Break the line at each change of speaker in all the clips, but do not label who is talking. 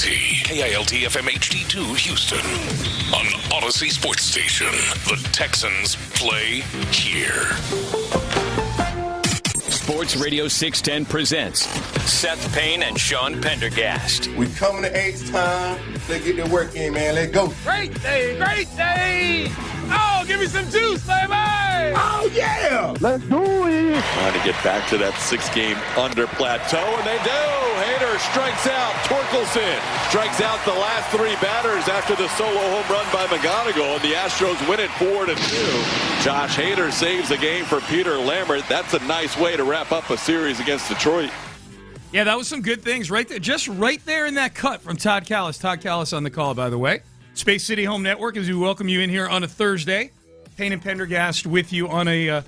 KILT FM HD2 Houston. On Odyssey Sports Station. The Texans play here.
Sports Radio 610 presents Seth Payne and Sean Pendergast.
We coming to H-time. Let's get the work in, man. Let's go.
Great day, great day. Oh, give me some juice, baby.
Oh, yeah.
Let's do it.
Trying to get back to that 6-game under plateau, and they do. Hader strikes out. Torkelson strikes out the last 3 batters after the solo home run by McGonigal, and the Astros win it 4-2. Josh Hader saves the game for Peter Lambert. That's a nice way to wrap up a series against Detroit.
Yeah, that was some good things right there. Just right there in that cut from Todd Callis. Todd Callis on the call, by the way. Space City Home Network, as we welcome you in here on a Thursday. Payne and Pendergast with you on a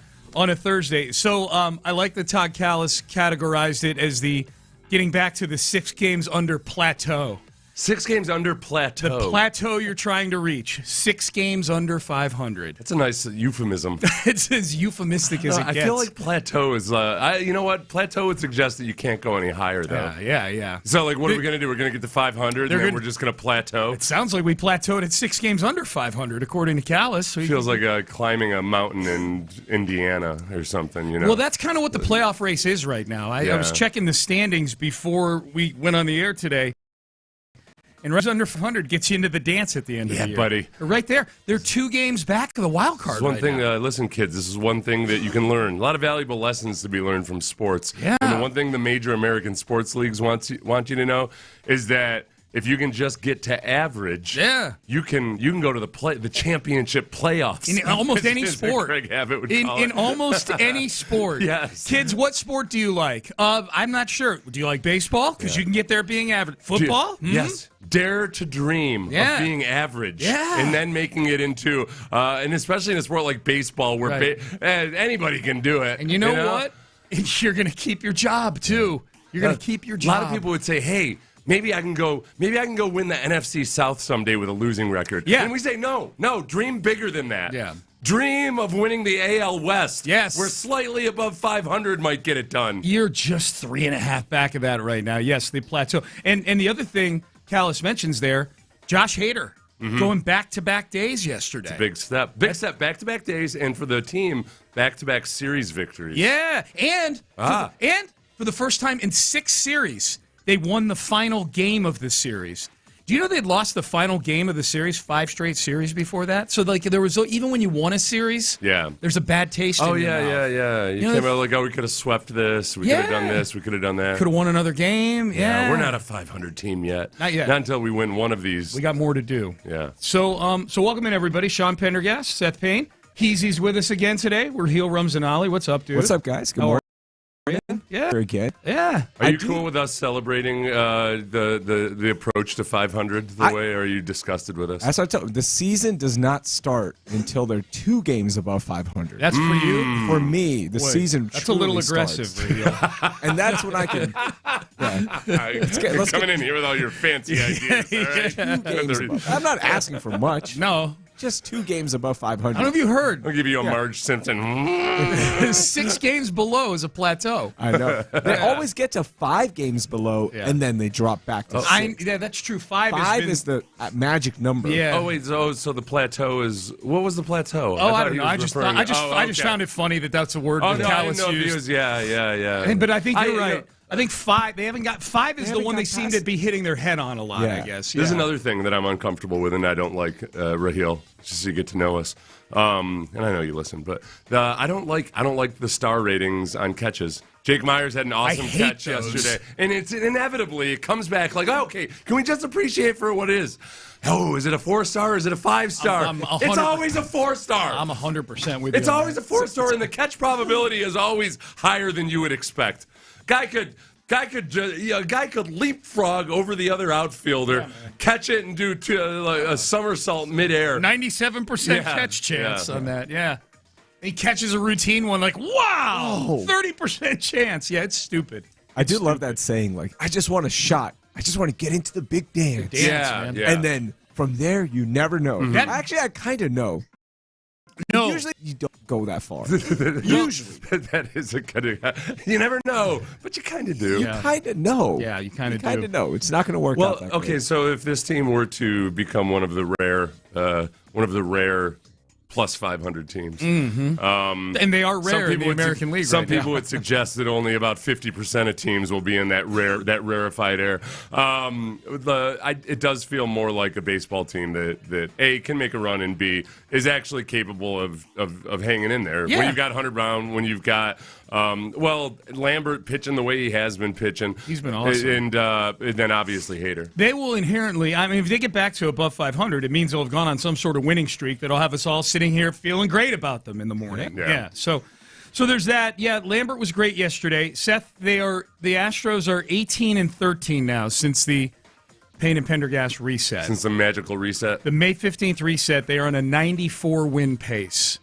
Thursday. So I like that Todd Callis categorized it as the getting back to the 6 games under plateau.
6 games under plateau.
The plateau you're trying to reach. 6 games under 500.
That's a nice euphemism.
It's as euphemistic as it gets.
I feel like plateau is, you know what? Plateau would suggest that you can't go any higher, though.
Yeah.
So, like, what are we going to do? We're going to get to 500, and then we're just going to plateau?
It sounds like we plateaued at 6 games under 500, according to Callis. So
feels like climbing a mountain in Indiana or something, you know?
Well, that's kind of what the playoff race is right now. I was checking the standings before we went on the air today. And right under 500 gets you into the dance at the end of the year.
Yeah, buddy.
Right there. They're 2 games back of the wild card.
One thing, listen, kids, this is one thing that you can learn. A lot of valuable lessons to be learned from sports.
Yeah.
And the one thing the major American sports leagues want you to know is that if you can just get to average, you can go to the championship playoffs
in almost any sport.
Greg Abbott would
in
call it.
almost any sport.
Yes.
Kids, what sport do you like? I'm not sure. Do you like baseball? Because you can get there being average. Football?
Yes. Dare to dream of being average and then making it into, and especially in a sport like baseball where anybody can do it.
And you know what? You're going to keep your job, too. You're going to keep your job.
A lot of people would say, hey, maybe I can go win the NFC South someday with a losing record.
Yeah.
And we say, no, dream bigger than that.
Yeah.
Dream of winning the AL West.
Yes.
Where slightly above 500 might get it done.
You're just 3.5 back of that right now. Yes, the plateau. And the other thing Callis mentions there, Josh Hader going back-to-back days yesterday.
It's a big step. Big step, back-to-back days, and for the team, back-to-back series victories.
Yeah, and for the first time in 6 series, they won the final game of the series. Do you know they'd lost the final game of the series 5 straight series before that? So, like, there was, even when you won a series, there's a bad taste in your mouth.
Yeah. You came out like, we could have swept this, we could have done this, we could have done that.
Could have won another game. Yeah.
We're not a 500 team yet.
Not yet.
Not until we win one of these.
We got more to do.
Yeah.
So welcome in, everybody. Sean Pendergast, Seth Payne. He's with us again today. We're Heel Rums and Ollie. What's up, dude?
What's up, guys? Good morning.
Yeah.
Very good.
Yeah.
Are you cool with us celebrating the approach to 500 way, or are you disgusted with us?
As I told you, the season does not start until they're 2 games above 500.
That's for you?
For me, the season
That's a little aggressive,
and that's when I can...
Let's coming in here with all your fancy ideas. All right?
I'm not asking for much.
No.
Just 2 games above 500.
I don't know if you heard.
I'll give you a Marge Simpson.
6 games below is a plateau.
I know. They always get to 5 games below, and then they drop back to 6.
Yeah, that's true. 5
is the magic number.
Yeah.
Oh, wait. So the plateau is... What was the plateau?
I don't know. I just found it funny that's a word that Callis used.
Yeah.
But I think you're right. I think 5. They haven't got 5 is the one they seem to be hitting their head on a lot. I guess.
There's another thing that I'm uncomfortable with, and I don't like, Raheel. Just so you get to know us, and I know you listen, but I don't like the star ratings on catches. Jake Myers had an awesome catch yesterday, and it inevitably comes back like, okay, can we just appreciate for what it is? Oh, is it a 4-star or is it a 5-star? It's always a 4-star.
I'm 100% with you.
It's always a 4-star, and the catch probability is always higher than you would expect. Guy could leapfrog over the other outfielder, catch it, and do a somersault midair.
97% catch chance on that. Yeah, he catches a routine one like, wow, 30% chance. Yeah, it's stupid.
I do love that saying. Like, I just want a shot. I just want to get into the big dance.
Man.
And then from there, you never know. Actually, I kind of know.
No.
Usually you don't go that far. Usually.
That is a good. You never know, but you kind of do.
You kind of know.
Yeah, you kind of do.
You kind of know. It's not going to work
Well,
out that
okay,
great.
so if this team were to become one of the rare plus 500 teams,
And they are rare in the American League
Some
right now.
people would suggest that only about 50% of teams will be in that rarefied air. It does feel more like a baseball team that A, can make a run, and B, is actually capable of hanging in there.
Yeah.
When you've got Hunter Brown, when you've got Lambert pitching the way he has been pitching.
He's been awesome.
And then obviously Hader.
They will inherently, I mean, if they get back to above 500, it means they'll have gone on some sort of winning streak that'll have us all sitting here feeling great about them in the morning.
Yeah.
So there's that. Yeah, Lambert was great yesterday. Seth, the Astros are 18-13 now since the Payne and Pendergast reset.
Since the magical reset.
The May 15th reset, they are on a 94-win pace.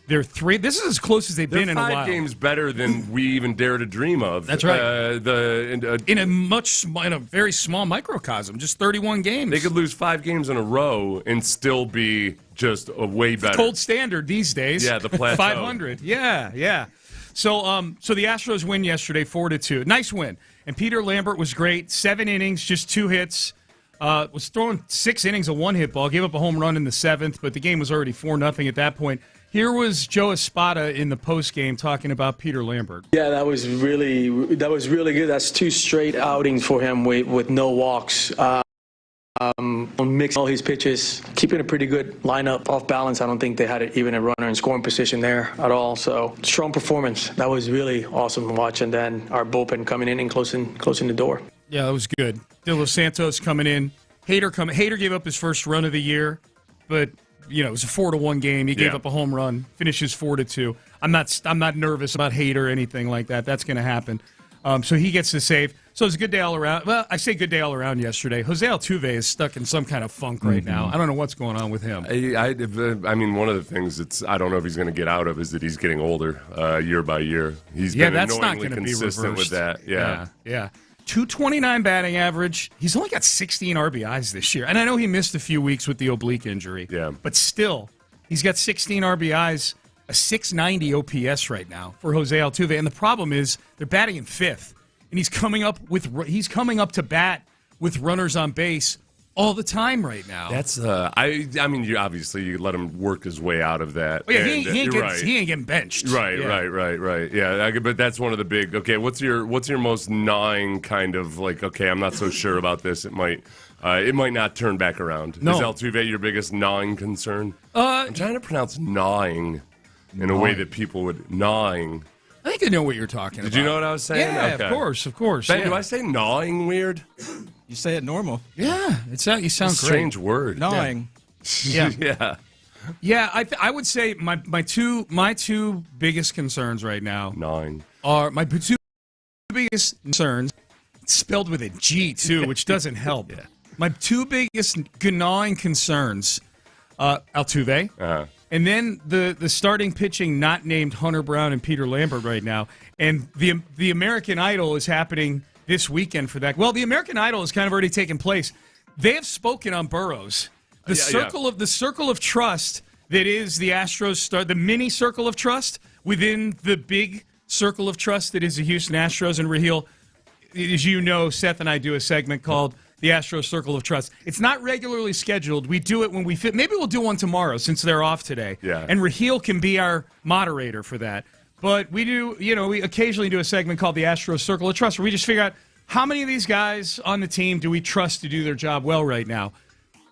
They're three. This is as close as they've been in a while.
5 games better than we even dare to dream of.
That's right.
In
in a very small microcosm, just 31 games.
they could lose 5 games in a row and still be just a way better.
Gold standard these days.
Yeah, the plateau.
500. Yeah. So the Astros win yesterday, 4-2. Nice win. And Peter Lambert was great. 7 innings, just 2 hits. Was throwing 6 innings, a 1-hit ball. Gave up a home run in the 7th, but the game was already 4-0 at that point. Here was Joe Espada in the postgame talking about Peter Lambert.
Yeah, that was really good. That's 2 straight outings for him with no walks. Mixing all his pitches, keeping a pretty good lineup off balance. I don't think they had even a runner in scoring position there at all. So strong performance. That was really awesome to watch. And then our bullpen coming in and closing the door.
Yeah, that was good. De Los Santos coming in. Hader gave up his first run of the year, but it was a 4-1 game. He gave up a home run. Finishes 4-2. I'm not nervous about Hader or anything like that. That's going to happen. So he gets the save. So it's a good day all around. Well, I say good day all around yesterday. Jose Altuve is stuck in some kind of funk right now. I don't know what's going on with him.
I mean, one of the things I don't know if he's going to get out of is that he's getting older year by year. He's been
that's not
annoyingly
going to be
consistent
reversed.
with that.
Yeah. 229 batting average. He's only got 16 RBIs this year. And I know he missed a few weeks with the oblique injury.
Yeah.
But still, he's got 16 RBIs, a 690 OPS right now for Jose Altuve. And the problem is they're batting in 5th. And he's coming up to bat with runners on base all the time right now.
That's I mean, you let him work his way out of that.
Oh, yeah, he ain't getting benched.
Right. Yeah, but that's one of the big. Okay, what's your most gnawing kind of like? Okay, I'm not so sure about this. It might not turn back around.
No.
Is Altuve your biggest gnawing concern? I'm trying to pronounce gnawing in a way that people would gnawing.
I think I know what you're talking about.
Did you know what I was saying?
Yeah,
okay.
of course.
Ben,
yeah.
do I say gnawing weird?
You say it normal.
Yeah, you sound great.
Strange word.
Gnawing.
Yeah. Yeah, I would say my two biggest concerns right now
Gnawing.
are my 2 biggest concerns, spelled with a G too, which doesn't help.
Yeah.
My 2 biggest gnawing concerns, Altuve, and then the starting pitching not named Hunter Brown and Peter Lambert right now, and the American Idol is happening this weekend for that. Well, the American Idol has kind of already taken place. They have spoken on Burrows. The circle of trust that is the Astros the mini circle of trust within the big circle of trust that is the Houston Astros and Raheel. As you know, Seth and I do a segment called the Astros Circle of Trust. It's not regularly scheduled. We do it when we fit. Maybe we'll do one tomorrow since they're off today.
Yeah.
And Raheel can be our moderator for that. But we do, we occasionally do a segment called the Astros Circle of Trust where we just figure out how many of these guys on the team do we trust to do their job well right now.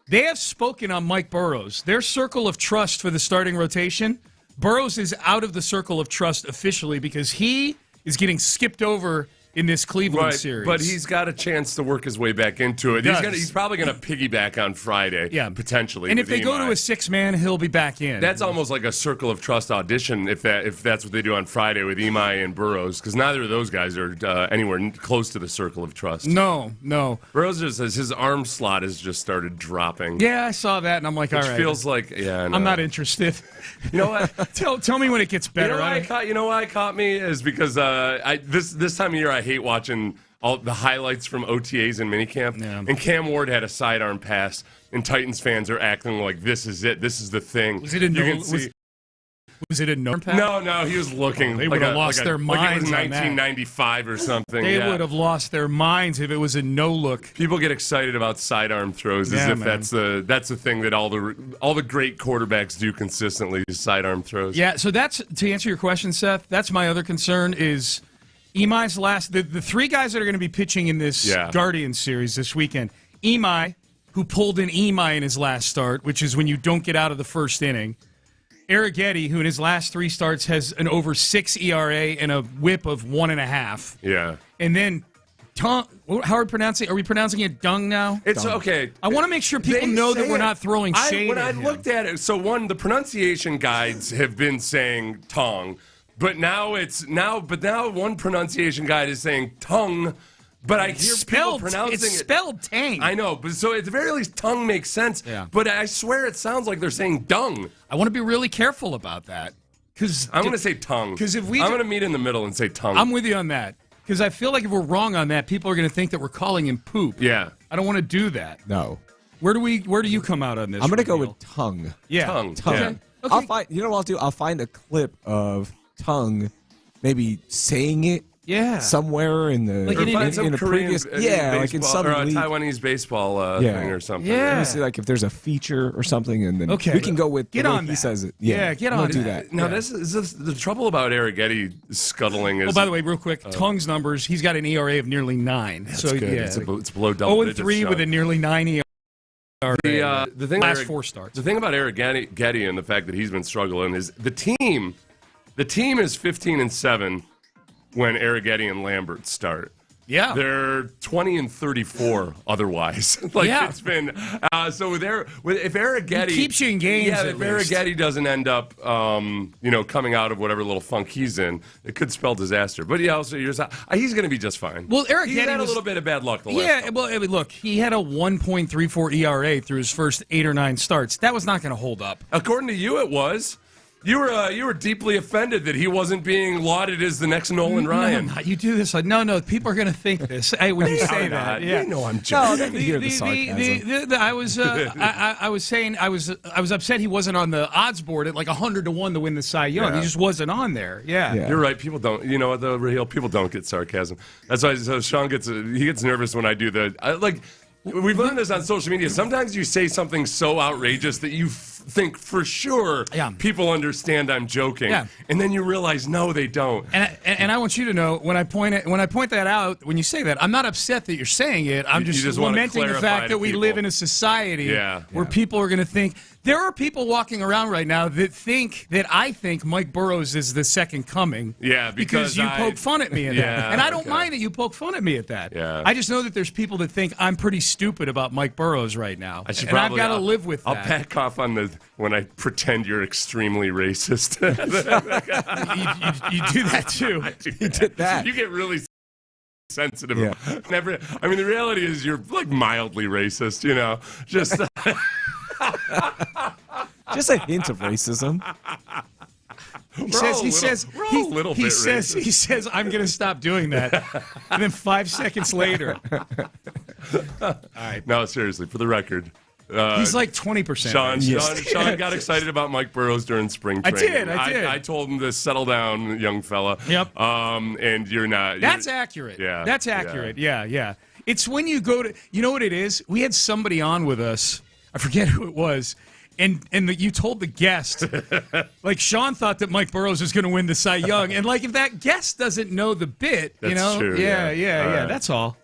They have spoken on Mike Burrows. Their circle of trust for the starting rotation, Burrows is out of the circle of trust officially because he is getting skipped over in this Cleveland series.
But he's got a chance to work his way back into it. He's probably going to piggyback on Friday, potentially.
And if they go to a 6-man, he'll be back in.
That's almost like a circle of trust audition if that's what they do on Friday with Imai and Burrows, because neither of those guys are anywhere close to the circle of trust.
No.
Burrows just says his arm slot has just started dropping.
Yeah, I saw that, and I'm like, all right.
Which feels like,
I'm not interested.
You know what?
Tell me when it gets better.
You know why it caught me is because this time of year I hate watching all the highlights from OTAs and minicamp.
Yeah.
And Cam Ward had a sidearm pass, and Titans fans are acting like this is it. This is the thing.
Was it a Was it a no?
No, he was looking.
They would have lost their minds.
Like it was 1995 or something.
They would have lost their minds if it was a no look.
People get excited about sidearm throws as if that's the thing that all the great quarterbacks do consistently. Is sidearm throws.
Yeah. So that's to answer your question, Seth. That's my other concern is Imai's last. The three guys that are going to be pitching in this Guardians series this weekend. Imai, who pulled an Imai in his last start, which is when you don't get out of the first inning. Arrighetti, who in his last 3 starts has an over 6 ERA and a whip of 1.5.
Yeah.
And then, how are we pronouncing? Are we pronouncing it Dung now?
It's Dung. Okay.
I want to make sure people know that we're not throwing shade.
When I looked at it, so the pronunciation guides have been saying Tong, but now one pronunciation guide is saying Tung. But I hear people pronouncing it.
It's spelled Tang.
I know, but so at the very least, tongue makes sense.
Yeah.
But I swear it sounds like they're saying dung.
I want to be really careful about that.
I'm going to say tongue. I'm going to meet in the middle and say tongue.
I'm with you on that. Because I feel like if we're wrong on that, people are going to think that we're calling him poop.
Yeah.
I don't want to do that.
No.
Where do you come out on this?
I'm going to go with tongue.
Yeah.
Tongue.
Yeah. Okay.
You know what I'll do? I'll find a clip of tongue maybe saying it.
Yeah,
somewhere in the
like in a previous
like in some
or a Taiwanese baseball thing or something.
Yeah,
let me see, like if there's a feature or something, and then we can go with
get on.
He says it.
Get on.
Do that.
Now this is the trouble about Arrighetti scuttling is.
Oh, by the way, real quick, Tung's numbers. He's got an ERA of nearly 9.
That's
so
good.
Yeah,
it's below double digits.
0-3 with a nearly 9 ERA.
The thing
last 4 starts.
The thing about Arrighetti and the fact that he's been struggling is the team is 15-7. When Arrighetti and Lambert start.
Yeah.
They're 20-34 otherwise. It's been so if Arrighetti
keeps you in games.
Yeah, if Arrighetti doesn't end up coming out of whatever little funk he's in, it could spell disaster. But also he's going to be just fine.
Well, Arrighetti
he's had a little bit of bad luck the last couple.
Well, look, he had a 1.34 ERA through his first 8 or 9 starts. That was not going to hold up.
According to you, it was. You were deeply offended that he wasn't being lauded as the next Nolan Ryan.
No, you do this. No, people are going to think this. Hey, when you say that,
yeah, they know I'm joking.
No, they can hear the sarcasm.
I was saying I was upset he wasn't on the odds board at like 100-1 to win the Cy Young.
Yeah.
He just wasn't on there. Yeah.
You're right. People don't. You know what? The real people don't get sarcasm. That's why Sean gets nervous when I do we've learned this on social media. Sometimes you say something so outrageous that you think for sure people understand I'm joking, and then you realize no, they don't.
And I want you to know when I point that out, when you say that, I'm not upset that you're saying it. I'm just lamenting the fact that we live in a society where people are going to think. There are people walking around right now that I think Mike Burrows is the second coming.
Yeah,
because you poke fun at me at that. And I don't mind that you poke fun at me at that.
Yeah.
I just know that there's people that think I'm pretty stupid about Mike Burrows right now. I've got to live with that.
I'll back off on when I pretend you're extremely racist.
you do that too.
You did that.
You get really sensitive. Yeah. The reality is you're like mildly racist, just
just a hint of racism.
He says I'm going to stop doing that. And then 5 seconds later. All right.
No, seriously, for the record.
He's like 20%.
Sean got excited about Mike Burrows during spring training.
I did.
I told him to settle down, young fella.
Yep.
And you're not.
That's accurate.
Yeah.
That's accurate. Yeah. It's when you go to, you know what it is? We had somebody on with us. I forget who it was. And you told the guest, like Sean thought that Mike Burrows was going to win the Cy Young, and like if that guest doesn't know the bit,
That's true,
yeah. That's all.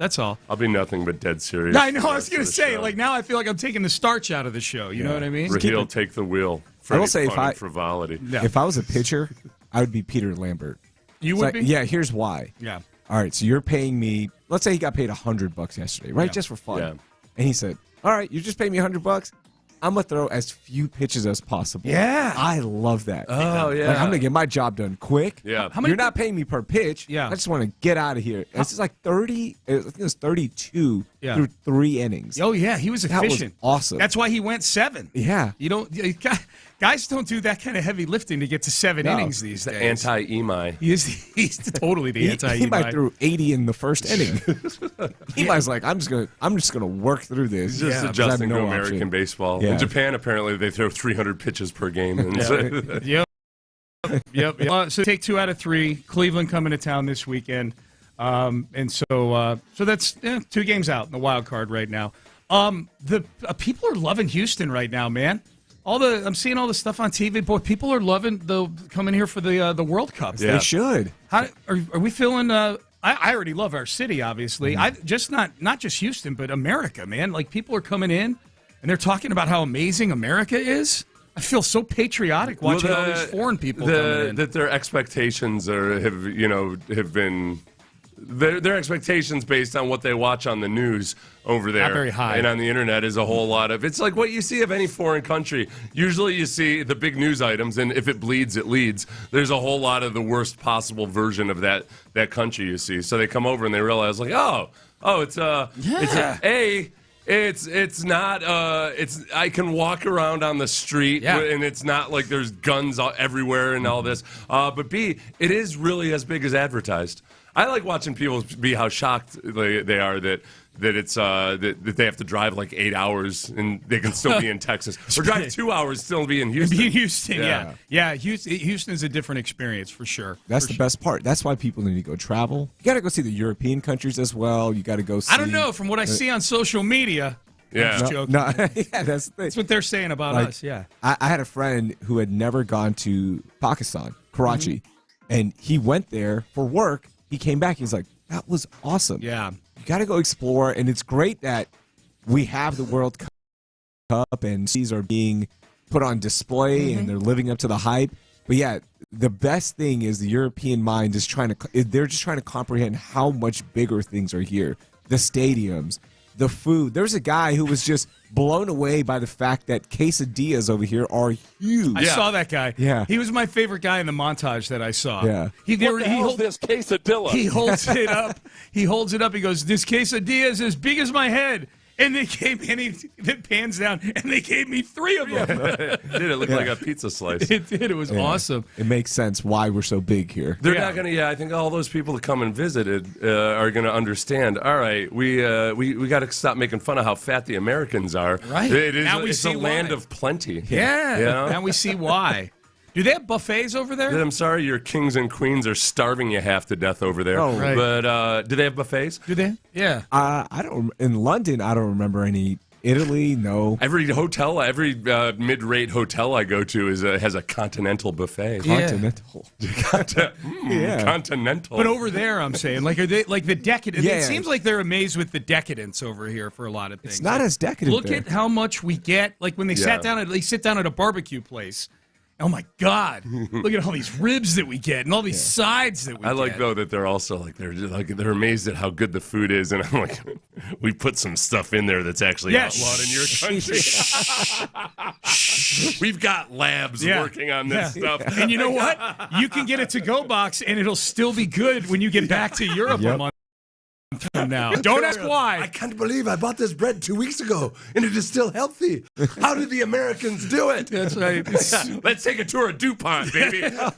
I'll be nothing but dead serious.
I know. I was going to say, like now I feel like I'm taking the starch out of the show. You know what I mean?
Raheel, take the wheel.
I will say
frivolity.
If I was a pitcher, I would be Peter Lambert.
You would be?
Yeah. Here's why.
Yeah.
All right. So you're paying me. Let's say he got paid $100 yesterday, right?
Yeah.
Just for fun.
Yeah.
And he said, "All right, you just paid me $100. I'm going to throw as few pitches as possible."
Yeah.
I love that.
Oh, yeah.
Like, I'm going to get my job done quick.
Yeah.
You're not paying me per pitch.
Yeah.
I just want to get out of here. It's just like 30, I think it was 32 through 3 innings.
Oh, yeah. He was efficient.
That was awesome.
That's why he went 7.
Yeah.
Guys don't do that kind of heavy lifting to get to 7 innings these days.
Anti-Emai.
He's totally the anti-Emai.
He might threw 80 in the first inning. Emai's like, I'm just gonna work through this.
He's just adjusting to American baseball.
Yeah.
In Japan, apparently, they throw 300 pitches per game. And
Yeah. Yep. So take 2 out of 3. Cleveland coming to town this weekend. So that's 2 games out in the wild card right now. The people are loving Houston right now, man. I'm seeing all the stuff on TV. Boy, people are loving coming here for the World Cup.
Yeah. They should.
How are we feeling? I already love our city, obviously. I just not just Houston, but America, man. Like, people are coming in and they're talking about how amazing America is. I feel so patriotic watching all these foreign people coming in.
That their expectations have been. Their expectations based on what they watch on the news over there
not very high.
And on the internet is a whole lot of, it's like what you see of any foreign country. Usually you see the big news items, and if it bleeds, it leads. There's a whole lot of the worst possible version of that country you see. So they come over and they realize, like, it's not I can walk around on the street and it's not like there's guns everywhere and all this. But B, it is really as big as advertised. I like watching people be how shocked they are that it's that they have to drive like 8 hours and they can still be in Texas, or drive 2 hours still be in Houston.
Be in Houston, yeah. Houston is a different experience for sure.
That's the best part. That's why people need to go travel. You got to go see the European countries as well. You got to go see.
I don't know. From what I see on social media.
Yeah,
I'm just joking. That's what they're saying about us. Yeah,
I had a friend who had never gone to Pakistan, Karachi, and he went there for work. He came back. He's like, that was awesome.
Yeah.
You got to go explore. And it's great that we have the World Cup and these are being put on display and they're living up to the hype. But yeah, the best thing is the European mind is they're just trying to comprehend how much bigger things are here. The stadiums, the food. There's a guy who was just blown away by the fact that quesadillas over here are huge.
I saw that guy.
Yeah.
He was my favorite guy in the montage that I saw.
Yeah.
What the hell is this quesadilla?
He holds it up. He goes, this quesadilla is as big as my head. And they gave me, it pans down, and they gave me 3 of them.
Did it look like a pizza slice?
It did. It was awesome.
It makes sense why we're so big here.
They're not going to. I think all those people that come and visit are going to understand. All right, we got to stop making fun of how fat the Americans are.
Right.
It's a land of plenty.
Yeah. Now we see why. Do they have buffets over there?
I'm sorry, your kings and queens are starving you half to death over there.
Oh,
right.
But do they have buffets?
Do they? Yeah.
I don't. In London, I don't remember any. Italy, no.
Every hotel, every mid-rate hotel I go to has a continental buffet.
Continental.
Continental.
But over there, I'm saying, like, are they like the decadence?
Yeah.
It seems like they're amazed with the decadence over here for a lot of things.
It's not as decadent.
Look at how much we get. Like when they sit down at a barbecue place. Oh my God! Look at all these ribs that we get and all these sides that we get.
I like though that they're also they're amazed at how good the food is, and I'm like, we put some stuff in there that's actually outlawed in your country. We've got labs working on this stuff,
and you know what? You can get a to-go box, and it'll still be good when you get back to Europe a month from now. Don't ask why.
I can't believe I bought this bread 2 weeks ago, and it is still healthy. How did the Americans do it?
That's right.
Let's take a tour of DuPont, baby.
All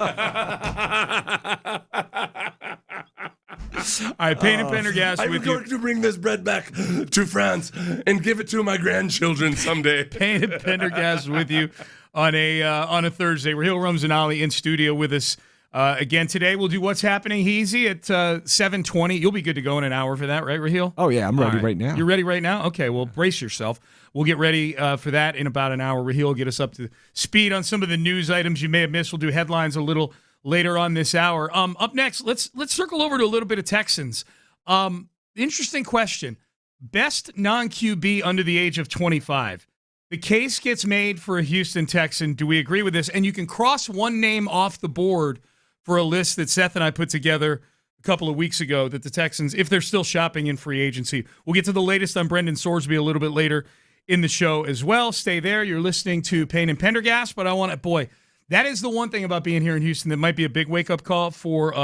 right, Payne and Pendergast
I'm
with you.
going to bring this bread back to France and give it to my grandchildren someday.
Payne and Pendergast with you on a Thursday. Raheel Ramzanali in studio with us again today. We'll do What's Happening Heezy at 7:20. You'll be good to go in an hour for that, right, Raheel?
Oh, yeah, I'm ready right now.
You're ready right now? Okay, well, brace yourself. We'll get ready for that in about an hour. Raheel will get us up to speed on some of the news items you may have missed. We'll do headlines a little later on this hour. Up next, let's circle over to a little bit of Texans. Interesting question. Best non-QB under the age of 25. The case gets made for a Houston Texan. Do we agree with this? And you can cross one name off the board for a list that Seth and I put together a couple of weeks ago that the Texans, if they're still shopping in free agency. We'll get to the latest on Brendan Sorsby a little bit later in the show as well. Stay there. You're listening to Payne and Pendergast, but I want to, boy, that is the one thing about being here in Houston that might be a big wake-up call for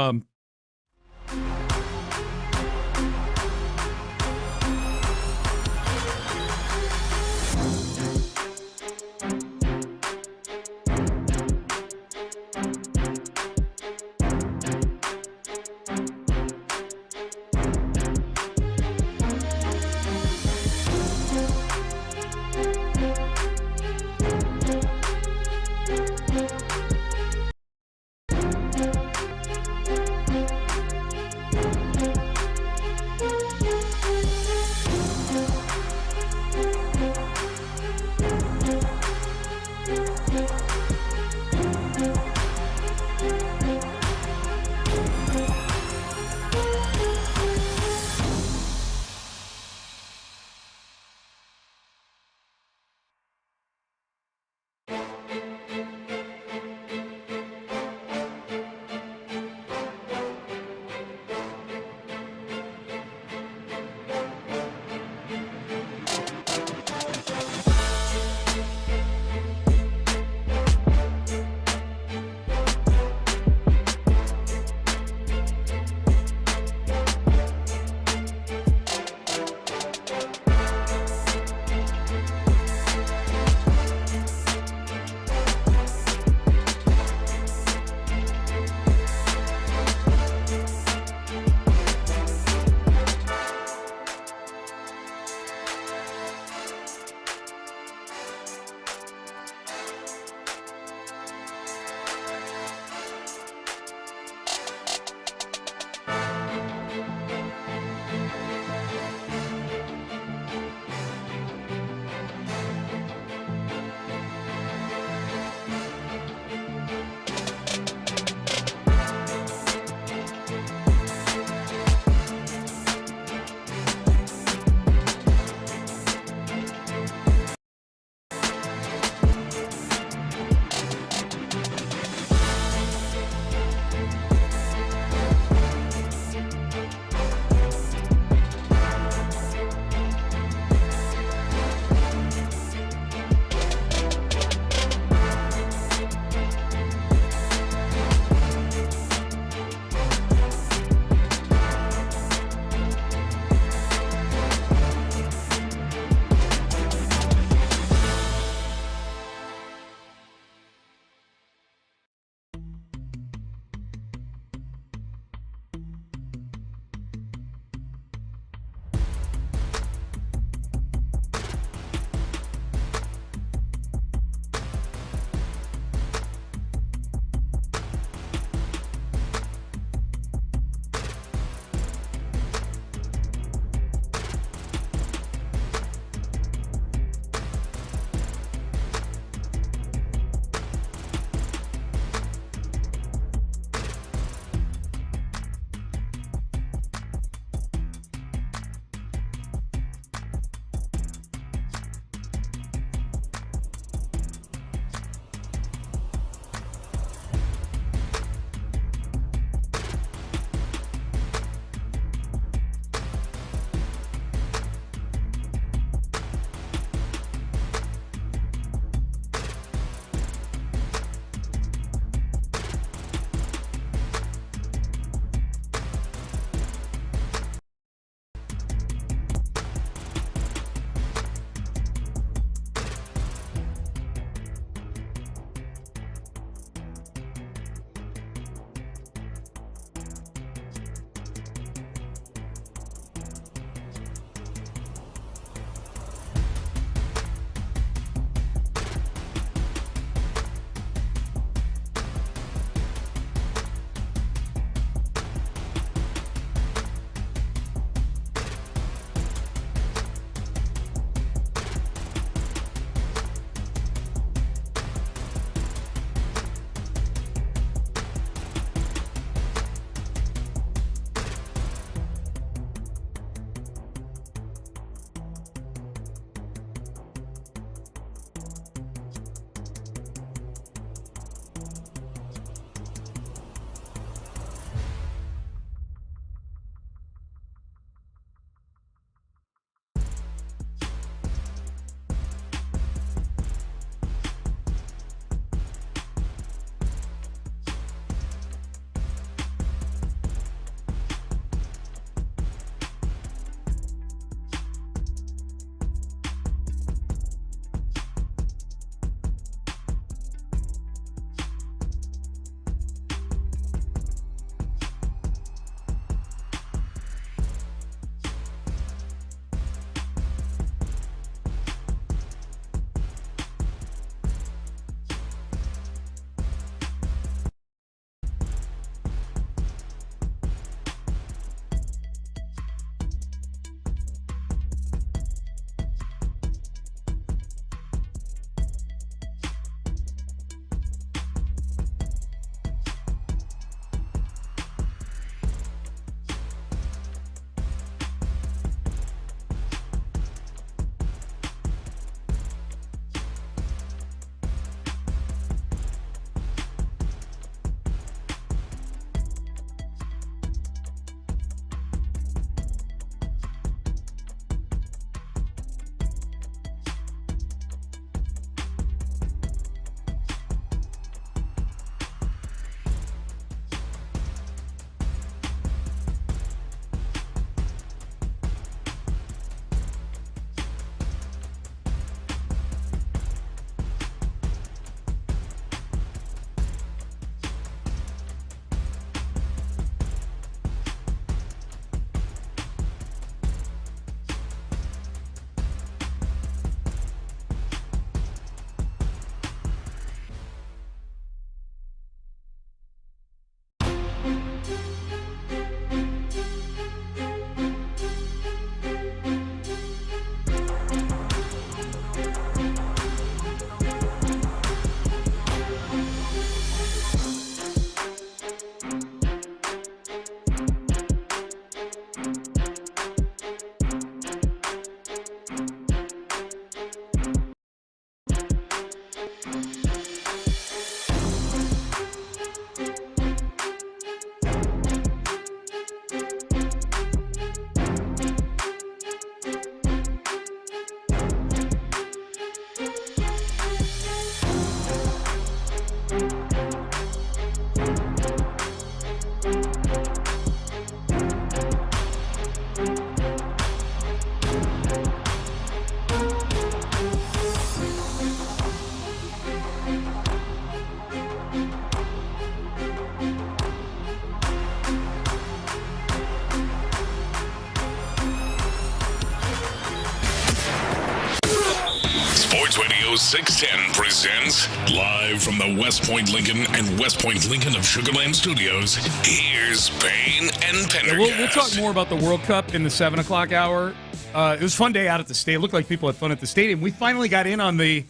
Radio 610 presents live from the West Point Lincoln and West Point Lincoln of Sugar Land Studios. Here's Payne and Pendergast.
We'll talk more about the World Cup in the 7 o'clock hour. It was a fun day out at the stadium. It looked like people had fun at the stadium. We finally got in on the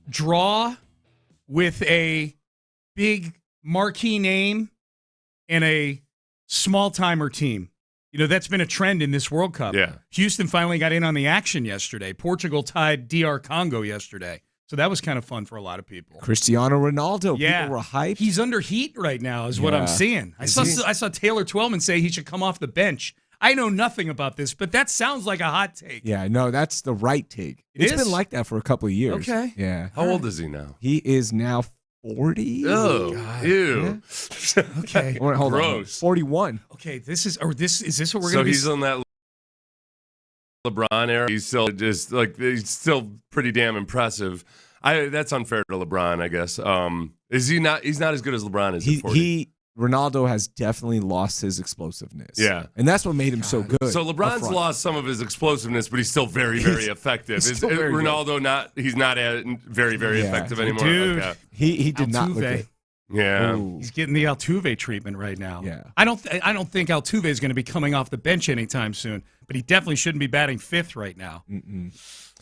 draw with a big marquee name and a small-timer team. You know, that's been a trend in this World Cup.
Yeah.
Houston finally got in on the action yesterday. Portugal tied DR Congo yesterday. So that was kind of fun for a lot of people.
Cristiano Ronaldo,
yeah.
people were hyped.
He's under heat right now is what I'm seeing. I saw Taylor Twellman say he should come off the bench. I know nothing about this, but that sounds like a hot take.
Yeah, no, that's the right take. It's been like that for a couple of years.
Okay.
Yeah.
How old is he now?
He is now 40.
Oh, ew.
Yeah.
Okay.
Hold
Gross.
on. 41.
Okay, is this what we're going to be?
So he's on that LeBron era. He's still pretty damn impressive. That's unfair to LeBron, I guess. Is he not? He's not as good as LeBron is. At 40.
Ronaldo has definitely lost his explosiveness.
Yeah.
And that's what made him so good.
So LeBron's lost some of his explosiveness, but he's still very, very effective. Is Ronaldo not? He's not very, very effective anymore.
Dude,
okay.
He did not look good.
Yeah.
Ooh.
He's getting the Altuve treatment right now.
Yeah.
I don't think Altuve is going to be coming off the bench anytime soon, but he definitely shouldn't be batting fifth right now.
Mm-mm.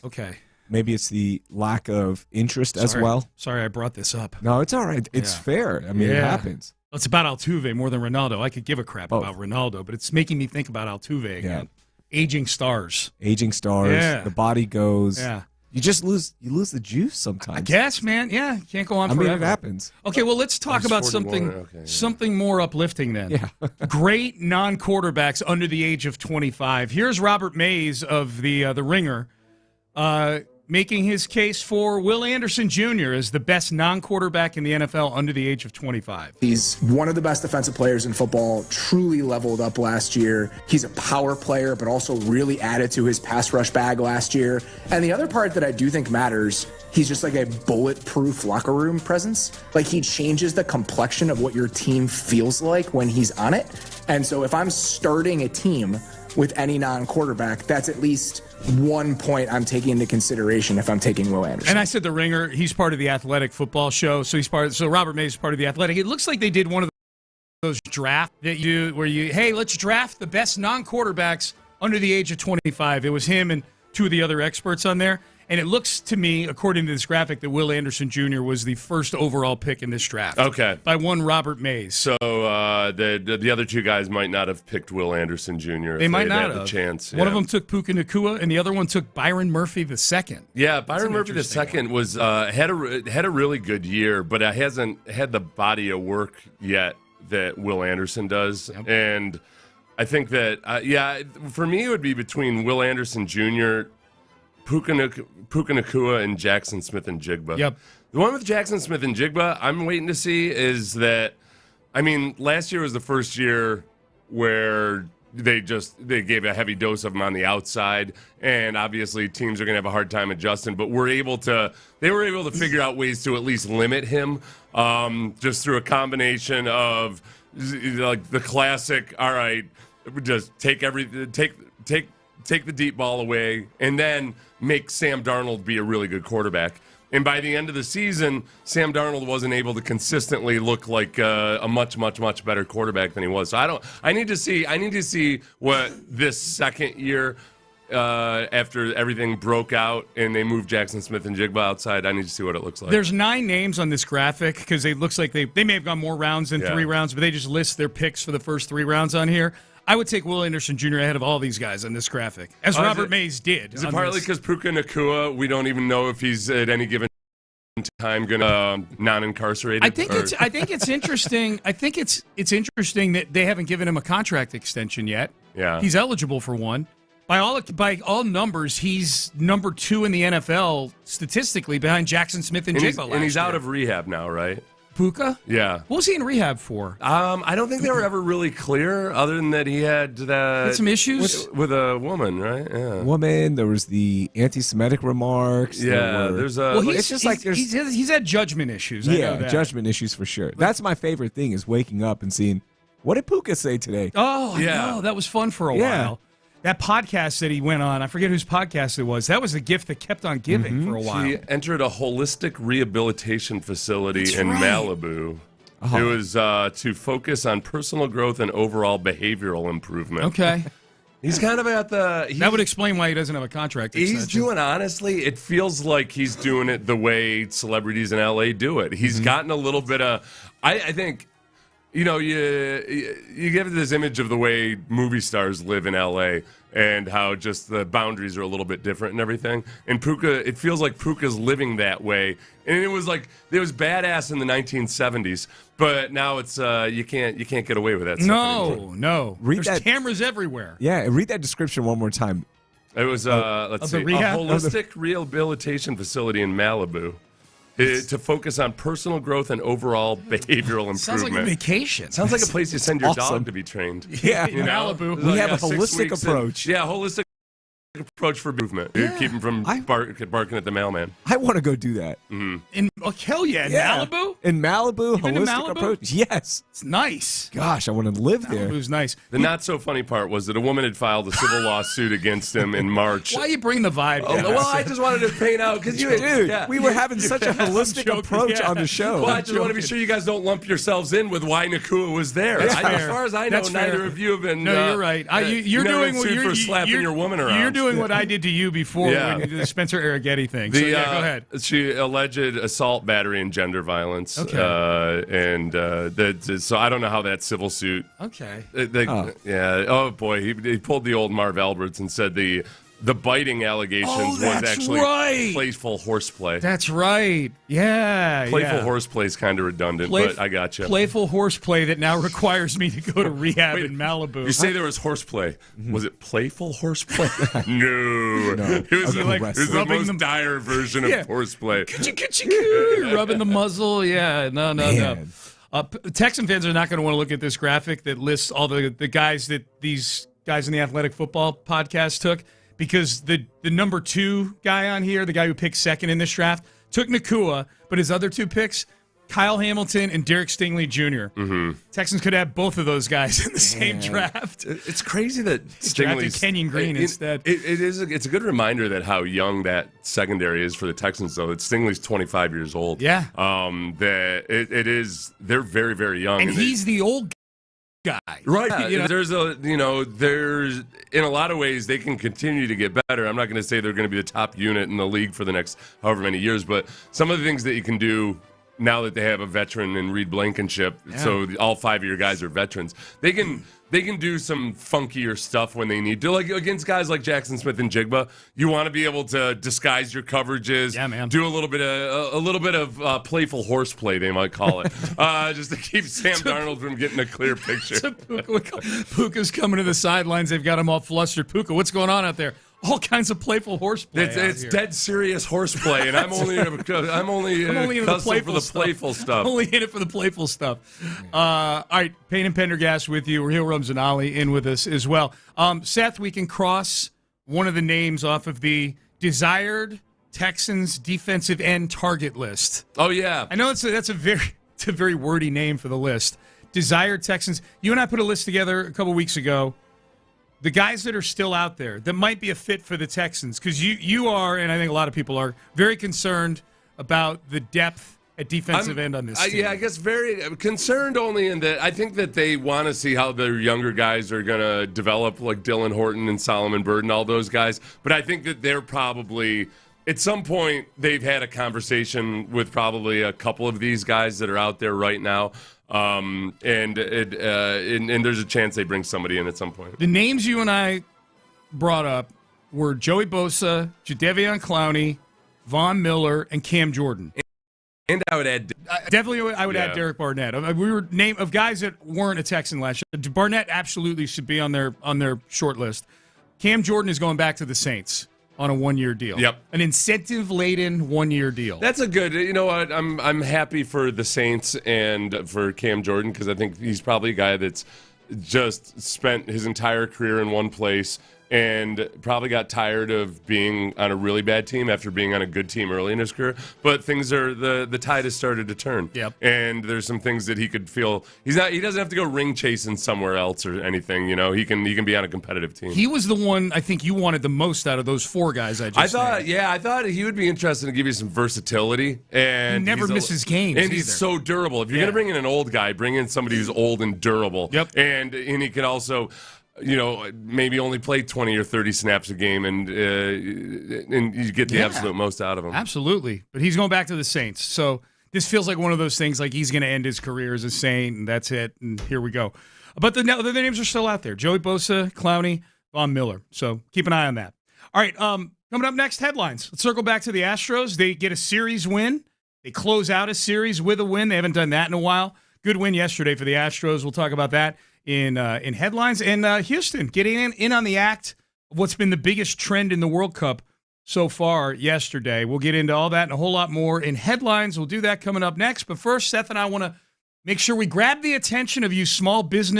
Okay.
Maybe it's the lack of interest as well.
Sorry, I brought this up.
No, it's all right. It's fair. I mean, it happens.
It's about Altuve more than Ronaldo. I could give a crap about Ronaldo, but it's making me think about Altuve again. Yeah. Aging stars.
Yeah. The body goes.
Yeah.
You just lose the juice sometimes.
I guess, man. Yeah. Can't go on forever.
I mean, it happens.
Okay, well, let's talk about something more uplifting then.
Yeah.
Great non-quarterbacks under the age of 25. Here's Robert Mays of the Ringer making his case for Will Anderson Jr. as the best non-quarterback in the NFL under the age of 25.
He's one of the best defensive players in football, truly leveled up last year. He's a power player, but also really added to his pass rush bag last year. And the other part that I do think matters, he's just like a bulletproof locker room presence. Like, he changes the complexion of what your team feels like when he's on it. And so if I'm starting a team with any non-quarterback, that's at least 1 point I'm taking into consideration if I'm taking Will Anderson.
And I said The Ringer, he's part of the Athletic football show, so Robert Mays is part of the Athletic. It looks like they did one of those drafts that you do where hey, let's draft the best non-quarterbacks under the age of 25. It was him and two of the other experts on there. And it looks to me, according to this graphic, that Will Anderson Jr. was the first overall pick in this draft.
Okay.
By one Robert Mays.
So the other two guys might not have picked Will Anderson Jr.
They might not
have.
The
chance.
One of them took Puka Nacua, and the other one took Byron Murphy II.
Yeah, Byron Murphy II was had a really good year, but it hasn't had the body of work yet that Will Anderson does. Yep. And I think that, for me, it would be between Will Anderson Jr., Puka Nacua, and Jackson Smith-Njigba.
Yep.
The one with Jackson Smith-Njigba I'm waiting to see is that, I mean, last year was the first year where they gave a heavy dose of him on the outside, and obviously teams are going to have a hard time adjusting, but they were able to figure out ways to at least limit him just through a combination of like the classic, all right, just take the deep ball away, and then make Sam Darnold be a really good quarterback. And by the end of the season, Sam Darnold wasn't able to consistently look like a much, much, much better quarterback than he was. So I need to see what this second year, after everything broke out and they moved Jackson Smith-Njigba outside, I need to see what it looks like.
There's 9 names on this graphic because it looks like they may have gone more rounds than 3 rounds, but they just list their picks for the first 3 rounds on here. I would take Will Anderson Jr. ahead of all these guys on this graphic, as Robert Mays did.
Is it partly because Puka Nacua, we don't even know if he's at any given time going to non-incarcerated?
I think it's interesting. I think it's interesting that they haven't given him a contract extension yet.
Yeah,
he's eligible for one. By all numbers, he's number 2 in the NFL statistically behind Jackson Smith-Njigba.
And he's out of rehab now, right?
Puka?
Yeah.
What was he in rehab for?
I don't think they were ever really clear, other than that he had
some issues
with a woman, right? Yeah.
Woman. There was the anti-Semitic remarks.
Yeah.
There's
he's had judgment issues. I know that.
Judgment issues for sure. That's my favorite thing is waking up and seeing, what did Puka say today?
Oh, yeah. No, that was fun for a while. that podcast that he went on, I forget whose podcast it was. That was the gift that kept on giving for a while.
He entered a holistic rehabilitation facility
That's
in
right.
Malibu. It was to focus on personal growth and overall behavioral improvement.
Okay.
He's kind of at the...
That would explain why he doesn't have a contract extension.
He's doing, honestly, it feels like he's doing it the way celebrities in L.A. do it. He's gotten a little bit of... I think... You know, you give this image of the way movie stars live in L.A. and how just the boundaries are a little bit different and everything. And Puka, it feels like Puka's living that way. And it was badass in the 1970s, but now it's you can't get away with that stuff anymore.
No. There's cameras everywhere.
Yeah, read that description one more time.
It was a
rehab?
holistic rehabilitation facility in Malibu. To focus on personal growth and overall behavioral improvement.
Sounds like a vacation.
Sounds like a place you send your
awesome.
dog to be trained.
Yeah,
in Malibu.
We have a holistic approach.
Holistic approach for movement.
Yeah.
Keep him from barking at the mailman.
I want to go do that.
Hell yeah, in Malibu?
In Malibu,
You've been to
holistic
Malibu?
approach. Yes.
It's nice.
Gosh, I want to live there.
Malibu's nice.
The not so funny part was that a woman had filed a civil lawsuit against him in March.
Why you bring the vibe down?
Well, I just wanted to paint out because
we were having such a holistic approach on the show.
Well, I just want to be sure you guys don't lump yourselves in with why Nakua was there.
That's
As
fair.
far as I know,
That's
neither
fair.
of you have been.
No, you're right. You're
never
doing
been
what
sued
you're
for slapping your woman around.
You're doing what I did to you before when you did the Spencer Arrighetti thing. So, go ahead.
She alleged assault, battery, and gender violence.
Okay.
So I don't know how that civil suit.
Okay.
Yeah. Oh boy, he pulled the old Marv Alberts and said the biting allegations was actually playful horseplay.
That's right. Yeah.
Playful horseplay is kind of redundant, but I got you.
Playful horseplay that now requires me to go to rehab in Malibu.
You say there was horseplay. Was it playful horseplay? No. It was, the most dire version of horseplay.
You're rubbing the muzzle. Yeah. No. Texan fans are not going to want to look at this graphic that lists all the guys that these guys in the Athletic Football podcast took, because the number 2 guy on here, the guy who picked second in this draft, took Nakua, but his other 2 picks, Kyle Hamilton and Derek Stingley Jr. Texans could have both of those guys in the same draft.
It's crazy that
drafted Kenyon Green instead.
It's a good reminder that how young that secondary is for the Texans, though. That Stingley's 25 years old.
Yeah.
They're very, very young.
And he's the old guy.
Right. There's in a lot of ways they can continue to get better. I'm not going to say they're going to be the top unit in the league for the next however many years, but some of the things that you can do now that they have a veteran in Reed Blankenship, so all 5 of your guys are veterans, they can do some funkier stuff when they need to. Like against guys like Jackson Smith and Jigba, you want to be able to disguise your coverages, do a little bit of playful horseplay, they might call it, just to keep Sam Darnold from getting a clear picture.
Puka's coming to the sidelines. They've got him all flustered. Puka, what's going on out there? All kinds of playful horseplay.
It's dead serious horseplay, and I'm only in the playful stuff.
Only in it for the playful stuff. All right, Payne and Pendergast with you. Raheel Ramzanali in with us as well. Seth, we can cross one of the names off of the desired Texans defensive end target list.
Oh yeah,
I know it's a very wordy name for the list. Desired Texans. You and I put a list together a couple weeks ago. The guys that are still out there that might be a fit for the Texans, because you are, and I think a lot of people are, very concerned about the depth at defensive end on this team.
Yeah, I guess very concerned only in that I think that they want to see how their younger guys are going to develop, like Dylan Horton and Solomon Byrd and all those guys. But I think that they're probably, at some point, they've had a conversation with probably a couple of these guys that are out there right now. And there's a chance they bring somebody in at some point.
The names you and I brought up were Joey Bosa, Jadeveon Clowney, Von Miller, and Cam Jordan.
And I would add
add Derek Barnett. We were name of guys that weren't a Texan last year. Barnett absolutely should be on their short list. Cam Jordan is going back to the Saints on a 1-year deal.
Yep.
An incentive-laden 1-year deal.
That's a good, you know what, I'm happy for the Saints and for Cam Jordan, because I think he's probably a guy that's just spent his entire career in one place, and probably got tired of being on a really bad team after being on a good team early in his career. But things are the tide has started to turn.
Yep.
And there's some things that he could feel he doesn't have to go ring chasing somewhere else or anything. He can be on a competitive team.
He was the one I think you wanted the most out of those 4 guys I just named.
I thought he would be interested to give you some versatility. And
he never misses games.
And he's so durable. If you're going to bring in an old guy, bring in somebody who's old and durable.
Yep.
And he can also, maybe only play 20 or 30 snaps a game, and you get the absolute most out of him.
Absolutely. But he's going back to the Saints. So this feels like one of those things like he's going to end his career as a Saint, and that's it, and here we go. But the names are still out there. Joey Bosa, Clowney, Von Miller. So keep an eye on that. All right, coming up next, headlines. Let's circle back to the Astros. They get a series win. They close out a series with a win. They haven't done that in a while. Good win yesterday for the Astros. We'll talk about that in headlines. And Houston getting in on the act of what's been the biggest trend in the World Cup so far yesterday. We'll get into all that and a whole lot more in headlines. We'll do that coming up next. But first, Seth and I want to make sure we grab the attention of you small business.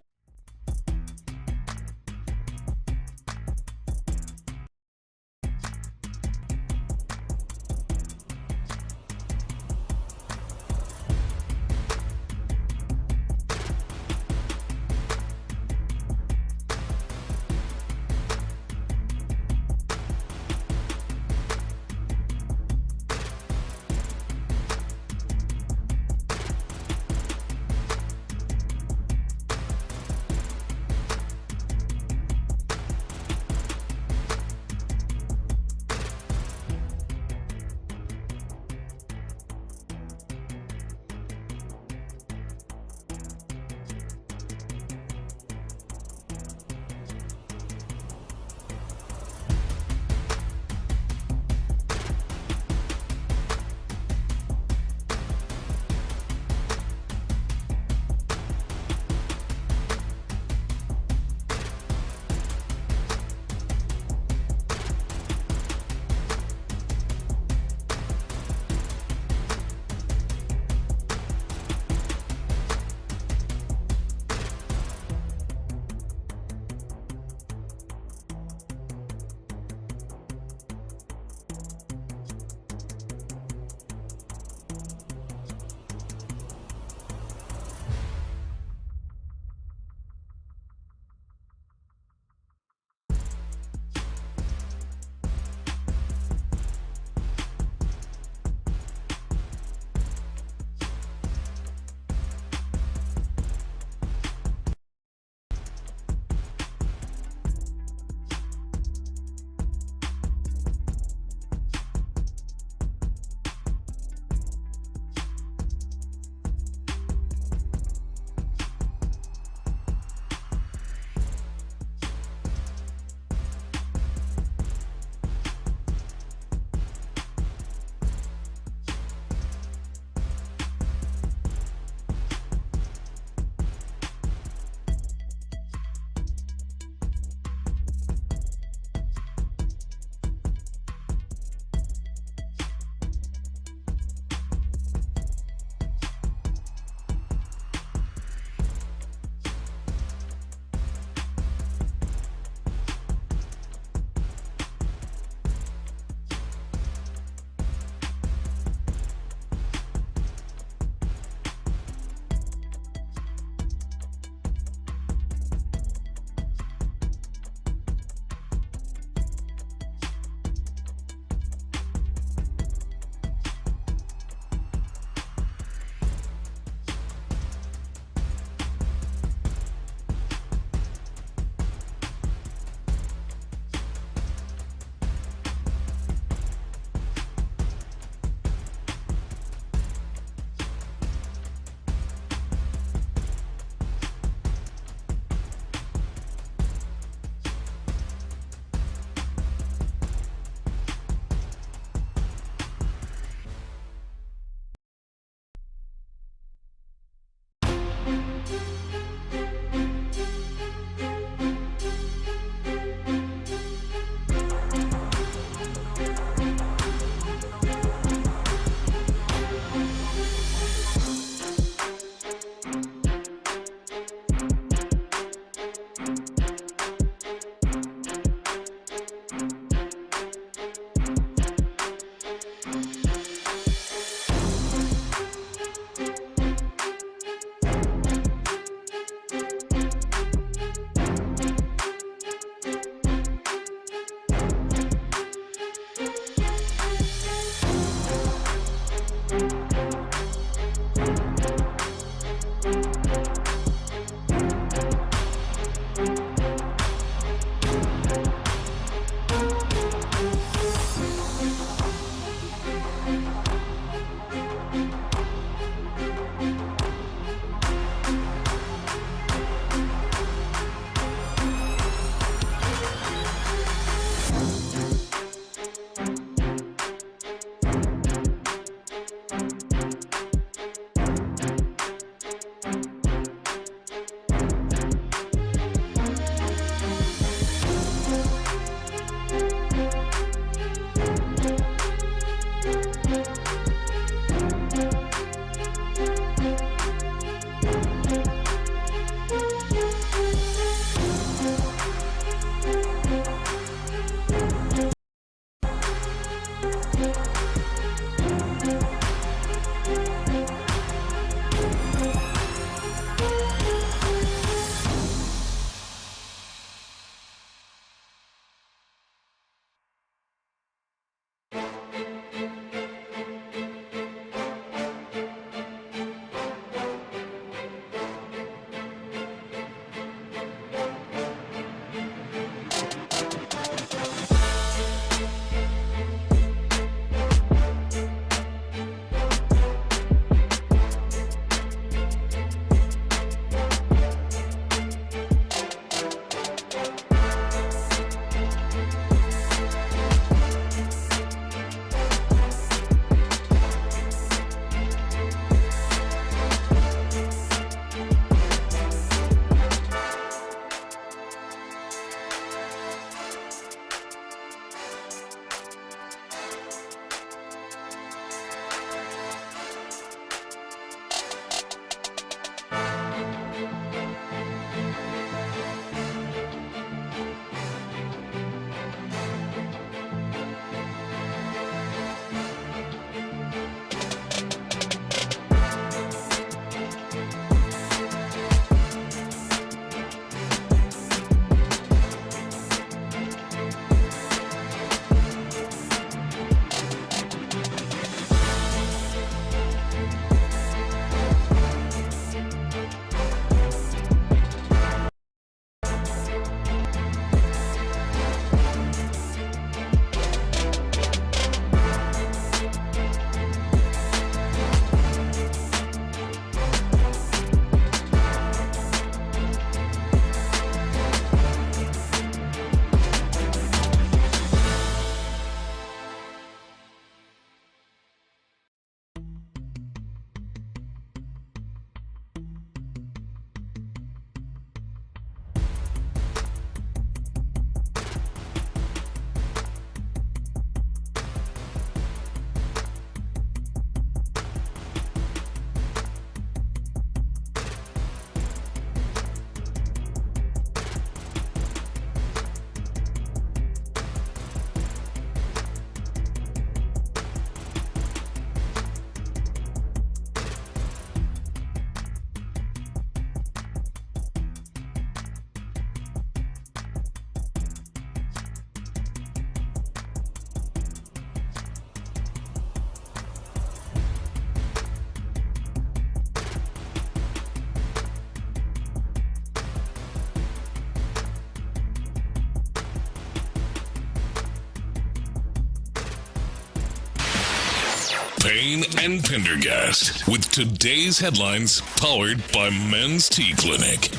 Payne and Pendergast with today's headlines powered by Men's Tea Clinic.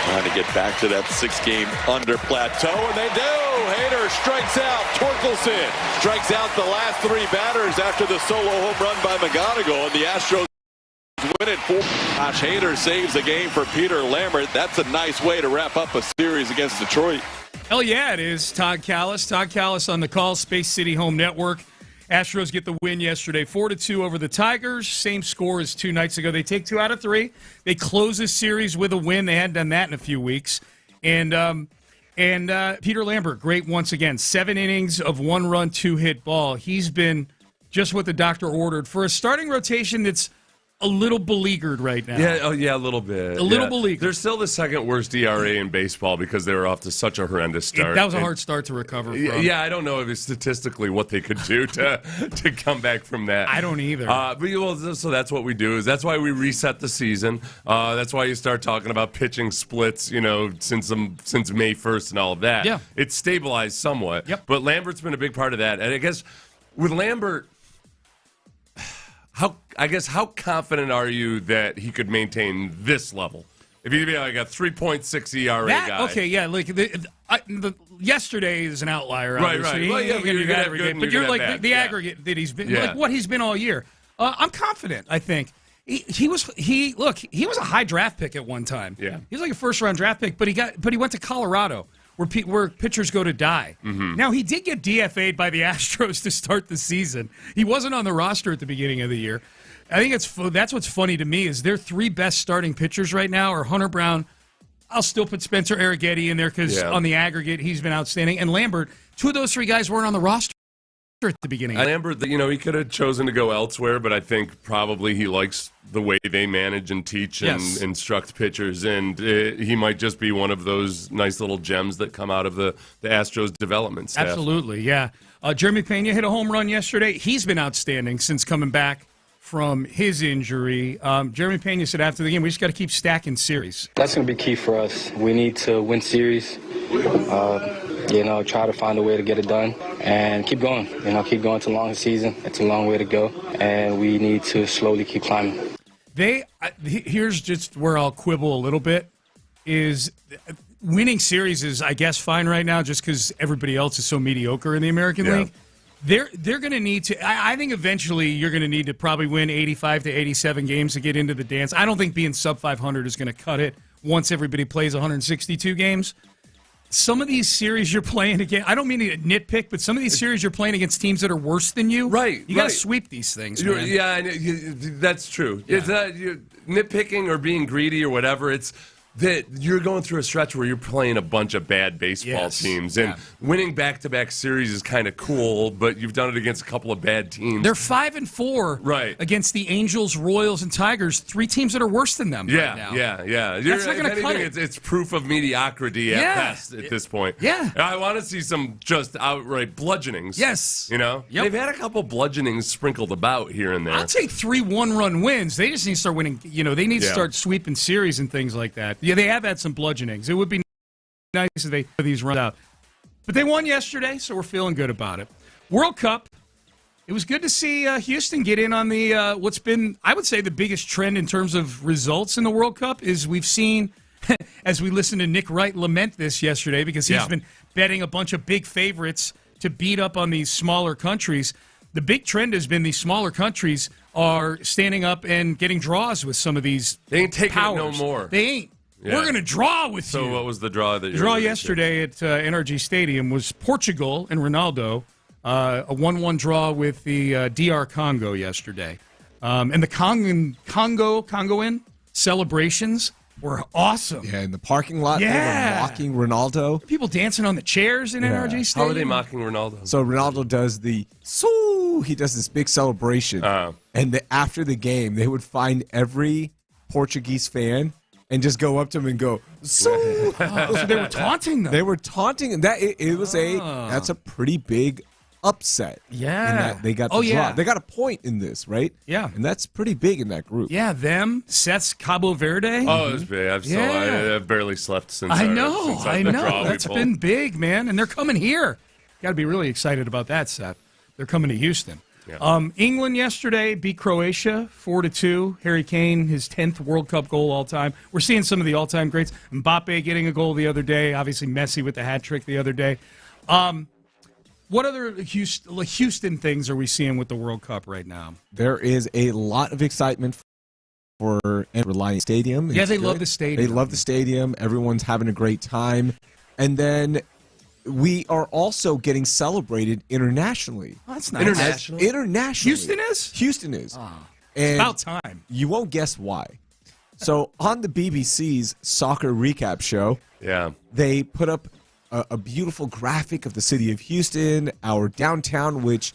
Trying to get back to that 6-game under plateau, and they do. Hader strikes out. Torkelson strikes out the last 3 batters after the solo home run by McGonigal, and the Astros win it 4. Josh Hader saves the game for Peter Lambert. That's a nice way to wrap up a series against Detroit.
Hell yeah, it is. Todd Callis. Todd Callis on the call, Space City Home Network. Astros get the win yesterday, 4-2 over the Tigers. Same score as 2 nights ago. They take 2 out of 3. They close this series with a win. They hadn't done that in a few weeks. And Peter Lambert, great once again. 7 innings of 1-run, 2-hit ball. He's been just what the doctor ordered for a starting rotation that's a little beleaguered right now.
Yeah, a little bit.
A little beleaguered.
They're still the second worst ERA in baseball because they were off to such a horrendous start.
That was a hard start to recover from.
Yeah, I don't know if it's statistically what they could do to come back from that.
I don't either.
So that's what we do. That's why we reset the season. That's why you start talking about pitching splits, since May 1st and all of that.
Yeah.
It's stabilized somewhat.
Yep.
But Lambert's been a big part of that. And I guess with Lambert, how confident are you that he could maintain this level? If he'd be like a 3.6 ERA guy.
Okay, yeah. Like yesterday is an outlier, obviously.
Right. Well, yeah, but you're gonna have good and
but
you're
you're
gonna
like
have
the
bad.
aggregate that he's been,
Yeah.
like what he's been all year. I'm confident. I think he was a high draft pick at one time.
Yeah.
He was like a first-round draft pick, but he went to Colorado, where pitchers go to die.
Mm-hmm.
Now, he did get DFA'd by the Astros to start the season. He wasn't on the roster at the beginning of the year. I think that's what's funny to me is their 3 best starting pitchers right now are Hunter Brown. I'll still put Spencer Arrighetti in there because on the aggregate, he's been outstanding. And Lambert, 2 of those 3 guys weren't on the roster at the beginning.
Lambert, he could have chosen to go elsewhere, but I think probably he likes the way they manage and teach and instruct pitchers, and he might just be one of those nice little gems that come out of the Astros development staff.
Absolutely, yeah. Jeremy Pena hit a home run yesterday. He's been outstanding since coming back from his injury. Jeremy Pena said after the game, we just got to keep stacking series.
That's going to be key for us. We need to win series, try to find a way to get it done and keep going. Keep going. It's a long season. It's a long way to go, and we need to slowly keep climbing.
Here's just where I'll quibble a little bit, is winning series is, I guess, fine right now just because everybody else is so mediocre in the American League. They're going to need to. I think eventually you're going to need to probably win 85 to 87 games to get into the dance. I don't think being sub 500 is going to cut it once everybody plays 162 games. Some of these series you're playing against, I don't mean to nitpick, but some of these series you're playing against teams that are worse than you.
Right.
You got to sweep these things, man.
Yeah, that's true. Yeah. It's not nitpicking or being greedy or whatever. It's that you're going through a stretch where you're playing a bunch of bad baseball teams, and winning back-to-back series is kind of cool, but you've done it against a couple of bad teams.
They're 5-4 against the Angels, Royals, and Tigers, 3 teams that are worse than them right now.
Yeah.
That's not going to cut it.
It's proof of mediocrity at best at this point.
Yeah.
I want to see some just outright bludgeonings.
Yes.
They've had a couple bludgeonings sprinkled about here and there.
I'll take 3 one-run wins. They just need to start winning. They need to start sweeping series and things like that. Yeah, they have had some bludgeonings. It would be nice if they put these runs out. But they won yesterday, so we're feeling good about it. World Cup. It was good to see Houston get in on the what's been, I would say, the biggest trend in terms of results in the World Cup is we've seen, as we listened to Nick Wright lament this yesterday because he's been betting a bunch of big favorites to beat up on these smaller countries. The big trend has been these smaller countries are standing up and getting draws with some of these
They ain't taking
powers.
it no more.
They ain't.
Yeah.
We're going to draw with you.
So what was the draw that you
The draw yesterday at NRG Stadium was Portugal and Ronaldo, a 1-1 draw with the DR Congo yesterday. And the Congoan celebrations were awesome.
Yeah, in the parking lot, they were mocking Ronaldo.
People dancing on the chairs in NRG Stadium.
How are they mocking Ronaldo?
So Ronaldo does he does this big celebration. And after the game, they would find every Portuguese fan and just go up to him and go, so
they were taunting them.
They were taunting him. That's a pretty big upset.
Yeah.
In that they got the draw. They got a point in this, right?
Yeah.
And that's pretty big in that group.
Yeah, them, Seth's Cabo Verde.
Oh, it was big. I've barely slept since
I
the
know.
draw we
That's
pulled.
been big, man. And they're coming here. Got to be really excited about that, Seth. They're coming to Houston.
Yeah.
England yesterday beat Croatia 4-2. Harry Kane, his 10th World Cup goal all time. We're seeing some of the all-time greats. Mbappe getting a goal the other day. Obviously, Messi with the hat trick the other day. What other Houston things are we seeing with the World Cup right now?
There is a lot of excitement for Reliant Stadium.
Yeah, they love the stadium.
They love the stadium. Everyone's having a great time. And then we are also getting celebrated internationally.
Oh, that's nice.
Internationally.
Houston is?
Houston is.
Oh,
and
it's about time.
You won't guess why. So on the BBC's soccer recap show, they put up a beautiful graphic of the city of Houston, our downtown, which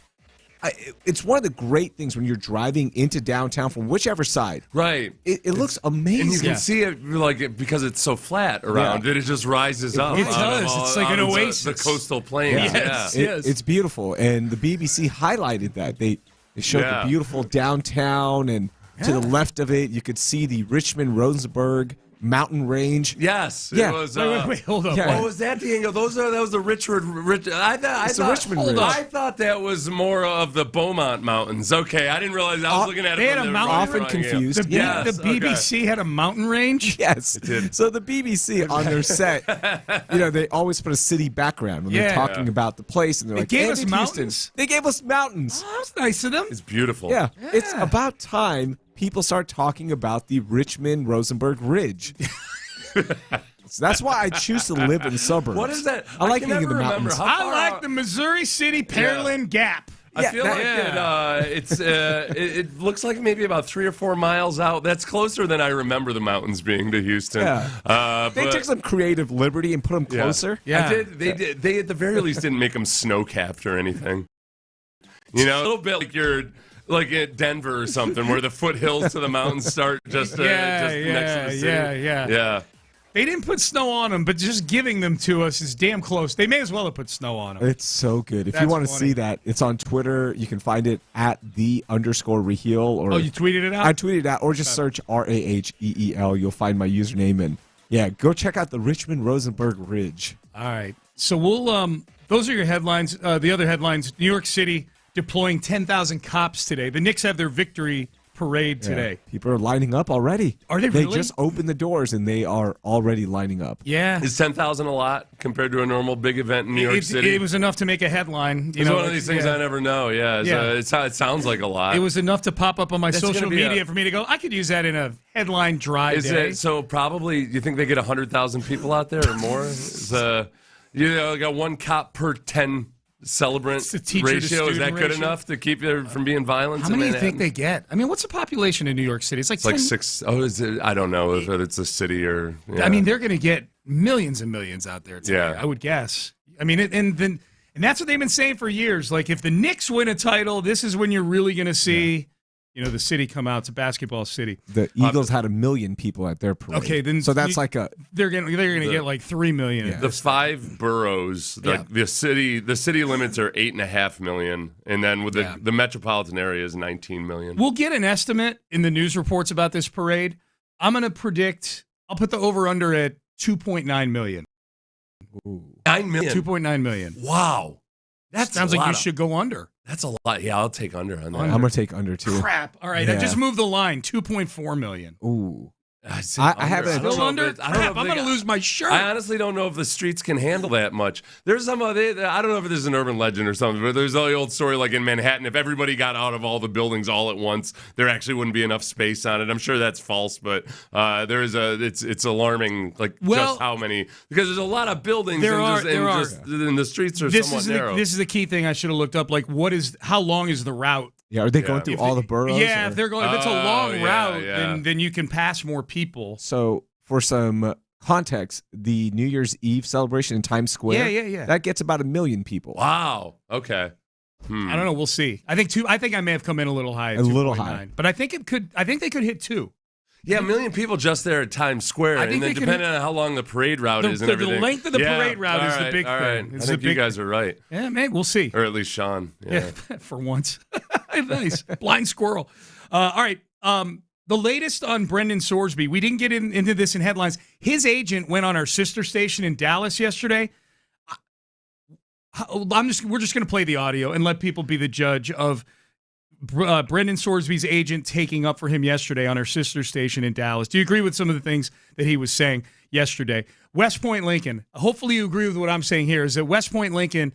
it's one of the great things when you're driving into downtown from whichever side.
Right.
It looks amazing.
And you can see it because it's so flat around it. It just rises up.
It does. It's like an oasis.
The coastal plains.
Yes.
It's beautiful. And the BBC highlighted that. They showed the beautiful downtown, and to the left of it, you could see the Richmond-Rosenberg mountain range.
Yes.
Yeah.
It was,
wait, hold up.
Oh, was that the angle? That was the Richmond Ridge. I thought that was more of the Beaumont Mountains. Okay, I didn't realize. I was looking at it.
They had a mountain.
Often confused.
The BBC had a mountain range.
Yes,
it did.
So the BBC on their set, they always put a city background when they're talking about the place, and they're like,
gave us
Houston.
mountains.
They gave us mountains.
Oh, that's nice of them.
It's beautiful.
Yeah, it's about time people start talking about the Richmond-Rosenberg Ridge. So that's why I choose to live in the suburbs.
What is that?
I like being in the mountains.
I like the Missouri City Pearland Gap.
I feel like it looks like maybe about 3 or 4 miles out. That's closer than I remember the mountains being to Houston.
Yeah. They took some creative liberty and put them closer.
Yeah. They at the very least didn't make them snow-capped or anything. A little bit like you're like at Denver or something, where the foothills to the mountains start just next to the city. Yeah.
They didn't put snow on them, but just giving them to us is damn close. They may as well have put snow on them.
It's so good. If you want to see that, it's on Twitter. You can find it at @the_Raheel. Or
you tweeted it out?
I tweeted it out, or just search RAHEEL. You'll find my username, and go check out the Richmond-Rosenberg Ridge.
All right. So we'll those are your headlines. The other headlines: New York City deploying 10,000 cops today. The Knicks have their victory parade today.
People are lining up already.
Are they really?
They just opened the doors, and they are already lining up.
Yeah.
Is 10,000 a lot compared to a normal big event in New York City?
It was enough to make a headline.
It's one of these things I never know. It sounds like a lot.
It was enough to pop up on my social media for me to go, I could use that in a headline drive day.
So probably, you think they get 100,000 people out there or more? Got one cop per 10 celebrant ratio. Is that good enough to keep there from being violent?
How many do you think they get? I mean, what's the population in New York City? It's like
6. Oh, is it? I don't know if it's a city or. Yeah.
I mean, they're going to get millions and millions out there today, I would guess. I mean, and that's what they've been saying for years. Like, if the Knicks win a title, this is when you're really going to see. The city come out. It's a basketball city.
The Eagles had 1 million people at their parade.
Okay, then
so that's
they're gonna get like 3 million.
Yeah. The 5 boroughs, the city limits are 8.5 million, and then with the metropolitan area is 19 million.
We'll get an estimate in the news reports about this parade. I'm gonna predict. I'll put the over under at 2.9 million.
Ooh. 9 million.
2.9 million.
Wow.
That sounds like you should go under.
That's a lot. Yeah, I'll take under on that.
I'm going to take under, too.
Crap. All right, I just moved the line. 2.4 million.
Ooh.
I haven't.
Still under? Crap, I'm going to lose my shirt.
I honestly don't know if the streets can handle that much. There's I don't know if this is an urban legend or something, but there's the old story like in Manhattan, if everybody got out of all the buildings all at once, there actually wouldn't be enough space on it. I'm sure that's false, but it's alarming just how many, because there's a lot of buildings and the streets are somewhat narrow.
This is the key thing I should have looked up. Like, how long is the route?
Yeah, are they going through all the boroughs?
Yeah, if it's a long route, then you can pass more people.
So, for some context, the New Year's Eve celebration in Times Square, that gets about 1 million people.
Wow. Okay.
I don't know. We'll see. I think I may have come in a little high.
A little high.
But I think they could hit 2.
Yeah, 1 million people just there at Times Square, and then depending on how long the parade route is and everything.
The length of the parade route is the big thing.
I think you guys are right.
Yeah, man, we'll see.
Or at least Sean. Yeah.
For once. Nice. Blind squirrel. All right. The latest on Brendan Sorsby. We didn't get into this in headlines. His agent went on our sister station in Dallas yesterday. We're just going to play the audio and let people be the judge of Brendan Sorsby's agent taking up for him yesterday on our sister station in Dallas. Do you agree with some of the things that he was saying yesterday? West Point Lincoln, hopefully you agree with what I'm saying here, is that West Point Lincoln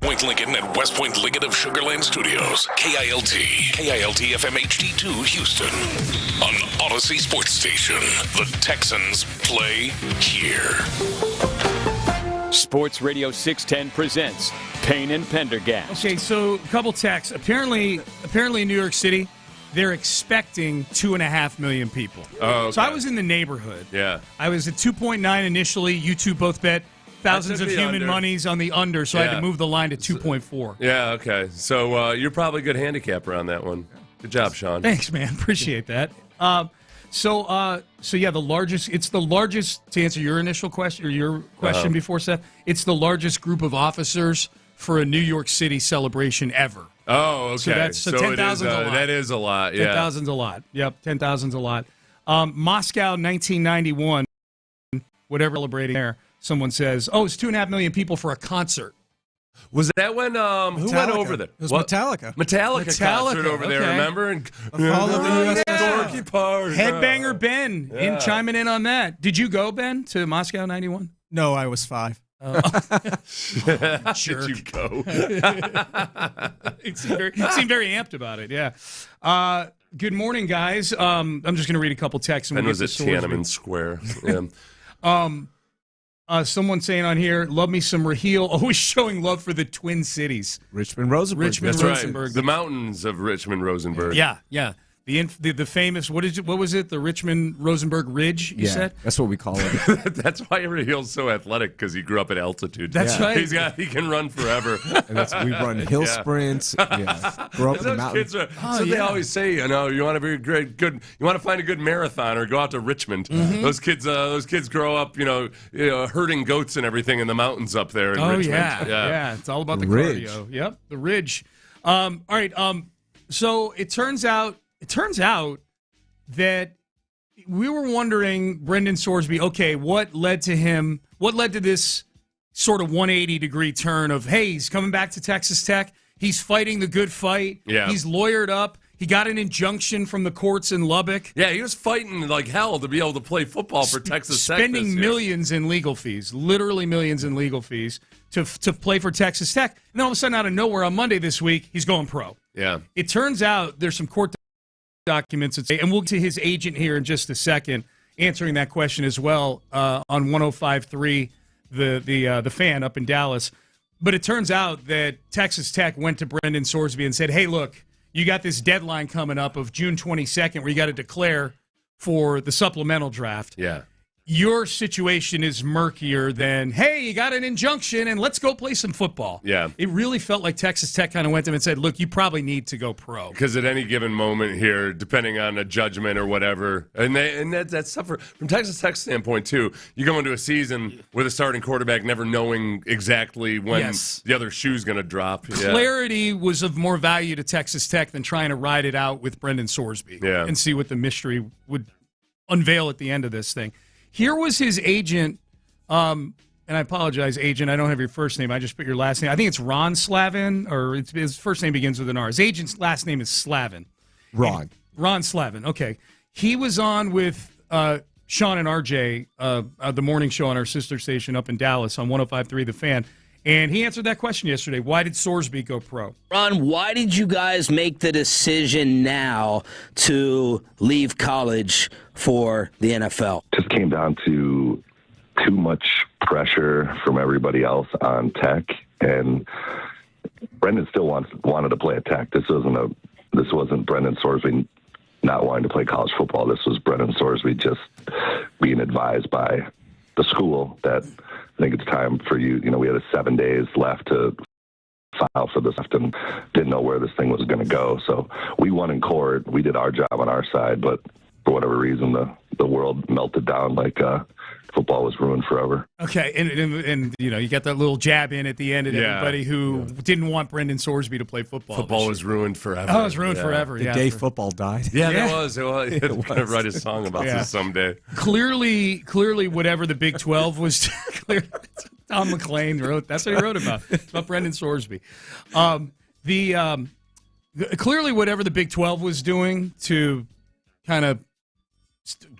Point Lincoln and West Point Lincoln of Sugar Land Studios. KILT FM HD2 Houston. On Odyssey Sports Station. The Texans play here.
Sports Radio 610 presents Payne and Pendergast.
Okay, so a couple texts. Apparently in New York City, they're expecting 2.5 million people.
Oh, okay.
So I was in the neighborhood.
Yeah.
I was at 2.9 initially. You two both bet thousands of human monies on the under, so I had to move the line to 2.4.
Yeah, okay. So you're probably a good handicapper on that one. Good job, Sean.
Thanks, man. Appreciate that. So yeah, the largest. It's the largest. To answer your initial question or your question before, Seth, it's the largest group of officers for a New York City celebration ever.
Oh, okay.
So 10,000's a lot.
That is a lot. Yeah,
10,000's a lot. Yep, 10,000's a lot. Moscow, 1991. Whatever celebrating there. Someone says, "Oh, it's 2.5 million people for a concert."
Was that when who went over there?
It was Metallica.
Metallica concert over there, remember? And
Follow the U.S.
Dorky party.
Headbanger Ben in chiming in on that. Did you go, Ben, to Moscow 91?
No, I was 5.
Should you go?
It seemed very amped about it, yeah. Good morning, guys. I'm just going to read a couple texts.
And was at Tiananmen Square. Yeah.
Someone saying on here, love me some Raheel, always showing love for the Twin Cities.
Richmond, Rosenberg.
That's right. The mountains of Richmond, Rosenberg.
Yeah. The famous, what was it? The Richmond Rosenberg Ridge, you said?
That's what we call it.
That's why Raheel's so athletic, because he grew up at altitude.
That's right.
He can run forever.
And we run hill sprints. Yeah. Grow up in the mountains.
They always say, you want to be good. You want to find a good marathoner, go out to Richmond. Mm-hmm. Those kids grow up, herding goats and everything in the mountains up there in Richmond.
Yeah. It's all about the
ridge.
Cardio. Yep, the ridge. All right. So it turns out that we were wondering, Brendan Sorsby, okay, what led to this sort of 180-degree turn of, hey, he's coming back to Texas Tech. He's fighting the good fight.
Yeah.
He's lawyered up. He got an injunction from the courts in Lubbock.
Yeah, he was fighting like hell to be able to play football for Texas Tech.
Spending millions in legal fees, literally millions in legal fees, to play for Texas Tech. And then all of a sudden, out of nowhere, on Monday this week, he's going pro.
Yeah.
It turns out there's some court documents that say, and we'll get to his agent here in just a second, answering that question as well on 105.3, the fan up in Dallas. But it turns out that Texas Tech went to Brendan Sorsby and said, hey, look, you got this deadline coming up of June 22nd where you got to declare for the supplemental draft.
Yeah.
Your situation is murkier than, hey, you got an injunction and let's go play some fotootball.
Yeah.
It really felt like Texas Tech kind of went to him and said, look, you probably need to go pro.
Because at any given moment here, depending on a judgment or whatever, and that's tough from Texas Tech's standpoint, too. You go into a season with a starting quarterback never knowing exactly when the other shoe's going to drop.
Clarity was of more value to Texas Tech than trying to ride it out with Brendan Sorsby and see what the mystery would unveil at the end of this thing. Here was his agent, and I apologize, agent, I don't have your first name. I just put your last name. I think it's Ron Slavin, or his first name begins with an R. His agent's last name is Slavin.
Ron
Slavin, okay. He was on with Sean and RJ, the morning show on our sister station up in Dallas on 105.3 The Fan, and he answered that question yesterday. Why did Sorsby go pro?
Ron, why did you guys make the decision now to leave college for the NFL?
Just came down to too much pressure from everybody else on Tech, and Brendan still wanted to play at Tech. This wasn't Brendan Sorsby not wanting to play college football. This was Brendan Sorsby just being advised by the school that I think it's time for you. We had 7 days left to file for this and didn't know where this thing was going to go. So we won in court. We did our job on our side, but for whatever reason, the world melted down like football was ruined forever.
Okay, and you got that little jab in at the end at everybody who didn't want Brendan Sorsby to play football.
Football was ruined forever.
Oh, it was ruined forever.
The day football died.
Yeah, that was. It was. Going to write a song about this someday.
Clearly, whatever the Big 12 was. Tom McLean wrote. That's what he wrote about. It's about Brendan Sorsby. Clearly, whatever the Big 12 was doing to kind of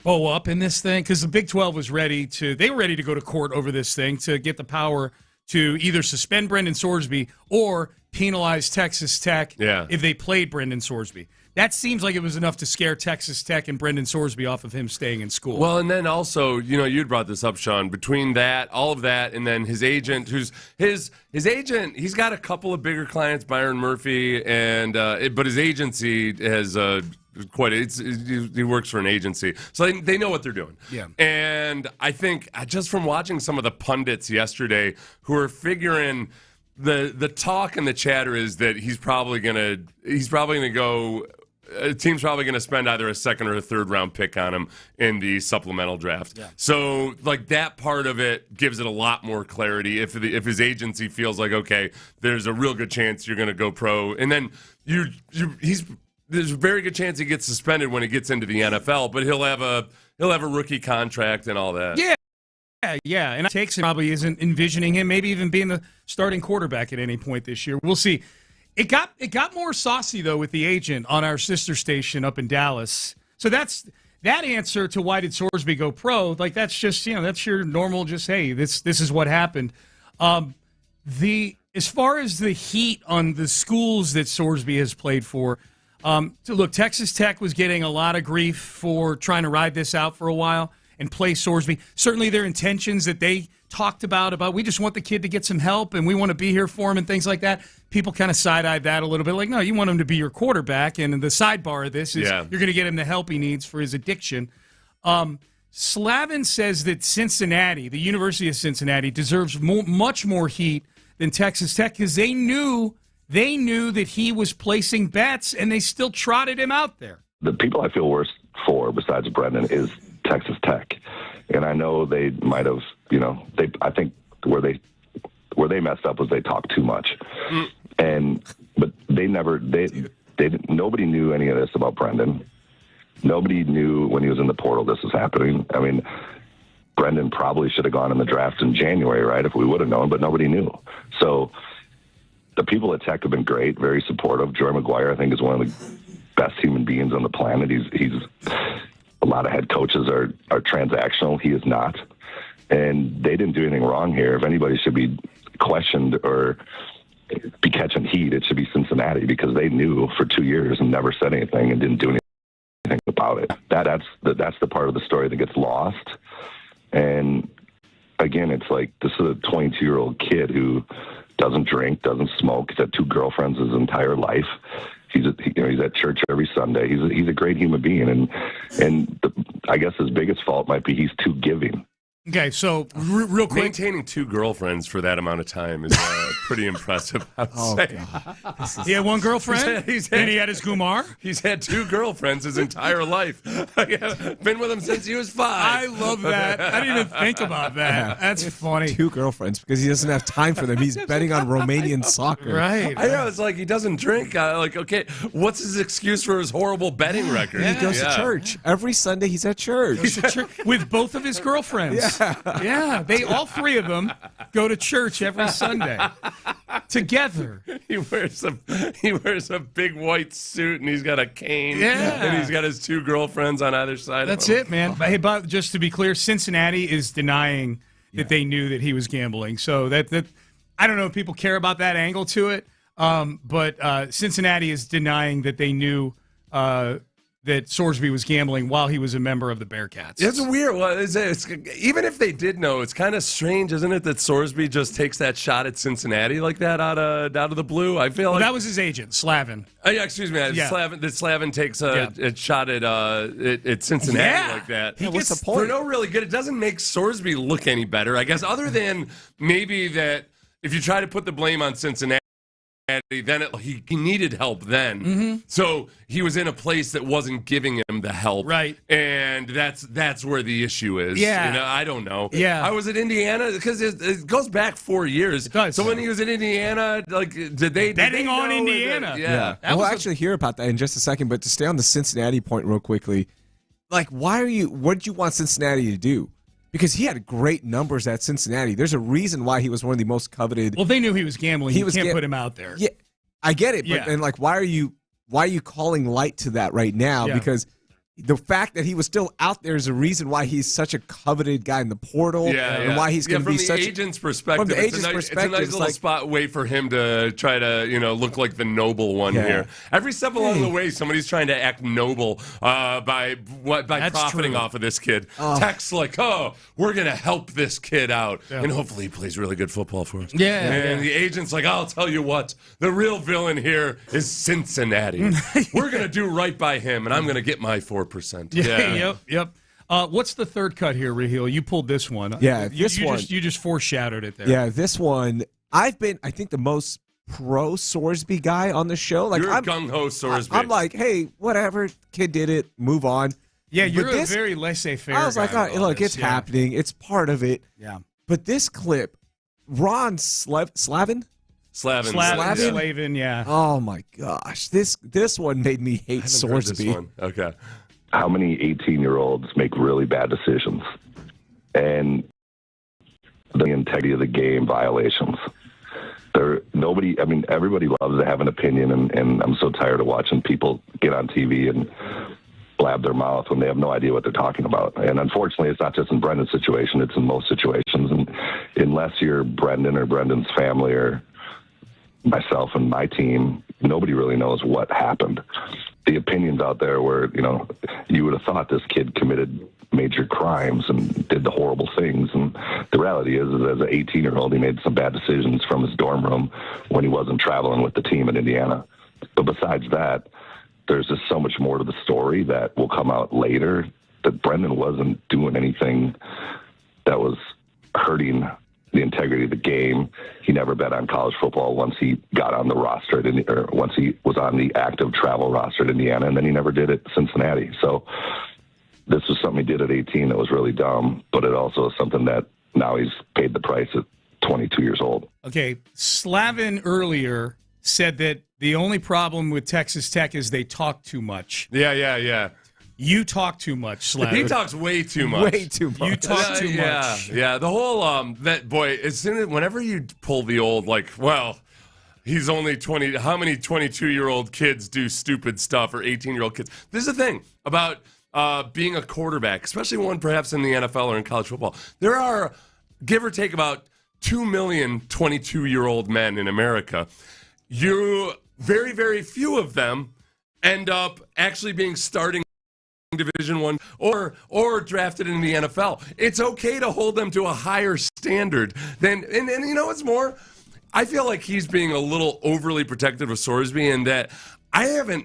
bow up in this thing, because the Big 12 was ready to go to court over this thing to get the power to either suspend Brendan Sorsby or penalize Texas Tech if they played Brendan Sorsby. That seems like it was enough to scare Texas Tech and Brendan Sorsby off of him staying in school.
Well, and then also, you'd brought this up, Sean, between that, all of that, and then his agent, who's his agent, he's got a couple of bigger clients, Byron Murphy, and but his agency has he works for an agency, so they know what they're doing.
Yeah.
And I think just from watching some of the pundits yesterday who are figuring the talk and the chatter is that he's probably gonna go. A team's probably going to spend either a second or a third round pick on him in the supplemental draft. Yeah. So, that part of it gives it a lot more clarity. If his agency feels like, okay, there's a real good chance you're going to go pro, and then there's a very good chance he gets suspended when he gets into the NFL, but he'll have a rookie contract and all that.
Yeah, and Takes probably isn't envisioning him maybe even being the starting quarterback at any point this year. We'll see. It got more saucy, though, with the agent on our sister station up in Dallas. So that's that answer to why did Sorsby go pro. That's just, that's your normal just, hey, this is what happened. As far as the heat on the schools that Sorsby has played for, look, Texas Tech was getting a lot of grief for trying to ride this out for a while and play Sorsby. Certainly their intentions that they talked about we just want the kid to get some help and we want to be here for him and things like that. People kind of side-eyed that a little bit. No, you want him to be your quarterback, and the sidebar of this is you're going to get him the help he needs for his addiction. Slavin says that Cincinnati, the University of Cincinnati, deserves much more heat than Texas Tech because they knew that he was placing bets, and they still trotted him out there.
The people I feel worse for, besides Brendan, is Texas Tech. And I know they might have, I think where they messed up was they talked too much. But nobody knew any of this about Brendan. Nobody knew when he was in the portal this was happening. I mean, Brendan probably should have gone in the draft in January, right, if we would have known, but nobody knew. So the people at Tech have been great, very supportive. Joy McGuire, I think, is one of the best human beings on the planet. He's a lot of head coaches are transactional. He is not. And they didn't do anything wrong here. If anybody should be questioned or be catching heat, it should be Cincinnati, because they knew for 2 years and never said anything and didn't do anything about it. That's the part of the story that gets lost. And again, it's like, this is a 22-year-old kid who doesn't drink, doesn't smoke. He's had 2 girlfriends his entire life. He's at church every Sunday. He's a great human being, and I guess his biggest fault might be he's too giving.
Okay, so real quick,
maintaining 2 girlfriends for that amount of time is pretty impressive. I would say.
God. He had 1 girlfriend, and he had his Gumar.
He's had 2 girlfriends his entire life. Been with him since he was 5.
I love that. I didn't even think about that. That's funny.
2 girlfriends because he doesn't have time for them. He's betting on Romanian soccer.
Right.
I know. It's like he doesn't drink. Okay, what's his excuse for his horrible betting record?
He goes to church every Sunday. He's at church.
With both of his girlfriends. Yeah, they all 3 of them go to church every Sunday together.
He wears a big white suit and he's got a cane.
Yeah,
and he's got his 2 girlfriends on either side.
That's
of him.
it, man. Hey, but just to be clear, Cincinnati is denying that they knew that he was gambling. So that I don't know if people care about that angle to it, but Cincinnati is denying that they knew that Sorsby was gambling while he was a member of the Bearcats.
It's weird. Well, even if they did know, it's kind of strange, isn't it, that Sorsby just takes that shot at Cincinnati like that out of the blue? I feel like
that was his agent, Slavin.
Excuse me, Slavin takes a shot at Cincinnati like that.
What's the point?
For no really good. It doesn't make Sorsby look any better, I guess, other than maybe that if you try to put the blame on Cincinnati, then he needed help then.
Mm-hmm.
So he was in a place that wasn't giving him the help.
Right.
And that's where the issue is.
Yeah.
I don't know.
Yeah.
I was at Indiana because it goes back 4 years.
It does.
So when he was in Indiana, did they
betting on Indiana?
Yeah. We'll actually hear about that in just a second, but to stay on the Cincinnati point real quickly, what did you want Cincinnati to do? Because he had great numbers at Cincinnati. There's a reason why he was one of the most coveted.
Well, they knew he was gambling. You can't put him out there.
Yeah, I get it. But and why are you calling light to that right now?
Yeah.
Because the fact that he was still out there is a reason why he's such a coveted guy in the portal, and why he's going to be such.
From the agent's perspective, it's a nice little spot way for him to try to look like the noble one here. Every step along the way, somebody's trying to act noble by profiting off of this kid. Tech's like, we're going to help this kid out, and hopefully he plays really good football for us. And the agent's like, I'll tell you what, the real villain here is Cincinnati. We're going to do right by him, and I'm going to get my 4%.
Yep. What's the third cut here, Raheel? You pulled this one.
Yeah,
you just foreshadowed it there.
Yeah, this one. I've been, I think, the most pro Sorsby guy on the show. Like,
you're a gung-ho Sorsby.
I'm like, hey, whatever, kid did it, move on.
Yeah, you're a very laissez-faire
I was like, look, it's happening. It's part of it.
Yeah.
But this clip, Ron Slavin,
yeah.
Oh my gosh, this one made me hate Sorsby.
Okay.
How many 18-year-olds make really bad decisions, and the integrity of the game violations? Everybody loves to have an opinion, and I'm so tired of watching people get on TV and blab their mouth when they have no idea what they're talking about. And unfortunately, it's not just in Brendan's situation; it's in most situations. And unless you're Brendan or Brendan's family or myself and my team, nobody really knows what happened. The opinions out there where, you would have thought this kid committed major crimes and did the horrible things. And the reality is as an 18-year-old, he made some bad decisions from his dorm room when he wasn't traveling with the team in Indiana. But besides that, there's just so much more to the story that will come out later, that Brendan wasn't doing anything that was hurting the integrity of the game. He never bet on college football once he got on the roster or once he was on the active travel roster at Indiana, and then he never did it at Cincinnati. So this was something he did at 18 that was really dumb, but it also is something that now he's paid the price at 22 years old.
Okay, Slavin earlier said that the only problem with Texas Tech is they talk too much.
Yeah.
You talk too much, Slavin.
He talks way too much.
Way too much.
You talk too much.
Yeah. The whole whenever you pull the old he's only 20. How many 22-year-old kids do stupid stuff, or 18-year-old kids? This is the thing about being a quarterback, especially one perhaps in the NFL or in college football. There are, give or take, about 2 million 22-year-old men in America. Very, very few of them end up actually being starting Division I or drafted in the NFL. It's okay to hold them to a higher standard than, and you know what's more? I feel like he's being a little overly protective of Sorsby, and that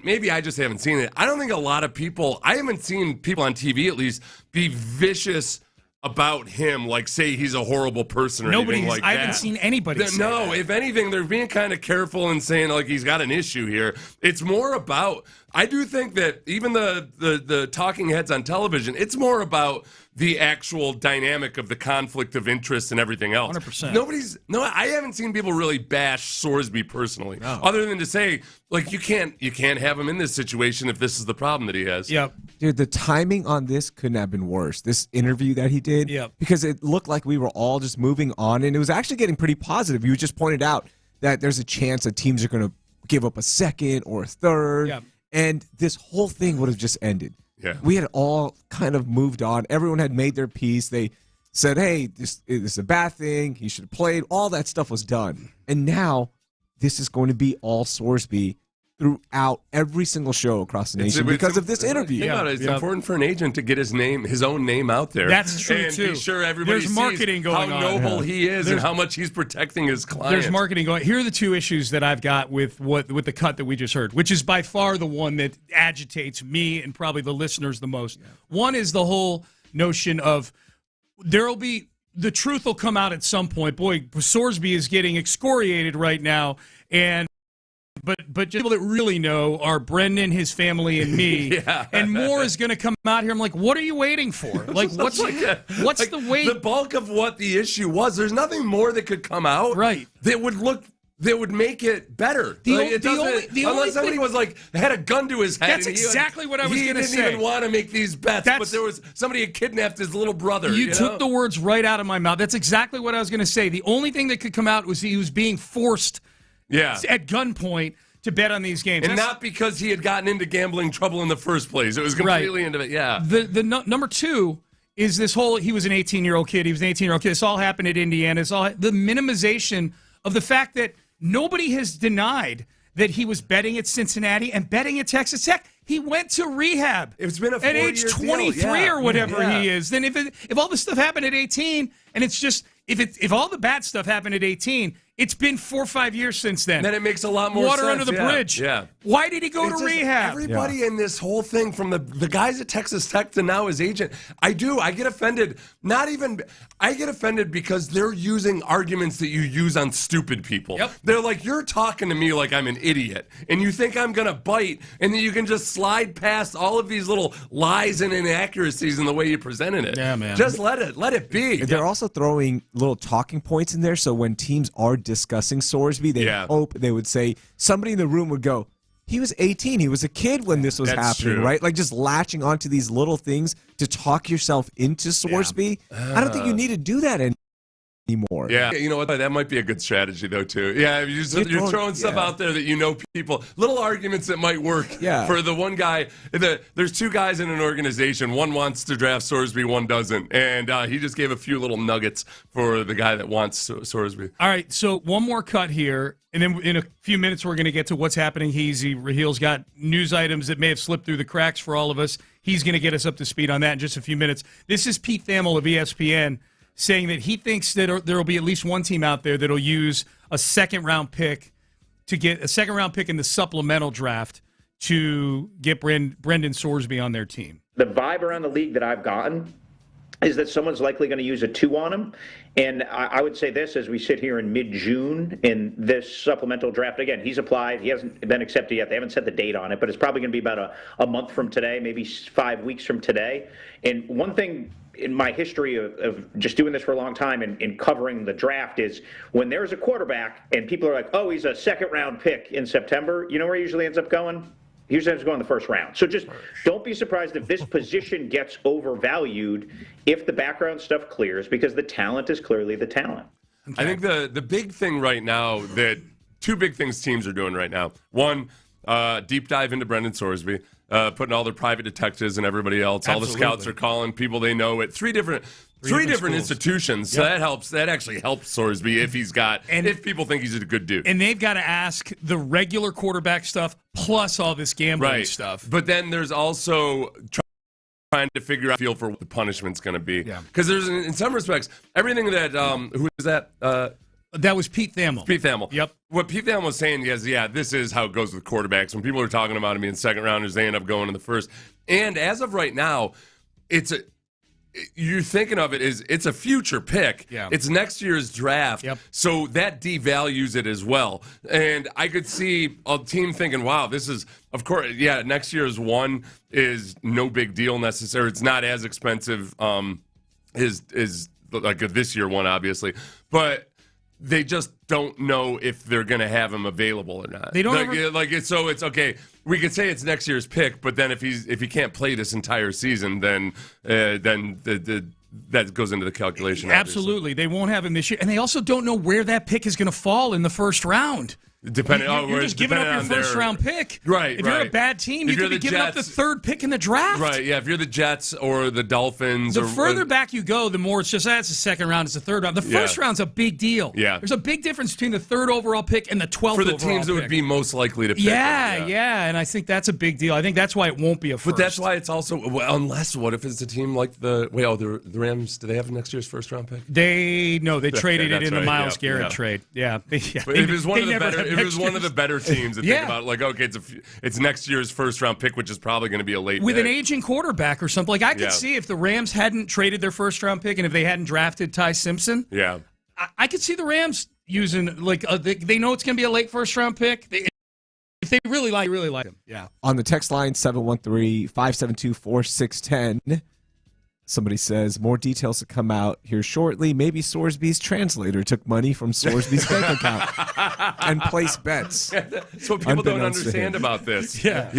maybe I just haven't seen it. I don't think a lot of people, I haven't seen people on TV at least be vicious about him, like say he's a horrible person or anything like that.
I haven't seen anybody say that.
If anything, they're being kind of careful and saying like he's got an issue here. It's more about, I do think that even the talking heads on television, it's more about the actual dynamic of the conflict of interest and everything else.
100%.
I haven't seen people really bash Sorsby personally, other than to say, like, you can't have him in this situation if this is the problem that he has.
Yep.
Dude, the timing on this couldn't have been worse. This interview that he did, because it looked like we were all just moving on, and it was actually getting pretty positive. You just pointed out that there's a chance that teams are going to give up a second or a third, and this whole thing would have just ended.
Yeah.
We had all kind of moved on. Everyone had made their peace. They said, hey, this is a bad thing. He should have played. All that stuff was done. And now this is going to be all Sorsby throughout every single show across the nation because of this interview.
It's important for an agent to get his own name out there.
That's true,
and
too.
Be sure everybody
There's marketing
sees
going
how
on.
noble he is and how much he's protecting his clients.
There's marketing going. Here are the two issues that I've got with the cut that we just heard, which is by far the one that agitates me and probably the listeners the most. Yeah. One is the whole notion of the truth will come out at some point. Boy, Sorsby is getting excoriated right now, and But people that really know are Brendan, his family, and me. And more is going to come out here. I'm like, what are you waiting for? Like, what's the wait?
The bulk of what the issue was. There's nothing more that could come out.
Right.
That would make it better. Unless somebody was like had a gun to his head.
That's exactly what I was going to say.
He didn't even want to make these bets, but there was somebody had kidnapped his little brother.
You took the words right out of my mouth. That's exactly what I was going to say. The only thing that could come out was he was being forced.
Yeah.
At gunpoint to bet on these games.
And not because he had gotten into gambling trouble in the first place. It was completely into it, yeah.
Number two is this whole, he was an 18-year-old kid. He was an 18-year-old kid. This all happened at Indiana. It's all the minimization of the fact that nobody has denied that he was betting at Cincinnati and betting at Texas Tech. He went to rehab.
It's been
at age 23 or whatever he is. Then if all this stuff happened at 18, and it's just if all the bad stuff happened at 18, it's been 4 or 5 years since then.
Then it makes a lot more
Water
sense.
under the bridge.
Yeah.
Why did he go to rehab?
Everybody in this whole thing, from the guys at Texas Tech to now his agent, I get offended. I get offended because they're using arguments that you use on stupid people.
Yep.
They're like, you're talking to me like I'm an idiot, and you think I'm going to bite, and then you can just slide past all of these little lies and inaccuracies in the way you presented it.
Yeah, man.
Just let it be.
They're also throwing little talking points in there, so when teams are discussing Sorsby, they hope they would say, somebody in the room would go, he was 18, he was a kid when this was happening,
true.
right? Like just latching onto these little things to talk yourself into Sorsby. I don't think you need to do that anymore.
Yeah, you know what? That might be a good strategy, though, too. Yeah, you're throwing stuff out there that you know people, little arguments that might work for the one guy. There's two guys in an organization. One wants to draft Sorsby, one doesn't. And he just gave a few little nuggets for the guy that wants Sorsby.
All right, so one more cut here, and then in a few minutes we're going to get to what's happening. Rahil's got news items that may have slipped through the cracks for all of us. He's going to get us up to speed on that in just a few minutes. This is Pete Thamel of ESPN saying that he thinks that there will be at least one team out there that will use a second-round pick to get a second-round pick in the supplemental draft to get Brendan Sorsby on their team.
The vibe around the league that I've gotten is that someone's likely going to use a 2 on him. And I would say this as we sit here in mid-June in this supplemental draft. Again, he's applied. He hasn't been accepted yet. They haven't set the date on it, but it's probably going to be about a month from today, maybe 5 weeks from today. And one thing in my history of just doing this for a long time and in covering the draft is when there's a quarterback and people are like, oh, he's a second-round pick in September, you know where he usually ends up going? He usually ends up going in the first round. So just don't be surprised if this position gets overvalued if the background stuff clears, because the talent is clearly the talent.
Okay. I think the big thing right now, that two big things teams are doing right now. One, deep dive into Brendan Sorsby. Putting all their private detectives and everybody else.
Absolutely.
All the scouts are calling people they know at three different institutions. So that helps. That actually helps Sorsby if people think he's a good dude.
And they've got to ask the regular quarterback stuff plus all this gambling stuff.
But then there's also trying to figure out feel for what the punishment's going to be. Because there's, in some respects, everything that who is that?
That was Pete Thamel.
Pete Thamel.
Yep.
What Pete Thamel was saying is, this is how it goes with quarterbacks. When people are talking about him being second rounders, they end up going in the first. And as of right now, you're thinking of it as it's a future pick.
Yeah.
It's next year's draft.
Yep.
So that devalues it as well. And I could see a team thinking, wow, this is, of course, next year's one is no big deal necessarily. It's not as expensive as like this year one, obviously. But they just don't know if they're going to have him available or not.
They don't
so it's okay. We could say it's next year's pick, but then if he can't play this entire season, then that goes into the calculation.
Absolutely, obviously. They won't have him this year, and they also don't know where that pick is going to fall in the first round. You're just giving up your first-round pick.
Right.
If you're a bad team, you could be giving up the third pick in the draft.
Right, yeah. If you're the Jets or the Dolphins.
The further back you go, the more it's just, it's a second round, it's a third round. The first round's a big deal.
Yeah.
There's a big difference between the third overall pick and the 12th overall pick.
For the teams that would be most likely to pick.
Yeah, and I think that's a big deal. I think that's why it won't be a first.
But that's why it's also, unless, what if it's a team like the Rams, do they have next year's first-round pick?
They traded it in the Myles Garrett trade. Yeah.
But if it was one of the better teams that think about it, okay, it's next year's first-round pick, which is probably going to be a late
with
pick.
an aging quarterback or something. Like I could see if the Rams hadn't traded their first-round pick and if they hadn't drafted Ty Simpson, I could see the Rams using they know it's going to be a late first-round pick. If they really like him,
On the text line 713-572-4610. Somebody says, more details to come out here shortly. Maybe Sorsby's translator took money from Sorsby's bank account and placed bets.
That's what people don't understand about this. Yeah.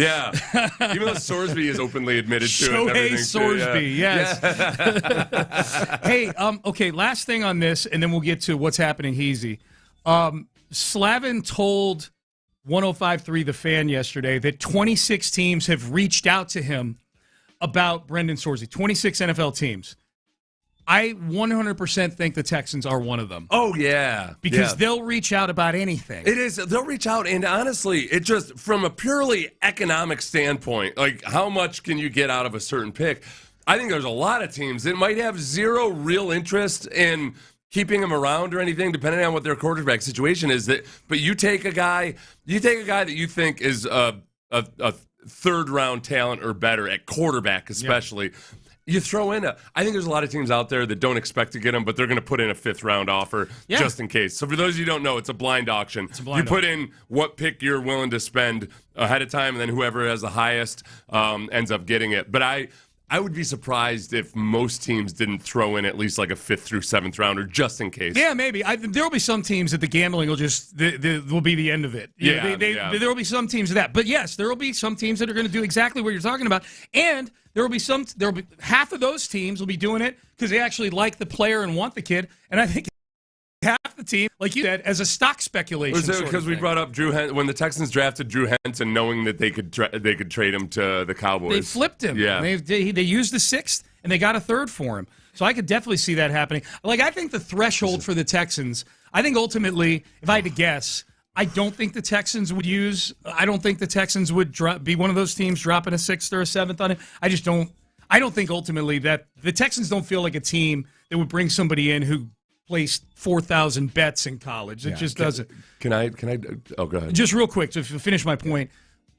Even though Sorsby is openly admitted to it and everything.
Sorsby, yes. Hey, okay, last thing on this, and then we'll get to what's happening, Heezy. Slavin told 105.3 The Fan yesterday that 26 teams have reached out to him about Brendan Sorsby. 26 NFL teams. I 100% think the Texans are one of them.
Oh, yeah.
Because they'll reach out about anything.
It is. They'll reach out, and honestly, it just, from a purely economic standpoint, like how much can you get out of a certain pick? I think there's a lot of teams that might have zero real interest in keeping him around or anything, depending on what their quarterback situation is. But you take a guy that you think is a third-round talent or better at quarterback, especially. Yeah. You throw in I think there's a lot of teams out there that don't expect to get him, but they're going to put in a fifth-round offer just in case. So for those of you who don't know, it's a blind auction. You put in what pick you're willing to spend ahead of time, and then whoever has the highest ends up getting it. But I would be surprised if most teams didn't throw in at least like a 5th through 7th rounder just in case.
Yeah, maybe. There will be some teams that the gambling will just will be the end of it. There will be some teams of that. But yes, there will be some teams that are going to do exactly what you're talking about. And there will be half of those teams will be doing it because they actually like the player and want the kid. And I think half the team, like you said, as a stock speculation.
Was it because we brought up Drew when the Texans drafted Drew Henson, knowing that they could trade him to the Cowboys?
They flipped him.
Yeah,
they used the 6th and they got a 3rd for him. So I could definitely see that happening. Like I think the threshold for the Texans. I think ultimately, if I had to guess, I don't think the Texans would be one of those teams dropping a 6th or a 7th on it. I just don't. I don't think ultimately that the Texans don't feel like a team that would bring somebody in who placed 4,000 bets in college. It just doesn't.
Can I? Oh, go ahead.
Just real quick to finish my point.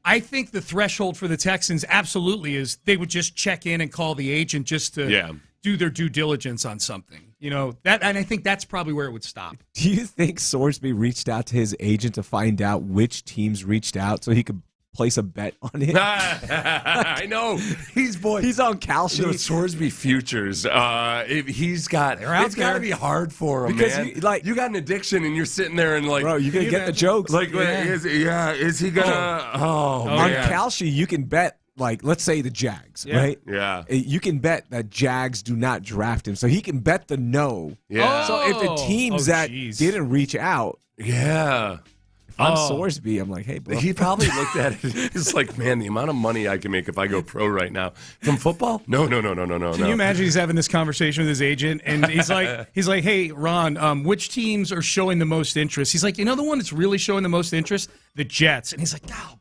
I think the threshold for the Texans absolutely is they would just check in and call the agent just to do their due diligence on something. You know, and I think that's probably where it would stop.
Do you think Sorsby reached out to his agent to find out which teams reached out so he could place a bet on it?
I know. He's
on Calci.
Sorsby futures. It's got to be hard for him,
because
man. You got an addiction and you're sitting there and like,
bro, you gotta get the jokes.
Like, is he gonna?
On Calci, you can bet. Like, let's say the Jags, right?
Yeah.
You can bet that Jags do not draft him. So he can bet the no.
Yeah.
So if the teams didn't reach out.
Yeah.
If I'm Sorsby, I'm like, hey, bro.
He probably looked at it. It's like, man, the amount of money I can make if I go pro right now. From football? No.
Can you imagine he's having this conversation with his agent, and he's like, hey, Ron, which teams are showing the most interest? He's like, the one that's really showing the most interest? The Jets. And he's like, oh,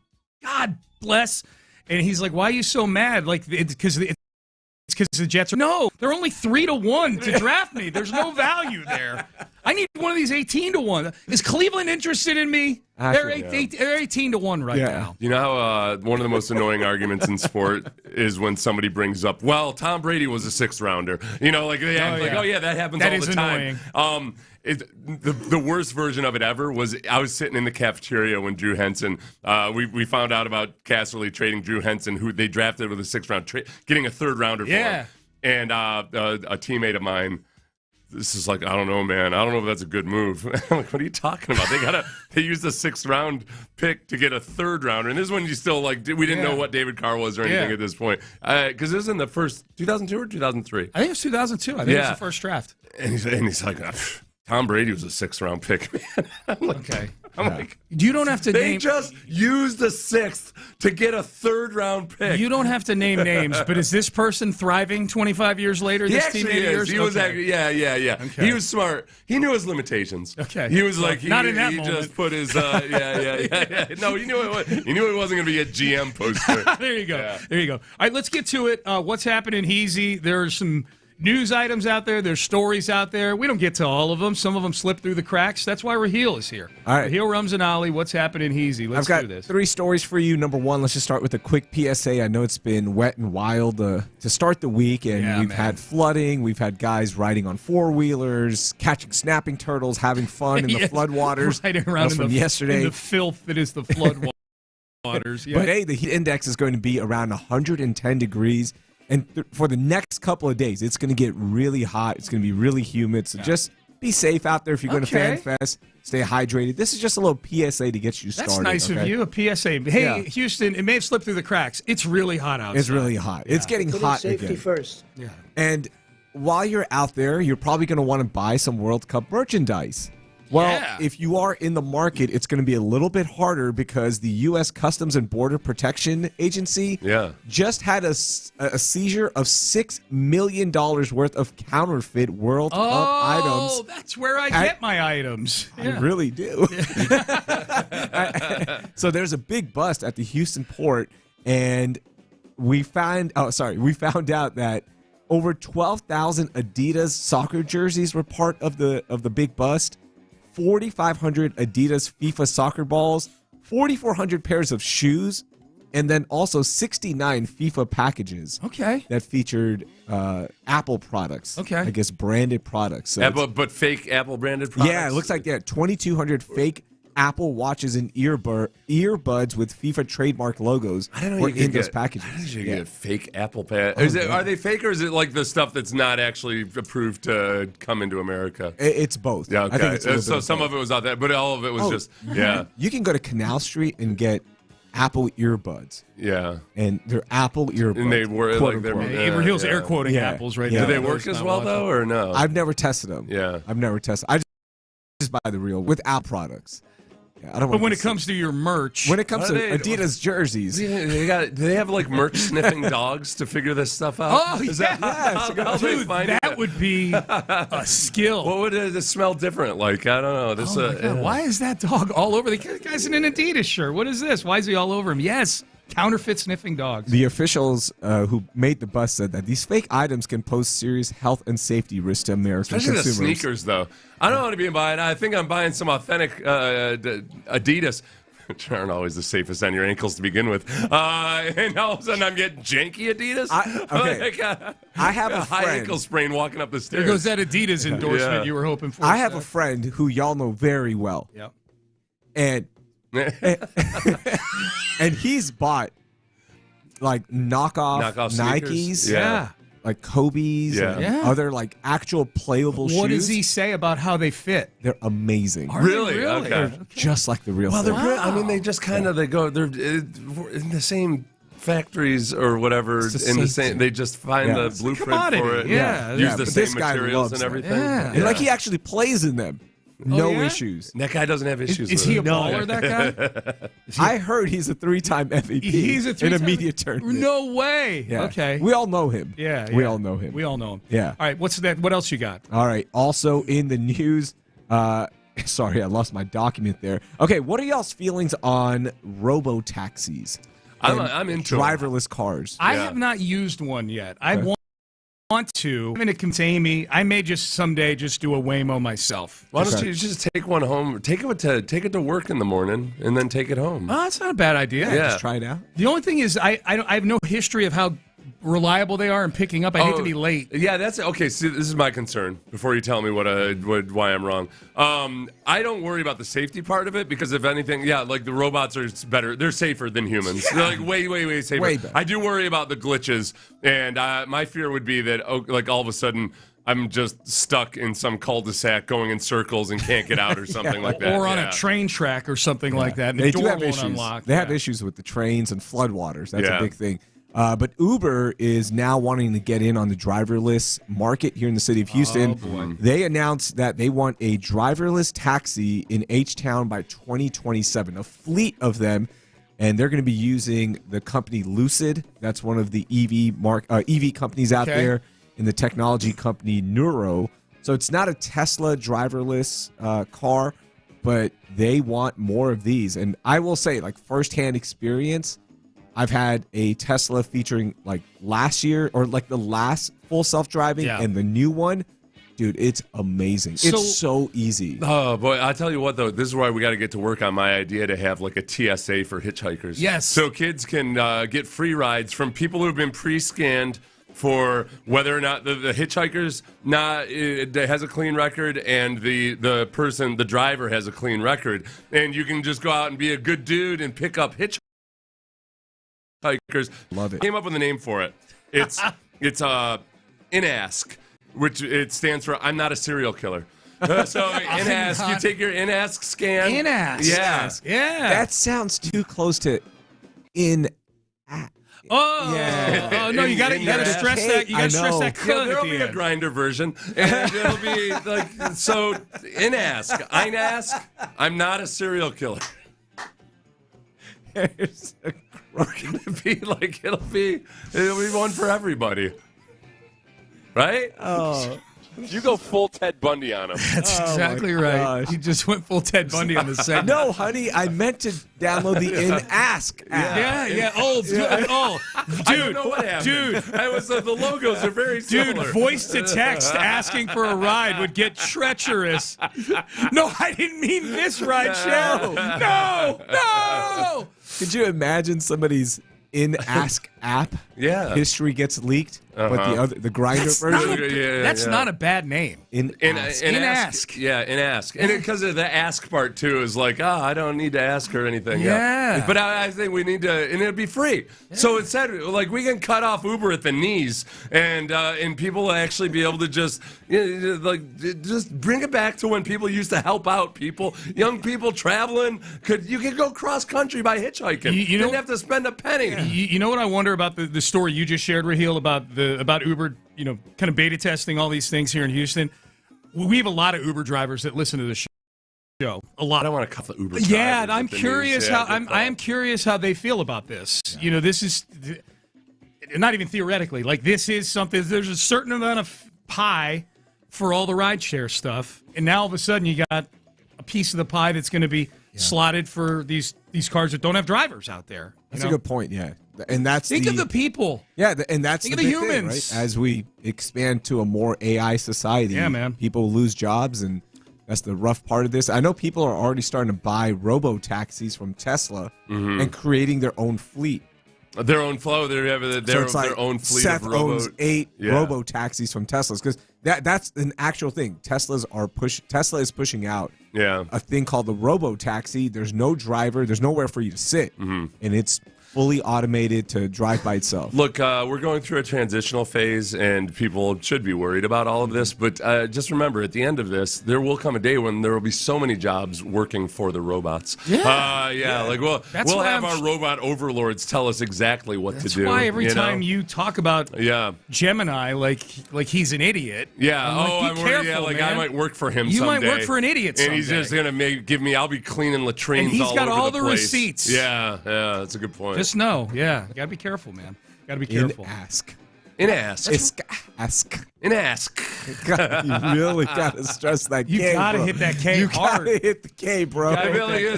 God bless. And he's like, why are you so mad? Like, it's because the Jets are... No, they're only 3-1 to draft me. There's no value there. I need one of these 18-1. Is Cleveland interested in me? They're 18-1 right now.
You know how one of the most annoying arguments in sport is when somebody brings up, well, Tom Brady was a 6th rounder. You know, like they act that happens all the time.
Annoying.
The worst version of it ever was I was sitting in the cafeteria when Drew Henson, we found out about Casserly trading Drew Henson, who they drafted with a 6th round, getting a 3rd rounder for him. And a teammate of mine, this is like, I don't know, man. I don't know if that's a good move. I'm like, what are you talking about? They used a 6th round pick to get a 3rd rounder. And this one you still like, we didn't know what David Carr was or anything at this point. Because this is in the first 2002 or 2003?
I think it was 2002. I think it was the first draft.
And he's like, Tom Brady was a 6th round pick, man. I'm like,
okay.
like,
you don't have to
They just used the 6th to get a 3rd round pick.
You don't have to name names, but is this person thriving 25 years later?
He actually is. He was actually, yeah. Okay. He was smart. He knew his limitations.
Okay.
He was like,
not in that moment.
Just put his, yeah. No, he knew it wasn't going to be a GM poster.
There you go. Yeah. There you go. All right, let's get to it. What's happening, Heezy? There's some news items out there. There's stories out there. We don't get to all of them. Some of them slip through the cracks. That's why Raheel is here.
All right.
Raheel Ramzanali, what's happening, Heezy? Let's do this.
I've got 3 stories for you. Number 1, let's just start with a quick PSA. I know it's been wet and wild to start the week, and we've had flooding. We've had guys riding on 4-wheelers, catching snapping turtles, having fun in the floodwaters.
Riding around in the filth that is the floodwaters. Yeah.
But, hey, the heat index is going to be around 110 degrees. And for the next couple of days, it's going to get really hot. It's going to be really humid. So just be safe out there if you're going to Fan Fest. Stay hydrated. This is just a little PSA to get you started.
That's nice of you, a PSA. Hey, Houston, it may have slipped through the cracks. It's really hot outside.
It's really hot. Yeah. It's getting hot
safety
again.
first.
Yeah.
And while you're out there, you're probably going to want to buy some World Cup merchandise. Well, if you are in the market, it's going to be a little bit harder because the U.S. Customs and Border Protection Agency just had a seizure of $6 million worth of counterfeit World Cup items.
Oh, that's where I get my items.
I really do. So there's a big bust at the Houston port, and we found out that over 12,000 Adidas soccer jerseys were part of the big bust. 4,500 Adidas FIFA soccer balls, 4,400 pairs of shoes, and then also 69 FIFA packages. That featured Apple products. I guess branded products. So
but fake Apple branded products?
Yeah, it looks like 2,200 fake Apple watches and earbuds with FIFA trademark logos were in those packages.
How did you get fake Apple packages? Are they fake, or is it like the stuff that's not actually approved to come into America?
It's both.
Yeah, okay.
I think it's a little
So
bit
some of it was out there, but all of it was just,
You can go to Canal Street and get Apple earbuds.
Yeah.
And they're Apple earbuds.
And they were like they're
Avery air quoting apples right now.
Do they work as well, though, or no?
I've never tested them.
Yeah.
I've never tested. I just buy the real with Apple products. I don't
but when it comes to your merch,
when it comes to Adidas jerseys,
do they have like merch sniffing dogs to figure this stuff out?
Oh, dude, that would be a skill.
What would it smell different? Like, I don't know.
Oh my God. Why is that dog all over? The guy's in an Adidas shirt. What is this? Why is he all over him? Yes. Counterfeit sniffing dogs.
The officials who made the bust said that these fake items can pose serious health and safety risks to American
consumers.
Especially
the sneakers, though. I don't want to be buying. I think I'm buying some authentic Adidas, which aren't always the safest on your ankles to begin with. And all of a sudden, I'm getting janky Adidas.
I have a
high
friend.
ankle sprain walking up the stairs.
There goes that Adidas endorsement you were hoping for.
I have a friend who y'all know very well.
Yep.
And and he's bought like knockoff Nikes, like Kobe's, and other like actual playable shoes.
What does he say about how they fit?
They're amazing.
Really?
Okay. They're just like the real thing.
They're great. I mean, they just kind of they're in the same factories or whatever. They just find the blueprint for it. Use the same materials and everything.
And like he actually plays in them. No issues.
That guy doesn't have issues.
Is he a baller, that guy?
I heard he's a 3-time MVP.
He's a
in a media tournament.
No way.
Yeah.
Okay.
We all know him.
Yeah.
We all know him.
We all know him.
Yeah.
All right. What's that? What else you got?
All right. Also in the news, sorry, I lost my document there. Okay, what are y'all's feelings on robo-taxis?
I'm into
driverless cars.
I have not used one yet. I want to. I'm going to contain me. I may just someday just do a Waymo myself.
Why don't you just take one home? Take it to work in the morning, and then take it home.
Oh, that's not a bad idea.
Yeah, just try it out.
The only thing is, I have no history of how reliable they are in picking up. I hate to be late.
Yeah, that's okay. See, this is my concern. Before you tell me why I'm wrong, I don't worry about the safety part of it because if anything, like the robots are better. They're safer than humans. They're like way safer.
Way better.
I do worry about the glitches, and my fear would be that like all of a sudden I'm just stuck in some cul-de-sac going in circles and can't get out or something like that.
Or on a train track or something like that. And
They
the
do
door
have
won't
issues.
unlock.
They have issues with the trains and floodwaters. That's a big thing. But Uber is now wanting to get in on the driverless market here in the city of Houston.
Oh, boy.
They announced that they want a driverless taxi in H-Town by 2027, a fleet of them. And they're going to be using the company Lucid. That's one of the EV companies out there, and the technology company Neuro. So it's not a Tesla driverless car, but they want more of these. And I will say, like, firsthand experience, I've had a Tesla featuring like last year or like the last full self-driving and the new one. Dude, it's amazing. It's so easy.
Oh, boy. I tell you what, though, this is why we got to get to work on my idea to have like a TSA for hitchhikers.
Yes.
So kids can get free rides from people who have been pre-scanned for whether or not the hitchhiker's has a clean record and the driver has a clean record. And you can just go out and be a good dude and pick up hitchhikers.
Love it.
Came up with a name for it. It's INASK, which it stands for I'm not a serial killer. So INASK, you take your INASK scan.
INASK.
Yeah.
That sounds too close to
Oh no, you gotta stress that. You gotta stress that.
There'll be a grinder version, and it'll be like so. In ask, I'm not a serial killer. We're gonna be like it'll be one for everybody, right?
Oh.
You go full Ted Bundy on him.
That's exactly right. He just went full Ted Bundy on the segment.
No, honey, I meant to download the In Ask app.
Yeah. Oh, dude.
I don't know what happened.
Dude.
I was the logos are very similar.
Dude, voice to text asking for a ride would get treacherous. No, I didn't mean this ride share. No.
Could you imagine somebody's In Ask app?
Yeah.
History gets leaked, but the grinder version.
That's not a bad name.
In
Ask.
Yeah, in Ask. And because of the Ask part, too, is like, I don't need to ask her anything.
Yeah.
But I think we need to, and it'll be free. Yeah. So instead, like, we can cut off Uber at the knees, and people will actually be able to just bring it back to when people used to help out people. Young people traveling, you could go cross-country by hitchhiking. You didn't have to spend a penny.
You know what I wonder about the story you just shared, Raheel, about Uber, kind of beta testing all these things here in Houston. We have a lot of Uber drivers that listen to the show. A lot.
I don't want to cuff the Uber drivers.
Yeah, and I'm curious I am curious how they feel about this. Yeah. This is not even theoretically. Like, this is something. There's a certain amount of pie for all the rideshare stuff, and now all of a sudden you got a piece of the pie that's going to be slotted for these cars that don't have drivers out there.
That's a good point. Yeah. And that's
think of the people.
Yeah, and that's
think
the
of the
big
humans.
thing, right? As we expand to a more AI society,
yeah, man,
people lose jobs, and that's the rough part of this. I know people are already starting to buy robo-taxis from Tesla and creating their own fleet.
Their own flow. They have their own fleet
Seth
of robo.
owns 8 robo-taxis from Teslas, because that's an actual thing. Tesla is pushing out a thing called the robo-taxi. There's no driver. There's nowhere for you to sit, and it's fully automated to drive by itself.
Look, we're going through a transitional phase, and people should be worried about all of this. But just remember, at the end of this, there will come a day when there will be so many jobs working for the robots. Like we'll have our robot overlords tell us exactly what to do.
That's why every time you talk about Gemini, like he's an idiot.
Yeah.
I'm like, careful,
man. I might work for him.
You
someday.
might work for an idiot someday.
And he's just gonna give me. I'll be cleaning latrines.
And he's got all
the
place. Receipts.
Yeah, that's a good point.
Just know, you gotta be careful, man. Gotta be careful.
In Ask.
In Ask.
God, you really gotta stress that K.
You gotta hit that K hard.
You gotta hit the K, bro.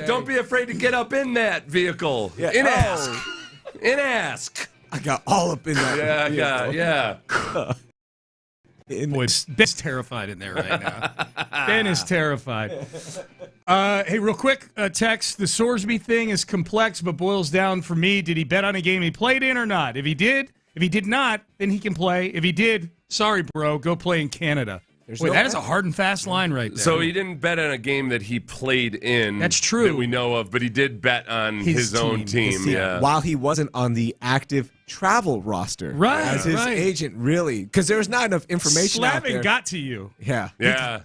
Don't be afraid to get up in that vehicle. Yeah. In Ask.
I got all up in that.
Yeah.
Boy, Ben's terrified in there right now. Ben is terrified. Hey, real quick, text. The Sorsby thing is complex, but boils down for me. Did he bet on a game he played in or not? If he did not, then he can play. If he did, sorry, bro, go play in Canada. That is a hard and fast line right there.
So he didn't bet on a game that he played in.
That's true.
That we know of, but he did bet on his own team. Yeah.
While he wasn't on the active travel roster.
Right.
As his agent, really. Because there's not enough information out there.
Slavin got to you.
Yeah.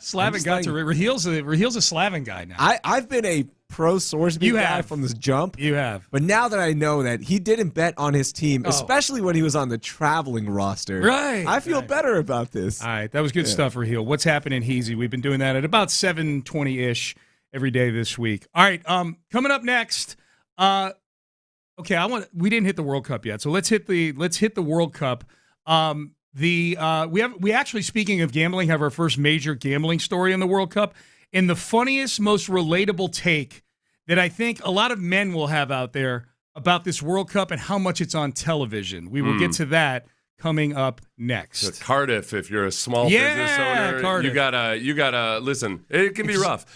Slavin got to Rahil's a Slavin guy now.
I've been a pro Sorsby guy from this jump.
You have.
But now that I know that he didn't bet on his team, especially when he was on the traveling roster,
right?
I feel better about this.
All right, that was good stuff, Raheel. What's happening, Heezy? We've been doing that at about 7:20-ish every day this week. All right, coming up next. We didn't hit the World Cup yet, so let's hit the World Cup. We actually, speaking of gambling, have our first major gambling story in the World Cup. And the funniest, most relatable take that I think a lot of men will have out there about this World Cup and how much it's on television. We will get to that coming up next.
So Cardiff, if you're a small business owner,
Cardiff.
you gotta listen. It can be rough.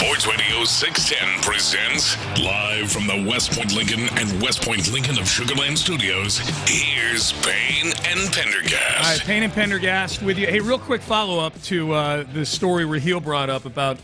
Sports Radio 610 presents live from the West Point Lincoln and West Point Lincoln of Sugar Land Studios. Here's Payne and Pendergast.
All right, Payne and Pendergast with you. Hey, real quick follow-up to the story Raheel brought up about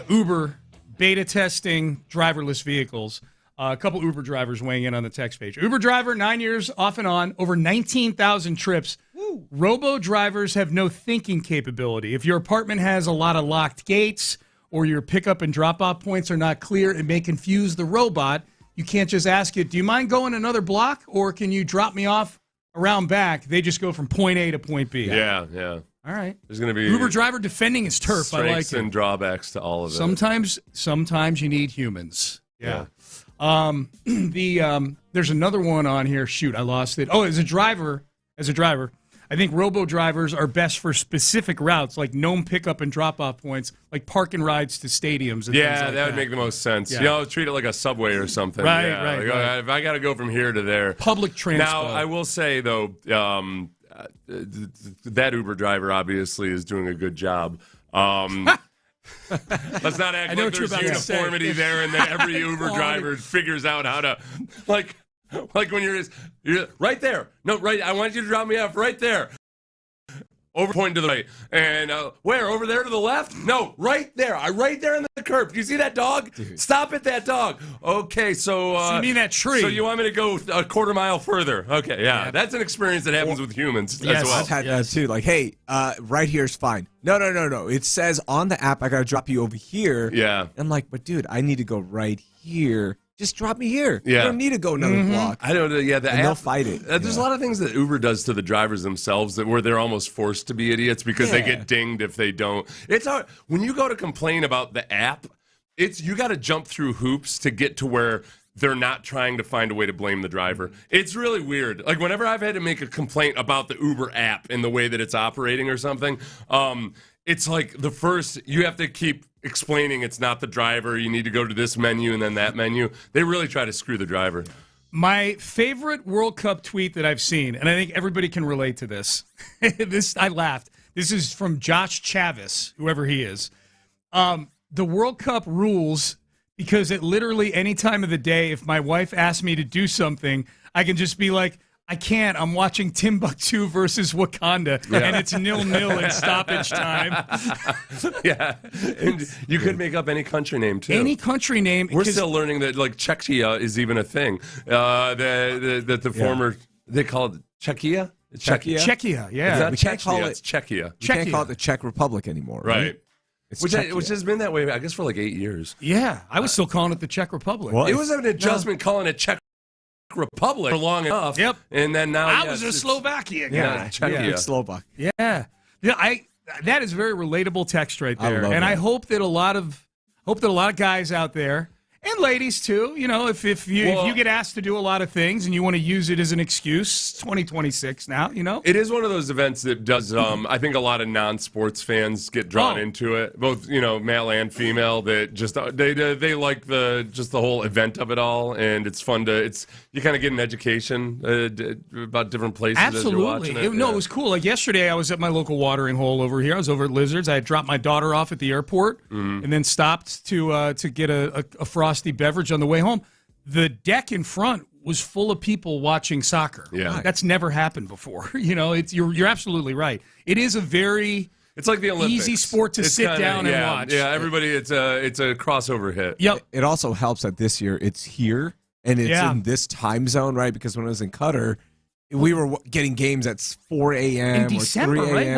Uber beta testing driverless vehicles. A couple Uber drivers weighing in on the text page. Uber driver, 9 years off and on, over 19,000 trips. Woo. Robo drivers have no thinking capability. If your apartment has a lot of locked gates or your pickup and drop-off points are not clear, it may confuse the robot. You can't just ask it, do you mind going another block, or can you drop me off around back? They just go from point A to point B.
Yeah.
All right.
There's going to be
Uber driver defending his turf. I like it.
Strengths and drawbacks to all of it.
Sometimes you need humans. Yeah. There's another one on here. Shoot, I lost it. Oh, as a driver, I think robo drivers are best for specific routes like known pickup and drop-off points, like park and rides to stadiums. And things like
that would make the most sense.
Yeah.
Treat it like a subway or something.
Right.
If I got to go from here to there.
Public transport.
Now, I will say, though, that Uber driver obviously is doing a good job. Let's not act like there's uniformity there and that every Uber driver figures out how to, like when you're right there. No, right. I want you to drop me off right there. Over point to the right. And where? Over there to the left? No, right there. Right there on the curb. Do you see that dog? Dude. Stop at that dog. Okay, so...
you mean that tree.
So you want me to go a quarter mile further? Okay, yeah. That's an experience that happens with humans as well.
I've had that too. Like, hey, right here is fine. No. It says on the app I got to drop you over here.
Yeah.
I'm like, but dude, I need to go right here. Just drop me here.
Yeah.
You don't need to go another block.
I don't know. Yeah,
they'll fight it.
There's a lot of things that Uber does to the drivers themselves where they're almost forced to be idiots because they get dinged if they don't. It's hard. When you go to complain about the app, you got to jump through hoops to get to where they're not trying to find a way to blame the driver. It's really weird. Like whenever I've had to make a complaint about the Uber app and the way that it's operating or something, it's like you have to keep explaining it's not the driver. You need to go to this menu and then that menu. They really try to screw the driver.
My favorite World Cup tweet that I've seen, and I think everybody can relate to this. I laughed. This is from Josh Chavis, whoever he is. The World Cup rules because at literally any time of the day, if my wife asks me to do something, I can just be like, I can't. I'm watching Timbuktu versus Wakanda, and it's 0-0 in stoppage time.
Yeah, and you could make up any country name too.
Any country name.
We're still learning that like Czechia is even a thing. The former they call it Czechia.
Czechia. Yeah,
it's not
we can't call it
Czechia.
We can't call it the Czech Republic anymore,
right? Which has been that way, I guess, for like 8 years.
Yeah, I was still calling it the Czech Republic.
Well, it was an adjustment calling it Czech Republic for long enough.
Yep.
And then now
I was a Slovakia guy.
Yeah, Czechia.
Slovak.
Yeah. That is very relatable text right there. I hope that a lot of guys out there and ladies too, if you get asked to do a lot of things and you want to use it as an excuse, 2026 now,
It is one of those events that does I think a lot of non-sports fans get drawn into it, both, male and female, that just they like the whole event of it all, and it's fun you kind of get an education about different places.
Absolutely.
As you're watching it.
It was cool. Like yesterday I was at my local watering hole over here. I was over at Lizards. I had dropped my daughter off at the airport and then stopped to get a frosty beverage on the way home. The deck in front was full of people watching soccer.
Yeah,
that's never happened before. You're absolutely right. It is a very
like the Olympics.
Easy sport to sit down and watch.
Yeah, everybody. It's a crossover hit.
Yep.
It also helps that this year it's here and it's in this time zone, right? Because when I was in Qatar, we were getting games at 4 a.m.
in December,
or 3
right?
it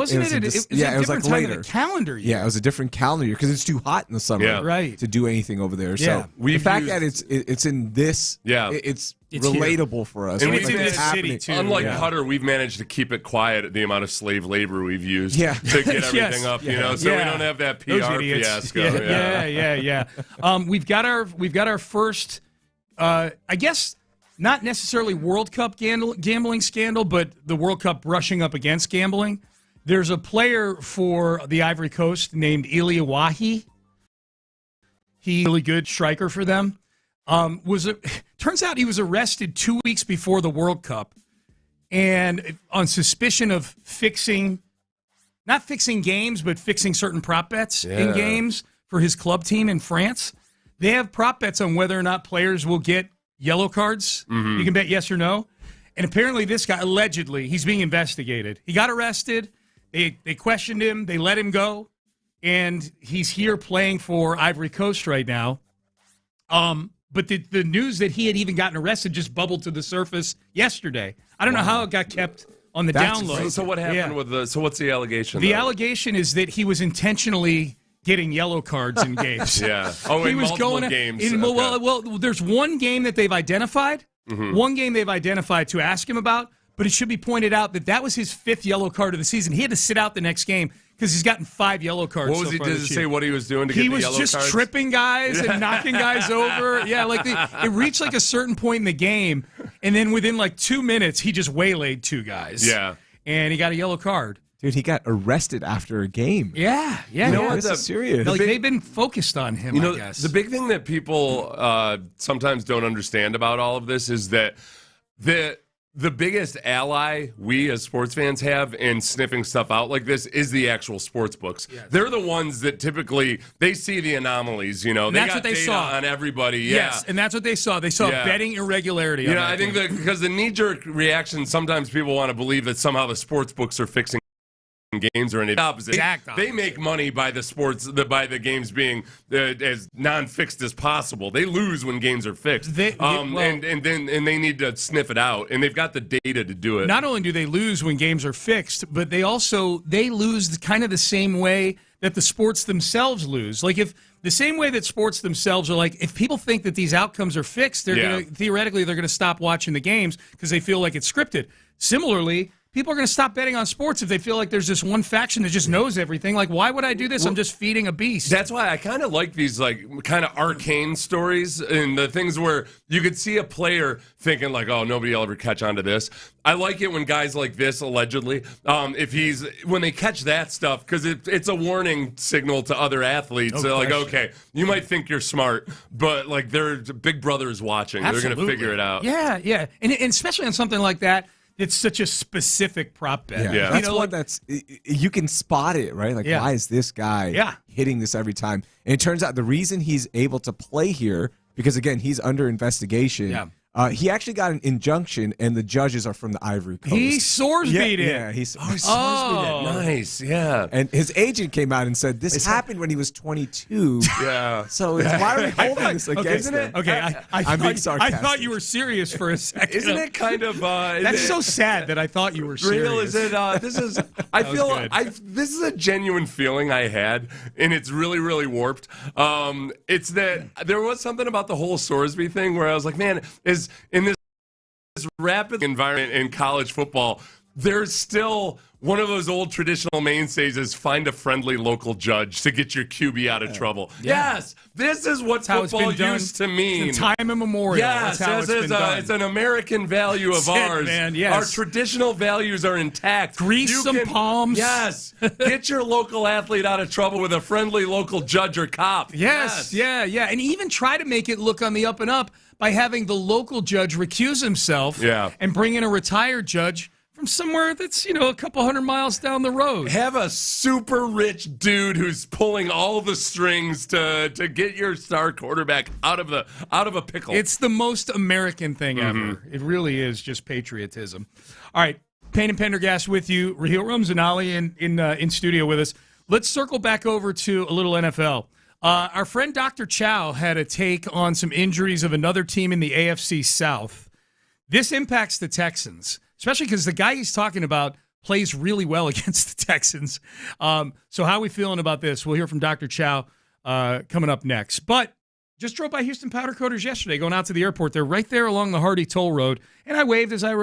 was like later.
Of the calendar year.
Yeah, it was a different calendar year because it's too hot in the summer to do anything over there.
Yeah.
So the fact that it's in this, it's relatable
here
for us.
And
it's in this city too.
Unlike Qatar, we've managed to keep it quiet at the amount of slave labor we've used to get everything up. So we don't have that PR fiasco. We've got our first, I guess. Not necessarily World Cup gambling scandal, but the World Cup brushing up against gambling. There's a player for the Ivory Coast named Ilya Wahi. He's a really good striker for them. Turns out he was arrested 2 weeks before the World Cup, and on suspicion of not fixing games, but fixing certain prop bets in games.
for his club team in France. They have prop bets on whether or not players will get yellow cards. You can bet yes or no. And apparently this guy, allegedly, he's being investigated. He got arrested. They questioned him. They let him go. And he's here playing for Ivory Coast right now. But the news that he had even gotten arrested just bubbled to the surface yesterday. I don't know how it got kept on the download.
So what happened with so what's the allegation?
The allegation is that he was intentionally getting yellow cards in games.
Yeah. Oh,
he
in
was
multiple
going
games.
Well, there's one game that they've identified. One game they've identified to ask him about, but it should be pointed out that was his 5th yellow card of the season. He had to sit out the next game because he's gotten 5 yellow cards.
What was he? Did it say what he was doing to get the yellow cards?
He was just tripping guys and knocking guys over. Yeah, it reached like a certain point in the game, and then within like 2 minutes, he just waylaid 2 guys.
Yeah,
and he got a yellow card.
Dude, he got arrested after a game.
Yeah.
You know what? This is serious.
They've been focused on him, I guess.
The big thing that people sometimes don't understand about all of this is that the biggest ally we as sports fans have in sniffing stuff out like this is the actual sports books. Yes. They're the ones that typically, they see the anomalies, you know.
That's what they saw
on everybody.
Yes, and that's what they saw. They saw betting irregularity.
Yeah, I think that because the knee-jerk reaction, sometimes people want to believe that somehow the sports books are fixing games or any opposite. They make money by by the games being as non-fixed as possible. They lose when games are fixed. And they need to sniff it out, and they've got the data to do it.
Not only do they lose when games are fixed, but they lose kind of the same way that the sports themselves lose. Like if the same way that sports themselves are like, if people think that these outcomes are fixed, they're theoretically they're going to stop watching the games because they feel like it's scripted. Similarly, people are going to stop betting on sports if they feel like there's this one faction that just knows everything. Like, why would I do this? I'm just feeding a beast.
That's why I kind of like these kind of arcane stories and the things where you could see a player thinking like, oh, nobody will ever catch on to this. I like it when guys like this, allegedly, when they catch that stuff, because it's a warning signal to other athletes. They're like, okay, you might think you're smart, but like Big Brother is watching.
Absolutely.
They're going to figure it out.
Yeah. And especially on something like that, it's such a specific prop bet.
Yeah. That's one that's, you can spot it, right? Like, why is this guy hitting this every time? And it turns out the reason he's able to play here, because, again, he's under investigation. Yeah. He actually got an injunction, and the judges are from the Ivory Coast.
He Sorsbeat it.
Yeah, he Sorsbeat
it. Nice, yeah.
And his agent came out and said, this happened when he was 22.
Yeah.
So why are we holding this against him?
Okay,
I'm being sarcastic.
I thought you were serious for a second.
Isn't it kind of...
That's so sad that I thought you were serious.
Real, is it? This is... I feel... this is a genuine feeling I had, and it's really, really warped. It's that there was something about the whole Sorsby thing where I was like, man, in this rapid environment in college football, there's still one of those old traditional mainstays is find a friendly local judge to get your QB out of trouble. Yeah. Yes, this is what football used to mean.
Since time immemorial.
Yes, it's an American value of ours.
Man, yes.
Our traditional values are intact.
Grease some palms.
Yes, get your local athlete out of trouble with a friendly local judge or cop.
Yes. Yeah. And even try to make it look on the up and up by having the local judge recuse himself and bring in a retired judge from somewhere that's, a couple 100 miles down the road.
Have a super rich dude who's pulling all the strings to get your star quarterback out of a pickle.
It's the most American thing ever. It really is just patriotism. All right, Payne and Pendergast with you. Raheel Ramzanali in studio with us. Let's circle back over to a little NFL. Our friend Dr. Chow had a take on some injuries of another team in the AFC South. This impacts the Texans, especially because the guy he's talking about plays really well against the Texans. So how are we feeling about this? We'll hear from Dr. Chow coming up next. But just drove by Houston Powder Coaters yesterday, going out to the airport. They're right there along the Hardy Toll Road, and I waved as I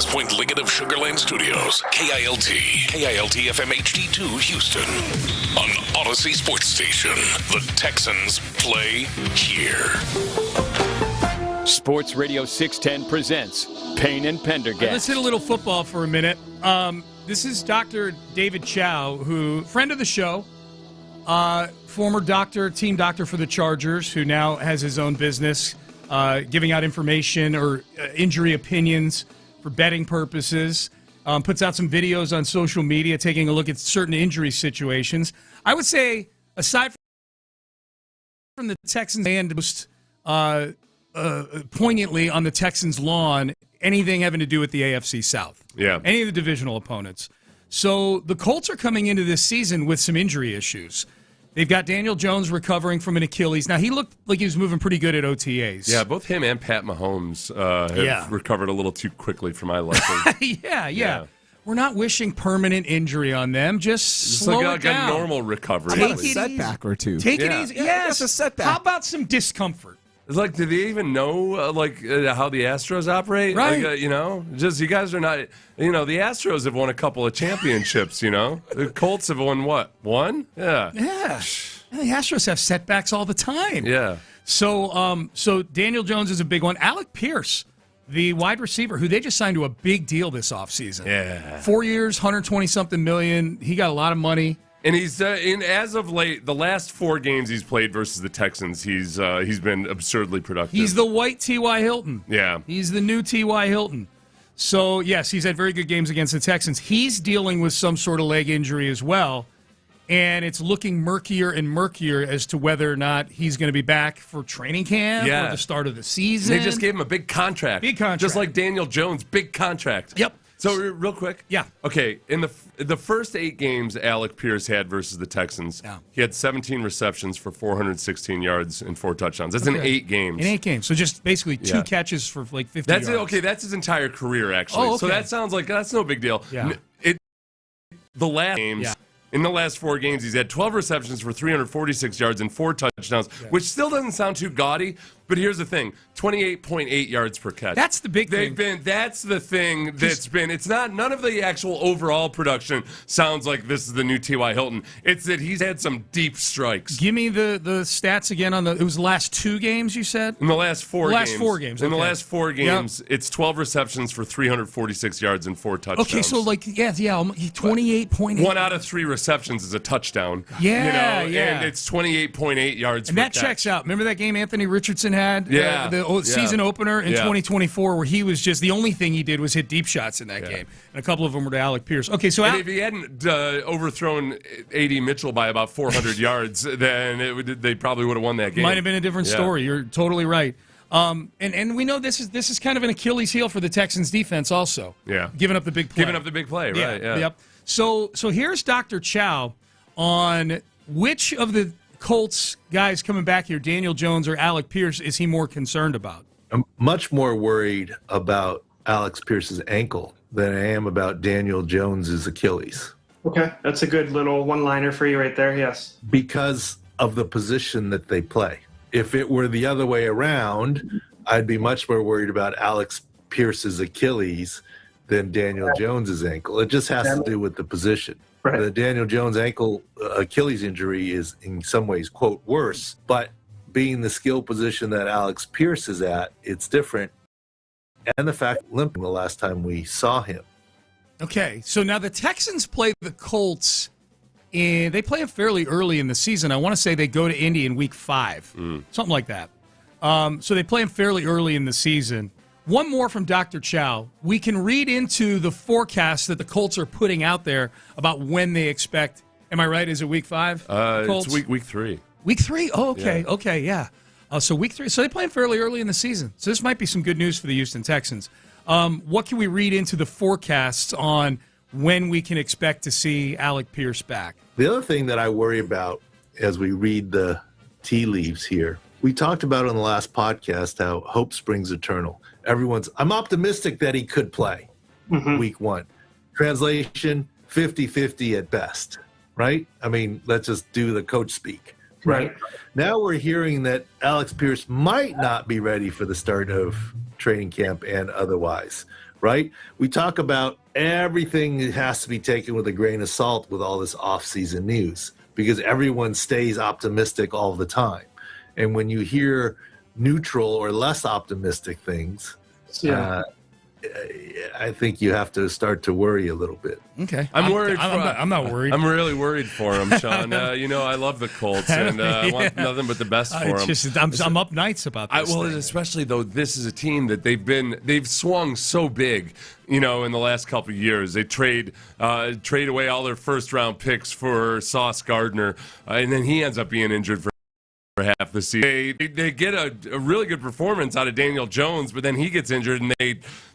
West Point Liggett of Sugar Land Studios, KILT FM HD2 Houston. On Odyssey Sports Station, the Texans play here.
Sports Radio 610 presents Payne and Pendergast.
Let's hit a little football for a minute. This is Dr. David Chow, who, friend of the show, former doctor, team doctor for the Chargers, who now has his own business, giving out information or injury opinions for betting purposes. Puts out some videos on social media taking a look at certain injury situations. I would say, aside from the Texans and most poignantly on the Texans' lawn, anything having to do with the AFC South.
Yeah.
Any of the divisional opponents. So the Colts are coming into this season with some injury issues. They've got Daniel Jones recovering from an Achilles. Now, he looked like he was moving pretty good at OTAs.
Yeah, both him and Pat Mahomes have recovered a little too quickly for my liking.
Yeah. We're not wishing permanent injury on them. Just slow
like
it down.
A normal recovery.
Take a setback or two.
Take it easy. Yes,
a setback.
How about some discomfort?
It's like, do they even know how the Astros operate?
Right.
Like, just you guys are not. The Astros have won a couple of championships. The Colts have won what? One? Yeah.
Yeah. And the Astros have setbacks all the time.
Yeah.
So Daniel Jones is a big one. Alec Pierce, the wide receiver, who they just signed to a big deal this offseason.
Yeah.
4 years, 120-something million. He got a lot of money.
And he's as of late, the last 4 games he's played versus the Texans, he's been absurdly productive.
He's the white T.Y. Hilton.
Yeah.
He's the new T.Y. Hilton. So, yes, he's had very good games against the Texans. He's dealing with some sort of leg injury as well, and it's looking murkier and murkier as to whether or not he's going to be back for training camp or the start of the season.
They just gave him a big contract.
Big contract.
Just like Daniel Jones, big contract.
Yep.
So, real quick.
Yeah.
Okay, in the first 8 games Alec Pierce had versus the Texans, he had 17 receptions for 416 yards and 4 touchdowns. That's in 8 games.
In 8 games. So just basically 2 catches for like 50
That's
yards.
Okay, that's his entire career, actually.
Oh, okay.
So that sounds like that's no big deal.
Yeah.
The last games, in the last 4 games, he's had 12 receptions for 346 yards and 4 touchdowns, which still doesn't sound too gaudy. But here's the thing: 28.8 yards per catch.
That's the big thing.
That's the thing that's been. It's not. None of the actual overall production sounds like this is the new T.Y. Hilton. It's that he's had some deep strikes.
Give me the stats again on it was the last 2 games, you said?
In the last 4 games.
Last 4 games.
In the last 4 games, it's 12 receptions for 346 yards and 4 touchdowns.
Okay, so 28.8.
1 out of 3 receptions is a touchdown.
Yeah.
And it's 28.8 yards
and
per
that
catch.
checks out. Remember that game Anthony Richardson had?
Yeah.
The season opener in 2024 where he was just, the only thing he did was hit deep shots in that game. And a couple of them were to Alec Pierce. Okay, so
if he hadn't overthrown A.D. Mitchell by about 400 yards, then they probably would have won that game.
Might have been a different story. You're totally right. And we know this is kind of an Achilles heel for the Texans defense also.
Yeah.
Giving up the big play.
Giving up the big play, right? Yeah.
Yep. So here's Dr. Chow on which of the Colts guys coming back here, Daniel Jones or Alec Pierce, is he more concerned about?
I'm much more worried about Alex Pierce's ankle than I am about Daniel Jones's Achilles.
Okay, that's a good little one-liner for you right there, yes.
Because of the position that they play. If it were the other way around, I'd be much more worried about Alex Pierce's Achilles than Daniel Jones's ankle. It just has to do with the position.
Right.
The Daniel Jones ankle Achilles injury is in some ways, quote, worse, but being the skill position that Alex Pierce is at, it's different. And the fact limping the last time we saw him.
Okay, so now the Texans play the Colts, and they play them fairly early in the season. I want to say they go to Indy in week 5, something like that. So they play them fairly early in the season. One more from Dr. Chow. We can read into the forecast that the Colts are putting out there about when they expect. Am I right? Is it week 5?
It's week 3.
Week 3? Oh, okay. Yeah. Okay, yeah. So week 3. So they play them fairly early in the season. So this might be some good news for the Houston Texans. What can we read into the forecasts on when we can expect to see Alec Pierce back?
The other thing that I worry about as we read the tea leaves here, we talked about on the last podcast how hope springs eternal. I'm optimistic that he could play week 1. Translation, 50-50 at best, right? I mean, let's just do the coach speak, right? Now we're hearing that Alex Pierce might not be ready for the start of training camp and otherwise, right? We talk about everything that has to be taken with a grain of salt with all this off-season news because everyone stays optimistic all the time. And when you hear neutral or less optimistic things, I think you have to start to worry a little bit.
Okay.
I'm worried.
I'm not worried.
I'm really worried for him, Sean. I love the Colts, and I want nothing but the best for them.
I'm up nights about this.
Especially though, this is a team that they've swung so big. In the last couple of years, they trade away all their first-round picks for Sauce Gardner, and then he ends up being injured for half the season. They get a really good performance out of Daniel Jones, but then he gets injured, and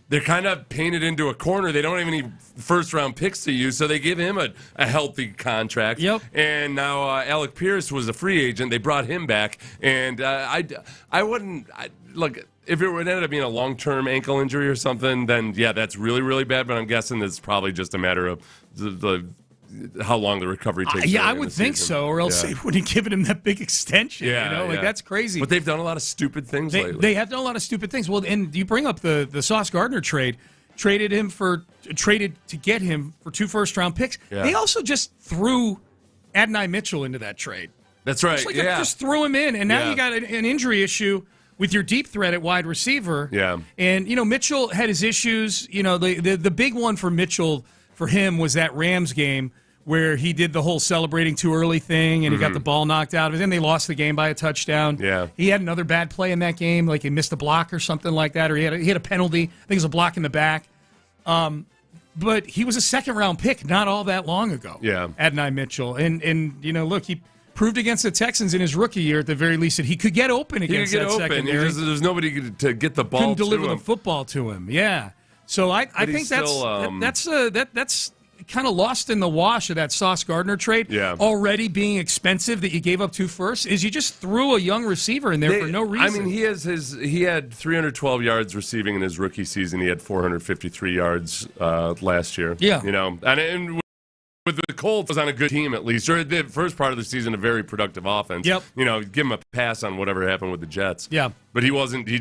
they're kind of painted into a corner. They don't have any first-round picks to use, so they give him a healthy contract.
Yep.
And now Alec Pierce was a free agent. They brought him back, and I wouldn't look. If it would end up being a long-term ankle injury or something, then yeah, that's really, really bad. But I'm guessing it's probably just a matter of the how long the recovery takes.
I would think so, or else they wouldn't have given him that big extension. That's crazy.
But they've done a lot of stupid things lately.
They have done a lot of stupid things. Well, and you bring up the Sauce Gardner trade. Traded to get him for 2 first-round picks. Yeah. They also just threw Adonai Mitchell into that trade.
That's right.
Just threw him in, and now you got an injury issue with your deep threat at wide receiver.
Yeah.
And Mitchell had his issues. The big one for Mitchell for him was that Rams game where he did the whole celebrating too early thing, and he got the ball knocked out of it. Then they lost the game by a touchdown.
Yeah.
He had another bad play in that game, like he missed a block or something like that, or he had a penalty. I think it was a block in the back. But he was a second-round pick not all that long ago.
Yeah.
Adonai Mitchell. And look, he proved against the Texans in his rookie year, at the very least, that he could get open against that secondary.
There's nobody to get the ball.
Couldn't deliver the football to him. Yeah. So I think that's kind of lost in the wash of that Sauce Gardner trade.
Yeah.
Already being expensive that you gave up 2 firsts is you just threw a young receiver in there for no reason.
I mean, he had 312 yards receiving in his rookie season. He had 453 yards last year.
Yeah.
And with the Colts, was on a good team at least, or the first part of the season, a very productive offense.
Yep.
Give him a pass on whatever happened with the Jets.
Yeah.
But he wasn't. He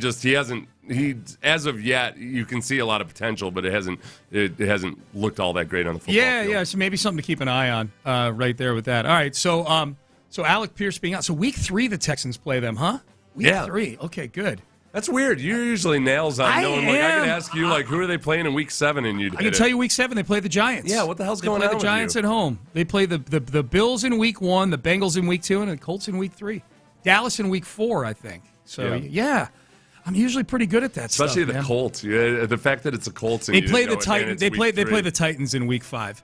as of yet, you can see a lot of potential, but it hasn't looked all that great on the football field.
Yeah. So maybe something to keep an eye on right there with that. All right. So Alec Pierce being out. So week 3, the Texans play them, huh? Week 3. Okay, good.
That's weird. You're usually nails on knowing. I could ask you, who are they playing in week 7, and you'd.
I can tell you, week 7 they play the Giants.
Yeah, what the hell's going on?
They play the Giants at home. They play the Bills in week 1, the Bengals in week 2, and the Colts in week 3. Dallas in week 4, I think. So yeah. I'm usually pretty good at that
Especially
stuff.
the Colts. Yeah, the fact that it's a Colts. And
they play the Titans. They play the Titans in week 5.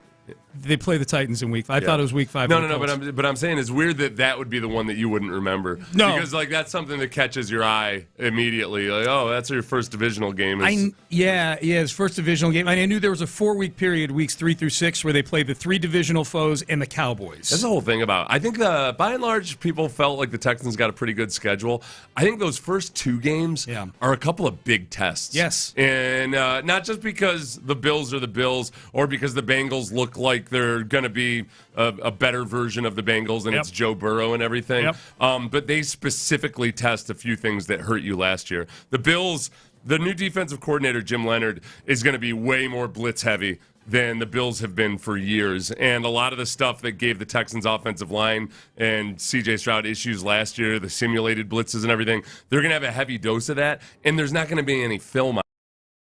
They play the Titans in week 5. I thought it was week 5.
No, but I'm saying it's weird that would be the one that you wouldn't remember.
No.
Because, like, that's something that catches your eye immediately. Like, oh, that's your first divisional game.
His first divisional game. I knew there was a 4-week period, weeks 3 through 6, where they played the 3 divisional foes and the Cowboys.
That's the whole thing about it. I think, by and large, people felt like the Texans got a pretty good schedule. I think those first 2 games are a couple of big tests.
Yes.
And not just because the Bills are the Bills or because the Bengals look like they're going to be a better version of the Bengals and it's Joe Burrow and everything. But they specifically test a few things that hurt you last year. The Bills, the new defensive coordinator, Jim Leonard, is going to be way more blitz heavy than the Bills have been for years. And a lot of the stuff that gave the Texans offensive line and C.J. Stroud issues last year, the simulated blitzes and everything, they're going to have a heavy dose of that. And there's not going to be any film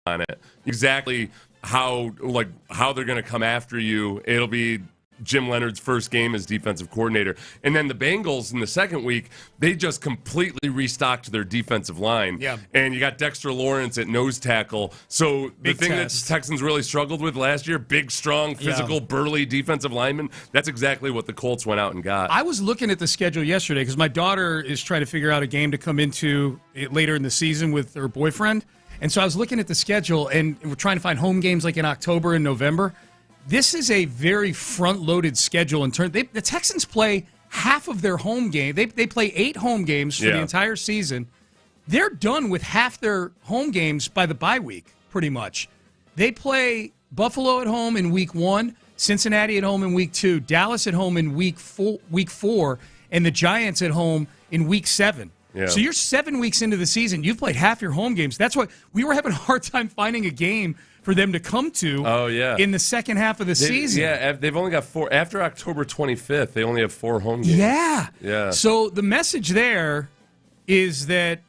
on it. Exactly how they're going to come after you. It'll be Jim Leonard's first game as defensive coordinator. And then the Bengals in the second week, they just completely restocked their defensive line.
Yeah.
And you got Dexter Lawrence at nose tackle. So
Big
the thing
test.
that the Texans really struggled with last year, big, strong, physical, burly defensive lineman, that's exactly what the Colts went out and got.
I was looking at the schedule yesterday because my daughter is trying to figure out a game to come into later in the season with her boyfriend. And so I was looking at the schedule, and we're trying to find home games like in October and November. This is a very front-loaded schedule in terms. The Texans play half of their home game. They play 8 home games for the entire season. They're done with half their home games by the bye week, pretty much. They play Buffalo at home in week 1, Cincinnati at home in week 2, Dallas at home in week 4, and the Giants at home in week 7.
Yeah.
So you're 7 weeks into the season. You've played half your home games. That's why we were having a hard time finding a game for them to come to in the second half of the season.
Yeah, they've only got 4. After October 25th, they only have 4 home games.
Yeah. So the message there is that,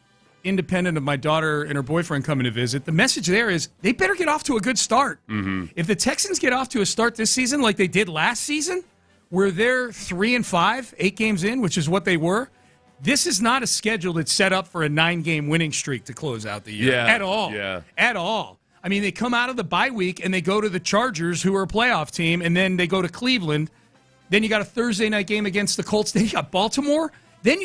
independent of my daughter and her boyfriend coming to visit, the message there is they better get off to a good start.
Mm-hmm.
If the Texans get off to a start this season like they did last season, where they're 3-5, 8 games in, which is what they were, this is not a schedule that's set up for a 9-game winning streak to close out the year at all.
Yeah.
At all. I mean, they come out of the bye week and they go to the Chargers, who are a playoff team, and then they go to Cleveland. Then you got a Thursday night game against the Colts. Then you got Baltimore. Then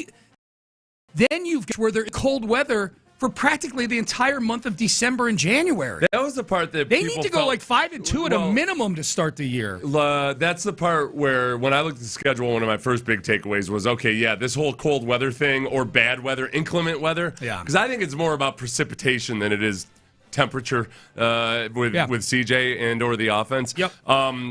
you've got where they're cold weather for practically the entire month of December and January.
That was the part that
they need to go like 5-2 at a minimum to start the year.
That's the part where, when I looked at the schedule, one of my first big takeaways was, this whole cold weather thing or bad weather, inclement weather.
Yeah.
Because I think it's more about precipitation than it is temperature with CJ and or the offense.
Yep.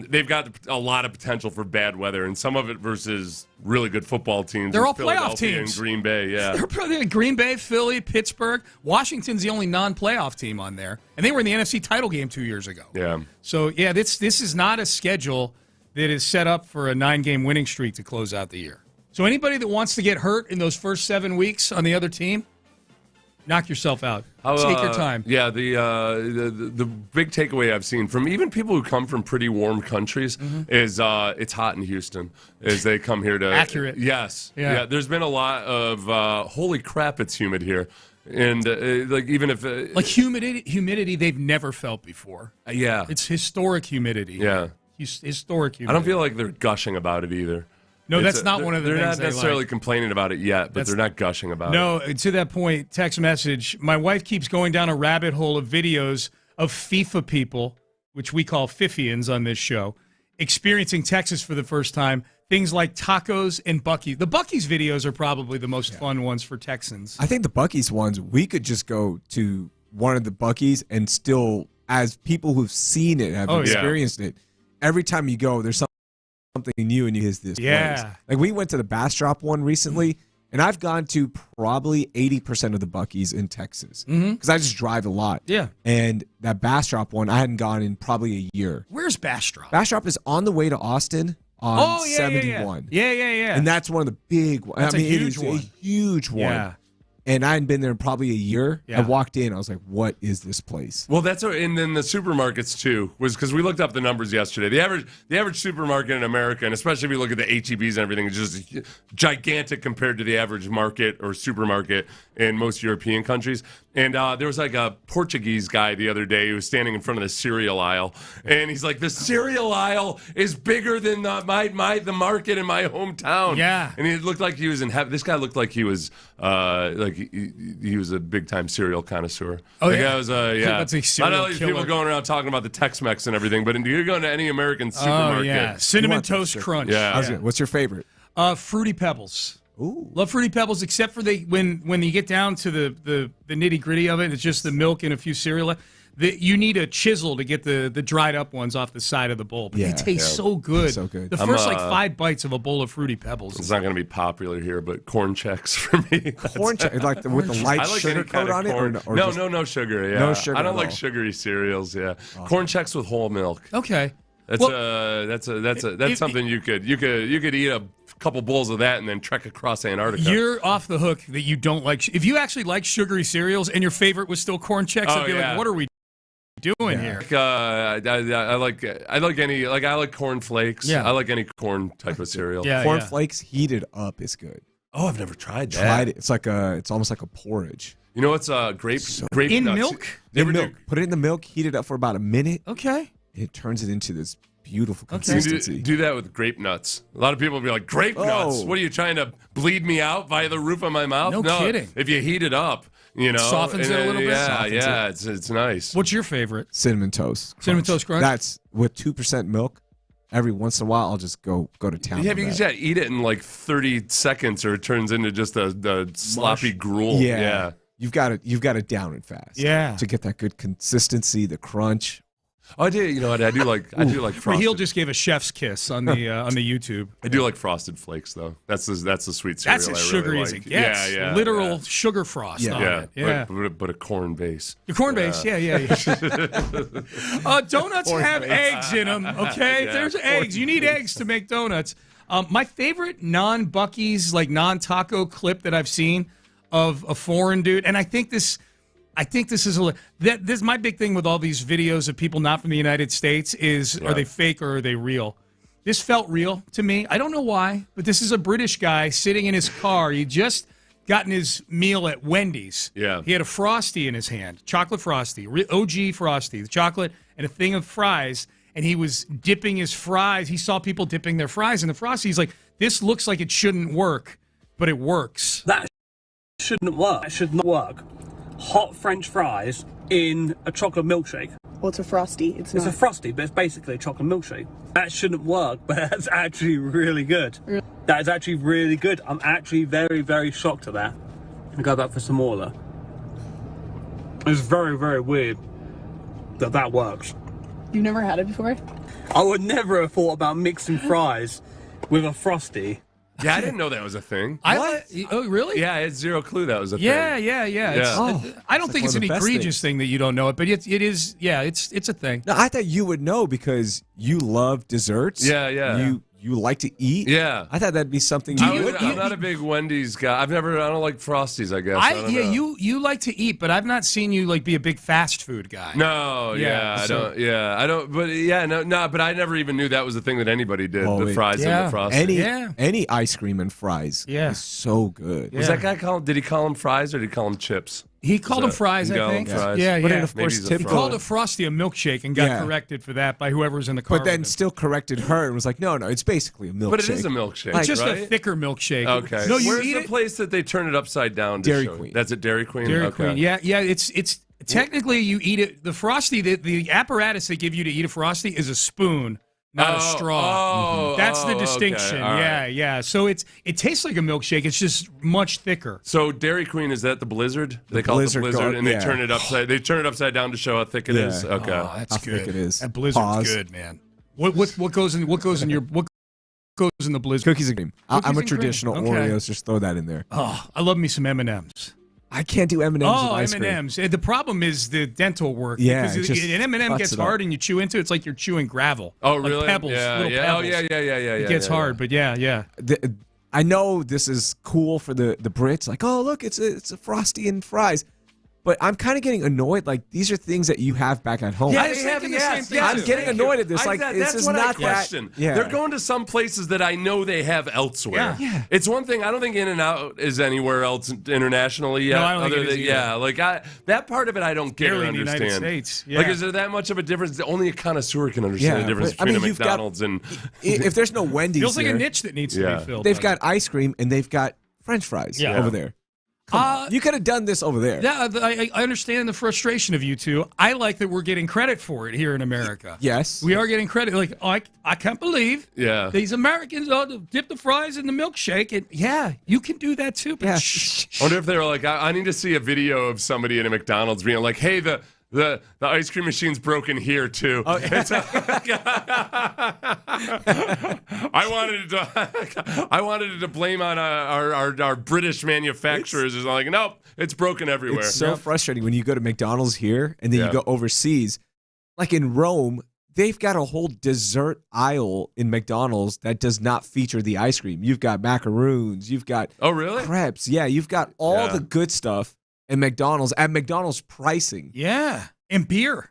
They've got a lot of potential for bad weather, and some of it versus really good football teams.
They're
in
all playoff
Philadelphia
teams.
And Green Bay,
They're probably Green Bay, Philly, Pittsburgh. Washington's the only non-playoff team on there, and they were in the NFC title game 2 years ago.
Yeah.
So this is not a schedule that is set up for a 9-game winning streak to close out the year. So anybody that wants to get hurt in those first 7 weeks on the other team, knock yourself out. Take your time.
Yeah, the big takeaway I've seen from even people who come from pretty warm countries is it's hot in Houston as they come here to...
Accurate.
Yes.
Yeah.
There's been a lot of, holy crap, it's humid here. And even if...
humidity they've never felt before.
Yeah.
It's historic humidity.
Yeah.
Historic humidity.
I don't feel like they're gushing about it either.
No, that's not one of the things
they're not necessarily
like.
complaining about it yet, but they're not gushing about it.
No, to that point, text message, my wife keeps going down a rabbit hole of videos of FIFA people, which we call Fifians on this show, experiencing Texas for the first time. Things like tacos and Buc-ee's. The Buc-ee's videos are probably the most fun ones for Texans.
I think the Buc-ee's ones, we could just go to one of the Buc-ee's and still, as people who've seen it, have experienced it, every time you go, there's something new and you hit this place. Like we went to the Bastrop one recently, and I've gone to probably 80% of the Buc-ee's in Texas because I just drive a lot.
Yeah.
And that Bastrop one, I hadn't gone in probably a year.
Where's Bastrop?
Bastrop is on the way to Austin on 71.
Yeah.
And that's one of the big ones.
That's
I mean,
a huge
it is
one.
a huge one.
Yeah.
and I hadn't been there in probably a year.
Yeah.
I walked in, I was like, "What is this place?"
Well, and then the supermarkets too was because we looked up the numbers yesterday. The average supermarket in America, and especially if you look at the HEBs and everything, is just gigantic compared to the average market or supermarket in most European countries. And there was like a Portuguese guy the other day who was standing in front of the cereal aisle, and he's like, "The cereal aisle is bigger than the market in my hometown."
Yeah,
and it looked like he was in heaven. This guy looked like he was he was a big time cereal connoisseur.
Oh,
the
yeah.
guy was
That's a
not
serial
all these
killer.
people going around talking about the Tex-Mex and everything, but you're going to any American supermarket.
Oh yeah, Cinnamon Toast Crunch.
Yeah.
What's your favorite?
Fruity Pebbles.
Ooh.
Love Fruity Pebbles, except for when you get down to the nitty gritty of it, it's just the milk and a few cereal. You need a chisel to get the dried up ones off the side of the bowl. But they taste so good.
So good.
The first 5 bites of a bowl of Fruity Pebbles.
It's not going to be popular here, but corn checks for me.
Corn checks, like with the light sugar coat on it? Or
No sugar. Yeah.
No sugar
I don't
at
like
all.
sugary cereals. Yeah. Corn checks with whole milk.
Okay.
That's something you could eat a couple bowls of that and then trek across Antarctica.
You're off the hook that you don't like. If you actually like sugary cereals and your favorite was still corn checks, I'd be like, what are we doing here?
I like corn flakes.
Yeah.
I like any corn type of cereal.
Corn flakes heated up is good.
Oh, I've never tried that.
Tried it. It's almost like a porridge.
You know what's grape
in
nuts.
milk?
In milk. Put it in the milk, heat it up for about a minute.
Okay.
It turns it into this beautiful consistency.
Do that with grape nuts. A lot of people will be like, grape nuts? What are you trying to bleed me out via the roof of my mouth?
No kidding.
If you heat it up,
softens it a little bit.
Yeah, it's nice.
What's your favorite?
Cinnamon Toast Crunch.
Cinnamon Toast Crunch?
That's with 2% milk. Every once in a while, I'll just go to town.
Yeah, because eat it in like 30 seconds, or it turns into just a sloppy gruel.
Yeah. You've got to down it fast.
Yeah.
To get that good consistency, the crunch.
Oh, I do. You know what? I do like frosted.
Raheel just gave a chef's kiss on the YouTube.
I do like Frosted Flakes though. That's the sweet cereal.
That's as
I really
sugary
like.
as it gets.
Yeah,
literal sugar frost. On it. Yeah.
But a corn base.
The corn base. Yeah. Donuts have eggs in them. Okay, there's eggs. You need eggs to make donuts. My favorite non-Buc-ee's, like non-taco clip that I've seen of a foreign dude, and I think this is this my big thing with all these videos of people not from the United States is, are they fake or are they real? This felt real to me. I don't know why, but this is a British guy sitting in his car. He just gotten his meal at Wendy's.
Yeah.
He had a Frosty in his hand, chocolate Frosty, OG Frosty, the chocolate, and a thing of fries, and he was dipping his fries. He saw people dipping their fries in the Frosty. He's like, this looks like it shouldn't work, but it works.
That shouldn't work. It should not work. Hot French fries in a chocolate milkshake.
Well, it's a Frosty. It's
a Frosty, but it's basically a chocolate milkshake. That shouldn't work, but that's actually really good. That is actually really good. I'm actually very, very shocked at that. I'll go back for some more, though. It's very, very weird that works.
You've never had it before?
I would never have thought about mixing fries with a Frosty.
Yeah, I didn't know that was a thing.
Oh, really?
Yeah, I had zero clue that was a thing.
Yeah. I don't think it's an egregious thing that you don't know it, but it is. Yeah, it's a thing.
No, I thought you would know because you love desserts.
Yeah.
You like to eat.
Yeah.
I thought that'd be something.
I'm not a big Wendy's guy. I don't like Frosties, I guess. I don't know.
You like to eat, but I've not seen you be a big fast food guy.
No, I don't. But I never even knew that was a thing that anybody did. The fries and the Frosty.
Any ice cream and fries.
is
so good.
Was that guy did he call them fries or did he call them chips?
He called them fries, I think.
Yeah.
But then, of course,
he called a Frosty a milkshake and got corrected for that by whoever was in the car.
But then still corrected her and was like, no, it's basically a milkshake.
But it is a milkshake.
It's just a thicker milkshake.
Okay.
No,
Where's the place that they turn it upside down to
Dairy
show?
Queen.
That's at Dairy Queen?
Dairy Queen. Yeah. It's technically you eat it. The Frosty, the apparatus they give you to eat a Frosty is a spoon. Not a straw. That's the distinction.
Okay.
Yeah. So it tastes like a milkshake. It's just much thicker.
So Dairy Queen, is that the Blizzard? They call it the Blizzard, and they turn it upside. They turn it upside down to show how thick it is. Okay,
that's good.
Thick it is.
That Blizzard's good, man. What goes in the Blizzard?
Cookies and cream. I'm a
and
traditional
cream. Okay.
Oreos. Just throw that in there.
Oh, I love me some M&Ms.
I can't do M&Ms with ice cream.
M&Ms. The problem is the dental work.
Yeah,
because an M&M gets hard and you chew into it. It's like you're chewing gravel.
Oh,
like
really?
Pebbles,
Yeah.
little
Yeah.
pebbles.
Oh, yeah.
It gets hard, but yeah.
I know this is cool for the Brits. Like, oh, look, it's a Frosty and fries. But I'm kind of getting annoyed. Like, these are things that you have back at home.
Yeah, they have.
I'm getting annoyed at this. Like,
that's
this is
what
not
I question.
that. Yeah.
They're going to some places that I know they have elsewhere.
Yeah.
It's one thing. I don't think In-N-Out is anywhere else internationally yet.
No, I don't think it is either.
Like that part of it, I don't get or
Barely in the
understand.
United States. Yeah.
Like, is there that much of a difference? Only a connoisseur can understand the difference between a McDonald's and.
If there's no Wendy's,
feels like
there,
a niche that needs to be filled.
They've got ice cream and they've got French fries over there. You could have done this over there.
Yeah, I understand the frustration of you two. I like that we're getting credit for it here in America.
Yes.
We are getting credit. Like, I can't believe these Americans dip the fries in the milkshake. And yeah, you can do that too. But
I wonder if they were like, I need to see a video of somebody in a McDonald's being like, hey, the ice cream machine's broken here too. Oh, I wanted to blame on our British manufacturers. It's like, nope, it's broken everywhere.
It's so frustrating when you go to McDonald's here and then you go overseas. Like in Rome, they've got a whole dessert aisle in McDonald's that does not feature the ice cream. You've got macaroons, you've got crepes. Yeah, you've got all the good stuff. And McDonald's at McDonald's pricing.
Yeah. And beer.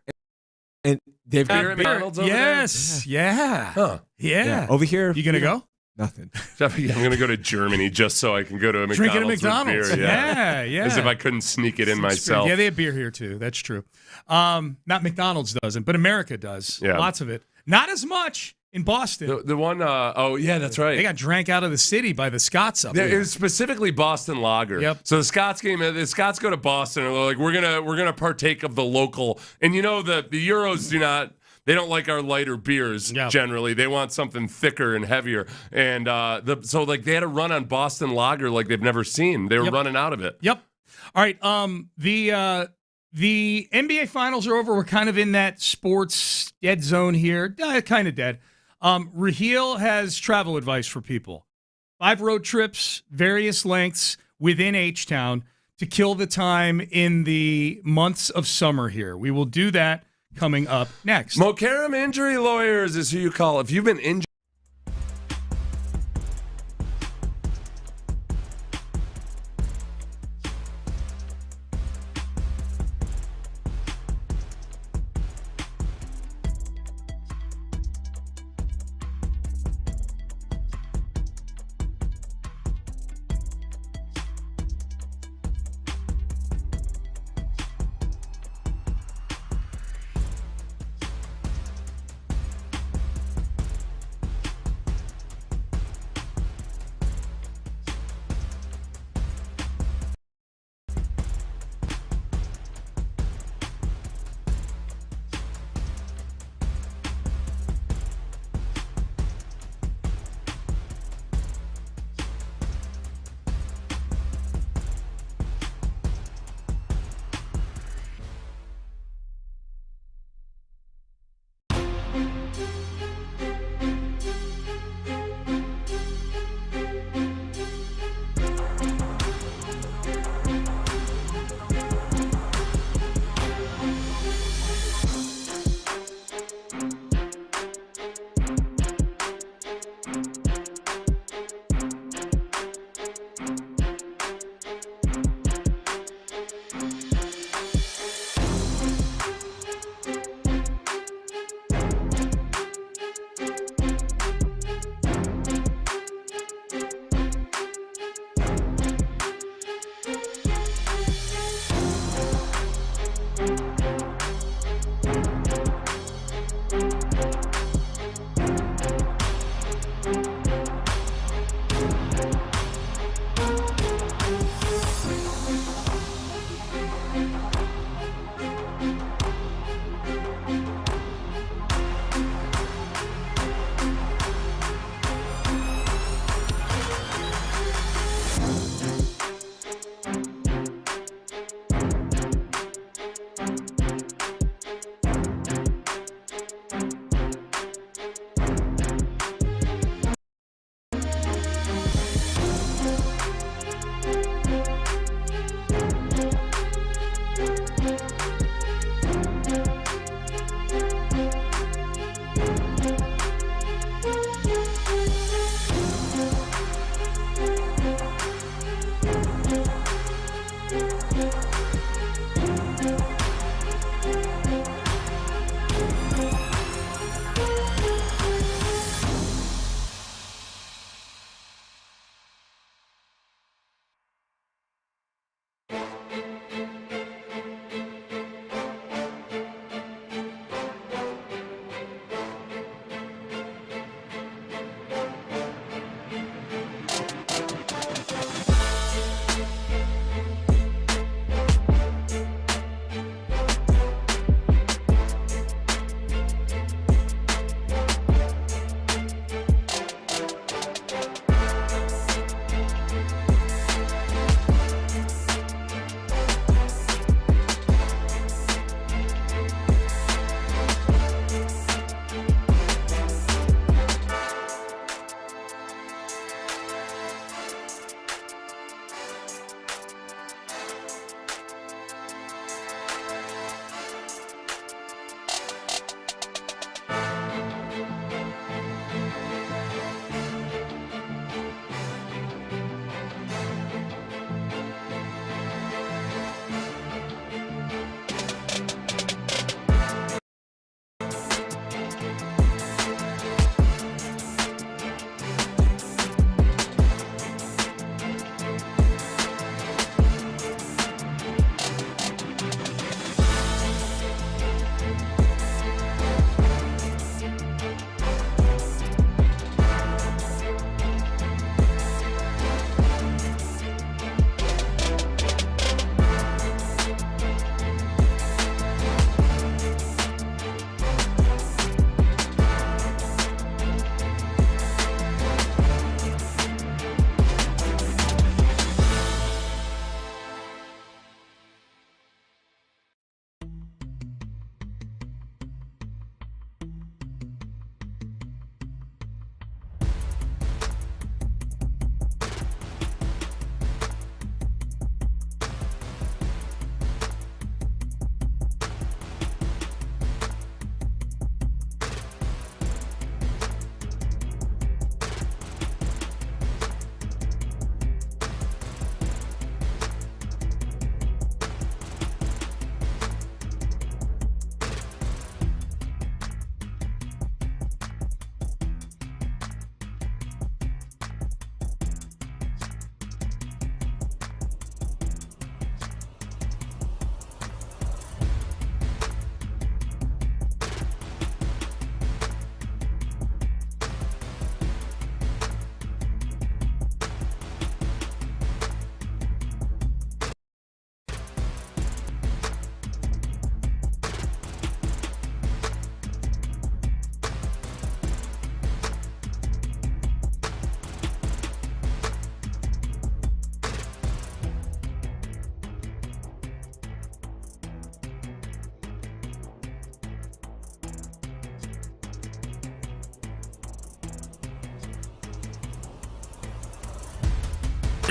And they've got
beer at McDonald's over
Yes.
there?
Yeah.
Huh.
Yeah.
Over here.
You going to go?
Nothing.
I'm going to go to Germany just so I can go to a
Drink
McDonald's,
at a McDonald's.
with beer.
Yeah.
As if I couldn't sneak it in myself.
Yeah, they have beer here too. That's true. Not McDonald's doesn't, but America does.
Yeah.
Lots of it. Not as much in Boston.
The one, that's right.
They got drank out of the city by the Scots up there.
It was specifically Boston Lager.
Yep.
So the Scots go to Boston and they're like, we're gonna partake of the local. And you know the Euros they don't like our lighter beers generally. They want something thicker and heavier. And so they had a run on Boston Lager like they've never seen. They were running out of it.
Yep. All right. The NBA Finals are over. We're kind of in that sports dead zone here. Kind of dead. Raheel has travel advice for people. 5 road trips, various lengths within H-Town to kill the time in the months of summer here. We will do that coming up next.
Mokaram Injury Lawyers is who you call if you've been injured.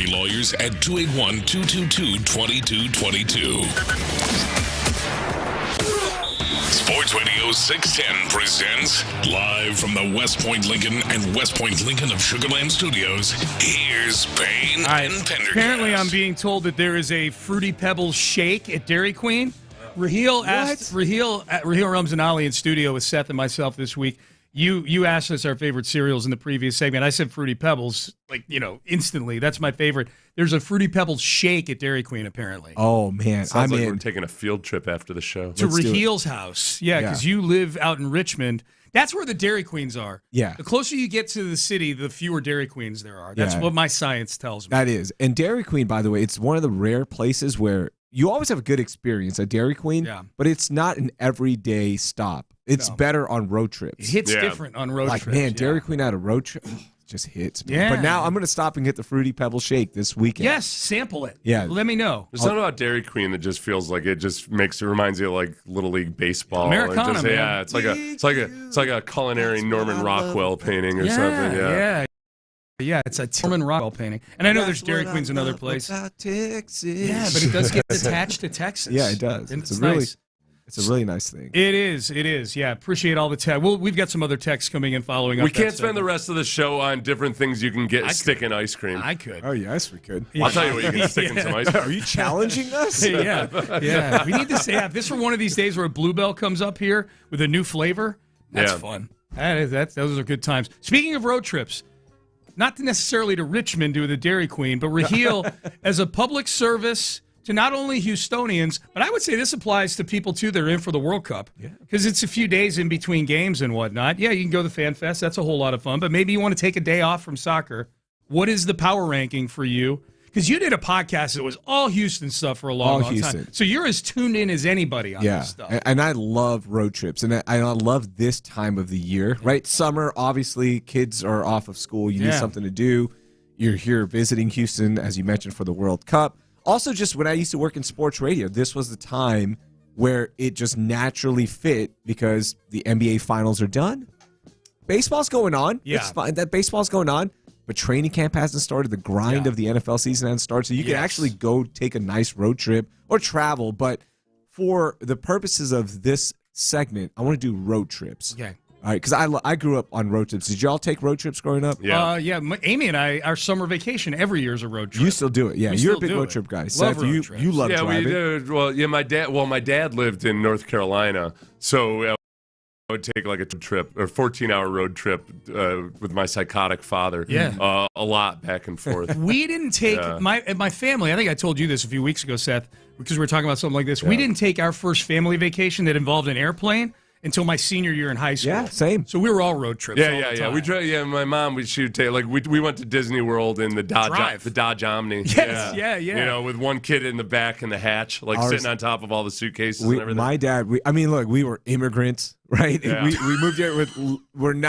Harvey Lawyers at 281-222-2222. Sports Radio 610 presents live from the West Point Lincoln and West Point Lincoln of Sugar Land Studios. Here's Payne and Pendergast.
Apparently, I'm being told that there is a Fruity Pebbles shake at Dairy Queen. Raheel asked Raheel Ramzanali in studio with Seth and myself this week. You asked us our favorite cereals in the previous segment. I said Fruity Pebbles, instantly. That's my favorite. There's a Fruity Pebbles shake at Dairy Queen, apparently.
Oh, man.
Sounds like we're taking a field trip after the show.
To Raheel's house. Yeah, because you live out in Richmond. That's where the Dairy Queens are.
Yeah.
The closer you get to the city, the fewer Dairy Queens there are. That's what my science tells me.
That is. And Dairy Queen, by the way, it's one of the rare places where you always have a good experience at Dairy Queen, but it's not an everyday stop. It's better on road trips.
It hits different on road trips.
Man, Dairy Queen at a road trip just hits me.
Yeah.
But now I'm going to stop and get the Fruity Pebble shake this weekend.
Yes, sample it.
Yeah.
Let me know.
There's something about Dairy Queen that just feels like it reminds you of like Little League baseball.
Americana, man.
Yeah, it's like a culinary Norman Rockwell painting or something.
Yeah, it's a Norman Rockwell painting. And I know there's Dairy Queens in other places.
Texas.
Yeah, but it does get attached to Texas.
Yeah, it does.
And
it's a really nice thing.
It is. Yeah, appreciate all the text. Well, we've got some other texts coming in following up.
We can't spend the rest of the show on different things you can stick in ice cream.
I could.
Oh, yes, we could.
I'll tell you what you can stick in some ice cream.
Are you challenging us?
Yeah. We need to say, if this were one of these days where a Bluebell comes up here with a new flavor, that's fun. Those are good times. Speaking of road trips, not necessarily to Richmond to the Dairy Queen, but Raheel, as a public service to not only Houstonians, but I would say this applies to people, too, that are in for the World Cup. Because it's a few days in between games and whatnot. Yeah, you can go to the Fan Fest. That's a whole lot of fun. But maybe you want to take a day off from soccer. What is the power ranking for you? Because you did a podcast that was all Houston stuff for a long time. So you're as tuned in as anybody on this stuff.
And I love road trips. And I love this time of the year, right? Summer, obviously, kids are off of school. You need something to do. You're here visiting Houston, as you mentioned, for the World Cup. Also, just when I used to work in sports radio, this was the time where it just naturally fit because the NBA finals are done. Baseball's going on.
Yeah.
It's fine that baseball's going on. But training camp hasn't started. The grind of the NFL season hasn't started. So you can actually go take a nice road trip or travel. But for the purposes of this segment, I want to do road trips.
Okay.
All right, because I grew up on road trips. Did y'all take road trips growing up?
Amy and I, our summer vacation every year is a road trip.
You still do it. Yeah, you're a big road trip guy. Seth, you love driving.
We did. Well, my dad lived in North Carolina, so I would take like a trip or 14-hour road trip with my psychotic father.
Yeah.
A lot back and forth.
We didn't take my family. I think I told you this a few weeks ago, Seth, because we were talking about something like this. We didn't take our first family vacation that involved an airplane until my senior year in high school.
Yeah, same.
So we were all road trips.
Yeah. My mom, she would take we went to Disney World in the Dodge Omni.
Yes, yeah.
You know, with one kid in the back in the hatch, sitting on top of all the suitcases and everything.
My dad, we were immigrants, right?
Yeah.
We moved here we weren't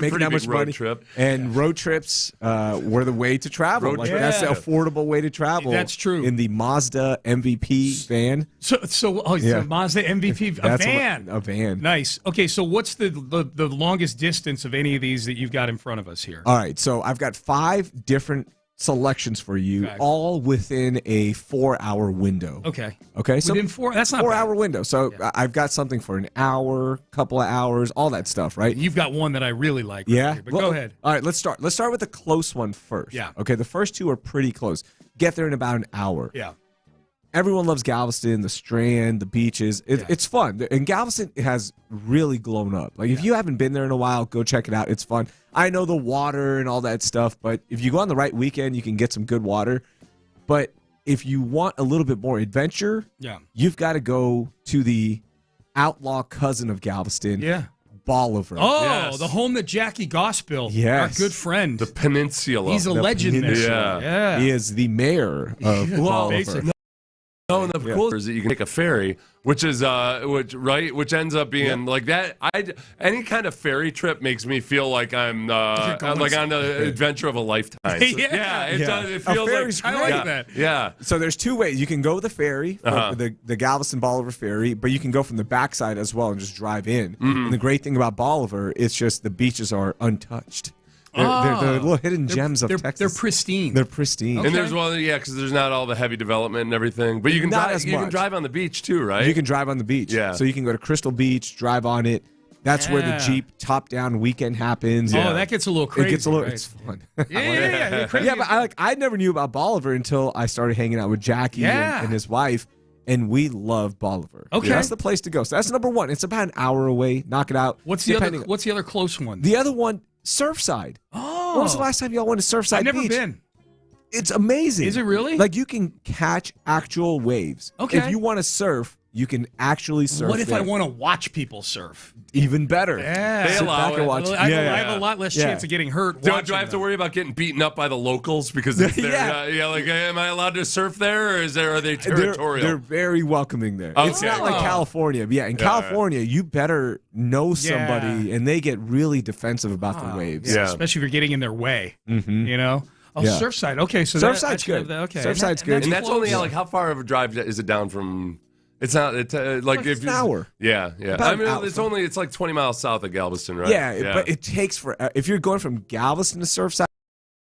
making that much money.
Trip.
And road trips were the way to travel. That's the affordable way to travel.
That's true.
In the Mazda MVP van.
So Mazda MVP van.
A van.
Nice. Okay, so what's the longest distance of any of these that you've got in front of us here?
All right, so I've got 5 different selections for you, all within a 4-hour window.
Okay,
so
within 4, that's not
4-hour window. So I've got something for an hour, couple of hours, all that stuff, right?
You've got one that I really like.
Yeah,
but go ahead.
All right, let's start. Let's start with the close one first.
Yeah.
Okay, the first 2 are pretty close. Get there in about an hour.
Yeah.
Everyone loves Galveston, the Strand, the beaches. It's fun. And Galveston has really blown up. If you haven't been there in a while, go check it out. It's fun. I know the water and all that stuff, but if you go on the right weekend, you can get some good water. But if you want a little bit more adventure, you've got to go to the outlaw cousin of Galveston, Bolivar.
Oh, the home that Jackie Goss built.
Yes.
Our good friend.
The Peninsula.
He's a legend there.
Yeah. He is the mayor of Bolivar.
No, and the cool is that you can take a ferry, which is which ends up being like that. Any kind of ferry trip makes me feel like I'm like on the adventure of a lifetime. So, it feels like
I like that.
Yeah.
So there's 2 ways you can go with the ferry, the Galveston Bolivar ferry, but you can go from the backside as well and just drive in. And the great thing about Bolivar is just the beaches are untouched. They're little hidden gems of Texas.
They're pristine.
They're pristine.
And there's one, because there's not all the heavy development and everything. But you can drive on the beach too, right?
You can drive on the beach.
Yeah.
So you can go to Crystal Beach, drive on it. That's where the Jeep top-down weekend happens.
Yeah. Oh, that gets a little crazy.
It gets a little.
Right?
It's fun.
Yeah.
But I never knew about Bolivar until I started hanging out with Jackie and his wife, and we love Bolivar.
Okay,
that's the place to go. So that's number one. It's about an hour away. Knock it out.
What's the other close one?
The other one, Surfside.
Oh,
when was the last time y'all went to Surfside
I've never
Beach?
been.
It's amazing.
Is it really?
Like you can catch actual waves.
Okay.
If you want to surf, you can actually surf.
What if
there.
I want to watch people surf?
Even better.
Yeah.
They allow it.
I have a lot less chance of getting hurt.
Do I have to worry about getting beaten up by the locals because it's their, am I allowed to surf there, or are they territorial?
They're very welcoming there.
Okay.
It's not like California. Yeah, in California, you better know somebody, and they get really defensive about the waves.
Yeah, especially if you're getting in their way.
Mm-hmm.
You know. Oh, Surfside. Okay, so
Surfside's good.
Okay,
Surfside's good.
And that's only how far of a drive is it down from? It's not. It's
it's an hour.
Yeah.
About an hour
it's like 20 miles south of Galveston, right?
Yeah, but it takes if you're going from Galveston to Surfside,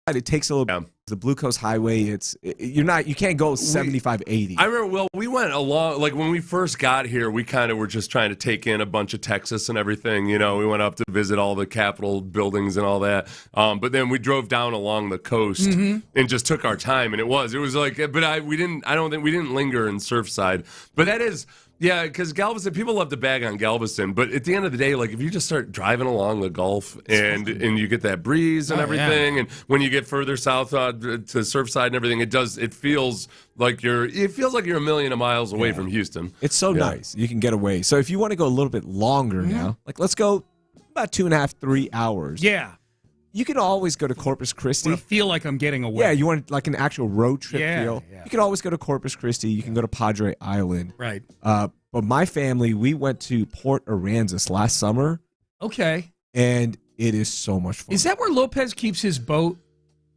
it takes a little bit. The Blue Coast Highway, you can't go 75, 80.
I remember, we went along, like when we first got here, we kind of were just trying to take in a bunch of Texas and everything. You know, we went up to visit all the Capitol buildings and all that. But then we drove down along the coast and just took our time. And it was like, but I don't think we didn't linger in Surfside. But that is, yeah, because Galveston, people love to bag on Galveston, but at the end of the day, like if you just start driving along the Gulf and you get that breeze and everything, and when you get further south to Surfside and everything, it feels like you're a million miles away from Houston.
It's so nice. You can get away. So if you want to go a little bit longer now, like let's go about 2.5, 3 hours.
Yeah.
You can always go to Corpus Christi.
I feel like I'm getting away.
Yeah, you want like an actual road trip feel.
Yeah.
You can always go to Corpus Christi. You can go to Padre Island.
Right.
But my family, we went to Port Aransas last summer.
Okay.
And it is so much fun.
Is that where Lopez keeps his boat?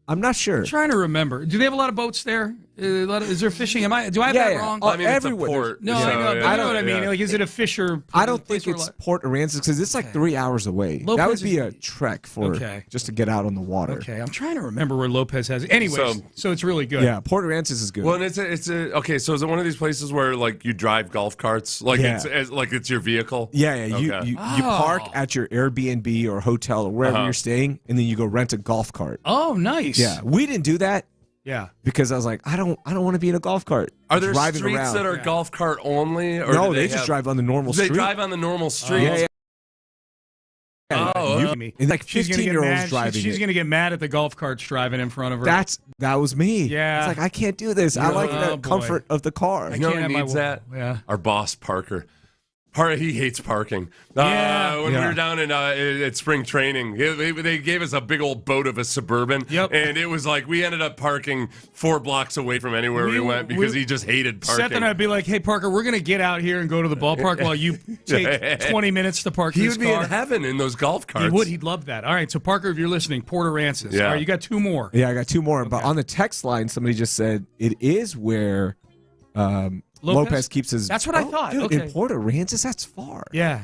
I'm not sure.
I'm trying to remember. Do they have a lot of boats there? Is there fishing? Do I have that wrong?
I mean,
everywhere.
it's a port.
No, I know, but you know what I mean. Like, is it a fisher?
I don't think it's Port Aransas because it's like 3 hours away.
Lopez
that would be a trek for just to get out on the water.
Okay, I'm trying to remember where Lopez has it. Anyways, so it's really good.
Yeah, Port Aransas is good.
Well, and okay. So is it one of these places where like you drive golf carts, like it's your vehicle?
Yeah. You park at your Airbnb or hotel or wherever you're staying, and then you go rent a golf cart.
Oh, nice.
Yeah, we didn't do that.
Yeah,
because I was like, I don't want to be in a golf cart.
Are there
driving
streets
around.
that are golf cart only? Or
no, they just drive on the normal street.
They drive on the normal street.
Yeah.
Oh,
and like 15-year-olds driving.
She's going to get mad at the golf carts driving in front of her.
That was me.
Yeah,
it's like I can't do this. I like the comfort of the car.
You know who needs that?
Yeah,
our boss Parker. He hates parking.
When
we were down at spring training, they gave us a big old boat of a Suburban.
Yep.
And it was like we ended up parking 4 blocks away from anywhere we went because he just hated parking.
Seth and I'd be like, hey, Parker, we're going to get out here and go to the ballpark while you take 20 minutes to park this car.
He would be in heaven in those golf carts.
He would. He'd love that. All right, so Parker, if you're listening, Port Aransas.
Yeah.
All right, you got 2 more.
Yeah, I got 2 more. Okay. But on the text line, somebody just said it is where Lopez keeps his.
That's what I thought.
Dude,
okay.
In Port Aransas, that's far.
Yeah.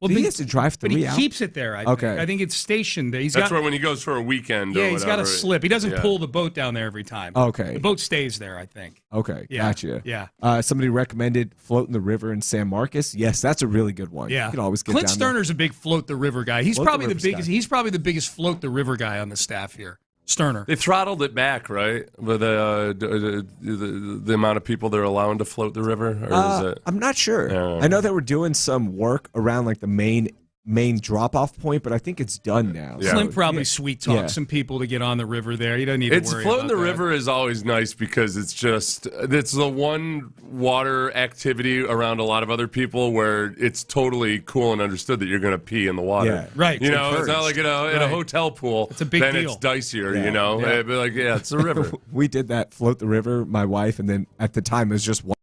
Well,
he has to drive 3 hours.
But he keeps it there. I think. I think it's stationed there.
That's where when he goes for a weekend.
Yeah,
or
he's got a slip. He doesn't pull the boat down there every time.
Okay.
The boat stays there, I think.
Okay, gotcha.
Yeah.
Somebody recommended Float in the River in San Marcos. Yes, that's a really good one.
Yeah.
You can always get
Clint
down
Stoerner's a big float the river guy. He's probably the biggest. He's probably the biggest float the river guy on the staff here. Stoerner.
They throttled it back, right? With the amount of people they're allowing to float the river? Or is it?
I'm not sure. I know they were doing some work around like the main drop-off point, but I think it's done now.
Yeah.
Slim probably sweet-talked some people to get on the river there. You don't need to worry about
floating the river is always nice because it's the one water activity around a lot of other people where it's totally cool and understood that you're going to pee in the water.
Yeah. Right.
You know, it's not like in a hotel pool.
It's a big
then
deal.
It's dicier, you know? Yeah. It'd be like, it's a river.
We did that, float the river, my wife, and then at the time it was just one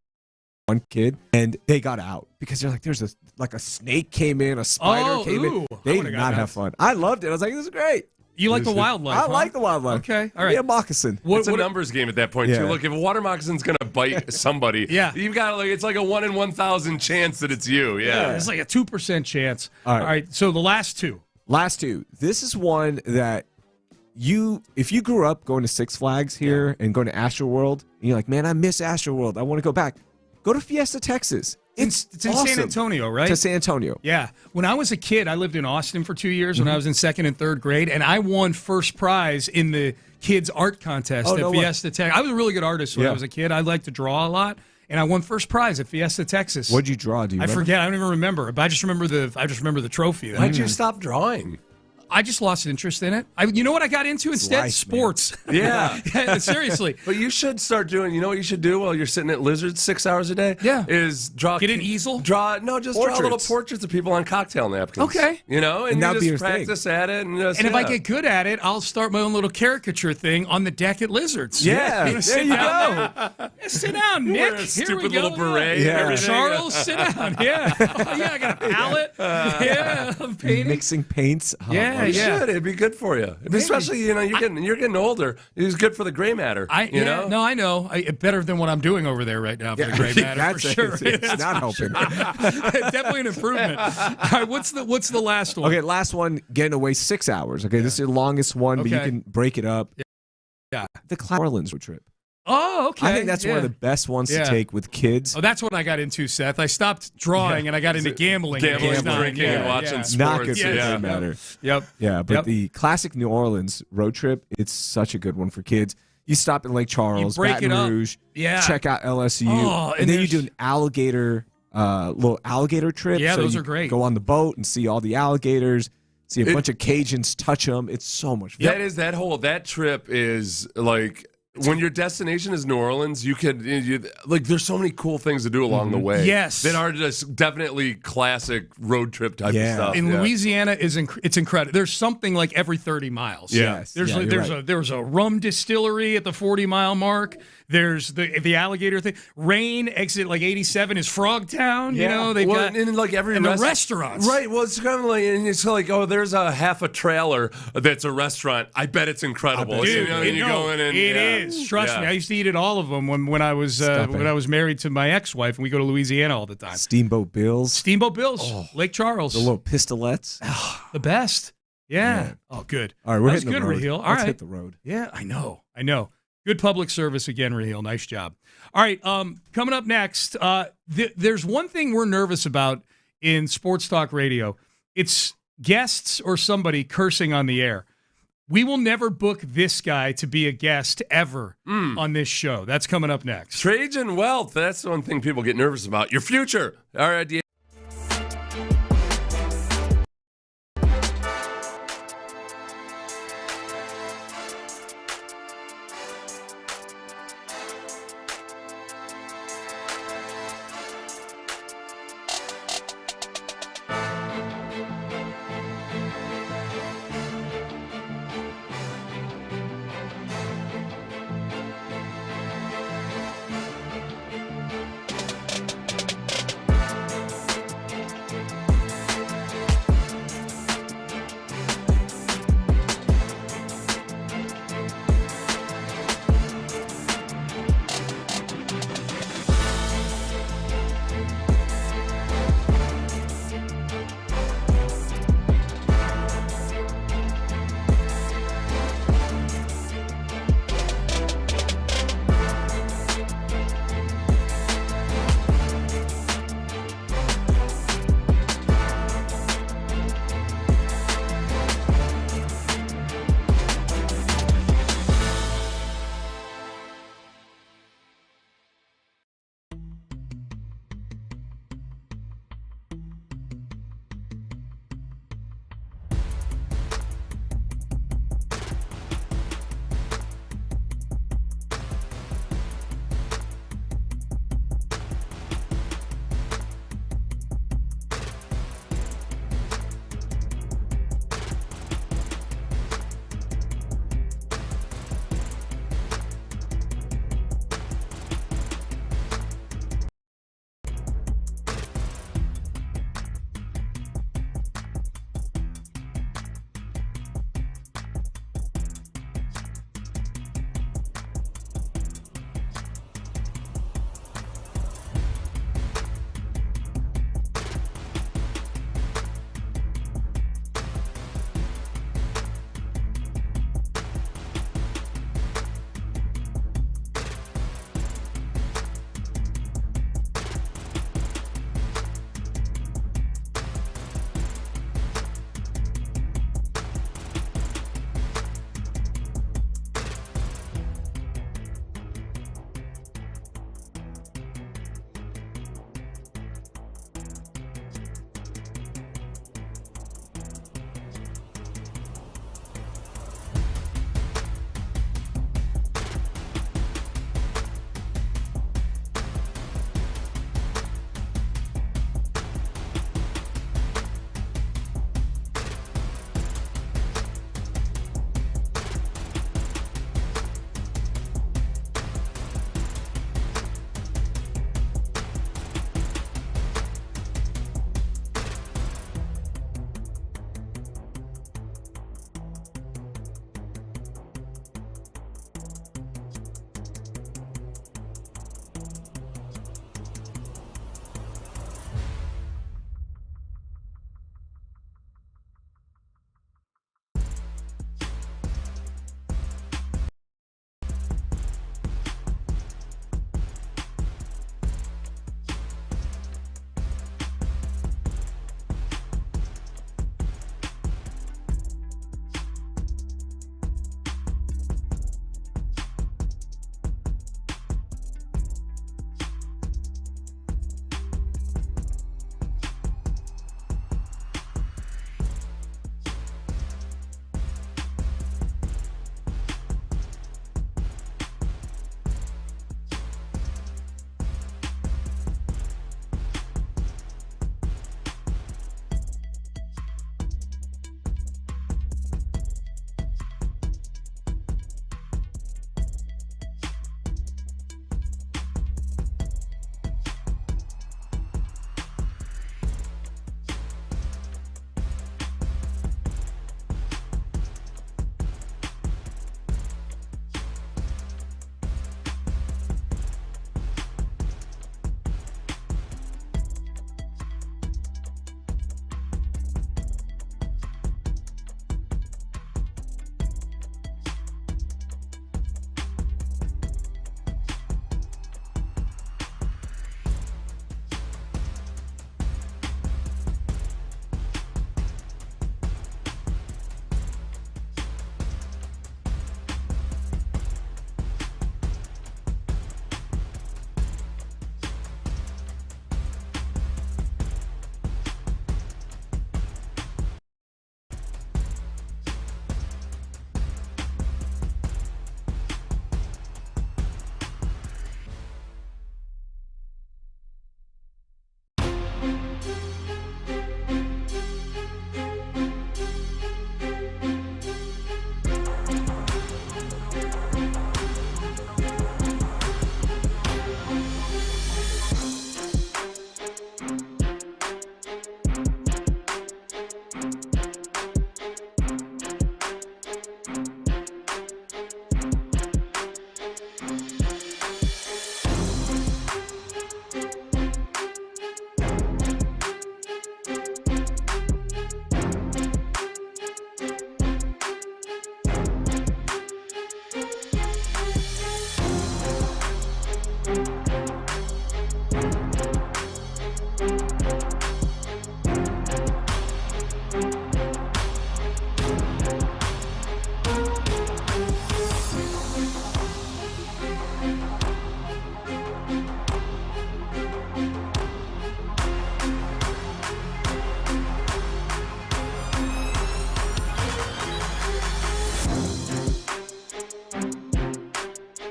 kid, and they got out because they're like, there's a snake came in, a spider came in. They did not have fun. I loved it. I was like, this is great.
You like the wildlife?
I like the wildlife.
Okay, all right.
Be a moccasin.
It's a numbers game at that point too. Look, if a water moccasin's gonna bite somebody, you've got it's like a 1 in 1,000 chance that it's you. Yeah,
it's like a 2% chance.
All right.
So the last two.
This is one that if you grew up going to Six Flags here and going to Astroworld, and you're like, man, I miss Astroworld. I want to go back. Go to Fiesta, Texas. It's
in
awesome.
San Antonio, right?
To San Antonio.
Yeah. When I was a kid, I lived in Austin for 2 years when I was in 2nd and 3rd grade, and I won first prize in the kids' art contest at Fiesta, Texas. I was a really good artist when I was a kid. I liked to draw a lot, and I won first prize at Fiesta, Texas.
What'd you draw? Do you remember?
forget. I don't even remember. But I just remember the trophy.
Why'd you stop drawing?
I just lost interest in it. You know what I got into instead?
Life,
sports.
Yeah.
Yeah, seriously.
But you should start doing, you know what you should do while you're sitting at Lizards 6 hours a day?
Yeah.
Is draw.
Get an easel?
Draw little portraits of people on cocktail napkins.
Okay.
You know, and
that'd
you
be
just
your
practice at it. And
if I get good at it, I'll start my own little caricature thing on the deck at Lizards.
Yeah.
There you go. Sit down, Nick.
Wear a
Here
stupid
we go.
little beret and everything.
Charles, sit down. Yeah. Oh, yeah, I got a palette. Yeah, I'm painting.
Mixing paints. Oh,
Yeah,
You should. It'd be good for you. Especially, you know, you're getting older. It's good for the gray matter.
I know. Better than what I'm doing over there right now for the gray matter, for sure.
It's not helping.
Definitely an improvement. All right, what's the last one?
Okay, last one, getting away 6 hours. Okay, this is the longest one, but you can break it up.
Yeah.
The New Orleans road trip.
Oh, okay.
I think that's one of the best ones to take with kids.
Oh, that's what I got into, Seth. I stopped drawing and I got into gambling.
Drinking, and watching sports.
Not good for the gray matter.
Yep.
Yeah, but the classic New Orleans road trip, it's such a good one for kids. You stop in Lake Charles, Baton Rouge, check out LSU, and then you do an little alligator trip.
Yeah,
so
those
you
are great.
Go on the boat and see all the alligators, see a bunch of Cajuns touch them. It's so much fun.
That trip is like, when your destination is New Orleans, there's so many cool things to do along the way.
Yes,
that are just definitely classic road trip type of stuff.
In Louisiana, it's incredible. There's something like every 30 miles.
Yes,
there's a rum distillery at the 40-mile mark. There's the alligator thing. Rain exit like 87 is Frogtown. You know they've got
and like every
the restaurants.
Right. Well, it's kind of like, and it's like, oh, there's a half a trailer that's a restaurant. I bet it's incredible.
Dude,
you go in and
it is. Trust me, I used to eat at all of them when I was married to my ex-wife, and we go to Louisiana all the time.
Steamboat Bills,
Lake Charles,
the little pistolets,
the best. Yeah.
Man.
Oh, good.
All right, we're
That's
hitting
good,
the road.
Raheel.
Let's hit the road.
Yeah, I know. Good public service again, Raheel. Nice job. All right, coming up next, there's one thing we're nervous about in Sports Talk Radio. It's guests or somebody cursing on the air. We will never book this guy to be a guest ever on this show. That's coming up next.
Trajan wealth. That's the one thing people get nervous about. Your future. Our idea.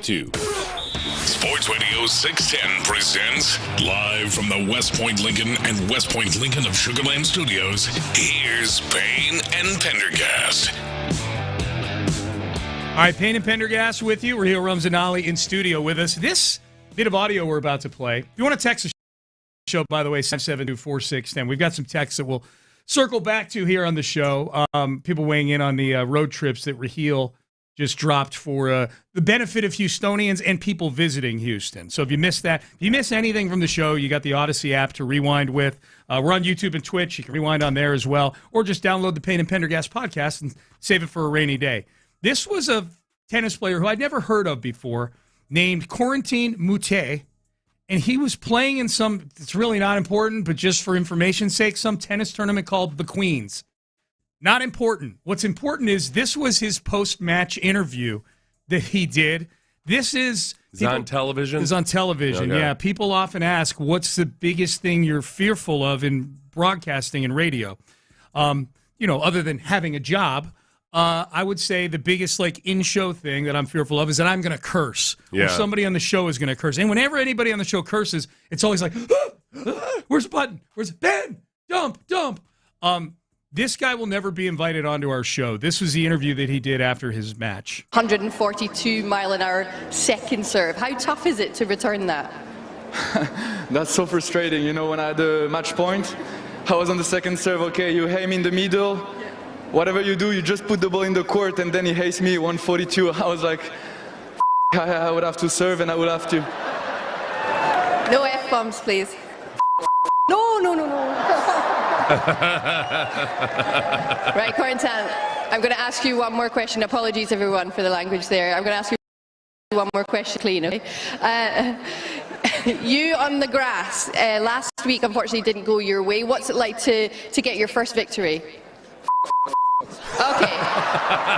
92. Sports Radio 610 presents live from the West Point Lincoln and West Point Lincoln of Sugar Land Studios. Here's Payne and Pendergast.
All right, Payne and Pendergast with you. Raheel Ramzanali in studio with us. This bit of audio we're about to play. If you want to text the show, by the way, 572-4610. We've got some texts that we'll circle back to here on the show. People weighing in on the road trips that Raheel just dropped for the benefit of Houstonians and people visiting Houston. So if you missed that, if you miss anything from the show, you got the Odyssey app to rewind with. We're on YouTube and Twitch. You can rewind on there as well. Or just download the Payne and Pendergast podcast and save it for a rainy day. This was a tennis player who I'd never heard of before named Corentin Moutet. And he was playing in some, it's really not important, but just for information's sake, some tennis tournament called the Queens. Not important. What's important is this was his post-match interview that he did. This is...
Is it on television?
It's on television,
okay.
Yeah. People often ask, what's the biggest thing you're fearful of in broadcasting and radio? Other than having a job, I would say the biggest in-show thing that I'm fearful of is that I'm going to curse.
Yeah.
Or somebody on the show is going to curse. And whenever anybody on the show curses, it's always like, where's the button? Where's it? Ben! Dump! This guy will never be invited onto our show. This was the interview that he did after his match.
142 mile an hour second serve. How tough is it to return that?
That's so frustrating. When I had the match point, I was on the second serve. Okay, you aim in the middle. Whatever you do, you just put the ball in the court, and then he hates me 142. I was like, I would have to serve, and I would have to.
No F-bombs, please. No. Right, Corentin, I'm going to ask you one more question. Apologies, everyone, for the language there. I'm going to ask you one more question, clean, okay? You on the grass last week, unfortunately, didn't go your way. What's it like to get your first victory? Okay.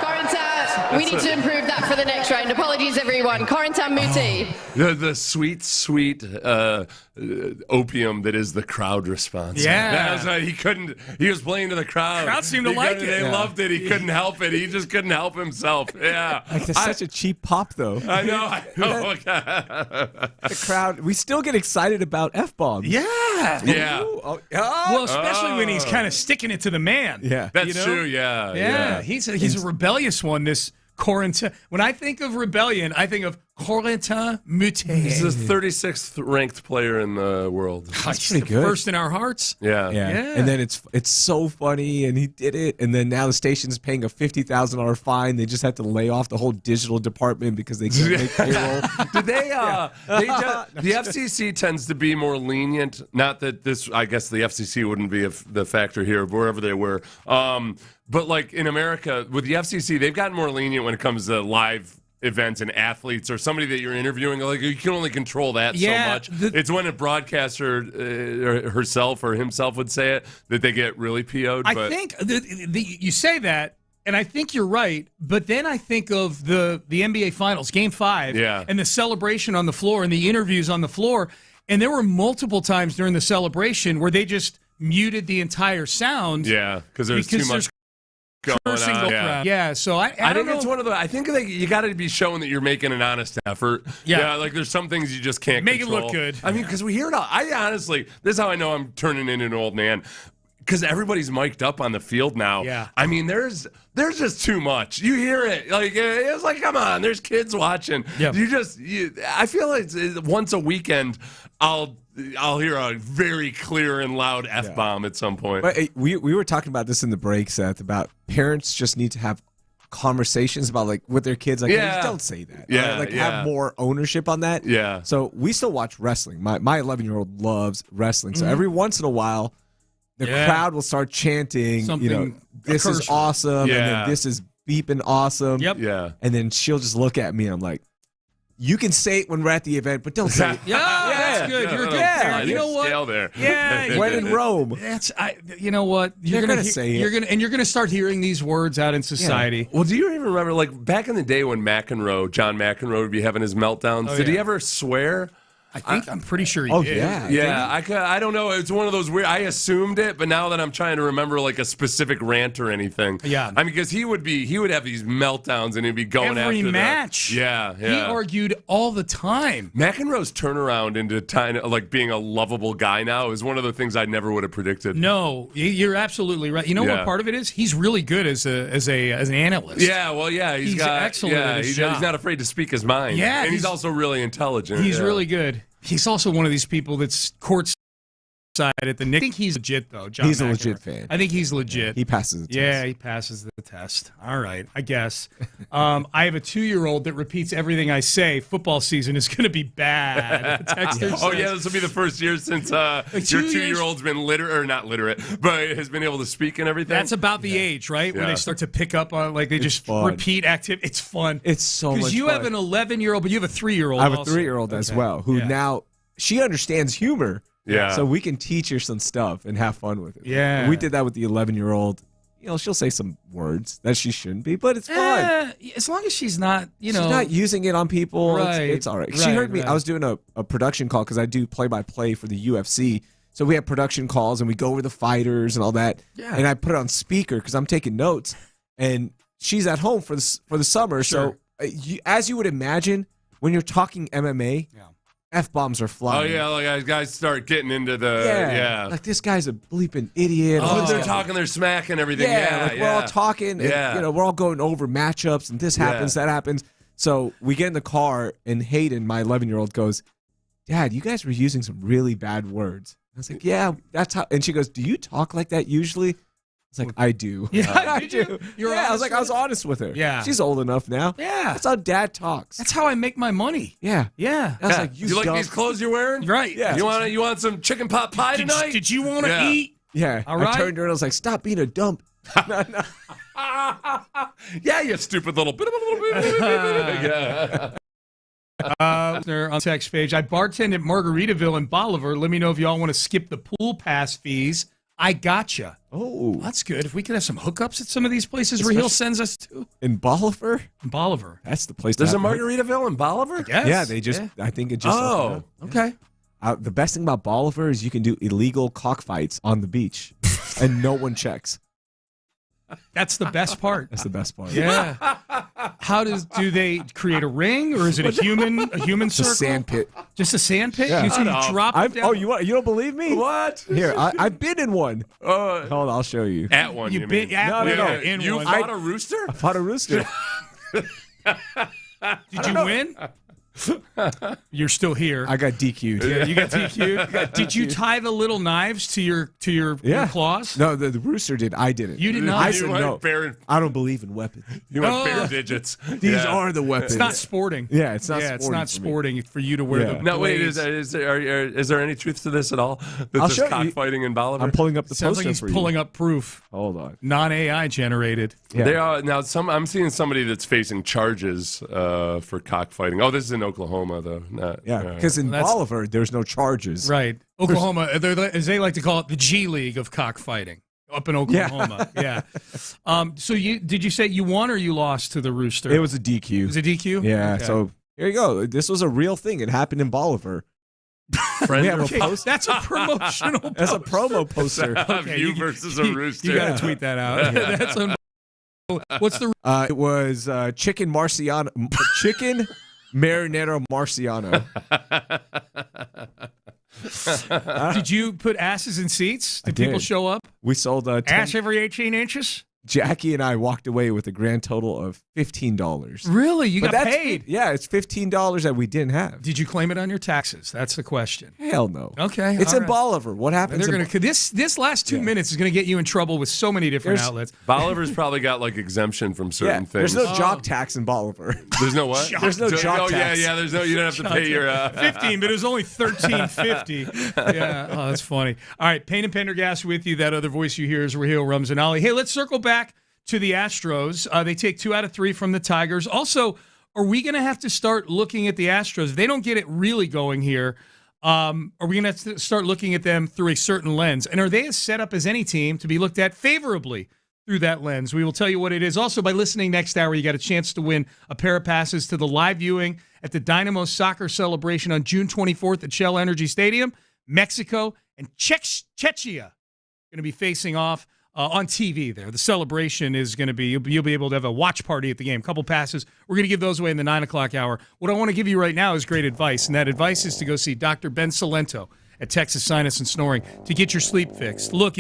Corentin, we need to improve that for the next round. Apologies, everyone. Corentin Moutet.
The sweet opium that is the crowd response.
Yeah.
That was why he was playing to the crowd.
Crowd seemed to like it.
They loved it. He couldn't help it. He just couldn't help himself. Yeah.
That's such a cheap pop, though.
I know.
The crowd, we still get excited about F-bombs.
Yeah.
Yeah.
Well, especially when he's kind of sticking it to the man.
Yeah.
That's true, yeah.
Yeah. He's a rebellious one, this Corentin. When I think of rebellion, I think of Corentin Moutet.
He's the 36th ranked player in the world.
That's pretty good.
First in our hearts.
Yeah.
And then it's so funny, and he did it. And then now the station's paying a $50,000 fine. They just have to lay off the whole digital department because they can't make payroll.
Did they? The FCC tends to be more lenient. Not that this. I guess the FCC wouldn't be the factor here, wherever they were. But in America, with the FCC, they've gotten more lenient when it comes to live events and athletes or somebody that you're interviewing. You can only control that so much. It's when a broadcaster herself or himself would say it that they get really PO'd.
I think you say that, and I think you're right, but then I think of the NBA Finals, Game 5, and the celebration on the floor and the interviews on the floor, and there were multiple times during the celebration where they just muted the entire sound.
Yeah, because there's too much going on.
Yeah, so I
think
know.
it's one of the. I think you got to be showing that you're making an honest effort. Yeah, there's some things you just can't
make
control.
it look good.
I mean, because we hear it all. I honestly, this is how I know I'm turning into an old man. Because everybody's mic'd up on the field now.
Yeah.
I mean, there's just too much. You hear it. It's like, come on, there's kids watching.
Yeah.
I feel like once a weekend, I'll hear a very clear and loud F-bomb at some point.
But we were talking about this in the break, Seth, about parents just need to have conversations about with their kids. Don't say that.
Yeah.
Have more ownership on that.
Yeah.
So we still watch wrestling. My 11-year-old loves wrestling. So every once in a while, the crowd will start chanting,
something,
this is awesome, and then this is beeping awesome.
Yep.
Yeah.
And then she'll just look at me, and I'm like, you can say it when we're at the event, but don't say it.
That's good. You're a good parent. You know what?
Scale there.
Yeah.
When in Rome.
You know what?
You're gonna say it.
You're gonna start hearing these words out in society.
Yeah. Well, do you even remember, back in the day when John McEnroe would be having his meltdowns? Did he ever swear?
I'm pretty sure he did.
Yeah. I don't know. It's one of those weird. I assumed it, but now that I'm trying to remember like a specific rant or anything.
Yeah.
I mean, because he would have these meltdowns and he'd be going
every
after
match.
He
argued all the time.
McEnroe's turnaround into like being a lovable guy now is one of the things I never would have predicted.
No, you're absolutely right. You know what part of it is? He's really good as an analyst.
Yeah, well, yeah, he's
excellent.
Yeah,
at his
he's
job.
not afraid to speak his mind.
Yeah,
and he's also really intelligent.
He's really good. He's also one of these people that's courtside at the Knicks. I think he's legit, though, John
He's a
McEnroe.
legit fan.
I think he's legit.
He passes the test.
Yeah, he passes the test. All right, I guess. I have a 2-year-old that repeats everything I say. Football season is going to be bad. Texter
Oh,
says.
yeah, this will be the first year since your 2-year-old's been not literate, but has been able to speak and everything.
That's about the age, right? When they start to pick up on, like, they just repeat activity. It's fun.
It's so much fun.
Because you have an 11-year-old, but you have a 3-year-old
I have a
also.
3-year-old as well, who now, she understands humor.
Yeah.
So we can teach her some stuff and have fun with it.
Yeah.
We did that with the 11-year-old. You know, she'll say some words that she shouldn't be, but it's fun.
As long as she's not,
She's not using it on people.
Right,
It's all right. She
right,
heard me.
right.
I was doing a production call because I do play-by-play for the UFC. So we have production calls and we go over the fighters and all that.
Yeah.
And I put it on speaker because I'm taking notes. And she's at home for the summer.
Sure.
So as you would imagine, when you're talking MMA, F-bombs are
Oh,
flying.
yeah, like guys start getting into the, yeah.
Like, this guy's a bleeping idiot.
Oh, they're talking their smack and everything. Yeah,
We're all talking. And, we're all going over matchups, and this happens, that happens. So we get in the car, and Hayden, my 11-year-old, goes, Dad, you guys were using some really bad words. I was like, yeah, that's how. And she goes, do you talk like that usually? It's like, I do.
Yeah,
I do.
You're
I was
honest
I was honest with her.
Yeah.
She's old enough now.
Yeah.
That's how Dad talks.
That's how I make my money.
Yeah.
Yeah.
I was like,
you like these clothes you're wearing?
Right.
Yeah.
You want some chicken pot pie tonight?
Did you want to eat?
Yeah.
All right.
I turned to her and I was like, stop being a dump. No.
Yeah, you stupid little bit. Yeah.
On the text page, I bartend at Margaritaville in Bolivar. Let me know if y'all want to skip the pool pass fees. I gotcha.
Oh,
that's good. If we could have some hookups at some of these places Raheel sends us to.
In Bolivar?
In Bolivar.
That's the place.
There's
to
a
have
Margaritaville in Bolivar?
Yes.
Yeah, they just. I think it just.
Oh, okay.
The best thing about Bolivar is you can do illegal cockfights on the beach, and no one checks.
That's the best part.
That's the best part.
Yeah. How do they create a ring, or is it a human
It's
circle?
a sand pit.
Just a sand pit?
Yeah.
You drop it down?
Oh, you don't believe me?
What?
Here, I've been in one. Hold on, I'll show you.
At one, you
been
mean?
at
No,
one, in
You
one.
fought a rooster?
I fought a rooster.
Did you win? You're still here.
I got DQ'd.
Yeah, you got DQ'd. Did you tie the little knives to your claws?
No, the rooster did. I didn't.
You did not?
I
You
said
went
no.
bare-
I don't believe in weapons.
You went bare digits.
These are the weapons.
It's not sporting.
Yeah, it's not.
Yeah, it's
sporting
not
for me.
sporting for you to wear
Yeah.
the
No, wait.
blades.
Is there any truth to this at all?
I'll
That's
show
just
you.
cockfighting in Bolivar.
I'm pulling up the
Sounds
poster
like he's
for you.
pulling up proof.
Hold on.
Non-AI generated.
Yeah.
They are now. I'm seeing somebody that's facing charges for cockfighting. Oh, this is in Oklahoma, though.
Yeah, because in Bolivar, there's no charges.
Right. Oklahoma, as they like to call it, the G League of cockfighting up in Oklahoma. Yeah. So did you say you won or you lost to the rooster?
It was a DQ.
It was a DQ?
Yeah.
Okay.
So here you go. This was a real thing. It happened in Bolivar.
Friend
We have a
or
post.
That's a promotional poster.
That's a promo poster.
You versus a rooster.
You got to tweet that out. That's what's the
It was chicken Marciano. Chicken marinara Marciano.
Did you put asses in seats? Did people show up?
We sold
Ass every 18 inches?
Jackie and I walked away with a grand total of $15.
Really? You
But
got
that's-
paid?
Yeah, it's $15 that we didn't have.
Did you claim it on your taxes? That's the question.
Hell no.
Okay.
It's
all
in
right.
Bolivar. What happens?
They're
in
gonna this last 2 minutes is gonna get you in trouble with so many different outlets.
Bolivar's probably got like exemption from certain things.
There's no jock tax in Bolivar.
There's no what?
There's no jock
Oh
tax.
yeah. There's no. You don't have to pay your
15, but it was only $13.50. Yeah, oh, that's funny. All right, Payne and Pendergast with you. That other voice you hear is Raheel Ramzanali. Hey, let's circle back to the Astros. They take 2 out of 3 from the Tigers. Also, are we going to have to start looking at the Astros? If they don't get it really going here, are we going to start looking at them through a certain lens? And are they as set up as any team to be looked at favorably through that lens. We will tell you what it is. Also, by listening next hour, you got a chance to win a pair of passes to the live viewing at the Dynamo Soccer Celebration on June 24th at Shell Energy Stadium. Mexico and Czechia going to be facing off on TV there. The celebration is going to be, you'll be able to have a watch party at the game. Couple passes. We're going to give those away in the 9 o'clock hour. What I want to give you right now is great advice, and that advice is to go see Dr. Ben Salento at Texas Sinus and Snoring to get your sleep fixed. Look,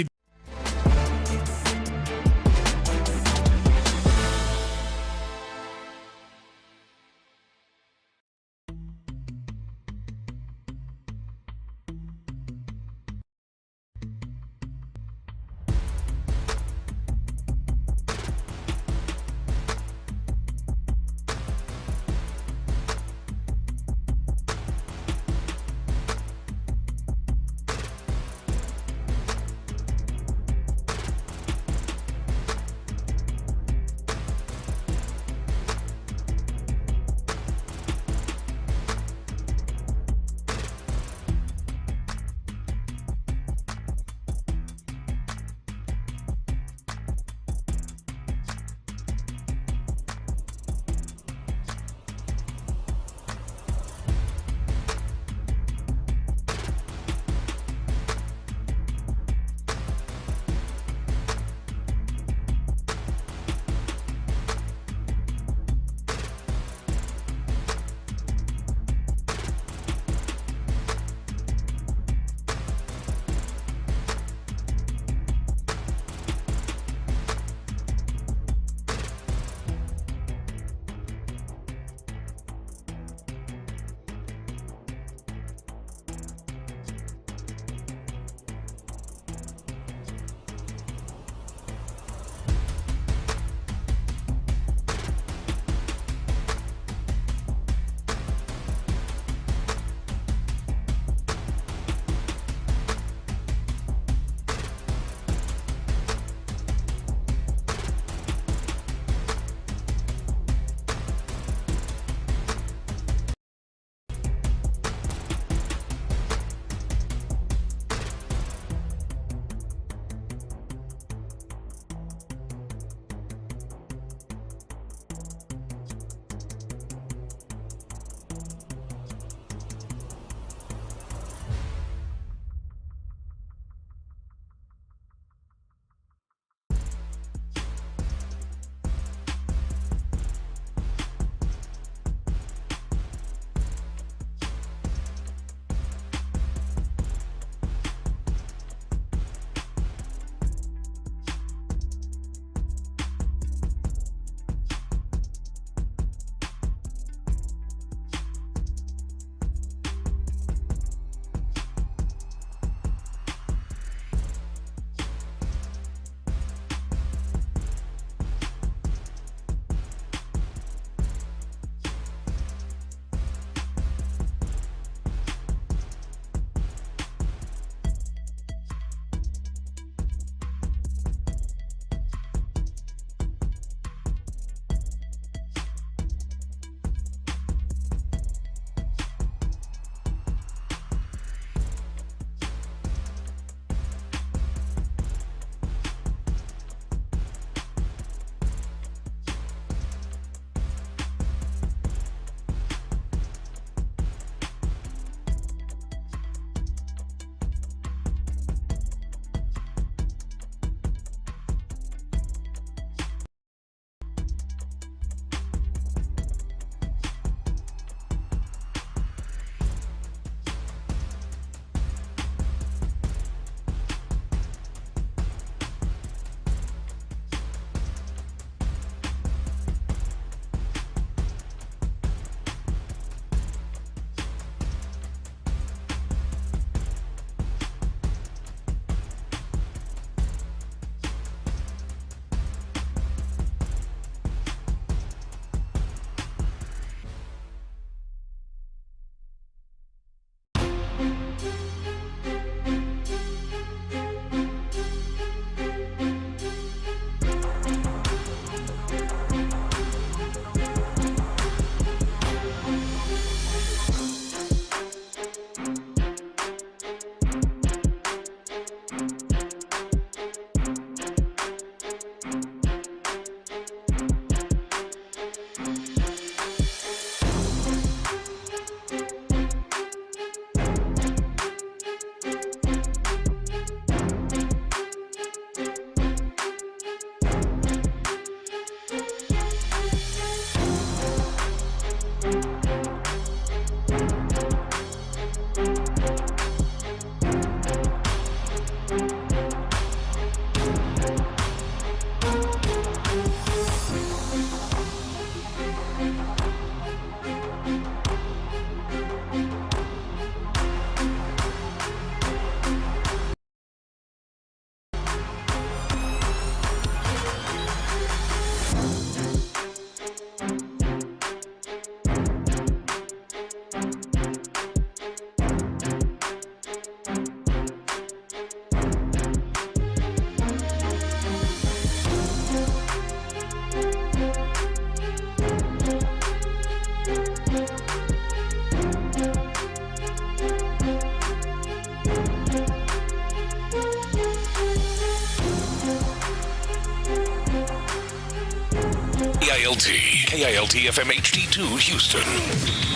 KILT FM HD2 Houston.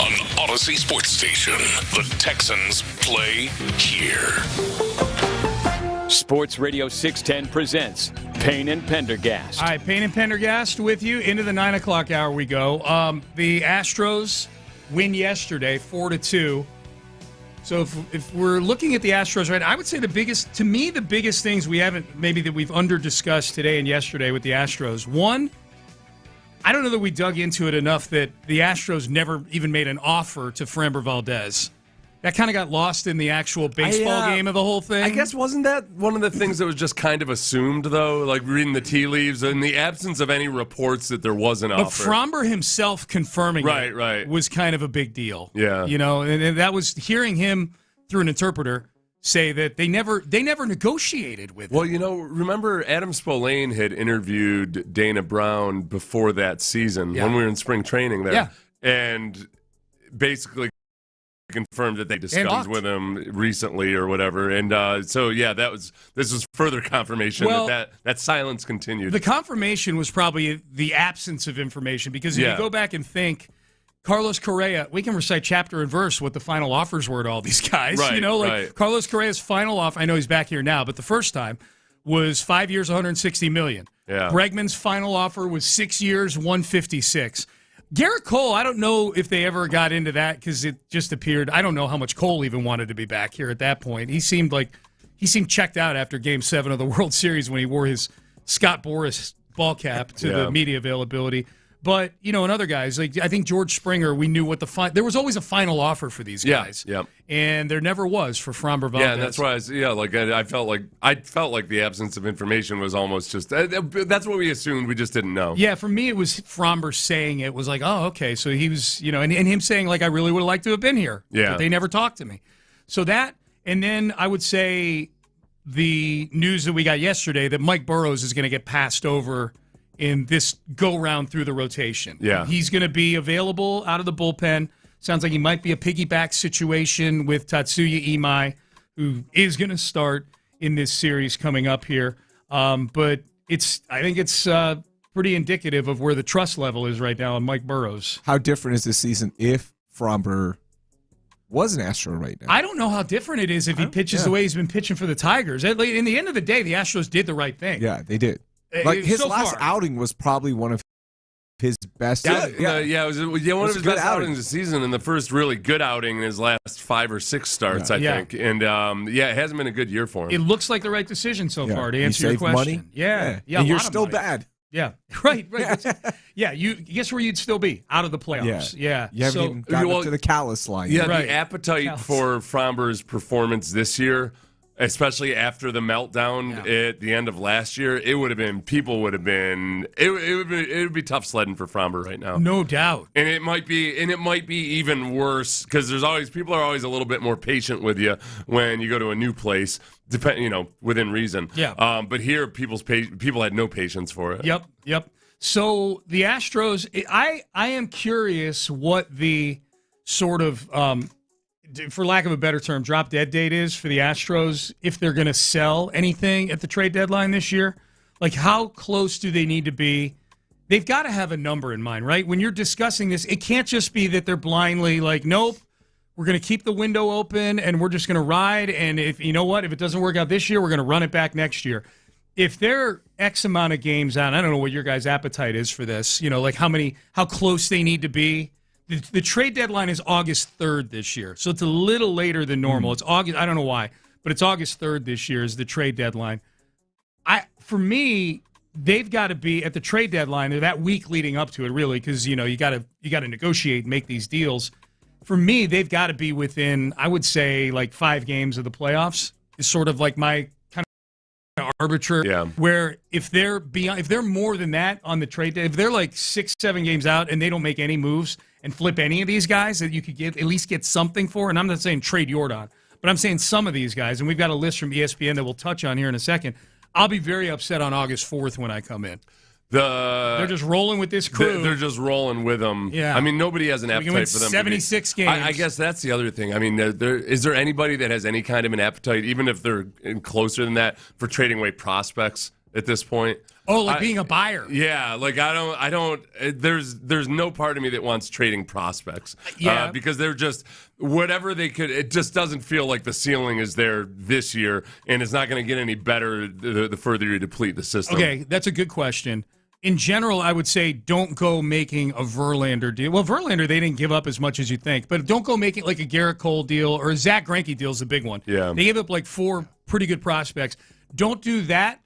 On Odyssey Sports Station, the Texans play here.
Sports Radio 610 presents Payne and Pendergast.
All right, Payne and Pendergast with you. Into the 9 o'clock hour we go. The Astros win yesterday, 4-2. So if we're looking at the Astros, right, I would say the biggest things that we've under-discussed today and yesterday with the Astros. One, I don't know that we dug into it enough that the Astros never even made an offer to Framber Valdez. That kind of got lost in the actual baseball game of the whole thing.
I guess wasn't that one of the things that was just kind of assumed, though? Like reading the tea leaves, in the absence of any reports that there was an offer.
But Framber himself confirming it was kind of a big deal.
Yeah.
You know, and that was hearing him through an interpreter say that they never negotiated with him.
Well, you know, remember Adam Spillane had interviewed Dana Brown before that season when we were in spring training there.
Yeah.
And basically confirmed that they discussed with him recently or whatever. And this was further confirmation that silence continued.
The confirmation was probably the absence of information, because if you go back and think, Carlos Correa, we can recite chapter and verse what the final offers were to all these guys.
Right,
Carlos Correa's final offer, I know he's back here now, but the first time was 5 years, $160 million.
Yeah.
Bregman's final offer was 6 years, $156. Garrett Cole, I don't know if they ever got into that, because it just appeared, I don't know how much Cole even wanted to be back here at that point. He seemed checked out after Game 7 of the World Series when he wore his Scott Boras ball cap to the media availability. But, you know, and other guys, like I think George Springer, we knew what there was always a final offer for these guys.
Yeah.
And there never was for Framber Valdez.
Yeah, and that's why I felt like the absence of information was almost just that's what we assumed. We just didn't know.
Yeah, for me it was Framber saying it was like, oh, okay, so he was, you know, and him saying like I really would have liked to have been here.
Yeah.
But they never talked to me. So that, and then I would say the news that we got yesterday that Mike Burrows is going to get passed over in this go-round through the rotation.
Yeah.
He's going to be available out of the bullpen. Sounds like he might be a piggyback situation with Tatsuya Imai, who is going to start in this series coming up here. But I think it's pretty indicative of where the trust level is right now on Mike Burrows.
How different is this season if Framber was an Astro right now?
I don't know how different it is if he pitches the way he's been pitching for the Tigers. In the end of the day, the Astros did the right thing.
Yeah, they did. Like his last outing was probably one of his best.
It was one of his best outings this season, and the first really good outing in his last 5 or 6 starts, I think. And it hasn't been a good year for him.
It looks like the right decision so far, to answer your question.
Money.
Yeah,
and you're still bad.
Yeah, right. You guess where you'd still be? Out of the playoffs. Yeah.
You haven't even gotten up to the Callis line.
Yeah, the appetite for Framber's performance this year, especially after the meltdown at the end of last year, it would be tough sledding for Framber right now.
No doubt.
And it might be even worse, because people are always a little bit more patient with you when you go to a new place, within reason.
Yeah.
But here people had no patience for it.
Yep. So the Astros, I am curious what the sort of for lack of a better term, drop dead date is for the Astros if they're going to sell anything at the trade deadline this year. Like, how close do they need to be? They've got to have a number in mind, right? When you're discussing this, it can't just be that they're blindly like, nope, we're going to keep the window open and we're just going to ride. And if you know what, if it doesn't work out this year, we're going to run it back next year. If they're X amount of games out, I don't know what your guys' appetite is for this, like how close they need to be. The trade deadline is August 3rd this year, so it's a little later than normal. It's August. I don't know why, but it's August 3rd this year is the trade deadline. For me, they've got to be at the trade deadline or that week leading up to it, really, because you got to negotiate and make these deals. For me, they've got to be within, I would say, like 5 games of the playoffs. Is sort of like my kind of arbitrary.
Yeah.
Where if they're more than that on the trade day, if they're like 6-7 games out and they don't make any moves and flip any of these guys that you could at least get something for, and I'm not saying trade Jordan, but I'm saying some of these guys, and we've got a list from ESPN that we'll touch on here in a second. I'll be very upset on August 4th when I come in. They're just rolling with this crew.
They're just rolling with them.
Yeah.
I mean, nobody has an appetite for them.
76 games.
I guess that's the other thing. I mean, is there anybody that has any kind of an appetite, even if they're closer than that, for trading away prospects at this point?
Oh, like being a buyer.
Yeah, like I don't. There's no part of me that wants trading prospects.
Yeah,
because they're just whatever they could. It just doesn't feel like the ceiling is there this year, and it's not going to get any better the further you deplete the system.
Okay, that's a good question. In general, I would say don't go making a Verlander deal. Well, Verlander, they didn't give up as much as you think, but don't go making like a Garrett Cole deal or a Zach Greinke deal is a big one.
Yeah.
They gave up like 4 pretty good prospects. Don't do that,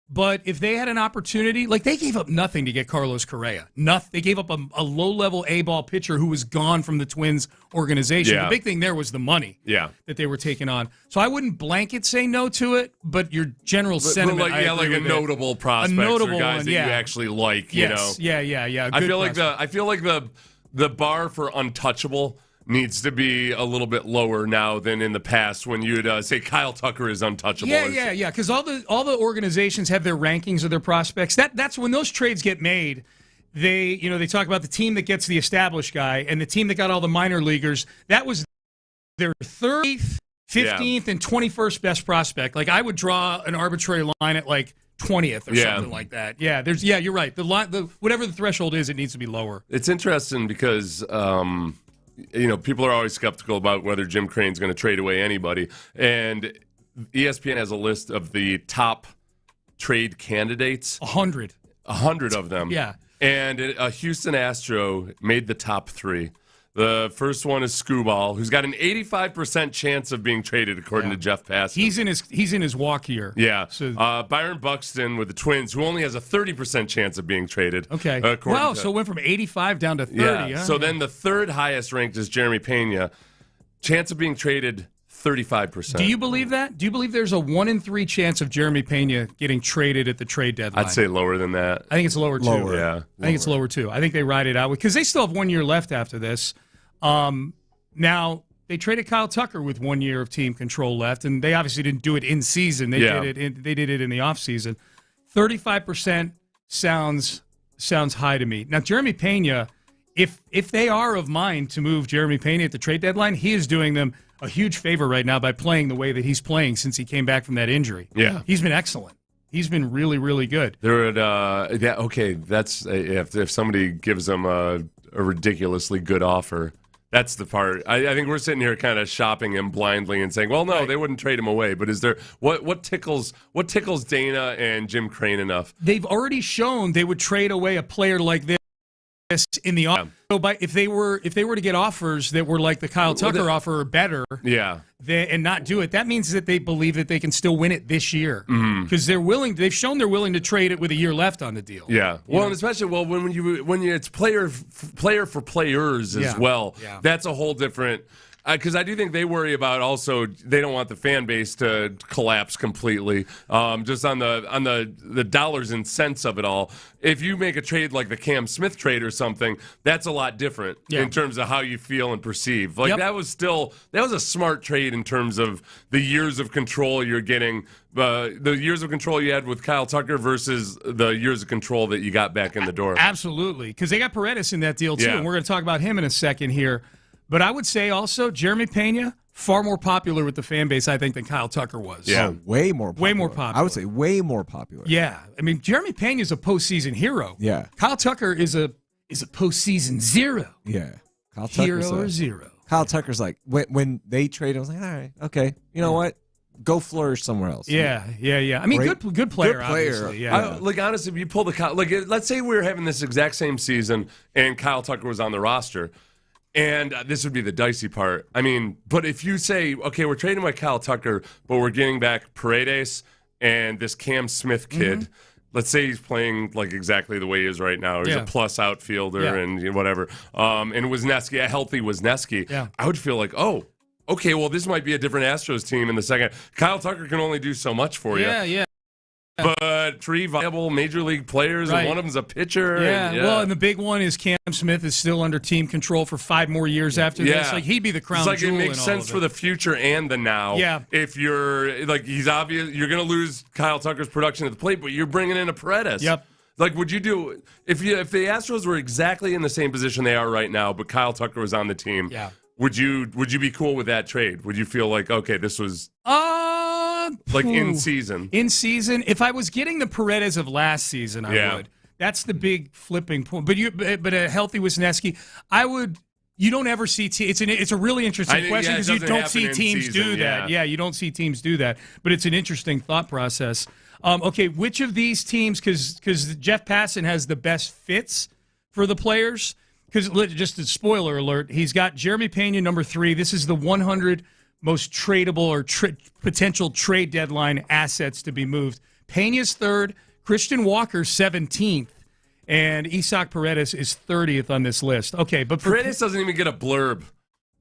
but if they had an opportunity, like they gave up nothing to get Carlos Correa. Nothing. They gave up a low-level A-ball pitcher who was gone from the Twins organization.
Yeah.
The big thing there was the money that they were taking on. So I wouldn't blanket say no to it, but your general sentiment,
like a notable prospect, or guys
one,
that you actually like. You know,
yeah.
I feel like the bar for untouchable needs to be a little bit lower now than in the past when you'd say Kyle Tucker is untouchable.
Yeah. Because all the organizations have their rankings of their prospects. That's when those trades get made. They talk about the team that gets the established guy and the team that got all the minor leaguers. That was their 30th, 15th, and 21st best prospect. Like I would draw an arbitrary line at like 20th or something like that. Yeah, you're right. The line, whatever the threshold is, it needs to be lower.
It's interesting because people are always skeptical about whether Jim Crane's going to trade away anybody. And ESPN has a list of the top trade candidates.
100.
100 of them.
Yeah.
And a Houston Astro made the top 3. The first one is Skubal, who's got an 85% chance of being traded, according to Jeff Passan.
He's in his walk year.
Yeah.
So,
Byron Buxton with the Twins, who only has a 30% chance of being traded.
Okay. Wow, so it went from 85 down to 30.
Yeah. So then the third highest ranked is Jeremy Pena. Chance of being traded, 35%.
Do you believe that? Do you believe there's a 1 in 3 chance of Jeremy Pena getting traded at the trade deadline?
I'd say lower than that.
I think it's lower, too.
Yeah.
I think it's lower, too. I think they ride it out because they still have 1 year left after this. Now, they traded Kyle Tucker with 1 year of team control left, and they obviously didn't do it in season. They did it in the offseason. 35% sounds high to me. Now, Jeremy Pena, if they are of mind to move Jeremy Pena at the trade deadline, he is doing them a huge favor right now by playing the way that he's playing since he came back from that injury.
Yeah.
He's been excellent. He's been really, really good.
That's if somebody gives them a ridiculously good offer. That's the part. I think we're sitting here kind of shopping him blindly and saying, well, no, they wouldn't trade him away. But is there what tickles Dana and Jim Crane enough?
They've already shown they would trade away a player like this in the off. So if they were to get offers that were like the Kyle Tucker offer or better, and not do it, that means that they believe that they can still win it this year because they've shown they're willing to trade it with a year left on the deal.
Yeah, well, and especially when you it's player for players as well.
Yeah.
That's a whole different. Because I do think they worry about also they don't want the fan base to collapse completely. Just on the dollars and cents of it all. If you make a trade like the Cam Smith trade or something, that's a lot different in terms of how you feel and perceive. Like that was a smart trade in terms of the years of control you're getting. The years of control you had with Kyle Tucker versus the years of control that you got back in the door.
Absolutely, because they got Paredes in that deal too, and we're going to talk about him in a second here. But I would say also Jeremy Pena, far more popular with the fan base, I think, than Kyle Tucker was.
Yeah, way more popular.
Way more popular.
I would say way more popular.
Yeah. I mean, Jeremy Pena is a postseason hero.
Yeah.
Kyle Tucker is a postseason zero.
Yeah. Kyle Tucker's
hero or zero.
Kyle Tucker's like, when they trade, I was like, all right, okay. You know what? Go flourish somewhere else.
Yeah. I mean, good player,
good player.
obviously. Yeah.
Honestly, if you pull let's say we were having this exact same season and Kyle Tucker was on the roster. And this would be the dicey part. I mean, but if you say, okay, we're trading away Kyle Tucker, but we're getting back Paredes and this Cam Smith kid, let's say he's playing like exactly the way he is right now. He's a plus outfielder and whatever. And Wisniewski, a healthy Wisniewski, I would feel like, oh, okay, well, this might be a different Astros team in the second. Kyle Tucker can only do so much for you.
Yeah.
But 3 viable major league players, and one of them's a pitcher.
Well, and the big one is Cam Smith is still under team control for 5 more years after this. Like, he'd be the crown jewel.
It's like it makes sense for the future and the now.
Yeah.
If you're, like, he's obvious, you're going to lose Kyle Tucker's production at the plate, but you're bringing in a Paredes.
Yep.
Like, would you do, if the Astros were exactly in the same position they are right now, but Kyle Tucker was on the team, would you be cool with that trade? Would you feel like, okay, this was... Like in season.
In season, if I was getting the Paredes of last season, I would. That's the big flipping point. But a healthy Wisniewski, I would. You don't ever see it's a really interesting question because you don't see teams do that. Yeah, you don't see teams do that. But it's an interesting thought process. Okay, which of these teams? Because Jeff Passan has the best fits for the players. Because just a spoiler alert, he's got Jeremy Pena number 3. This is the 100 most tradable or potential trade deadline assets to be moved. Pena's 3rd, Christian Walker's 17th, and Isaac Paredes is 30th on this list. Okay, but
Paredes doesn't even get a blurb.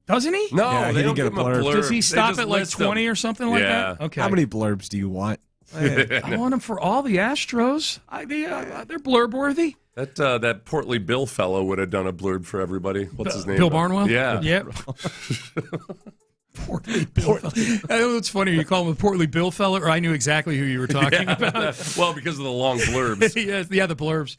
Doesn't he?
No, they don't give him a blurb.
Does he stop at like 20 or something like that? Okay.
How many blurbs do you want?
I want him for all the Astros. They're blurb worthy.
That portly Bill fellow would have done a blurb for everybody. What's his name?
Bill Barnwell?
Yeah.
Yep. Portly Bill fella. I know it's funny. You call him a portly Bill fella, or I knew exactly who you were talking about.
Well, because of the long blurbs.
yeah, the blurbs.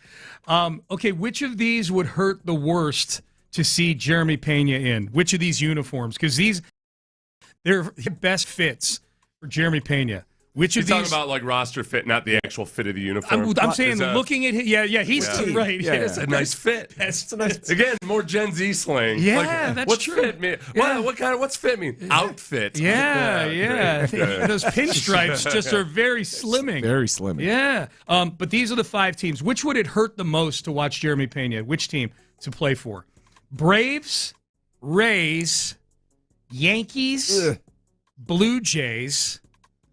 Okay, which of these would hurt the worst to see Jeremy Pena in? Which of these uniforms? Because they're best fits for Jeremy Pena. Which of
You're
these?
talking about like roster fit, not the actual fit of the uniform.
I'm saying looking at it. He's right.
Yeah, it's a nice fit.
It's a nice.
Again, more Gen Z slang.
Yeah, that's
what's
true.
Fit mean?
Yeah.
What's fit mean? Outfit.
Yeah. Those pinstripes just are very slimming.
Very slimming.
Yeah. But these are the 5 teams. Which would it hurt the most to watch Jeremy Pena? Which team to play for? Braves, Rays, Yankees, Blue Jays,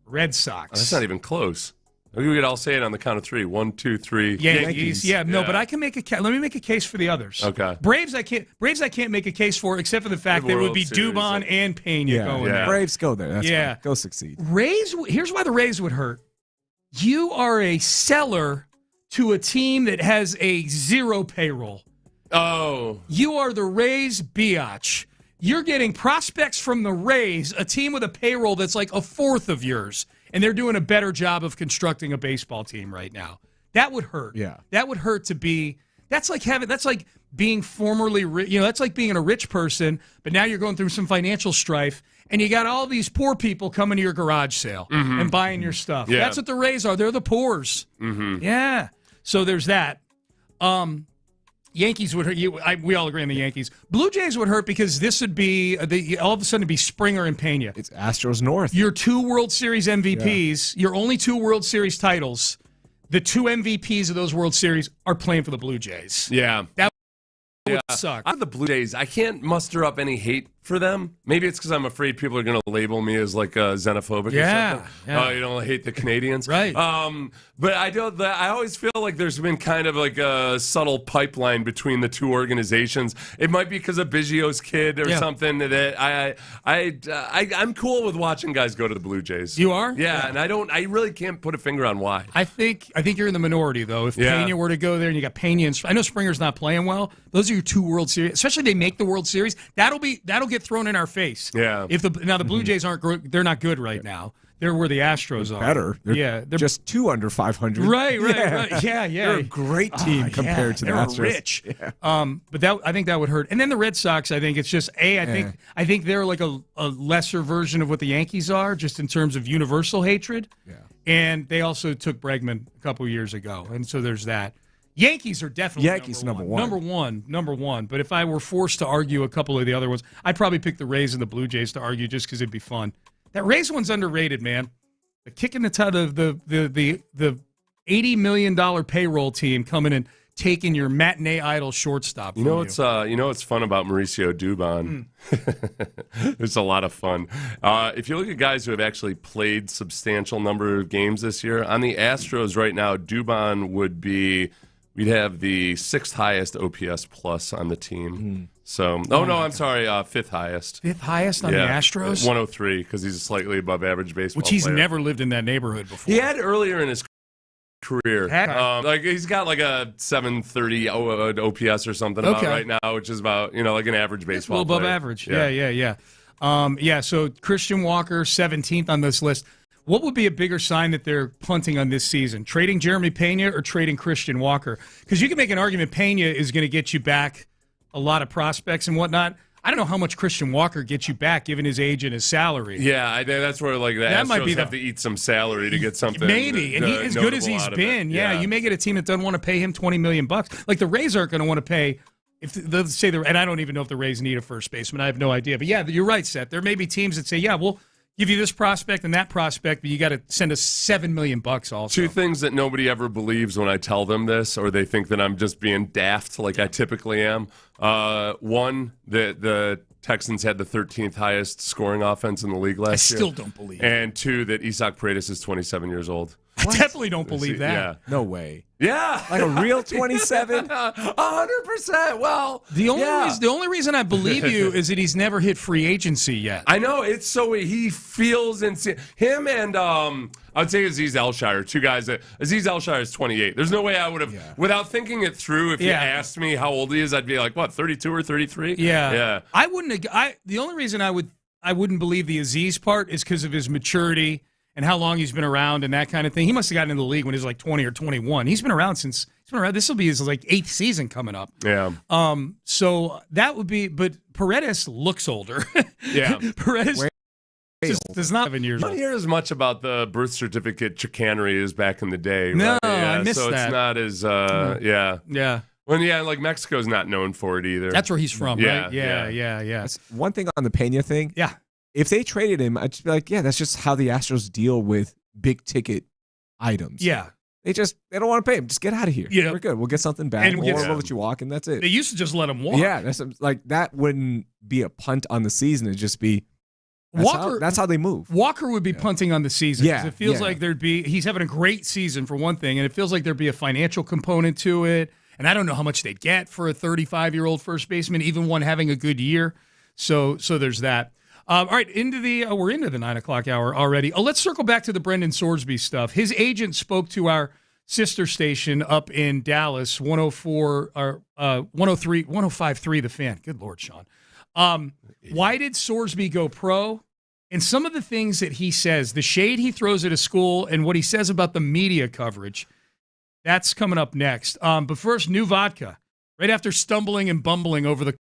Red Sox.
That's not even close. We could all say it on the count of 3. 1, 2, 3.
Yankees. Yeah, no, but I can make let me make a case for the others.
Okay.
Braves I can't make a case for except for the fact that it would be Dubon and Pena going there.
Braves go there. That's fine. Go succeed.
Rays, here's why the Rays would hurt. You are a seller to a team that has a 0 payroll.
Oh.
You are the Rays biatch. You're getting prospects from the Rays, a team with a payroll that's like a fourth of yours, and they're doing a better job of constructing a baseball team right now. That would hurt.
Yeah.
That would hurt to be. That's like being formerly, that's like being a rich person, but now you're going through some financial strife, and you got all these poor people coming to your garage sale and buying your stuff.
Yeah.
That's what the Rays are. They're the poors.
Mm-hmm.
Yeah. So there's that. Yankees would hurt. We all agree on the Yankees. Blue Jays would hurt because this would be all of a sudden it'd be Springer and Pena.
It's Astros North.
Your 2 World Series MVPs, your only 2 World Series titles. The 2 MVPs of those World Series are playing for the Blue Jays.
Yeah.
That would suck.
The Blue Jays, I can't muster up any hate for them. Maybe it's because I'm afraid people are going to label me as like xenophobic or something.
Yeah.
Oh, you don't hate the Canadians?
Right.
But I always feel like there's been kind of like a subtle pipeline between the 2 organizations. It might be because of Biggio's kid or something that I'm cool with watching guys go to the Blue Jays.
You are?
Yeah, and I really can't put a finger on why.
I think you're in the minority though. If Pena were to go there and you got Pena and I know Springer's not playing well. Those are your 2 World Series. Especially if they make the World Series, that'll get thrown in our face.
Yeah.
If the Blue Jays they're not good right now. They're where the Astros are.
Better. They're just 2 under 500.
Right. Yeah.
They're a great team compared to the Astros.
They're rich. Yeah. But I think that would hurt. And then the Red Sox, I think it's just I think they're like a lesser version of what the Yankees are, just in terms of universal hatred.
Yeah.
And they also took Bregman a couple years ago, and so there's that. Yankees are definitely
number one.
Number one. But if I were forced to argue a couple of the other ones, I'd probably pick the Rays and the Blue Jays to argue just because it'd be fun. That Rays one's underrated, man. The kick in the toe of the $80 million payroll team coming and taking your matinee idol shortstop.
You know what's fun about Mauricio Dubon? It's a lot of fun. If you look at guys who have actually played substantial number of games this year, on the Astros right now, Dubon would be. We'd have the 6th highest OPS plus on the team. So, I'm sorry, 5th highest.
5th highest on the Astros?
103, because he's a slightly above average baseball
Which he's
player.
Never lived in that neighborhood before.
He had earlier in his career. He's got like a 730 OPS or something about right now, which is about, like an average baseball
player. Above
player.
average. Yeah. So Christian Walker, 17th on this list. What would be a bigger sign that they're punting on this season? Trading Jeremy Pena or trading Christian Walker? Because you can make an argument Pena is going to get you back a lot of prospects and whatnot. I don't know how much Christian Walker gets you back given his age and his salary.
Yeah, that's where like the
That
Astros
might be
have to eat some salary to get something.
Maybe, and he, as good as he's been, you may get a team that doesn't want to pay him $20 million. Like the Rays aren't going to want to pay. If they'll say and I don't even know if the Rays need a first baseman. I have no idea. But yeah, you're right, Seth. There may be teams that say, yeah, we'll give you this prospect and that prospect, but you got to send us $7 million also.
Two things that nobody ever believes when I tell them this, or they think that I'm just being daft like I typically am. One, the Texans had the 13th highest scoring offense in the league last year.
I still don't believe it.
And two, that Isaac Paredes is 27 years old.
I definitely don't believe that.
Yeah.
No way.
Yeah.
Like a real 27?
100%. Well,
the only reason I believe you is that he's never hit free agency yet.
I know. It's so he feels insane. Him and I would say Aziz Elshire, two guys that Aziz Elshire is 28. There's no way I would have, without thinking it through, if you asked me how old he is, I'd be like, what, 32 or 33?
Yeah. I wouldn't the only reason I wouldn't believe the Aziz part is because of his maturity and how long he's been around and that kind of thing. He must have gotten into the league when he was like 20 or 21. This will be his like 8th season coming up.
Yeah.
So that would be, but Paredes looks older.
Yeah.
Paredes does not 7 years
I
old.
don't hear as much about the birth certificate chicanery as back in the day.
No,
right? Yeah,
I missed
so
that.
it's not as, Yeah. Well, like Mexico's not known for it either.
That's where he's from,
yeah,
right? Yeah.
That's one thing on the Pena thing.
Yeah.
If they traded him, I'd just be like, yeah, that's just how the Astros deal with big ticket items.
Yeah.
They don't want to pay him. Just get out of here.
Yeah.
We're good. We'll get something back.
And
We'll let you walk, and that's it.
They used to just let him walk.
Yeah, that's like that wouldn't be a punt on the season. It'd just be that's how they move.
Walker would be punting on the season.
Yeah,
'cause it feels like he's having a great season for one thing, and it feels like there'd be a financial component to it. And I don't know how much they'd get for a 35-year-old first baseman, even one having a good year. So there's that. All right, we're into the 9 o'clock hour already. Let's circle back to the Brendan Sorsby stuff. His agent spoke to our sister station up in Dallas, 104 or 103, 105.3 The Fan. Good Lord, Sean. Why did Sorsby go pro? And some of the things that he says, the shade he throws at a school, and what he says about the media coverage. That's coming up next. But first, new vodka. Right after stumbling and bumbling over the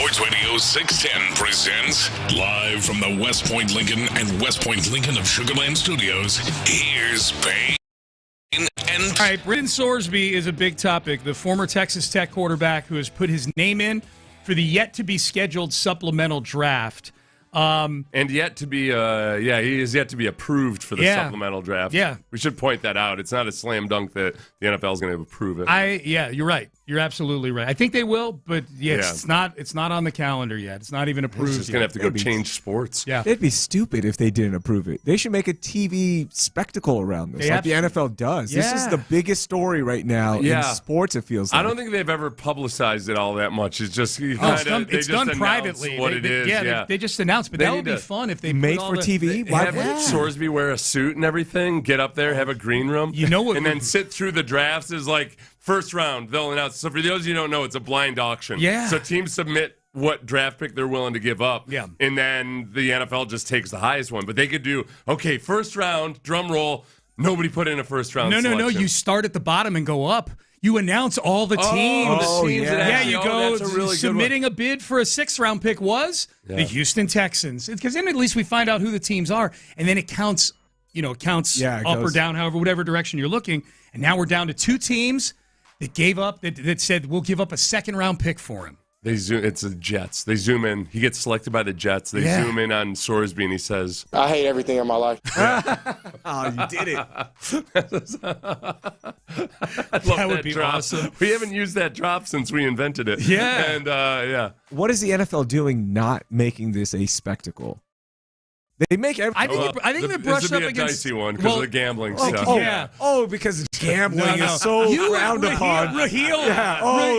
Sports Radio 610 presents live from the West Point Lincoln and West Point Lincoln of Sugarland Studios. Here's Payne and
All right, Brendan Sorsby is a big topic. The former Texas Tech quarterback who has put his name in for the yet-to-be-scheduled supplemental draft.
And yet to be, he is yet to be approved for the supplemental draft.
Yeah.
We should point that out. It's not a slam dunk that the NFL is going to approve it.
You're right. You're absolutely right. I think they will, but it's not on the calendar yet. It's not even approved.
It's just going to have to go change sports.
Yeah.
It'd be stupid if they didn't approve it. They should make a TV spectacle around this, like the NFL does.
Yeah.
This is the biggest story right now in sports, it feels like.
I don't think they've ever publicized it all that much. It's just
it's done privately.
What it is.
They just announced, but that would be fun if they
made
put
for TV.
Have Sorsby wear a suit and everything, get up there, have a green room, and then sit through the drafts as like first round. They'll announce. So for those of you who don't know, it's a blind auction.
Yeah.
So teams submit what draft pick they're willing to give up. Yeah. And then the NFL just takes the highest one. But they could do, okay, first round, drum roll, nobody put in a first round selection.
No. You start at the bottom and go up. You announce all the teams. You go submitting a bid for a 6th round pick was the Houston Texans. Because then at least we find out who the teams are. And then it counts, up or down, whatever direction you're looking. And now we're down to 2 teams that gave up, that said we'll give up a 2nd round pick for him.
It's the Jets. They zoom in. He gets selected by the Jets. They zoom in on Sorsby, and he says,
I hate everything in my life.
Oh, you did it.
That would be awesome. We haven't used that drop since we invented it.
Yeah.
And,
What is the NFL doing not making this a spectacle? They make everything.
I think they brush up
against. This would be a dicey one because of the gambling stuff.
Because gambling is so frowned upon.
Raheel.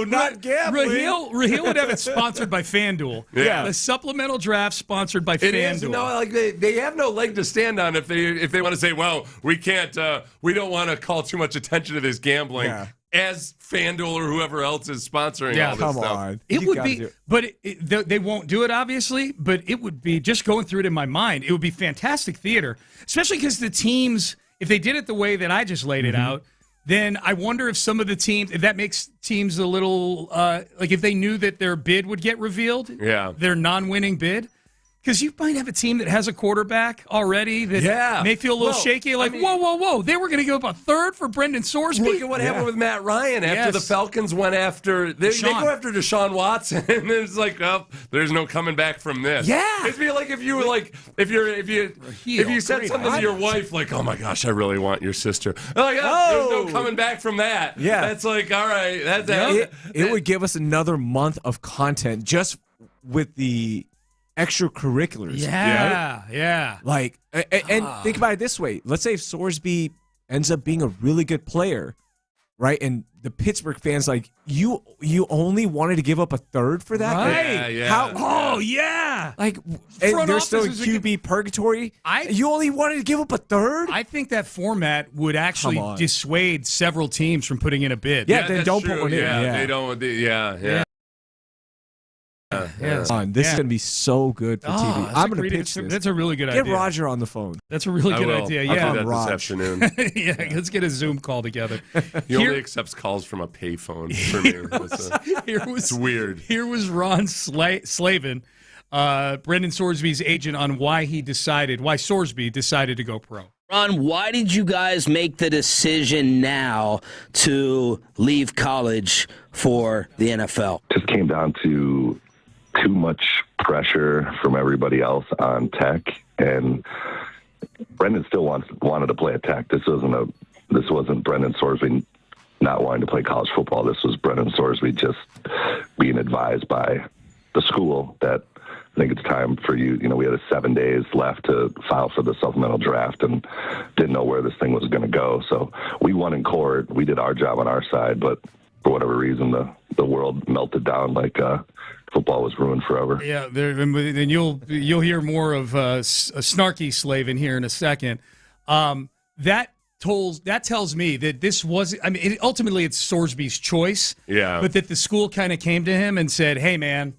Not gambling.
Raheel would have it sponsored by FanDuel.
Yeah.
The supplemental draft sponsored by FanDuel.
They have no leg to stand on if they want to say, well, we can't, we don't want to call too much attention to this gambling. Yeah. As FanDuel or whoever else is sponsoring all this stuff.
On.
It would be, but they won't do it, obviously, but it would be, just going through it in my mind, it would be fantastic theater, especially because the teams, if they did it the way that I just laid it out, then I wonder if some of the teams, if that makes teams a little, like if they knew that their bid would get revealed, their non-winning bid. Because you might have a team that has a quarterback already that may feel a little shaky. Like, whoa. They were going to give up a 3rd for Brendan Sorsby.
Look at what happened with Matt Ryan after the Falcons went after. They go after Deshaun Watson, and it's like, oh, there's no coming back from this.
Yeah.
It'd be like if you were like, if you said something to your wife, like, oh my gosh, I really want your sister. Like, there's no coming back from that.
Yeah.
That's like, all right.
It would give us another month of content just with the extracurriculars.
Yeah.
Like, and think about it this way. Let's say if Sorsby ends up being a really good player, right? And the Pittsburgh fans, like, you only wanted to give up a 3rd for that?
Right.
Like, and there's still QB purgatory? You only wanted to give up a 3rd?
I think that format would actually dissuade several teams from putting in a bid.
Yeah, then don't put one in.
They don't.
This is going to be so good for TV. I'm going to pitch this.
That's a really good idea.
Get Roger on the phone.
That's a really good idea.
I'll do that this afternoon.
Let's get a Zoom call together.
He only accepts calls from a payphone for me. It's weird.
Here was Ron Slavin, Brendan Sorsby's agent, on why Sorsby decided to go pro.
Ron, why did you guys make the decision now to leave college for the NFL?
Just came down to too much pressure from everybody else on Tech, and Brendan still wanted to play at Tech. This wasn't Brendan Sorsby not wanting to play college football. This was Brendan Sorsby just being advised by the school that I think it's time for you. We had 7 days left to file for the supplemental draft and didn't know where this thing was going to go. So we won in court. We did our job on our side, but for whatever reason, the world melted down like football was ruined forever.
Yeah, and you'll hear more of a snarky Slavin here in a second. That tells me that this was. I mean, ultimately it's Sorsby's choice.
Yeah,
but that the school kind of came to him and said, "Hey, man,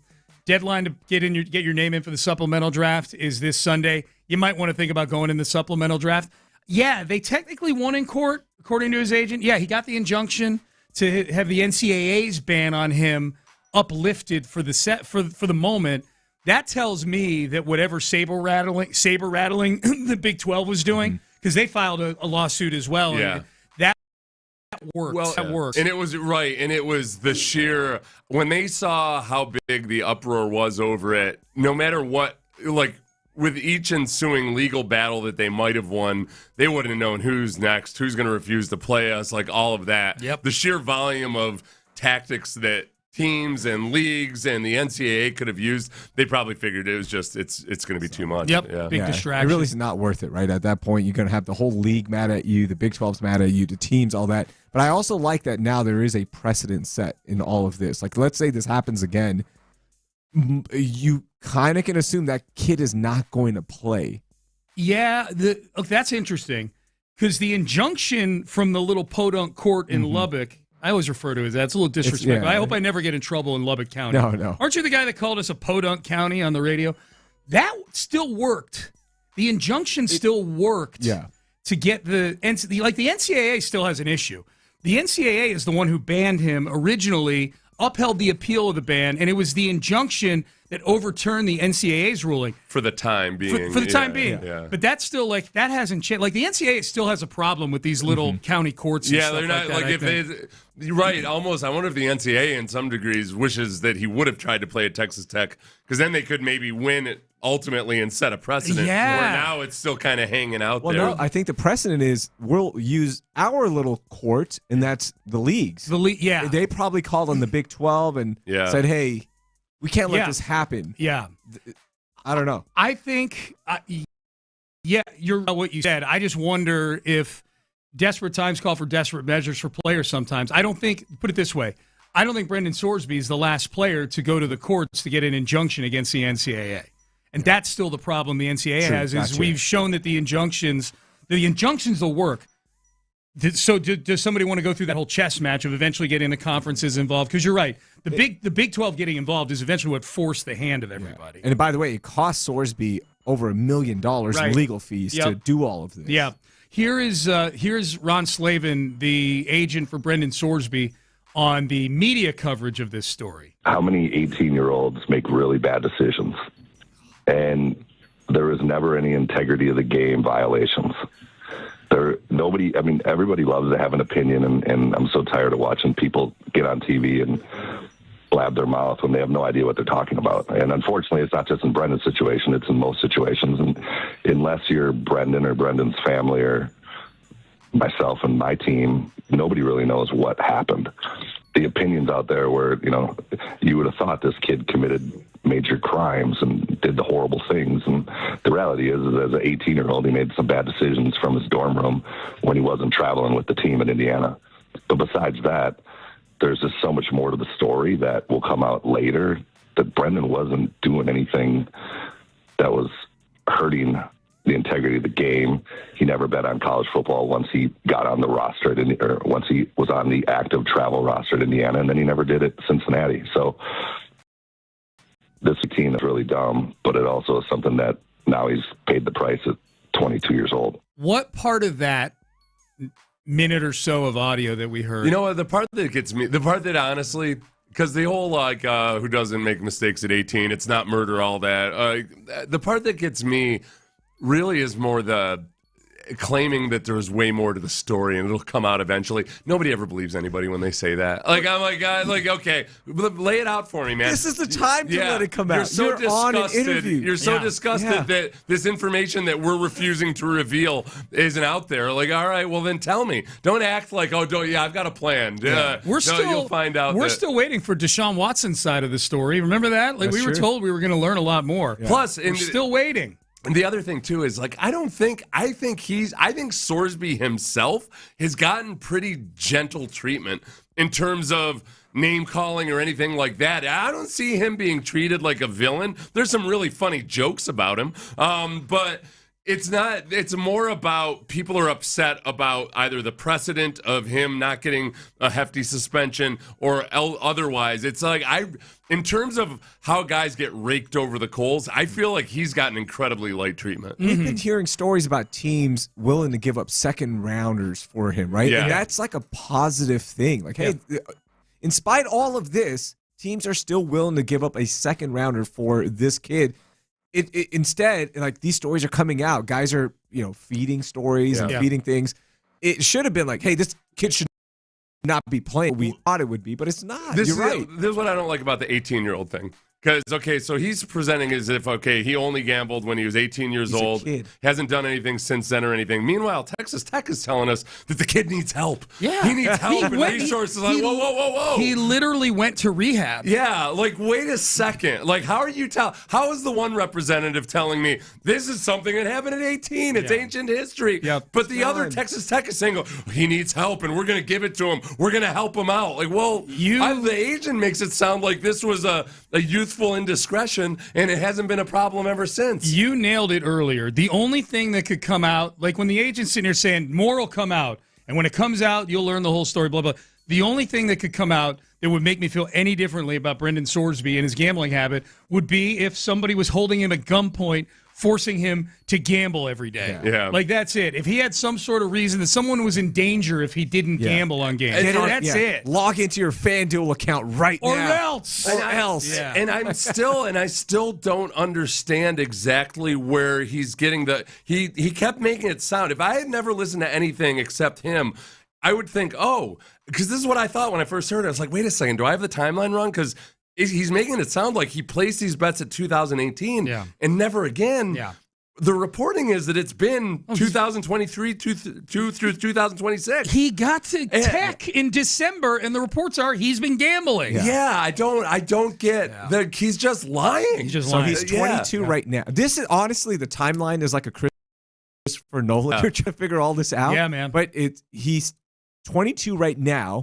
deadline to get your name in for the supplemental draft is this Sunday. You might want to think about going in the supplemental draft." Yeah, they technically won in court, according to his agent. Yeah, he got the injunction to have the NCAA's ban on him uplifted for the set for the moment. That tells me that whatever saber rattling the Big 12 was doing, because they filed a lawsuit as well.
Yeah.
And that worked.
Well,
that worked.
And it was right, and it was the sheer when they saw how big the uproar was over it. No matter what, like with each ensuing legal battle that they might have won, they wouldn't have known who's next, who's going to refuse to play us, like all of that.
Yep.
The sheer volume of tactics that teams and leagues and the NCAA could have used, they probably figured it was just it's going to be too much.
Yep,
yeah.
big distraction.
It really is not worth it, right? At that point, you're going to have the whole league mad at you, the Big 12's mad at you, the teams, all that. But I also like that now there is a precedent set in all of this. Like, let's say this happens again, you kind of can assume that kid is not going to play.
Yeah, that's interesting, because the injunction from the little podunk court in Lubbock, I always refer to it as that. It's a little disrespectful. I hope I never get in trouble in Lubbock County.
No.
Aren't you the guy that called us a podunk county on the radio? That still worked. The injunction still worked.
Yeah.
To get the NCAA still has an issue. The NCAA is the one who banned him originally, upheld the appeal of the ban, and it was the injunction that overturned the NCAA's ruling.
For the time being.
For the time being.
Yeah.
But that's still, that hasn't changed. Like, the NCAA still has a problem with these little county courts and stuff
they're not
like that,
if they right. Almost, I wonder if the NCAA, in some degrees, wishes that he would have tried to play at Texas Tech, because then they could maybe win it ultimately and set a precedent.
Yeah.
Where now it's still kind of hanging out there.
No, I think the precedent is we'll use our little court, and that's the leagues.
Yeah.
They probably called on the Big 12 and said, hey, we can't let this happen.
Yeah.
I don't know.
I think, you're right what you said. I just wonder if desperate times call for desperate measures for players sometimes. I don't think, put it this way, I don't think Brendan Sorsby is the last player to go to the courts to get an injunction against the NCAA. And that's still the problem the NCAA has, is we've shown that the injunctions will work. So does somebody want to go through that whole chess match of eventually getting the conferences involved? Because you're right. The Big 12 getting involved is eventually what forced the hand of everybody.
And by the way, it cost Sorsby over $1 million in legal fees to do all of this.
Yeah. Here's Ron Slavin, the agent for Brendan Sorsby, on the media coverage of this story.
How many 18-year-olds make really bad decisions? And there is never any integrity of the game violations. Everybody loves to have an opinion, and I'm so tired of watching people get on TV and blab their mouth when they have no idea what they're talking about. And unfortunately, it's not just in Brendan's situation, it's in most situations. And unless you're Brendan or Brendan's family or myself and my team, nobody really knows what happened. The opinions out there where, you would have thought this kid committed major crimes and did the horrible things. And the reality is as an 18-year-old, he made some bad decisions from his dorm room when he wasn't traveling with the team in Indiana. But besides that, there's just so much more to the story that will come out later, that Brendan wasn't doing anything that was hurting the integrity of the game. He never bet on college football once he got on the roster or once he was on the active travel roster at Indiana, and then he never did it at Cincinnati. So this team is really dumb, but it also is something that now he's paid the price at 22 years old.
What part of that minute or so of audio that we heard?
The part that gets me, the part that honestly, because the whole who doesn't make mistakes at 18, it's not murder, all that. The part that gets me really is more the claiming that there's way more to the story and it'll come out eventually. Nobody ever believes anybody when they say that. Okay, lay it out for me, man.
This is the time to let it come out.
You're so disgusted.
On an interview.
You're so disgusted that this information that we're refusing to reveal isn't out there. All right, well then tell me. Don't act like, I've got a plan. You'll find out.
We're still waiting for Deshaun Watson's side of the story. Remember that? We were told we were going to learn a lot more.
Yeah. Plus,
we're still waiting.
And the other thing too is I think Sorsby himself has gotten pretty gentle treatment in terms of name calling or anything like that. I don't see him being treated like a villain. There's some really funny jokes about him, but it's more about people are upset about either the precedent of him not getting a hefty suspension or otherwise. It's in terms of how guys get raked over the coals, I feel like he's gotten incredibly light treatment.
We've been hearing stories about teams willing to give up second rounders for him, right?
Yeah.
And that's a positive thing. Hey, in spite of all of this, teams are still willing to give up a second rounder for this kid. Instead, like, these stories are coming out. Guys are, feeding stories and feeding things. It should have been like, hey, this kid should not be playing. We thought it would be, but it's not. You're right.
This is what I don't like about the 18-year-old thing. Because, so he's presenting as if, he only gambled when he was 18 years old. Hasn't done anything since then or anything. Meanwhile, Texas Tech is telling us that the kid needs help.
Yeah.
He needs help and resources. Whoa.
He literally went to rehab.
Yeah, wait a second. How is the one representative telling me this is something that happened at 18? It's ancient history.
Yep.
But the other Texas Tech is saying, he needs help and we're going to give it to him. We're going to help him out. The agent makes it sound like this was a youthful indiscretion, and it hasn't been a problem ever since.
You nailed it earlier. The only thing that could come out, when the agent's sitting here saying more will come out, and when it comes out, you'll learn the whole story, blah, blah. The only thing that could come out that would make me feel any differently about Brendan Sorsby and his gambling habit would be if somebody was holding him at gunpoint, forcing him to gamble every day.
Yeah.
That's it. If he had some sort of reason that someone was in danger if he didn't gamble on games. That's it.
Log into your FanDuel account right
now.
Or else.
Yeah. And I still don't understand exactly where he's getting he kept making it sound. If I had never listened to anything except him, I would think, because this is what I thought when I first heard it. I was like, wait a second, do I have the timeline wrong? Because he's making it sound like he placed these bets at 2018 and never again.
Yeah.
The reporting is that it's been 2023 through 2026.
He got to Tech in December, and the reports are he's been gambling.
Yeah, I don't get he's just lying.
He's 22 right now. This is honestly, the timeline is like a Christopher Nolan. You're trying to figure all this out.
Yeah, man.
But he's 22 right now,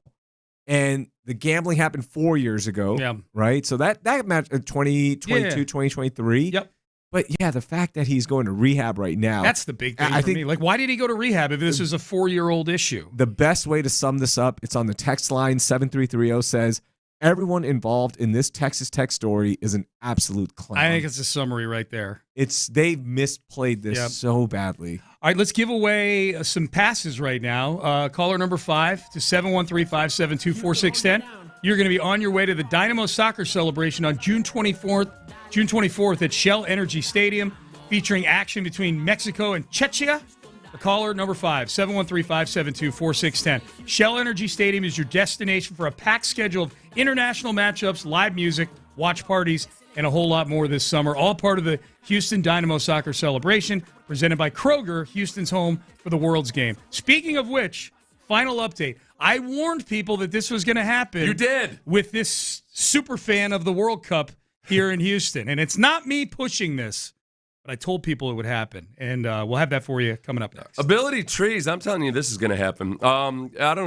and the gambling happened 4 years ago.
Yeah.
Right? So that match 2022, 2023.
Yep.
But the fact that he's going to rehab right now.
That's the big thing for me. Why did he go to rehab if this is a 4-year-old issue?
The best way to sum this up, it's on the text line 7330 says, everyone involved in this Texas Tech story is an absolute clown.
I think it's a summary right there.
They've misplayed this so badly.
All right, let's give away some passes right now. Caller number 5 to 713-572-4610. You're going to be on your way to the Dynamo Soccer Celebration on June 24th at Shell Energy Stadium, featuring action between Mexico and Czechia. Caller number 5, 713-572-4610. Shell Energy Stadium is your destination for a packed schedule of international matchups, live music, watch parties, and a whole lot more this summer. All part of the Houston Dynamo Soccer Celebration, presented by Kroger, Houston's home for the World's Game. Speaking of which, final update. I warned people that this was going to happen.
You did.
With this super fan of the World Cup here in Houston. And it's not me pushing this, but I told people it would happen. And we'll have that for you coming up next.
Ability trees, I'm telling you, this is going to happen. I don't know.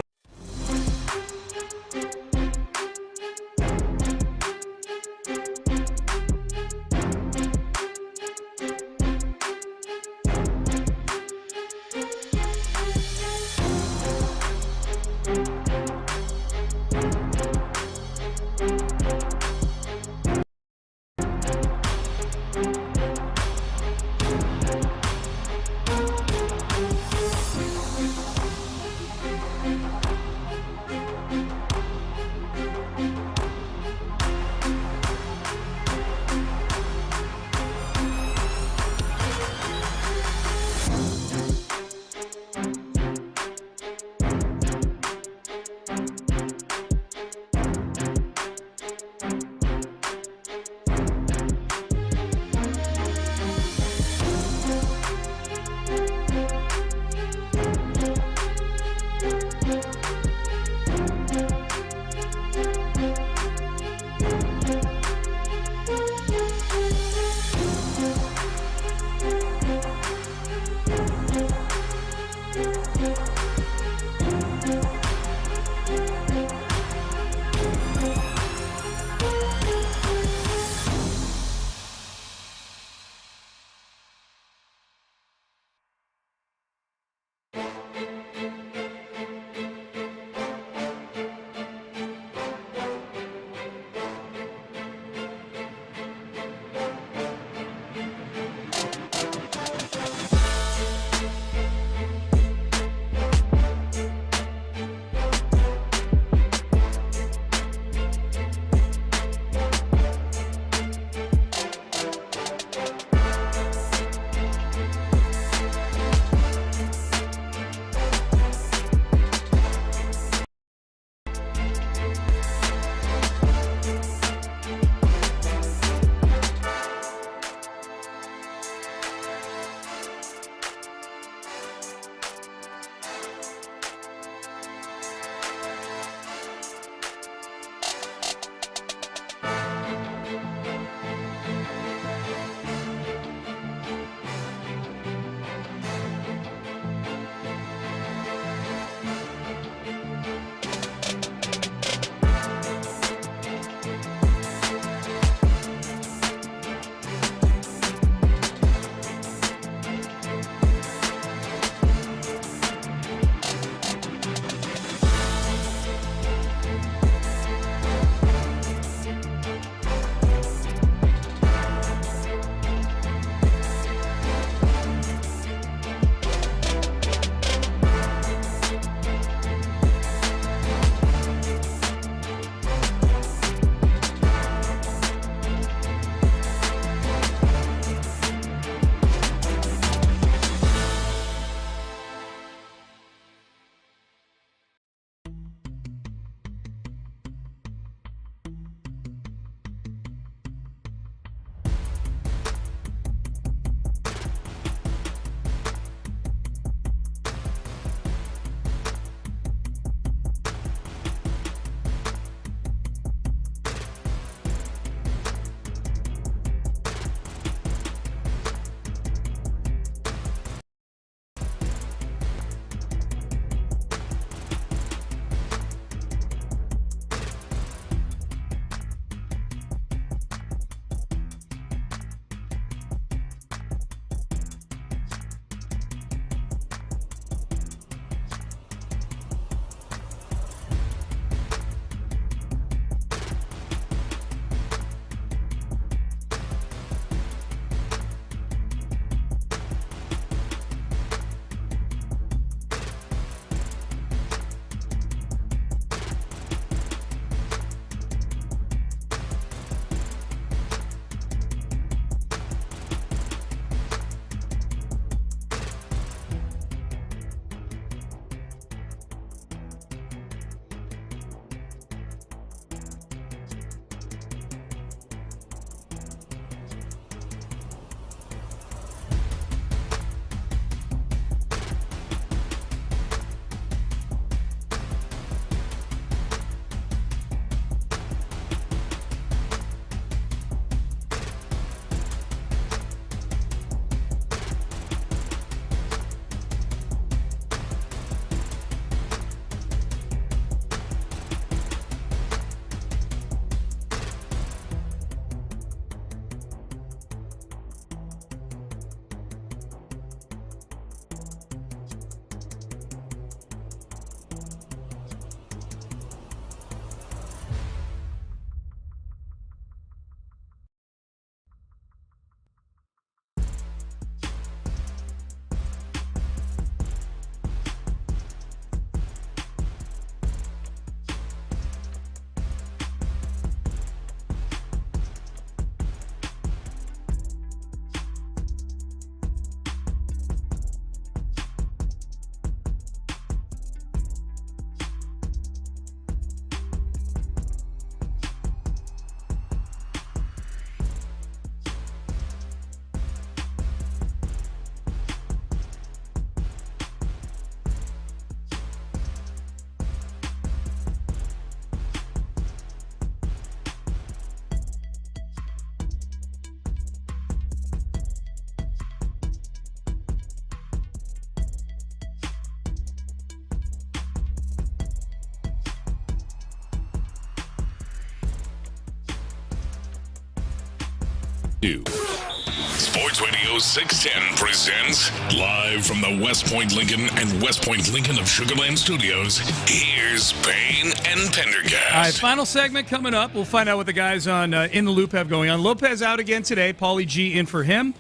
Sports Radio 610 presents live from the West Point Lincoln and West Point Lincoln of Sugarland Studios. Here's Payne and Pendergast.
All right, final segment coming up. We'll find out what the guys on In the Loop have going on. Lopez out again today. Paulie G in for him.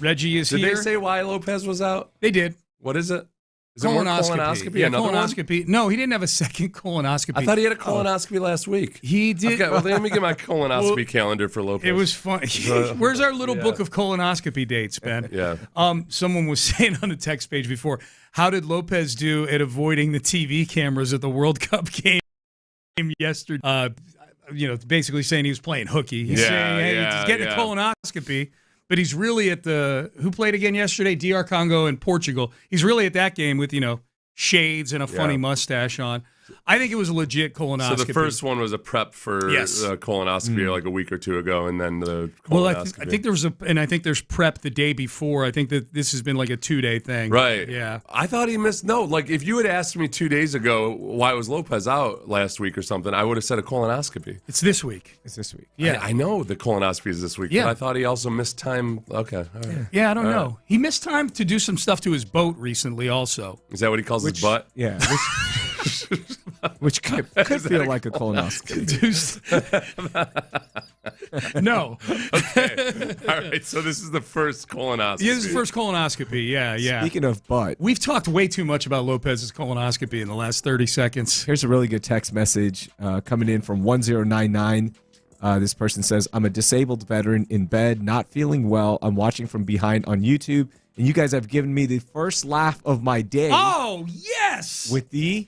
Reggie is
Did
here.
they say why Lopez was out?
They did.
What is it? Is it more colonoscopy?
Yeah,
Another
colonoscopy.
one?
No, he didn't have a second colonoscopy.
I thought he had a colonoscopy last week.
He did.
Well, let me get my colonoscopy calendar for Lopez.
It was fun. Where's our little book of colonoscopy dates, Ben?
Yeah.
Someone was saying on the text page before, how did Lopez do at avoiding the TV cameras at the World Cup game yesterday? Basically saying he was playing hooky. He's saying, hey, he's getting a colonoscopy. But he's really at who played again yesterday? DR Congo and Portugal. He's really at that game with, shades and a funny mustache on. I think it was a legit colonoscopy.
So the first one was a prep for colonoscopy like a week or two ago, and then the colonoscopy.
Well, I think there was I think there's prep the day before. I think that this has been like a 2-day thing.
Right.
Yeah.
I thought he missed. No, like if you had asked me 2 days ago why was Lopez out last week or something, I would have said a colonoscopy.
It's this week.
It's this week.
Yeah.
I know the colonoscopy is this week, but I thought he also missed time. Okay. All right.
Yeah, I don't know. He missed time to do some stuff to his boat recently also.
Is that what he calls his butt?
Yeah. Which could feel like a colonoscopy.
No.
Okay. All right. So this is the first colonoscopy.
Yeah, this is the first colonoscopy. Yeah.
Speaking of butt,
we've talked way too much about Lopez's colonoscopy in the last 30 seconds.
Here's a really good text message coming in from 1099. This person says, I'm a disabled veteran in bed, not feeling well. I'm watching from behind on YouTube, and you guys have given me the first laugh of my day.
Oh, yes!
With the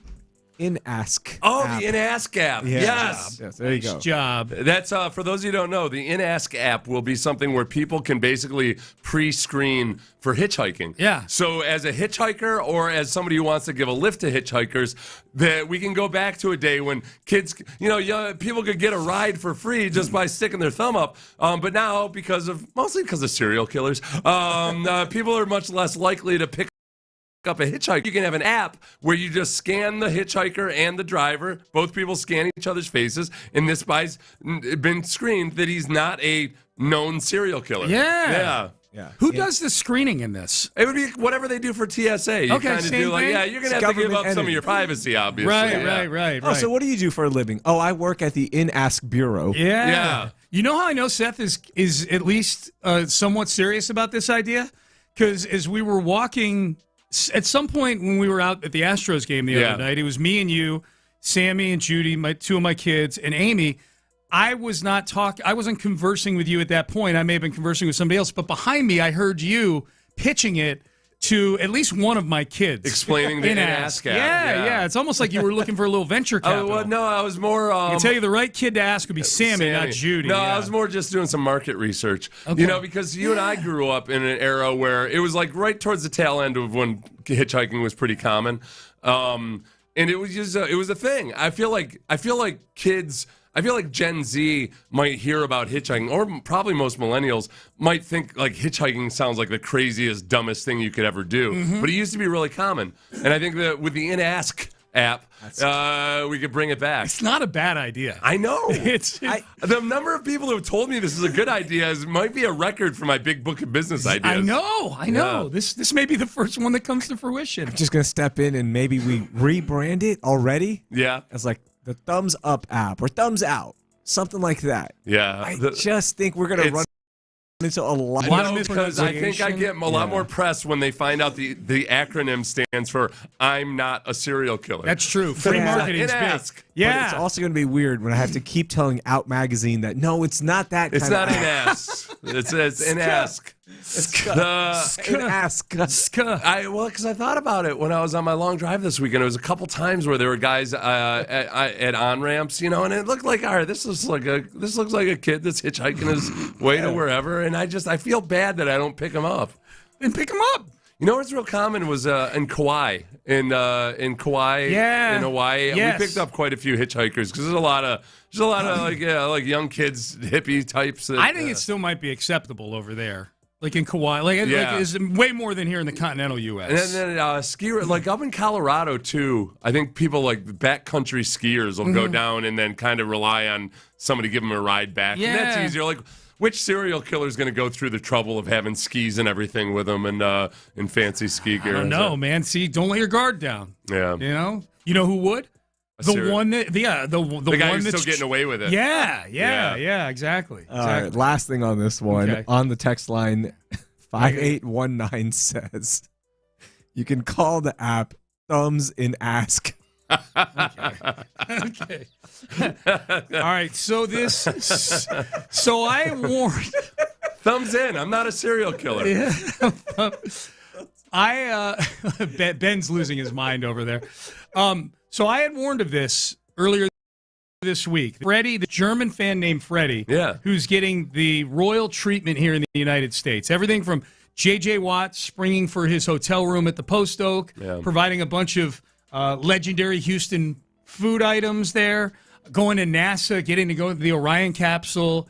In-Ask
app. The In-Ask app.
Yeah.
Yes.
There you go.
Nice job.
That's for those of you who don't know, the In-Ask app will be something where people can basically pre-screen for hitchhiking.
Yeah.
So as a hitchhiker or as somebody who wants to give a lift to hitchhikers, that we can go back to a day when kids, people could get a ride for free just by sticking their thumb up. But now, mostly because of serial killers, people are much less likely to pick up a hitchhiker. You can have an app where you just scan the hitchhiker and the driver, both people scan each other's faces, and this guy's been screened that he's not a known serial killer.
Yeah. Who does the screening in this?
It would be whatever they do for TSA. You kind of do
thing?
you're going to have to give up some of your privacy, obviously.
Right.
Oh, so what do you do for a living? Oh, I work at the In-Ask Bureau.
Yeah. You know how I know Seth is at least somewhat serious about this idea? Because as we were walking, at some point when we were out at the Astros game the other night, it was me and you, Sammy and Judy, two of my kids, and Amy. I wasn't conversing with you at that point. I may have been conversing with somebody else, but behind me, I heard you pitching it to at least one of my kids.
Explaining the In-Ask app.
Yeah. It's almost like you were looking for a little venture capital.
Well, no, I was more...
I can tell you the right kid to ask would be Sammy. Not Judy.
No, I was more just doing some market research. Okay. Because you and I grew up in an era where it was like right towards the tail end of when hitchhiking was pretty common. And it was just it was a thing. I feel like kids... I feel like Gen Z might hear about hitchhiking, or probably most millennials might think like hitchhiking sounds like the craziest, dumbest thing you could ever do. Mm-hmm. But it used to be really common. And I think that with the In-Ask app, we could bring it back.
It's not a bad idea.
I know. The number of people who have told me this is a good idea might be a record for my big book of business ideas.
I know. Yeah. This may be the first one that comes to fruition.
I'm just going to step in and maybe we rebrand it already.
Yeah.
As like the Thumbs Up app or Thumbs Out, something like that.
Yeah.
I just think we're going to run into a lot
of because I think I get a lot more press when they find out the acronym stands for I'm not a serial killer.
That's true. Free marketing is big.
Yeah. But it's also going to be weird when I have to keep telling Out Magazine that, no, it's not that
it's
kind
not
of
In-Ask. It's In-Ask. Because I thought about it when I was on my long drive this weekend. It was a couple times where there were guys at on-ramps, and it looked like, all right, this looks like a kid that's hitchhiking his way to wherever, and I feel bad that I don't pick him up.
And pick him up.
You know what's real common was in Kauai, in Kauai, in Hawaii.
Yes.
We picked up quite a few hitchhikers because there's a lot of like young kids, hippie types.
I think it still might be acceptable over there. Like in Kauai, like is way more than here in the continental U.S.
And then skier, like up in Colorado too. I think people like backcountry skiers will go down and then kind of rely on somebody give them a ride back.
Yeah.
And that's easier. Like which serial killer is going to go through the trouble of having skis and everything with them and fancy ski gear?
I don't know, man. See, don't let your guard down.
Yeah.
You know who would? The one that, the
guy
one
who's
that's
still getting away with it.
Yeah, exactly.
All right, last thing on this one.
Okay.
On the text line, 5819 says, you can call the app Thumbs in Ask.
Okay. All right, so I warned.
Thumbs in. I'm not a serial killer.
Yeah. Ben's losing his mind over there. So I had warned of this earlier this week. Freddie, the German fan named Freddie, who's getting the royal treatment here in the United States. Everything from J.J. Watt springing for his hotel room at the Post Oak, providing a bunch of legendary Houston food items there, going to NASA, getting to go to the Orion capsule,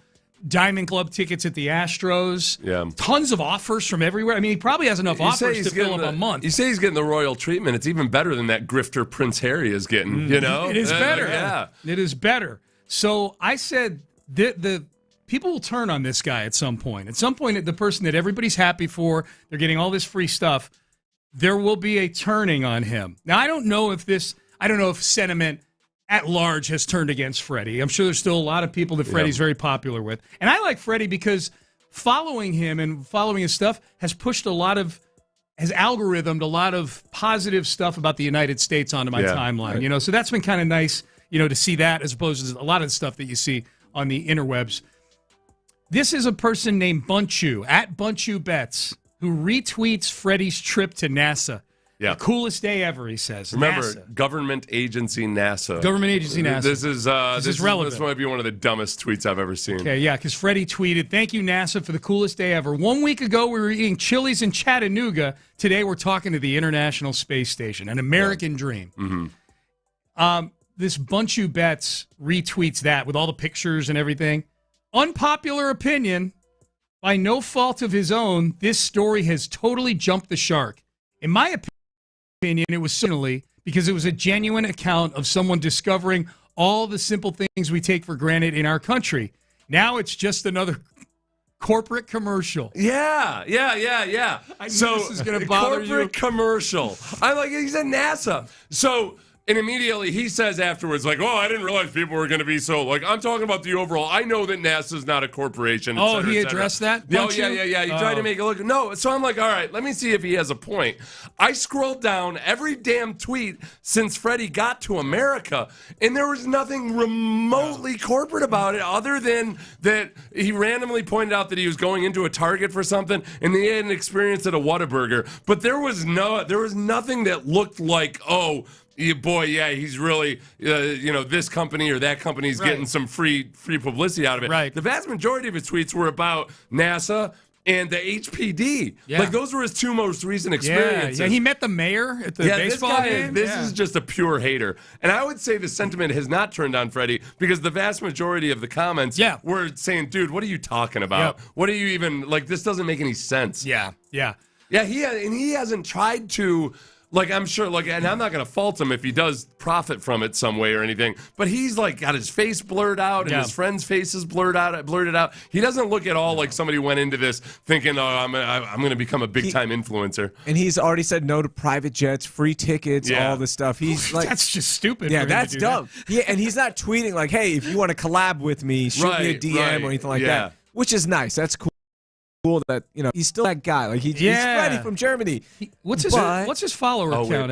Diamond Club tickets at the Astros.
Yeah.
Tons of offers from everywhere. I mean, he probably has enough offers to fill up a month.
You say he's getting the royal treatment. It's even better than that grifter Prince Harry is getting, you know?
It is better.
Yeah.
It is better. So I said the people will turn on this guy at some point. At some point, the person that everybody's happy for, they're getting all this free stuff, there will be a turning on him. Now, I don't know if sentiment at large has turned against Freddie. I'm sure there's still a lot of people that Freddie's very popular with. And I like Freddie because following him and following his stuff has pushed has algorithmed a lot of positive stuff about the United States onto my timeline.
Right.
So that's been kind of nice, to see that as opposed to a lot of the stuff that you see on the interwebs. This is a person named Bunchu, at Bunchu Betts, who retweets Freddie's trip to NASA.
Yeah.
The coolest day ever, he says.
Remember,
NASA.
government agency NASA.
Government agency NASA.
This is
relevant.
This might be one of the dumbest tweets I've ever seen.
Okay, yeah, because Freddie tweeted, "Thank you, NASA, for the coolest day ever. 1 week ago, we were eating Chili's in Chattanooga. Today, we're talking to the International Space Station. An American dream."
Mm-hmm.
This Bunchu Betts retweets that with all the pictures and everything. Unpopular opinion, by no fault of his own, this story has totally jumped the shark. In my opinion, it was certainly because it was a genuine account of someone discovering all the simple things we take for granted in our country. Now it's just another corporate commercial.
Yeah.
I knew this is going to bother you.
Corporate commercial. I'm like, he's at NASA. So, and immediately he says afterwards, like, I didn't realize people were going to be so, like, I'm talking about the overall. I know that NASA's not a corporation. Et cetera,
he
et cetera.
addressed that?
Oh, yeah. He tried to make it look. No, so I'm like, all right, let me see if he has a point. I scrolled down every damn tweet since Freddie got to America, and there was nothing remotely corporate about it other than that he randomly pointed out that he was going into a Target for something, and he had an experience at a Whataburger. But there was nothing that looked like, he's really, this company or that company's getting some free publicity out of it.
Right.
The vast majority of his tweets were about NASA and the HPD.
Yeah.
Like, those were his two most recent experiences.
Yeah, he met the mayor at the baseball game.
This is just a pure hater. And I would say the sentiment has not turned on Freddie because the vast majority of the comments were saying, dude, what are you talking about?
Yep.
What are you even, like, this doesn't make any sense.
Yeah.
Yeah, he hasn't tried to... Like, I'm sure, and I'm not going to fault him if he does profit from it some way or anything, but he's, got his face blurred out and his friend's faces blurred out. He doesn't look at all like somebody went into this thinking, I'm going to become a big-time influencer.
And he's already said no to private jets, free tickets, all this stuff. He's like...
That's just stupid.
Yeah, that's dumb. Yeah, and he's not tweeting like, hey, if you want to collab with me, shoot me a DM or anything like that, which is nice. That's cool. That he's still that guy. Like he's Freddie from Germany.
What's his follower count?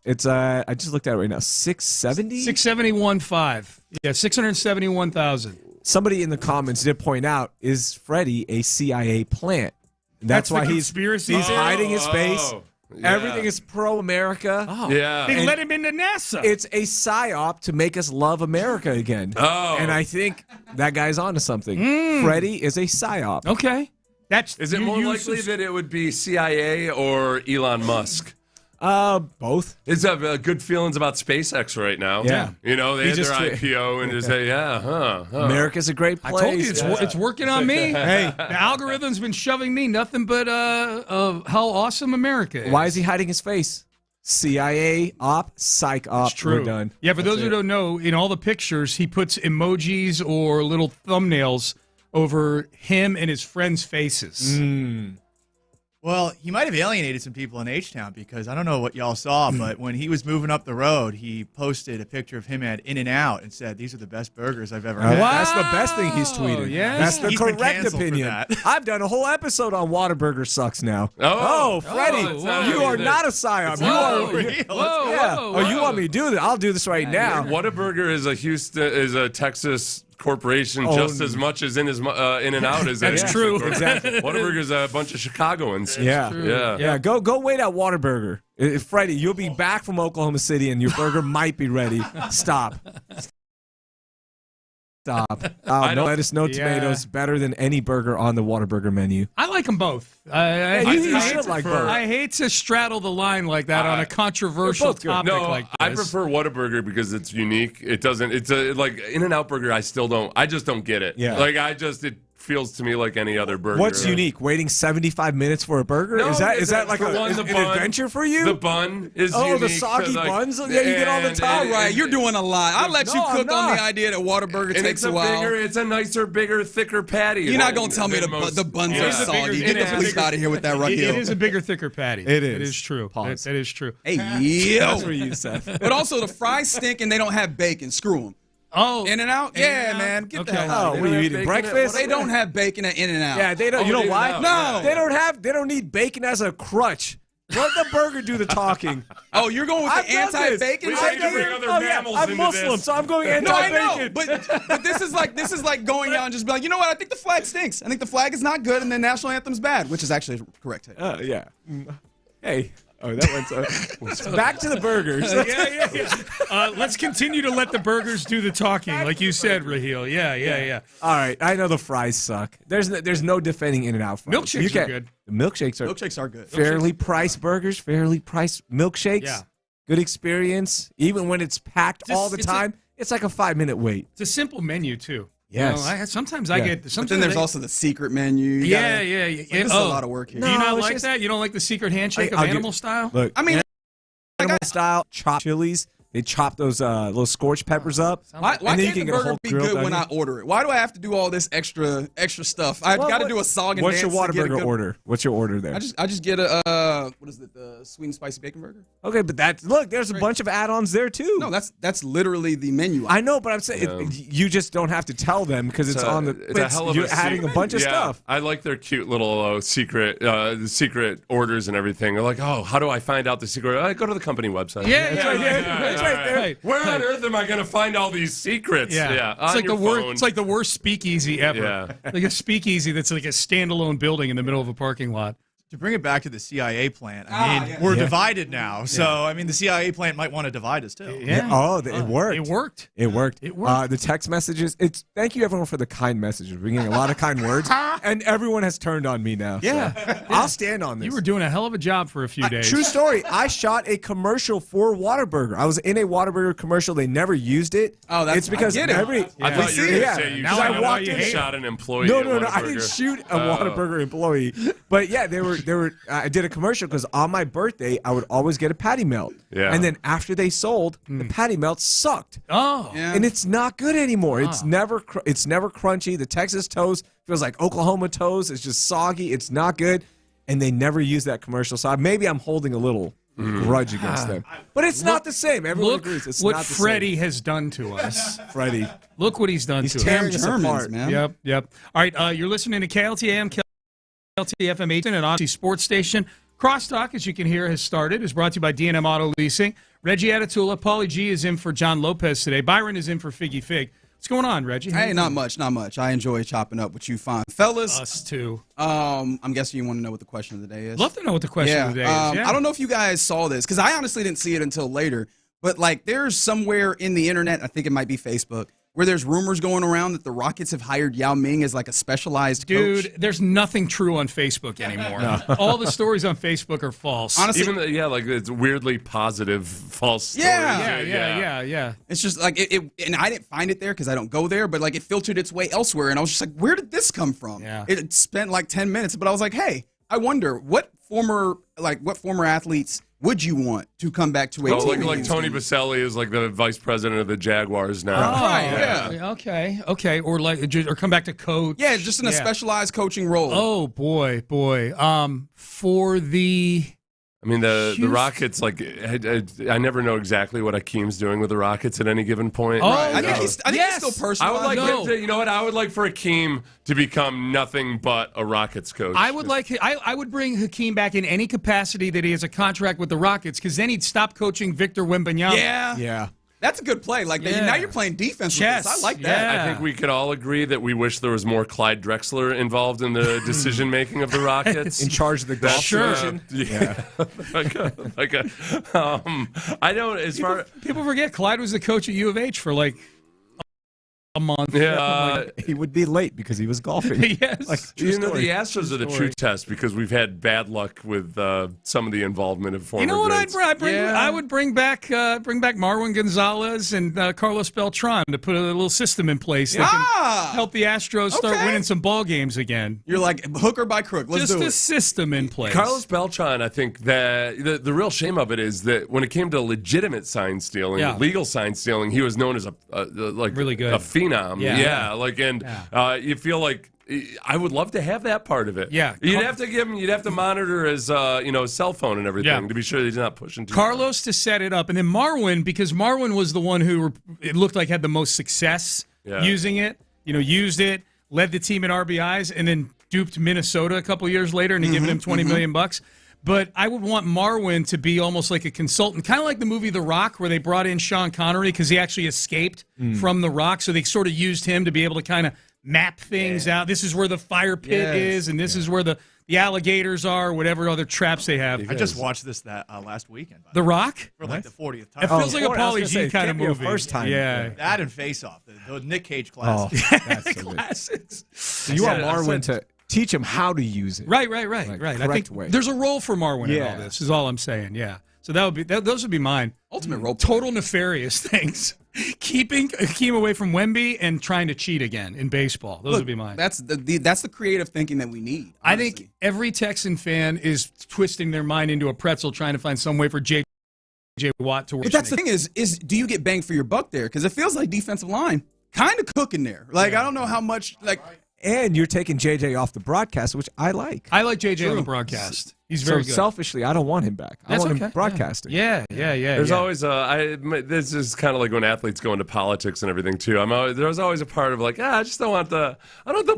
It's I just looked at it right now. 670.
671.5. Yeah, 671,000.
Somebody in the comments did point out: is Freddie a CIA plant? That's why he's hiding his face.
Yeah.
Everything is pro-America.
They let him into NASA.
It's a psyop to make us love America again. And I think that guy's onto something. Freddie is a psyop.
Okay.
Is it more likely that it would be CIA or Elon Musk?
Both.
It's good feelings about SpaceX right now.
Yeah.
They had their IPO and just
America's a great place.
I told you it's working on me. Hey, the algorithm's been shoving me nothing but how awesome America is.
Why is he hiding his face? CIA op, psych op.
It's true.
We're done.
Yeah, for those who don't know, in all the pictures, he puts emojis or little thumbnails over him and his friends' faces.
Well, he might have alienated some people in H-Town because I don't know what y'all saw, but when he was moving up the road, he posted a picture of him at In-N-Out and said, "These are the best burgers I've ever had."
That's the best thing he's tweeted.
Yeah.
That's the
He's been
correct
canceled for
opinion.
that.
I've done a whole episode on Whataburger sucks now.
Oh,
Freddie, you are not a psyop. You are. You want me to do this? I'll do this right now.
Whataburger is a Texas corporation just as much as In-N-Out is.
That's true.
Exactly.
Whataburger's a bunch of Chicagoans.
Yeah. Go wait at Whataburger. Freddie, you'll be back from Oklahoma City and your burger might be ready. Stop. No lettuce, no tomatoes. Better than any burger on the Whataburger menu.
I like them both.
You should like both.
I hate to straddle the line like that on a controversial topic like this.
I prefer Whataburger because it's unique. It doesn't. It's like In-N-Out Burger. I just don't get it.
Yeah.
It feels to me like any other burger.
What's unique? Waiting 75 minutes for a burger?
No,
is that like an
bun,
adventure for you?
The bun is
unique.
The
soggy buns? Yeah, you get all the time.
All right, you're doing a lot. I'll let you cook on the idea that Whataburger takes a while.
It's a nicer, bigger, thicker patty.
You're not going to tell me the buns are soggy. Get the police out of here with that right here.
It is a bigger, thicker patty.
It is.
It is true. That is true.
Hey, yo.
That's for you, Seth.
But also, the fries stink and they don't have bacon. Screw them.
Oh,
In-N-Out? Yeah, man. Get the hell out of
Oh,
there.
were you eating breakfast?
They don't have bacon at In-N-Out.
Yeah, they don't. You know why?
No.
They don't need bacon as a crutch. Let the burger do the talking.
Oh, you're going with the anti-bacon?
I'm Muslim, so I'm going anti-bacon.
No, I know, but this is like going out and just be like, you know what? I think the flag stinks. I think the flag is not good, and the national anthem's bad, which is actually correct.
Yeah. Hey. Oh, that went back to the burgers.
Yeah. Let's continue to let the burgers do the talking, like you said, Raheel. Yeah.
All right, I know the fries suck. There's no defending In-N-Out fries.
Milkshakes are good.
The milkshakes
are good.
Fairly priced burgers, fairly priced milkshakes.
Yeah.
Good experience. Even when it's packed all the time, it's like a 5-minute wait.
It's a simple menu too.
Yes.
You know, sometimes I get.
But then there's also the secret menu.
Yeah.
There's a lot of work here.
Do you not like that? You don't like the secret handshake of Animal Style?
Look,
I mean,
Animal Style chopped chilies. They chop those little scorched peppers up.
Why can't the burger be good when I order it? Why do I have to do all this extra stuff? I've got to do a song and
dance.
What's
your Whataburger order? What's your order there?
I just get a what is it? The sweet and spicy bacon burger.
Okay, but there's a bunch of add-ons there too.
No, that's literally the menu.
I know, but I'm saying you just don't have to tell them because it's on the.
It's a hell of
you're adding a bunch of stuff.
I like their cute little secret orders and everything. They're like, oh, how do I find out the secret? I go to the company website.
It's
right there. Where on earth am I going to find all these secrets?
It's like the worst. It's like the worst speakeasy ever.
Yeah.
Like a speakeasy that's like a standalone building in the middle of a parking lot.
To bring it back to the CIA plant, I mean, we're divided now. So, I mean, the CIA plant might want to divide us, too.
Yeah. Oh, it worked.
It worked.
The text messages. Thank you, everyone, for the kind messages. We're getting a lot of kind words. And everyone has turned on me now.
Yeah.
So I'll stand on this.
You were doing a hell of a job for a few days.
True story. I shot a commercial for Whataburger. I was in a Whataburger commercial. They never used it.
Oh, that's
it's because
I get it.
I thought you were going to say you
walked
in
in
shot an employee.
No. I didn't shoot a Whataburger employee. But yeah, they were. I did a commercial because on my birthday I would always get a patty melt.
Yeah.
And then after they sold, the patty melt sucked.
Oh.
Yeah.
And it's not good anymore. It's never crunchy. The Texas toast feels like Oklahoma toast. It's just soggy. It's not good. And they never use that commercial. So maybe I'm holding a little grudge against them. But it's not the same. Everyone agrees. It's
what
not the
Freddie
same.
has done to us.
Freddie.
Look what he's done
He's
to
tearing
us.
us apart.
Man.
Yep. All right, you're listening to KLTAM, KLTFM 18 and Odyssey Sports Station. Crosstalk, as you can hear, has started. Is brought to you by D&M Auto Leasing. Reggie Atatula, Paulie G is in for John Lopez today. Byron is in for Figgy Fig. What's going on, Reggie?
Hey, not much. I enjoy chopping up with you fine fellas.
Us too.
I'm guessing you want to know what the question of the day is.
Love to know what the question of the day is. Yeah.
I don't know if you guys saw this because I honestly didn't see it until later. But like, there's somewhere in the internet, I think it might be Facebook, where there's rumors going around that the Rockets have hired Yao Ming as like a specialized coach.
Dude, there's nothing true on Facebook anymore. No. All the stories on Facebook are false.
Honestly,
even it's weirdly positive false stories.
Yeah.
It's just like it and I didn't find it there because I don't go there, but like it filtered its way elsewhere, and I was just like, where did this come from?
Yeah.
It spent like 10 minutes, but I was like, hey, I wonder what former athletes would you want to come back to a team?
Like Tony Baselli is like the vice president of the Jaguars now.
Okay. Or come back to coach.
Yeah, just in a specialized coaching role.
Oh boy. For the.
I mean, the Rockets, like, I never know exactly what Hakeem's doing with the Rockets at any given point.
Oh, I think he's still personal.
I would like him to, you know what? I would like for Hakeem to become nothing but a Rockets coach.
I would bring Hakeem back in any capacity that he has a contract with the Rockets, because then he'd stop coaching Victor Wembanyama.
Yeah. That's a good play. Like now you're playing defense with this. I like that.
Yeah. I think we could all agree that we wish there was more Clyde Drexler involved in the decision making of the Rockets.
In charge of the golf division.
Yeah. I don't.
People forget Clyde was the coach at U of H for like a month.
Yeah,
he would be late because he was golfing.
Yes,
the Astros are the true test because we've had bad luck with some of the involvement of former.
You know what
greats.
I would bring back Marwin Gonzalez and Carlos Beltran to put a little system in place that can help the Astros start winning some ball games again.
You're like hook or by crook. Let's do it.
Just a system in place.
Carlos Beltran, I think that the real shame of it is that when it came to legitimate sign stealing, legal sign stealing, he was known as a
really good
phenom. You feel like I would love to have that part of it.
Yeah,
you'd have to monitor his cell phone and everything to be sure that he's not pushing too
Carlos to set it up, and then Marwin, because Marwin was the one who it looked like had the most success using it. Used it, led the team in RBIs, and then duped Minnesota a couple years later, and given him $20 million bucks. But I would want Marwin to be almost like a consultant, kind of like the movie The Rock, where they brought in Sean Connery because he actually escaped from The Rock. So they sort of used him to be able to kind of map things out. This is where the fire pit is, and this is where the alligators are, whatever other traps they have.
I just watched this last weekend.
The Rock?
For like the 40th time.
It feels like a Pauly G kind of movie.
First time.
Yeah.
That and Face Off, the Nick Cage classics.
That's so
classics.
So you want Marwin to teach him how to use it.
Right. I think there's a role for Marwin in all this, is all I'm saying, yeah. So those would be mine.
Ultimate role.
Total nefarious things. Keeping Hakeem away from Wemby and trying to cheat again in baseball. Those would be mine.
That's the creative thinking that we need. Honestly.
I think every Texan fan is twisting their mind into a pretzel trying to find some way for J.J. Watt to work.
But that's the thing is do you get bang for your buck there? Because it feels like defensive line kind of cooking there. Like I don't know how much
And you're taking JJ off the broadcast, which I like.
I like JJ on the broadcast. He's very good.
Selfishly, I don't want him back. I want him broadcasting.
Yeah.
There's always this is kind of like when athletes go into politics and everything too. There's always a part of like, I just don't want the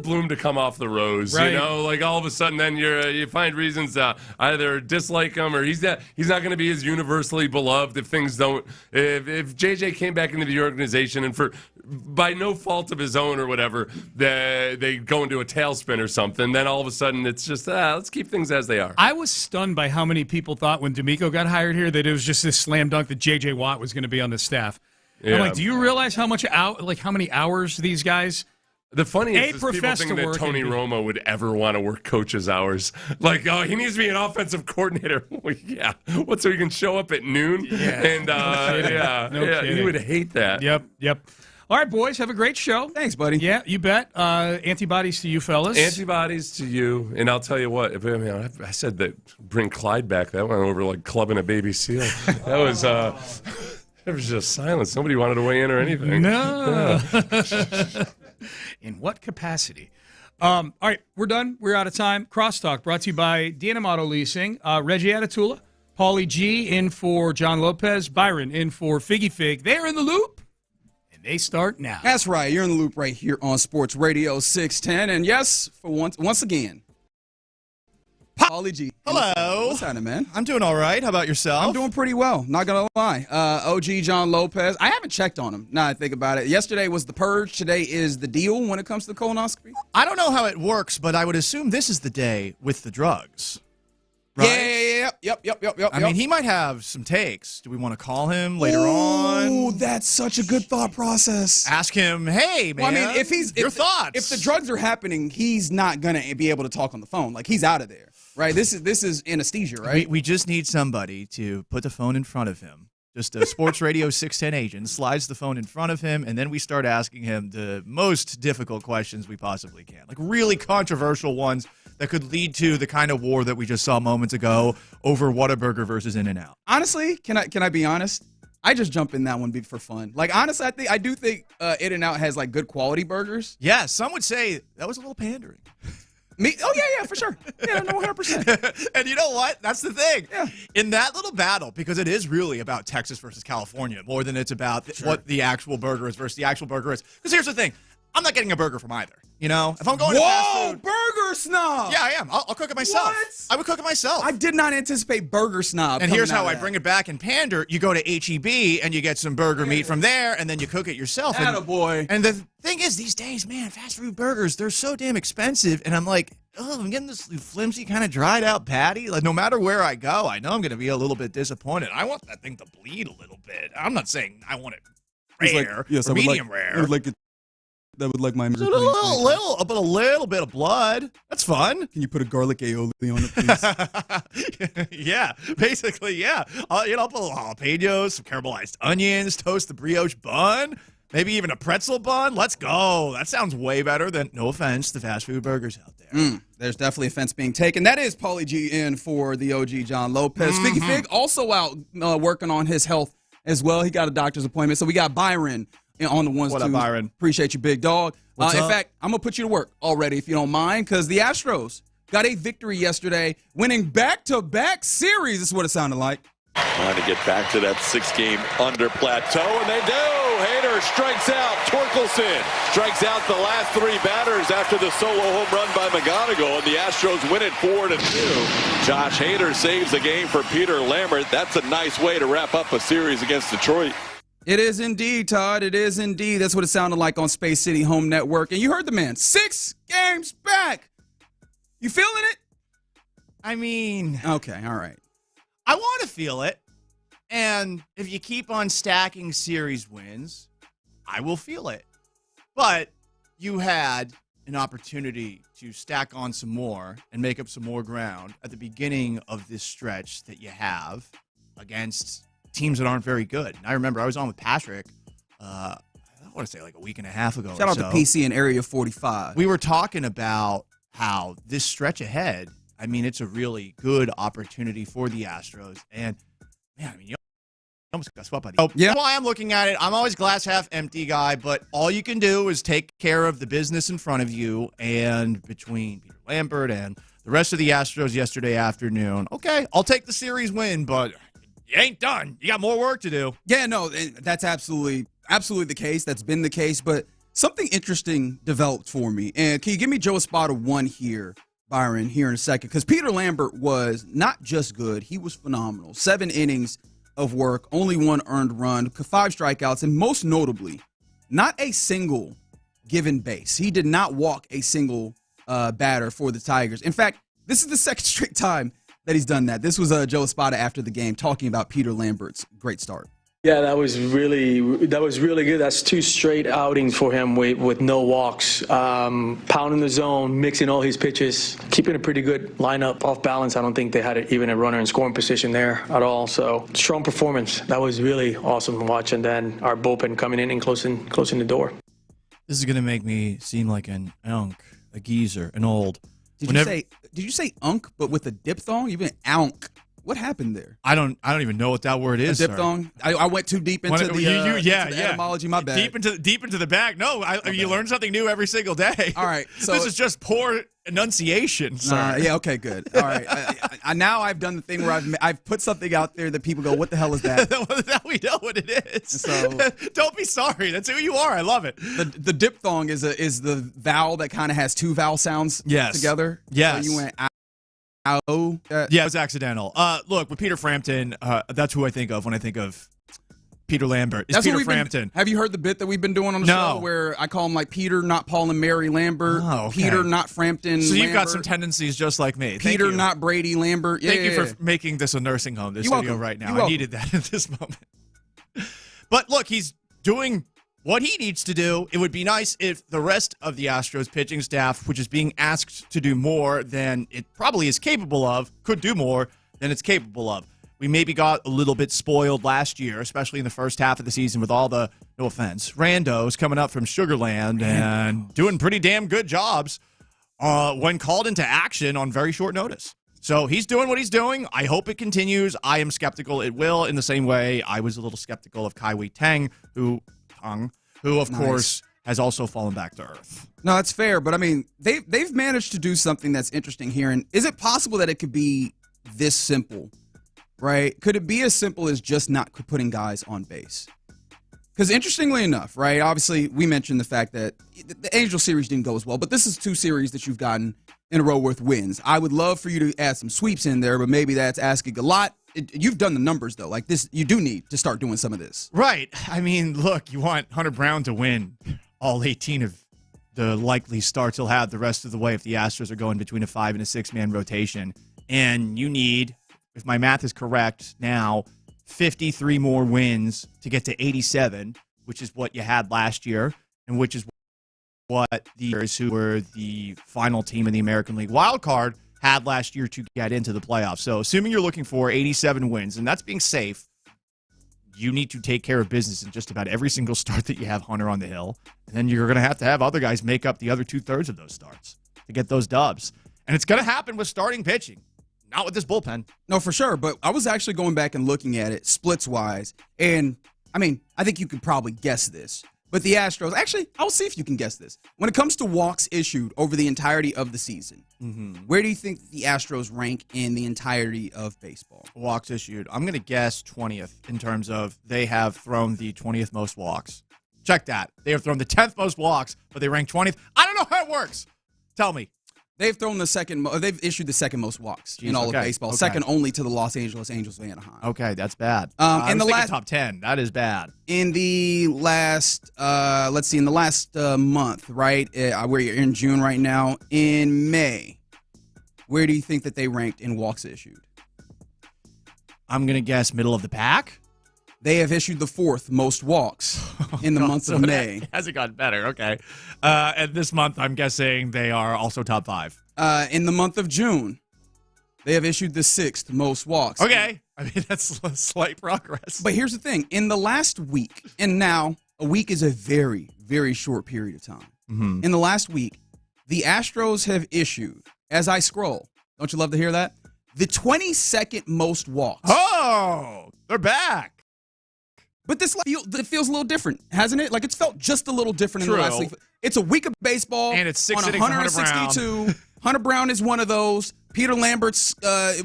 bloom to come off the rose.
Right.
You know, like all of a sudden then you find reasons to either dislike him or he's not going to be as universally beloved if things don't. If JJ came back into the organization and by no fault of his own or whatever, they go into a tailspin or something, then all of a sudden it's just let's keep things as they are.
I was stunned by how many people thought when D'Amico got hired here that it was just this slam dunk that J.J. Watt was going to be on the staff. Yeah. I'm like, do you realize how many hours these guys?
The funniest is people think that Tony Romo would ever want to work coach's hours. Like, he needs to be an offensive coordinator. Well, yeah. What, so he can show up at noon?
Yeah.
And he would hate that.
Yep. All right, boys, have a great show.
Thanks, buddy.
Yeah, you bet. Antibodies to you, fellas.
Antibodies to you. And I'll tell you what, I said that bring Clyde back. That went over like clubbing a baby seal. That was there was just silence. Nobody wanted to weigh in or anything.
No. In what capacity? All right, we're done. We're out of time. Crosstalk brought to you by D&M Auto Leasing. Reggie Atatula, Pauly G in for John Lopez, Byron in for Figgy Fig. They're in the loop. They start now.
That's right. You're in the loop right here on Sports Radio 610. And yes, for once again, Pauly G.
Hello.
What's happening, man?
I'm doing all right. How about yourself?
I'm doing pretty well. Not going to lie. OG John Lopez. I haven't checked on him now I think about it. Yesterday was the purge. Today is the deal when it comes to the colonoscopy.
I don't know how it works, but I would assume this is the day with the drugs. Right?
Yep.
I mean, he might have some takes. Do we want to call him later on?
Oh, that's such a good thought process.
Ask him, hey, man,
well, I mean, if
thoughts.
If the drugs are happening, he's not going to be able to talk on the phone. Like, he's out of there, right? This is anesthesia, right?
We just need somebody to put the phone in front of him. Just a Sports Radio 610 agent slides the phone in front of him, and then we start asking him the most difficult questions we possibly can. Like really controversial ones that could lead to the kind of war that we just saw moments ago over Whataburger versus In-N-Out?
Honestly, can I be honest? I just jump in that one for fun. Like, honestly, I do think In-N-Out has like good quality burgers.
Yeah, some would say that was a little pandering.
Me? Oh, yeah, for sure. Yeah, no, 100%.
And you know what? That's the thing. Yeah. In that little battle, because it is really about Texas versus California more than it's about what the actual burger is versus the actual burger is. Because here's the thing. I'm not getting a burger from either. You know, if I'm going to fast food,
burger snob.
Yeah, I am. I'll cook it myself.
What?
I would cook it myself.
I did not anticipate burger snob.
And here's how I bring it back in Pander. You go to HEB and you get some burger meat from there, and then you cook it yourself.
Attaboy.
And the thing is, these days, man, fast food burgers, they're so damn expensive. And I'm like, oh, I'm getting this flimsy kind of dried out patty. Like, no matter where I go, I know I'm going to be a little bit disappointed. I want that thing to bleed a little bit. I'm not saying I want it rare or medium rare.
I would like it. That would like my
a little bit of blood. That's fun.
Can you put a garlic aioli on it, please?
Yeah, basically, yeah. I'll put a little jalapenos, some caramelized onions, toast the brioche bun, maybe even a pretzel bun. Let's go. That sounds way better than, no offense, the fast food burgers out there.
There's definitely offense being taken. That is Paulie G in for the OG John Lopez. Figgy Fig also out working on his health as well. He got a doctor's appointment. So we got Byron on the ones.
What up, Byron?
Appreciate you, big dog. In
up?
fact, I'm going to put you to work already if you don't mind, because the Astros got a victory yesterday, winning back-to-back series. This is what it sounded like.
Trying to get back to that 6-game under plateau, and they do. Hader strikes out. Torkelson strikes out the last 3 batters after the solo home run by McGonigal, and the Astros win it 4-2. Josh Hader saves the game for Peter Lambert. That's a nice way to wrap up a series against Detroit.
It is indeed, Todd. It is indeed. That's what it sounded like on Space City Home Network. And you heard the man. 6 games back. You feeling it?
I mean,
okay, all right.
I want to feel it. And if you keep on stacking series wins, I will feel it. But you had an opportunity to stack on some more and make up some more ground at the beginning of this stretch that you have against teams that aren't very good. And I remember I was on with Patrick, I want to say like a week and a half ago.
Shout out to PC in Area 45.
We were talking about how this stretch ahead, I mean, it's a really good opportunity for the Astros. And, man, I mean, you almost got swept by the
Yeah.
That's why I'm looking at it. I'm always glass half empty guy, but all you can do is take care of the business in front of you. And between Peter Lambert and the rest of the Astros yesterday afternoon, okay, I'll take the series win, but you ain't done. You got more work to do.
Yeah, no, that's absolutely the case. That's been the case. But something interesting developed for me. And can you give me Joe Espada 1 here, Byron, here in a second? Because Peter Lambert was not just good. He was phenomenal. 7 innings of work, only 1 earned run, 5 strikeouts, and most notably, not a single given base. He did not walk a single batter for the Tigers. In fact, this is the second straight time that he's done that. This was Joe Espada after the game talking about Peter Lambert's great start.
Yeah, that was really good. That's 2 straight outings for him with no walks, pounding the zone, mixing all his pitches, keeping a pretty good lineup off balance. I don't think they had even a runner in scoring position there at all. So strong performance. That was really awesome to watch. And then our bullpen coming in and closing the door.
This is gonna make me seem like an unk, a geezer, an old.
Did you say unk, but with a diphthong? You meant unk. What happened there?
I don't even know what that word is.
A diphthong? I went too deep into the etymology. My bad.
Deep into the bag. No, you learn something new every single day.
All right. So
this is just poor enunciation, sir.
Yeah. Okay. Good. All right. Now I've done the thing where I've put something out there that people go, "What the hell is that?"
Now we know what it is.
So
don't be sorry. That's who you are. I love it.
The diphthong is the vowel that kind of has 2 vowel sounds together.
Yes.
So you went.
Yeah, it was accidental. Look, with Peter Frampton, that's who I think of when I think of Peter Lambert. It's Peter Frampton.
Have you heard the bit that we've been doing on the show where I call him like Peter, not Paul and Mary Lambert?
Oh, okay.
Peter, not Frampton.
So you've
Lambert.
got some tendencies just like me.
Peter, not Brady Lambert.
Thank you for making this a nursing home, this studio right now. I needed that at this moment. But look, he's doing what he needs to do. It would be nice if the rest of the Astros pitching staff, which is being asked to do more than it probably is capable of, could do more than it's capable of. We maybe got a little bit spoiled last year, especially in the first half of the season with all the, no offense, randos coming up from Sugar Land and doing pretty damn good jobs. when called into action on very short notice. So he's doing what he's doing. I hope it continues. I am skeptical it will, in the same way I was a little skeptical of Kai-Wei Teng, who of course has also fallen back to earth.
No, that's fair, but I mean, they've managed to do something that's interesting here. And is it possible that it could be this simple, right? Could it be as simple as just not putting guys on base? Because interestingly enough, right, obviously we mentioned the fact that the Angel series didn't go as well, but this is 2 series that you've gotten in a row with wins. I would love for you to add some sweeps in there, but maybe that's asking a lot. You've done the numbers, though. Like this, you do need to start doing some of this.
Right. I mean, look, you want Hunter Brown to win all 18 of the likely starts he'll have the rest of the way if the Astros are going between a 5 and a 6-man rotation. And you need, if my math is correct now, 53 more wins to get to 87, which is what you had last year, and which is what the Bears, who were the final team in the American League wild card, had last year to get into the playoffs. So assuming you're looking for 87 wins, and that's being safe, you need to take care of business in just about every single start that you have Hunter on the hill. And then you're going to have other guys make up the other 2/3 of those starts to get those dubs. And it's going to happen with starting pitching. Not with this bullpen.
No, for sure. But I was actually going back and looking at it splits-wise. And, I mean, I think you could probably guess this. But the Astros, actually, I'll see if you can guess this. When it comes to walks issued over the entirety of the season, where do you think the Astros rank in the entirety of baseball?
Walks issued. I'm going to guess 20th in terms of they have thrown the 20th most walks. Check that. They have thrown the 10th most walks, but they rank 20th. I don't know how it works. Tell me.
They've thrown the second. They've issued the second most walks in all of baseball, second only to the Los Angeles Angels of Anaheim.
Okay, that's bad.
In the last
top 10, that is bad.
In the last, let's see, in the last month, right? We're in June right now. In May, where do you think that they ranked in walks issued?
I'm gonna guess middle of the pack.
They have issued the 4th most walks in the month of May.
Hasn't gotten better. Okay. And this month, I'm guessing they are also top 5.
In the month of June, they have issued the 6th most walks.
Okay. I mean, that's slight progress.
But here's the thing. In the last week, and now a week is a very, very short period of time.
Mm-hmm.
In the last week, the Astros have issued, as I scroll, don't you love to hear that? The 22nd most walks.
Oh, they're back.
But this it feels a little different, hasn't it? Like it's felt just a little different in the last week. It's a week of baseball.
And it's 6
on
innings
162. Hunter Brown is one of those. Peter Lambert's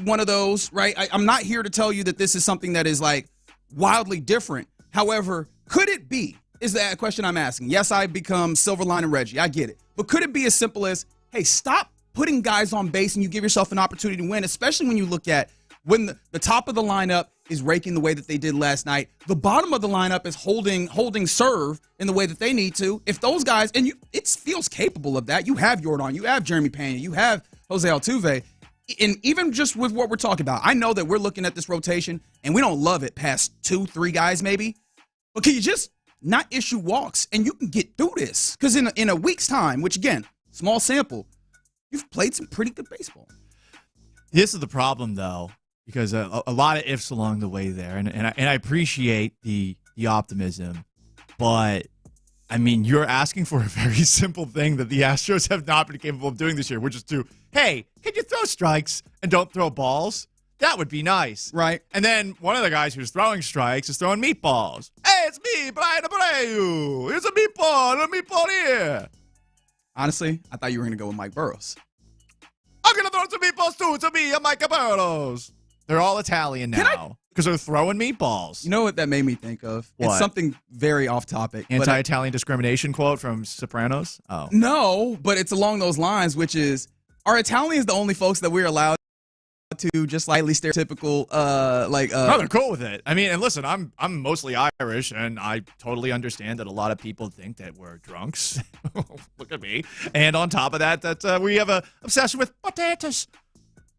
one of those, right? I'm not here to tell you that this is something that is like wildly different. However, could it be, is that question I'm asking. Yes, I become Silverline and Reggie. I get it. But could it be as simple as, hey, stop putting guys on base and you give yourself an opportunity to win, especially when you look at when the top of the lineup is raking the way that they did last night. The bottom of the lineup is holding serve in the way that they need to. If those guys, and it feels capable of that. You have Jordan, you have Jeremy Payne, you have Jose Altuve. And even just with what we're talking about, I know that we're looking at this rotation and we don't love it past 2-3 guys maybe. But can you just not issue walks and you can get through this? Because in a week's time, which again, small sample, you've played some pretty good baseball.
This is the problem, though, because a lot of ifs along the way there, and I appreciate the optimism, but I mean, you're asking for a very simple thing that the Astros have not been capable of doing this year, which is to, hey, can you throw strikes and don't throw balls? That would be nice.
Right.
And then one of the guys who's throwing strikes is throwing meatballs. Hey, it's me, Brian Abreu. Here's a meatball here.
Honestly, I thought you were going to go with Mike Burrows.
I'm going to throw some meatballs too. To me, I'm Mike Burrows. They're all Italian now because they're throwing meatballs.
You know what that made me think of?
What?
It's something very off topic.
Anti-Italian discrimination quote from Sopranos? Oh.
No, but it's along those lines, which is, are Italians the only folks that we're allowed to just slightly stereotypical,
No, they're cool with it. I mean, and listen, I'm mostly Irish, and I totally understand that a lot of people think that we're drunks. Look at me. And on top of that we have a obsession with potatoes.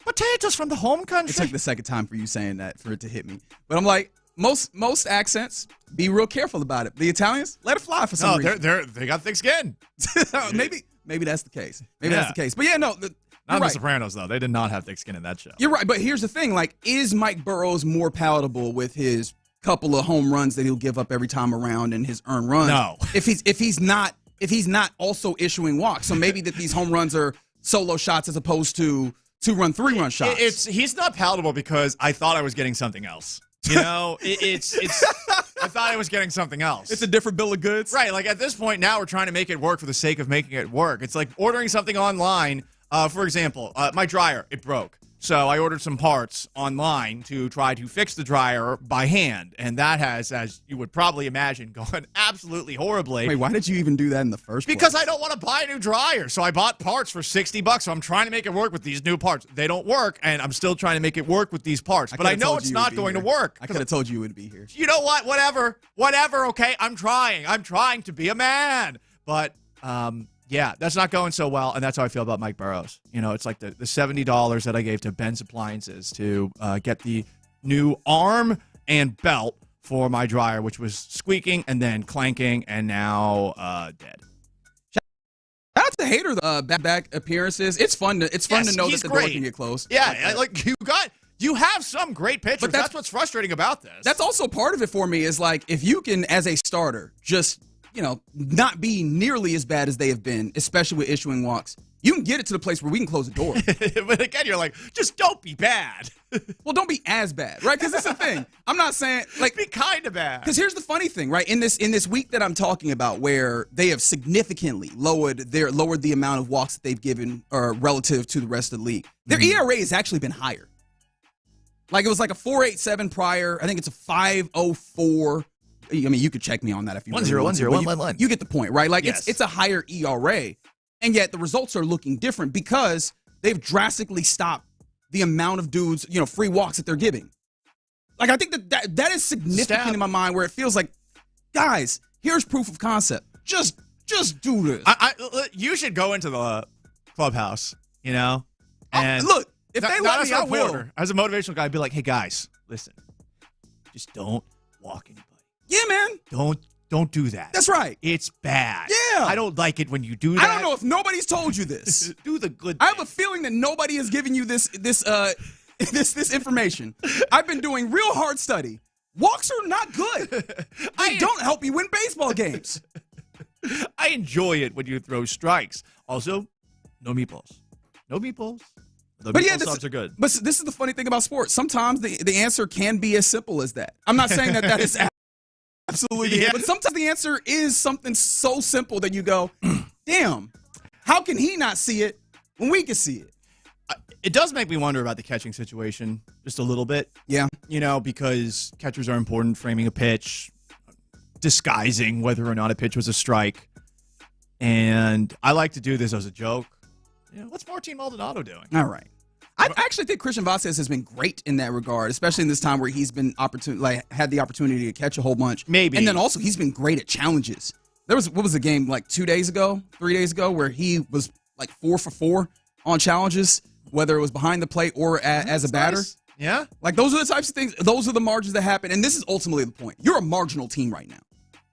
Potatoes from the home country.
It took the second time for you saying that for it to hit me. But I'm like, most accents, be real careful about it. The Italians, let it fly for some reason.
They got thick skin.
Maybe that's the case. That's the case. But yeah, no.
Not the Sopranos, though. They did not have thick skin in that show.
You're right, but here's the thing. Like, is Mike Burrows more palatable with his couple of home runs that he'll give up every time around and his earned runs?
No.
If he's not also issuing walks. So maybe that these home runs are solo shots as opposed to 2-run, 3-run shots.
He's not palatable because I thought I was getting something else. You know, I thought I was getting something else.
It's a different bill of goods.
Right. Like at this point now we're trying to make it work for the sake of making it work. It's like ordering something online. For example, my dryer, it broke. So I ordered some parts online to try to fix the dryer by hand. And that has, as you would probably imagine, gone absolutely horribly.
Wait, why did you even do that in the first place?
Because I don't want to buy a new dryer. So I bought parts for $60. So I'm trying to make it work with these new parts. They don't work, and I'm still trying to make it work with these parts. But I know it's not going to work.
I could have told you you would be here.
You know what? Whatever, okay? I'm trying to be a man. But, yeah, that's not going so well, and that's how I feel about Mike Burrows. You know, it's like the $70 that I gave to Ben's Appliances to get the new arm and belt for my dryer, which was squeaking and then clanking and now dead.
Shout out to Hater, back appearances. It's fun to know that the door can get closed.
Yeah, like you have some great pitchers. But that's what's frustrating about this.
That's also part of it for me is like if you can, as a starter, just not be nearly as bad as they have been, especially with issuing walks. You can get it to the place where we can close the door.
But again, you're like, just don't be bad.
Well, don't be as bad, right? Because that's the thing. I'm not saying like
be kind of bad.
Because here's the funny thing, right? In this week that I'm talking about, where they have significantly lowered the amount of walks that they've given, or relative to the rest of the league, their ERA has actually been higher. Like it was like a 4.87 prior. I think it's a 5.04. I mean, you could check me on that if you
1-0.
You get the point, right? Like it's a higher ERA, and yet the results are looking different because they've drastically stopped the amount of dudes, free walks that they're giving. Like I think that is significant in my mind, where it feels like, guys, here's proof of concept. Just do this.
You should go into the clubhouse, and
look, if they let me, I will.
As a motivational guy, I'd be like, hey guys, listen, just don't walk anybody.
Yeah, man.
Don't do that.
That's right.
It's bad.
Yeah.
I don't like it when you do that.
I don't know if nobody's told you this.
Do the good thing.
I have a feeling that nobody has given you this information. I've been doing real hard study. Walks are not good. They don't help you win baseball games.
I enjoy it when you throw strikes. Also, no meatballs. No meatballs. The meatball subs are good.
But this is the funny thing about sports. Sometimes the answer can be as simple as that. I'm not saying that is absolutely, but sometimes the answer is something so simple that you go, damn, how can he not see it when we can see it?
It does make me wonder about the catching situation just a little bit.
Yeah.
Because catchers are important, framing a pitch, disguising whether or not a pitch was a strike. And I like to do this as a joke. What's Martin Maldonado doing?
All right. I actually think Christian Vázquez has been great in that regard, especially in this time where he's been had the opportunity to catch a whole bunch.
Maybe.
And then also he's been great at challenges. What was the game like 3 days ago, where he was like 4 for 4 on challenges, whether it was behind the plate or as a batter.
Nice. Yeah.
Like those are the types of things. Those are the margins that happen. And this is ultimately the point. You're a marginal team right now.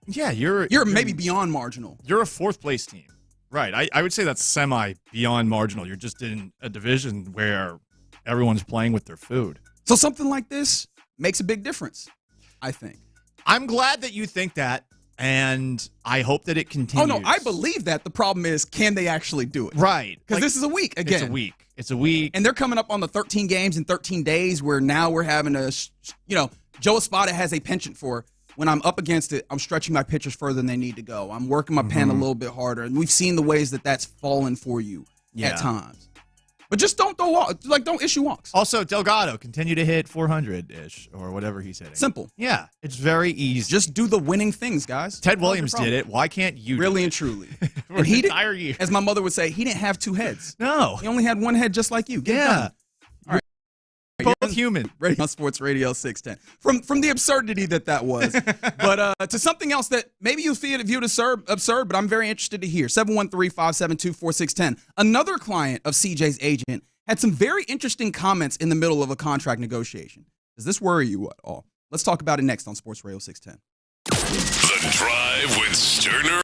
Yeah, you're
maybe beyond marginal.
You're a 4th place team. Right. I would say that's semi beyond marginal. You're just in a division where everyone's playing with their food.
So something like this makes a big difference, I think.
I'm glad that you think that, and I hope that it continues.
Oh, no, I believe that. The problem is, can they actually do it?
Right.
Because this is a week, again.
It's a week.
And they're coming up on the 13 games in 13 days where now we're having Joe Espada has a penchant for, when I'm up against it, I'm stretching my pitchers further than they need to go. I'm working my pen a little bit harder. And we've seen the ways that that's fallen for you at times. But just don't issue walks.
Also, Delgado, continue to hit 400-ish or whatever he's hitting.
Simple.
Yeah, it's very easy.
Just do the winning things, guys.
Ted Williams did it. Why can't you
really
do it?
and truly?
For an entire year.
As my mother would say, he didn't have 2 heads.
No.
He only had 1 head just like you. Get it done. All right.
Both human.
Radio on Sports Radio 610. From the absurdity that was. But to something else that maybe you feel viewed as absurd, but I'm very interested to hear. 713-572-4610. Another client of CJ's agent had some very interesting comments in the middle of a contract negotiation. Does this worry you at all? Let's talk about it next on Sports Radio 610.
The Drive with Stoerner.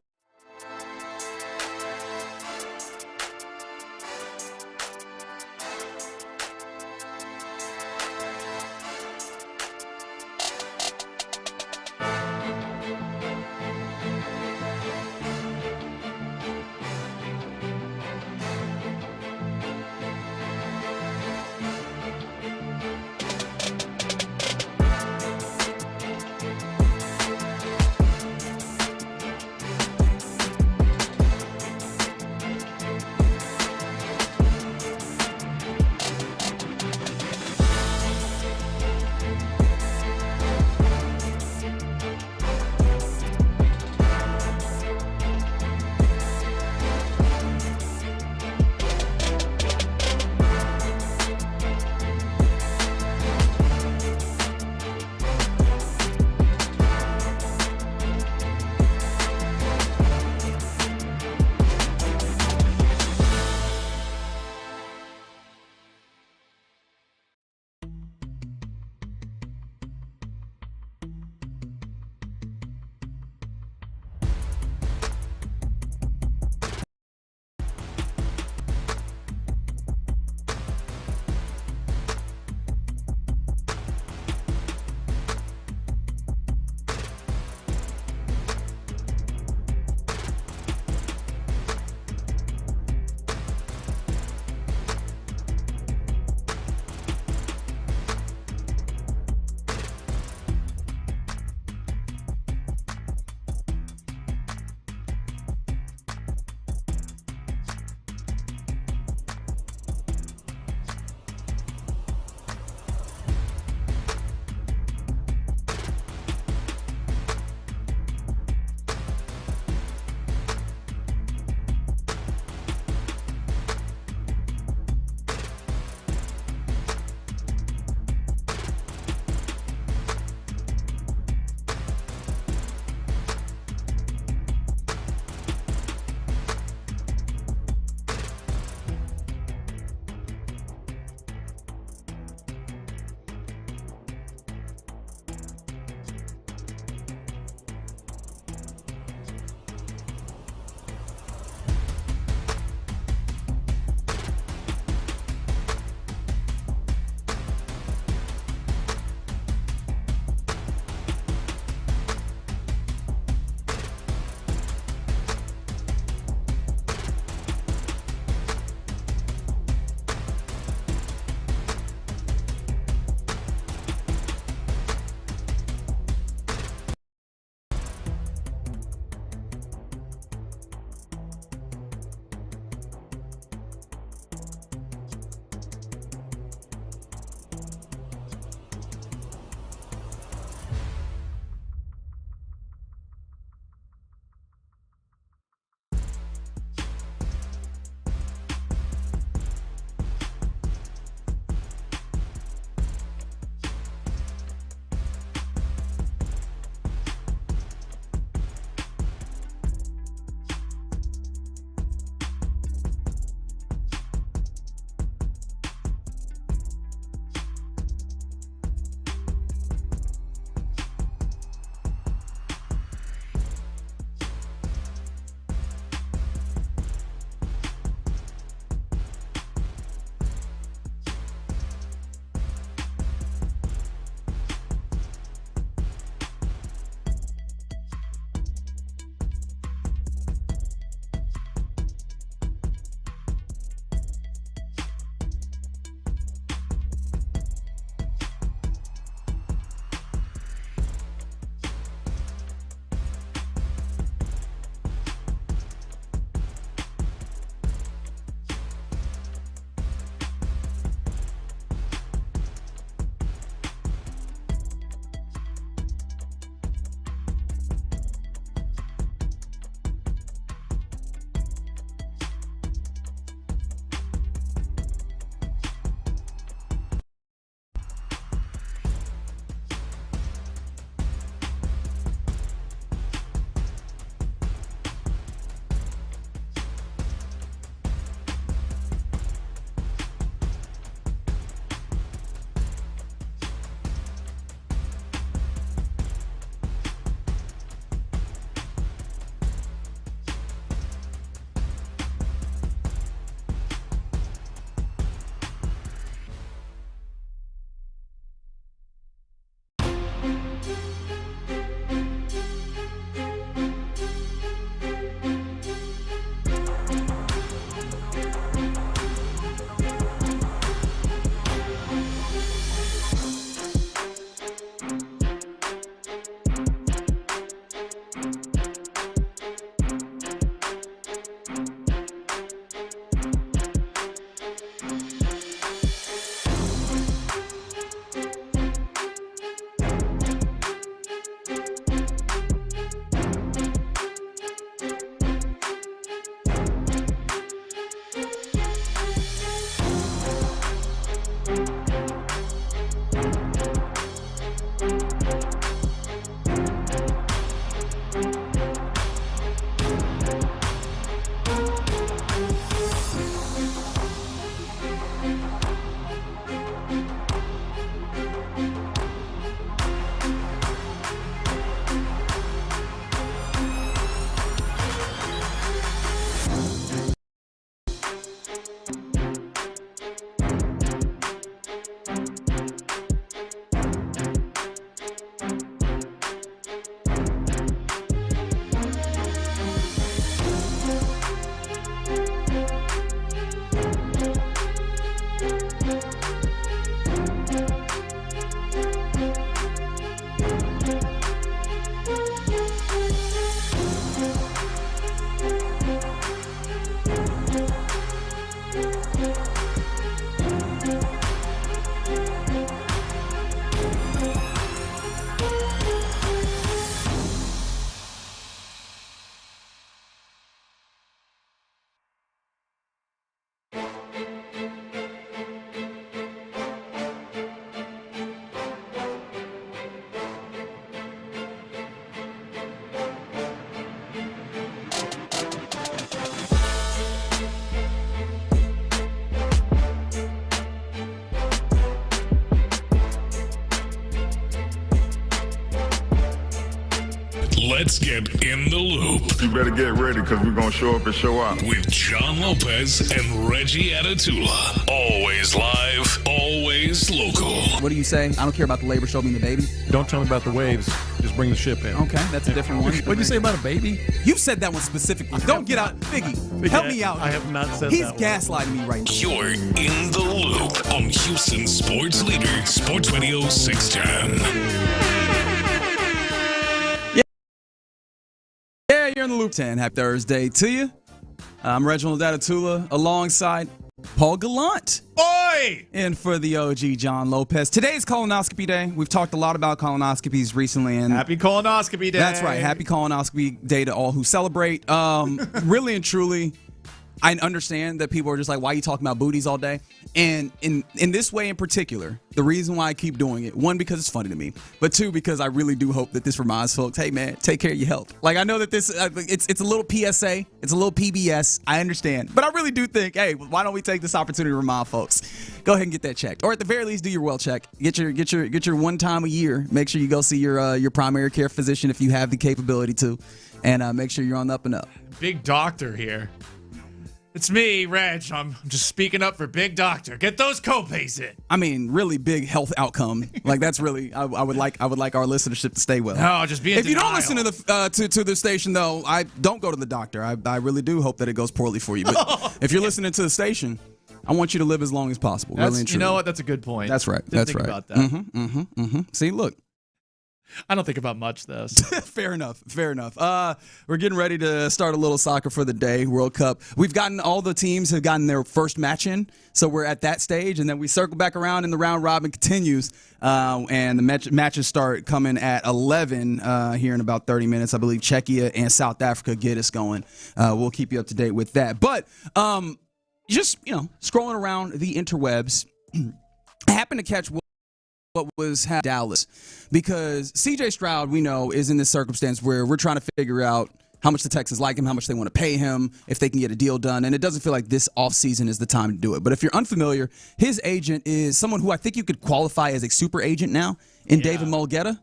Let's get in the loop.
You better get ready because we're going to show up and show out.
With John Lopez and Reggie Atatula. Always live, always local.
What do you say? I don't care about the labor, show me the baby.
Don't tell me about the waves. Just bring the ship in.
Okay, that's a different one.
What'd you say about a baby?
You said that one specifically. Don't get out. Biggie, help me out.
I have not said
He's
that one.
gaslighting me right now.
You're in the loop on Houston Sports Leader, Sports Radio 610.
Yeah, you're in the loop. 10. Happy Thursday to you. I'm Reginald Atatula alongside Paul Gallant.
Oi!
And for the OG, John Lopez. Today is colonoscopy day. We've talked a lot about colonoscopies recently. And
Happy colonoscopy day.
That's right. Happy colonoscopy day to all who celebrate. Really and truly, I understand that people are just like, why are you talking about booties all day? And in this way in particular, the reason why I keep doing it, one, because it's funny to me, but two, because I really do hope that this reminds folks, hey, man, take care of your health. Like, I know that this, it's a little PSA, it's a little PBS, I understand. But I really do think, hey, why don't we take this opportunity to remind folks? Go ahead and get that checked. Or at the very least, do your well check. Get your one time a year. Make sure you go see your primary care physician if you have the capability to. And make sure you're on the up and up.
Big doctor here. It's me, Reg. I'm just speaking up for Big Doctor. Get those copays in.
I mean, really big health outcome. Like that's really, I would like our listenership to stay well.
No, just be in
If you don't
denial.
listen to the station though, I don't go to the doctor. I really do hope that it goes poorly for you. But if you're listening to the station, I want you to live as long as possible. Really and
You
truly.
know what? That's a good point.
That's right.
Didn't
That's
think
right.
about that.
See, look.
I don't think about much, though.
Fair enough. We're getting ready to start a little soccer for the day, World Cup. All the teams have gotten their first match in, so we're at that stage, and then we circle back around and the round robin continues, and the matches start coming at 11 here in about 30 minutes. I believe Czechia and South Africa get us going. We'll keep you up to date with that. But just, scrolling around the interwebs, I happened to catch what was happening in Dallas, because CJ Stroud, we know, is in this circumstance where we're trying to figure out how much the Texans like him, how much they want to pay him, if they can get a deal done, and it doesn't feel like this offseason is the time to do it. But if you're unfamiliar, his agent is someone who I think you could qualify as a super agent now in David Mulgeta.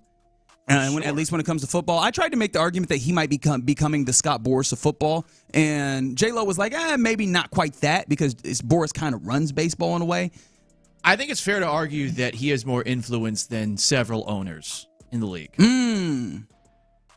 At least when it comes to football. I tried to make the argument that he might becoming the Scott Boras of football, and J-Lo was like, maybe not quite that, because Boras kind of runs baseball in a way.
I think it's fair to argue that he has more influence than several owners in the league.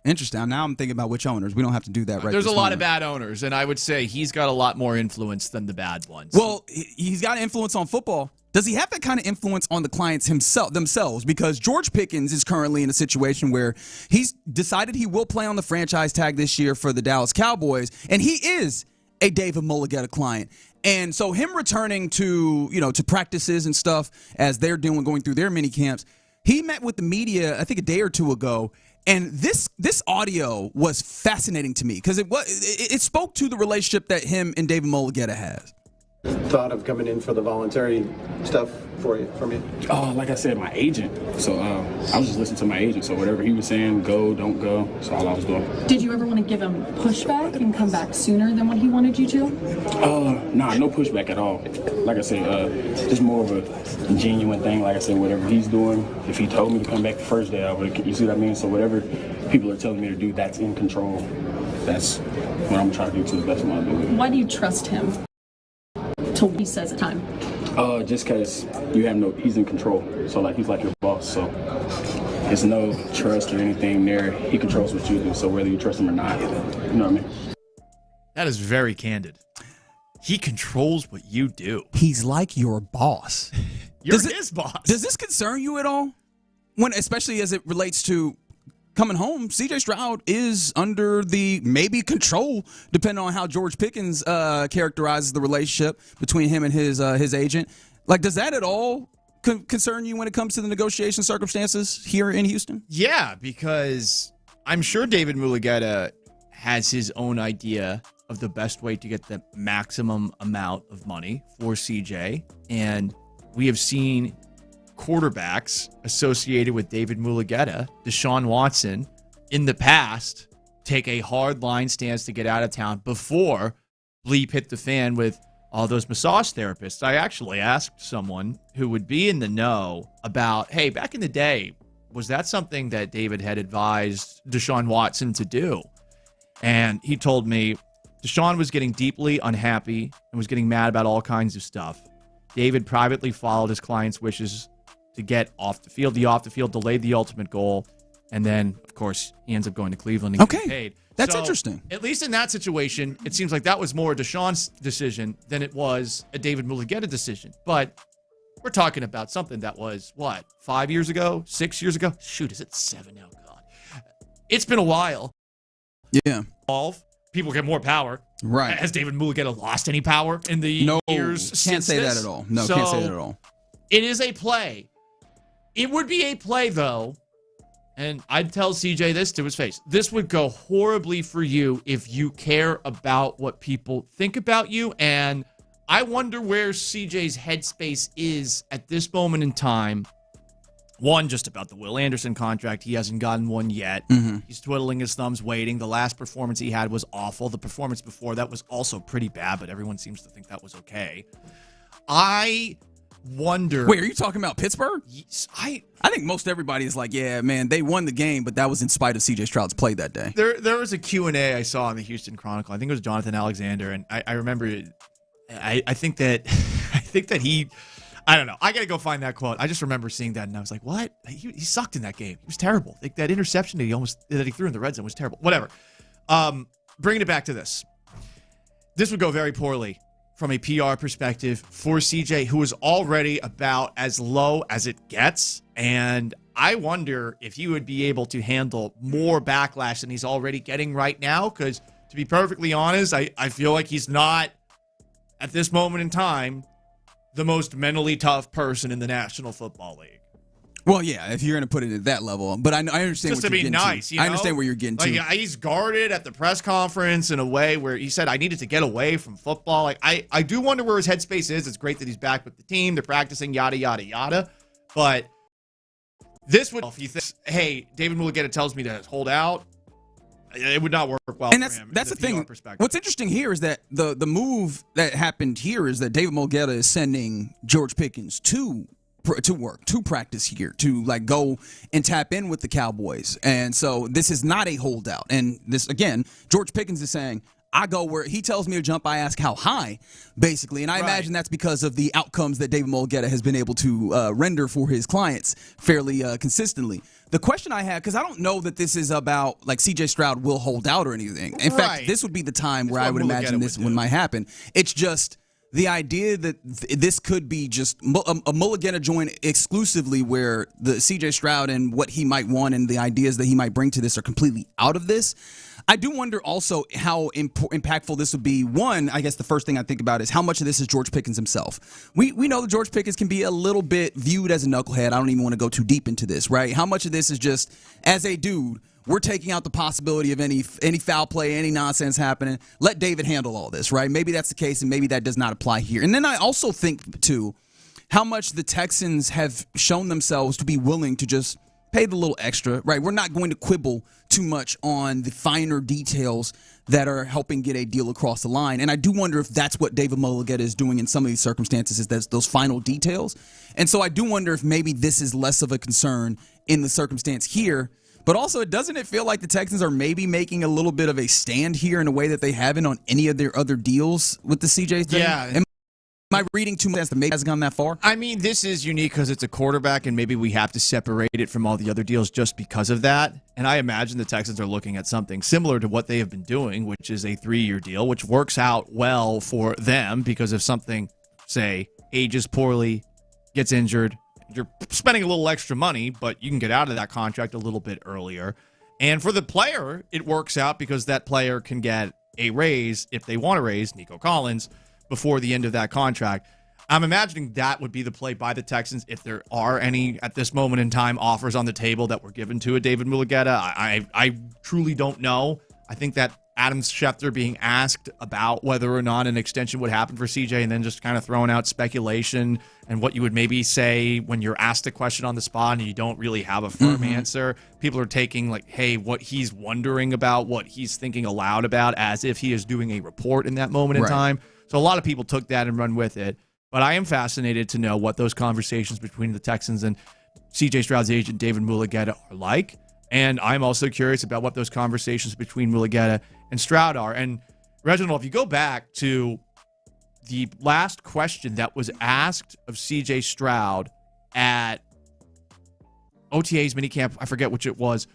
Interesting. Now I'm thinking about which owners. We don't have to do that right
There's a
this
lot
moment.
of bad owners, and I would say he's got a lot more influence than the bad ones.
Well, he's got influence on football. Does he have that kind of influence on the clients themselves? Because George Pickens is currently in a situation where he's decided he will play on the franchise tag this year for the Dallas Cowboys, and he is a David Mulgeta client. And so him returning to practices and stuff as they're going through their mini camps, he met with the media, I think a day or two ago, and this audio was fascinating to me because it spoke to the relationship that him and David Mulgeta has.
Thought of coming in for the voluntary stuff from you?
Like I said, my agent. So I was just listening to my agent. So whatever he was saying, go, don't go. So all I was doing.
Did you ever want to give him pushback and come back sooner than what he wanted you to?
Nah, no pushback at all. Like I said, just more of a genuine thing. Like I said, whatever he's doing, if he told me to come back the first day, I would. You see what I mean? So whatever people are telling me to do, that's in control. That's what I'm trying to do to the best of my ability.
Why do you trust him to what he says at the time?
Just because he's in control. So he's like your boss. So there's no trust or anything there. He controls what you do. So whether you trust him or not, you know what I mean?
That is very candid. He controls what you do.
He's like your boss.
You're his boss.
Does this concern you at all? Especially as it relates to coming home, CJ Stroud is under the maybe control, depending on how George Pickens characterizes the relationship between him and his agent. Does that at all concern you when it comes to the negotiation circumstances here in Houston?
Yeah, because I'm sure David Mulgeta has his own idea of the best way to get the maximum amount of money for CJ. And we have seen quarterbacks associated with David Mulgeta, Deshaun Watson, in the past, take a hard line stance to get out of town before bleep hit the fan with all those massage therapists. I actually asked someone who would be in the know about, hey, back in the day, was that something that David had advised Deshaun Watson to do? And he told me Deshaun was getting deeply unhappy and was getting mad about all kinds of stuff. David privately followed his client's wishes to get off the field. The off the field delayed the ultimate goal. And then, of course, he ends up going to Cleveland and getting paid.
That's interesting.
At least in that situation, it seems like that was more Deshaun's decision than it was a David Mulugeta decision. But we're talking about something that was, 5 years ago? 6 years ago? Shoot, is it 7 now? God. It's been a while.
Yeah.
People get more power.
Right.
Has David Mulugeta lost any power in the years since
can't say
this?
that at all. No, can't say that at all.
It is a play. It would be a play, though, and I'd tell CJ this to his face. This would go horribly for you if you care about what people think about you, and I wonder where CJ's headspace is at this moment in time. One, just about the Will Anderson contract. He hasn't gotten one yet. He's twiddling his thumbs, waiting. The last performance he had was awful. The performance before that was also pretty bad, but everyone seems to think that was okay. I wonder.
Wait, are you talking about Pittsburgh?
I
think most everybody is like, yeah, man, they won the game, but that was in spite of C.J. Stroud's play that day.
There was a Q&A I saw in the Houston Chronicle. I think it was Jonathan Alexander, and I remember. I think that he. I don't know. I got to go find that quote. I just remember seeing that, and I was like, what? He sucked in that game. He was terrible. Like, that interception that he threw in the red zone was terrible. Whatever. Bringing it back to this. This would go very poorly from a PR perspective for CJ, who is already about as low as it gets. And I wonder if he would be able to handle more backlash than he's already getting right now. Because, to be perfectly honest, I feel like he's not, at this moment in time, the most mentally tough person in the National Football League.
Well, yeah, if you're going to put it at that level. But I understand
just
what you're
getting to. Just to be nice, you know?
I understand where you're getting to.
Like, he's guarded at the press conference in a way where he said, I needed to get away from football. Like, I do wonder where his headspace is. It's great that he's back with the team. They're practicing, yada, yada, yada. But this would, if you think, hey, David Mulugeta tells me to hold out, it would not work well
and
for him.
That's the thing. What's interesting here is that the move that happened here is that David Mulugeta is sending George Pickens to work, to practice here, to like go and tap in with the Cowboys. And so this is not a holdout. And this, again, George Pickens is saying, I go where he tells me to jump, I ask how high, basically. And I imagine that's because of the outcomes that David Mulugeta has been able to render for his clients fairly consistently. The question I had, because I don't know that this is about like C.J. Stroud will hold out or anything. In fact, this would be the time where I would imagine this one might happen. It's just the idea that this could be just a Mulugeta joint exclusively where the C.J. Stroud and what he might want and the ideas that he might bring to this are completely out of this. I do wonder also how impactful this would be. One, I guess the first thing I think about is how much of this is George Pickens himself. We know that George Pickens can be a little bit viewed as a knucklehead. I don't even want to go too deep into this, right? How much of this is just, as a dude, we're taking out the possibility of any foul play, any nonsense happening. Let David handle all this, right? Maybe that's the case, and maybe that does not apply here. And then I also think, too, how much the Texans have shown themselves to be willing to just pay the little extra, right? We're not going to quibble too much on the finer details that are helping get a deal across the line. And I do wonder if that's what David Mulugeta is doing in some of these circumstances, is those final details. And so I do wonder if maybe this is less of a concern in the circumstance here. But also, doesn't it feel like the Texans are maybe making a little bit of a stand here in a way that they haven't on any of their other deals with the CJ thing?
Yeah.
Am I reading too much that maybe hasn't gone that far?
I mean, this is unique because it's a quarterback, and maybe we have to separate it from all the other deals just because of that. And I imagine the Texans are looking at something similar to what they have been doing, which is a 3-year deal, which works out well for them because if something, say, ages poorly, gets injured, you're spending a little extra money, but you can get out of that contract a little bit earlier. And for the player, it works out because that player can get a raise if they want to raise Nico Collins before the end of that contract. I'm imagining that would be the play by the Texans if there are any, at this moment in time, offers on the table that were given to a David Mulugeta. I truly don't know. I think that Adam Schefter being asked about whether or not an extension would happen for CJ and then just kind of throwing out speculation and what you would maybe say when you're asked a question on the spot and you don't really have a firm answer. People are taking like, hey, what he's wondering about, what he's thinking aloud about, as if he is doing a report in that moment in time. So a lot of people took that and run with it. But I am fascinated to know what those conversations between the Texans and C.J. Stroud's agent, David Mulugheta, are like. And I'm also curious about what those conversations between Mulugheta and Stroud are. And Reginald, if you go back to the last question that was asked of C.J. Stroud at OTA's minicamp, I forget which it was,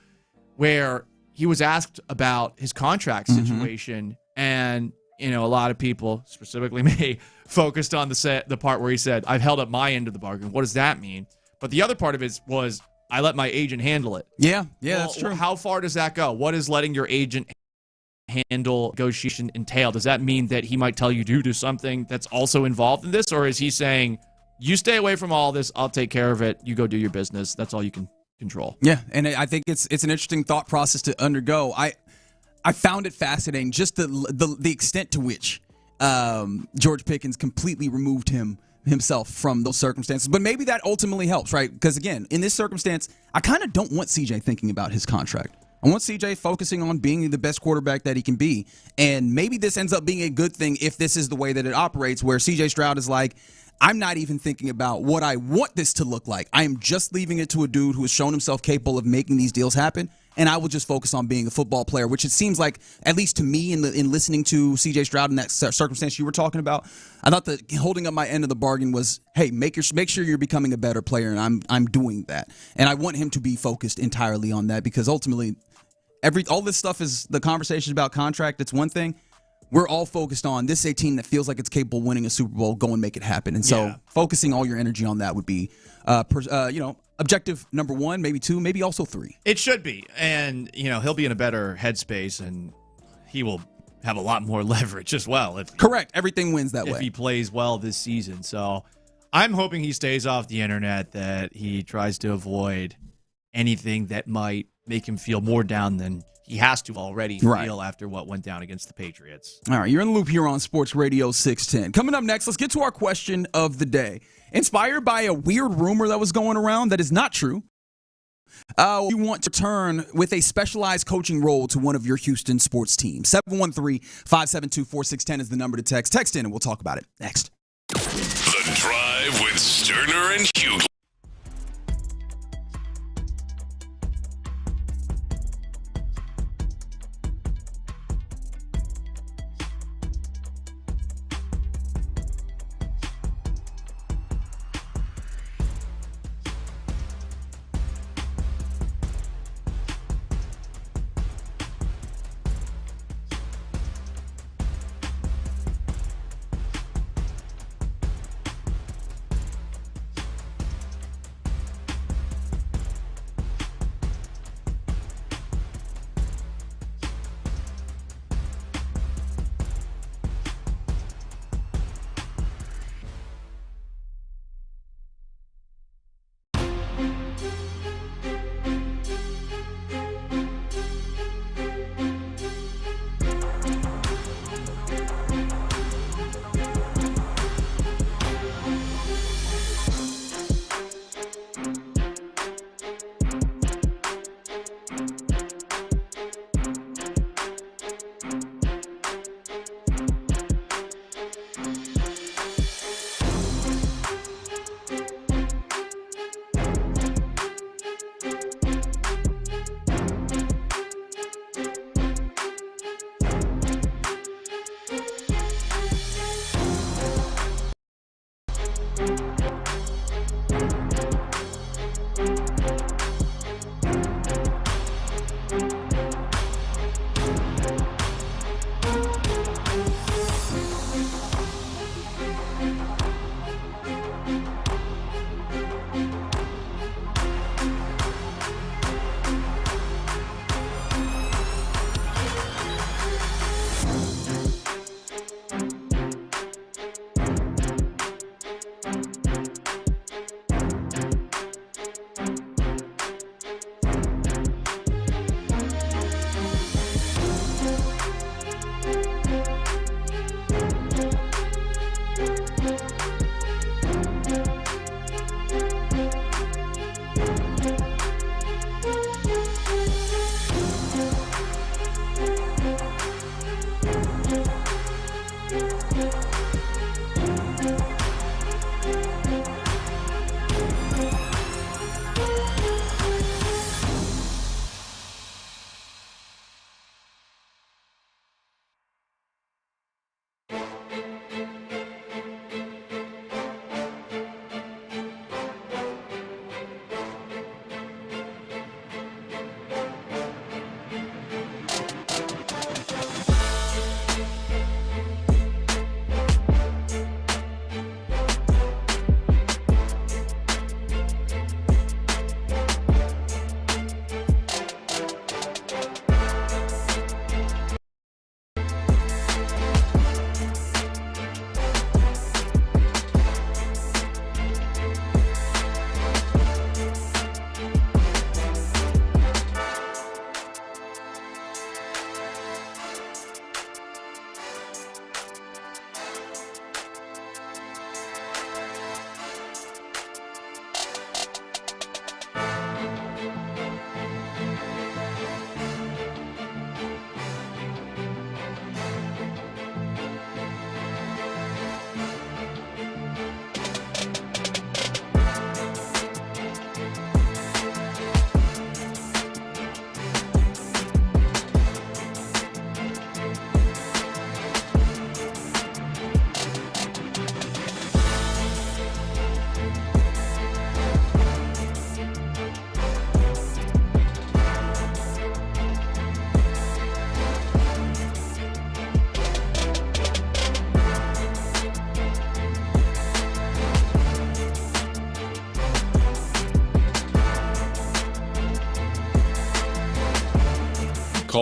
where he was asked about his contract situation. And, a lot of people, specifically me, focused on the part where he said, I've held up my end of the bargain. What does that mean? But the other part of it was, I let my agent handle it.
Yeah, that's true.
How far does that go? What does letting your agent handle negotiation entail? Does that mean that he might tell you to do something that's also involved in this? Or is he saying, you stay away from all this, I'll take care of it, you go do your business, that's all you can control?
Yeah, and I think it's an interesting thought process to undergo. I found it fascinating, just the extent to which George Pickens completely removed himself from those circumstances. But maybe that ultimately helps, right? Because again, in this circumstance, I kind of don't want CJ thinking about his contract. I want CJ focusing on being the best quarterback that he can be. And maybe this ends up being a good thing if this is the way that it operates, where CJ Stroud is like, I'm not even thinking about what I want this to look like. I am just leaving it to a dude who has shown himself capable of making these deals happen, and I will just focus on being a football player, which it seems like, at least to me in listening to CJ Stroud in that circumstance you were talking about, I thought that holding up my end of the bargain was, hey, make sure you're becoming a better player, and I'm doing that. And I want him to be focused entirely on that, because ultimately all this stuff is the conversation about contract. It's one thing. We're all focused on this is a team that feels like it's capable of winning a Super Bowl, go and make it happen. And so focusing all your energy on that would be, objective number 1, maybe 2, maybe also 3.
It should be. And, he'll be in a better headspace, and he will have a lot more leverage as well.
Correct. Everything wins that way.
If he plays well this season. So I'm hoping he stays off the internet, that he tries to avoid anything that might make him feel more down than he has to already feel after what went down against the Patriots.
All right, you're in the loop here on Sports Radio 610. Coming up next, let's get to our question of the day. Inspired by a weird rumor that was going around that is not true, you want to turn with a specialized coaching role to one of your Houston sports teams. 713-572-4610 is the number to text. Text in and we'll talk about it next.
The Drive with Stoerner and Hughley.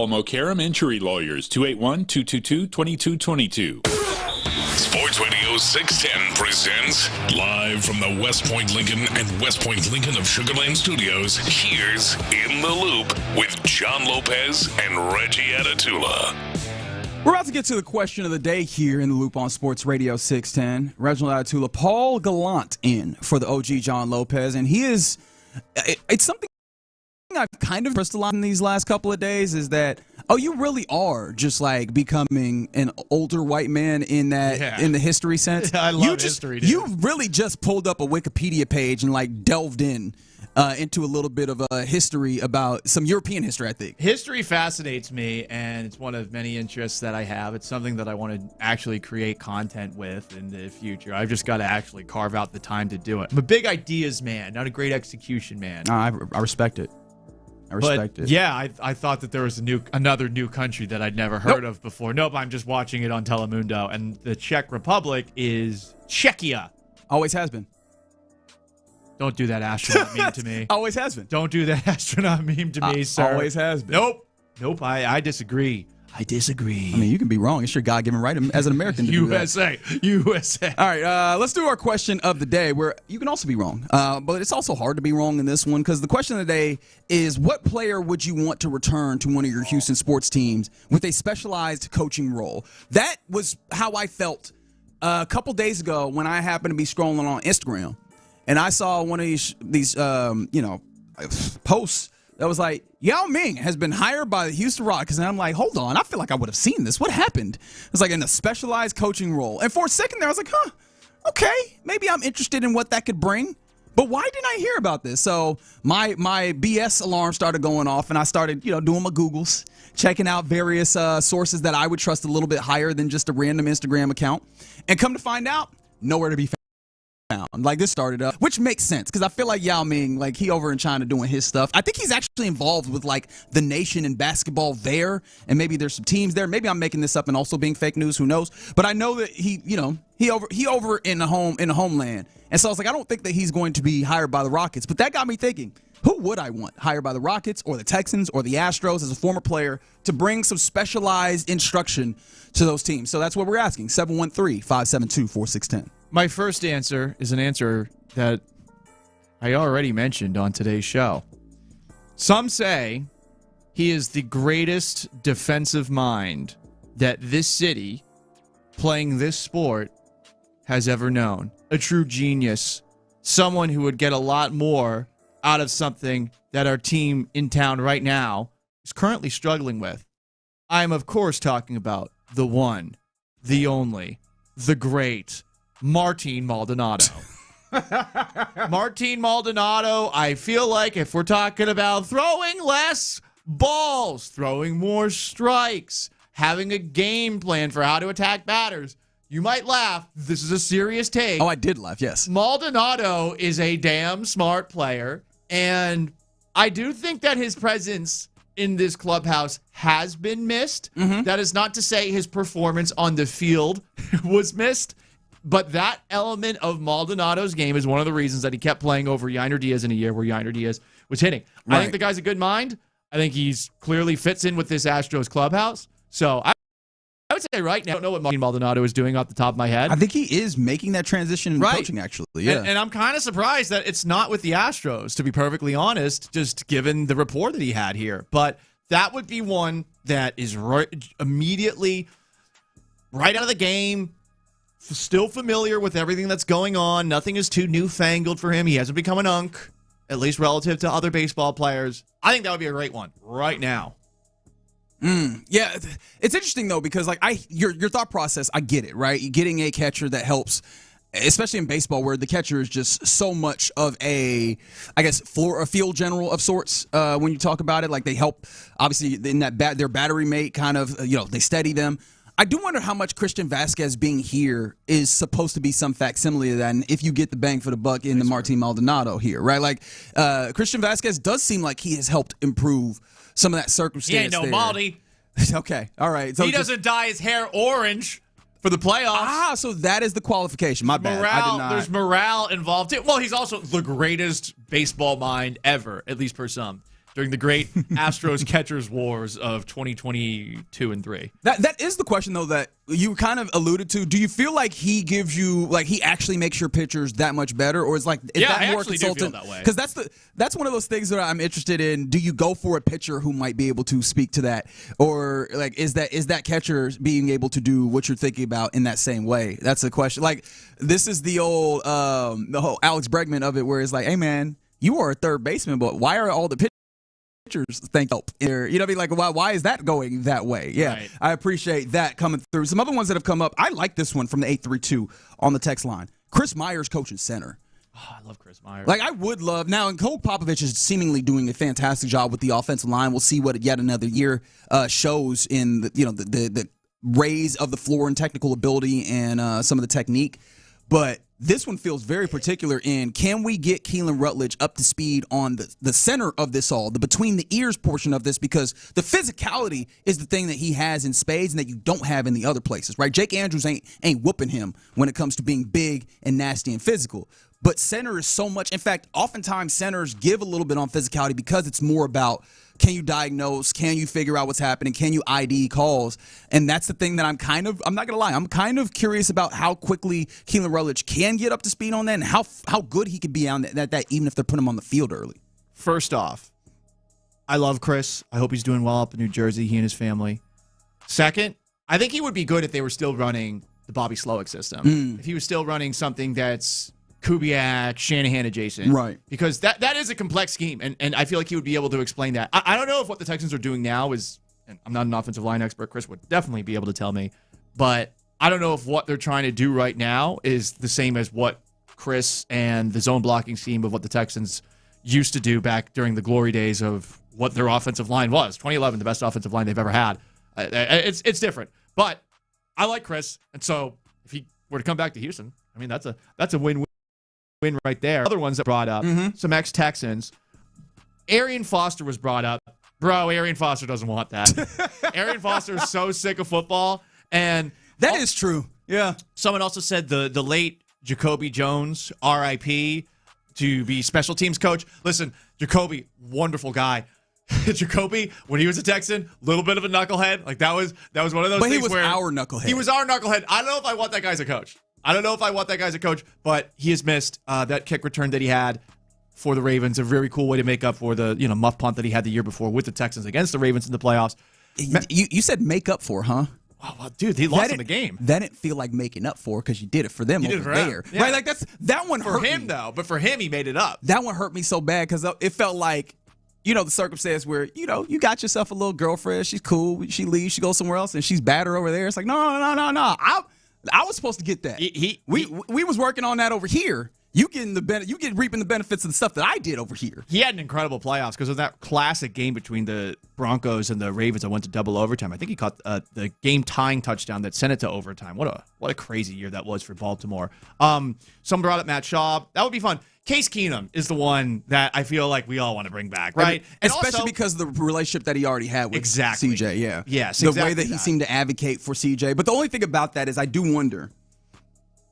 Call Mokaram Injury Lawyers, 281-222-2222.
Sports Radio 610 presents live from the West Point Lincoln and West Point Lincoln of Sugar Land Studios. Here's In the Loop with John Lopez and Reggie Atatula.
We're about to get to the question of the day here in the Loop on Sports Radio 610. Reginald Atatula, Paul Gallant in for the OG John Lopez, and he is. It's something I've kind of crystallized in these last couple of days is that, you really are just like becoming an older white man in the history sense.
I love history, dude.
You really just pulled up a Wikipedia page and like delved in into a little bit of a history about some European history, I think.
History fascinates me, and it's one of many interests that I have. It's something that I want to actually create content with in the future. I've just got to actually carve out the time to do it. I'm a big ideas man, not a great execution man.
I respect it. I respect it.
Yeah, I thought that there was another new country that I'd never heard of before. Nope, I'm just watching it on Telemundo, and the Czech Republic is Czechia.
Always has been.
Don't do that astronaut meme to me.
Always has been.
Don't do that astronaut meme to me, sir.
Always has been.
Nope, I disagree. I disagree.
I mean, you can be wrong. It's your God-given right as an American to do that.
USA.
All right, let's do our question of the day, where you can also be wrong. But it's also hard to be wrong in this one, because the question of the day is, what player would you want to return to one of your Houston sports teams with a specialized coaching role? That was how I felt a couple days ago when I happened to be scrolling on Instagram, and I saw one of these posts that was like, Yao Ming has been hired by the Houston Rockets. And I'm like, hold on, I feel like I would have seen this. What happened? It's like in a specialized coaching role. And for a second there, I was like, okay, maybe I'm interested in what that could bring. But why didn't I hear about this? So my BS alarm started going off, and I started, doing my Googles, checking out various sources that I would trust a little bit higher than just a random Instagram account. And come to find out, nowhere to be found. Like, this started up, which makes sense, because I feel like Yao Ming, like, he over in China doing his stuff. I think he's actually involved with like the nation in basketball there, and maybe there's some teams there. Maybe I'm making this up and also being fake news. Who knows? But I know that he over in the homeland, and so I was like, I don't think that he's going to be hired by the Rockets. But that got me thinking, who would I want hired by the Rockets or the Texans or the Astros as a former player to bring some specialized instruction to those teams? So that's what we're asking. 713-572-4610.
My first answer is an answer that I already mentioned on today's show. Some say he is the greatest defensive mind that this city, playing this sport, has ever known. A true genius. Someone who would get a lot more out of something that our team in town right now is currently struggling with. I am, of course, talking about the one, the only, the great Martin Maldonado. Martin Maldonado, I feel like if we're talking about throwing less balls, throwing more strikes, having a game plan for how to attack batters, you might laugh. This is a serious take.
Oh, I did laugh, yes.
Maldonado is a damn smart player, and I do think that his presence in this clubhouse has been missed. Mm-hmm. That is not to say his performance on the field was missed. But that element of Maldonado's game is one of the reasons that he kept playing over Yainer Diaz in a year where Yainer Diaz was hitting. Right. I think the guy's a good mind. I think he's clearly fits in with this Astros clubhouse. So I would say right now, I don't know what Martin Maldonado is doing off the top of my head.
I think he is making that transition in coaching, actually. Yeah.
And I'm kind of surprised that it's not with the Astros, to be perfectly honest, just given the rapport that he had here. But that would be one that is immediately right out of the game, still familiar with everything that's going on. Nothing is too newfangled for him. He hasn't become an unk, at least relative to other baseball players. I think that would be a great one right now.
Yeah, it's interesting, though, because like your thought process, I get it, right? Getting a catcher that helps, especially in baseball, where the catcher is just so much of a field general of sorts. When you talk about it, like they help, obviously, in that their battery mate kind of, they steady them. I do wonder how much Christian Vasquez being here is supposed to be some facsimile of that, and if you get the bang for the buck in the Martin Maldonado here, right? Like, Christian Vasquez does seem like he has helped improve some of that circumstance.
He ain't no Maldi.
Okay, all right. So
he doesn't dye his hair orange for the playoffs.
So that is the qualification. My bad.
There's morale involved. Well, he's also the greatest baseball mind ever, at least per some.
during the great Astros catchers wars of 2022 and 3.
That is the question, though, that you kind of alluded to. Do you feel like he gives you, like, he actually makes your pitchers that much better, or is that more
actually
consultant?
do feel that way.
Because that's one of those things that I'm interested in. Do you go for a pitcher who might be able to speak to that, or like is that catcher being able to do what you're thinking about in that same way? That's the question. Like, this is the old the whole Alex Bregman of it, where it's like, hey man, you are a third baseman, but why are all the pitchers think help here? You know what I mean? Like, why is that going that way? Yeah, right. I appreciate that coming through. Some other ones that have come up. I like this one from the 832 on the text line. Chris Myers coaching center.
Oh, I love Chris Myers.
Like, I would love now, and Cole Popovich is seemingly doing a fantastic job with the offensive line. We'll see what yet another year shows in the raise of the floor and technical ability and some of the technique. But this one feels very particular in, can we get Keelan Rutledge up to speed on the center of this all, the between the ears portion of this, because the physicality is the thing that he has in spades and that you don't have in the other places, right? Jake Andrews ain't whooping him when it comes to being big and nasty and physical. But center is so much. In fact, oftentimes centers give a little bit on physicality because it's more about, can you diagnose? Can you figure out what's happening? Can you ID calls? And that's the thing that I'm not going to lie, I'm kind of curious about how quickly Keelan Rutledge can get up to speed on that and how good he could be on that even if they're putting him on the field early.
First off, I love Chris. I hope he's doing well up in New Jersey, he and his family. Second, I think he would be good if they were still running the Bobby Slowick system. If he was still running something that's Kubiak, Shanahan adjacent.
Right.
Because that is a complex scheme, and I feel like he would be able to explain that. I don't know if what the Texans are doing now is, and I'm not an offensive line expert, Chris would definitely be able to tell me, but I don't know if what they're trying to do right now is the same as what Chris and the zone blocking scheme of what the Texans used to do back during the glory days of what their offensive line was. 2011, the best offensive line they've ever had. It's different. But I like Chris, and so if he were to come back to Houston, I mean, that's a win-win right there. Other ones that brought up, some ex-Texans. Arian Foster was brought up. Bro, Arian Foster doesn't want that. Arian Foster is so sick of football. And
that is true. Yeah.
Someone also said the late Jacoby Jones, RIP, to be special teams coach. Listen, Jacoby, wonderful guy. Jacoby, when he was a Texan, a little bit of a knucklehead. Like that was one of those things where
our knucklehead.
He was our knucklehead. I don't know if I want that guy as a coach. But he has missed that kick return that he had for the Ravens. A very cool way to make up for the muff punt that he had the year before with the Texans against the Ravens in the playoffs.
You said make up for, huh?
Oh, well, dude, he lost in the game.
That didn't feel like making up for because you did it for them over there.
Yeah.
Right? Like that one hurt
for him, though. But for him, he made it up.
That one hurt me so bad because it felt like, the circumstance where, you got yourself a little girlfriend. She's cool. She leaves. She goes somewhere else, and she's badder over there. It's like, no. I was supposed to get that. We was working on that over here. You get reaping the benefits of the stuff that I did over here.
He had an incredible playoffs because of that classic game between the Broncos and the Ravens that went to double overtime. I think he caught the game-tying touchdown that sent it to overtime. What a crazy year that was for Baltimore. Someone brought up Matt Schaub. That would be fun. Case Keenum is the one that I feel like we all want to bring back, right?
And especially because of the relationship that he already had with CJ. Yeah.
Yes,
the way that he seemed to advocate for CJ. But the only thing about that is I do wonder,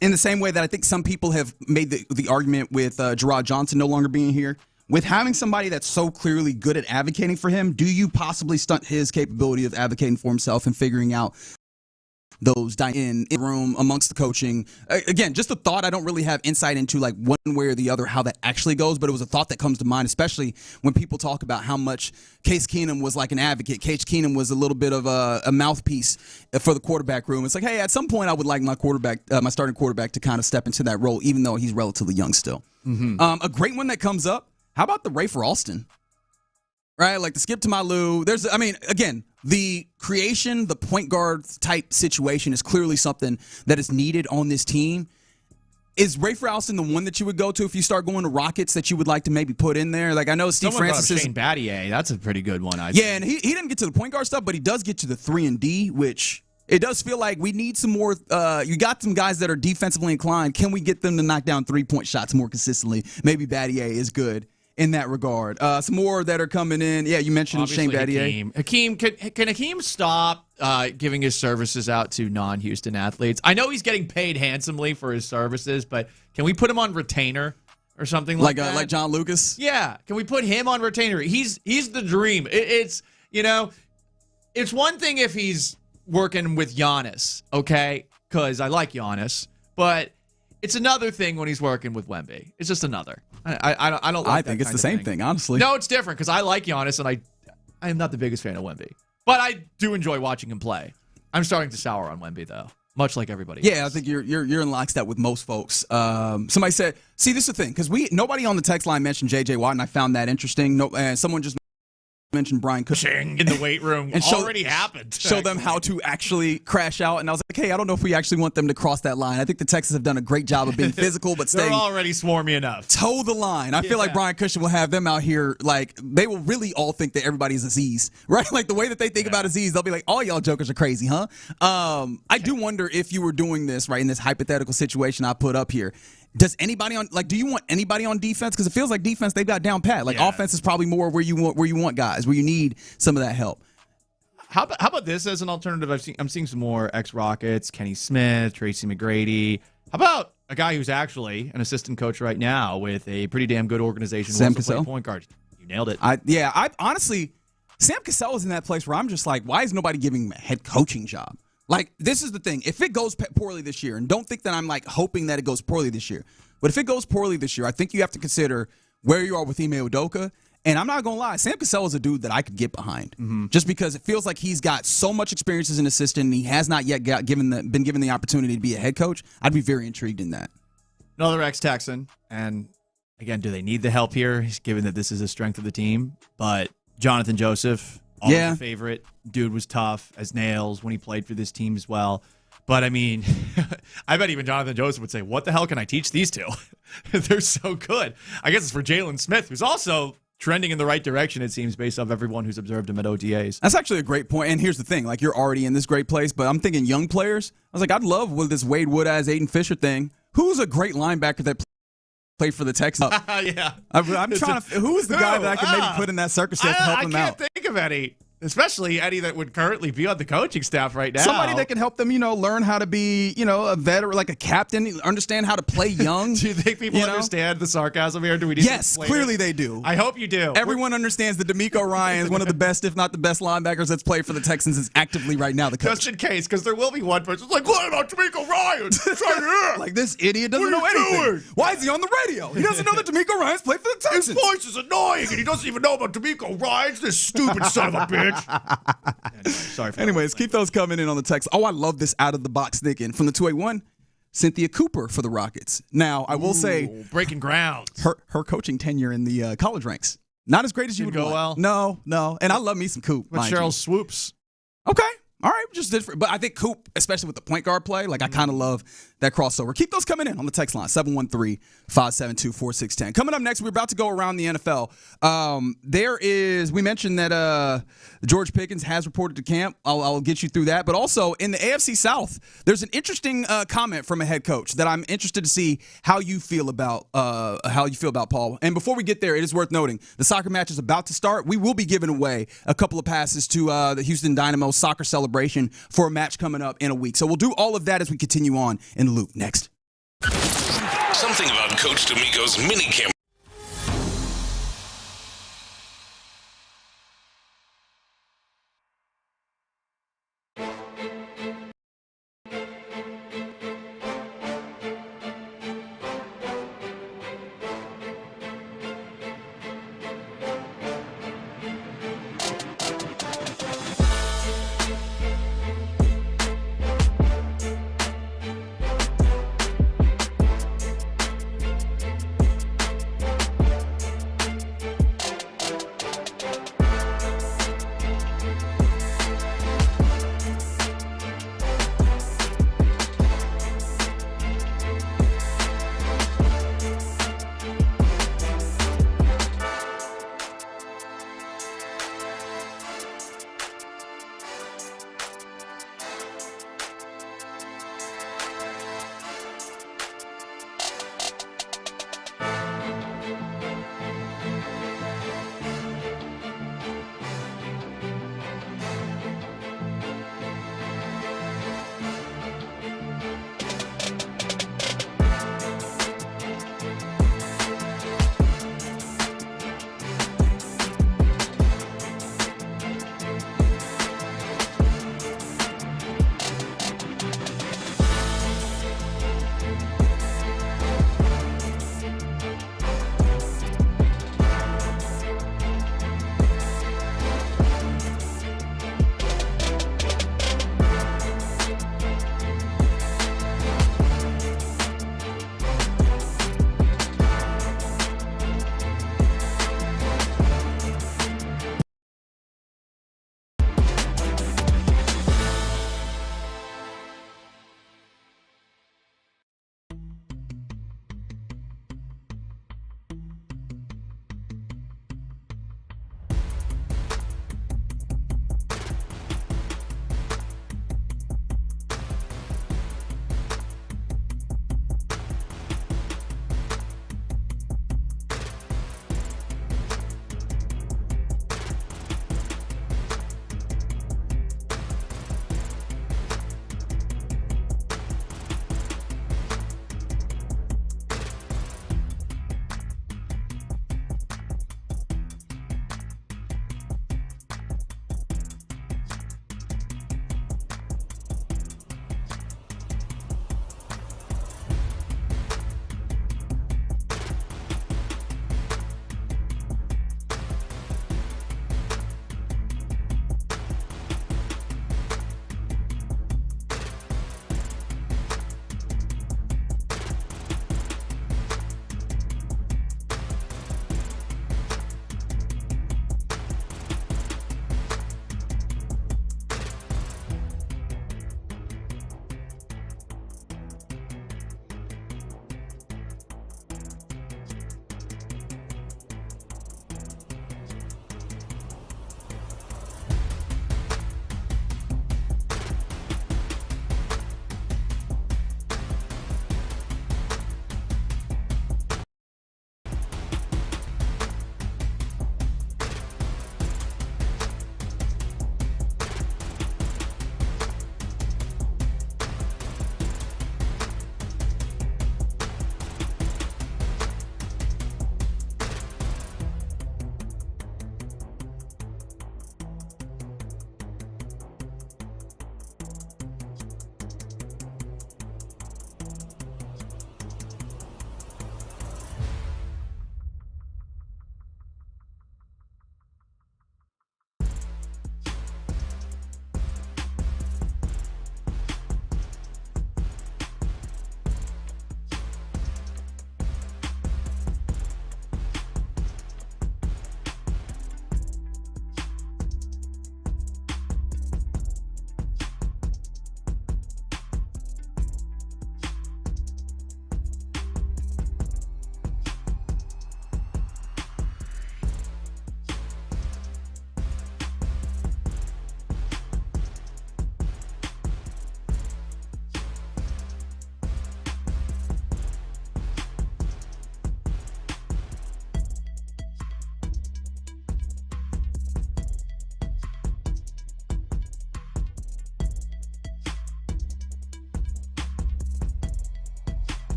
in the same way that I think some people have made the argument with Gerard Johnson no longer being here, with having somebody that's so clearly good at advocating for him, do you possibly stunt his capability of advocating for himself and figuring out those in the room amongst the coaching? Again, just a thought. I don't really have insight into like one way or the other how that actually goes, but it was a thought that comes to mind, especially when people talk about how much Case Keenum was like an advocate. Case Keenum was a little bit of a mouthpiece for the quarterback room. It's like, hey, at some point I would like my starting quarterback to kind of step into that role, even though he's relatively young still. A great one that comes up. How about the Rafer Alston? Right, like the skip to my Lou. Again, the creation, the point guard type situation is clearly something that is needed on this team. Is Rafer Alston the one that you would go to if you start going to Rockets that you would like to maybe put in there? Like I know Steve Francis is
Shane Battier. That's a pretty good one.
And he didn't get to the point guard stuff, but he does get to the 3 and D, which it does feel like we need some more. You got some guys that are defensively inclined. Can we get them to knock down 3-point shots more consistently? Maybe Battier is good in that regard. Some more that are coming in. Yeah, you mentioned obviously Shane Battier.
Hakeem, can Hakeem stop giving his services out to non-Houston athletes? I know he's getting paid handsomely for his services, but can we put him on retainer?
or something like that.
Like John Lucas?
Yeah. Can we put him on retainer? He's the dream. It's one thing if he's working with Giannis, okay? Because I like Giannis, but it's another thing when he's working with Wemby. It's just another. I don't like
I think it's the same thing, honestly.
No, it's different because I like Giannis, and I am not the biggest fan of Wemby. But I do enjoy watching him play. I'm starting to sour on Wemby, though, much like everybody else.
Yeah, I think you're in lockstep with most folks. Somebody said, see, this is the thing, because nobody on the text line mentioned J.J. Watt, and I found that interesting. And someone just mentioned Brian Cushing
in the weight room.
and
already happened.
Show them how to actually crash out. And I was like, hey, I don't know if we actually want them to cross that line. I think the Texans have done a great job of being physical, but
They're
staying
already swarmy enough.
Toe the line. I feel like Brian Cushing will have them out here, like, they will really all think that everybody's Aziz, right? Like, the way that they think about Aziz, they'll be like, all y'all jokers are crazy, huh? I do wonder if you were doing this, right, in this hypothetical situation I put up here. Do you want anybody on defense? Because it feels like defense they've got down pat. Like offense is probably more where you want guys, where you need some of that help.
How about this as an alternative? I'm seeing some more ex-Rockets, Kenny Smith, Tracy McGrady. How about a guy who's actually an assistant coach right now with a pretty damn good organization?
Sam Cassell,
point guard. You nailed it.
I honestly, Sam Cassell is in that place where I'm just like, why is nobody giving him a head coaching job? Like, this is the thing. If it goes poorly this year, and don't think that I'm, like, hoping that it goes poorly this year, but if it goes poorly this year, I think you have to consider where you are with Ime Udoka. And I'm not going to lie, Sam Cassell is a dude that I could get behind. Just because it feels like he's got so much experience as an assistant, and he has not yet been given the opportunity to be a head coach. I'd be very intrigued in that.
Another ex-Texan. And, again, do they need the help here, given that this is the strength of the team? But Jonathan Joseph, always a favorite. Dude was tough as nails when he played for this team as well. But, I mean, I bet even Jonathan Joseph would say, what the hell can I teach these two? They're so good. I guess it's for Jalen Smith, who's also trending in the right direction, it seems, based off everyone who's observed him at OTAs.
That's actually a great point. And here's the thing. Like, you're already in this great place, but I'm thinking young players. I was like, I'd love with this Wade Wood-as Aiden Fisher thing. Who's a great linebacker that played for the Texans?
Yeah.
I'm trying to – who is the guy that I could maybe put in that circumstance to help him out?
I can't think of any. Especially Eddie that would currently be on the coaching staff right now.
Somebody that can help them, learn how to be, a veteran, like a captain, understand how to play young.
Do you think people understand the sarcasm here? Do we need
Yes, clearly they do.
I hope you do.
Everyone understands that DeMeco Ryan is one of the best, if not the best linebackers that's played for the Texans is actively right now the coach.
Just in case, because there will be one person like, what about DeMeco Ryan? It's right here.
Like, this idiot doesn't know anything. Doing? Why is he on the radio? He doesn't know that DeMeco Ryan's played for the Texans.
His voice is annoying, and he doesn't even know about DeMeco Ryan's this stupid son of a bitch.
Anyways, keep those coming in on the text. Oh, I love this out-of-the-box thinking. From the 281, Cynthia Cooper for the Rockets. Now, I will say,
breaking ground.
Her coaching tenure in the college ranks, not as great as you would
go
want.
well.
No. And I love me some Coop.
But Cheryl Swoops.
Okay. All right, just different. But I think Coop, especially with the point guard play, like I kind of love that crossover. Keep those coming in on the text line, 713-572-4610. Coming up next, we're about to go around the NFL. We mentioned that George Pickens has reported to camp. I'll get you through that. But also in the AFC South, there's an interesting comment from a head coach that I'm interested to see how you feel about Paul. And before we get there, it is worth noting the soccer match is about to start. We will be giving away a couple of passes to the Houston Dynamo soccer celebration for a match coming up in a week. So we'll do all of that as we continue on in the loop next.
Something about Coach D'Amico's minicamp.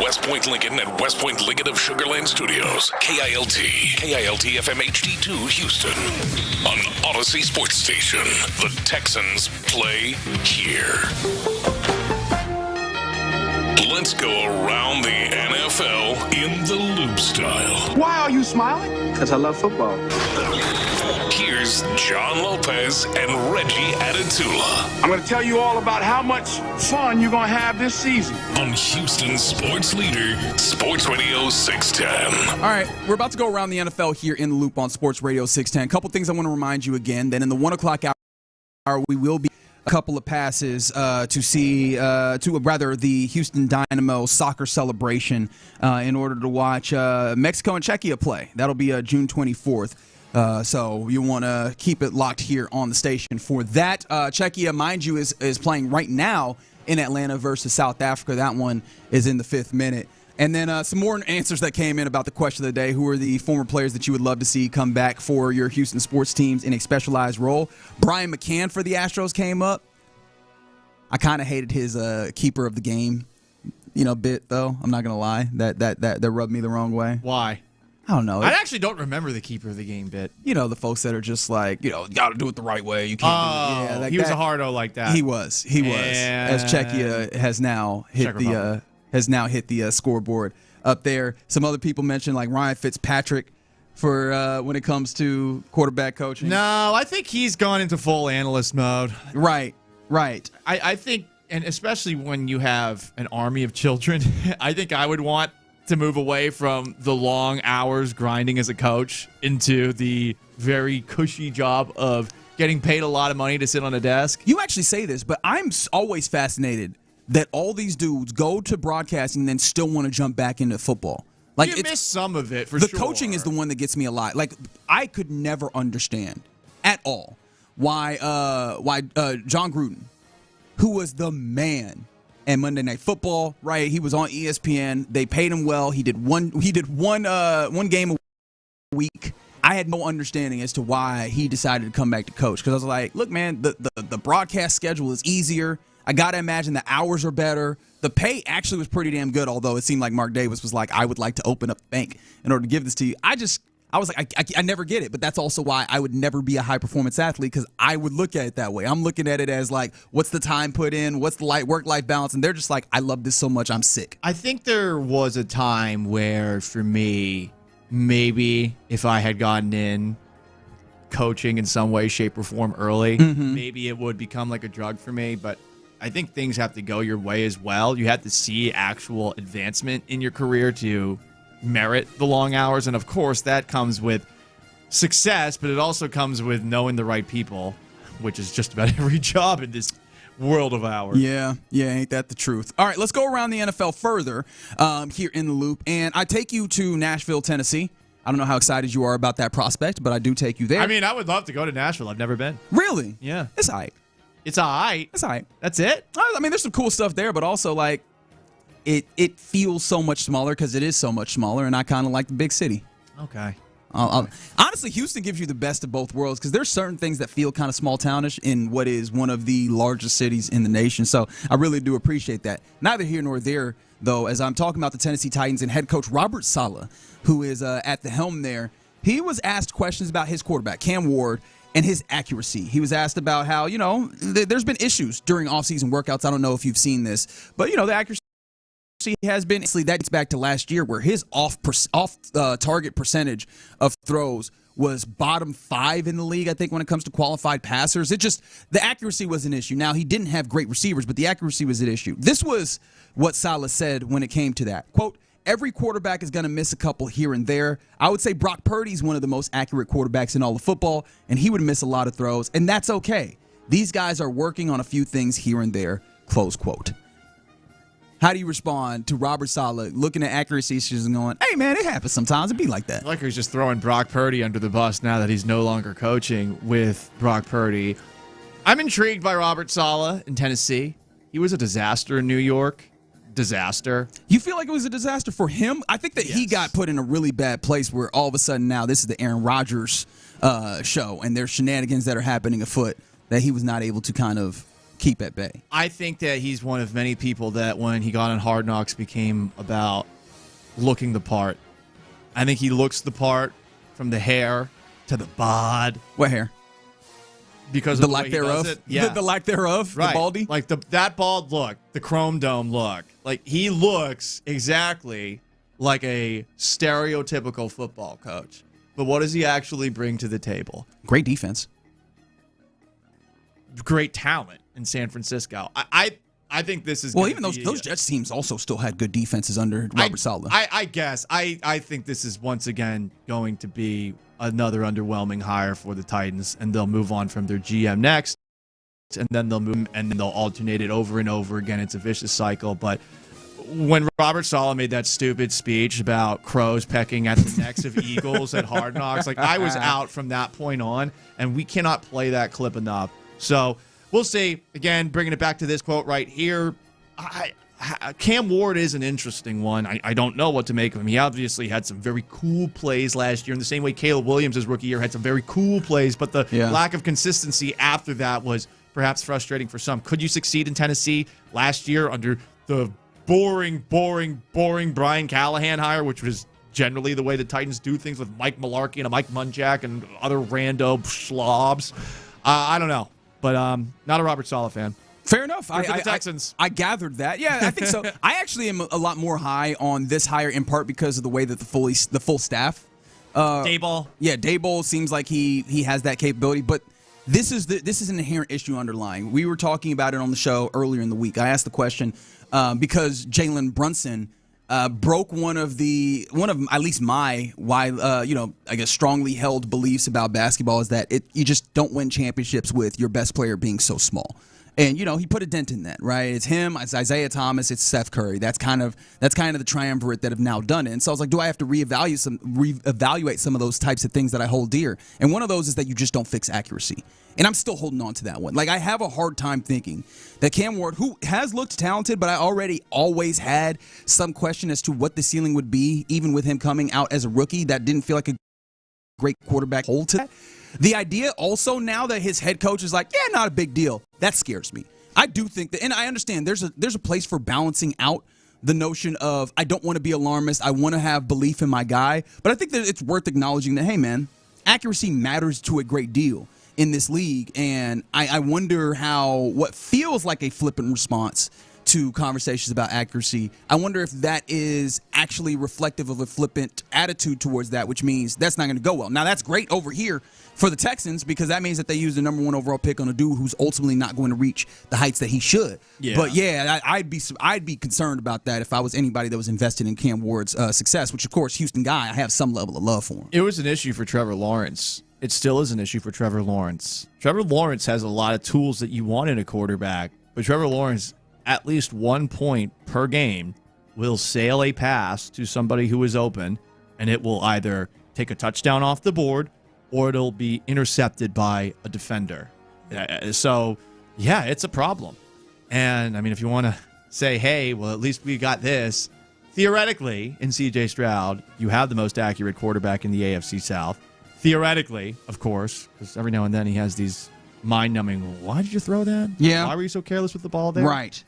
West Point Lincoln and West Point Lincoln of Sugar Land Studios. KILT FM HD2 Houston. On Odyssey Sports Station. The Texans play here. Let's go around the NFL in the loop style.
Why are you smiling? Because I love football.
Here's John Lopez and Reggie Adatula.
I'm going to tell you all about how much fun you're going to have this season.
On Houston Sports Leader, Sports Radio 610.
All right, we're about to go around the NFL here in the loop on Sports Radio 610. A couple things I want to remind you again. Then in the 1 o'clock hour, we will be a couple of passes the Houston Dynamo soccer celebration in order to watch Mexico and Czechia play. That'll be June 24th. So you want to keep it locked here on the station for that. Czechia, mind you, is playing right now in Atlanta versus South Africa. That one is in the 5th minute. And then some more answers that came in about the question of the day. Who are the former players that you would love to see come back for your Houston sports teams in a specialized role? Brian McCann for the Astros came up. I kind of hated his keeper of the game, bit, though. I'm not going to lie. That rubbed me the wrong way.
Why?
I don't know.
I actually don't remember the keeper of the game bit.
The folks that are just like, got to do it the right way. You can't do it. Yeah,
he was a hardo like that.
He was. As Czechia has now hit the scoreboard up there. Some other people mentioned like Ryan Fitzpatrick for when it comes to quarterback coaching.
No, I think he's gone into full analyst mode.
Right.
I think, and especially when you have an army of children, I think I would want to move away from the long hours grinding as a coach into the very cushy job of getting paid a lot of money to sit on a desk.
You actually say this, but I'm always fascinated that all these dudes go to broadcasting and then still want to jump back into football. Like,
you miss some of it, for
sure.
The
coaching is the one that gets me a lot. Like, I could never understand at all why John Gruden, who was the man and Monday Night Football, right? He was on ESPN. They paid him well. He did one game a week. I had no understanding as to why he decided to come back to coach, because I was like, look, man, the broadcast schedule is easier. I got to imagine the hours are better. The pay actually was pretty damn good, although it seemed like Mark Davis was like, I would like to open up the bank in order to give this to you. I was like, I never get it, but that's also why I would never be a high-performance athlete, because I would look at it that way. I'm looking at it as like, what's the time put in? What's the work-life balance? And they're just like, I love this so much, I'm sick.
I think there was a time where, for me, maybe if I had gotten in coaching in some way, shape, or form early, maybe it would become like a drug for me, but I think things have to go your way as well. You have to see actual advancement in your career to merit the long hours, and of course that comes with success, but it also comes with knowing the right people, which is just about every job in this world of ours.
Yeah, ain't that the truth? All right, let's go around the NFL further here in the loop, and I take you to Nashville, Tennessee. I don't know how excited you are about that prospect, but I do take you there.
I mean, I would love to go to Nashville. I've never been.
Really?
Yeah.
It's all right.
It's all right.
It's all right.
That's it?
I mean, there's some cool stuff there, but also, like, it feels so much smaller because it is so much smaller, and I kind of like the big city.
Okay.
Honestly, Houston gives you the best of both worlds, because there's certain things that feel kind of small townish in what is one of the largest cities in the nation. So I really do appreciate that. Neither here nor there, though, as I'm talking about the Tennessee Titans and head coach Robert Saleh, who is at the helm there. He was asked questions about his quarterback, Cam Ward, and his accuracy. He was asked about how, there's been issues during offseason workouts. I don't know if you've seen this, but, the accuracy has been, that dates back to last year, where his off target percentage of throws was bottom 5 in the league, I think, when it comes to qualified passers. The accuracy was an issue. Now, he didn't have great receivers, but the accuracy was an issue. This was what Saleh said when it came to that. Quote, every quarterback is going to miss a couple here and there. I would say Brock Purdy's one of the most accurate quarterbacks in all of football, and he would miss a lot of throws, and that's okay. These guys are working on a few things here and there, close quote. How do you respond to Robert Saleh looking at accuracy issues and going, hey, man, it happens sometimes. It be like that.
Like he's just throwing Brock Purdy under the bus now that he's no longer coaching with Brock Purdy. I'm intrigued by Robert Saleh in Tennessee. He was a disaster in New York. Disaster.
You feel like it was a disaster for him? I think that he got put in a really bad place where all of a sudden now this is the Aaron Rodgers show, and there's shenanigans that are happening afoot that he was not able to kind of keep at bay.
I think that he's one of many people that when he got on Hard Knocks became about looking the part. I think he looks the part from the hair to the bod.
What hair?
Because
the
of
lack thereof.
Yeah.
The lack thereof.
Right.
The baldy.
Like that bald look, the chrome dome look. Like he looks exactly like a stereotypical football coach. But what does he actually bring to the table?
Great defense.
Great talent in San Francisco. I think this is
even those Jets teams also still had good defenses under Robert Saleh.
I guess. I think this is once again going to be another underwhelming hire for the Titans, and they'll move on from their GM next, and then they'll alternate it over and over again. It's a vicious cycle. But when Robert Saleh made that stupid speech about crows pecking at the necks of eagles at Hard Knocks, like I was out from that point on, and we cannot play that clip enough. So we'll see. Again, bringing it back to this quote right here, Cam Ward is an interesting one. I don't know what to make of him. He obviously had some very cool plays last year in the same way Caleb Williams, his rookie year, had some very cool plays, but the lack of consistency after that was perhaps frustrating for some. Could you succeed in Tennessee last year under the boring Brian Callahan hire, which was generally the way the Titans do things with Mike Mularkey and a Mike Munchak and other rando slobs? I don't know. But not a Robert Saleh fan.
Fair enough.
For the Texans.
I gathered that. Yeah, I think so. I actually am a lot more high on this hire in part because of the way that the full staff.
Daboll.
Yeah, Daboll seems like he has that capability. But this is an inherent issue underlying. We were talking about it on the show earlier in the week. I asked the question because Jalen Brunson broke one of at least my I guess strongly held beliefs about basketball is that you just don't win championships with your best player being so small. And he put a dent in that, right? It's him, it's Isaiah Thomas, it's Seth Curry. That's kind of the triumvirate that have now done it. And so I was like, do I have to reevaluate some of those types of things that I hold dear? And one of those is that you just don't fix accuracy. And I'm still holding on to that one. Like, I have a hard time thinking that Cam Ward, who has looked talented, but I already always had some question as to what the ceiling would be, even with him coming out as a rookie. That didn't feel like a great quarterback hold to that. The idea also now that his head coach is like, yeah, not a big deal. That scares me. I do think that, and I understand there's a place for balancing out the notion of I don't want to be alarmist. I want to have belief in my guy. But I think that it's worth acknowledging that, hey, man, accuracy matters to a great deal in this league. And I wonder how what feels like a flippant response to conversations about accuracy, I wonder if that is actually reflective of a flippant attitude towards that, which means that's not going to go well. Now, that's great over here for the Texans because that means that they use the number 1 overall pick on a dude who's ultimately not going to reach the heights that he should. Yeah. But, yeah, I'd be concerned about that if I was anybody that was invested in Cam Ward's success, which, of course, Houston guy, I have some level of love for him.
It was an issue for Trevor Lawrence. It still is an issue for Trevor Lawrence. Trevor Lawrence has a lot of tools that you want in a quarterback, but Trevor Lawrence, at least 1 point per game, will sail a pass to somebody who is open, and it will either take a touchdown off the board or it'll be intercepted by a defender. So, yeah, it's a problem. And, I mean, if you want to say, hey, well, at least we got this, theoretically, in C.J. Stroud, you have the most accurate quarterback in the AFC South. Theoretically, of course, because every now and then he has these mind-numbing, why did you throw that?
Yeah.
Why were you so careless with the ball there?
Right.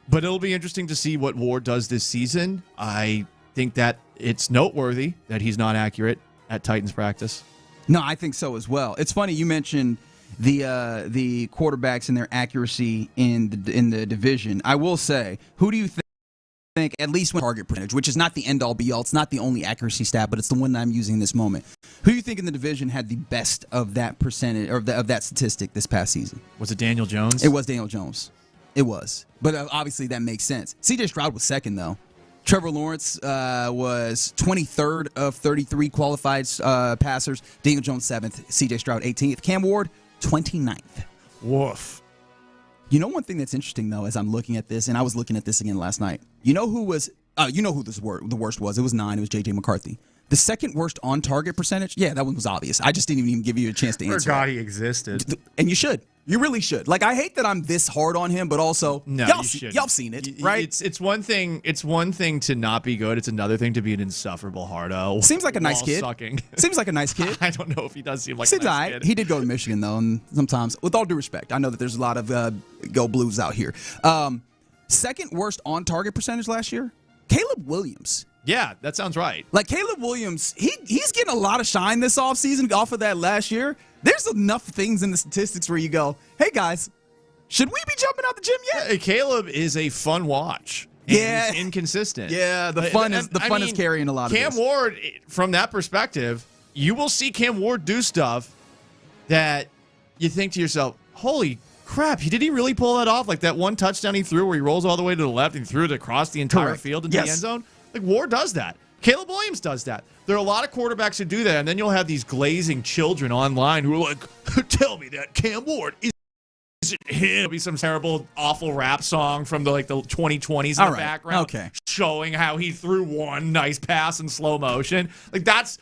But it'll be interesting to see what Ward does this season. I think that it's noteworthy that he's not accurate at Titans practice.
No, I think so as well. It's funny you mentioned the quarterbacks and their accuracy in the division. I will say, who do you think at least when target percentage, which is not the end-all be-all, it's not the only accuracy stat, but it's the one that I'm using in this moment. Who do you think in the division had the best of that percentage or of that statistic this past season?
Was it Daniel Jones?
It was Daniel Jones. It was. But obviously that makes sense. C.J. Stroud was second, though. Trevor Lawrence was 23rd of 33 qualified passers. Daniel Jones 7th. C.J. Stroud 18th. Cam Ward 29th.
Woof.
You know one thing that's interesting, though, as I'm looking at this, and I was looking at this again last night. You know who the worst was? It was 9. It was J.J. McCarthy. The second worst on-target percentage? Yeah, that one was obvious. I just didn't even give you a chance to answer.
Forgot he existed.
And you should. You really should. Like, I hate that I'm this hard on him, but also,
No,
y'all
you shouldn't.
y'all seen it, right?
It's one thing. It's one thing to not be good. It's another thing to be an insufferable hardo.
Seems like a nice
while
kid.
Sucking.
Seems like a nice kid.
I don't know if he does seem like
Seems
a nice
all right.
kid.
He did go to Michigan, though, and sometimes, with all due respect, I know that there's a lot of Go Blues out here. Second worst on-target percentage last year, Caleb Williams.
Yeah, that sounds right.
Like, Caleb Williams, he's getting a lot of shine this offseason off of that last year. There's enough things in the statistics where you go, hey, guys, should we be jumping out the gym yet?
Caleb is a fun watch.
Yeah.
He's inconsistent.
Yeah, the fun is carrying a lot of
Cam
this.
Ward, from that perspective, you will see Cam Ward do stuff that you think to yourself, holy crap, did he really pull that off? Like that one touchdown he threw where he rolls all the way to the left and threw it across the entire
Correct.
field into the end zone? Like Ward does that. Caleb Williams does that. There are a lot of quarterbacks who do that, and then you'll have these glazing children online who are like, tell me that Cam Ward isn't him. It'll be some terrible, awful rap song from the 2020s in the background.
Okay.
Showing how he threw one nice pass in slow motion. Like that's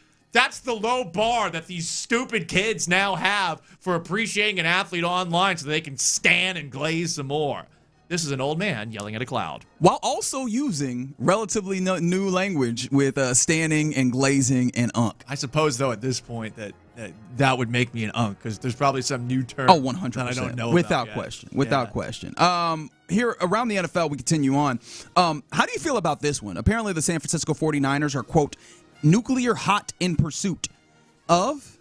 the low bar that these stupid kids now have for appreciating an athlete online so they can stand and glaze some more. This is an old man yelling at a cloud.
While also using relatively new language with standing and glazing and unk.
I suppose, though, at this point that would make me an unk because there's probably some new term
100%.
that I don't know
Without
about
question.
Yet.
Without question. Here around the NFL, we continue on. How do you feel about this one? Apparently the San Francisco 49ers are, quote, nuclear hot in pursuit of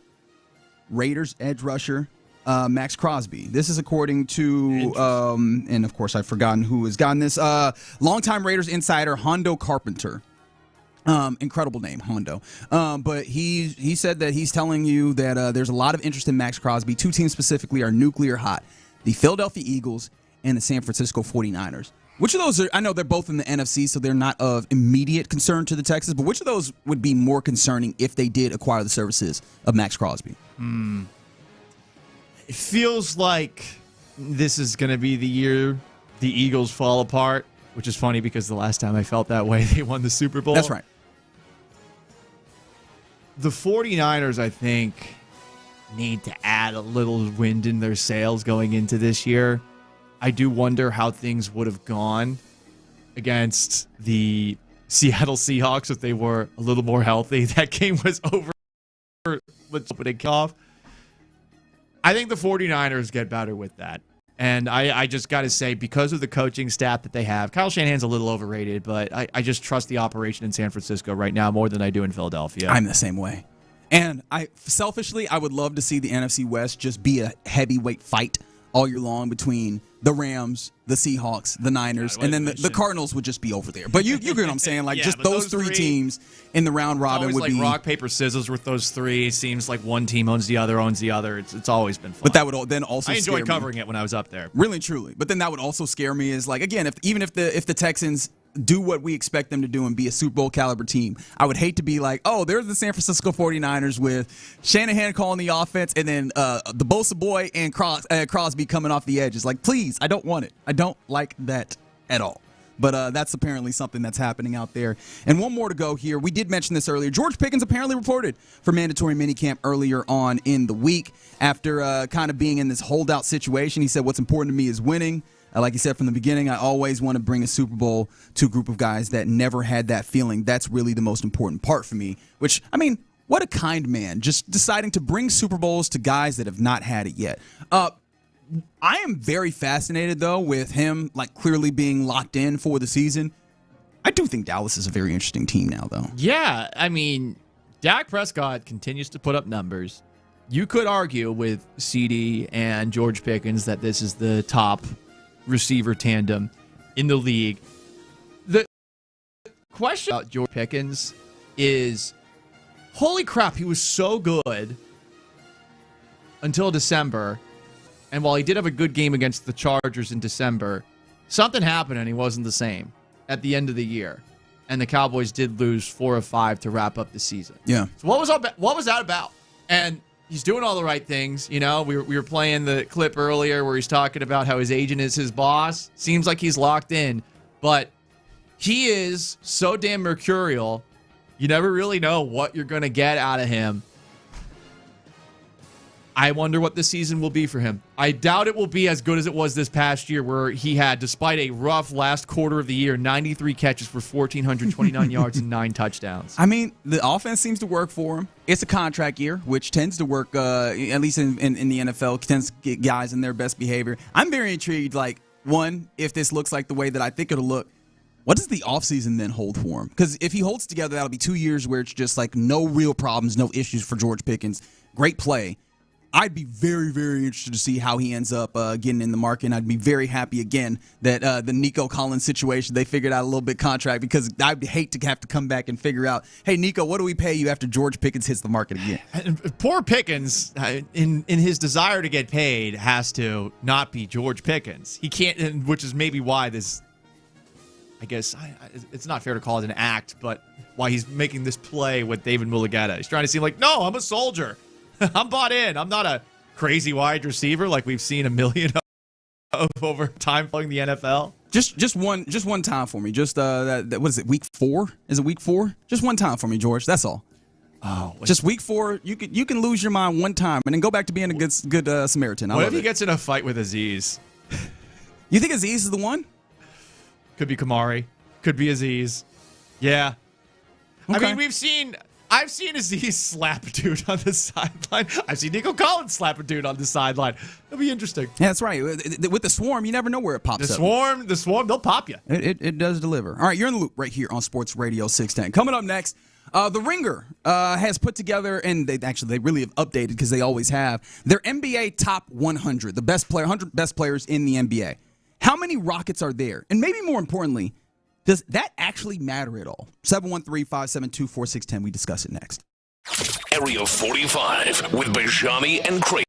Raiders edge rusher Max Crosby. This is according to, and of course I've forgotten who has gotten this, longtime Raiders insider Hondo Carpenter. Incredible name, Hondo. But he said that he's telling you that there's a lot of interest in Max Crosby. Two teams specifically are nuclear hot, the Philadelphia Eagles and the San Francisco 49ers. Which of those I know they're both in the NFC, so they're not of immediate concern to the Texans, but which of those would be more concerning if they did acquire the services of Max Crosby?
It feels like this is going to be the year the Eagles fall apart, which is funny because the last time I felt that way, they won the Super Bowl.
That's right.
The 49ers, I think, need to add a little wind in their sails going into this year. I do wonder how things would have gone against the Seattle Seahawks if they were a little more healthy. That game was over. Let's open it off. I think the 49ers get better with that. And I just got to say, because of the coaching staff that they have, Kyle Shanahan's a little overrated, but I just trust the operation in San Francisco right now more than I do in Philadelphia.
I'm the same way. And selfishly, I would love to see the NFC West just be a heavyweight fight all year long between the Rams, the Seahawks, the Niners, and then the Cardinals would just be over there. But you get what I'm saying? Like, just those three teams in the round robin would
like
be
rock, paper, scissors with those three. It seems like one team owns the other. It's always been fun.
But that would then also
I
scare
enjoyed covering it when I was up there.
Really, truly. But then that would also scare me is like, again, if the Texans do what we expect them to do and be a Super Bowl caliber team, I would hate to be like, oh, there's the San Francisco 49ers with Shanahan calling the offense and then the Bosa boy and Crosby coming off the edge. It's like, please, I don't want it. I don't like that at all. But that's apparently something that's happening out there. And one more to go here. We did mention this earlier. George Pickens apparently reported for mandatory minicamp earlier on in the week after kind of being in this holdout situation. He said, what's important to me is winning. Like he said from the beginning, I always want to bring a Super Bowl to a group of guys that never had that feeling. That's really the most important part for me, which, I mean, what a kind man, just deciding to bring Super Bowls to guys that have not had it yet. I am very fascinated, though, with him like clearly being locked in for the season. I do think Dallas is a very interesting team now, though.
Yeah, I mean, Dak Prescott continues to put up numbers. You could argue with CD and George Pickens that this is the top receiver tandem in the league. The question about George Pickens is, holy crap, he was so good until December. And while he did have a good game against the Chargers in December, something happened and he wasn't the same at the end of the year. And the Cowboys did lose 4 of 5 to wrap up the season.
Yeah.
So what was that about? And he's doing all the right things. You know, we were playing the clip earlier where he's talking about how his agent is his boss. Seems like he's locked in. But he is so damn mercurial, you never really know what you're going to get out of him. I wonder what the season will be for him. I doubt it will be as good as it was this past year, where he had, despite a rough last quarter of the year, 93 catches for 1,429 yards and 9 touchdowns.
I mean, the offense seems to work for him. It's a contract year, which tends to work, at least in the NFL, tends to get guys in their best behavior. I'm very intrigued, one, if this looks like the way that I think it'll look, what does the offseason then hold for him? Because if he holds together, that'll be 2 years where it's just no real problems, no issues for George Pickens. Great play. I'd be very, very interested to see how he ends up getting in the market. And I'd be very happy again that the Nico Collins situation, they figured out a little bit contract, because I'd hate to have to come back and figure out, hey, Nico, what do we pay you after George Pickens hits the market again?
And poor Pickens, in his desire to get paid, has to not be George Pickens. He can't, which is maybe why this, I guess, it's not fair to call it an act, but why he's making this play with David Mulugeta. He's trying to seem like, no, I'm a soldier. I'm bought in. I'm not a crazy wide receiver like we've seen a million of over time playing the NFL.
Just one time for me. Just what is it? Week 4? Is it week 4? Just one time for me, George. That's all.
Oh,
just week 4. You can lose your mind one time and then go back to being a good Samaritan.
What if he gets in a fight with Aziz?
You think Aziz is the one?
Could be Kamari. Could be Aziz. Yeah.
Okay.
I mean, I've seen Aziz slap a dude on the sideline. I've seen Nico Collins slap a dude on the sideline. It'll be interesting.
Yeah, that's right. With the Swarm, you never know where it pops up.
The Swarm, they'll pop you.
It does deliver. All right, you're in the loop right here on Sports Radio 610. Coming up next, The Ringer has put together, and they really have updated, because they always have, their NBA top 100, the 100 best players in the NBA. How many Rockets are there? And maybe more importantly, does that actually matter at all? 713-572-4610. We discuss it next.
Area 45 with Bijani and Creighton.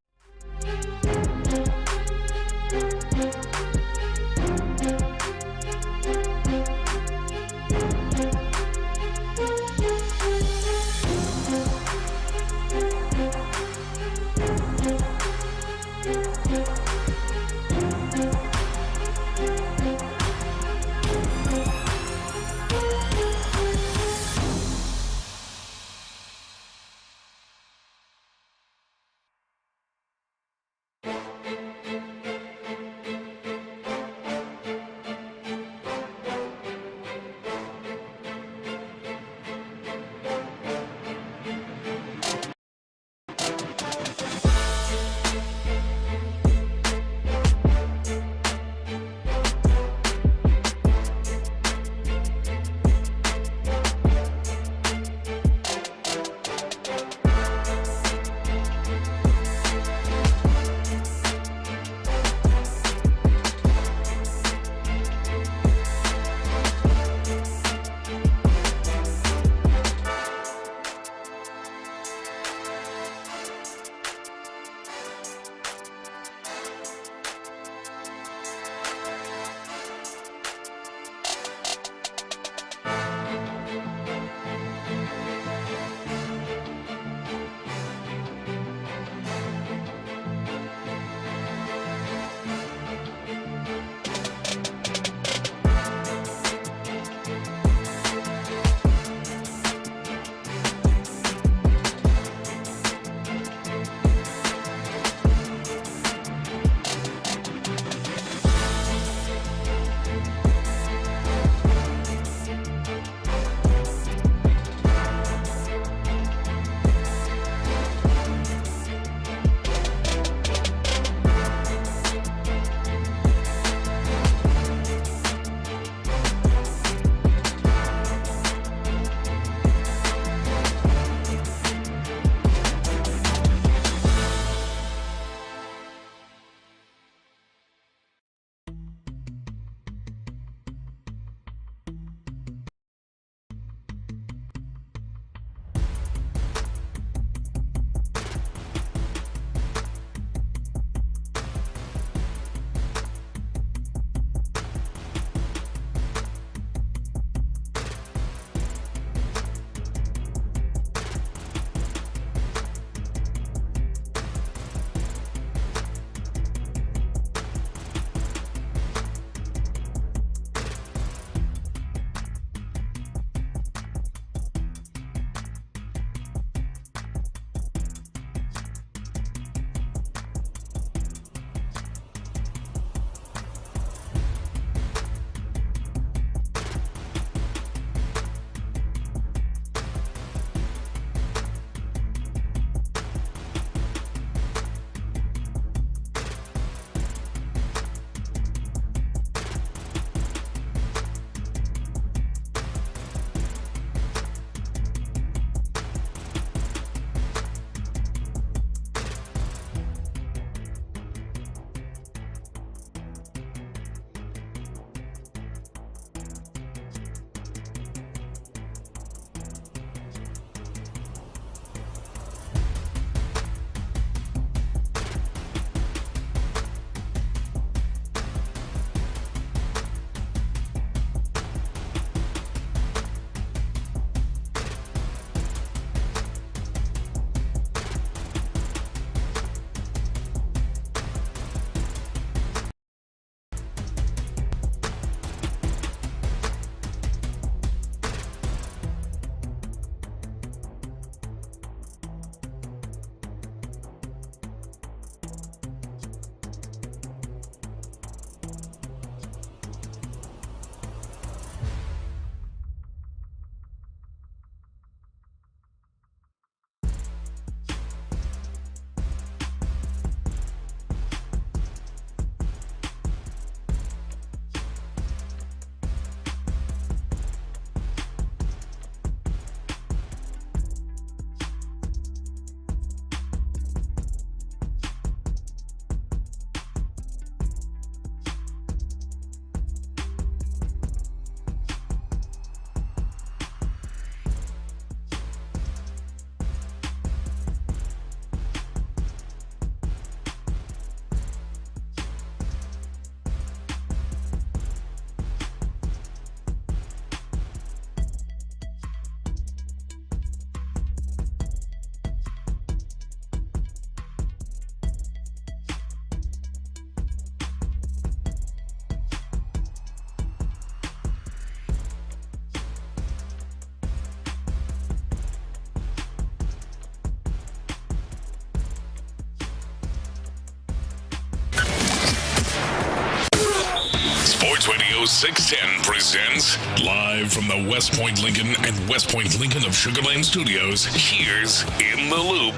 Radio 610 presents, live from the West Point Lincoln and West Point Lincoln of Sugar Land Studios, here's In the Loop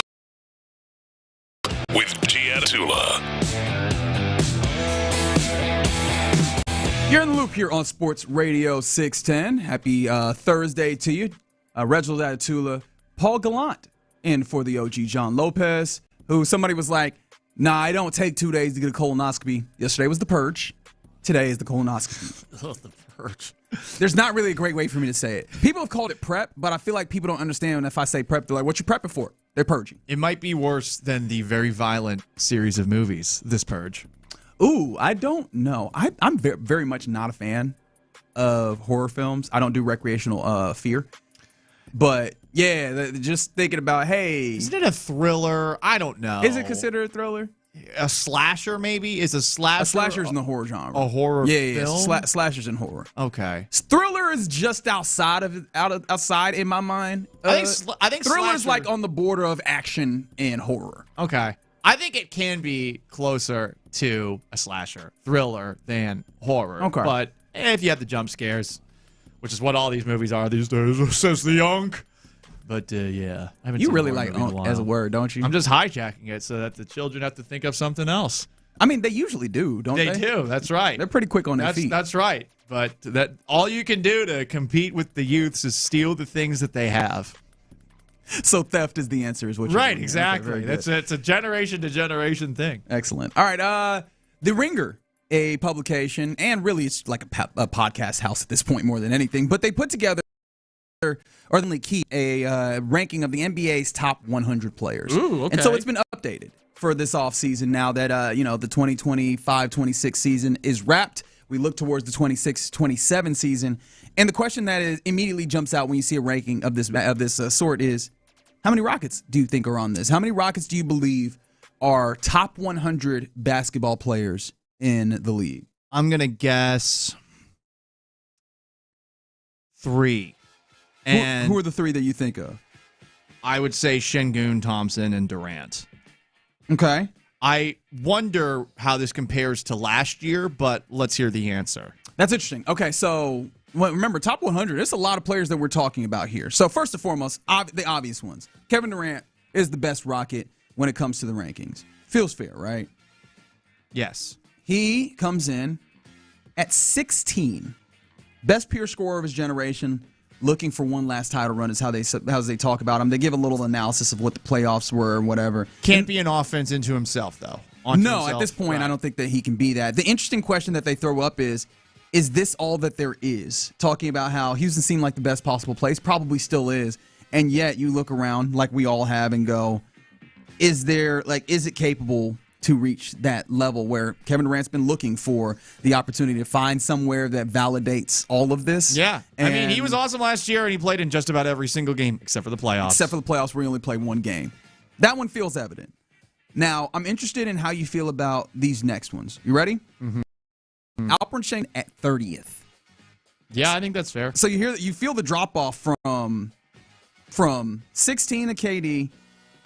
with Gia Tula.
You're in the loop here on Sports Radio 610. Happy Thursday to you. Reginald Atatula, Paul Gallant in for the OG John Lopez, who somebody was like, nah, I don't take 2 days to get a colonoscopy. Yesterday was the purge. Today is the colonoscopy.
Oh, the purge.
There's not really a great way for me to say it. People have called it prep, but I feel like people don't understand if I say prep. They're like, what you prepping for? They're purging.
It might be worse than the very violent series of movies, this purge.
Ooh, I don't know. I'm very, very much not a fan of horror films. I don't do recreational fear. But, yeah, just thinking about, hey.
Isn't it a thriller? I don't know.
Is it considered a thriller?
A slasher, maybe? Is a slasher?
A slasher's in the horror genre.
A horror
film?
film?
Slashers in horror.
Okay.
Thriller is just outside in my mind.
I think
thriller's
slasher,
like on the border of action and horror.
Okay. I think it can be closer to a slasher, thriller, than horror.
Okay.
But if you have the jump scares, which is what all these movies are these days, says the young. But, yeah. I haven't
You
seen
really
horror
like
movie in a while.
as a word, don't you?
I'm just hijacking it so that the children have to think of something else.
I mean, they usually do, don't they?
They do. That's right.
They're pretty quick on their feet.
That's right. But that all you can do to compete with the youths is steal the things that they have.
So theft is the answer, is what you're
Right,
doing.
exactly.
Okay,
It's a generation to generation thing.
Excellent. All right, The Ringer, a publication, and really it's like a podcast house at this point more than anything, but they put together or keep a ranking of the NBA's top 100 players.
Ooh, okay.
And so it's been updated for this offseason now that the 2025-26 season is wrapped. We look towards the 26-27 season. And the question that immediately jumps out when you see a ranking of this sort is, how many Rockets do you think are on this? How many Rockets do you believe are top 100 basketball players in the league?
I'm going to guess 3. And
who are the 3 that you think of?
I would say Şengün, Thompson, and Durant.
Okay.
I wonder how this compares to last year, but let's hear the answer.
That's interesting. Okay, so remember, top 100, there's a lot of players that we're talking about here. So first and foremost, the obvious ones. Kevin Durant is the best Rocket when it comes to the rankings. Feels fair, right?
Yes.
He comes in at 16. Best pure scorer of his generation, looking for one last title run is how they talk about him. They give a little analysis of what the playoffs were and whatever.
Can't be an offense into himself, though.
At this point, right. I don't think that he can be that. The interesting question that they throw up is this all that there is? Talking about how Houston seemed like the best possible place, probably still is, and yet you look around like we all have and go, is it capable to reach that level where Kevin Durant's been looking for the opportunity to find somewhere that validates all of this?
Yeah. I mean, he was awesome last year, and he played in just about every single game except for the playoffs.
Except for the playoffs where he only played one game. That one feels evident. Now, I'm interested in how you feel about these next ones. You ready? Mm-hmm. Alperen Şengün at 30th.
Yeah, I think that's fair.
So you feel the drop-off from 16 to KD.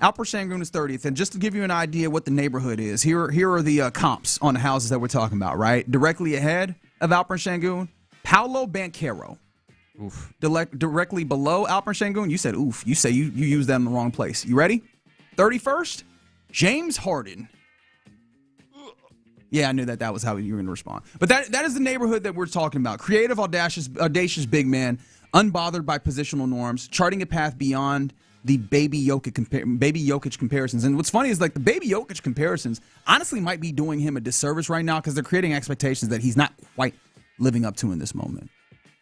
Alperen Şengün is 30th, and just to give you an idea what the neighborhood is, here are the comps on the houses that we're talking about, right? Directly ahead of Alperen Şengün, Paolo Banchero.
Oof.
Directly below Alperen Şengün, you said oof. You say you used that in the wrong place. You ready? 31st, James Harden. Yeah, I knew that was how you were going to respond. But that is the neighborhood that we're talking about. Creative, audacious big man, unbothered by positional norms, charting a path beyond the baby Jokic comparisons. And what's funny is like the baby Jokic comparisons honestly might be doing him a disservice right now because they're creating expectations that he's not quite living up to in this moment.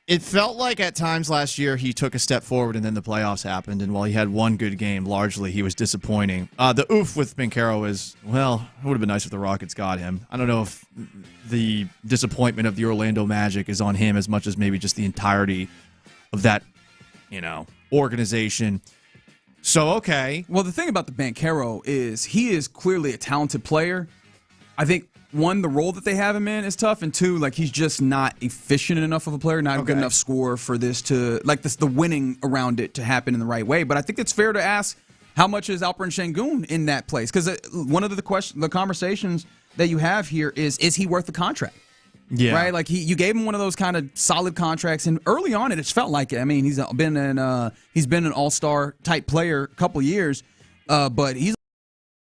It felt like at times last year he took a step forward and then the playoffs happened, and while he had one good game, largely he was disappointing. The oof with Banchero is, well, it would have been nice if the Rockets got him. I don't know if the disappointment of the Orlando Magic is on him as much as maybe just the entirety of that, organization. So, okay.
Well, the thing about the Banchero is he is clearly a talented player. I think, one, the role that they have him in is tough, and two, like he's just not efficient enough of a player, not a good enough scorer for this to, the winning around it to happen in the right way. But I think it's fair to ask, how much is Alperen Şengün in that place? Because one of the conversations that you have here is he worth the contract?
Yeah.
Right? Like you gave him one of those kind of solid contracts, and early on it felt like it. I mean, he's been an all-star type player a couple years, but he's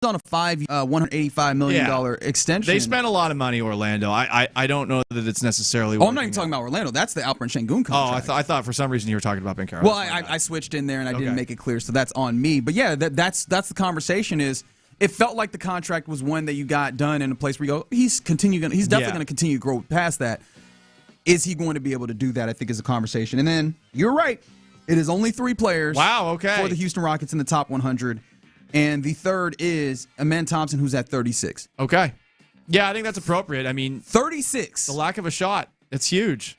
on a $185 million extension.
They spent a lot of money, Orlando. I don't know that it's necessarily.
I'm not even talking about Orlando. That's the Alperen Sengun contract.
I thought for some reason you were talking about Ben Carroll.
Well, I switched in there and I didn't make it clear, so that's on me. But yeah, that's the conversation. Is it felt like the contract was one that you got done in a place where you go, he's definitely going to continue to grow past that. Is he going to be able to do that? I think is a conversation. And then you're right. It is only 3 players.
Wow. Okay.
For the Houston Rockets in the top 100. And the third is Amen Thompson, who's at 36.
Okay. Yeah, I think that's appropriate. I mean,
36.
The lack of a shot. It's huge.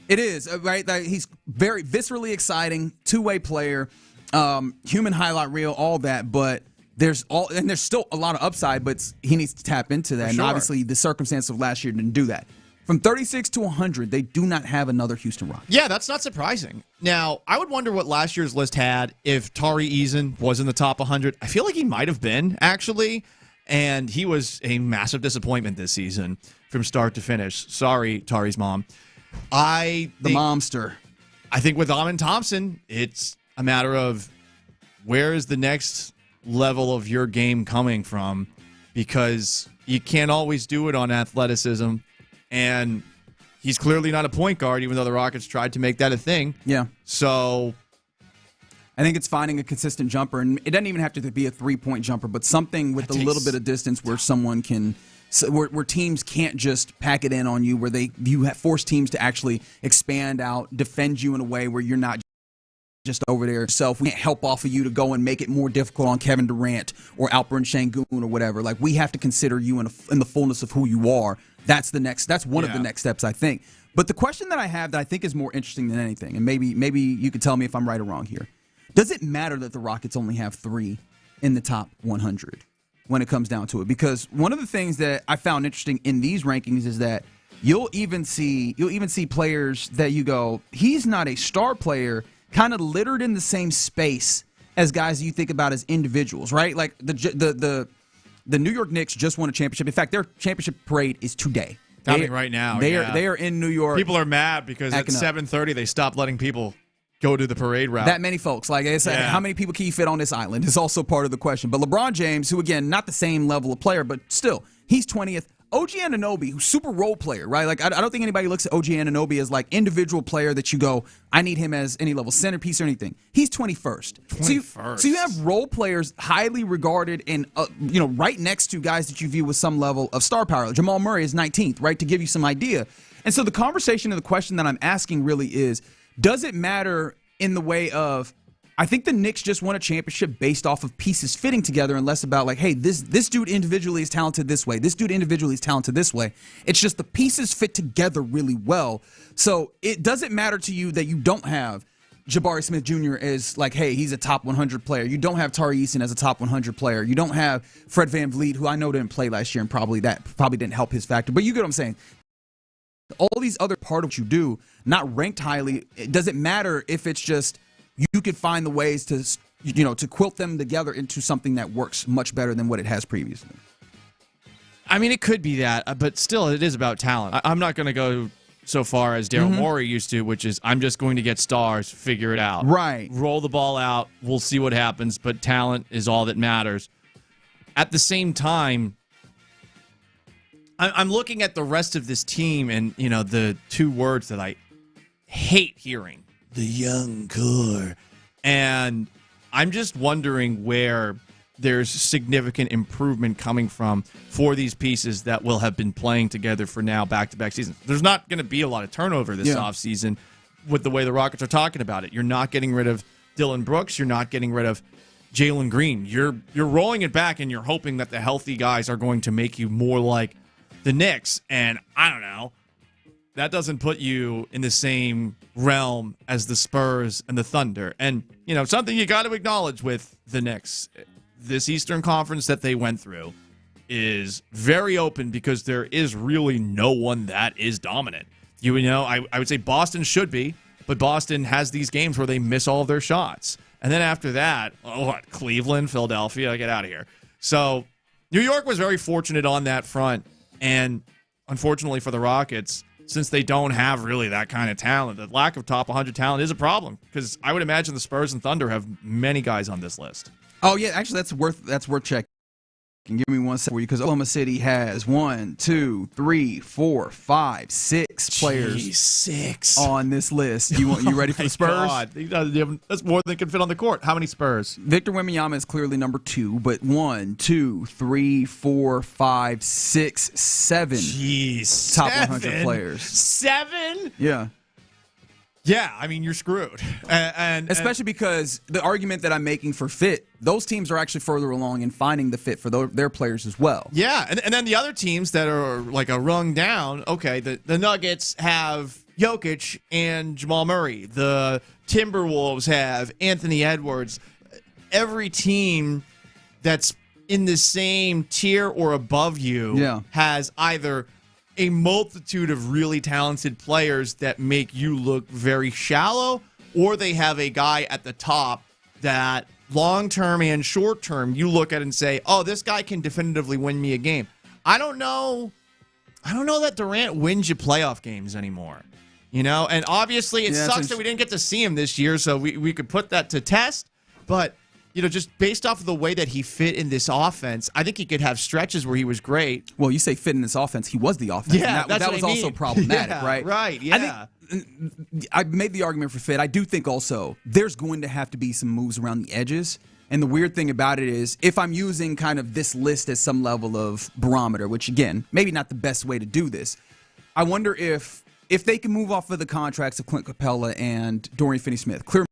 It is, right? He's very viscerally exciting, two-way player, human highlight reel, all that. But there's still a lot of upside, but he needs to tap into that. And obviously, the circumstance of last year didn't do that. From 36 to 100, they do not have another Houston Rockets.
Yeah, that's not surprising. Now, I would wonder what last year's list had if Tari Eason was in the top 100. I feel like he might have been, actually. And he was a massive disappointment this season from start to finish. Sorry, Tari's mom.
The momster.
I think with Amen Thompson, it's a matter of where is the next level of your game coming from, because you can't always do it on athleticism. And he's clearly not a point guard, even though the Rockets tried to make that a thing.
Yeah.
So
I think it's finding a consistent jumper, and it doesn't even have to be a three-point jumper, but something with a little bit of distance where someone can, where teams can't just pack it in on you, where you have force teams to actually expand out, defend you in a way where you're not just over there yourself. We can't help off of you to go and make it more difficult on Kevin Durant or Alperen Sengun or whatever. Like, we have to consider you in the fullness of who you are. That's one of the next steps, I think. But the question that I have that I think is more interesting than anything, and maybe you could tell me if I'm right or wrong here. Does it matter that the Rockets only have 3 in the top 100 when it comes down to it? Because one of the things that I found interesting in these rankings is that you'll even see players that you go, he's not a star player, kind of littered in the same space as guys you think about as individuals, right? Like the New York Knicks just won a championship. In fact, their championship parade is today.
Happening right now.
They are in New York.
People are mad because at 7:30 they stopped letting people go to the parade route.
That many folks. Like, how many people can you fit on this island is also part of the question. But LeBron James, who, again, not the same level of player, but still, he's 20th. OG Anunoby, who's super role player, right? Like, I don't think anybody looks at OG Anunoby as, like, individual player that you go, I need him as any level centerpiece or anything. He's 21st. So you have role players highly regarded and, right next to guys that you view with some level of star power. Jamal Murray is 19th, right, to give you some idea. And so the conversation and the question that I'm asking really is, does it matter in the way of, I think the Knicks just won a championship based off of pieces fitting together and less about like, hey, this dude individually is talented this way. This dude individually is talented this way. It's just the pieces fit together really well. So it doesn't matter to you that you don't have Jabari Smith Jr. as like, hey, he's a top 100 player. You don't have Tari Eason as a top 100 player. You don't have Fred VanVleet, who I know didn't play last year and probably didn't help his factor. But you get what I'm saying. All these other part of what you do, not ranked highly, it doesn't matter if it's just you could find the ways to quilt them together into something that works much better than what it has previously.
I mean, it could be that, but still, it is about talent. I'm not going to go so far as Daryl Morey used to, which is I'm just going to get stars, figure it out.
Right.
Roll the ball out, we'll see what happens, but talent is all that matters. At the same time, I'm looking at the rest of this team and, the two words that I hate hearing, the young core. And I'm just wondering where there's significant improvement coming from for these pieces that will have been playing together for now back-to-back seasons. There's not going to be a lot of turnover this offseason with the way the Rockets are talking about it. You're not getting rid of Dylan Brooks. You're not getting rid of Jalen Green. You're rolling it back, and you're hoping that the healthy guys are going to make you more like the Knicks, and I don't know, that doesn't put you in the same realm as the Spurs and the Thunder. And, something you got to acknowledge with the Knicks, this Eastern Conference that they went through is very open because there is really no one that is dominant. I would say Boston should be, but Boston has these games where they miss all of their shots. And then after that, Cleveland, Philadelphia, get out of here. So New York was very fortunate on that front. And unfortunately for the Rockets, since they don't have really that kind of talent, the lack of top 100 talent is a problem because I would imagine the Spurs and Thunder have many guys on this list.
Oh yeah, actually that's worth checking. Give me 1 second because Oklahoma City has 1, 2, 3, 4, 5, 6 players.
6
on this list. You ready for the Spurs?
God. That's more than can fit on the court. How many Spurs?
Victor Wembanyama is clearly number 2, but 1, 2, 3, 4, 5, 6, 7.
Jeez,
top 100 players.
7?
Yeah.
Yeah, I mean, you're screwed. And
especially because the argument that I'm making for fit, those teams are actually further along in finding the fit for their players as well.
Yeah, and then the other teams that are like a rung down, okay, the Nuggets have Jokic and Jamal Murray. The Timberwolves have Anthony Edwards. Every team that's in the same tier or above you has either a multitude of really talented players that make you look very shallow, or they have a guy at the top that long-term and short-term you look at and say, oh, this guy can definitively win me a game. I don't know that Durant wins you playoff games anymore. You know, and obviously it sucks that we didn't get to see him this year, so we could put that to test, but you know, just based off of the way that he fit in this offense, I think he could have stretches where he was great.
Well, you say fit in this offense. He was the offense.
Yeah,
that was also problematic, right?
Right, yeah.
I made the argument for fit. I do think also there's going to have to be some moves around the edges. And the weird thing about it is if I'm using kind of this list as some level of barometer, which, again, maybe not the best way to do this, I wonder if they can move off of the contracts of Clint Capella and Dorian Finney-Smith. Clear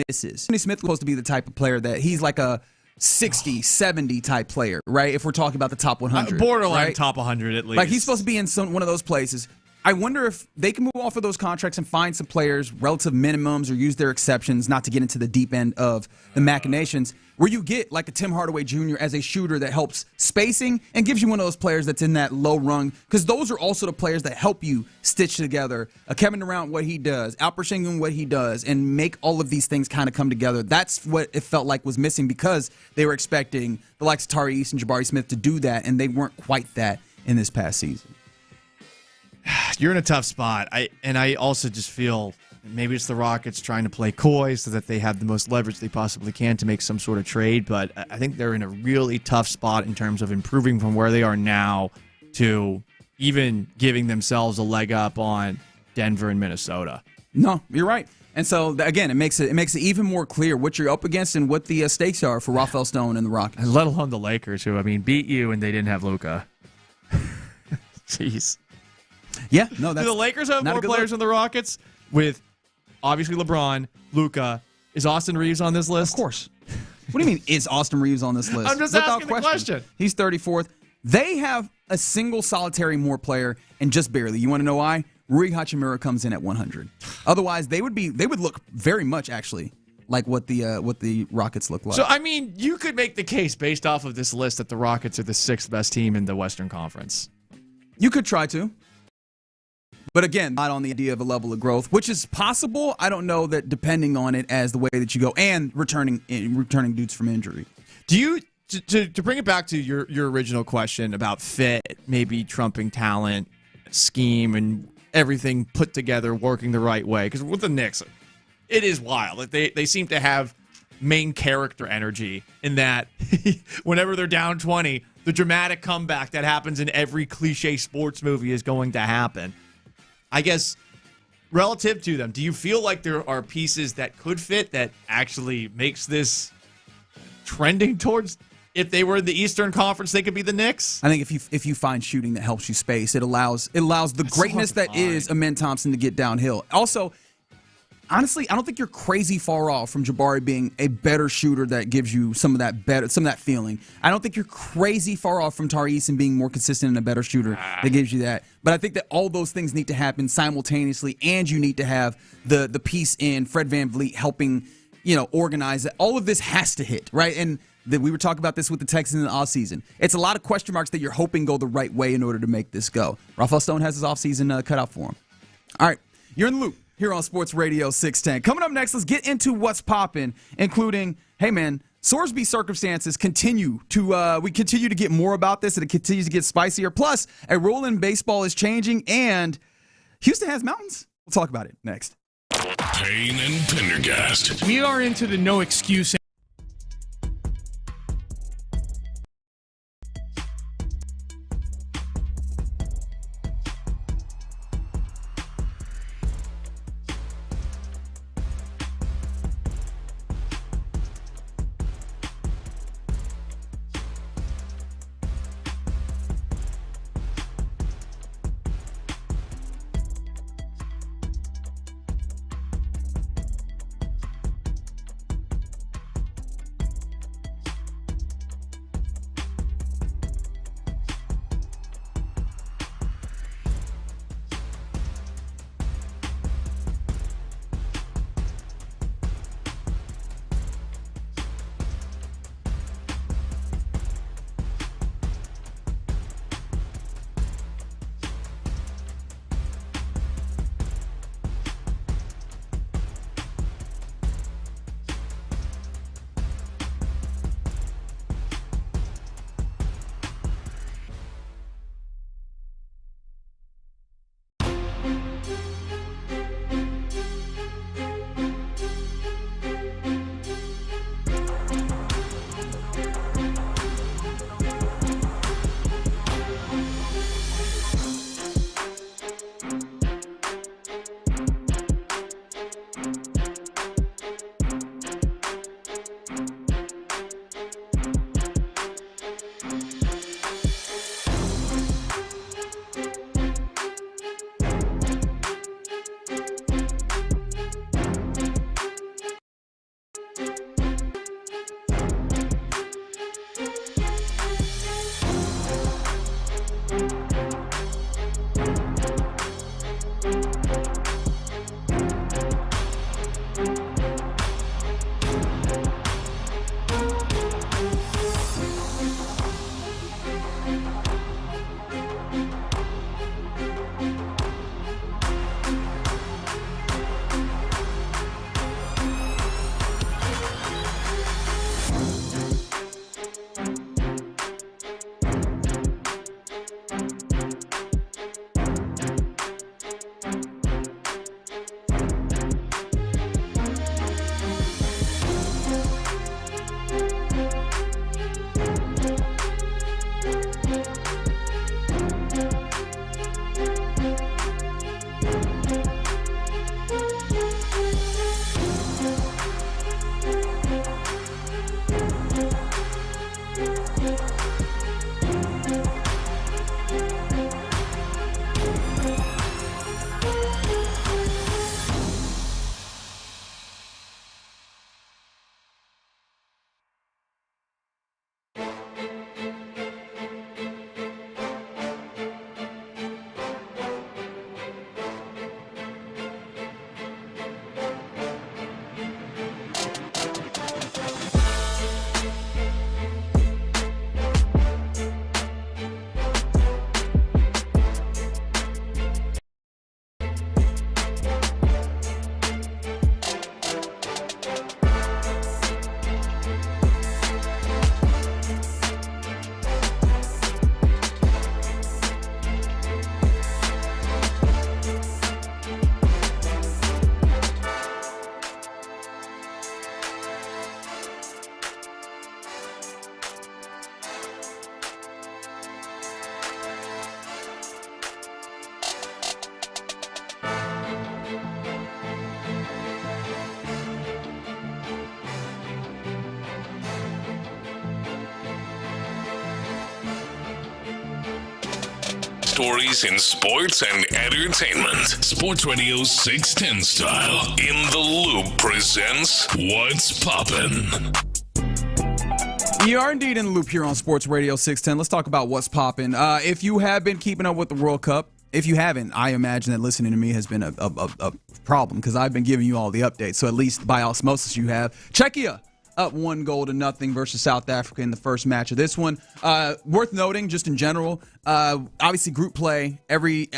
misses. Finney-Smith was supposed to be the type of player that he's like a 60, 70 type player, right? If we're talking about the top 100.
Borderline
right?
top 100 at least.
Like he's supposed to be in one of those places. I wonder if they can move off of those contracts and find some players, relative minimums, or use their exceptions, not to get into the deep end of the machinations, where you get like a Tim Hardaway Jr. as a shooter that helps spacing and gives you one of those players that's in that low rung, because those are also the players that help you stitch together a Kevin Durant, what he does, Alper Sengun, what he does, and make all of these things kind of come together. That's what it felt like was missing because they were expecting the likes of Tari East and Jabari Smith to do that, and they weren't quite that in this past season.
You're in a tough spot. I also just feel maybe it's the Rockets trying to play coy so that they have the most leverage they possibly can to make some sort of trade, but I think they're in a really tough spot in terms of improving from where they are now to even giving themselves a leg up on Denver and Minnesota.
No, you're right. And so, again, it makes it even more clear what you're up against and what the stakes are for Rafael Stone and the Rockets.
And let alone the Lakers, who, I mean, beat you and they didn't have Luka. Jeez.
Yeah, no, that's
do the Lakers have more players than the Rockets? With obviously LeBron, Luka. Is Austin Reeves on this list?
Of course. What do you mean, is Austin Reeves on this list?
I'm just asking the question.
He's 34th. They have a single solitary more player, and just barely. You want to know why? Rui Hachimura comes in at 100. Otherwise, they would look very much actually like what the Rockets look like.
So I mean, you could make the case based off of this list that the Rockets are the 6th best team in the Western Conference.
You could try to. But again, not on the idea of a level of growth, which is possible. I don't know that depending on it as the way that you go and returning dudes from injury.
Do you to bring it back to your original question about fit, maybe trumping talent, scheme, and everything put together working the right way? Because with the Knicks, it is wild. Like they seem to have main character energy in that whenever they're down 20, the dramatic comeback that happens in every cliche sports movie is going to happen. I guess, relative to them, do you feel like there are pieces that could fit that actually makes this trending towards, if they were in the Eastern Conference, they could be the Knicks?
I think if you find shooting that helps you space, it allows the greatness that is Amen Thompson to get downhill. Also, honestly, I don't think you're crazy far off from Jabari being a better shooter that gives you some of that feeling. I don't think you're crazy far off from Tari Eason being more consistent and a better shooter that gives you that. But I think that all those things need to happen simultaneously, and you need to have the piece in Fred VanVleet helping, organize it. All of this has to hit, right? And we were talking about this with the Texans in the offseason. It's a lot of question marks that you're hoping go the right way in order to make this go. Rafael Stone has his offseason cut out for him. All right, you're in the loop here on Sports Radio 610. Coming up next, let's get into what's popping, including, hey man, Sorsby circumstances continue to we continue to get more about this, and it continues to get spicier. Plus, a rule in baseball is changing, and Houston has mountains. We'll talk about it next.
Payne and Pendergast.
We are into the no excuse.
Stories in sports and entertainment. Sports Radio 610 style. In the Loop presents What's Poppin'.
You are indeed in the loop here on Sports Radio 610. Let's talk about what's popping. If you have been keeping up with the World Cup, if you haven't, I imagine that listening to me has been a problem because I've been giving you all the updates. So at least by osmosis you have. Czechia up 1-0 versus South Africa in the first match of this one. Worth noting, just in general, obviously group play,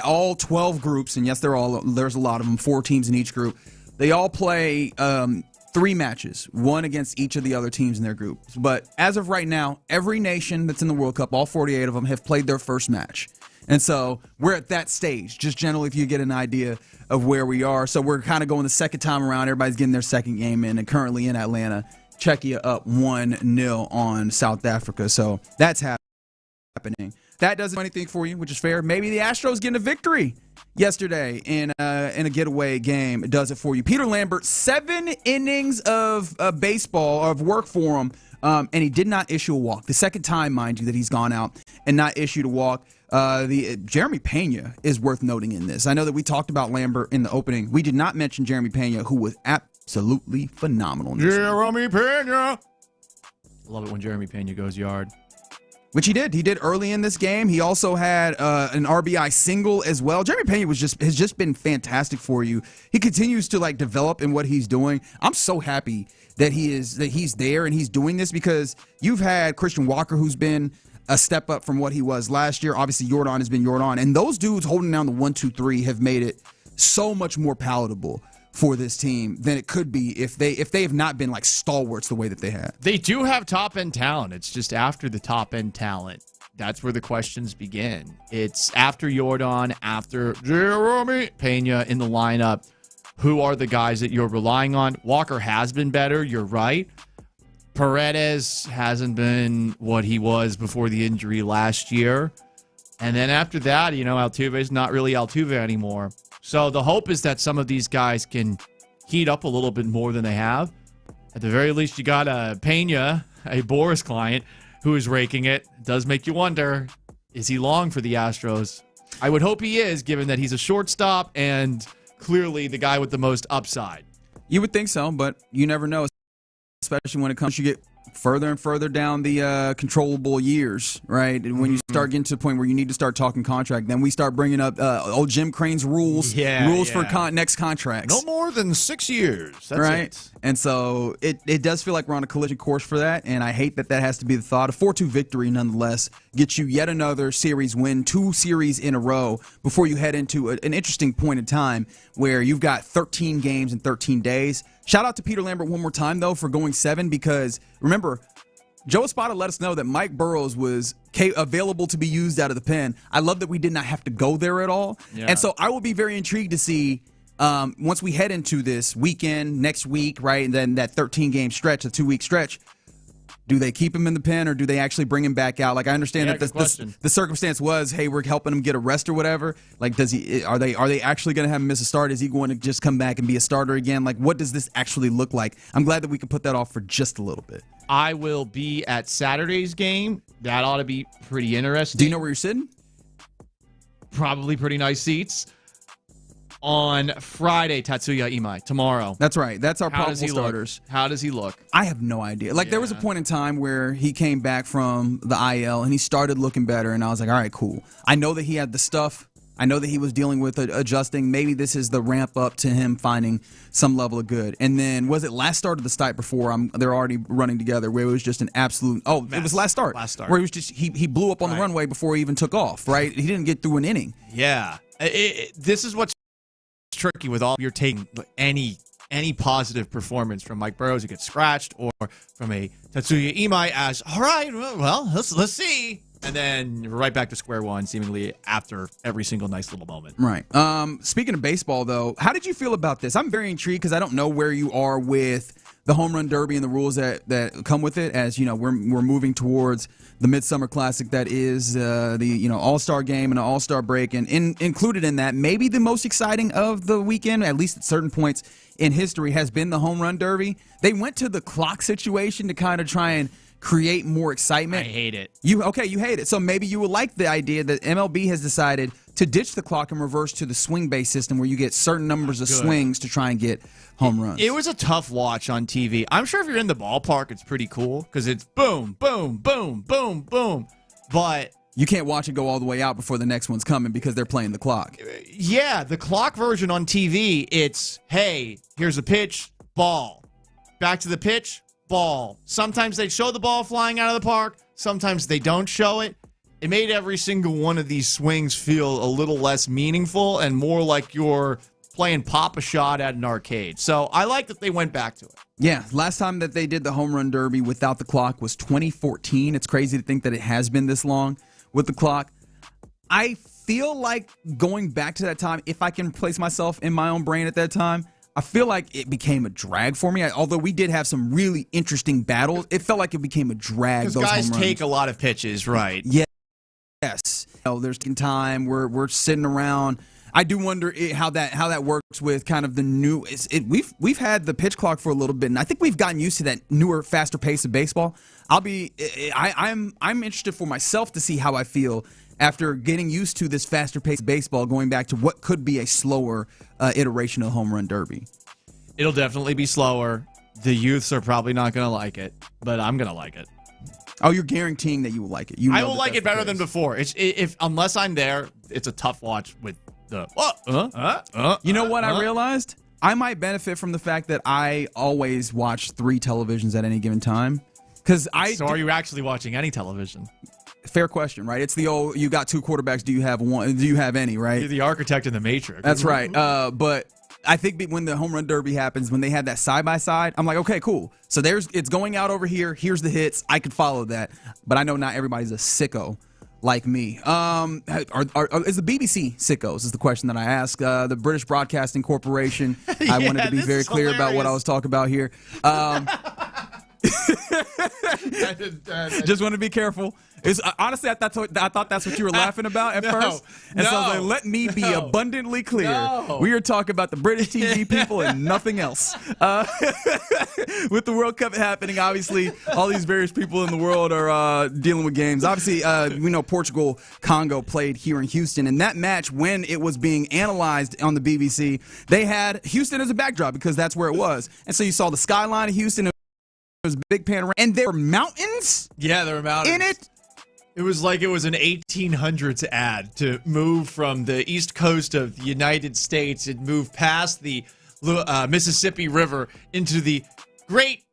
all 12 groups, and yes, there's a lot of them, 4 teams in each group. They all play 3 3 matches, one against each of the other teams in their group. But as of right now, every nation that's in the World Cup, all 48 of them, have played their first match. And so we're at that stage, just generally if you get an idea of where we are. So we're kind of going the second time around. Everybody's getting their second game in, and currently in Atlanta, Czechia up 1-0 on South Africa. So that's happening. That doesn't do anything for you, which is fair. Maybe the Astros getting a victory yesterday in a getaway game does it for you. Peter Lambert, 7 innings of baseball, of work for him, and he did not issue a walk. The second time, mind you, that he's gone out and not issued a walk. Jeremy Pena is worth noting in this. I know that we talked about Lambert in the opening. We did not mention Jeremy Pena, who was absolutely phenomenal in this
Jeremy Pena. Love it when Jeremy Pena goes yard.
Which he did. He did early in this game. He also had an RBI single as well. Jeremy Pena has just been fantastic for you. He continues to develop in what he's doing. I'm so happy that he's there and he's doing this, because you've had Christian Walker, who's been a step up from what he was last year. Obviously, Jordan has been Jordan, and those dudes holding down the 1, 2, 3 have made it so much more palatable for this team than it could be if they have not been stalwarts the way that they have.
They do have top-end talent. It's just after the top-end talent, that's where the questions begin. It's after Jordan, after Jeremy Pena in the lineup, who are the guys that you're relying on? Walker has been better, you're right. Paredes hasn't been what he was before the injury last year. And then after that, Altuve's not really Altuve anymore. So the hope is that some of these guys can heat up a little bit more than they have. At the very least, you got a Pena, a Boris client, who is raking it. It does make you wonder, is he long for the Astros? I would hope he is, given that he's a shortstop and clearly the guy with the most upside.
You would think so, but you never know, especially when it comes, you get further and further down the controllable years, right? And when you start getting to the point where you need to start talking contract, then we start bringing up old Jim Crane's rules for next contracts.
No more than 6 years. That's
right.
it.
And so it does feel like we're on a collision course for that, and I hate that has to be the thought. A 4-2 victory, nonetheless, gets you yet another series win, 2 series in a row, before you head into an interesting point in time where you've got 13 games in 13 days. Shout out to Peter Lambert one more time, though, for going 7, because, remember, Joe Espada let us know that Mike Burrows was available to be used out of the pen. I love that we did not have to go there at all. Yeah. And so I will be very intrigued to see, once we head into this weekend, next week, right, and then that 13-game stretch, a 2-week stretch, do they keep him in the pen or do they actually bring him back out? I understand that the circumstance was, hey, we're helping him get a rest or whatever. Are they actually going to have him miss a start? Is he going to just come back and be a starter again? What does this actually look like? I'm glad that we can put that off for just a little bit.
I will be at Saturday's game. That ought to be pretty interesting.
Do you know where you're sitting?
Probably pretty nice seats. On Friday, Tatsuya Imai. Tomorrow.
That's right. That's our probable starters.
How does he look?
I have no idea. There was a point in time where he came back from the IL and he started looking better, and I was like, all right, cool. I know that he had the stuff. I know that he was dealing with adjusting. Maybe this is the ramp up to him finding some level of good. And then, was it last start of the Stipe before they're already running together, where it was just an absolute... Oh, it was last start. Where it was just, he blew up on the runway before he even took off, right? He didn't get through an inning.
Yeah. This is what's tricky with all you're taking any positive performance from Mike Burrows who gets scratched, or from a Tatsuya Imai as, all right, well, let's see. And then right back to square one, seemingly after every single nice little moment.
Right. Speaking of baseball, though, how did you feel about this? I'm very intrigued because I don't know where you are with the home run derby and the rules that come with it. As you know, we're moving towards the Midsummer Classic, that is the All-Star game and an All-Star break, and included in that, maybe the most exciting of the weekend, at least at certain points in history, has been the home run derby. They went to the clock situation to kind of try and create more excitement.
I hate it.
You hate it. So maybe you would like the idea that MLB has decided to ditch the clock and reverse to the swing-based system, where you get certain numbers of swings to try and get home runs.
It was a tough watch on TV. I'm sure if you're in the ballpark, it's pretty cool because it's boom, boom, boom, boom, boom. But
you can't watch it go all the way out before the next one's coming because they're playing the clock.
Yeah, the clock version on TV, it's, hey, here's a pitch, ball. Back to the pitch, ball. Sometimes they show the ball flying out of the park. Sometimes they don't show it. It made every single one of these swings feel a little less meaningful and more like you're
playing Pop-A-Shot at an arcade. So I like that they went back to it.
Yeah, last time that they did the home run derby without the clock was 2014. It's crazy to think that it has been this long with the clock. I feel like going back to that time, if I can place myself in my own brain at that time, I feel like it became a drag for me. Although we did have some really interesting battles, it felt like it became a drag.
Because guys take a lot of pitches, right?
Yes. There's time we're sitting around. I do wonder how that works with kind of the new. We've had the pitch clock for a little bit, and I think we've gotten used to that newer, faster pace of baseball. I'm interested for myself to see how I feel after getting used to this faster pace of baseball, going back to what could be a slower iteration of home run derby.
It'll definitely be slower. The youths are probably not going to like it, but I'm going to like it.
Oh, you're guaranteeing that you will like it.
I will like it better than before. If unless I'm there, it's a tough watch with the.
You know what I realized? I might benefit from the fact that I always watch 3 televisions at any given time. So
are you actually watching any television?
Fair question, right? It's the old, you got 2 quarterbacks, do you have one? Do you have any, right?
You're the architect in the Matrix.
That's right. But I think when the home run derby happens, when they have that side-by-side, I'm like, okay, cool. So it's going out over here. Here's the hits. I could follow that. But I know not everybody's a sicko like me. Is the BBC sickos is the question that I ask. The British Broadcasting Corporation. I wanted to be very clear about what I was talking about here. Just want to be careful. Honestly, I thought that's what you were laughing about at first. And so I was like, let me be abundantly clear. We are talking about the British TV people and nothing else. With the World Cup happening, obviously, all these various people in the world are dealing with games. Obviously, we know Portugal-Congo played here in Houston. And that match, when it was being analyzed on the BBC, they had Houston as a backdrop because that's where it was. And so you saw the skyline of Houston. It was a big panorama. And there were mountains?
Yeah, there were mountains.
In it?
It was like it was an 1800s ad to move from the east coast of the United States and move past the Mississippi River into the great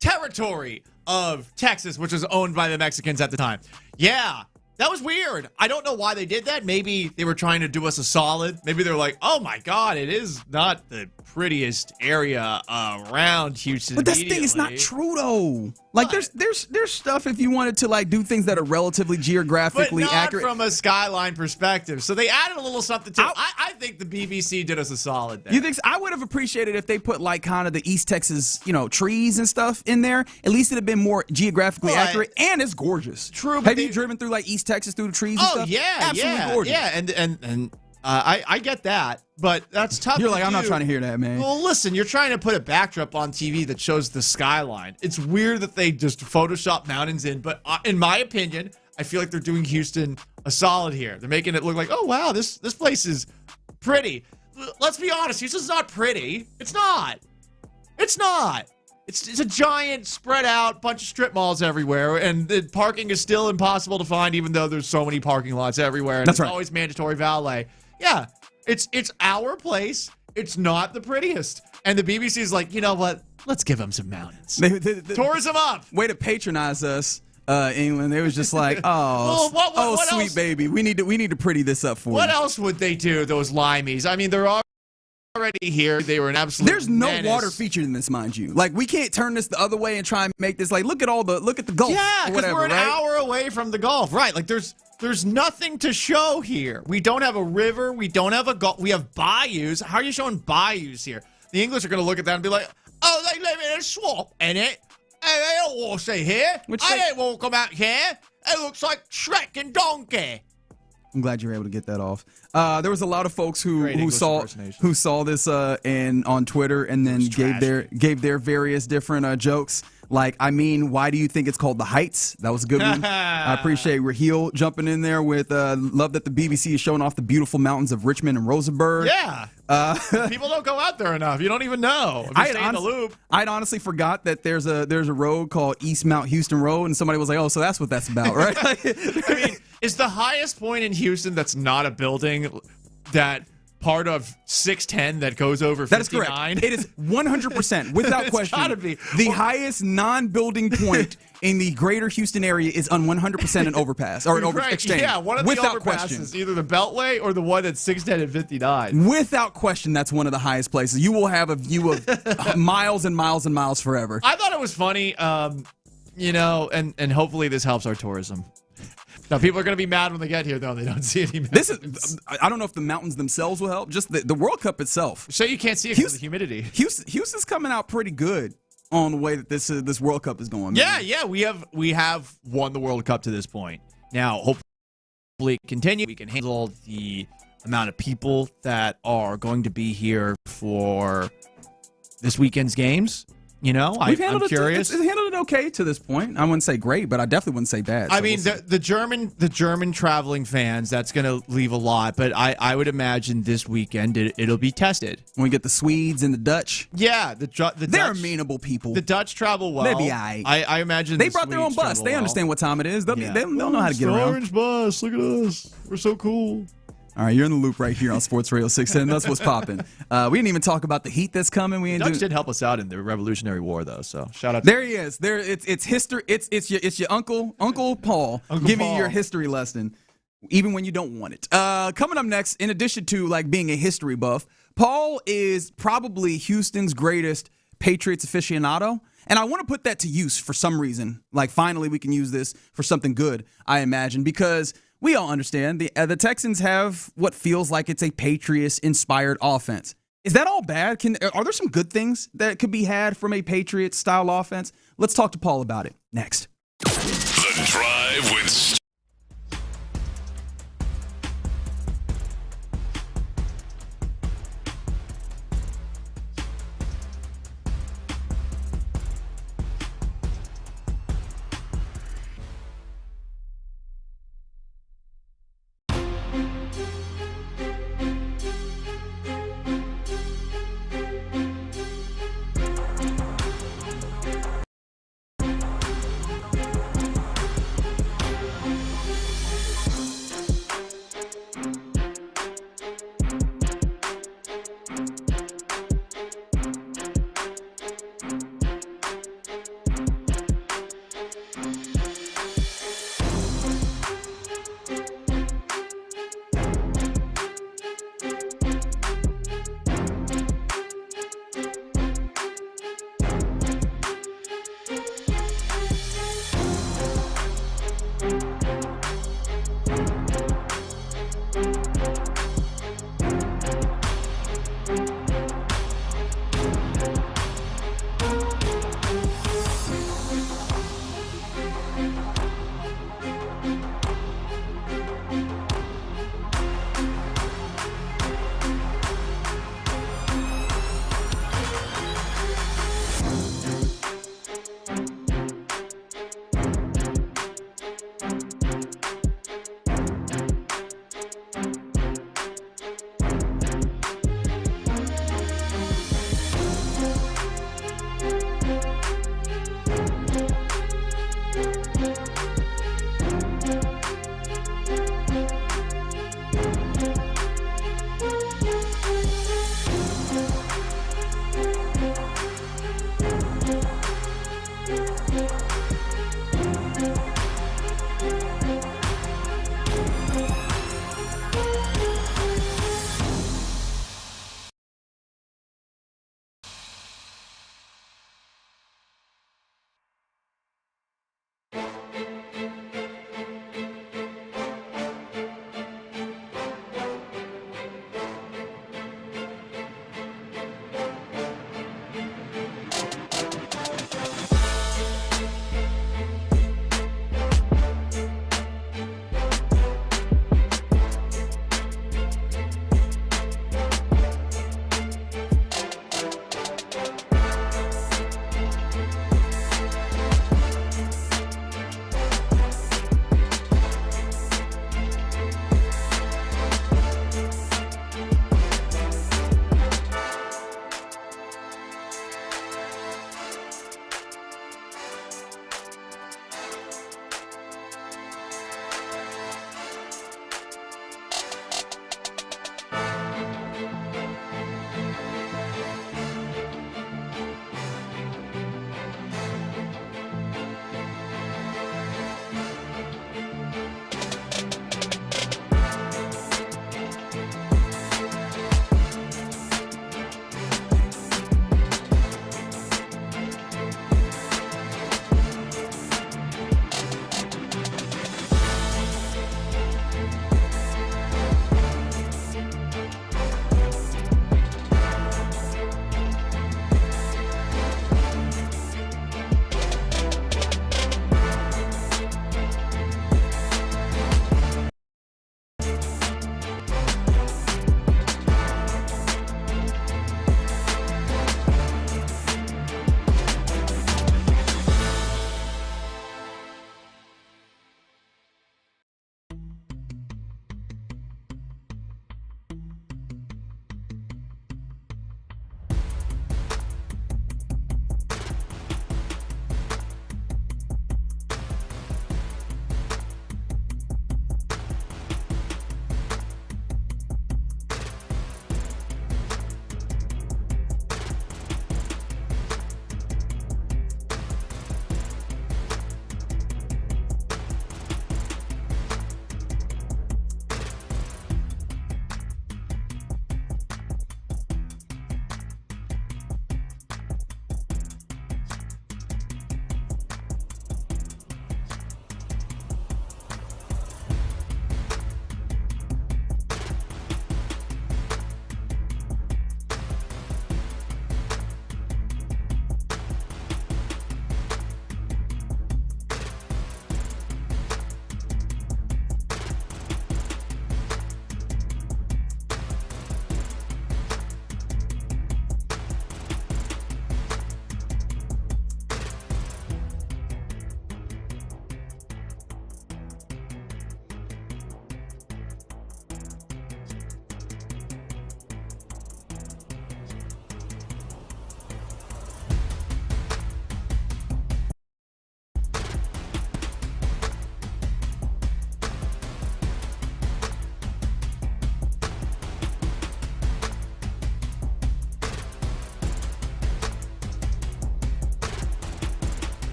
territory of Texas, which was owned by the Mexicans at the time. Yeah, that was weird. I don't know why they did that. Maybe they were trying to do us a solid. Maybe they're like, oh my God, it is not the prettiest area around Houston.
But that's the thing, it's not true though. Like there's stuff if you wanted to like do things that are relatively geographically
but not
accurate
from a skyline perspective. So they added a little something to it. I think the BBC did us a solid there.
You think so? I would have appreciated if they put like kind of the East Texas, trees and stuff in there. At least it'd have been more geographically accurate, and it's gorgeous.
True.
Have you driven through like East Texas through the trees and stuff?
Yeah,
absolutely gorgeous.
Yeah, and I get that, but that's tough.
You're like, I'm not trying to hear that, man.
Well, listen, you're trying to put a backdrop on TV that shows the skyline. It's weird that they just Photoshop mountains in, but in my opinion, I feel like they're doing Houston a solid here. They're making it look like, oh wow, this place is pretty. Let's be honest, Houston's not pretty. It's not. It's not. It's a giant, spread out bunch of strip malls everywhere, and the parking is still impossible to find, even though there's so many parking lots everywhere. And
That's right.
It's always mandatory valet. Yeah, it's our place. It's not the prettiest. And the BBC's like, you know what? Let's give them some mountains. Tourism up.
Way to patronize us, England. They was just like, what sweet
else?
Baby. We need to pretty this up for you.
What else would they do, those limeys? I mean, they're already here. They were an absolute
There's no
menace.
water featured in this, mind you. Like, we can't turn this the other way and try and make this like, look at the Gulf.
Yeah, because we're an
right?
hour away from the Gulf. Right, like there's nothing to show here. We don't have a river. We don't have a Gulf. We have bayous. How are you showing bayous here? The English are going to look at that and be like, oh, they live in a swamp, innit? Hey, they don't walk here. I didn't walk them out here. It looks like Shrek and Donkey.
I'm glad you were able to get that off. There was a lot of folks who saw this on Twitter and then gave their various different jokes. Like, I mean, why do you think it's called The Heights? That was a good one. I appreciate Raheel jumping in there with love that the BBC is showing off the beautiful mountains of Richmond and Rosenberg.
Yeah. People don't go out there enough. You don't even know. If you stay in the loop.
I'd honestly forgot that there's a road called East Mount Houston Road, and somebody was like, oh, so that's what that's about, right?
I mean, is the highest point in Houston that's not a building that part of 6'10" that goes over 59?
That is correct. It is 100%, without question.
Gotta be.
The highest non-building point in the greater Houston area is on 100% an overpass or an over exchange.
Yeah, one of the
without
overpasses,
question.
either the Beltway or the one that's 6'10" and 59.
Without question, that's one of the highest places. You will have a view of miles and miles and miles forever.
I thought it was funny, and hopefully this helps our tourism. Now, people are going to be mad when they get here, though. They don't see any mountains.
I don't know if the mountains themselves will help. Just the World Cup itself.
So you can't see it because of the humidity.
Houston's coming out pretty good on the way that this World Cup is going.
Yeah, we have won the World Cup to this point. Now, hopefully continue. We can handle the amount of people that are going to be here for this weekend's games. I'm curious.
It's handled it okay to this point. I wouldn't say great, but I definitely wouldn't say bad.
I mean, the German traveling fans, that's going to leave a lot, but I would imagine this weekend it'll be tested.
When we get the Swedes and the Dutch.
Yeah,
they're
Dutch,
amenable people.
The Dutch travel well.
They'll be all right.
I imagine
they brought their own bus. They understand what time it is. They'll know how to get around.
Orange bus. Look at us. We're so cool.
All right, you're in the loop right here on Sports Radio 610. That's what's popping. We didn't even talk about the heat that's coming.
The Dutch did help us out in the Revolutionary War, though. So shout out.
There he is. It's history. It's your Uncle Paul giving you your history lesson, even when you don't want it. Coming up next, in addition to being a history buff, Paul is probably Houston's greatest Patriots aficionado. And I want to put that to use for some reason. Finally, we can use this for something good, I imagine, because we all understand the Texans have what feels like it's a Patriots-inspired offense. Is that all bad? Are there some good things that could be had from a Patriots-style offense? Let's talk to Paul about it next.
The Drive with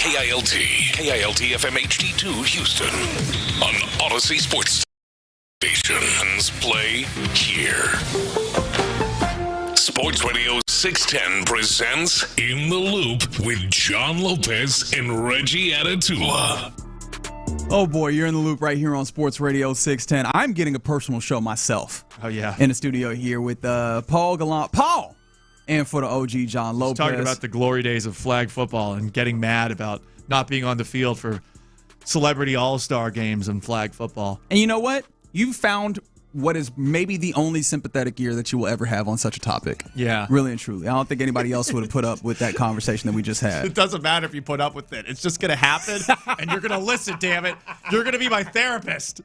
KILT FM HD2 Houston on Odyssey Sports Stations. Play here. Sports Radio 610 presents In the Loop with John Lopez and Reggie Atatula.
Oh boy, you're in the loop right here on Sports Radio 610. I'm getting a personal show myself.
Oh yeah,
in the studio here with Paul Gallant. Paul, and for the OG John Lopez.
Talking about the glory days of flag football and getting mad about not being on the field for celebrity all-star games and flag football.
And you know what? You found what is maybe the only sympathetic ear that you will ever have on such a topic.
Yeah.
Really and truly. I don't think anybody else would have put up with that conversation that we just had.
It doesn't matter if you put up with it. It's just going to happen, and you're going to listen, damn it. You're going to be my therapist.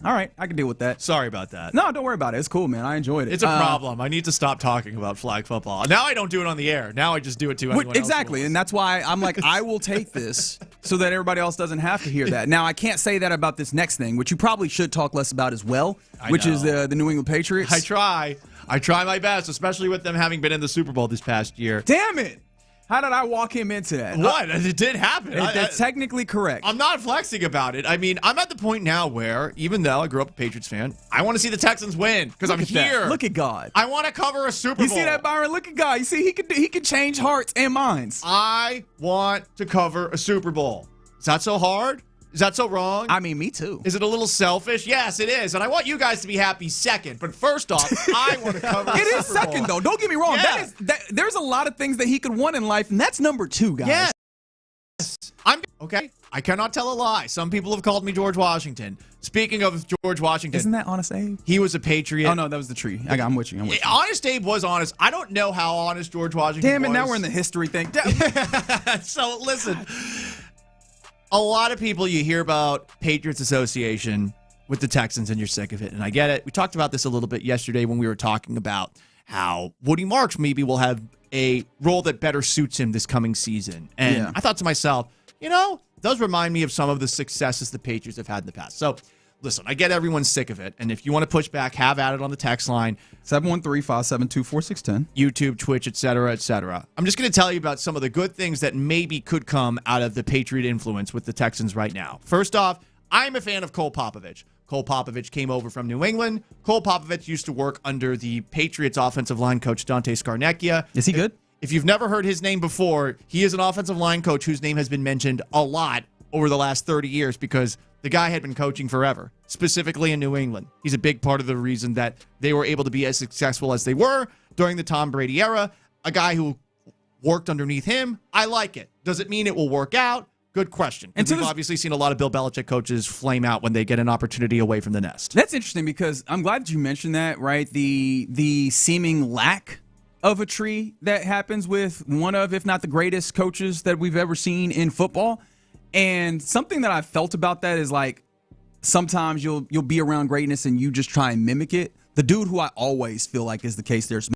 All right, I can deal with that.
Sorry about that.
No, don't worry about it. It's cool, man. I enjoyed it.
It's a problem. I need to stop talking about flag football. Now I don't do it on the air. Now I just do it to anyone else.
Exactly, and that's why I'm like, I will take this so that everybody else doesn't have to hear that. Now, I can't say that about this next thing, which you probably should talk less about as well, which is the New England Patriots.
I try my best, especially with them having been in the Super Bowl this past year.
Damn it! How did I walk him into that?
What? It did happen.
That's technically correct.
I'm not flexing about it. I mean, I'm at the point now where, even though I grew up a Patriots fan, I want to see the Texans win because I'm here.
Look at God.
I want to cover a Super Bowl.
You see that, Byron? Look at God. You see, he can change hearts and minds.
I want to cover a Super Bowl. Is that so hard? Is that so wrong?
I mean, me too.
Is it a little selfish? Yes, it is. And I want you guys to be happy second. But first off, I want to cover
It is second, though. Don't get me wrong.
Yeah.
There's a lot of things that he could want in life, and that's number 2, guys.
Yes. Okay. I cannot tell a lie. Some people have called me George Washington. Speaking of George Washington.
Isn't that Honest Abe?
He was a Patriot.
Oh, no, that was the tree. I'm with you.
Honest Abe was honest. I don't know how honest George Washington was.
Damn it, now we're in the history thing.
So, listen. A lot of people, you hear about Patriots Association with the Texans and you're sick of it, and I get it. We talked about this a little bit yesterday when we were talking about how Woody Marks maybe will have a role that better suits him this coming season. And I thought to myself, it does remind me of some of the successes the Patriots have had in the past. So, listen, I get everyone's sick of it, and if you want to push back, have at it on the text line.
713-572-4610.
YouTube, Twitch, etc., etc. I'm just going to tell you about some of the good things that maybe could come out of the Patriot influence with the Texans right now. First off, I'm a fan of Cole Popovich. Cole Popovich came over from New England. Cole Popovich used to work under the Patriots offensive line coach Dante Scarnecchia.
Is he good?
If you've never heard his name before, he is an offensive line coach whose name has been mentioned a lot over the last 30 years because the guy had been coaching forever, specifically in New England. He's a big part of the reason that they were able to be as successful as they were during the Tom Brady era. A guy who worked underneath him, I like it. Does it mean it will work out? Good question. And we've obviously seen a lot of Bill Belichick coaches flame out when they get an opportunity away from the nest.
That's interesting because I'm glad that you mentioned that, right? The seeming lack of a tree that happens with one of, if not the greatest coaches that we've ever seen in football. And something that I felt about that is like sometimes you'll be around greatness and you just try and mimic it. The dude who I always feel like is the case there's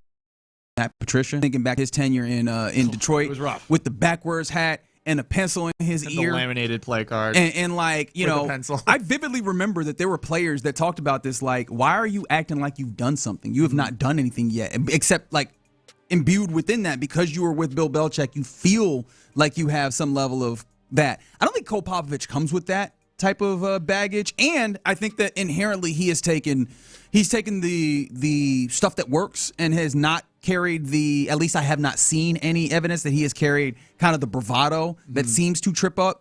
Matt Patricia. Thinking back his tenure in Detroit,
it was rough.
With the backwards hat and a pencil in his ear,
the laminated play card,
and like I vividly remember that there were players that talked about this. Like, why are you acting like you've done something? You have not done anything yet, except like imbued within that because you were with Bill Belichick. You feel like you have some level of that. I don't think Cole Popovich comes with that type of baggage, and I think that inherently he's taken the stuff that works and has not carried the, at least I have not seen any evidence that he has carried kind of the bravado that seems to trip up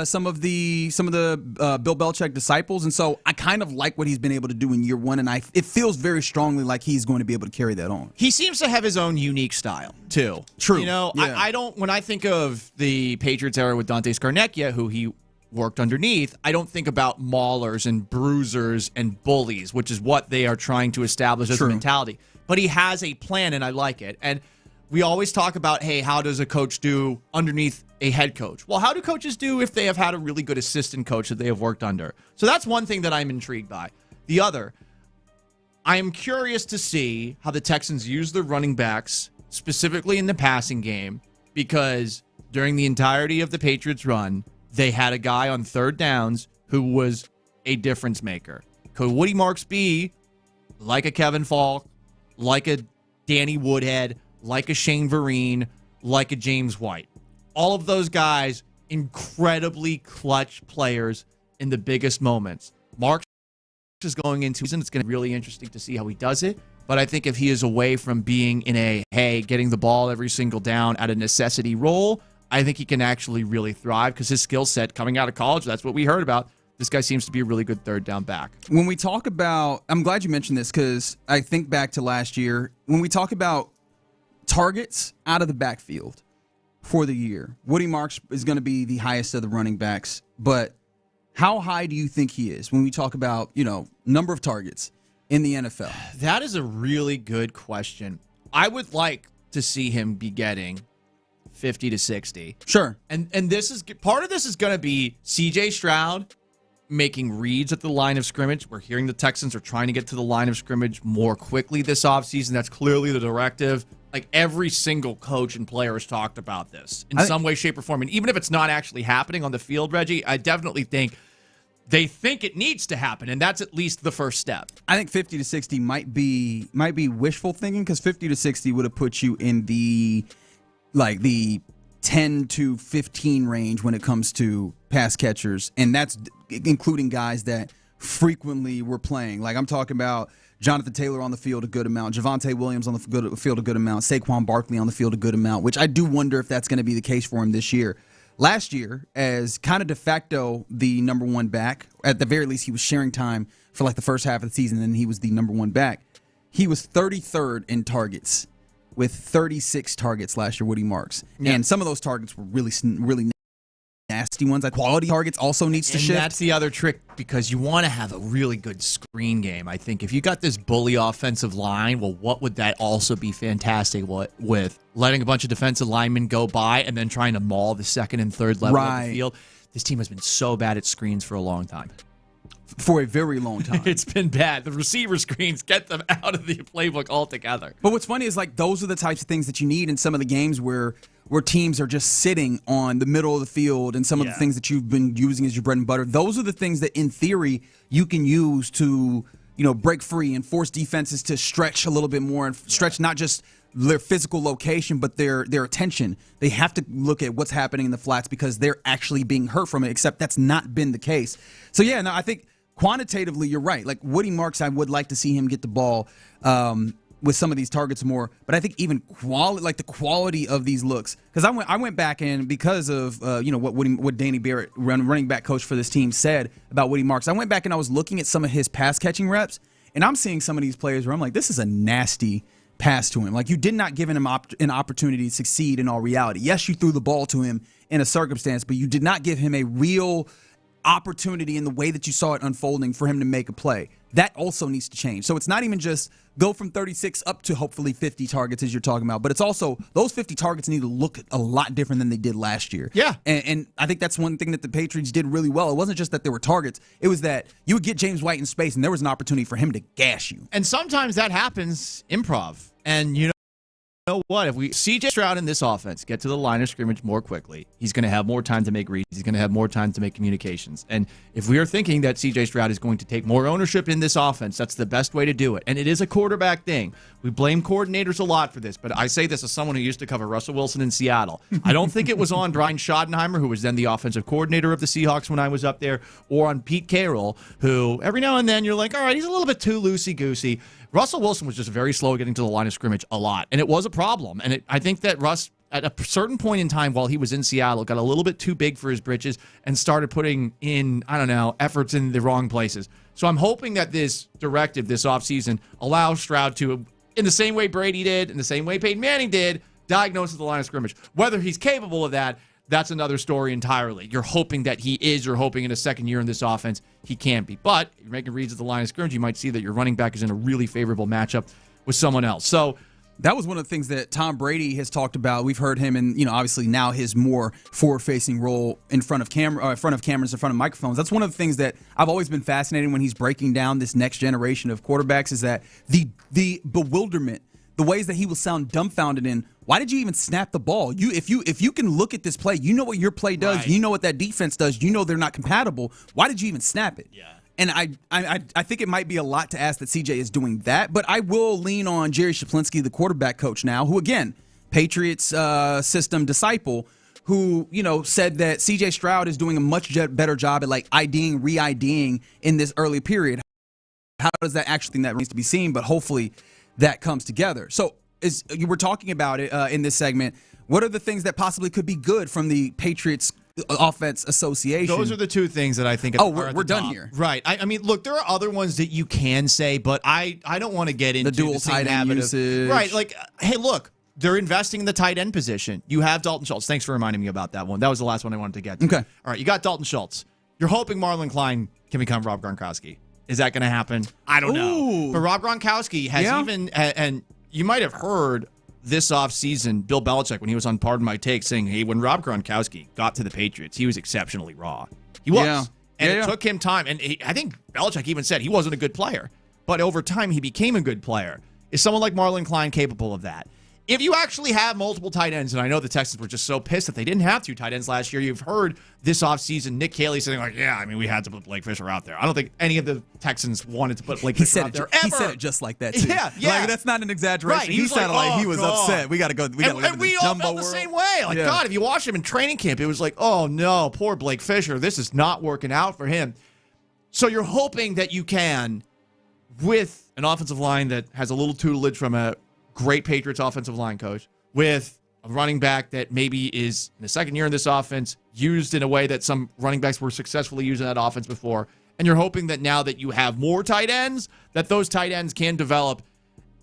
some of the Bill Belichick disciples, and so I kind of like what he's been able to do in year one, and it feels very strongly like he's going to be able to carry that on.
He seems to have his own unique style too.
True.
I don't. When I think of the Patriots era with Dante Scarnecchia, who he worked underneath, I don't think about maulers and bruisers and bullies, which is what they are trying to establish as a mentality. But he has a plan, and I like it. And we always talk about, hey, how does a coach do underneath a head coach? Well, how do coaches do if they have had a really good assistant coach that they have worked under? So that's one thing that I'm intrigued by. The other, I am curious to see how the Texans use their running backs, specifically in the passing game, because during the entirety of the Patriots run, they had a guy on third downs who was a difference maker. Could Woody Marks be like a Kevin Falk, like a Danny Woodhead, like a Shane Vereen, like a James White? All of those guys, incredibly clutch players in the biggest moments. Marks is going into season. It's going to be really interesting to see how he does it. But I think if he is away from being in getting the ball every single down at a necessity role, I think he can actually really thrive because his skill set coming out of college, that's what we heard about. This guy seems to be a really good third down back.
When we talk about, I'm glad you mentioned this because I think back to last year. When we talk about targets out of the backfield for the year, Woody Marks is going to be the highest of the running backs. But how high do you think he is when we talk about, number of targets in the NFL?
That is a really good question. I would like to see him be getting 50 to 60.
Sure.
And this is part of this is going to be CJ Stroud making reads at the line of scrimmage. We're hearing the Texans are trying to get to the line of scrimmage more quickly this offseason. That's clearly the directive. Like every single coach and player has talked about this in some way, shape, or form. And even if it's not actually happening on the field, Reggie, I definitely think they think it needs to happen, and that's at least the first step.
I think 50 to 60 might be wishful thinking because 50 to 60 would have put you in the 10 to 15 range when it comes to pass catchers, and that's including guys that frequently were playing. Like I'm talking about Jonathan Taylor on the field a good amount, Javonte Williams on the field a good amount, Saquon Barkley on the field a good amount, which I do wonder if that's going to be the case for him this year. Last year, as kind of de facto the number one back, at the very least he was sharing time for like the first half of the season, and he was the number one back. He was 33rd in targets with 36 targets last year, Woody Marks. Yeah. And some of those targets were really nasty ones. Like quality targets also needs to shift.
And that's the other trick because you want to have a really good screen game. I think if you got this bully offensive line, well, what would that also be fantastic with? Letting a bunch of defensive linemen go by and then trying to maul the second and third level of the field. This team has been so bad at screens for a long time.
For a very long time.
It's been bad. The receiver screens get them out of the playbook altogether.
But what's funny is like those are the types of things that you need in some of the games where teams are just sitting on the middle of the field and some of the things that you've been using as your bread and butter. Those are the things that in theory you can use to, break free and force defenses to stretch a little bit more and stretch not just their physical location, but their attention. They have to look at what's happening in the flats because they're actually being hurt from it, except that's not been the case. So, I think quantitatively you're right. Like Woody Marks, I would like to see him get the ball with some of these targets more. But I think even the quality of these looks, because I went back and because of what Danny Barrett, running back coach for this team, said about Woody Marks, I went back and I was looking at some of his pass catching reps, and I'm seeing some of these players where I'm like, this is a nasty pass to him. Like you did not give him an opportunity to succeed in all reality. Yes, you threw the ball to him in a circumstance, but you did not give him a real opportunity in the way that you saw it unfolding for him to make a play. That also needs to change. So it's not even just go from 36 up to hopefully 50 targets as you're talking about, but it's also those 50 targets need to look a lot different than they did last year.
Yeah.
And I think that's one thing that the Patriots did really well. It wasn't just that there were targets. It was that you would get James White in space and there was an opportunity for him to gash you.
And sometimes that happens improv. And you know what? If we CJ Stroud in this offense get to the line of scrimmage more quickly, he's going to have more time to make reads. He's going to have more time to make communications. And if we are thinking that CJ Stroud is going to take more ownership in this offense, that's the best way to do it. And it is a quarterback thing. We blame coordinators a lot for this, but I say this as someone who used to cover Russell Wilson in Seattle. I don't think it was on Brian Schottenheimer, who was then the offensive coordinator of the Seahawks when I was up there, or on Pete Carroll, who every now and then you're like, all right, he's a little bit too loosey-goosey. Russell Wilson was just very slow getting to the line of scrimmage a lot, and it was a problem. And I think that Russ, at a certain point in time while he was in Seattle, got a little bit too big for his britches and started putting in, efforts in the wrong places. So I'm hoping that this directive this offseason allows Stroud to, in the same way Brady did, in the same way Peyton Manning did, diagnose at the line of scrimmage. Whether he's capable of that, that's another story entirely. You're hoping that he is. You're hoping in his second year in this offense he can't be. But if you're making reads at the line of scrimmage, you might see that your running back is in a really favorable matchup with someone else. So
that was one of the things that Tom Brady has talked about. We've heard him in, obviously now his more forward-facing role in front of cameras, in front of microphones. That's one of the things that I've always been fascinated when he's breaking down this next generation of quarterbacks is that the bewilderment, the ways that he will sound dumbfounded in. Why did you even snap the ball? If you can look at this play, you know what your play does. Right. You know what that defense does. You know they're not compatible. Why did you even snap it?
Yeah.
And I think it might be a lot to ask that CJ is doing that, but I will lean on Jerry Shaplinski, the quarterback coach now, who, again, Patriots system disciple, who, said that CJ Stroud is doing a much better job at like IDing, re-IDing in this early period. How does that actually think that needs to be seen? But hopefully that comes together. So as you were talking about it in this segment, what are the things that possibly could be good from the Patriots Offense Association?
Those are the two things that I think
we're done here.
Right. I mean, look, there are other ones that you can say, but I don't want to get into
the dual tight end usage.
Right. Like, hey, look, they're investing in the tight end position. You have Dalton Schultz. Thanks for reminding me about that one. That was the last one I wanted to get to.
Okay.
All right, you got Dalton Schultz. You're hoping Marlon Klein can become Rob Gronkowski. Is that going to happen? I don't know. But Rob Gronkowski has and you might have heard this offseason, Bill Belichick, when he was on Pardon My Take, saying, hey, when Rob Gronkowski got to the Patriots, he was exceptionally raw. He was.
Yeah.
And it took him time. And I think Belichick even said he wasn't a good player. But over time, he became a good player. Is someone like Marlon Klein capable of that? If you actually have multiple tight ends, and I know the Texans were just so pissed that they didn't have 2 tight ends last year, you've heard this offseason Nick Caley saying, like, yeah, I mean, we had to put Blake Fisher out there. I don't think any of the Texans wanted to put Blake Fisher out there ever.
He said it just like that, too.
Yeah.
Like, that's not an exaggeration.
Right.
He sounded like he was upset. We got to go. We got to live in this
all
jumbo
felt
world.
the same way. Like, God, if you watch him in training camp, it was like, oh, no, poor Blake Fisher. This is not working out for him. So you're hoping that you can, with an offensive line that has a little tutelage from a great Patriots offensive line coach, with a running back that maybe is in the second year in this offense, used in a way that some running backs were successfully used in that offense before. And you're hoping that now that you have more tight ends, that those tight ends can develop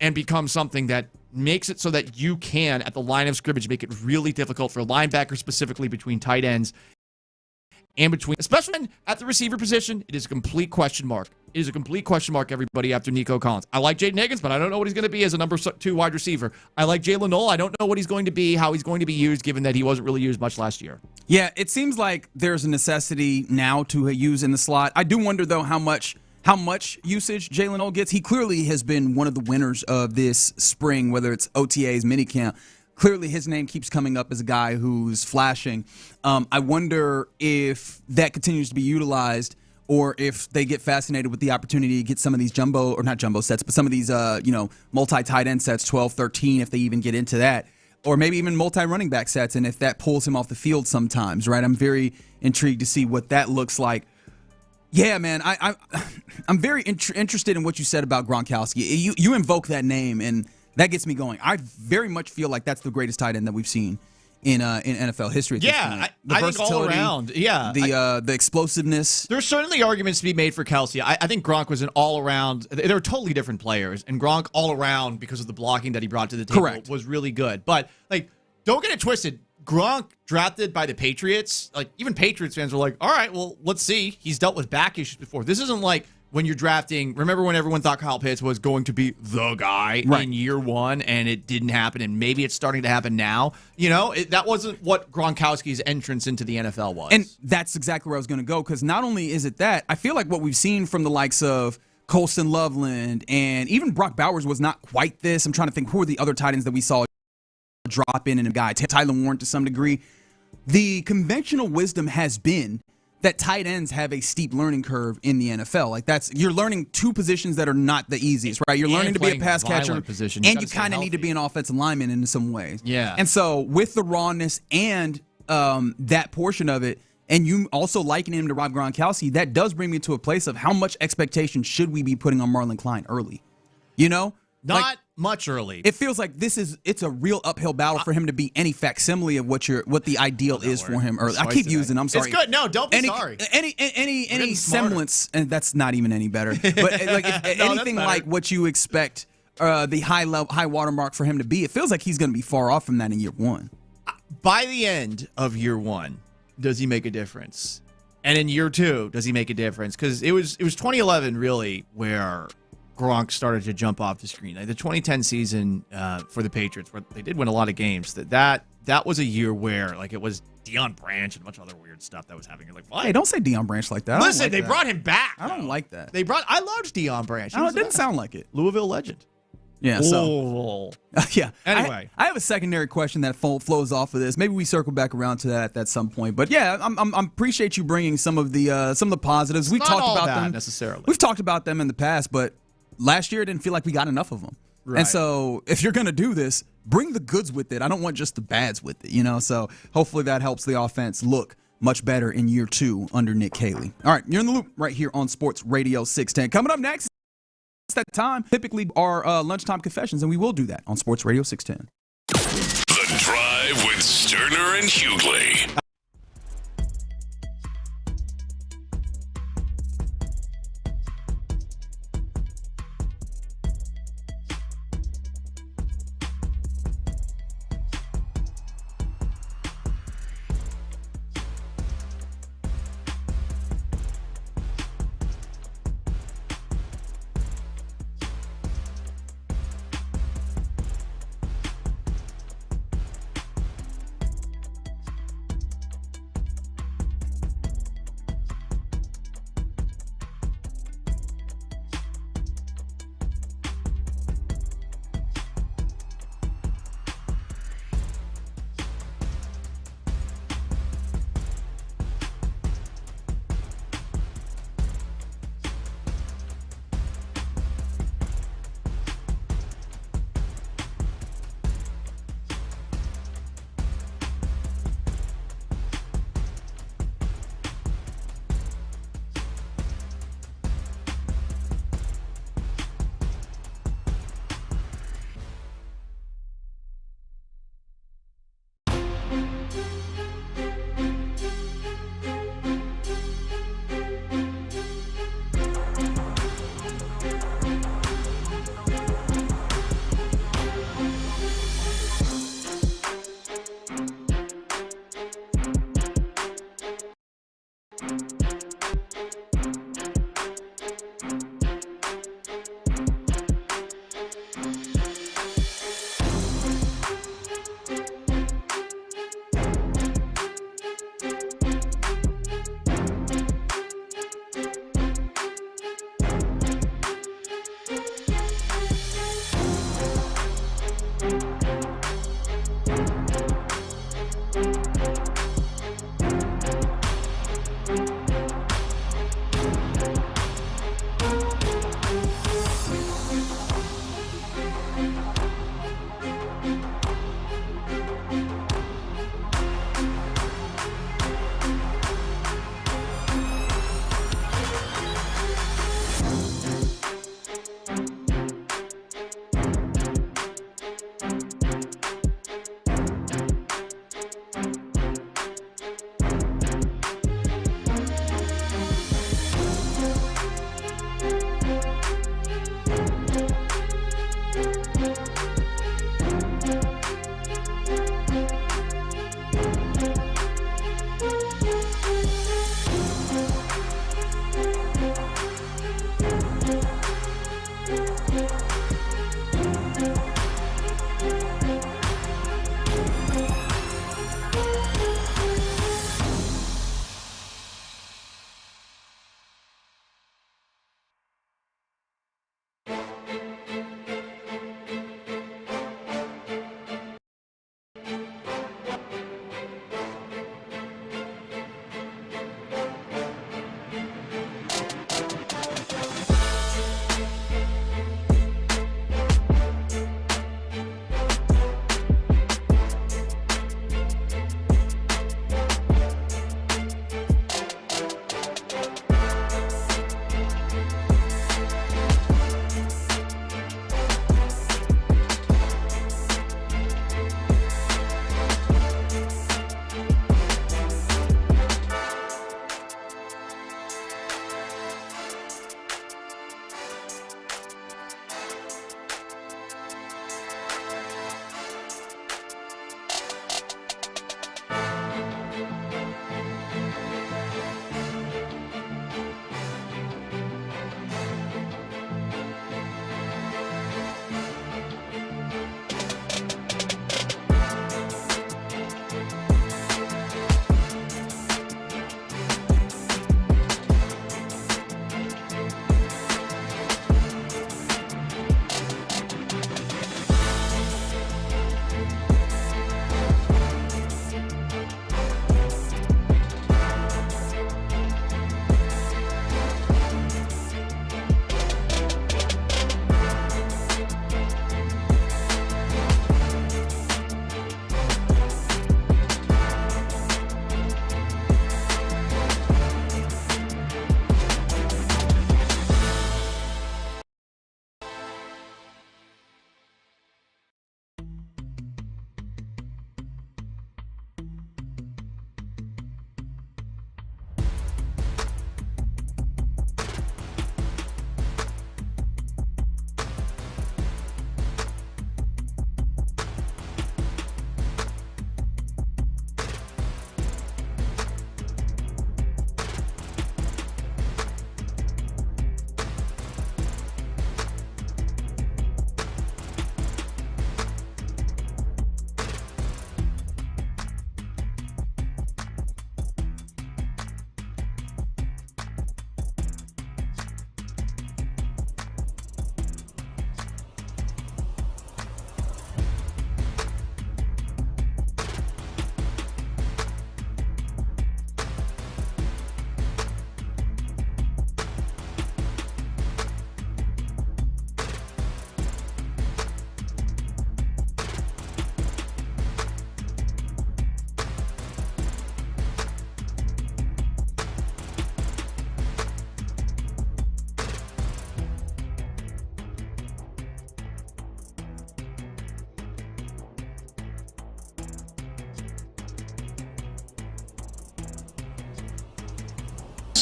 and become something that makes it so that you can, at the line of scrimmage, make it really difficult for linebackers, specifically between tight ends and between, especially at the receiver position. It is a complete question mark. It is a complete question mark, everybody, after Nico Collins. I like Jaden Higgins, but I don't know what he's going to be as a number 2 wide receiver. I like Jalen Noel. I don't know what he's going to be, how he's going to be used, given that he wasn't really used much last year.
Yeah, it seems like there's a necessity now to use in the slot. I do wonder, though, how much usage Jalen Noel gets. He clearly has been one of the winners of this spring, whether it's OTAs, minicamp. Clearly, his name keeps coming up as a guy who's flashing. I wonder if that continues to be utilized, or if they get fascinated with the opportunity to get some of these some of these multi-tight end sets, 12, 13, if they even get into that, or maybe even multi-running back sets, and if that pulls him off the field sometimes, right? I'm very intrigued to see what that looks like. Yeah, man, I'm very interested in what you said about Gronkowski. You invoke that name, and that gets me going. I very much feel like that's the greatest tight end that we've seen in NFL history.
Yeah, I think all around. Yeah,
the explosiveness.
There's certainly arguments to be made for Kelsey. I think Gronk was an all around. They're totally different players, and Gronk all around, because of the blocking that he brought to the table, was really good. But like, don't get it twisted. Gronk drafted by the Patriots. Like, even Patriots fans were like, all right, well, let's see. He's dealt with back issues before. This isn't like when you're drafting, remember when everyone thought Kyle Pitts was going to be the guy in year one, and it didn't happen, and maybe it's starting to happen now? That wasn't what Gronkowski's entrance into the NFL was.
And that's exactly where I was going to go, because not only is it that, I feel like what we've seen from the likes of Colston Loveland and even Brock Bowers was not quite this. I'm trying to think, who are the other tight ends that we saw drop in a guy? Tyler Warren to some degree. The conventional wisdom has been that tight ends have a steep learning curve in the NFL. Like, you're learning 2 positions that are not the easiest, right? You're learning to be a pass catcher, and you kind of need to be an offensive lineman in some ways.
Yeah.
And so with the rawness and that portion of it, and you also liken him to Rob Gronkowski, that does bring me to a place of how much expectation should we be putting on Marlon Klein early?
Not much early.
It feels like it's a real uphill battle for him to be any facsimile of what the ideal is for him early. I keep using. I'm sorry.
It's good. No, don't be sorry.
Any semblance, and that's not even any better. But like anything like what you expect, the high watermark for him to be, it feels like he's going to be far off from that in year one.
By the end of year one, does he make a difference? And in year 2, does he make a difference? Because it was 2011 really where Gronk started to jump off the screen. Like the 2010 season for the Patriots, where they did win a lot of games, that was a year where like it was Deion Branch and a bunch of other weird stuff that was happening. You're like, what?
Hey, don't say Deion Branch like that.
Listen, they brought him back.
I don't like that.
I loved Deion Branch.
It didn't sound like it.
Louisville legend.
Yeah. So yeah.
Anyway,
I have a secondary question that flows off of this. Maybe we circle back around to that at some point. But yeah, I appreciate you bringing some of the positives. We've talked about them
necessarily.
We've talked about them in the past, but last year, it didn't feel like we got enough of them. Right. And so if you're going to do this, bring the goods with it. I don't want just the bads with it, So hopefully that helps the offense look much better in year 2 under Nick Caley. All right, you're in the loop right here on Sports Radio 610. Coming up next, it's that time, typically our lunchtime confessions, and we will do that on Sports Radio 610.
The Drive with Stoerner and Hughley.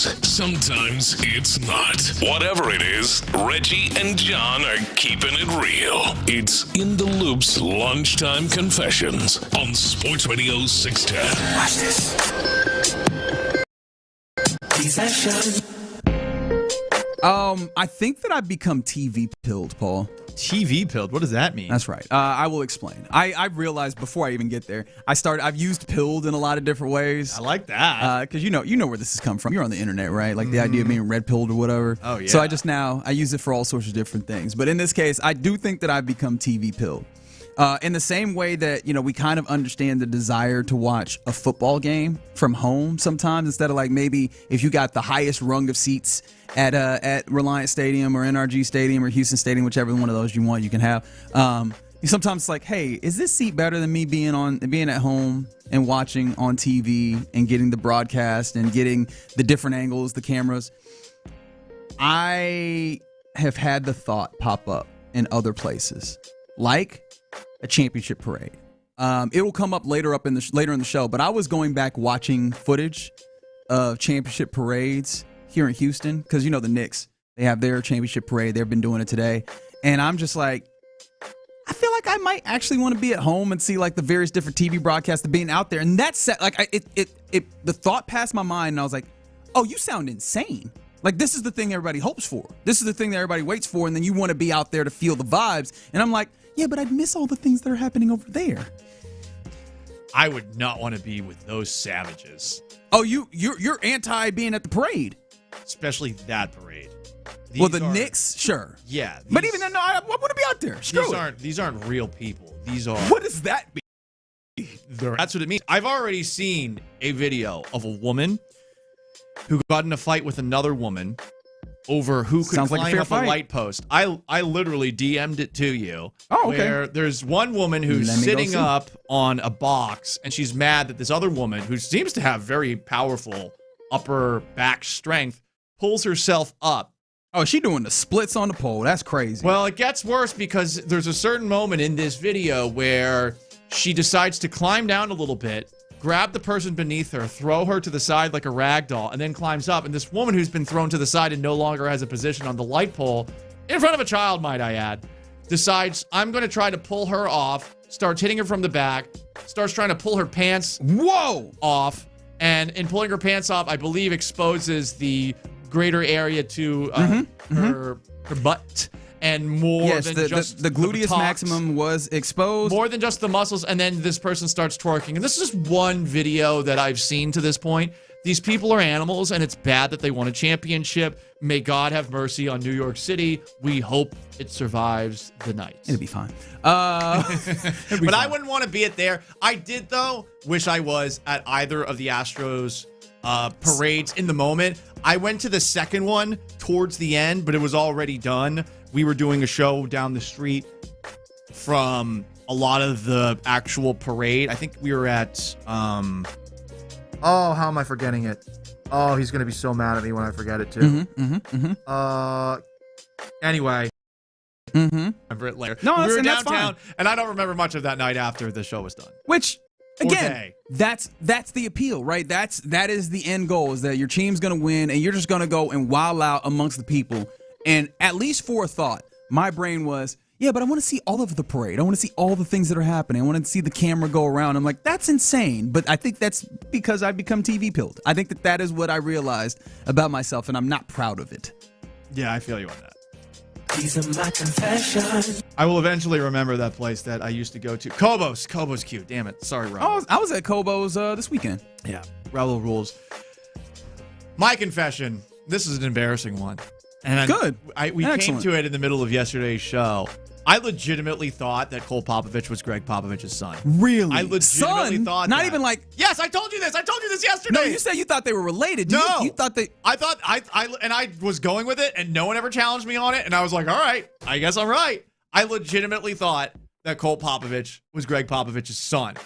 Sometimes it's not. Whatever it is, Reggie and John are keeping it real. It's In the Loop's Lunchtime Confessions on Sports Radio 610.
Watch this.
I think that I've become TV pilled, Paul.
TV pilled? What does that mean?
That's right. I will explain. I realized before I even get there, I've used pilled in a lot of different ways.
I like that.
Because you know where this has come from. You're on the internet, right? Like the idea of being red pilled or whatever.
Oh, yeah.
So I use it for all sorts of different things. But in this case, I do think that I've become TV pilled. In the same way that, we kind of understand the desire to watch a football game from home sometimes, instead of like maybe if you got the highest rung of seats at Reliant Stadium or NRG Stadium or Houston Stadium, whichever one of those you want, you can have. You sometimes like, hey, is this seat better than me being at home and watching on TV and getting the broadcast and getting the different angles, the cameras? I have had the thought pop up in other places, like a championship parade. It will come up later in the show, but I was going back watching footage of championship parades here in Houston because the Knicks, they have their championship parade. They've been doing it today, and I'm just like, I feel like I might actually want to be at home and see like the various different TV broadcasts of being out there. And that's like the thought passed my mind, and I was like, oh, you sound insane. Like, this is the thing everybody hopes for. This is the thing that everybody waits for, and then you want to be out there to feel the vibes. And I'm like, yeah, but I'd miss all the things that are happening over there.
I would not want to be with those savages.
Oh, you're anti being at the parade,
especially that parade.
Knicks, sure,
yeah,
but even then, no, I want to be out there.
These aren't real people. These are.
What does that mean?
That's what it means. I've already seen a video of a woman who got in a fight with another woman over who could climb up a light post. I literally DM'd it to you.
Oh, okay.
Where there's one woman who's sitting up on a box, and she's mad that this other woman, who seems to have very powerful upper back strength, pulls herself up.
Oh, she doing the splits on the pole. That's crazy.
Well, it gets worse because there's a certain moment in this video where she decides to climb down a little bit, grab the person beneath her, throw her to the side like a rag doll, and then climbs up. And this woman who's been thrown to the side and no longer has a position on the light pole, in front of a child, might I add, decides, I'm going to try to pull her off, starts hitting her from the back, starts trying to pull her pants off, and in pulling her pants off, I believe exposes the greater area to her butt. And more than just
the gluteus maximum was exposed.
More than just the muscles, and then this person starts twerking. And this is just one video that I've seen to this point. These people are animals, and it's bad that they won a championship. May God have mercy on New York City. We hope it survives the night.
It'll be fine.
But I wouldn't want to be there. I did, though, wish I was at either of the Astros parades in the moment. I went to the second one towards the end, but it was already done. We were doing a show down the street from a lot of the actual parade. I think we were at, how am I forgetting it? Oh, he's going to be so mad at me when I forget it, too. Anyway. Remember it later.
No,
we were downtown, and I don't remember much of that night after the show was done.
Which, again, that's the appeal, right? That is the end goal, is that your team's going to win, and you're just going to go and wild out amongst the people. And at least for a thought, my brain was, yeah, but I want to see all of the parade. I want to see all the things that are happening. I want to see the camera go around. I'm like, that's insane. But I think that's because I've become TV pilled. I think that is what I realized about myself, and I'm not proud of it.
Yeah, I feel you on that.
These are my confessions.
I will eventually remember that place that I used to go to. Kobo's cute. Damn it. Sorry, Raul.
Oh, I was at Kobo's this weekend.
Yeah, Raul rules. My confession. This is an embarrassing one. And
good.
We came to it in the middle of yesterday's show. I legitimately thought that Cole Popovich was Greg Popovich's son.
Really?
I legitimately thought that.
Not even like...
Yes, I told you this. I told you this yesterday.
No, you said you thought they were related.
No.
You thought they...
I was going with it, and no one ever challenged me on it, and I was like, all right, I guess I'm right. I legitimately thought that Cole Popovich was Greg Popovich's son.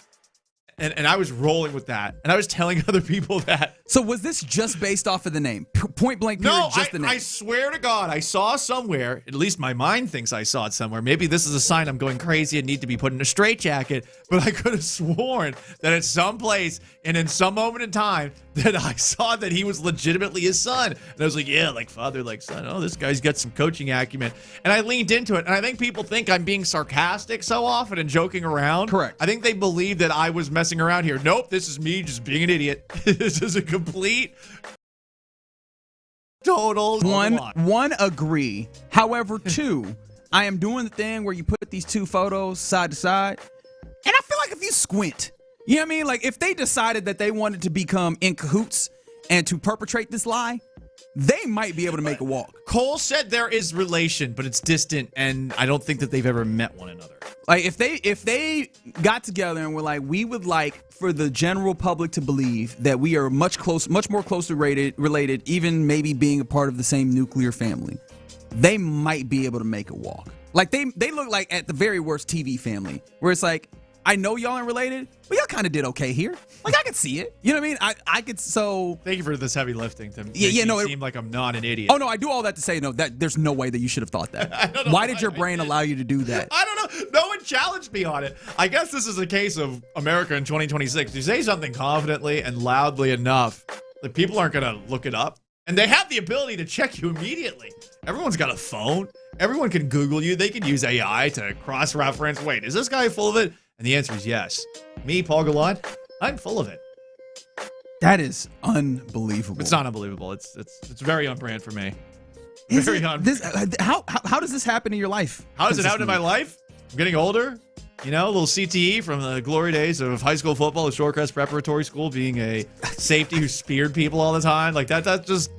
And I was rolling with that. And I was telling other people that.
So was this just based off of the name? Point blank period,
no,
just the name?
I swear to God, I saw somewhere, at least my mind thinks I saw it somewhere. Maybe this is a sign I'm going crazy and need to be put in a straitjacket. But I could have sworn that at some place and in some moment in time,
that I saw that he was legitimately his son. And I was like, yeah, like father, like son. Oh, this guy's got some coaching acumen. And I leaned into it. And I think people think I'm being sarcastic so often and joking around.
Correct.
I think they believe that I was messing around here. Nope, this is me just being an idiot. This is a complete, total.
One, agree. However, two, I am doing the thing where you put these two photos side to side. And I feel like if you squint, you know what I mean? Like if they decided that they wanted to become in cahoots and to perpetrate this lie, they might be able to make a walk.
Cole said there is relation, but it's distant, and I don't think that they've ever met one another.
Like if they got together and were like, we would like for the general public to believe that we are much more closely related, even maybe being a part of the same nuclear family, they might be able to make a walk. Like they look like at the very worst TV family, where it's like, I know y'all aren't related, but y'all kind of did okay here. Like I could see it. You know what I mean? I could. So
thank you for this heavy lifting to make
it
seem like I'm not an idiot.
Oh no, I do all that to say no. That there's no way that you should have thought that. Why did your brain allow you to do that?
I don't know. No one challenged me on it. I guess this is a case of America in 2026. You say something confidently and loudly enough that people aren't going to look it up, and they have the ability to check you immediately. Everyone's got a phone. Everyone can Google you. They can use AI to cross-reference. Wait, is this guy full of it? And the answer is yes. Me, Paul Gallant, I'm full of it.
That is unbelievable.
It's not unbelievable. It's very on brand for me.
How does this happen in your life?
How does it happen in my life? I'm getting older. You know, a little CTE from the glory days of high school football at Shorecrest Preparatory School, being a safety who speared people all the time. Like it's just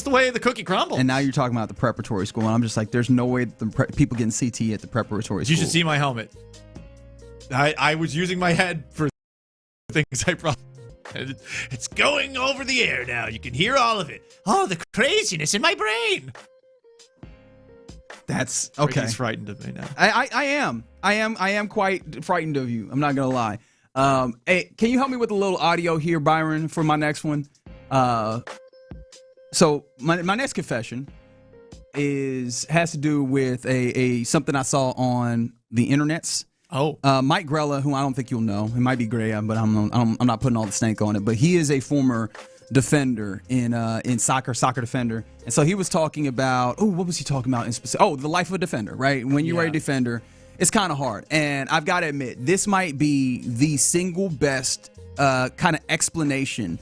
the way the cookie crumbles.
And now you're talking about the preparatory school, and I'm just like, there's no way that people getting CTE at the preparatory school.
You should see my helmet. I was using my head for things I probably... It's going over the air now. You can hear all of it. Oh, the craziness in my brain.
That's okay.
He's frightened of me now.
I am quite frightened of you. I'm not gonna lie. Hey, can you help me with a little audio here, Byron, for my next one? So my next confession has to do with a something I saw on the internets.
Oh,
Mike Grella, who I don't think you'll know. It might be Graham, but I'm not putting all the stank on it. But he is a former defender in soccer defender. And so he was talking about, what was he talking about in specific? Oh, the life of a defender, right? When you are a defender, it's kind of hard. And I've got to admit, this might be the single best kind of explanation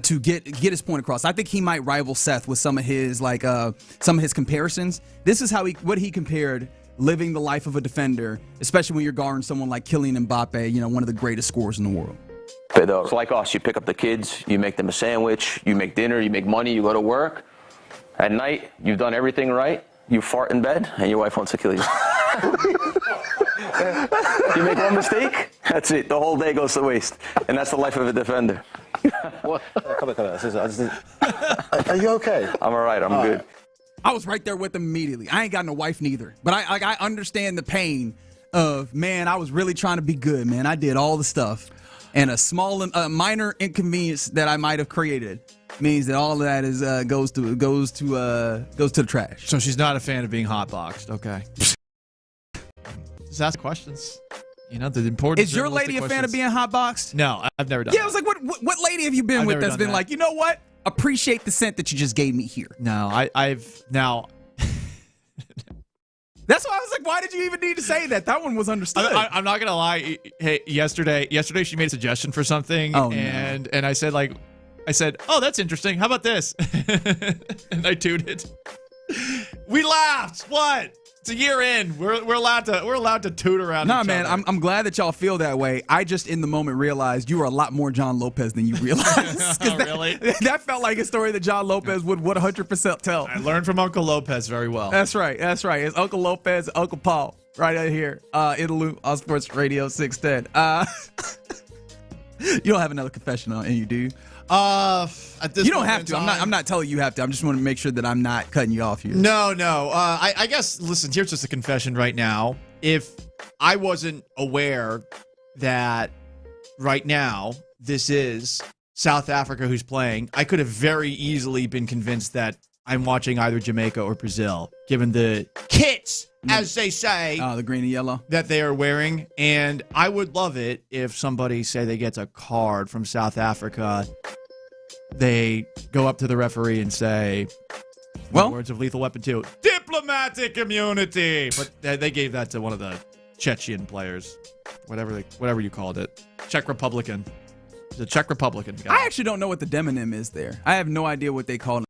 to get his point across. I think he might rival Seth with some of his comparisons. This is what he compared living the life of a defender, especially when you're guarding someone like Kylian Mbappe, one of the greatest scorers in the world.
It's like us. You pick up the kids, you make them a sandwich, you make dinner, you make money, you go to work. At night, you've done everything right. You fart in bed, and your wife wants to kill you. You make one mistake, that's it. The whole day goes to waste. And that's the life of a defender.
Come on. Are you okay?
I'm all right. I'm good.
I was right there with him immediately. I ain't got no wife neither. But I understand the pain of, man, I was really trying to be good, man. I did all the stuff. And a minor inconvenience that I might have created means that all of that is goes to the trash.
So she's not a fan of being hotboxed. Okay. Just ask questions. The important.
Is your lady a fan of being hotboxed?
No, I've never done.
Yeah, I was like, what lady have you been with that's been like, you know what? Appreciate the scent that you just gave me here.
No, I've now.
That's why I was like, why did you even need to say that? That one was understood.
I'm not gonna lie. Hey, yesterday she made a suggestion for something, and I said, oh, that's interesting. How about this? And I tuned it. We laughed. What? It's a year in. We're allowed to toot around.
Nah,
each
man,
other.
I'm glad that y'all feel that way. I just in the moment realized you are a lot more John Lopez than you realize.
Really?
That felt like a story that John Lopez would 100% tell.
I learned from Uncle Lopez very well.
That's right. It's Uncle Lopez, Uncle Paul, right out here in the loop on Sports Radio 610. You don't have another confession on you, do you?
At this
you don't have to. I'm not telling you have to. I'm just want to make sure that I'm not cutting you off here.
No. I guess. Listen, here's just a confession right now. If I wasn't aware that right now this is South Africa who's playing, I could have very easily been convinced that I'm watching either Jamaica or Brazil, given the kits, as they say.
The green and yellow.
That they are wearing. And I would love it if somebody, say they gets a card from South Africa
they go up to the referee and say,
well,
words of Lethal Weapon 2, diplomatic immunity. But they gave that to one of the Chechen players, whatever you called it, Czech Republican. The Czech Republican guy.
I actually don't know what the demonym is there. I have no idea what they call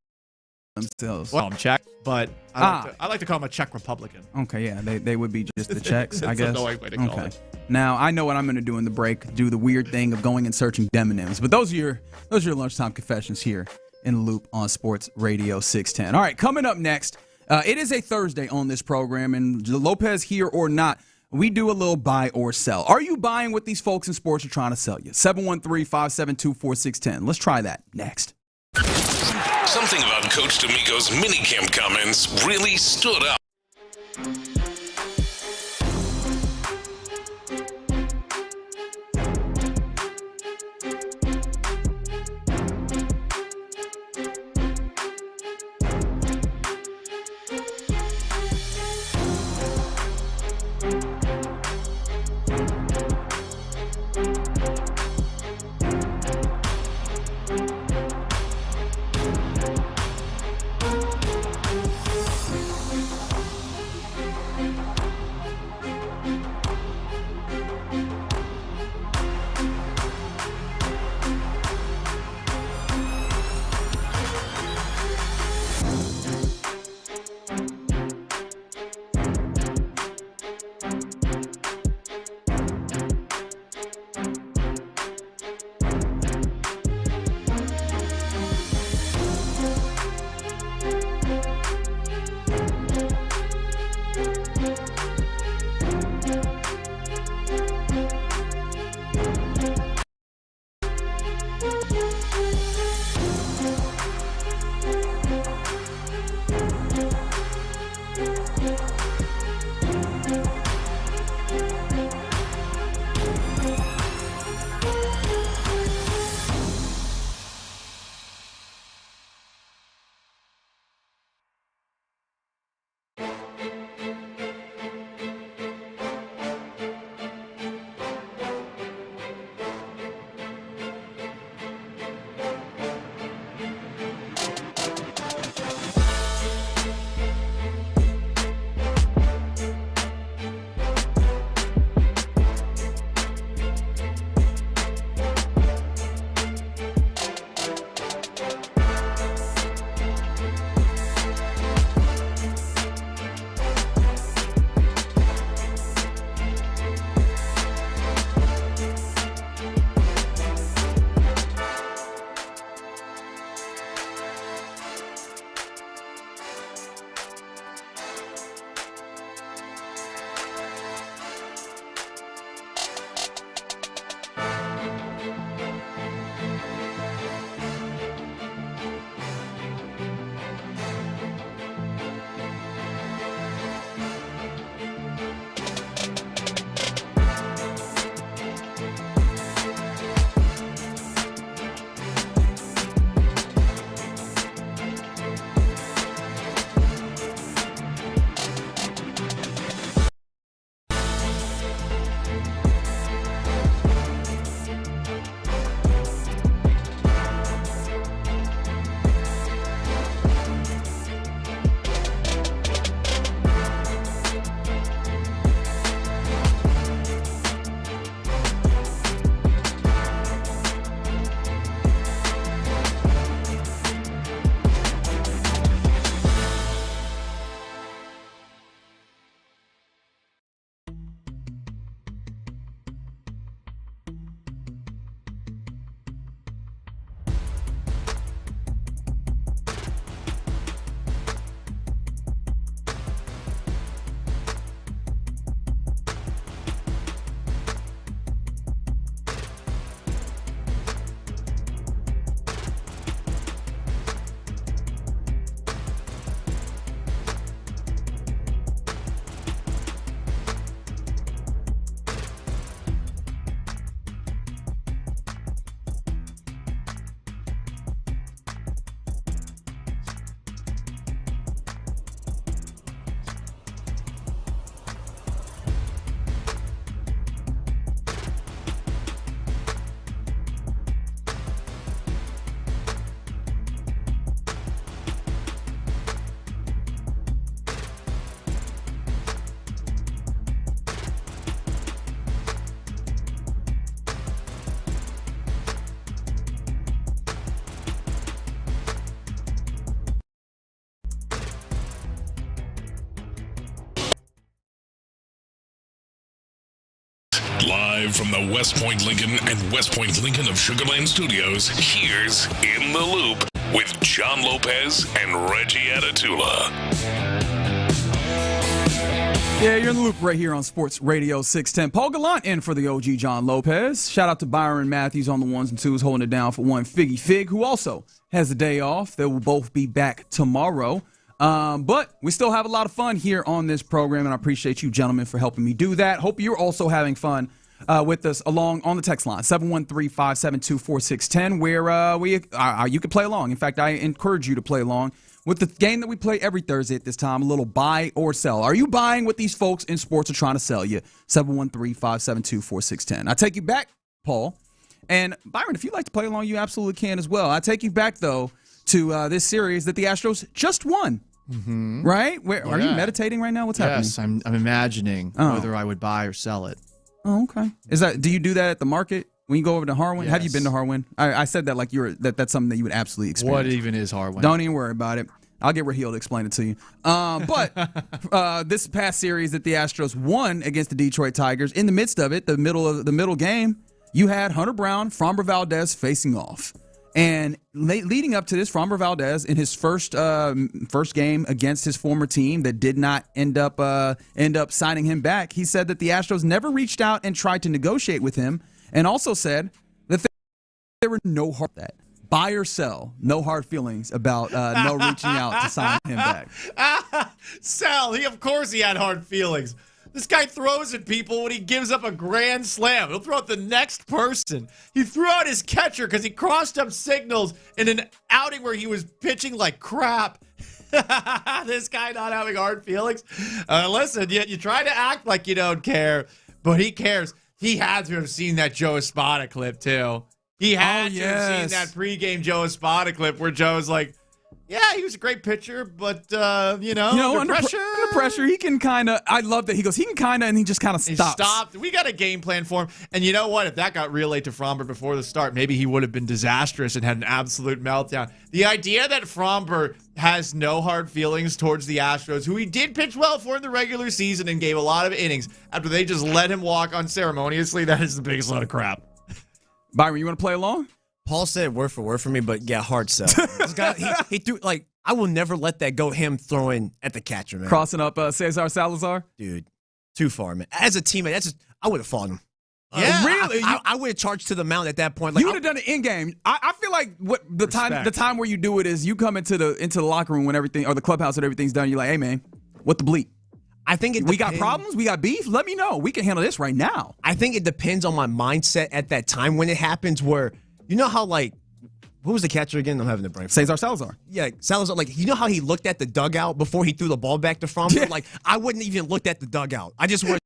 themselves.
Well, I'm Czech, but I like to call them a Czech Republican.
Okay, yeah, they would be just the Czechs, I guess.
That's a way to call it.
Now, I know what I'm going to do in the break, do the weird thing of going and searching demonyms. But those are your lunchtime confessions here in the Loop on Sports Radio 610. All right, coming up next, it is a Thursday on this program, and Lopez here or not, we do a little buy or sell. Are you buying what these folks in sports are trying to sell you? 713-572-4610. Let's try that next.
Something about Coach D'Amico's minicamp comments really stood out. Live from the West Point Lincoln and West Point Lincoln of Sugar Land Studios, here's In the Loop with John Lopez and Reggie Atatula.
Yeah, you're in the loop right here on Sports Radio 610. Paul Gallant in for the OG John Lopez. Shout out to Byron Matthews on the ones and twos, holding it down for one. Figgy Fig, who also has the day off. They will both be back tomorrow. But we still have a lot of fun here on this program, and I appreciate you gentlemen for helping me do that. Hope you're also having fun with us along on the text line, 713-572-4610, where you can play along. In fact, I encourage you to play along with the game that we play every Thursday at this time, a little buy or sell. Are you buying what these folks in sports are trying to sell you? 713-572-4610. I take you back, Paul. And Byron, if you'd like to play along, you absolutely can as well. I take you back, though, to this series that the Astros just won.
Mm-hmm.
Right? Are you meditating right now? What's happening?
Yes, I'm imagining whether I would buy or sell it.
Oh, okay. Do you do that at the market when you go over to Harwin? Yes. Have you been to Harwin? I said that like that's something that you would absolutely experience.
What even is Harwin?
Don't even worry about it. I'll get Raheel to explain it to you. But this past series that the Astros won against the Detroit Tigers, in the midst of it, the middle game, you had Hunter Brown, Framber Valdez facing off. And leading up to this, Framber Valdez in his first game against his former team that did not end up signing him back, he said that the Astros never reached out and tried to negotiate with him, and also said that there were no hard that. Buy or sell, no hard feelings about no reaching out to sign him back.
Sell. Of course he had hard feelings. This guy throws at people when he gives up a grand slam. He'll throw at the next person. He threw out his catcher because he crossed up signals in an outing where he was pitching like crap. This guy not having hard feelings. Listen, you try to act like you don't care, but he cares. He had to have seen that Joe Espada clip, too. He had to have seen that pregame Joe Espada clip where Joe's like, yeah, he was a great pitcher, but, under
pressure, he can kind of, I love that he goes, he can kind of, and he just kind of stops.
He stopped. We got a game plan for him. And you know what? If that got relayed to Framber before the start, maybe he would have been disastrous and had an absolute meltdown. The idea that Framber has no hard feelings towards the Astros, who he did pitch well for in the regular season and gave a lot of innings after they just let him walk unceremoniously, that is the biggest load of crap.
Byron, you want to play along?
Paul said word for word for me, but yeah, hard sell. This guy, he threw, like, I will never let that go, him throwing at the catcher, man.
Crossing up Cesar Salazar?
Dude, too far, man. As a teammate, I would have fought him.
Yeah, really?
I would have charged to the mound at that point. Like,
you would have done it in game. I feel like the time where you do it is you come into the locker room when everything, or the clubhouse when everything's done. You're like, hey man, what the bleep?
I think
we got problems. We got beef. Let me know. We can handle this right now.
I think it depends on my mindset at that time when it happens. Where you know how like. Who was the catcher again? I'm having the brain.
Cesar Salazar.
Yeah, Salazar. Like, you know how he looked at the dugout before he threw the ball back to Framber? Yeah. Like, I wouldn't even looked at the dugout. I just would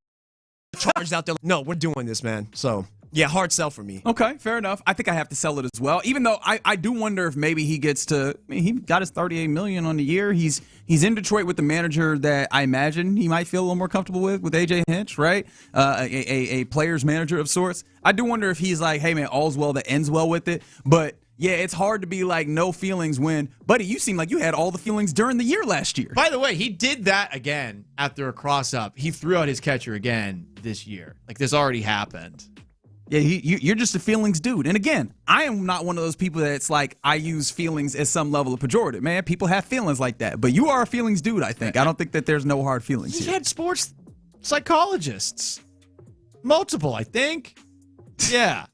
charged out there. Like, no, we're doing this, man. So, yeah, hard sell for me.
Okay, fair enough. I think I have to sell it as well. Even though I do wonder if maybe he gets to. I mean, he got his $38 million on the year. He's in Detroit with the manager that I imagine he might feel a little more comfortable with AJ Hinch, right? A player's manager of sorts. I do wonder if he's like, hey man, all's well that ends well with it, but. Yeah, it's hard to be like no feelings when, buddy, you seem like you had all the feelings during the year last year.
By the way, he did that again after a cross-up. He threw out his catcher again this year. Like, this already happened.
Yeah, you're just a feelings dude. And again, I am not one of those people that's like, I use feelings as some level of pejorative. Man, people have feelings like that. But you are a feelings dude, I think. I don't think that there's no hard feelings
He
here.
had sports psychologists. Multiple, I think. Yeah.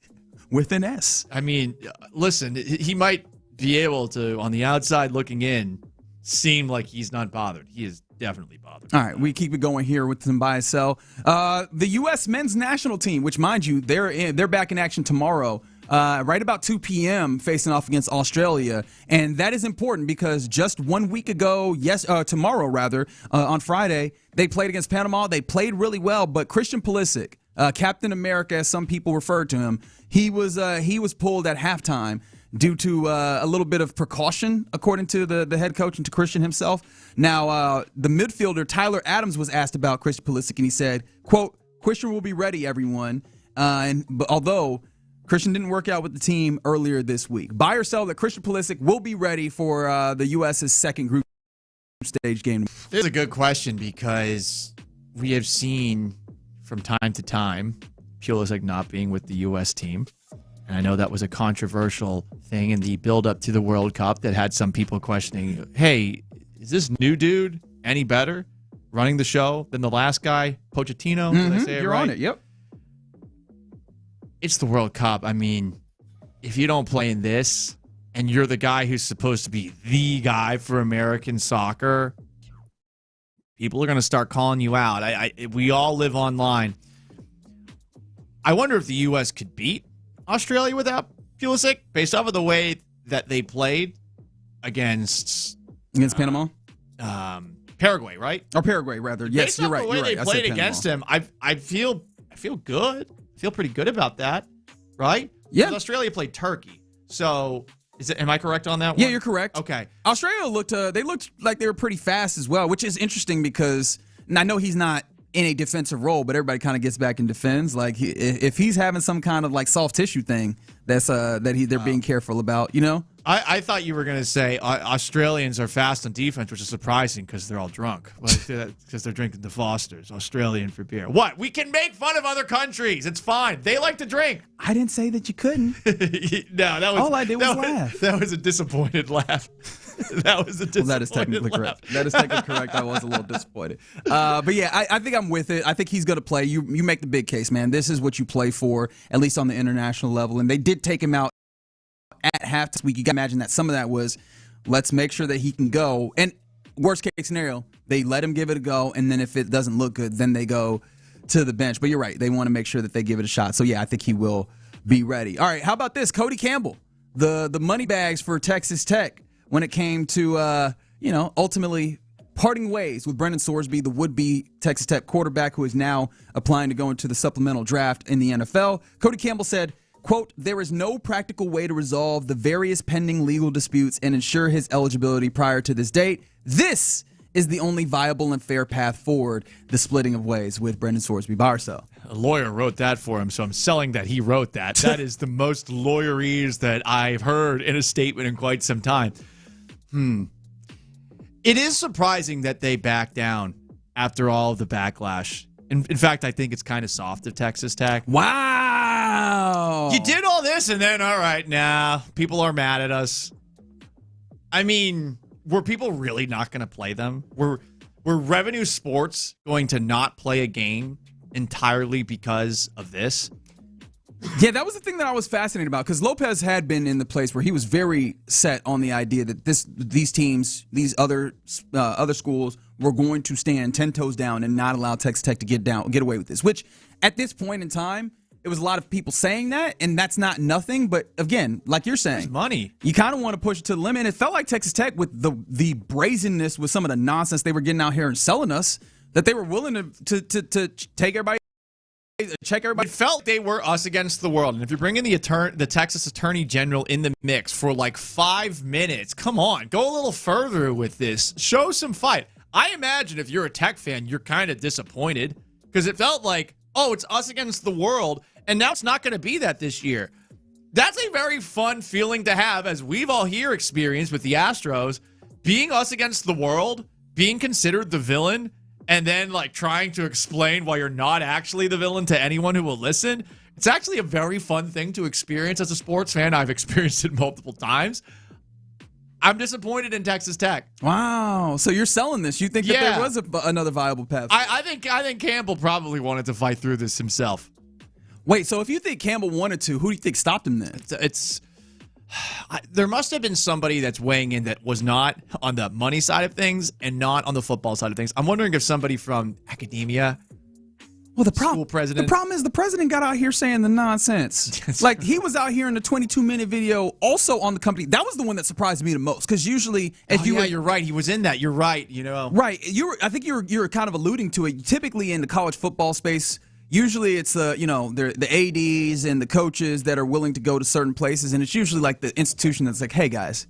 With an S.
I mean, listen, he might be able to, on the outside looking in, seem like he's not bothered. He is definitely bothered.
All right, we keep it going here with some buy and sell. The U.S. men's national team, which, mind you, they're back in action tomorrow, right about 2 p.m., facing off against Australia. And that is important because just 1 week ago, tomorrow, on Friday, they played against Panama. They played really well, but Christian Pulisic, Captain America, as some people referred to him, he was pulled at halftime due to a little bit of precaution, according to the head coach and to Christian himself. Now, the midfielder Tyler Adams was asked about Christian Pulisic, and he said, quote, Christian will be ready, everyone. But although Christian didn't work out with the team earlier this week. Buy or sell that Christian Pulisic will be ready for the U.S.'s second group stage game.
This is a good question because we have seen from time to time Pulisic not being with the U.S. team. And I know that was a controversial thing in the build-up to the World Cup that had some people questioning, hey, is this new dude any better running the show than the last guy, Pochettino? Did I say it
You're
right?
on it, yep.
It's the World Cup. I mean, if you don't play in this and you're the guy who's supposed to be the guy for American soccer, people are going to start calling you out. We all live online. I wonder if the U.S. could beat Australia without Pulisic based off of the way that they played against
Panama?
Paraguay, right?
Or Paraguay, rather. Yes,
based
you're
off
right.
the way
You're
they
right. I
played
said
against
Panama.
him, I feel good. I feel pretty good about that, right?
Yeah.
Because Australia played Turkey. So, am I correct on that one?
Yeah, you're correct.
Okay.
Australia looked like they were pretty fast as well, which is interesting because, and I know he's not in a defensive role, but everybody kind of gets back and defends. Like if he's having some kind of like soft tissue thing, that's they're being careful about, you know.
I thought you were going to say Australians are fast on defense, which is surprising because they're all drunk. Because they're drinking the Fosters, Australian for beer. What? We can make fun of other countries. It's fine. They like to drink.
I didn't say that you couldn't.
No, that was
all I did was laugh.
That was a disappointed laugh. That was a disappointed
That is technically
laugh.
correct. That is technically correct. I was a little disappointed. But yeah, I think I'm with it. I think he's going to play. You make the big case, man. This is what you play for, at least on the international level. And they did take him out at half this week. You got to imagine that some of that was, let's make sure that he can go. And worst case scenario, they let him give it a go. And then if it doesn't look good, then they go to the bench. But you're right. They want to make sure that they give it a shot. So yeah, I think he will be ready. All right. How about this? Cody Campbell, the money bags for Texas Tech when it came to, ultimately parting ways with Brendan Sorsby, the would-be Texas Tech quarterback who is now applying to go into the supplemental draft in the NFL. Cody Campbell said, quote, there is no practical way to resolve the various pending legal disputes and ensure his eligibility prior to this date. This is the only viable and fair path forward, the splitting of ways with Brendan Sorsby Barso.
A lawyer wrote that for him, so I'm selling that he wrote that. That is the most lawyerese that I've heard in a statement in quite some time. It is surprising that they back down after all of the backlash. In fact, I think it's kind of soft of Texas Tech.
Wow.
You did all this and then, all right, people are mad at us. I mean, were people really not going to play them? Were Revenue Sports going to not play a game entirely because of this?
Yeah, that was the thing that I was fascinated about because Lopez had been in the place where he was very set on the idea that these teams, these other schools were going to stand 10 toes down and not allow Texas Tech to get away with this, which at this point in time, it was a lot of people saying that, and that's not nothing. But again, like you're saying,
it's money.
You kind of want to push it to the limit. And it felt like Texas Tech, with the brazenness, with some of the nonsense they were getting out here and selling us, that they were willing to take everybody. Check everybody.
It felt they were us against the world. And if you're bringing the Texas Attorney General in the mix for like 5 minutes, come on, go a little further with this. Show some fight. I imagine if you're a Tech fan, you're kind of disappointed because it felt like, oh, it's us against the world, and now it's not going to be that this year. That's a very fun feeling to have, as we've all here experienced with the Astros, being us against the world, being considered the villain, and then like trying to explain why you're not actually the villain to anyone who will listen. It's actually a very fun thing to experience as a sports fan. I've experienced it multiple times. I'm disappointed in Texas Tech.
Wow. So you're selling this. You think that there was another viable path?
I think Campbell probably wanted to fight through this himself.
Wait, so if you think Campbell wanted to, who do you think stopped him then?
There must have been somebody that's weighing in that was not on the money side of things and not on the football side of things. I'm wondering if somebody from academia, school president.
The problem is the president got out here saying the nonsense. Like he was out here in the 22-minute video, also on the company. That was the one that surprised me the most because usually,
you're right. He was in that. You're right.
Right. I think you're kind of alluding to it. Typically in the college football space. Usually it's the ADs and the coaches that are willing to go to certain places, and it's usually like the institution that's like, hey guys,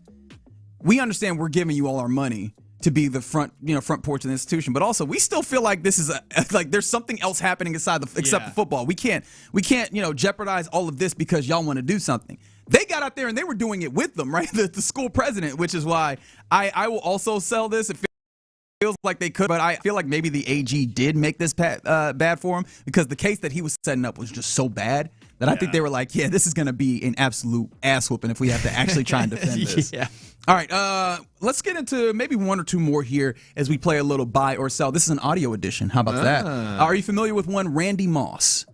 we understand we're giving you all our money to be the front porch of the institution, but also we still feel like this is like there's something else happening except the football. We can't jeopardize all of this because y'all want to do something. They got out there and they were doing it with them, right? The school president, which is why I will also sell this. feels like they could, but I feel like maybe the AG did make this bad for him because the case that he was setting up was just so bad that I think they were like, yeah, this is going to be an absolute ass whooping if we have to actually try and defend this.
Yeah.
All right, let's get into maybe one or two more here as we play a little buy or sell. This is an audio edition. How about that? Are you familiar with one Randy Moss?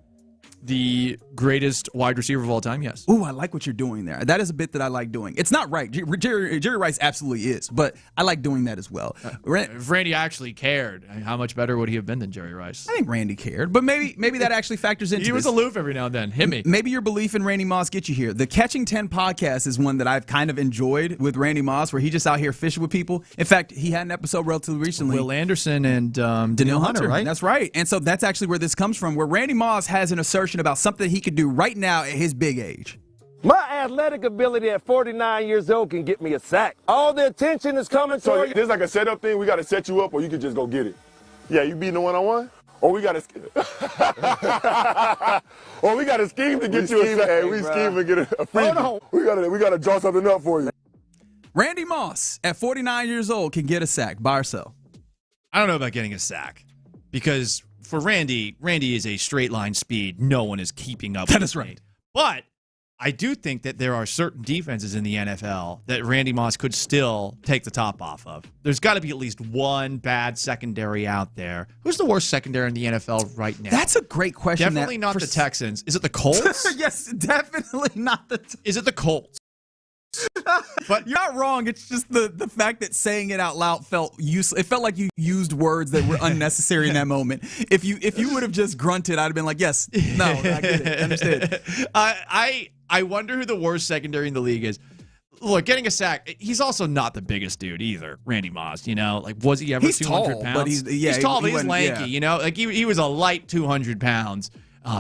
The greatest wide receiver of all time, yes.
Ooh, I like what you're doing there. That is a bit that I like doing. It's not right. Jerry Rice absolutely is, but I like doing that as well.
If Randy actually cared, how much better would he have been than Jerry Rice?
I think Randy cared, but maybe that actually factors into
He was
this.
aloof every now and then. Hit me.
Maybe your belief in Randy Moss gets you here. The Catching 10 podcast is one that I've kind of enjoyed with Randy Moss, where he just out here fishing with people. In fact, he had an episode relatively recently.
Will Anderson and Daniil Hunter, right?
That's right. And so that's actually where this comes from, where Randy Moss has an assertion about something he could do right now at his big age.
My athletic ability at 49 years old can get me a sack. All the attention is coming
So
toward you.
there's like a setup thing. We got to set you up, or you can just go get it. Yeah, you beating the one-on-one, or we got to, or we got a scheme to get you a sack. Hey, we scheme to get a free. We got to draw something up for you.
Randy Moss at 49 years old can get a sack. Buy or sell?
I don't know about getting a sack because for Randy is a straight line speed. No one is keeping up.
That is right.
But I do think that there are certain defenses in the NFL that Randy Moss could still take the top off of. There's got to be at least one bad secondary out there. Who's the worst secondary in the NFL right now?
That's a great question.
Definitely not the Texans. Is it the Colts?
Yes, definitely not the
Is it the Colts?
But you're not wrong. It's just the fact that saying it out loud felt useless. It felt like you used words that were unnecessary in that moment. If you would have just grunted, I'd have been like, yes, no, I get it, I understand.
I wonder who the worst secondary in the league is. Look, getting a sack, he's also not the biggest dude either, Randy Moss, Like, was he ever
he's
200
tall,
pounds?
but he's
tall, but he's
lanky,
lanky, Like, he was a light 200 pounds.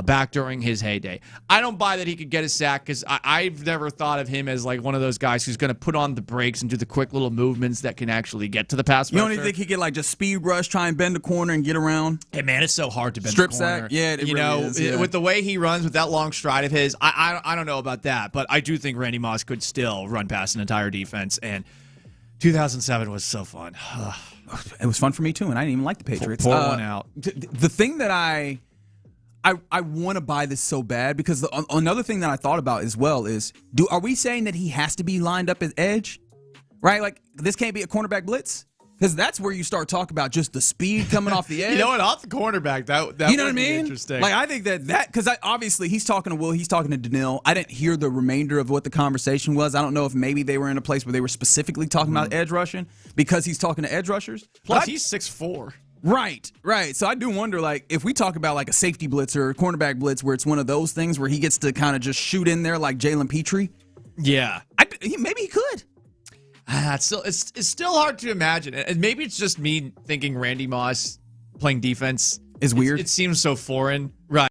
Back during his heyday. I don't buy that he could get a sack because I've never thought of him as like one of those guys who's going to put on the brakes and do the quick little movements that can actually get to the pass rusher.
You don't even think he could like just speed rush, try and bend the corner and get around?
Hey, man, it's so hard to bend
Strip
the corner.
sack? Yeah, it really is, yeah.
With the way he runs with that long stride of his, I don't know about that, but I do think Randy Moss could still run past an entire defense, and 2007 was so fun.
It was fun for me too, and I didn't even like the Patriots.
Pour one out.
The thing that I want to buy this so bad because another thing that I thought about as well is, are we saying that he has to be lined up as edge, right? Like this can't be a cornerback blitz because that's where you start talking about just the speed coming off the edge.
You know what? Off the cornerback, that
you know what I
would be
mean?
Interesting.
Like I think that because obviously he's talking to Will, he's talking to Daniil. I didn't hear the remainder of what the conversation was. I don't know if maybe they were in a place where they were specifically talking about edge rushing because he's talking to edge rushers.
Plus, he's 6'4".
Right. So I do wonder, like, if we talk about like a safety blitz or a cornerback blitz where it's one of those things where he gets to kind of just shoot in there like Jalen Petrie.
Yeah.
Maybe he could.
It's still hard to imagine. And maybe it's just me thinking Randy Moss playing defense
is weird.
It seems so foreign. Right.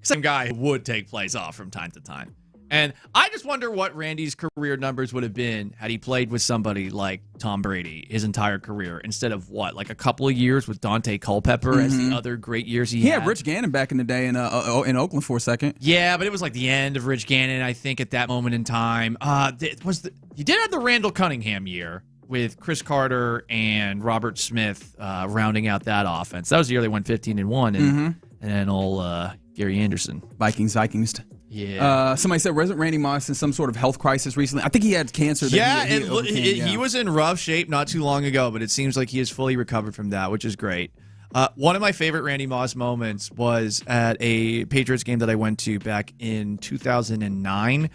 Some guy who would take plays off from time to time. And I just wonder what Randy's career numbers would have been had he played with somebody like Tom Brady his entire career instead of like a couple of years with Dante Culpepper as the other great years he had.
He had Rich Gannon back in the day in Oakland for a second.
Yeah, but it was like the end of Rich Gannon, I think, at that moment in time. He did have the Randall Cunningham year with Chris Carter and Robert Smith rounding out that offense. That was the year they went 15-1, and then old Gary Anderson.
Vikings.
Yeah.
Somebody said, wasn't Randy Moss in some sort of health crisis recently? I think he had cancer.
He was in rough shape not too long ago, but it seems like he is fully recovered from that, which is great. One of my favorite Randy Moss moments was at a Patriots game that I went to back in 2009.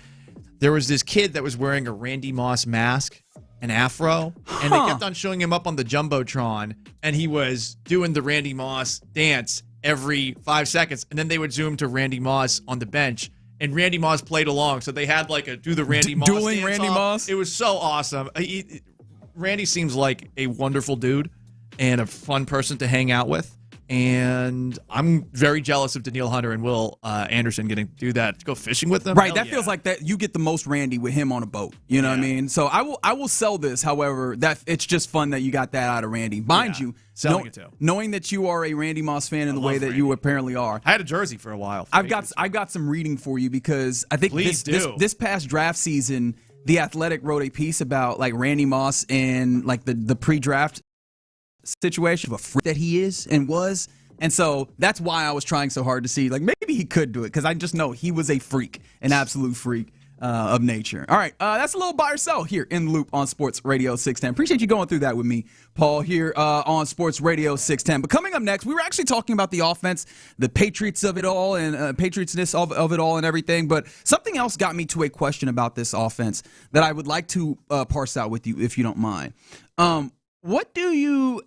There was this kid that was wearing a Randy Moss mask, an afro, and they kept on showing him up on the Jumbotron, and he was doing the Randy Moss dance every 5 seconds, and then they would zoom to Randy Moss on the bench, and Randy Moss played along, so they had like a do the Randy Moss
dueling
dance
Randy
off.
Moss.
It was so awesome. Randy seems like a wonderful dude and a fun person to hang out with, and I'm very jealous of Daniil Hunter and Will Anderson getting to do that, to go fishing with them.
Right, that feels like that you get the most Randy with him on a boat. You know what I mean? So I will sell this. However, that it's just fun that you got that out of Randy. Mind you,
selling it too.
Knowing that you are a Randy Moss fan in the way that you apparently are.
I had a jersey for a while.
I've got some reading for you because I think this past draft season, The Athletic wrote a piece about like Randy Moss and like the pre-draft situation, of a freak that he is and was. And so that's why I was trying so hard to see, like, maybe he could do it, because I just know he was a freak, an absolute freak of nature. All right, that's a little buy or sell here in the Loop on Sports Radio 610. Appreciate you going through that with me, Paul, here on Sports Radio 610. But coming up next, we were actually talking about the offense, the Patriots of it all, and Patriotsness of it all and everything. But something else got me to a question about this offense that I would like to parse out with you, if you don't mind.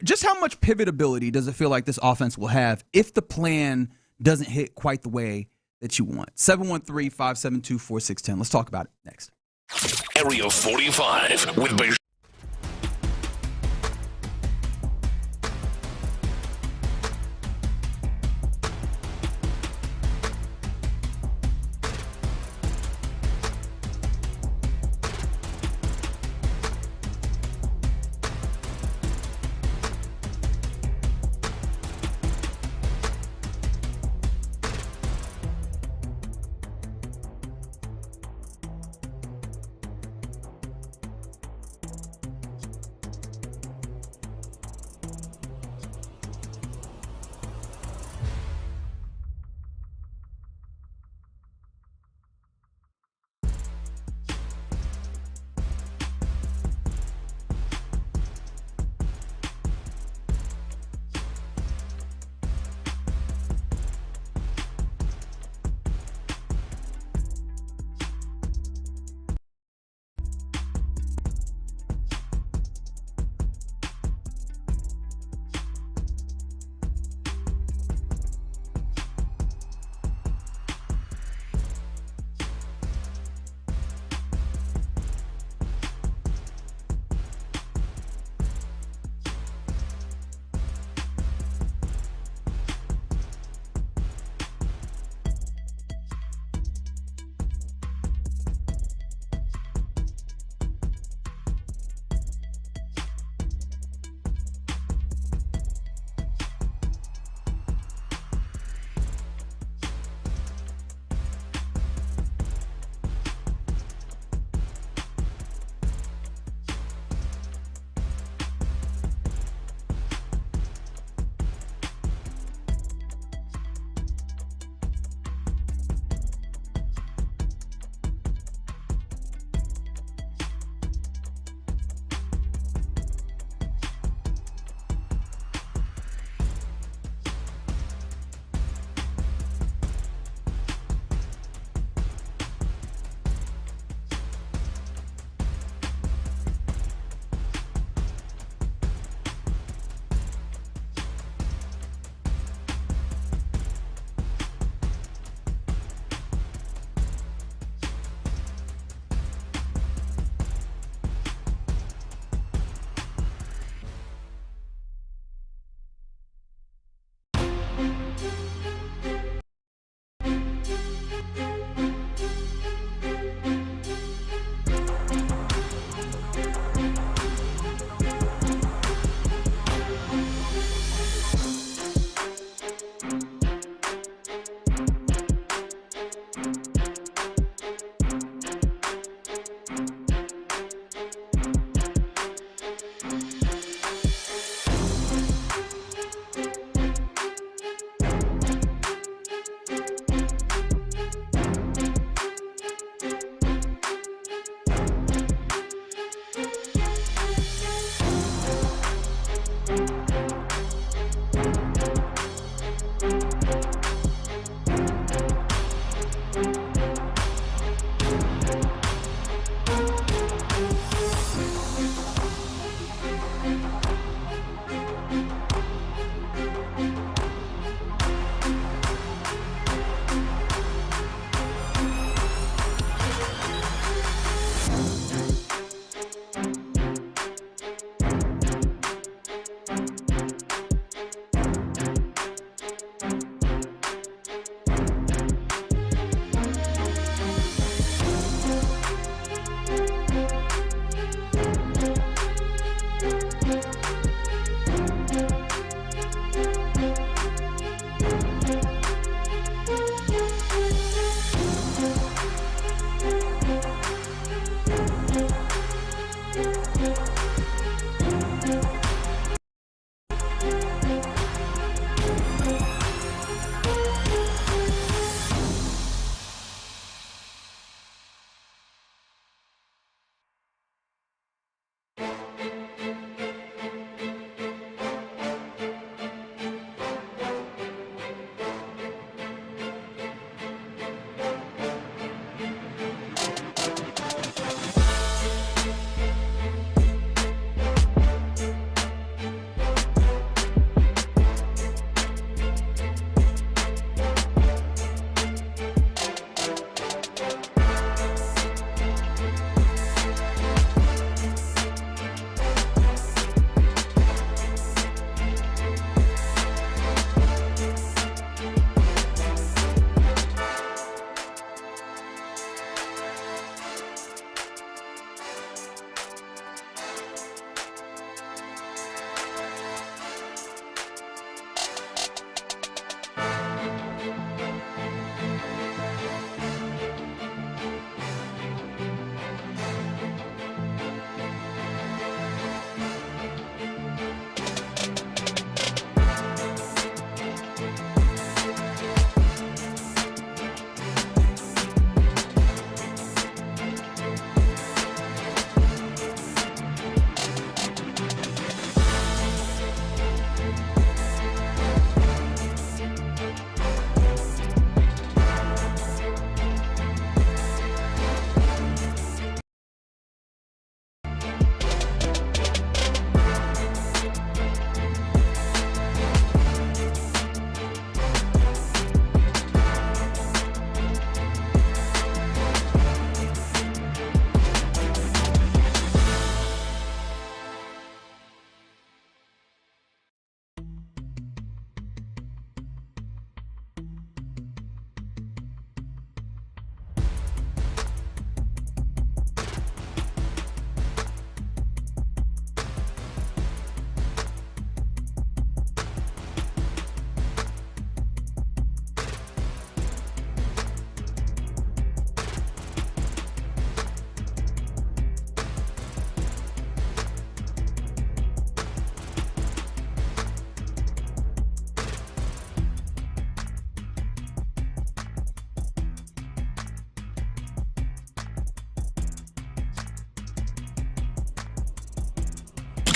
Just how much pivotability does it feel like this offense will have if the plan doesn't hit quite the way that you want? 713-572-4610. Let's talk about it next.
Area 45 with Bijani.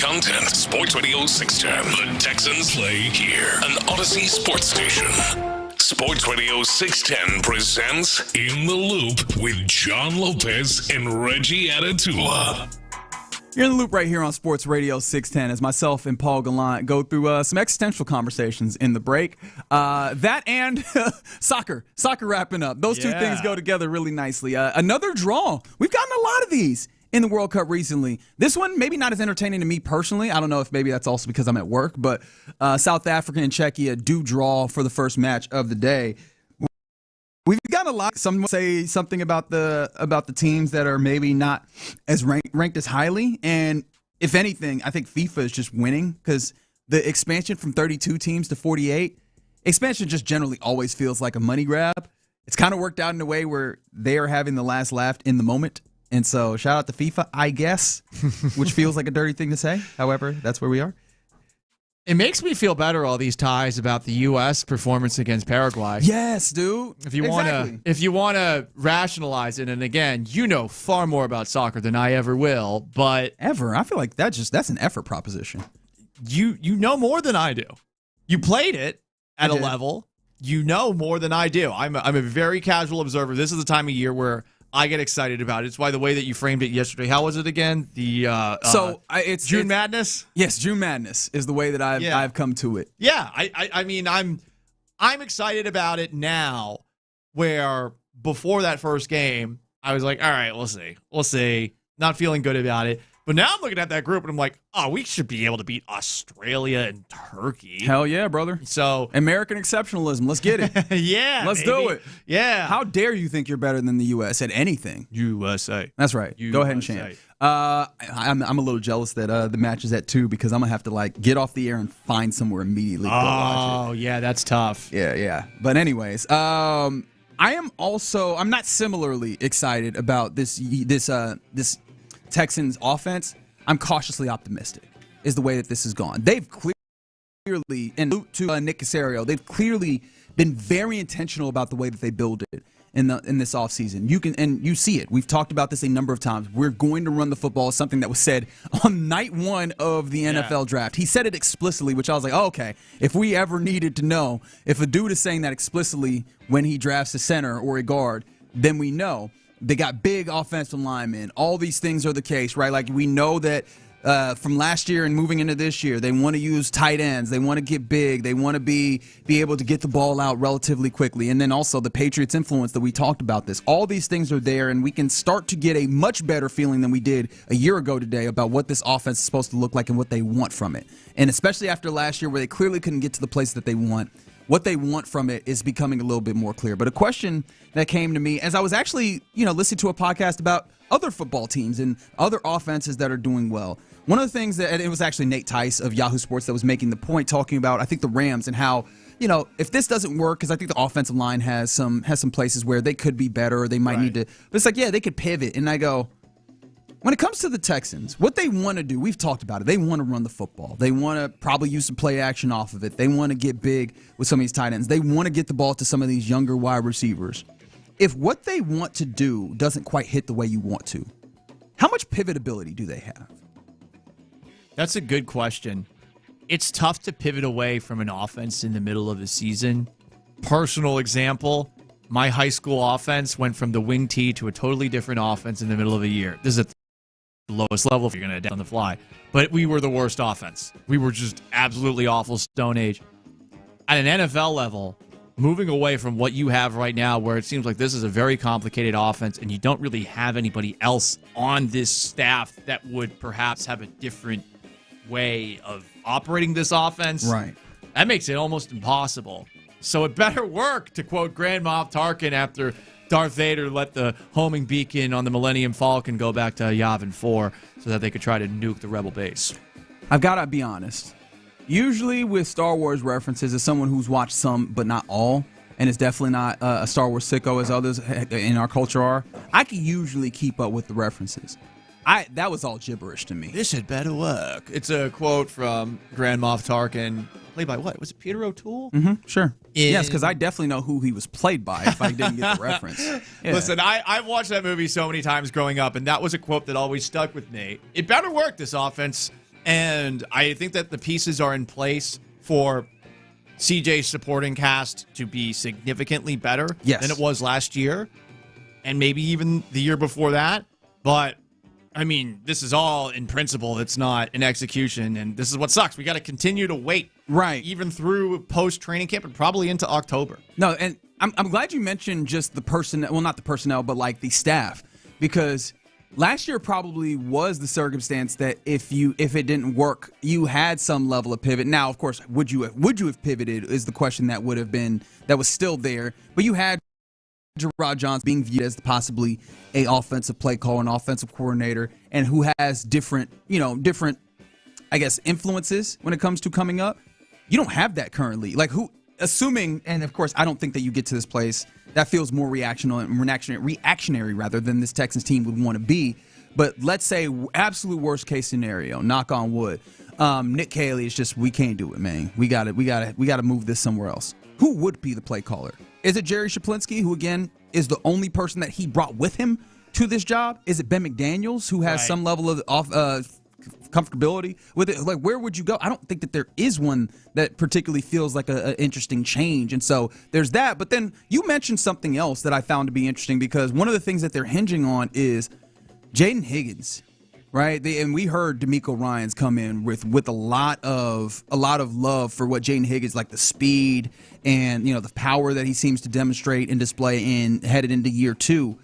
content. Sports Radio 610. The Texans play here. An Odyssey sports station. Sports Radio 610 presents In the Loop with John Lopez and Reggie Atatula.
You're in the loop right here on Sports Radio 610 as myself and Paul Gallant go through some existential conversations in the break. That and soccer wrapping up. Those two things go together really nicely. Another draw. We've gotten a lot of these in the World Cup recently. This one, maybe not as entertaining to me personally. I don't know if maybe that's also because I'm at work, but South Africa and Czechia do draw for the first match of the day. We've got a lot. Some say something about the teams that are maybe not as ranked as highly. And if anything, I think FIFA is just winning because the expansion from 32 teams to 48, expansion just generally always feels like a money grab. It's kind of worked out in a way where they are having the last laugh in the moment. And so shout out to FIFA, I guess, which feels like a dirty thing to say. However, that's where we are.
It makes me feel better, all these ties about the U.S. performance against Paraguay.
Yes, dude.
If you want to rationalize it, and again, you know far more about soccer than I ever will, but
ever, I feel like that's an effort proposition.
You know more than I do. You played it at a level. You know more than I do. I'm a very casual observer. This is the time of year where I get excited about it. It's why the way that you framed it yesterday. How was it again? It's June Madness?
Yes, June Madness is the way that I've come to it.
Yeah, I mean, I'm excited about it now, where before that first game, I was like, all right, we'll see. Not feeling good about it. But now I'm looking at that group and I'm like, oh, we should be able to beat Australia and Turkey.
Hell yeah, brother.
So
American exceptionalism. Let's get it.
Yeah.
Let's do it.
Yeah.
How dare you think you're better than the U.S. at anything?
USA.
That's right. Go ahead and chant. I'm a little jealous that the match is at 2 because I'm going to have to get off the air and find somewhere immediately to go watch it.
Oh, yeah, that's tough.
Yeah. But anyways, I'm not similarly excited about this Texans offense. I'm cautiously optimistic is the way that this has gone. They've clearly, and to Nick Caserio, they've clearly been very intentional about the way that they build it in this offseason. You see it. We've talked about this a number of times. We're going to run the football, something that was said on night 1 of the NFL draft. He said it explicitly, which I was like, oh, okay. If we ever needed to know, if a dude is saying that explicitly when he drafts a center or a guard, then we know. They got big offensive linemen. All these things are the case, right? Like, we know that from last year and moving into this year, they want to use tight ends. They want to get big. They want to be able to get the ball out relatively quickly. And then also the Patriots' influence that we talked about this. All these things are there, and we can start to get a much better feeling than we did a year ago today about what this offense is supposed to look like and what they want from it. And especially after last year where they clearly couldn't get to the place that they want, what they want from it is becoming a little bit more clear. But a question that came to me as I was actually, listening to a podcast about other football teams and other offenses that are doing well. One of the things that, and it was actually Nate Tice of Yahoo Sports that was making the point, talking about, I think, the Rams and how, if this doesn't work, because I think the offensive line has some places where they could be better or they might need to. But it's like, yeah, they could pivot. And I go, when it comes to the Texans, what they want to do, we've talked about it. They want to run the football. They want to probably use some play action off of it. They want to get big with some of these tight ends. They want to get the ball to some of these younger wide receivers. If what they want to do doesn't quite hit the way you want to, how much pivot ability do they have?
That's a good question. It's tough to pivot away from an offense in the middle of the season. Personal example, my high school offense went from the wing tee to a totally different offense in the middle of a year. This is at the lowest level if you're going to adapt on the fly. But we were the worst offense. We were just absolutely awful, Stone Age. At an NFL level, moving away from what you have right now, where it seems like this is a very complicated offense and you don't really have anybody else on this staff that would perhaps have a different way of operating this offense.
Right.
That makes it almost impossible. So it better work, to quote Grand Moff Tarkin after Darth Vader let the homing beacon on the Millennium Falcon go back to Yavin 4 so that they could try to nuke the Rebel base.
I've got to be honest. Usually with Star Wars references, as someone who's watched some but not all, and is definitely not a Star Wars sicko as others in our culture are, I can usually keep up with the references. That was all gibberish to me.
This had better work. It's a quote from Grand Moff Tarkin, played by what? Was it Peter O'Toole?
Mm-hmm, sure. Yes, because I definitely know who he was played by if I didn't get the reference. Yeah.
Listen, I've watched that movie so many times growing up, and that was a quote that always stuck with me. It better work, this offense. And I think that the pieces are in place for CJ's supporting cast to be significantly better than it was last year, and maybe even the year before that. But, I mean, this is all in principle. It's not in execution, and this is what sucks. We got to continue to wait.
Right.
Even through post-training camp and probably into October.
No, and I'm glad you mentioned just the personnel, well, not the personnel, but like the staff, because last year probably was the circumstance that if it didn't work, you had some level of pivot. Now, of course, would you have pivoted is the question that was still there. But you had Gerard Johnson being viewed as possibly a offensive play caller, an offensive coordinator, and who has different, I guess, influences when it comes to coming up. You don't have that currently. Like assuming, and of course, I don't think that you get to this place that feels more reactionary rather than this Texans team would want to be. But let's say absolute worst case scenario, knock on wood. Nick Caley is just, we can't do it, man. We got to move this somewhere else. Who would be the play caller? Is it Jerry Shaplinsky, who again is the only person that he brought with him to this job? Is it Ben McDaniels, who has some level of comfortability with it? Like, where would you go? I don't think that there is one that particularly feels like an interesting change. And so there's that. But then you mentioned something else that I found to be interesting, because one of the things that they're hinging on is Jaden Higgins, right? And we heard D'Amico Ryans come in with a lot of love for what Jaden Higgins, like the speed and the power that he seems to demonstrate and display headed into year 2.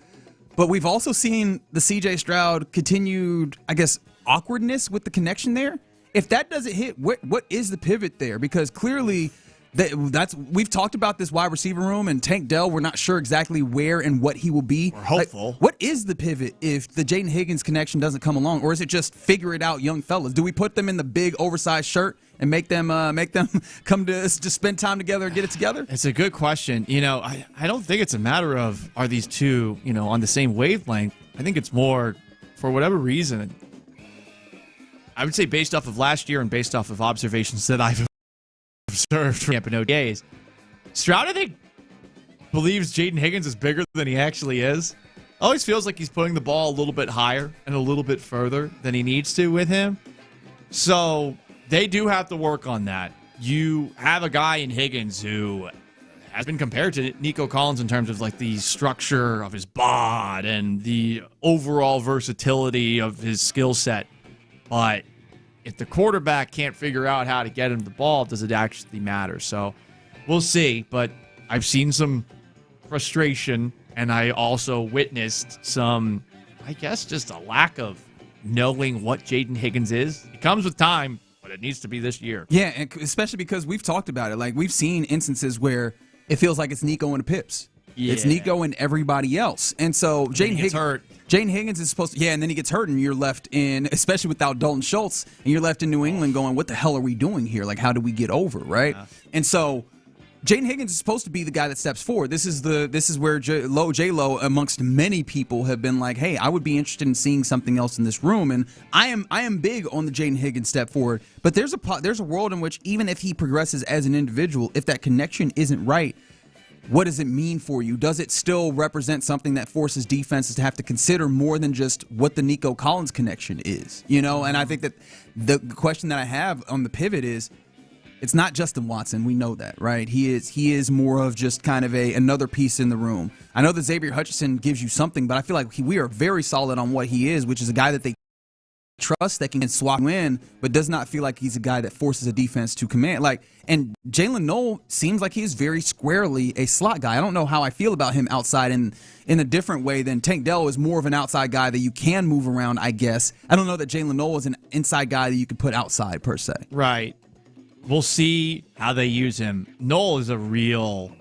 But we've also seen the CJ Stroud continued, I guess, awkwardness with the connection there. If that doesn't hit, what is the pivot there? Because clearly we've talked about this wide receiver room, and Tank Dell, we're not sure exactly where and what he will be.
We're hopeful.
Like, what is the pivot if the Jaden Higgins connection doesn't come along, or is it just figure it out, young fellas? Do we put them in the big oversized shirt and make them come to spend time together and get it together?
It's a good question. I don't think it's a matter of are these two on the same wavelength. I think it's more for whatever reason. I would say based off of last year and based off of observations that I've observed from camp and OTAs, Stroud, I think, believes Jaden Higgins is bigger than he actually is. Always feels like he's putting the ball a little bit higher and a little bit further than he needs to with him. So they do have to work on that. You have a guy in Higgins who has been compared to Nico Collins in terms of like the structure of his bod and the overall versatility of his skill set. But if the quarterback can't figure out how to get him the ball, does it actually matter? So we'll see. But I've seen some frustration, and I also witnessed some, I guess, just a lack of knowing what Jaden Higgins is. It comes with time, but it needs to be this year.
Yeah, and especially because we've talked about it. Like, we've seen instances where it feels like it's Nico and the Pips. Yeah. It's Nico and everybody else. And so Jaden Higgins is supposed to, and then he gets hurt, and you're left in, especially without Dalton Schultz, and you're left in New England going, what the hell are we doing here? Like, how do we get over, right? Yeah. And so Jaden Higgins is supposed to be the guy that steps forward. This is where J-Lo, amongst many people, have been like, hey, I would be interested in seeing something else in this room. And I am big on the Jaden Higgins step forward. But there's a world in which even if he progresses as an individual, if that connection isn't right, what does it mean for you? Does it still represent something that forces defenses to have to consider more than just what the Nico Collins connection is? And I think that the question that I have on the pivot is, it's not Justin Watson. We know that, right? He is more of just kind of another piece in the room. I know that Xavier Hutchinson gives you something, but I feel like we are very solid on what he is, which is a guy that they trust, that can swap in, but does not feel like he's a guy that forces a defense to command. And Jalen Noel seems like he's very squarely a slot guy. I don't know how I feel about him outside in a different way than Tank Dell is more of an outside guy that you can move around, I guess. I don't know that Jalen Noel is an inside guy that you could put outside per se.
Right. We'll see how they use him. Noel is a real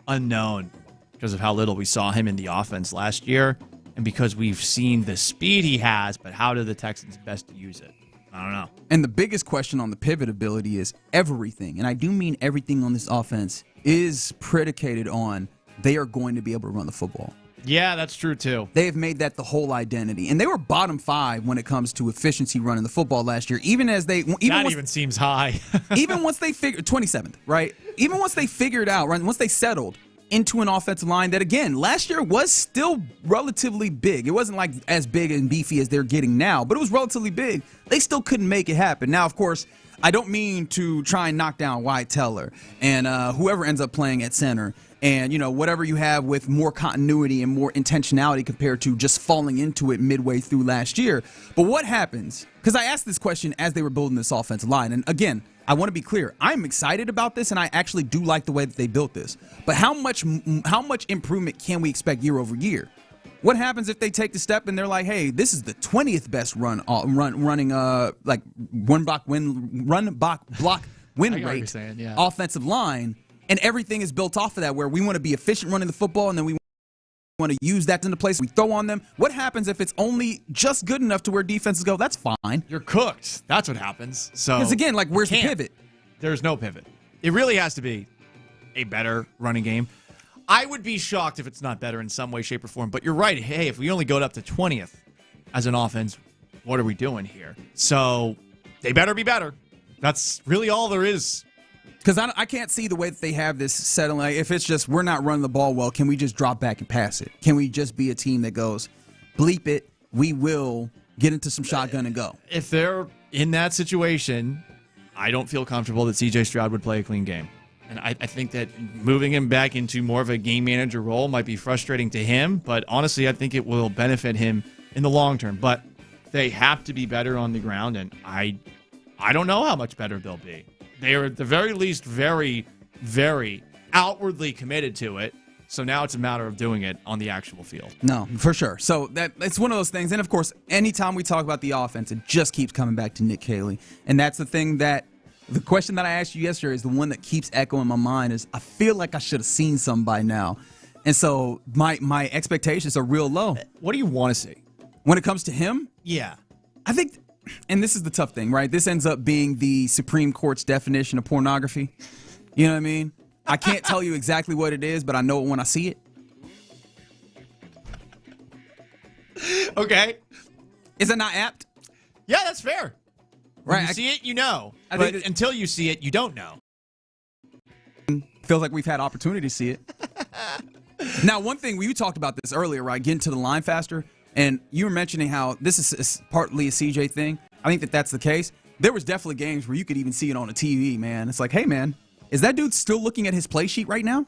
unknown because of how little we saw him in the offense last year. And because we've seen the speed he has, but how do the Texans best use it? I don't know.
And the biggest question on the pivot ability is everything, and I do mean everything on this offense, is predicated on they are going to be able to run the football.
Yeah, that's true too.
They have made that the whole identity. And they were bottom 5 when it comes to efficiency running the football last year,
even seems high.
Even once they figured, 27th, right? Even once they figured out, right, once they settled, into an offensive line that, again, last year was still relatively big. It wasn't like as big and beefy as they're getting now, but it was relatively big. They still couldn't make it happen. Now, of course, I don't mean to try and knock down Wyatt Teller and whoever ends up playing at center and, whatever you have with more continuity and more intentionality compared to just falling into it midway through last year. But what happens? Because I asked this question as they were building this offensive line. And again, I want to be clear. I'm excited about this, and I actually do like the way that they built this. But how much improvement can we expect year over year? What happens if they take the step and they're like, hey, this is the 20th best running like run block win rate offensive line, and everything is built off of that, where we want to be efficient running the football, and then we want to use that in the place we throw on them. What happens if it's only just good enough to where defenses go, that's fine?
You're cooked. That's what happens. So
because again, like, where's the pivot?
There's no pivot. It really has to be a better running game. I would be shocked if it's not better in some way, shape, or form. But you're right. Hey, if we only go up to 20th as an offense, what are we doing here? So they better be better. That's really all there is.
Because I can't see the way that they have this settling. Like, if it's just we're not running the ball well, can we just drop back and pass it? Can we just be a team that goes, bleep it, we will get into some shotgun and go?
If they're in that situation, I don't feel comfortable that C.J. Stroud would play a clean game. And I think that moving him back into more of a game manager role might be frustrating to him. But honestly, I think it will benefit him in the long term. But they have to be better on the ground, and I don't know how much better they'll be. They are at the very least very, very outwardly committed to it. So now it's a matter of doing it on the actual field.
No, for sure. So it's one of those things. And, of course, anytime we talk about the offense, it just keeps coming back to Nick Caley. And that's the thing that the question that I asked you yesterday is the one that keeps echoing in my mind is I feel like I should have seen some by now. And so my expectations are real low.
What do you want to see?
When it comes to him?
Yeah.
I think, and this is the tough thing, right? This ends up being the Supreme Court's definition of pornography. You know what I mean? I can't tell you exactly what it is, but I know it when I see it.
Okay.
Is it not apt?
Yeah, that's fair. When
right.
you see it, you know. But until you see it, you don't know.
Feels like we've had opportunity to see it. Now, one thing, we talked about this earlier, right? Getting to the line faster. And you were mentioning how this is partly a CJ thing. I think that's the case. There was definitely games where you could even see it on the TV, man. It's like, hey, man, is that dude still looking at his play sheet right now?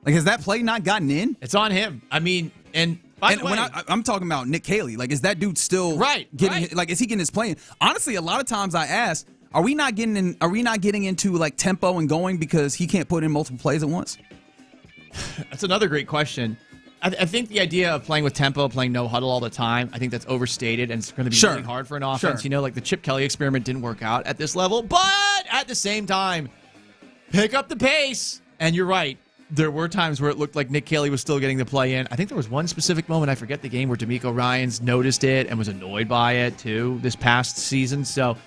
Like, has that play not gotten in?
It's on him. I mean, and by the way,
when I'm talking about Nick Caley, like, is that dude still getting like, is he getting his play in? Honestly, a lot of times I ask, are we not getting into like tempo and going because he can't put in multiple plays at once?
That's another great question. I think the idea of playing with tempo, playing no huddle all the time, I think that's overstated, and it's going to be really hard for an offense. You know, like the Chip Kelly experiment didn't work out at this level, but at the same time, pick up the pace. And you're right. There were times where it looked like Nick Caley was still getting the play in. I think there was one specific moment, I forget the game, where D'Amico Ryans noticed it and was annoyed by it, too, this past season. So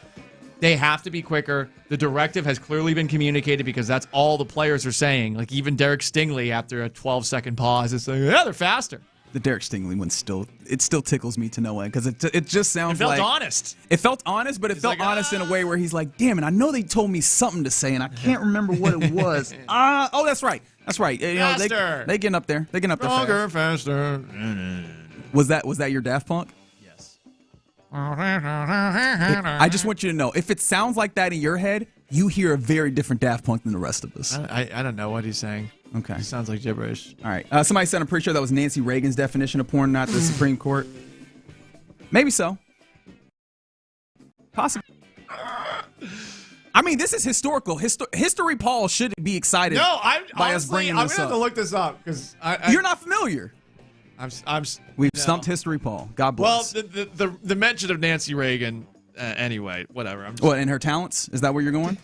they have to be quicker. The directive has clearly been communicated because that's all the players are saying. Like, even Derek Stingley, after a 12-second pause, is saying, yeah, they're faster.
The Derek Stingley one still tickles me to no end because it just sounds like...
It felt honest.
It felt honest, but it felt like, honest in a way where he's like, damn it, I know they told me something to say, and I can't remember what it was. Oh, that's right. That's right. You know, they getting up there. They getting up there
Stronger, faster.
Was that your Daft Punk? I just want you to know, if it sounds like that in your head, you hear a very different Daft Punk than the rest of us.
I don't know what he's saying.
Okay.
It sounds like gibberish.
All right. Somebody said, I'm pretty sure that was Nancy Reagan's definition of porn, not the Supreme Court. Maybe so. Possibly. I mean, this is historical. History Paul should be excited by us bringing this up.
I'm going to have to look this up because
you're not familiar. We've stumped History Paul. God bless.
Well, the mention of Nancy Reagan, anyway, whatever.
What, and her talents? Is that where you're going?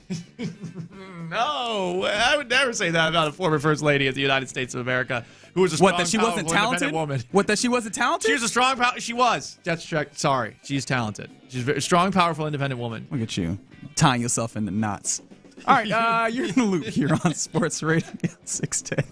No, I would never say that about a former First Lady of the United States of America who was a strong, independent woman.
What, that she wasn't talented?
She was a strong, she was. That's correct. Sorry. She's talented. She's a very strong, powerful, independent woman.
Look at you, tying yourself into knots. All right, you're in the loop here on Sports Radio 610.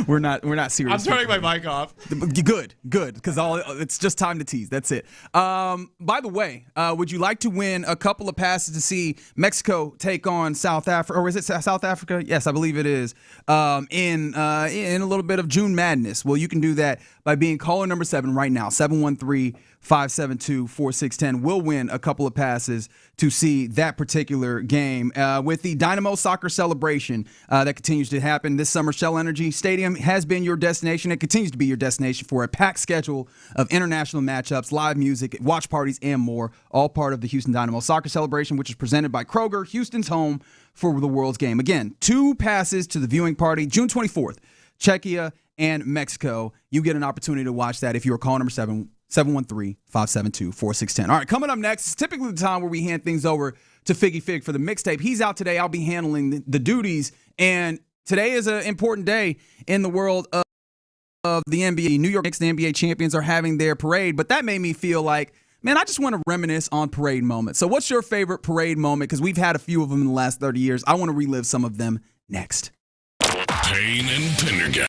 we're not serious.
I'm turning my mic off.
Good, because it's just time to tease. That's it. By the way, would you like to win a couple of passes to see Mexico take on South Africa, or is it South Africa? Yes, I believe it is. In a little bit of June Madness. Well, you can do that by being caller number 7 right now, 713-572-4610. We'll win a couple of passes to see that particular game with the Dynamo Soccer Celebration that continues to happen this summer. Shell Energy Stadium has been your destination. It continues to be your destination for a packed schedule of international matchups, live music, watch parties, and more, all part of the Houston Dynamo Soccer Celebration, which is presented by Kroger, Houston's home for the world's game. Again, 2 passes to the viewing party, June 24th, Czechia and Mexico. You get an opportunity to watch that if you're caller number 7, 713-572-4610. All right, coming up next is typically the time where we hand things over to Figgy Fig for the mixtape. He's out today. I'll be handling the duties. And today is an important day in the world of the NBA. New York Knicks, the NBA champions, are having their parade. But that made me feel like, man, I just want to reminisce on parade moments. So what's your favorite parade moment? Because we've had a few of them in the last 30 years. I want to relive some of them next.
Payne and Pendergast.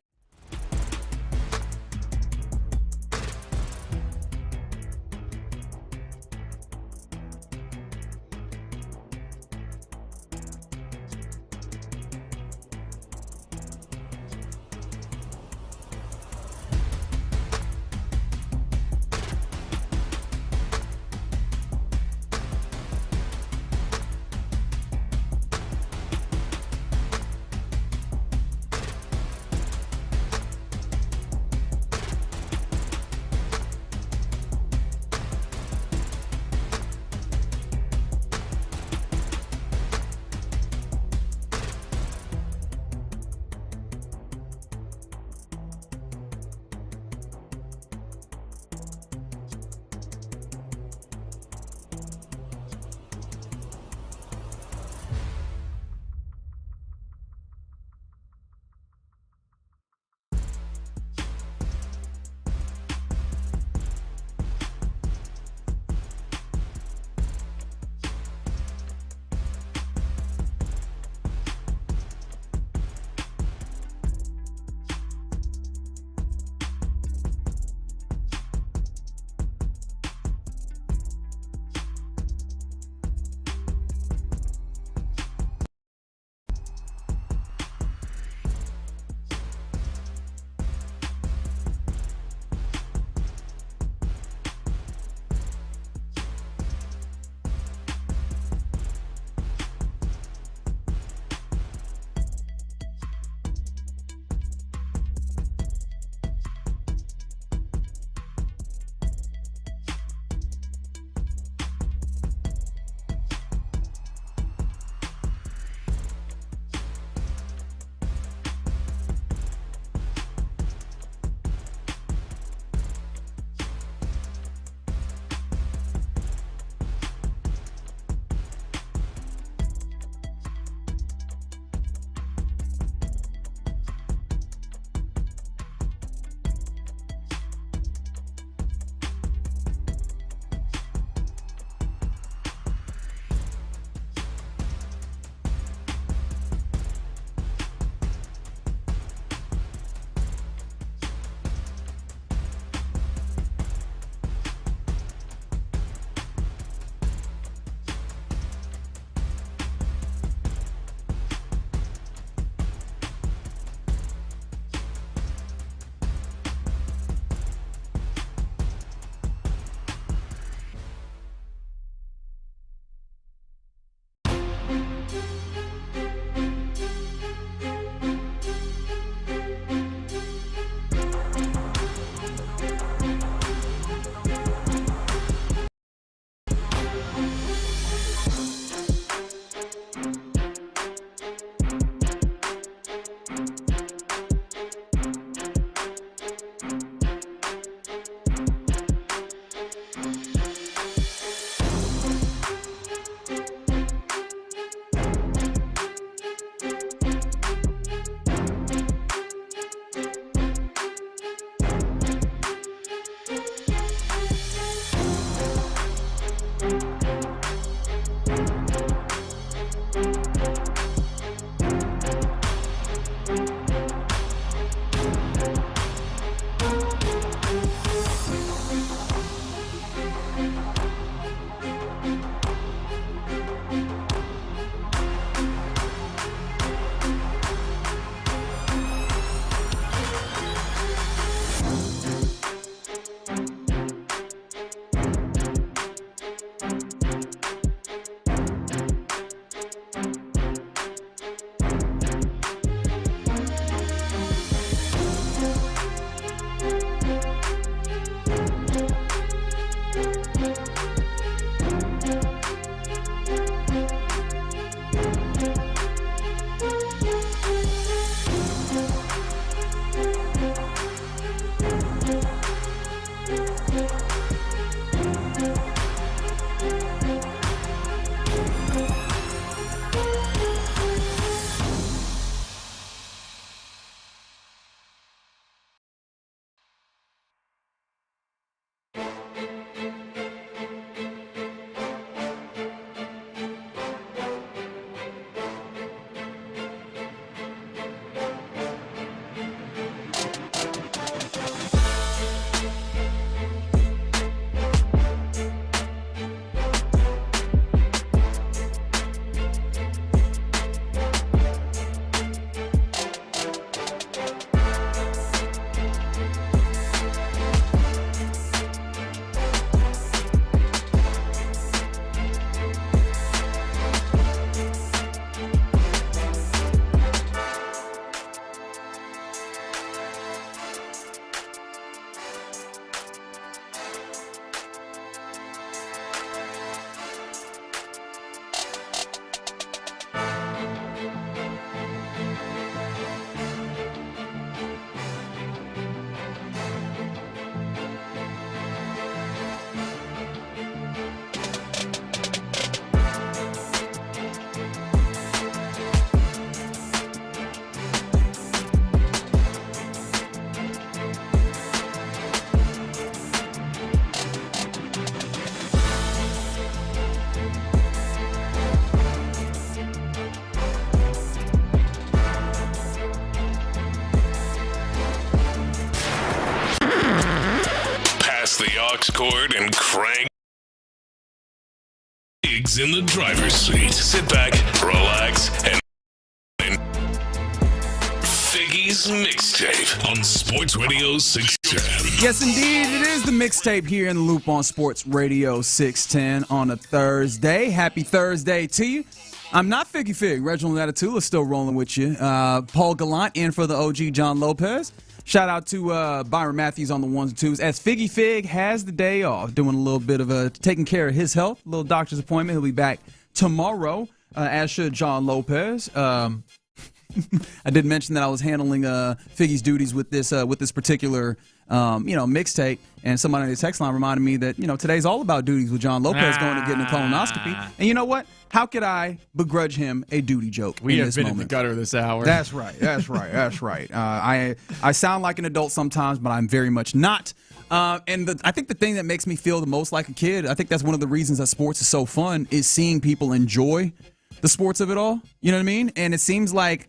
the aux cord and crank Biggs in the driver's seat. Sit back, relax, and Figgy's Mixtape on Sports Radio 610.
Yes, indeed. It is the mixtape here in the Loop on Sports Radio 610 on a Thursday. Happy Thursday to you. I'm not Figgy Fig. Reginald Atatula still rolling with you. Paul Gallant in for the OG John Lopez. Shout out to Byron Matthews on the ones and twos. As Figgy Fig has the day off, doing a little bit of taking care of his health, a little doctor's appointment. He'll be back tomorrow, as should John Lopez. I did mention that I was handling Figgy's duties with this particular mixtape, and somebody on the text line reminded me that today's all about duties with John Lopez going to get a colonoscopy. And you know what? How could I begrudge him a duty joke?
We
in
have
this
been
moment?
in the gutter this hour.
That's right. That's right. I sound like an adult sometimes, but I'm very much not. I think the thing that makes me feel the most like a kid, I think that's one of the reasons that sports is so fun, is seeing people enjoy the sports of it all. You know what I mean? And it seems like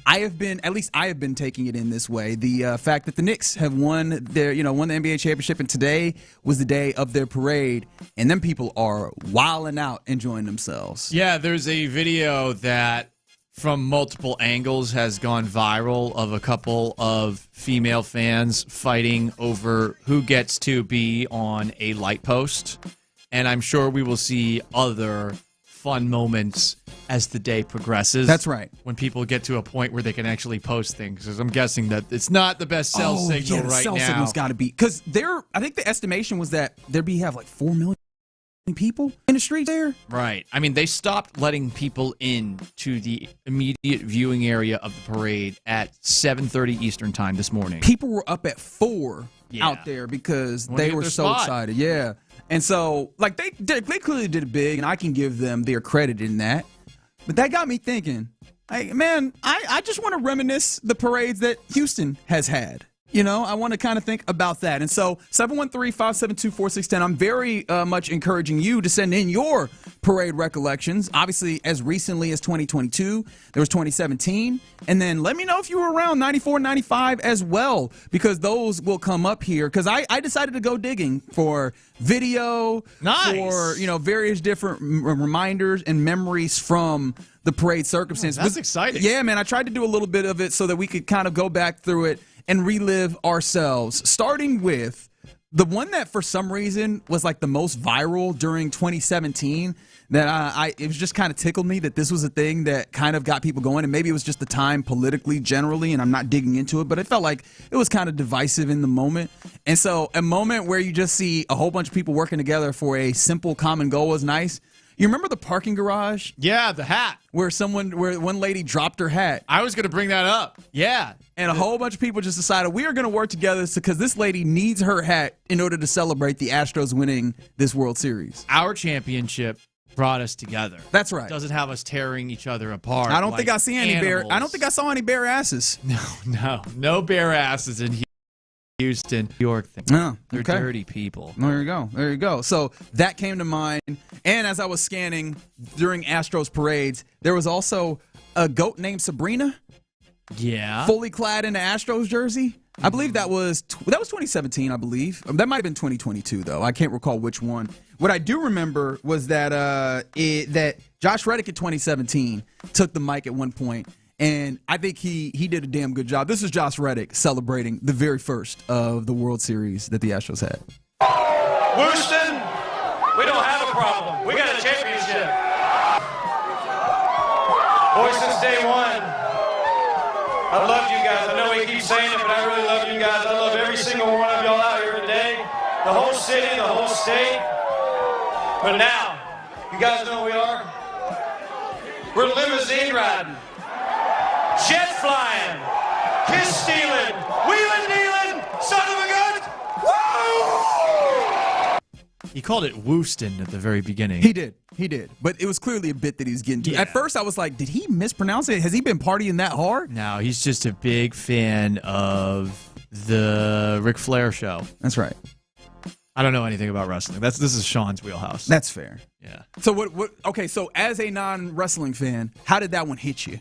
I have been taking it in this way. The fact that the Knicks have won the NBA championship, and today was the day of their parade, and them people are wilding out, enjoying themselves.
Yeah, there's a video that from multiple angles has gone viral of a couple of female fans fighting over who gets to be on a light post, and I'm sure we will see other fun moments as the day progresses.
That's right.
When people get to a point where they can actually post things, because I'm guessing that it's not the best cell signal
the
right
cell
now.
signal's got to be, because I think the estimation was that have like 4 million people in the street there.
Right. I mean, they stopped letting people in to the immediate viewing area of the parade at 7:30 Eastern time this morning.
People were up at 4 out there because they were so excited. Yeah. And so, like, they clearly did it big, and I can give them their credit in that. But that got me thinking, hey, man, I just want to reminisce the parades that Houston has had. I want to kind of think about that. And so 713-572-4610, I'm very much encouraging you to send in your parade recollections. Obviously, as recently as 2022, there was 2017. And then let me know if you were around 94, 95 as well, because those will come up here. Because I decided to go digging for video, for various different reminders and memories from the parade circumstance.
That's exciting.
Yeah, man, I tried to do a little bit of it so that we could kind of go back through it and relive ourselves, starting with the one that for some reason was like the most viral during 2017, that it was just kind of tickled me that this was a thing that kind of got people going, and maybe it was just the time politically generally, and I'm not digging into it, but it felt like it was kind of divisive in the moment. And so a moment where you just see a whole bunch of people working together for a simple common goal is nice. You remember the parking garage?
Yeah, the hat.
Where one lady dropped her hat.
I was going to bring that up. Yeah.
And a whole bunch of people just decided we are going to work together because this lady needs her hat in order to celebrate the Astros winning this World Series.
Our championship brought us together.
That's right.
It doesn't have us tearing each other apart.
I don't think I see any bare. I don't think I saw any bare asses.
No bare asses in Houston, New York thing.
Oh,
They're dirty people.
There you go. So that came to mind. And as I was scanning during Astros parades, there was also a goat named Sabrina.
Yeah.
Fully clad in an Astros jersey. I believe that was 2017, I believe. That might have been 2022, though. I can't recall which one. What I do remember was that that Josh Reddick in 2017 took the mic at one point, and I think he did a damn good job. This is Josh Reddick celebrating the very first of the World Series that the Astros had.
Houston, we don't have a problem. We got a championship. Boys, since day one, I've loved you guys. I know we keep saying it, but I really love you guys. I love every single one of y'all out here today. The whole city, the whole state. But now, you guys know who we are? We're limousine riding, jet flying, kiss stealing, wheeling dealing, son of a gun. Woo!
He called it Wooston at the very beginning.
He did. But it was clearly a bit that he was getting to. Yeah. At first, I was like, did he mispronounce it? Has he been partying that hard?
No, he's just a big fan of the Ric Flair show.
That's right.
I don't know anything about wrestling. This is Sean's wheelhouse.
That's fair.
Yeah.
So what okay, so as a non-wrestling fan, how did that one hit you?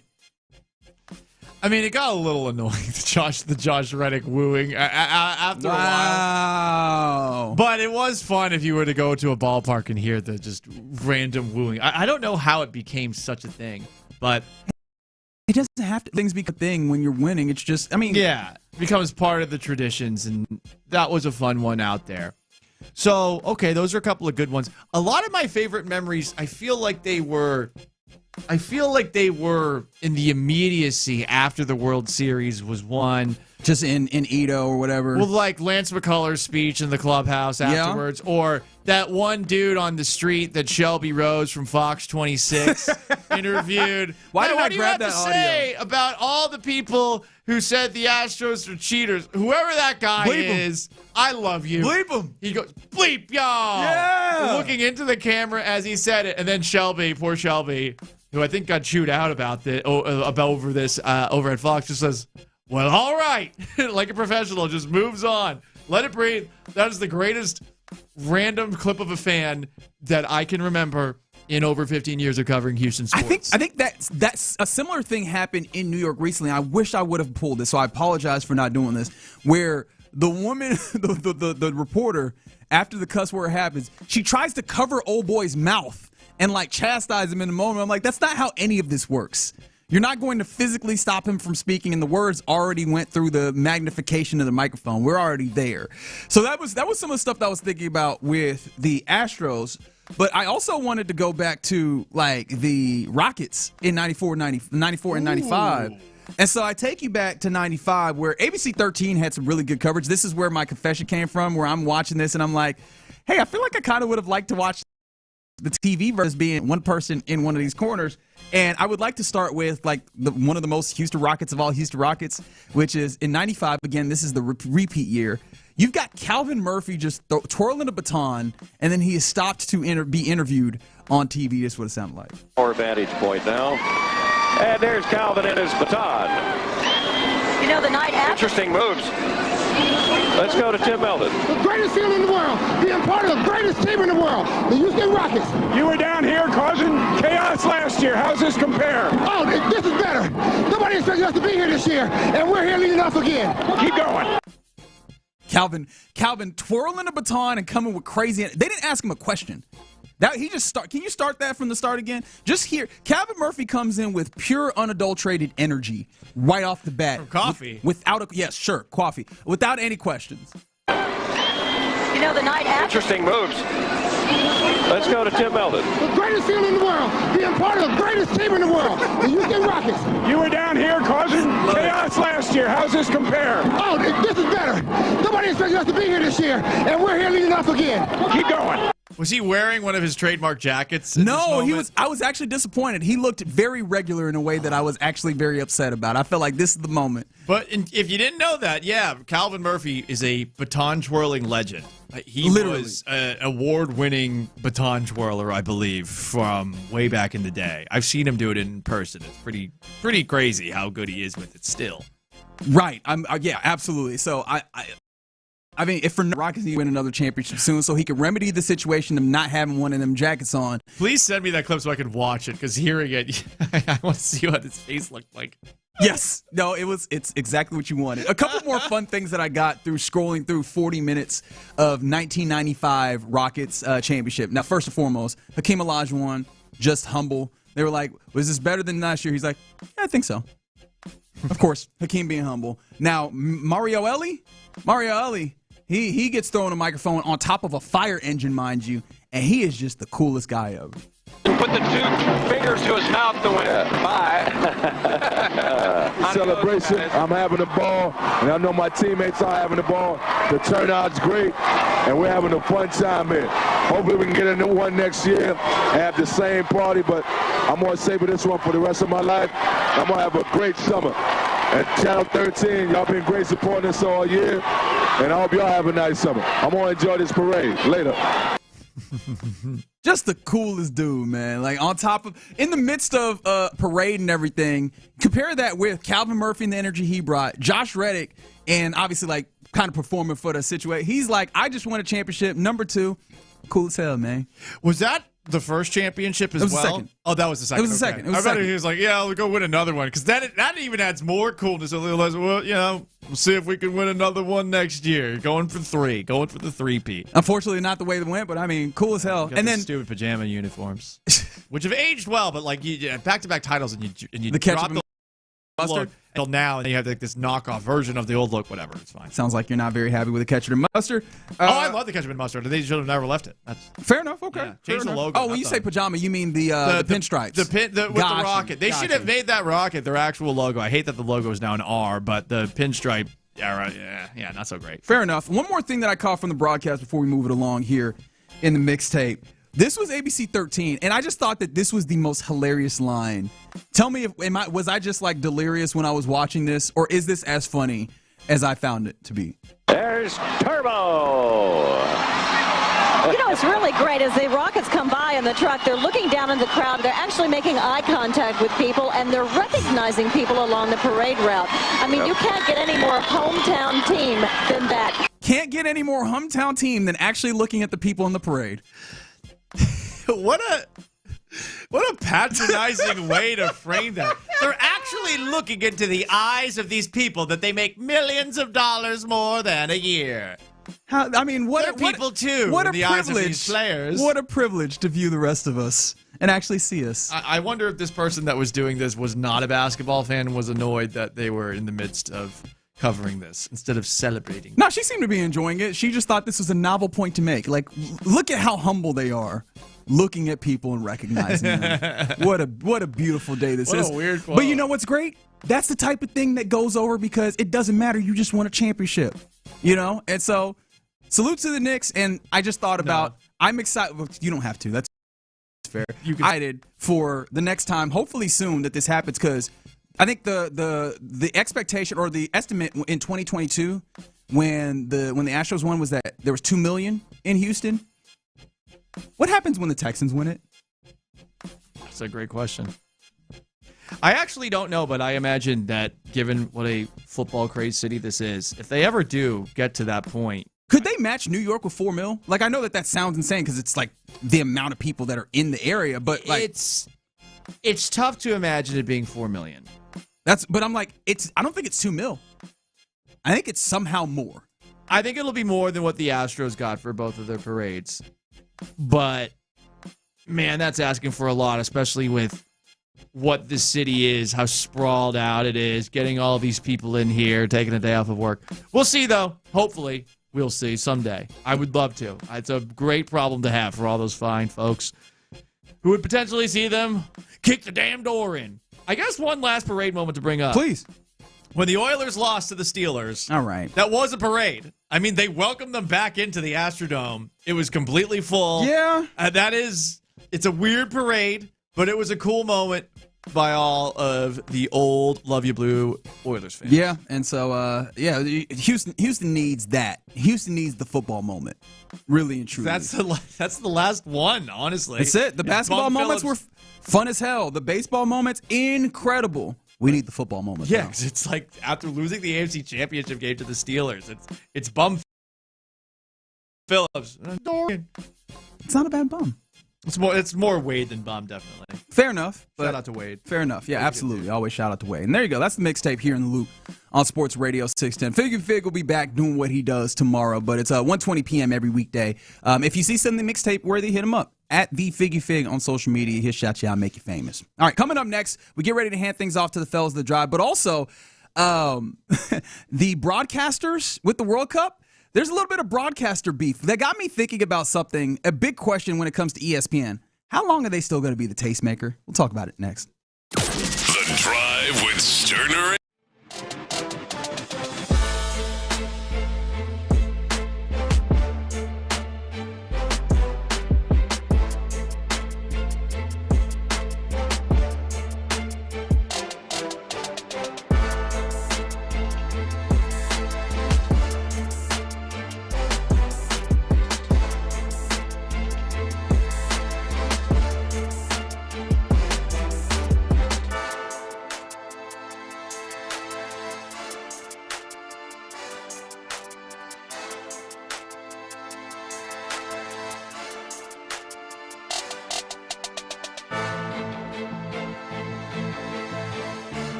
I mean, it got a little annoying, the Josh Reddick wooing after a while. But it was fun if you were to go to a ballpark and hear the just random wooing. I don't know how it became such a thing, but
it doesn't have to things become a thing when you're winning. It's just, I mean,
yeah, it becomes part of the traditions, and that was a fun one out there. So, okay, those are a couple of good ones. A lot of my favorite memories, I feel like they were in the immediacy after the World Series was one.
Just in Edo or whatever.
Well, like Lance McCullers' speech in the clubhouse afterwards, or that one dude on the street that Shelby Rose from Fox 26 interviewed.
Why did I grab that audio?
What do you have to say about all the people who said the Astros are cheaters? Whoever that guy is, I love you.
Bleep him.
He goes, bleep y'all.
Yeah.
Looking into the camera as he said it, and then Shelby, poor Shelby, who I think got chewed out about over this over at Fox, just says, well, all right. Like a professional, just moves on. Let it breathe. That is the greatest random clip of a fan that I can remember in over 15 years of covering Houston sports.
I think that's a similar thing happened in New York recently. I wish I would have pulled this, so I apologize for not doing this, where the woman, the reporter, after the cuss word happens, she tries to cover old boy's mouth and like chastise him in the moment. I'm like, that's not how any of this works. You're not going to physically stop him from speaking, and the words already went through the magnification of the microphone. We're already there. So that was some of the stuff that I was thinking about with the Astros. But I also wanted to go back to like the Rockets in 94 and 95. And so I take you back to 95, where ABC 13 had some really good coverage. This is where my confession came from, where I'm watching this and I'm like, hey, I feel like I kind of would have liked to watch the TV versus being one person in one of these corners. And I would like to start with like one of the most Houston Rockets of all Houston Rockets, which is in 95. Again, this is the repeat year. You've got Calvin Murphy just twirling a baton, and then he is stopped to be interviewed on TV. This is what it sounded like.
Our vantage point now. And there's Calvin and his baton.
You know, the night after.
Interesting moves. Let's go to Tim Meldon.
The greatest feeling in the world, being part of the greatest team in the world, the Houston Rockets.
You were down here causing chaos last year. How's this compare?
Oh, this is better. Nobody expected us to be here this year, and we're here leading off again.
Keep going.
Calvin twirling a baton and coming with crazy. They didn't ask him a question. That he just start. Can you start that from the start again? Just here, Calvin Murphy comes in with pure, unadulterated energy right off the bat.
From coffee.
Yes, sure, coffee. Without any questions.
You know, the night after.
Interesting moves. Let's go to Tim Meldon.
The greatest feeling in the world, being part of the greatest team in the world, the Houston Rockets.
You were down here causing chaos last year. How's this compare?
Oh, this is better. Nobody expected us to be here this year, and we're here leading off again.
Keep going.
Was he wearing one of his trademark jackets?
No, he was. I was actually disappointed. He looked very regular in a way that I was actually very upset about. I felt like this is the moment.
But if you didn't know that, yeah, Calvin Murphy is a baton twirling legend. He was an award-winning baton twirler, I believe, from way back in the day. I've seen him do it in person. It's pretty crazy how good he is with it still.
Right. Yeah, absolutely. So I mean, if for Rockets need to win another championship soon, so he can remedy the situation of not having one of them jackets on.
Please send me that clip so I can watch it, because hearing it, I want to see what his face looked like.
Yes. No, it's exactly what you wanted. A couple more fun things that I got through scrolling through 40 minutes of 1995 Rockets championship. Now, first and foremost, Hakeem Olajuwon, just humble. They were like, was this better than last year? He's like, yeah, I think so. Of course, Hakeem being humble. Now, Mario Elie, he gets thrown a microphone on top of a fire engine, mind you, and he is just the coolest guy ever.
Put the two fingers to his mouth to win. Bye.
Celebration. I'm having the ball, and I know my teammates are having the ball. The turnout's great, and we're having a fun time here. Hopefully we can get a new one next year and have the same party, but I'm going to savor this one for the rest of my life. I'm going to have a great summer. And Channel 13, y'all been great supporting us all year, and I hope y'all have a nice summer. I'm going to enjoy this parade. Later.
Just the coolest dude, man. Like in the midst of parade and everything, compare that with Calvin Murphy and the energy he brought, Josh Reddick, and obviously like kind of performing for the situation. He's like, I just won a championship. Number 2, cool as hell, man.
Was that the first championship as
It was the
well?
second.
Oh, that was the second.
It was the second. It was
I
the
bet
second.
he was like, yeah, we'll go win another one. Because that even adds more coolness. A little less, well, we'll see if we can win another one next year. Going for the three-peat.
Unfortunately, not the way it went, but I mean, cool as hell.
Got
And
the
then
stupid pajama uniforms, which have aged well, but like back-to-back titles, and you
The
drop
ketchup
the
mustard
look until now, and you have like this knockoff version of the old look. Whatever, it's fine.
Sounds like you're not very happy with the ketchup and mustard.
I love the ketchup and mustard. They should have never left it. That's
Fair enough. Okay.
Yeah,
Fair
change the
enough.
logo.
Oh, when you say pajama, you mean the pinstripes.
The pin with
Got
the
you,
rocket. They
got
should have
you.
made that rocket their actual logo. I hate that the logo is now an R, but the pinstripe. Yeah, right. Yeah, not so great.
Fair enough. One more thing that I caught from the broadcast before we move it along here in the mixtape. This was ABC 13, and I just thought that this was the most hilarious line. Tell me, was I just like delirious when I was watching this, or is this as funny as I found it to be?
There's Turbo.
You know, it's really great. As the Rockets come by in the truck, they're looking down in the crowd. They're actually making eye contact with people, and they're recognizing people along the parade route. I mean, you can't get any more hometown team than that.
Can't get any more hometown team than actually looking at the people in the parade.
What a patronizing way to frame that. They're actually looking into the eyes of these people that they make millions of dollars more than a year.
I mean,
They're people too.
What
in
a
the eyes of these
privilege!
players.
What a privilege to view the rest of us and actually see us.
I wonder if this person that was doing this was not a basketball fan and was annoyed that they were in the midst of covering this instead of celebrating.
No, she seemed to be enjoying it. She just thought this was a novel point to make. Like, look at how humble they are, looking at people and recognizing them. What a beautiful day this is.
What a weird quote.
But you know what's great? That's the type of thing that goes over because it doesn't matter. You just won a championship, And so, salute to the Knicks. And I just thought about, I'm excited. Well, you don't have to. That's fair. I'm excited for the next time, hopefully soon, that this happens because I think the expectation or the estimate in 2022 when the Astros won was that there was 2 million in Houston. What happens when the Texans win it?
That's a great question. I actually don't know, but I imagine that given what a football crazed city this is, if they ever do get to that point,
could they match New York with 4 mil? Like, I know that sounds insane because it's like the amount of people that are in the area, but like
it's tough to imagine it being 4 million.
But I'm like, I don't think it's 2 mil. I think it's somehow more.
I think it'll be more than what the Astros got for both of their parades. But man, that's asking for a lot, especially with what the city is, how sprawled out it is, getting all these people in here, taking a day off of work. We'll see, though. Hopefully, we'll see someday. I would love to. It's a great problem to have for all those fine folks who would potentially see them kick the damn door in. I guess one last parade moment to bring up.
Please.
When the Oilers lost to the Steelers,
all right,
that was a parade. I mean, they welcomed them back into the Astrodome. It was completely full.
Yeah.
It's a weird parade, but it was a cool moment by all of the old Love You Blue Oilers fans.
Yeah, and so, Houston needs that. Houston needs the football moment, really and truly.
That's the last one, honestly.
That's it. The basketball moments were fun as hell. The baseball moments, incredible. We need the football moments.
Yeah, because it's like after losing the AFC Championship game to the Steelers, it's bum Phillips.
It's not a bad bum.
It's more Wade than bum, definitely.
Fair enough.
Shout out to Wade.
Fair enough. Yeah, absolutely. Always shout out to Wade. And there you go. That's the mixtape here in the Loop on Sports Radio 610. Fig will be back doing what he does tomorrow, but it's 1:20 p.m. every weekday. If you see something mixtape worthy, hit him up at the Figgy Fig on social media. He'll shout you out, make you famous. All right, coming up next, we get ready to hand things off to the fellas of the drive, but also the broadcasters with the World Cup. There's a little bit of broadcaster beef. That got me thinking about something, a big question when it comes to ESPN. How long are they still going to be the tastemaker? We'll talk about it next.
The Drive with Stoerner.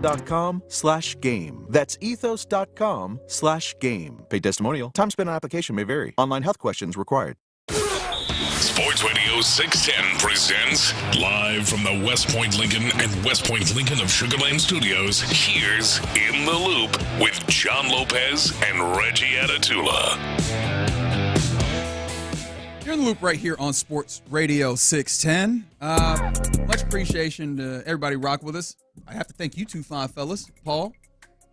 ethos.com/game. That's ethos.com/game. Paid testimonial. Time spent on application may vary. Online health questions required.
Sports Radio 610 presents live from the West Point Lincoln and West Point Lincoln of Sugar Land Studios. Here's In the Loop with John Lopez and Reggie Atatula.
You're in the loop right here on Sports Radio 610. Much appreciation to everybody rock with us. I have to thank you two fine fellas, Paul,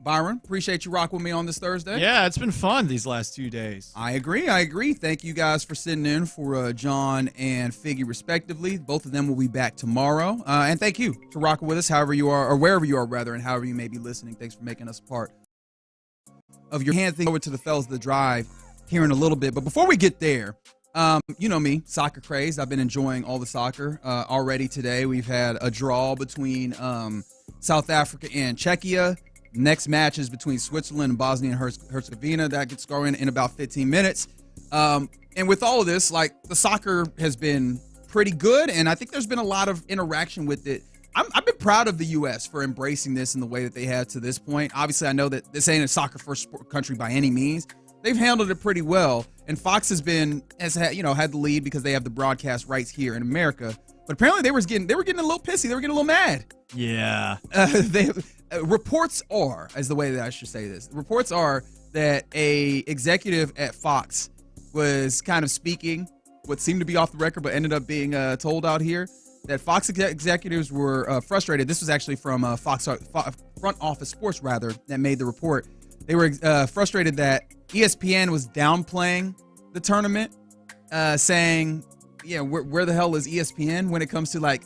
Byron. Appreciate you rock with me on this Thursday.
Yeah, it's been fun these last 2 days.
I agree. Thank you guys for sitting in for John and Figgy, respectively. Both of them will be back tomorrow. And thank you for rocking with us, however you are, or wherever you are, rather, and however you may be listening. Thanks for making us a part of your hand thing. Over to the fellas of the drive here in a little bit. But before we get there, you know me, soccer crazed. I've been enjoying all the soccer already today. We've had a draw between South Africa and Czechia. Next match is between Switzerland and Bosnia and Herzegovina. That gets going in about 15 minutes. And with all of this, like, the soccer has been pretty good, and I think there's been a lot of interaction with it. I've been proud of the U.S. for embracing this in the way that they have to this point. Obviously, I know that this ain't a soccer-first country by any means. They've handled it pretty well, and Fox had the lead because they have the broadcast rights here in America. But apparently, they were getting a little pissy. They were getting a little mad.
Yeah.
Reports are, as the way that I should say this, reports are that a executive at Fox was kind of speaking what seemed to be off the record, but ended up being told out here that Fox executives were frustrated. This was actually from Fox Front Office Sports, rather, that made the report. They were frustrated that ESPN was downplaying the tournament, saying, "Yeah, where the hell is ESPN when it comes to like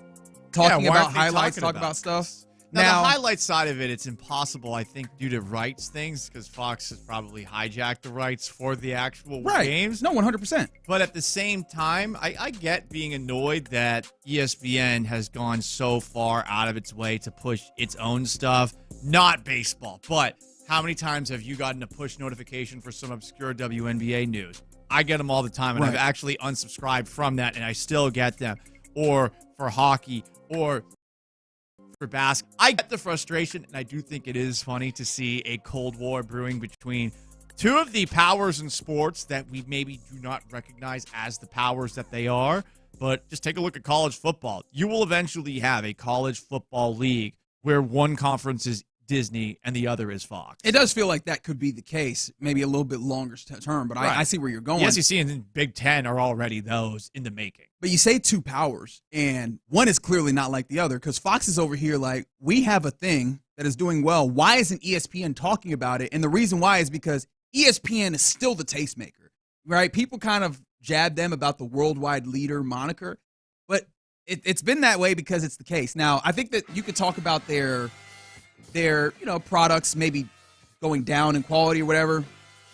talking about highlights, talking about stuff?"
Now, the highlight side of it, it's impossible, I think, due to rights things, because Fox has probably hijacked the rights for the actual games.
No, 100%.
But at the same time, I get being annoyed that ESPN has gone so far out of its way to push its own stuff. Not baseball, but how many times have you gotten a push notification for some obscure WNBA news? I get them all the time, and I've actually unsubscribed from that, and I still get them. Or for hockey, or for basketball. I get the frustration, and I do think it is funny to see a Cold War brewing between two of the powers in sports that we maybe do not recognize as the powers that they are. But just take a look at college football. You will eventually have a college football league where one conference is Disney and the other is Fox.
It does feel like that could be the case, maybe a little bit longer term, but I see where you're going.
The SEC and the Big Ten are already those in the making.
But you say two powers, and one is clearly not like the other, because Fox is over here like, we have a thing that is doing well. Why isn't ESPN talking about it? And the reason why is because ESPN is still the tastemaker, right? People kind of jab them about the worldwide leader moniker, but it's been that way because it's the case. Now, I think that you could talk about their products maybe going down in quality or whatever.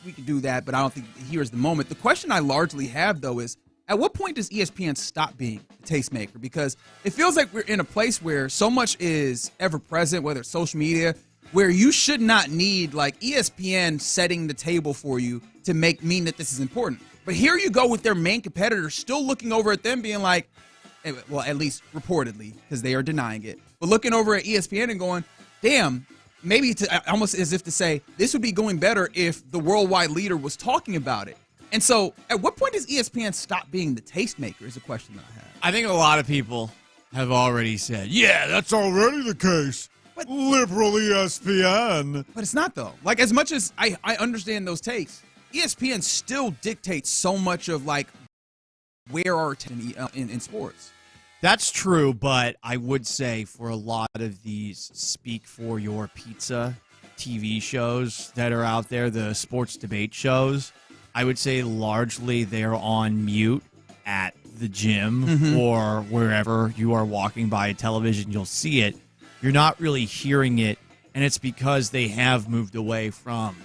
We could do that, but I don't think here's the moment. The question I largely have, though, is at what point does ESPN stop being a tastemaker? Because it feels like we're in a place where so much is ever present, whether it's social media, where you should not need like ESPN setting the table for you to mean that this is important. But here you go with their main competitor still looking over at them being like, well, at least reportedly, because they are denying it, but looking over at ESPN and going, damn, maybe almost as if to say, this would be going better if the worldwide leader was talking about it. And so at what point does ESPN stop being the tastemaker is a question that I have.
I think a lot of people have already said, yeah, that's already the case. But liberal ESPN.
But it's not, though. Like, as much as I understand those takes, ESPN still dictates so much of, like, where our in sports.
That's true, but I would say for a lot of these speak for your pizza TV shows that are out there, the sports debate shows, I would say largely they're on mute at the gym or wherever you are walking by a television, you'll see it. You're not really hearing it, and it's because they have moved away from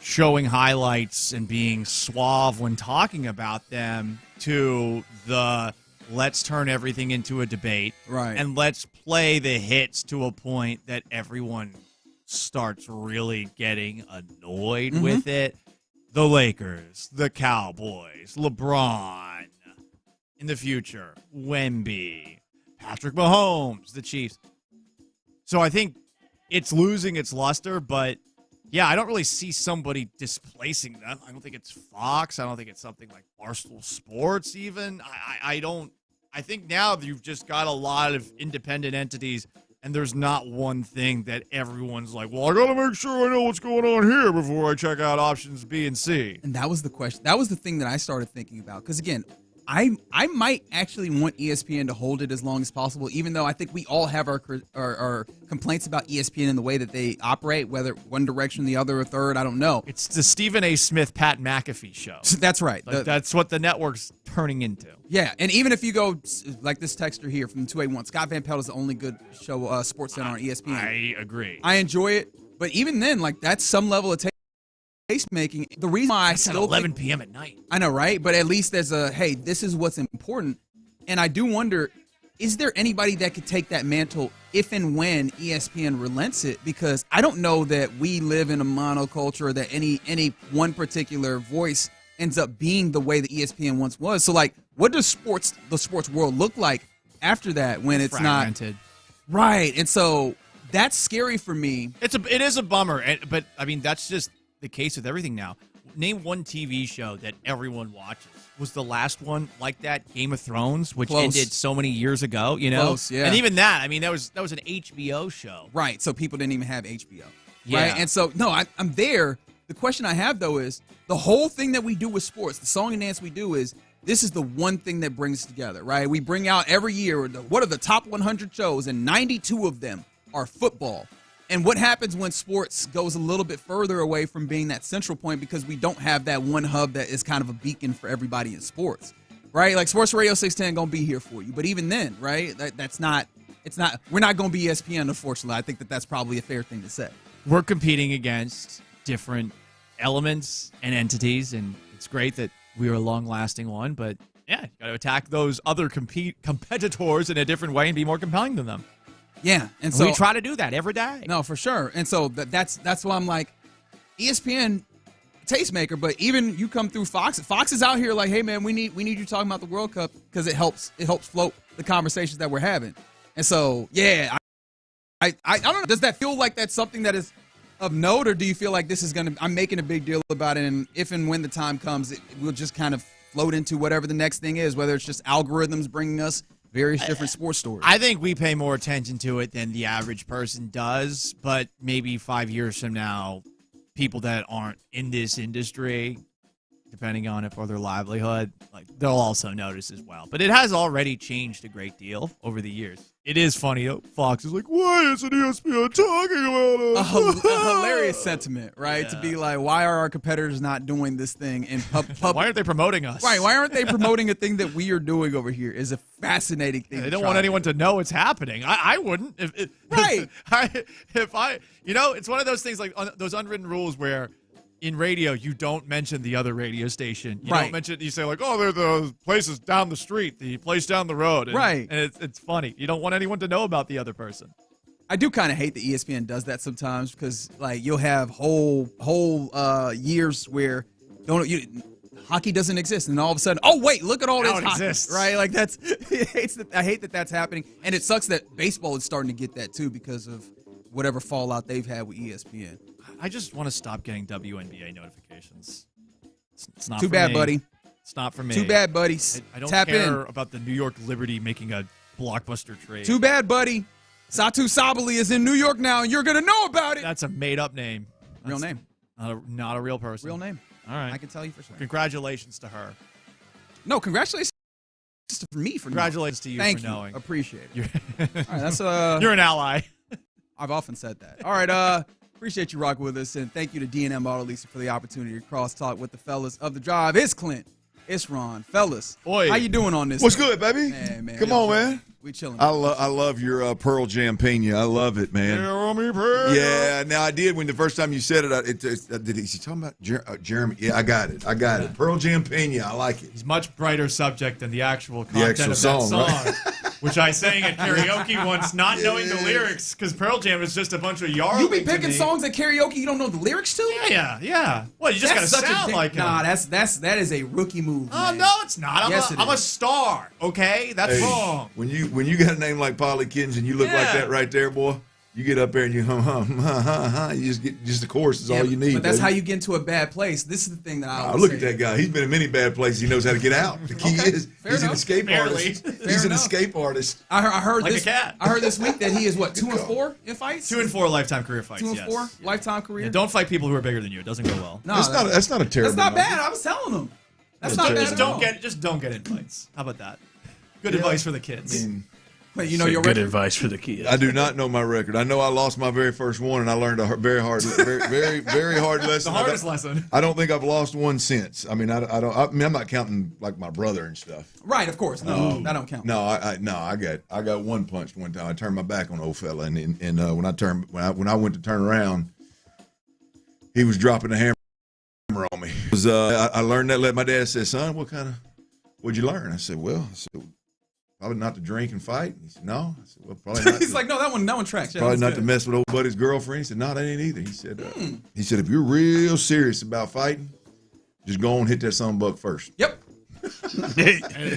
showing highlights and being suave when talking about them to the let's turn everything into a debate.
Right.
And let's play the hits to a point that everyone starts really getting annoyed with it. The Lakers, the Cowboys, LeBron, in the future, Wemby, Patrick Mahomes, the Chiefs. So I think it's losing its luster, but yeah, I don't really see somebody displacing them. I don't think it's Fox. I don't think it's something like Barstool Sports even. I don't. I think now you've just got a lot of independent entities, and there's not one thing that everyone's like, well, I got to make sure I know what's going on here before I check out options B and C.
And that was the question. That was the thing that I started thinking about. Because, again, I might actually want ESPN to hold it as long as possible, even though I think we all have our complaints about ESPN and the way that they operate, whether one direction, the other, or third, I don't know.
It's the Stephen A. Smith, Pat McAfee show.
That's right.
Like, that's what the network's turning into.
Yeah, and even if you go, like this texter here from 281, Scott Van Pelt is the only good show, Sports Center on ESPN.
I agree.
I enjoy it, but even then, like, that's some level of taste making. The reason why I still
at 11 p.m. at night.
I know, right? But at least there's hey, this is what's important. And I do wonder, is there anybody that could take that mantle if and when ESPN relents it? Because I don't know that we live in a monoculture or that any one particular voice ends up being the way the ESPN once was. So, like, what does the sports world look like after that when it's
fragmented?
Not right? And so that's scary for me.
It is a bummer, but I mean that's just the case with everything now. Name one TV show that everyone watches. Was the last one like that Game of Thrones, which ended so many years ago? You know,
Close, yeah.
And even that, I mean, that was an HBO show,
right? So people didn't even have HBO,
yeah.
Right? And so no, I'm there. The question I have though is the whole thing that we do with sports, the song and dance we do is. This is the one thing that brings us together, right? We bring out every year, what are the top 100 shows, and 92 of them are football. And what happens when sports goes a little bit further away from being that central point because we don't have that one hub that is kind of a beacon for everybody in sports, right? Like Sports Radio 610 going to be here for you. But even then, right, we're not going to be ESPN, unfortunately. I think that's probably a fair thing to say.
We're competing against different elements and entities, and it's great that we are a long-lasting one, but yeah, you got to attack those other competitors in a different way and be more compelling than them.
Yeah, and so
we try to do that every day.
No, for sure. And so that's why I'm like, ESPN tastemaker, but even you come through Fox. Fox is out here like, hey man, we need you talking about the World Cup because it helps float the conversations that we're having. And so yeah, I don't know. Does that feel like that's something that is of note, or do you feel like this is I'm making a big deal about it, and if and when the time comes, we'll just kind of float into whatever the next thing is, whether it's just algorithms bringing us various different sports stories?
I think we pay more attention to it than the average person does, but maybe 5 years from now, people that aren't in this industry, depending on it for their livelihood, like they'll also notice as well. But it has already changed a great deal over the years. It is funny. Fox is like, why isn't ESPN talking about us?
A hilarious sentiment, right? Yeah. To be like, why are our competitors not doing this thing in pub?
Why aren't they promoting us?
Right. Why aren't they promoting a thing that we are doing over here is a fascinating thing.
They don't want anyone to know it's happening. I wouldn't.
Right.
If I, it's one of those things like those unwritten rules where in radio, you don't mention the other radio station. You don't mention. You say like, "Oh, they're the places down the street, the place down the road." And,
right,
and it's funny. You don't want anyone to know about the other person.
I do kind of hate that ESPN does that sometimes because like you'll have whole years where hockey doesn't exist, and all of a sudden, oh wait, look at all this hockey, exists. Right? Like that's I hate that that's happening, and it sucks that baseball is starting to get that too because of whatever fallout they've had with ESPN.
I just want to stop getting WNBA notifications. It's not
too
for
bad,
me.
buddy.
It's not for me.
Too bad, buddy.
I don't
Tap
care
in.
about the New York Liberty making a blockbuster trade.
Too bad, buddy. Satu Sabali is in New York now, and you're going to know about it.
That's a made-up name.
Real name.
Not a real person.
Real name.
All right.
I can tell you for sure.
Congratulations to her.
No, congratulations to me for
Congratulations
knowing.
to you
Thank
for knowing.
Appreciate it. All right, that's
You're an ally.
I've often said that. All right, appreciate you rocking with us, and thank you to D&M Auto Leasing for the opportunity to cross-talk with the fellas of the drive. It's Clint. It's Ron. Fellas,
Oi.
How you doing on this?
What's good, baby?
Man,
Come on, man.
We chilling.
I love your Pearl Jam Pena. I love it, man. Yeah, now I did when the first time you said it. Did he talking about Jeremy? Yeah, I got it. Pearl Jam Pena. I like it.
He's much brighter subject than the actual content of that
song,
right? Which I sang at karaoke once, not knowing the lyrics, because Pearl Jam is just a bunch of yarling.
You be picking songs at karaoke you don't know the lyrics to?
Yeah. Well, you just gotta sound like him.
Nah, that is a rookie move.
Oh
man.
no, it's not. I'm a star. Okay, that's wrong.
When you got a name like Polly Kittens and you look like that right there, boy. You get up there and you you just get the chorus is all you need.
But that's
baby.
how you get into a bad place. This is the thing that I always
look
say.
at that guy. He's been in many bad places. He knows how to get out. The key is he's an escape artist. He's an escape artist.
I heard
Like a
this.
cat.
I heard this week that he is what 2-4 in fights.
2-4 lifetime career fights.
2-4 lifetime career.
Yeah, don't fight people who are bigger than you. It doesn't go well.
No,
That's not a terrible.
That's not
number.
bad. I was telling him. That's not bad at all.
Just don't get in fights. How about that? Good advice for the kids.
Wait, you know your
good
record?
advice for the kids.
I do not know my record. I know I lost my very first one, and I learned a very hard lesson.
The hardest lesson.
I don't think I've lost one since. I mean, I don't. I mean, I'm not counting like my brother and stuff.
Right, of course. No, that don't count.
No, I got one punched one time. I turned my back on old fella, and when I went to turn around, he was dropping the hammer on me. It was, I learned that. My dad said, "Son, what'd you learn?" I said, probably not to drink and fight. He said, no. I said, well, probably not.
He's like, no, that one tracks. Yeah,
probably not
good.
to mess with old buddy's girlfriend. He said, no, that ain't either. He said, if you're real serious about fighting, just go on and hit that sonbuck first.
Yep.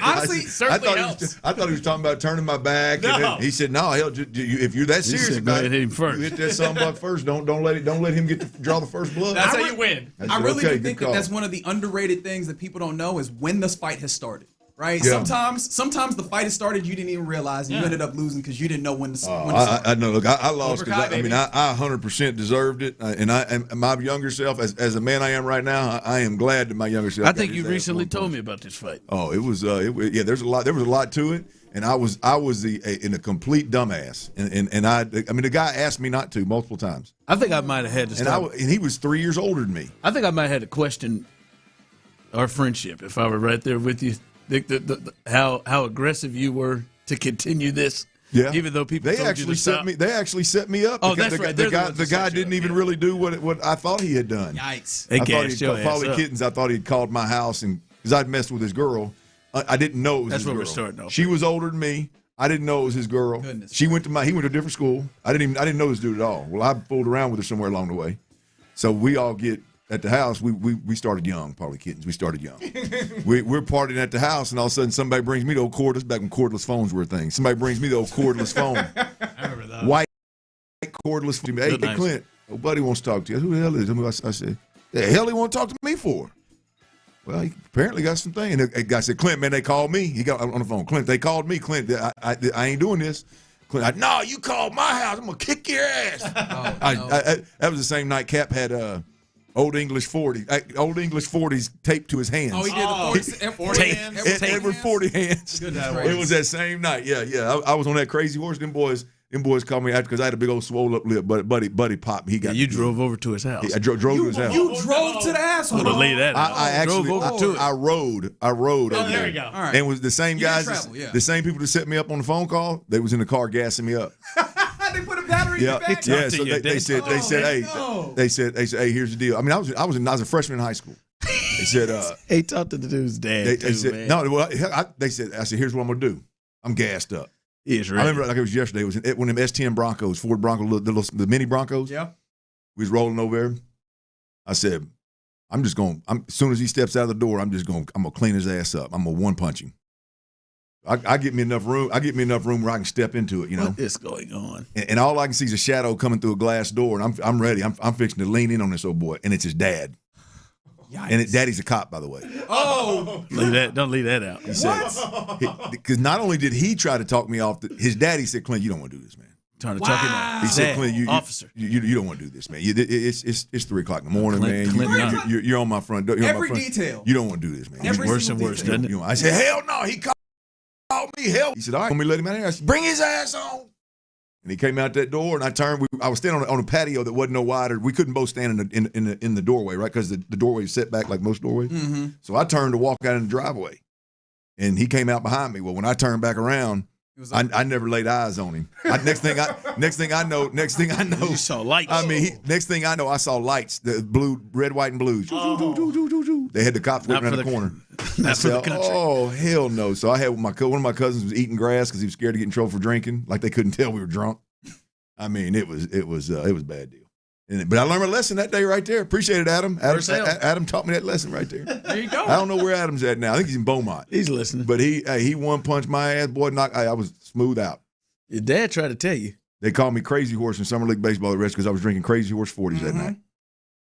Honestly, certainly helps.
I thought he was talking about turning my back.
No.
And then he said, no, if you're that serious about it,
hit him first.
you hit that sonbuck first. Don't let him draw the first blood.
That's how you win. I really do think
call.
that's one of the underrated things that people don't know is when this fight has started. Right?
Yeah.
Sometimes the fight has started, you didn't even realize, and you ended up losing because you didn't know when to
I know. Look, I lost because I 100% deserved it, and my younger self, as a man I am right now, I am glad that my younger self.
I think you recently told me about this fight.
Oh, it was yeah. There was a lot to it, and I was in a complete dumbass, and I mean the guy asked me not to multiple times.
I think I might have had to stop.
And he was 3 years older than me.
I think I might have had to question our friendship if I were right there with you. How aggressive you were to continue this.
Yeah.
Even though people told you to stop.
They actually set me up.
Oh, that's right.
The guy didn't even really do what I thought he had done.
Yikes.
They
I thought
gassed your
he'd
ass
probably
up.
kittens. I thought he'd called my house because I'd messed with his girl. I didn't know it was
That's
his
where
girl.
we're starting off.
She was older than me. I didn't know it was his girl.
Goodness.
He went to a different school. I didn't know this dude at all. Well, I fooled around with her somewhere along the way. So we all get at the house. We started young, probably kittens. We started young. We're partying at the house, and all of a sudden somebody brings me the old cordless, back when cordless phones were a thing. Somebody brings me the old cordless phone.
I remember that.
White cordless phone. Hey,
Nice.
Clint, old buddy wants to talk to you. Who the hell is him? I said, the hell he want to talk to me for? Well, he apparently got some thing. And the guy said, Clint, man, they called me. He got on the phone. Clint, they called me. Clint, I ain't doing this. Clint, no, you called my house. I'm going to kick your ass. That was the same night Cap had Old English 40s taped to his hands.
Oh, he did the 40 hands?
Edward 40 hands. It was that same night. Yeah. I was on that crazy horse. Them boys called me out because I had a big old swole up lip. Buddy popped me. He got
you drove over to his house.
I drove to his house.
You drove to the asshole.
Well, to lay that out.
I actually
drove over to it.
I rode over
there
there.
we go.
All right.
And it was the same
You didn't
guys,
travel, yeah.
the same people that set me up on the phone call. They was in the car gassing me up.
They put a battery in your back.
Yeah. So they said, hey, here's the deal. I mean, I was a freshman in high school. They said,
hey, talk to the dude's dad.
they said,
man.
no. Well, I said, here's what I'm gonna do. I'm gassed up.
He's
I
ready.
remember like it was yesterday. It was one of them S10 Broncos, Ford Bronco, the mini Broncos.
Yeah.
We was rolling over there. I said, as soon as he steps out of the door, I'm gonna clean his ass up. I'm gonna one punch him. I get me enough room. Where I can step into it. You know
What is going on?
And all I can see is a shadow coming through a glass door, and I'm ready. I'm fixing to lean in on this old boy, and it's his dad.
Yikes.
And daddy's a cop, by the way.
Oh.
Don't leave that out.
He said, because not only did he try to talk me off, his daddy said, Clint, you don't want to do this, man.
Trying to talk him out.
He said, Clint,
officer.
you don't want to do this, man. It's 3 o'clock in the morning,
Clint,
man. You're on my front door.
Every detail.
You don't want to do this, man.
Every
It's worse and worse, doesn't it?
I said, hell no. He called me hell. He said, all right, let me let him out of here. I said, bring his ass on. And he came out that door, and I turned. I was standing on a patio that wasn't no wider. We couldn't both stand in the doorway, right? Because the doorway is set back like most doorways.
Mm-hmm.
So I turned to walk out in the driveway, and he came out behind me. Well, when I turned back around, I never laid eyes on him. Next thing I know,
you saw lights.
I mean, next thing I know, I saw lights, the blue, red, white, and blue. They had the cops waiting around the corner.
Not for the country.
Oh hell no! So I had one of my cousins was eating grass because he was scared to get in trouble for drinking. Like they couldn't tell we were drunk. I mean, it was a bad deal. But I learned my lesson that day right there. Appreciate it, Adam. Adam taught me that lesson right there.
There you go.
I don't know where Adam's at now. I think he's in Beaumont.
He's listening.
But he one punched my ass, boy. I was smooth out.
Your dad tried to tell you.
They called me Crazy Horse in Summer League Baseball the rest because I was drinking Crazy Horse 40s that night.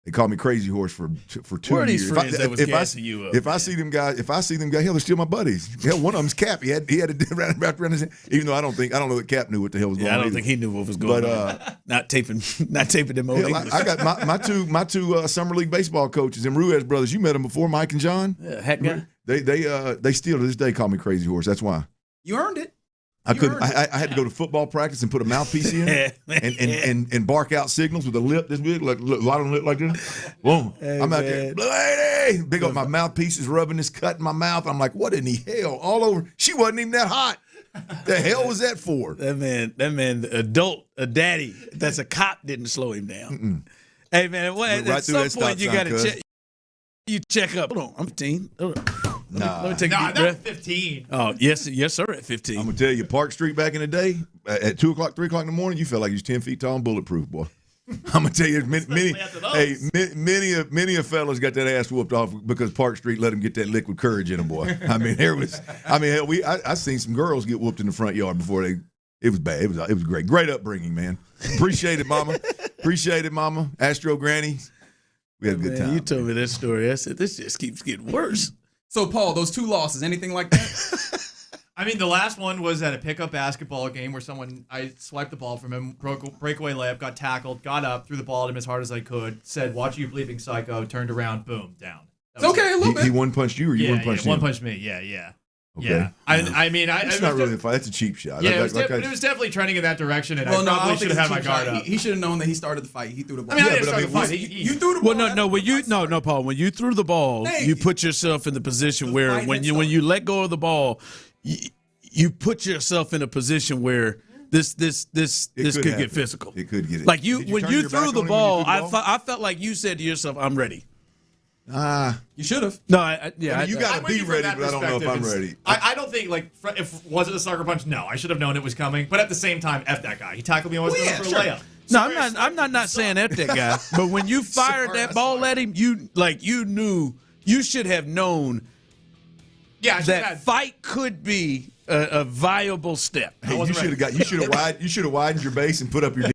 They called me Crazy Horse for 2
Where are these
years.
friends that was gassing you up?
If I see them guys, hell, they're still my buddies. Hell, one of them's Cap. He had it wrapped around his head. Even though I don't know that Cap knew what the hell was going on.
I don't think he knew what was going on. Not taping them old English.
I got my two Summer League baseball coaches, them Ruiz brothers. You met them before, Mike and John.
Yeah, heck yeah.
They still to this day call me Crazy Horse. That's why.
You earned it.
I had to go to football practice and put a mouthpiece in and bark out signals with a lip this big, like bottom lip like this. Boom!
Hey,
I'm out there, lady. Big up, my mouthpiece is rubbing this cut in my mouth. I'm like, what in the hell? All over. She wasn't even that hot. The hell was that for?
That man, a daddy that's a cop didn't slow him down. Hey man, at some point you got to check. You check up. Hold on, I'm 15. Let me take a deep breath.
15.
Oh, yes, sir, at 15.
I'm going to tell you, Park Street back in the day, at 2 o'clock, 3 o'clock in the morning, you felt like you was 10 feet tall and bulletproof, boy. I'm going to tell you, many of fellas got that ass whooped off because Park Street let them get that liquid courage in them, boy. I seen some girls get whooped in the front yard before it was bad. It was great. Great upbringing, man. Appreciate it, mama. Astro Granny. We had a good time.
You told me that story. I said, this just keeps getting worse.
So, Paul, those 2 losses, anything like that?
I mean, the last one was at a pickup basketball game where I swiped the ball from him, breakaway layup, got tackled, got up, threw the ball at him as hard as I could, said, "Watch you bleeping psycho," turned around, boom, down.
It's okay, a little bit.
He one-punched you or you one-punched him?
One-punched me, yeah.
Okay.
Yeah. I mean,
it's not really a fight. That's a cheap shot.
Yeah, it was definitely trending in that direction, and I probably should have had my guard up.
He should have known that he started the fight. He threw the ball.
I didn't start the fight.
You threw the ball.
Well, no, Paul. When you threw the ball, you put yourself in the position where when you let go of the ball, you put yourself in a position where this could get physical.
It could get it.
Like when you threw the ball, I felt like you said to yourself, "I'm ready."
You should have.
No,
you got to be ready, but I don't know if I'm ready.
I don't think, was it a sucker punch? No, I should have known it was coming. But at the same time, F that guy. He tackled me and was going for a layup.
No, I'm not saying F that guy. But when you fired that ball at him, you knew, you should have known that fight could be a viable step.
Hey, you should have widened your base and put up your defense.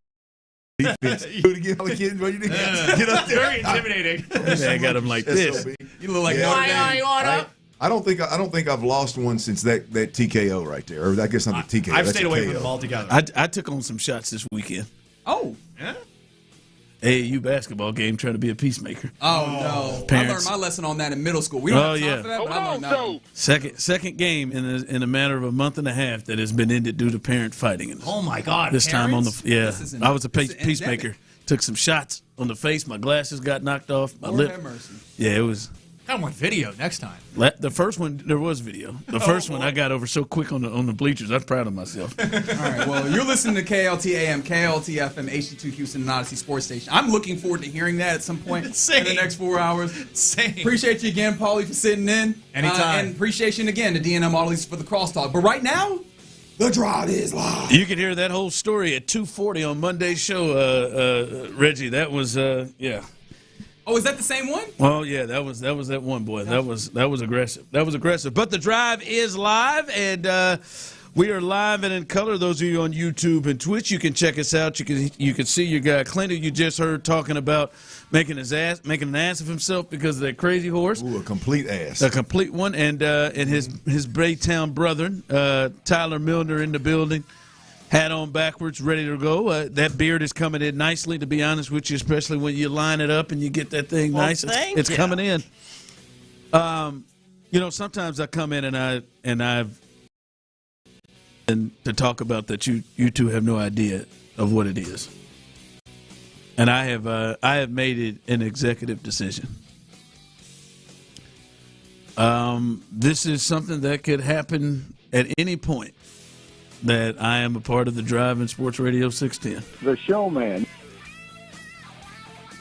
Do it again, all the kids. What you do? Get up there.
Very intimidating.
I got him like this.
You look like Notre Dame.
I don't think I've lost one since that TKO right there. Or I guess not the TKO.
I've stayed away from them altogether.
I took on some shots this weekend.
Oh, yeah.
AAU basketball game trying to be a peacemaker.
Oh no!
Parents.
I learned my lesson on that in middle school. We don't have time for that, but I learned that one.
Second game in a matter of a month and a half that has been ended due to parent fighting.
Oh my God!
This time on I was a peacemaker.
Endemic.
Took some shots on the face. My glasses got knocked off. My lip.
Have mercy.
Yeah, it was.
I want video next time.
The first one, there was video. The first one I got over so quick on the bleachers. I'm proud of myself.
All right, well, you're listening to KLT AM, KLT FM, HD2 Houston, and Odyssey Sports Station. I'm looking forward to hearing that at some point in the next 4 hours.
Same.
Appreciate you again, Paulie, for sitting in.
Anytime.
And appreciation again to DNM Audience for the crosstalk. But right now, the drive is live.
You can hear that whole story at 2:40 on Monday's show, Reggie. That was, yeah.
Oh, is that the same one?
Oh yeah, that was that one, boy. That was aggressive. That was aggressive. But the drive is live, and we are live and in color. Those of you on YouTube and Twitch, you can check us out. You can see your guy Clinton. You just heard talking about making an ass of himself because of that crazy horse.
Ooh, a complete ass.
A complete one, and his Baytown brethren, Tyler Milner in the building. Hat on backwards, ready to go. That beard is coming in nicely, to be honest with you, especially when you line it up and you get that thing nice. It's coming in. Sometimes I come in and to talk about that you two have no idea of what it is. And I have made it an executive decision. This is something that could happen at any point. That I am a part of the drive in Sports Radio 610.
The showman.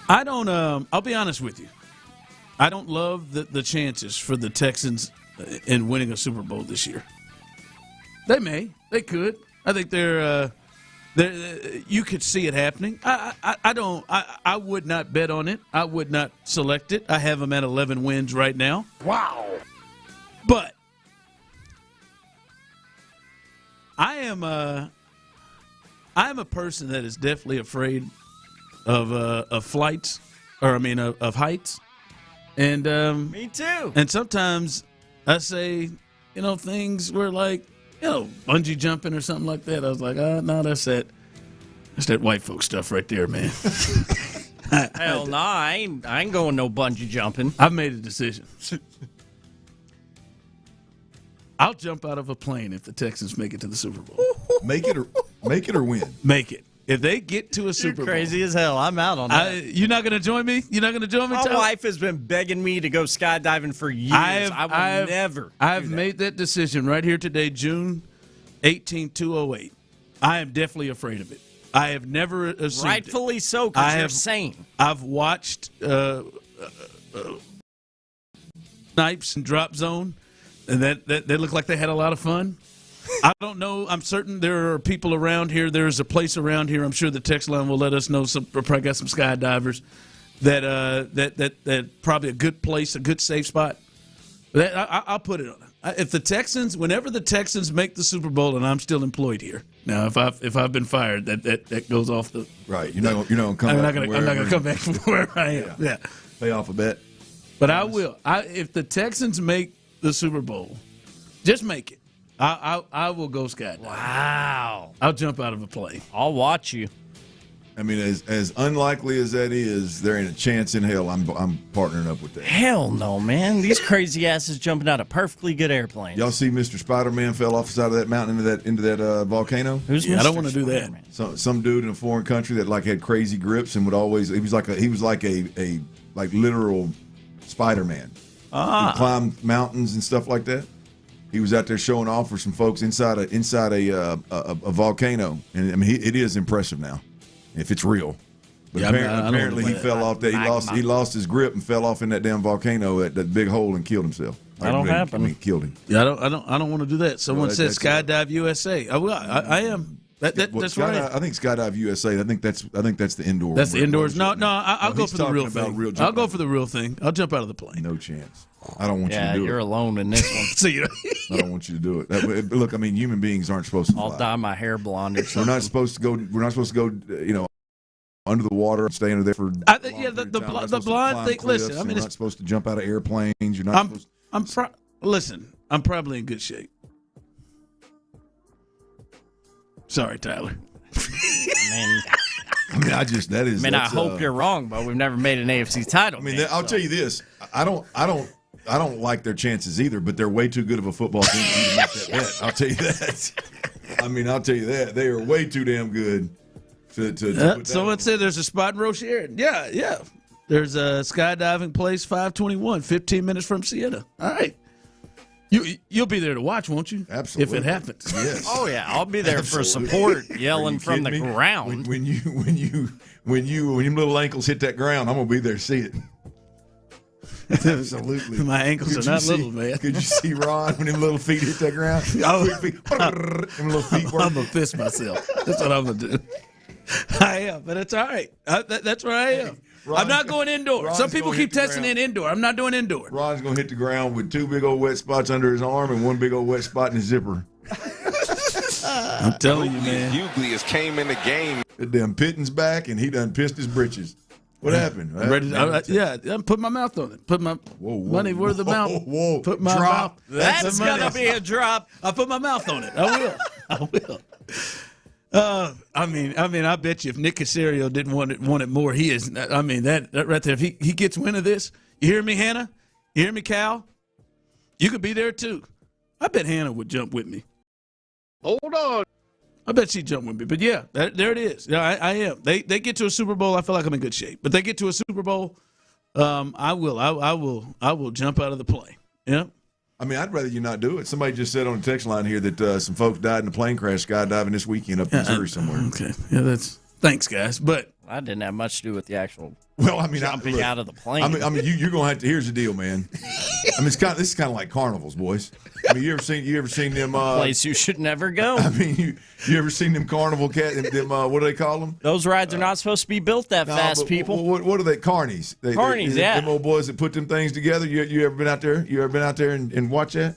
I don't, I'll be honest with you. I don't love the chances for the Texans in winning a Super Bowl this year. They could. I think they're you could see it happening. I would not bet on it. I would not select it. I have them at 11 wins right now.
Wow.
But I I'm a person that is definitely afraid of flights, or of heights, and
me too.
And sometimes I say, things where bungee jumping or something like that. I was like, no, that's that white folk stuff right there, man.
Hell no, I ain't going no bungee jumping.
I've made a decision. I'll jump out of a plane if the Texans make it to the Super Bowl.
Make it or win.
Make it. If they get to a Super Bowl.
Crazy as hell. I'm out on that.
You're not going to join me? You're not going to join me,
My
Tyler?
wife has been begging me to go skydiving for years. I will never.
I've made that decision right here today, June 18, 2008. I am definitely afraid of it. I have never assumed
Rightfully so, because you're sane.
I've watched Snipes and Drop Zone, and that they look like they had a lot of fun. I don't know. I'm certain there are people around here. There's a place around here. I'm sure the text line will let us know. Probably got some skydivers that probably a good place, a good safe spot. I'll put it on. If the Texans, whenever the Texans make the Super Bowl, and I'm still employed here now, if I've been fired, that goes off the
right. You're not gonna come.
I'm not gonna come back from where I am. Yeah.
Pay off a bet.
But I will. If the Texans make the Super Bowl, just make it. I will go skydiving.
Wow.
I'll jump out of a plane.
I'll watch you.
I mean, as unlikely as that is, there ain't a chance in hell I'm partnering up with that.
Hell no, man. These crazy asses jumping out of perfectly good airplanes.
Y'all see Mr. Spider-Man fell off the side of that mountain into that volcano?
Who's
I don't want to do that.
Some dude in a foreign country that had crazy grips and would always he was like a literal Spider-Man. He'd climb mountains and stuff like that. He was out there showing off for some folks inside a volcano, and I mean it is impressive now. If it's real, but apparently he fell off there. He lost his grip and fell off in that damn volcano at that big hole and killed himself.
That don't happen.
I mean, killed him.
Yeah, I don't want to do that. Someone said Skydive USA. I am. That's right.
I think Skydive USA. I think that's the indoor.
That's the indoors. No, I'll go for the real thing. I'll go for the real thing. I'll jump out of the plane.
No chance. I don't want you to do it.
You're alone in this one.
So
I don't want you to do it. Look, I mean, human beings aren't supposed to fly.
I'll dye my hair blonde or something.
We're not supposed to go. Under the water, stay under there for.
The blonde thing. Listen, I mean,
you're not supposed to jump out of airplanes. You're not.
Listen, I'm probably in good shape. Sorry, Tyler.
I hope you're wrong, but we've never made an AFC title.
I mean, I'll tell you this. I don't like their chances either, but they're way too good of a football team to make that bet. I'll tell you that. I mean, I'll tell you that they are way too damn good.
Someone said there's a spot in Roche Aaron. Yeah. There's a skydiving place, 521, 15 minutes from Siena. All right. You'll be there to watch, won't you?
Absolutely.
If it happens.
Yes.
Oh yeah, I'll be there for support, yelling from the ground.
When your little ankles hit that ground, I'm gonna be there to see it. Absolutely.
My ankles are not little, man.
Could you see Ron when them little feet hit that ground? Them little feet work.
I'm gonna piss myself. That's what I'm gonna do. I am, but it's all right. That's where I am. I'm not going indoor. Some people keep testing in indoor. I'm not doing indoor.
Ron's going to hit the ground with two big old wet spots under his arm and one big old wet spot in his zipper.
I'm telling you, man.
Hughley has came in the game.
The damn Pitten's back, and he done pissed his britches. What happened?
I'm putting my mouth on it. Put my money where the mouth.
Whoa.
Put my
drop.
mouth.
That's gonna be a drop.
I put my mouth on it. I will. I bet you if Nick Caserio didn't want it more, he is. I mean, that right there. If he gets wind of this, you hear me, Hannah? You hear me, Cal? You could be there too. I bet Hannah would jump with me.
Hold on.
I bet she'd jump with me. But yeah, there it is. Yeah, I am. They get to a Super Bowl, I feel like I'm in good shape. But they get to a Super Bowl, I will jump out of the plane. Yeah.
I mean, I'd rather you not do it. Somebody just said on the text line here that some folks died in a plane crash skydiving this weekend up in Missouri somewhere.
Okay. Yeah, thanks, guys. But
I didn't have much to do with the actual
jumping
out of the plane.
I mean, you're going to have to. Here's the deal, man. I mean, this is kind of like carnivals, boys. I mean, you ever seen them?
Place you should never go.
I mean, you ever seen them carnival cat? Them what do they call them?
Those rides are not supposed to be built that fast, people.
What are they? Carnies.
Carnies, yeah.
Them old boys that put them things together. You ever been out there? You ever been out there and watch that?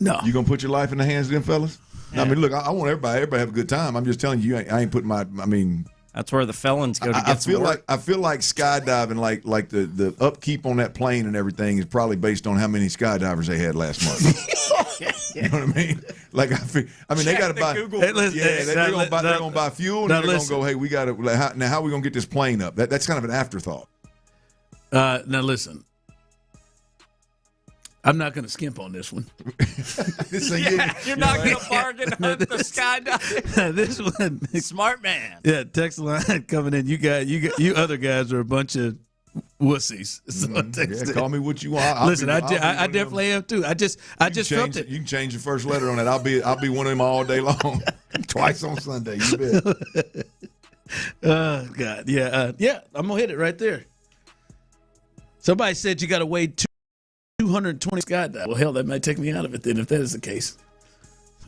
No.
You gonna put your life in the hands of them fellas? I mean, look, I want everybody to have a good time. I'm just telling you, I ain't putting my. I mean,
that's where the felons go to get some work.
I feel like skydiving, like the upkeep on that plane and everything is probably based on how many skydivers they had last month. You know what I mean? Like they got to buy. They're gonna buy fuel and they're gonna go. Hey, we got to. Now, how are we gonna get this plane up? That's kind of an afterthought.
Now listen. I'm not going to skimp on this one.
You're not going to bargain on the skydive.
This one,
smart man.
Yeah, text line coming in. You other guys are a bunch of wussies. So
call me what you want.
Listen, I definitely am too. I just felt it.
You can change the first letter on that. I'll be one of them all day long. Twice on Sunday. You bet.
Oh God, yeah. I'm gonna hit it right there. Somebody said you got to weigh 220 skydive. Well, hell, that might take me out of it then if that is the case.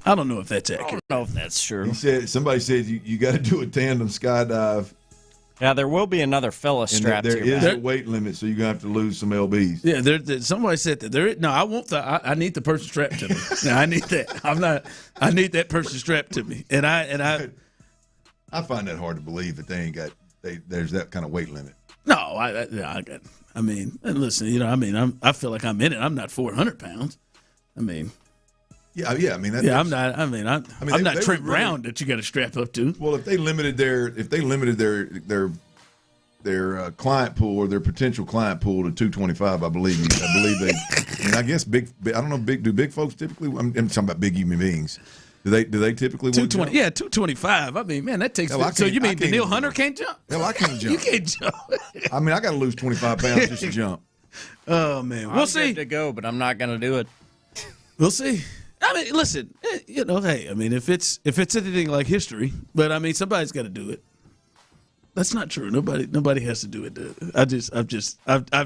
I don't know if that's accurate.
I don't know if that's true.
Somebody said you got to do a tandem skydive.
Yeah, there will be another fella strapped to
your back. There is a weight limit, so you're going to have to lose some lbs.
Yeah, somebody said that. No, I want I need the person strapped to me. No, I need that. I need that person strapped to me. And I
find that hard to believe that there's that kind of weight limit.
No, I mean, and listen, I feel like I'm in it. I'm not 400 pounds. I mean,
I'm not.
I'm not Trent Brown that you got to strap up to.
Well, if they limited their client pool or their potential client pool to 225, I believe they. I mean, I guess I don't know. Do big folks typically? I'm talking about big human beings. Do they typically
220? Yeah, 225. I mean, man, that takes. So you mean Daniil Hunter can't jump?
Hell, I can't jump.
You can't jump.
I mean, I got to lose 25 pounds just to jump.
Oh man, we'll see.
I'm good to go, but I'm not going to do it.
We'll see. I mean, listen, hey, I mean, if it's anything like history, but I mean, somebody's got to do it. That's not true. Nobody has to do it. I've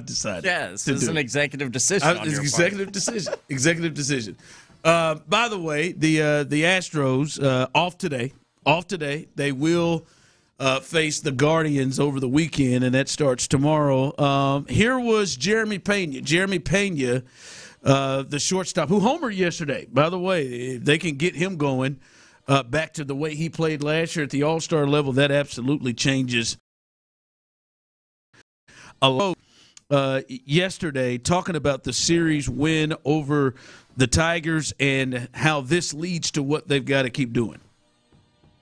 decided.
Yeah, this is an executive decision.
It's an executive decision. Executive decision. By the way, the Astros off today. They will face the Guardians over the weekend, and that starts tomorrow. Here was Jeremy Pena. The shortstop who homered yesterday. By the way, if they can get him going back to the way he played last year at the All-Star level, that absolutely changes a lot. Yesterday, talking about the series win over the Tigers and how this leads to what they've got to keep doing.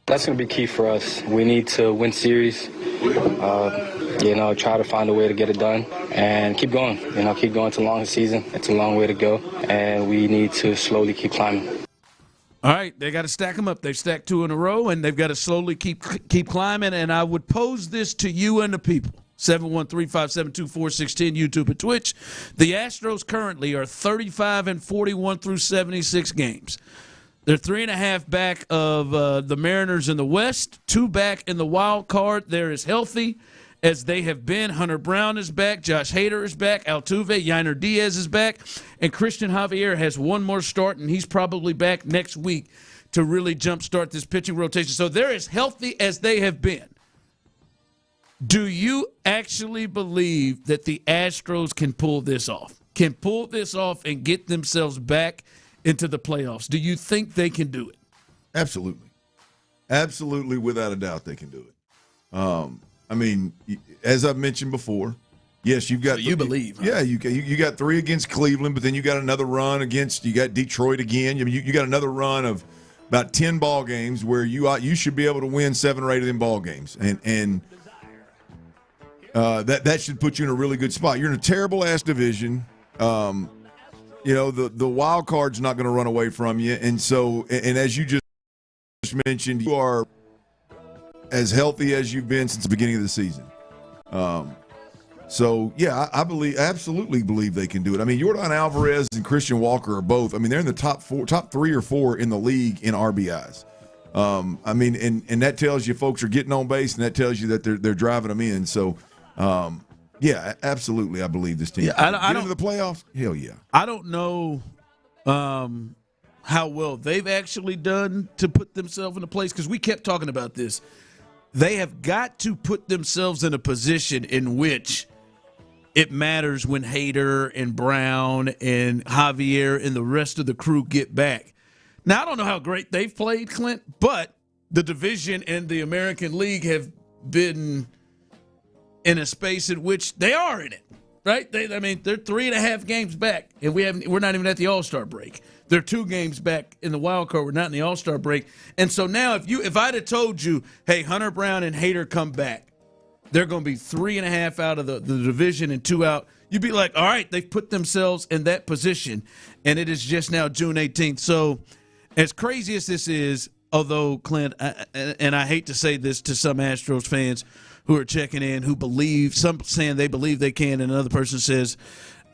That's going to be key for us. We need to win series, try to find a way to get it done and keep going. Keep going. It's a long season. It's a long way to go, and we need to slowly keep climbing.
All right, they got to stack them up. They've stacked 2 in a row, and they've got to slowly keep climbing. And I would pose this to you and the people. 713-572-4610, YouTube and Twitch. The Astros currently are 35-41 through 76 games. They're 3.5 back of the Mariners in the West, 2 back in the wild card. They're as healthy as they have been. Hunter Brown is back. Josh Hader is back. Altuve, Yainer Diaz is back. And Christian Javier has one more start, and he's probably back next week to really jumpstart this pitching rotation. So they're as healthy as they have been. Do you actually believe that the Astros can pull this off? Can pull this off and get themselves back into the playoffs? Do you think they can do it?
Absolutely. Absolutely, without a doubt, they can do it. I mean, as I've mentioned before, yes, you've got.
So you believe? Huh?
Yeah, you got 3 against Cleveland, but then you got another run against. You got Detroit again. You got another run of about 10 ball games where you should be able to win 7 or 8 of them ball games, and that should put you in a really good spot. You're in a terrible ass division. The wild card's not going to run away from you, and so as you just mentioned, you are as healthy as you've been since the beginning of the season. So yeah, I absolutely believe they can do it. I mean, Yordan Alvarez and Christian Walker are both. I mean, they're in the top 3 or 4 in the league in RBIs. I mean, and that tells you folks are getting on base, and that tells you that they're driving them in. So. Yeah, absolutely. I believe this team.
Yeah, I don't
into the playoffs. Hell yeah.
I don't know how well they've actually done to put themselves in a place, because we kept talking about this. They have got to put themselves in a position in which it matters when Hader and Brown and Javier and the rest of the crew get back. Now, I don't know how great they've played, Clint, but the division and the American League have been in a space in which they are in it, right? They're 3.5 games back, and we're not even at the All-Star break. They're 2 games back in the wild card. We're not in the All-Star break. And so now if I'd have told you, hey, Hunter Brown and Hader come back, they're going to be 3.5 out of the division and 2 out, you'd be like, all right, they've put themselves in that position, and it is just now June 18th. So as crazy as this is, although, Clint, and I hate to say this to some Astros fans who are checking in, who believe, some saying they believe they can, and another person says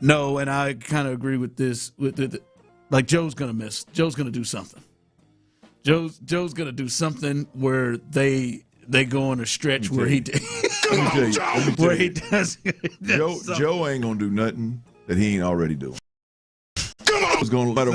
no, and I kind of agree with this. Like, Joe's going to miss. Joe's going to do something. Joe's going to do something where they go on a stretch where he does.
Joe ain't going to do nothing that he ain't already doing. No matter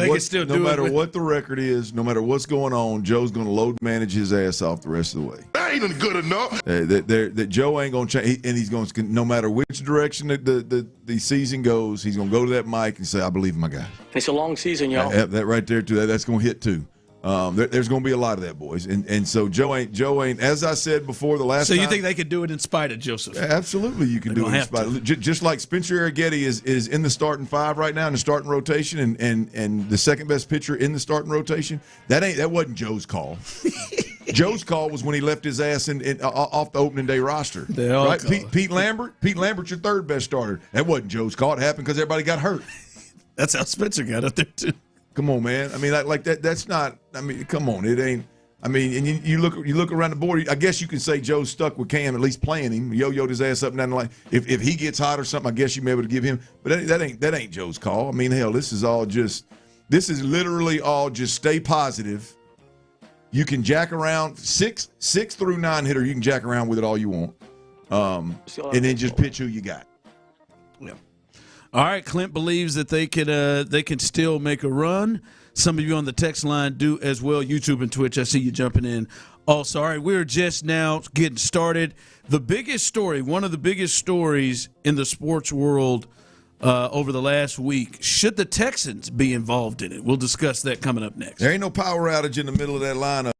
what the record is, no matter what's going on, Joe's going to load manage his ass off the rest of the way.
That ain't good enough.
That Joe ain't going to change, and he's going to, no matter which direction the season goes, he's going to go to that mic and say, "I believe in my guy."
It's a long season, y'all.
That right there too. That's going to hit too. There's going to be a lot of that, boys, and so Joe ain't. As I said before, the last.
So you
time,
think they could do it in spite of Joseph?
Absolutely, you can do it in spite of. Just like Spencer Arrighetti is in the starting 5 right now in the starting rotation, and the second best pitcher in the starting rotation. That wasn't Joe's call. Joe's call was when he left his ass off the opening day roster. Right? Pete Lambert's your third best starter. That wasn't Joe's call. It happened because everybody got hurt.
That's how Spencer got up there too.
Come on, man. I mean, like that. That's not. I mean, come on. It ain't. I mean, and you look around the board. I guess you can say Joe's stuck with Cam, at least playing him. Yo-yoed his ass up and down the line. If he gets hot or something, I guess you may be able to give him. But that ain't Joe's call. I mean, hell, this is literally all just stay positive. You can jack around 6 through 9 hitter. You can jack around with it all you want, and then just pitch who you got.
Yeah. All right, Clint believes that they can still make a run. Some of you on the text line do as well, YouTube and Twitch. I see you jumping in. Also, all right, we're just now getting started. The biggest story, one of the biggest stories in the sports world over the last week, should the Texans be involved in it? We'll discuss that coming up next.
There ain't no power outage in the middle of that lineup.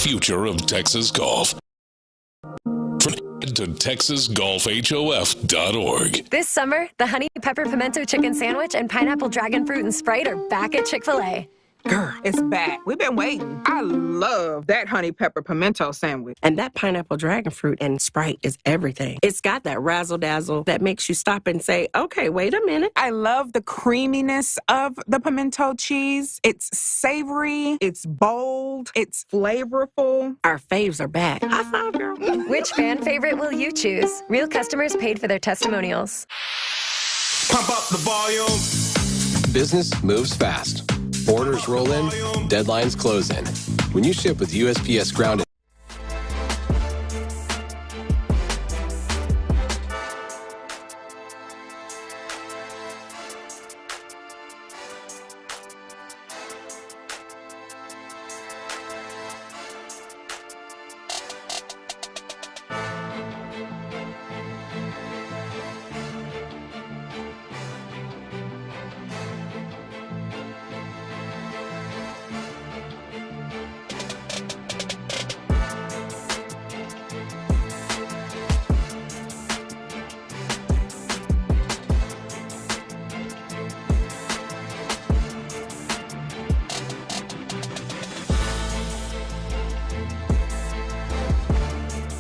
future of Texas golf. Head to TexasGolfHof.org.
This summer, the Honey Pepper Pimento Chicken Sandwich and Pineapple Dragon Fruit and Sprite are back at Chick-fil-A.
Girl, it's back. We've been waiting. I love that honey pepper pimento sandwich.
And that pineapple dragon fruit and Sprite is everything. It's got that razzle-dazzle that makes you stop and say, okay, wait a minute.
I love the creaminess of the pimento cheese. It's savory, it's bold, it's flavorful.
Our faves are back. High five, girl.
Which fan favorite will you choose? Real customers paid for their testimonials.
Pump up the volume.
Business moves fast. Orders roll in, deadlines close in. When you ship with USPS Ground,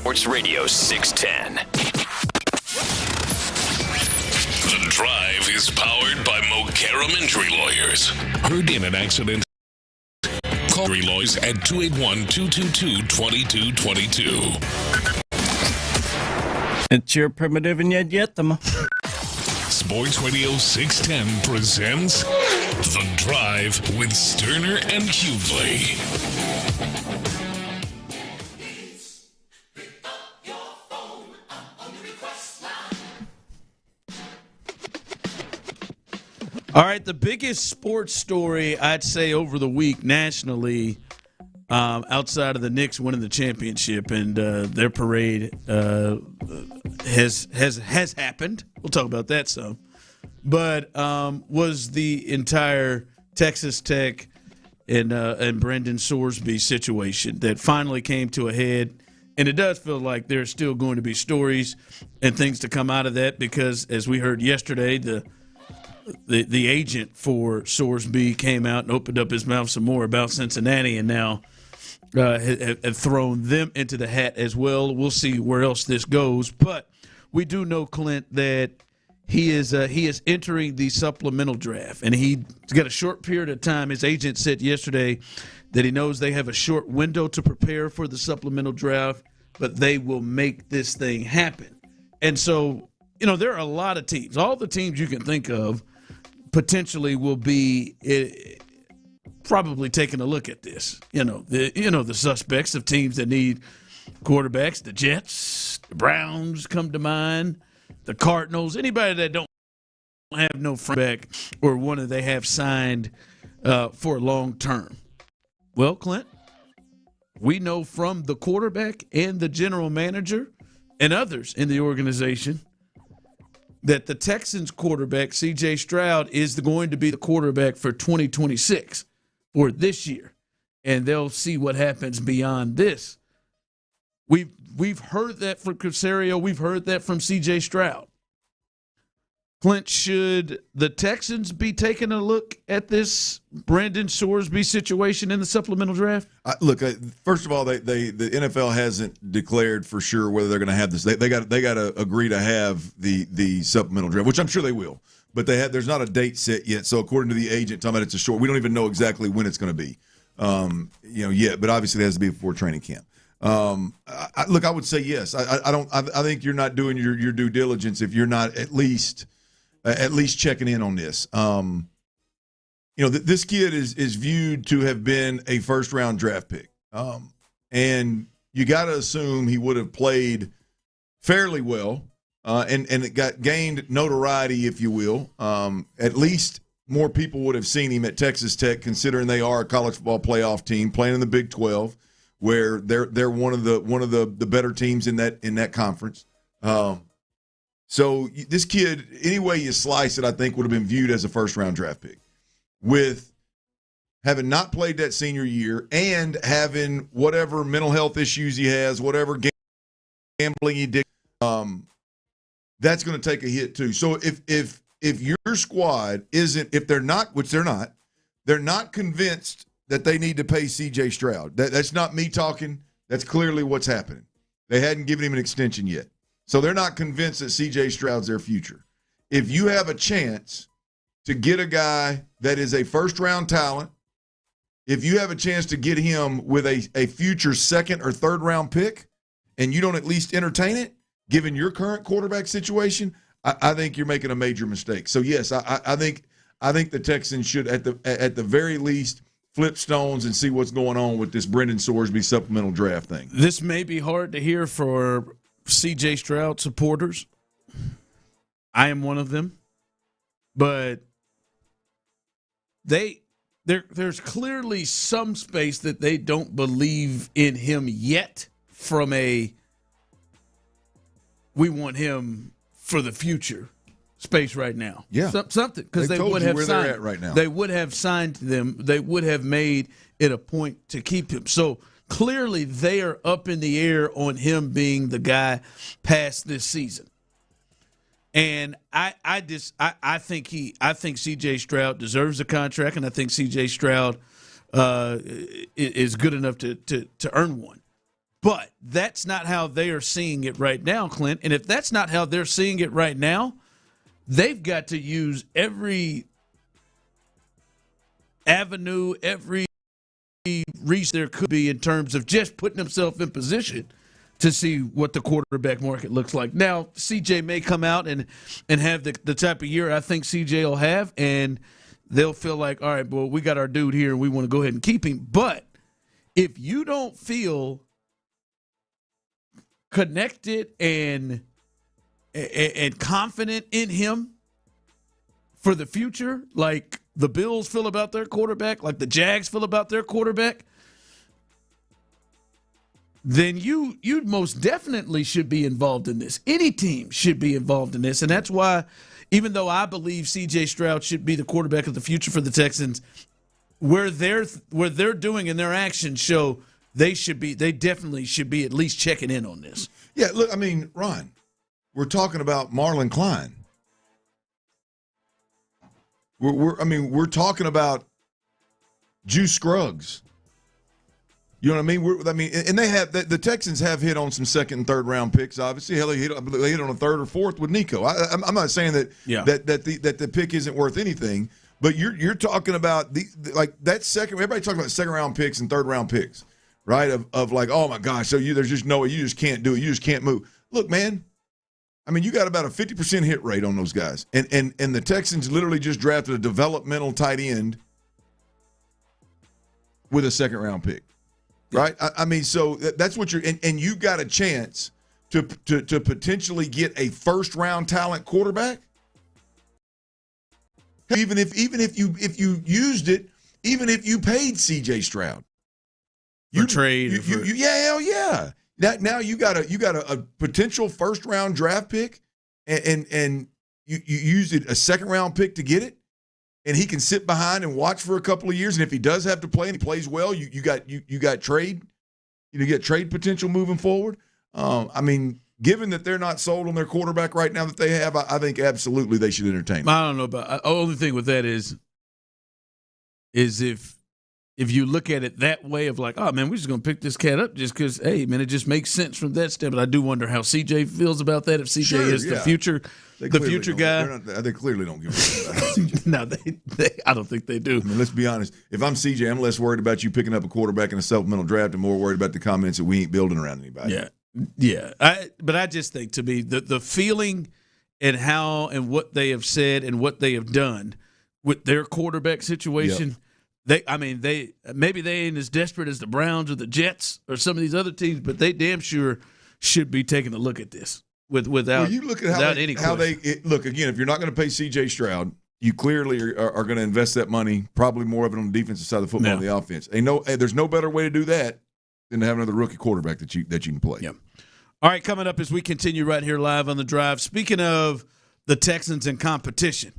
Sports Radio 610.
The Drive is powered by Mokaram Injury Lawyers. Heard in an accident? Call Injury Lawyers at 281-222-2222.
It's your primitive and yet them.
Sports Radio 610 presents The Drive with Stoerner and Hughley.
All right, the biggest sports story I'd say over the week nationally, outside of the Knicks winning the championship and their parade, has happened. We'll talk about that some, but was the entire Texas Tech and Brendan Sorsby situation that finally came to a head. And it does feel like there's still going to be stories and things to come out of that because, as we heard yesterday, the agent for Sorsby came out and opened up his mouth some more about Cincinnati and now have thrown them into the hat as well. We'll see where else this goes. But we do know, Clint, that he is entering the supplemental draft, and he's got a short period of time. His agent said yesterday that he knows they have a short window to prepare for the supplemental draft, but they will make this thing happen. And so, there are a lot of teams. All the teams you can think of potentially will be probably taking a look at this. The suspects of teams that need quarterbacks, the Jets, the Browns come to mind, the Cardinals, anybody that don't have no front back or one that they have signed for long term. Well, Clint, we know from the quarterback and the general manager and others in the organization that the Texans quarterback, C.J. Stroud, is going to be the quarterback for 2026 or this year, and they'll see what happens beyond this. We've heard that from Casario. We've heard that from C.J. Stroud. Clint, should the Texans be taking a look at this Brendan Sorsby situation in the supplemental draft?
Look, first of all, the NFL hasn't declared for sure whether they're going to have this. They got to agree to have the supplemental draft, which I'm sure they will. But there's not a date set yet. So according to the agent, talking about it's a short. We don't even know exactly when it's going to be, yet. But obviously, it has to be before training camp. I would say yes. I think you're not doing your due diligence if you're not at least checking in on this. This kid is viewed to have been a first-round draft pick. And you got to assume he would have played fairly well and it got gained notoriety, if you will. At least more people would have seen him at Texas Tech, considering they are a college football playoff team playing in the Big 12, where they're one of the better teams in that conference. So this kid, any way you slice it, I think would have been viewed as a first-round draft pick. With having not played that senior year and having whatever mental health issues he has, whatever gambling he did, that's going to take a hit too. So if your squad isn't, if they're not, which they're not convinced that they need to pay C.J. Stroud. That's not me talking. That's clearly what's happening. They hadn't given him an extension yet. So they're not convinced that C.J. Stroud's their future. If you have a chance to get a guy that is a first-round talent, if you have a chance to get him with a future second or third-round pick, and you don't at least entertain it, given your current quarterback situation, I think you're making a major mistake. So, yes, I think the Texans should, at the very least, flip stones and see what's going on with this Brendan Sorsby supplemental draft thing.
This may be hard to hear for C.J. Stroud supporters. I am one of them. But there's clearly some space that they don't believe in him yet from a we want him for the future space right now.
Yeah.
Something, because they would have
where
signed.
they're at right now.
They would have signed them. They would have made it a point to keep him. So clearly they are up in the air on him being the guy past this season. And I think C.J. Stroud deserves a contract, and I think C.J. Stroud is good enough to earn one. But that's not how they are seeing it right now, Clint. And if that's not how they're seeing it right now, they've got to use every avenue, every reach there could be in terms of just putting themselves in position to see what the quarterback market looks like. Now, CJ may come out and have the type of year I think CJ will have, and they'll feel like, all right, well, we got our dude here, and we want to go ahead and keep him. But if you don't feel connected and confident in him for the future, like the Bills feel about their quarterback, like the Jags feel about their quarterback, then you most definitely should be involved in this. Any team should be involved in this. And that's why, even though I believe C.J. Stroud should be the quarterback of the future for the Texans, where they're doing in their actions show they definitely should be at least checking in on this.
Yeah, look, I mean, Ron, we're talking about Marlon Klein. We're talking about Juice Scruggs. You know what I mean? And they have the Texans have hit on some second and third round picks. Obviously, hell, they hit on a third or fourth with Nico. I'm not saying that the pick isn't worth anything, but you're talking about that second. Everybody talking about second round picks and third round picks, right? Of like, oh my gosh, so there's just no way, you just can't do it. You just can't move. Look, man. I mean, you got about a 50% hit rate on those guys, and the Texans literally just drafted a developmental tight end with a second round pick. Right? I mean, so that's what and you got a chance to potentially get a first-round talent quarterback. Even if you used it, even if you paid C.J. Stroud.
For trade.
Yeah, hell yeah. Now you got a potential first-round draft pick, and you used it a second-round pick to get it. And he can sit behind and watch for a couple of years. And if he does have to play and he plays well, you got trade, you get trade potential moving forward. I mean, given that they're not sold on their quarterback right now that they have, I think absolutely they should entertain him.
I don't know about. The only thing with that is if you look at it that way of like, oh man, we're just gonna pick this cat up just because, hey man, it just makes sense from that step. But I do wonder how CJ feels about that. If CJ is the future. The future guy.
They clearly don't give a shit about CJ.
No, I don't think they do.
I mean, let's be honest. If I'm CJ, I'm less worried about you picking up a quarterback in a supplemental draft and more worried about the comments that we ain't building around anybody.
Yeah. But I just think, to me, the feeling and how and what they have said and what they have done with their quarterback situation, maybe they ain't as desperate as the Browns or the Jets or some of these other teams, but they damn sure should be taking a look at this. Without
you look at how they look again. If you're not going to pay C.J. Stroud, you clearly are going to invest that money, probably more of it on the defensive side of the football than the offense. There's no better way to do that than to have another rookie quarterback that you can play.
Yeah. All right, coming up as we continue right here live on The Drive. Speaking of the Texans and competition,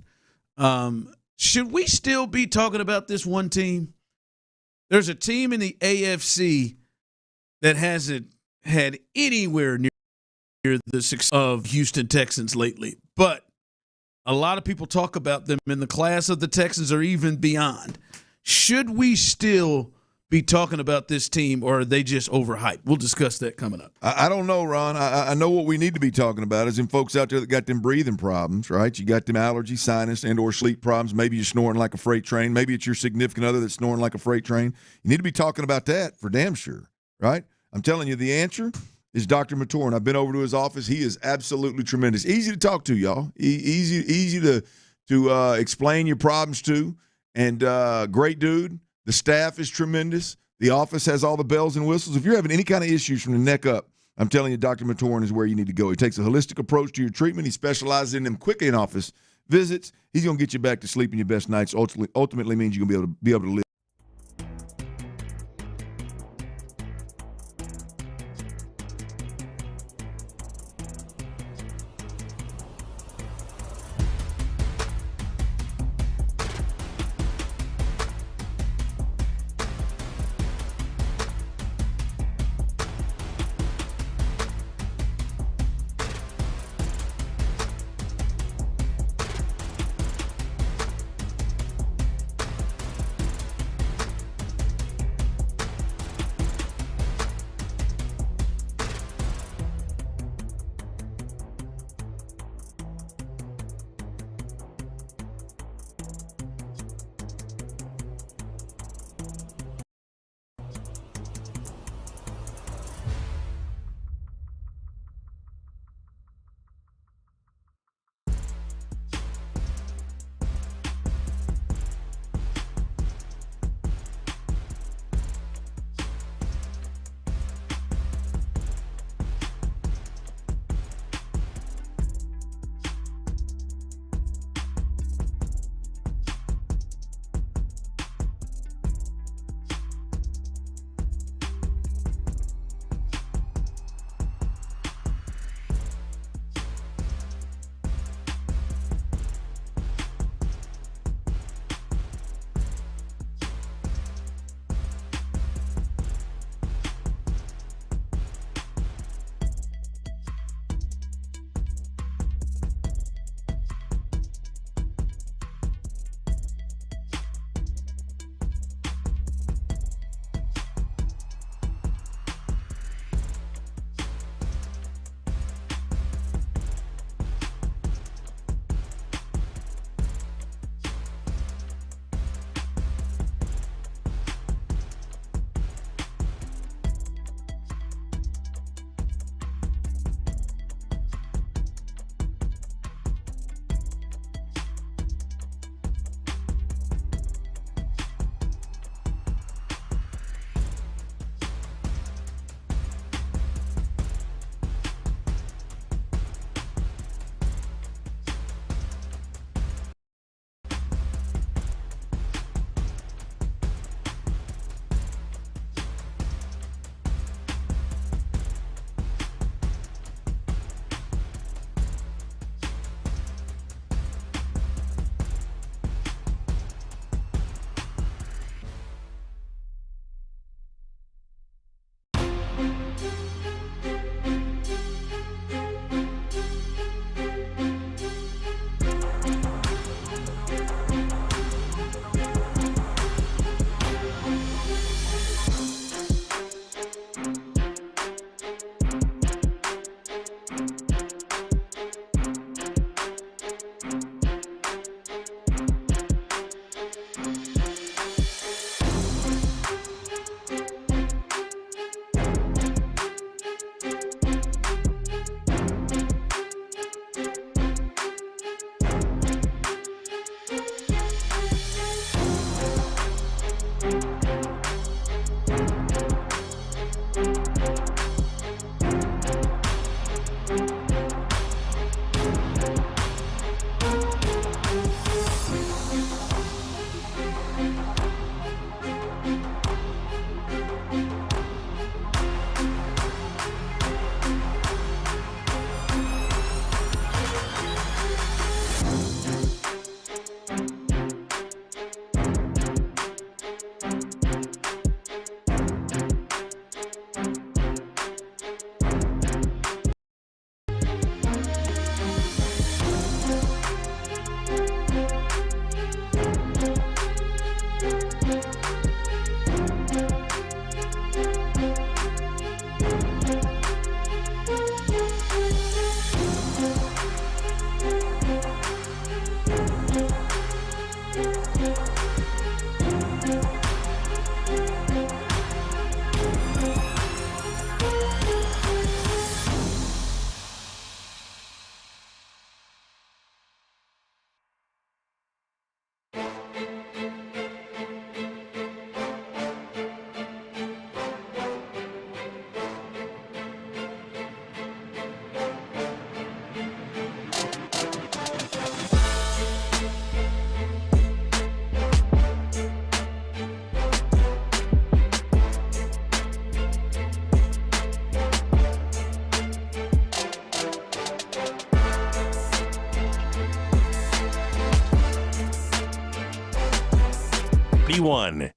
should we still be talking about this one team? There's a team in the AFC that hasn't had anywhere near the success of Houston Texans lately, but a lot of people talk about them in the class of the Texans or even beyond. Should we still be talking about this team, or are they just overhyped? We'll discuss that coming up.
I don't know, Ron. I know what we need to be talking about is them folks out there that got them breathing problems, right? You got them allergy, sinus, and or sleep problems. Maybe you're snoring like a freight train. Maybe it's your significant other that's snoring like a freight train. You need to be talking about that for damn sure, right? I'm telling you, the answer is Dr. Maturin. I've been over to his office. He is absolutely tremendous. Easy to talk to, y'all. Easy to explain your problems to, and great dude. The staff is tremendous. The office has all the bells and whistles. If you're having any kind of issues from the neck up, I'm telling you, Dr. Maturin is where you need to go. He takes a holistic approach to your treatment. He specializes in them quick in-office visits. He's going to get you back to sleeping your best nights. Ultimately means you're going to be able to live.
41.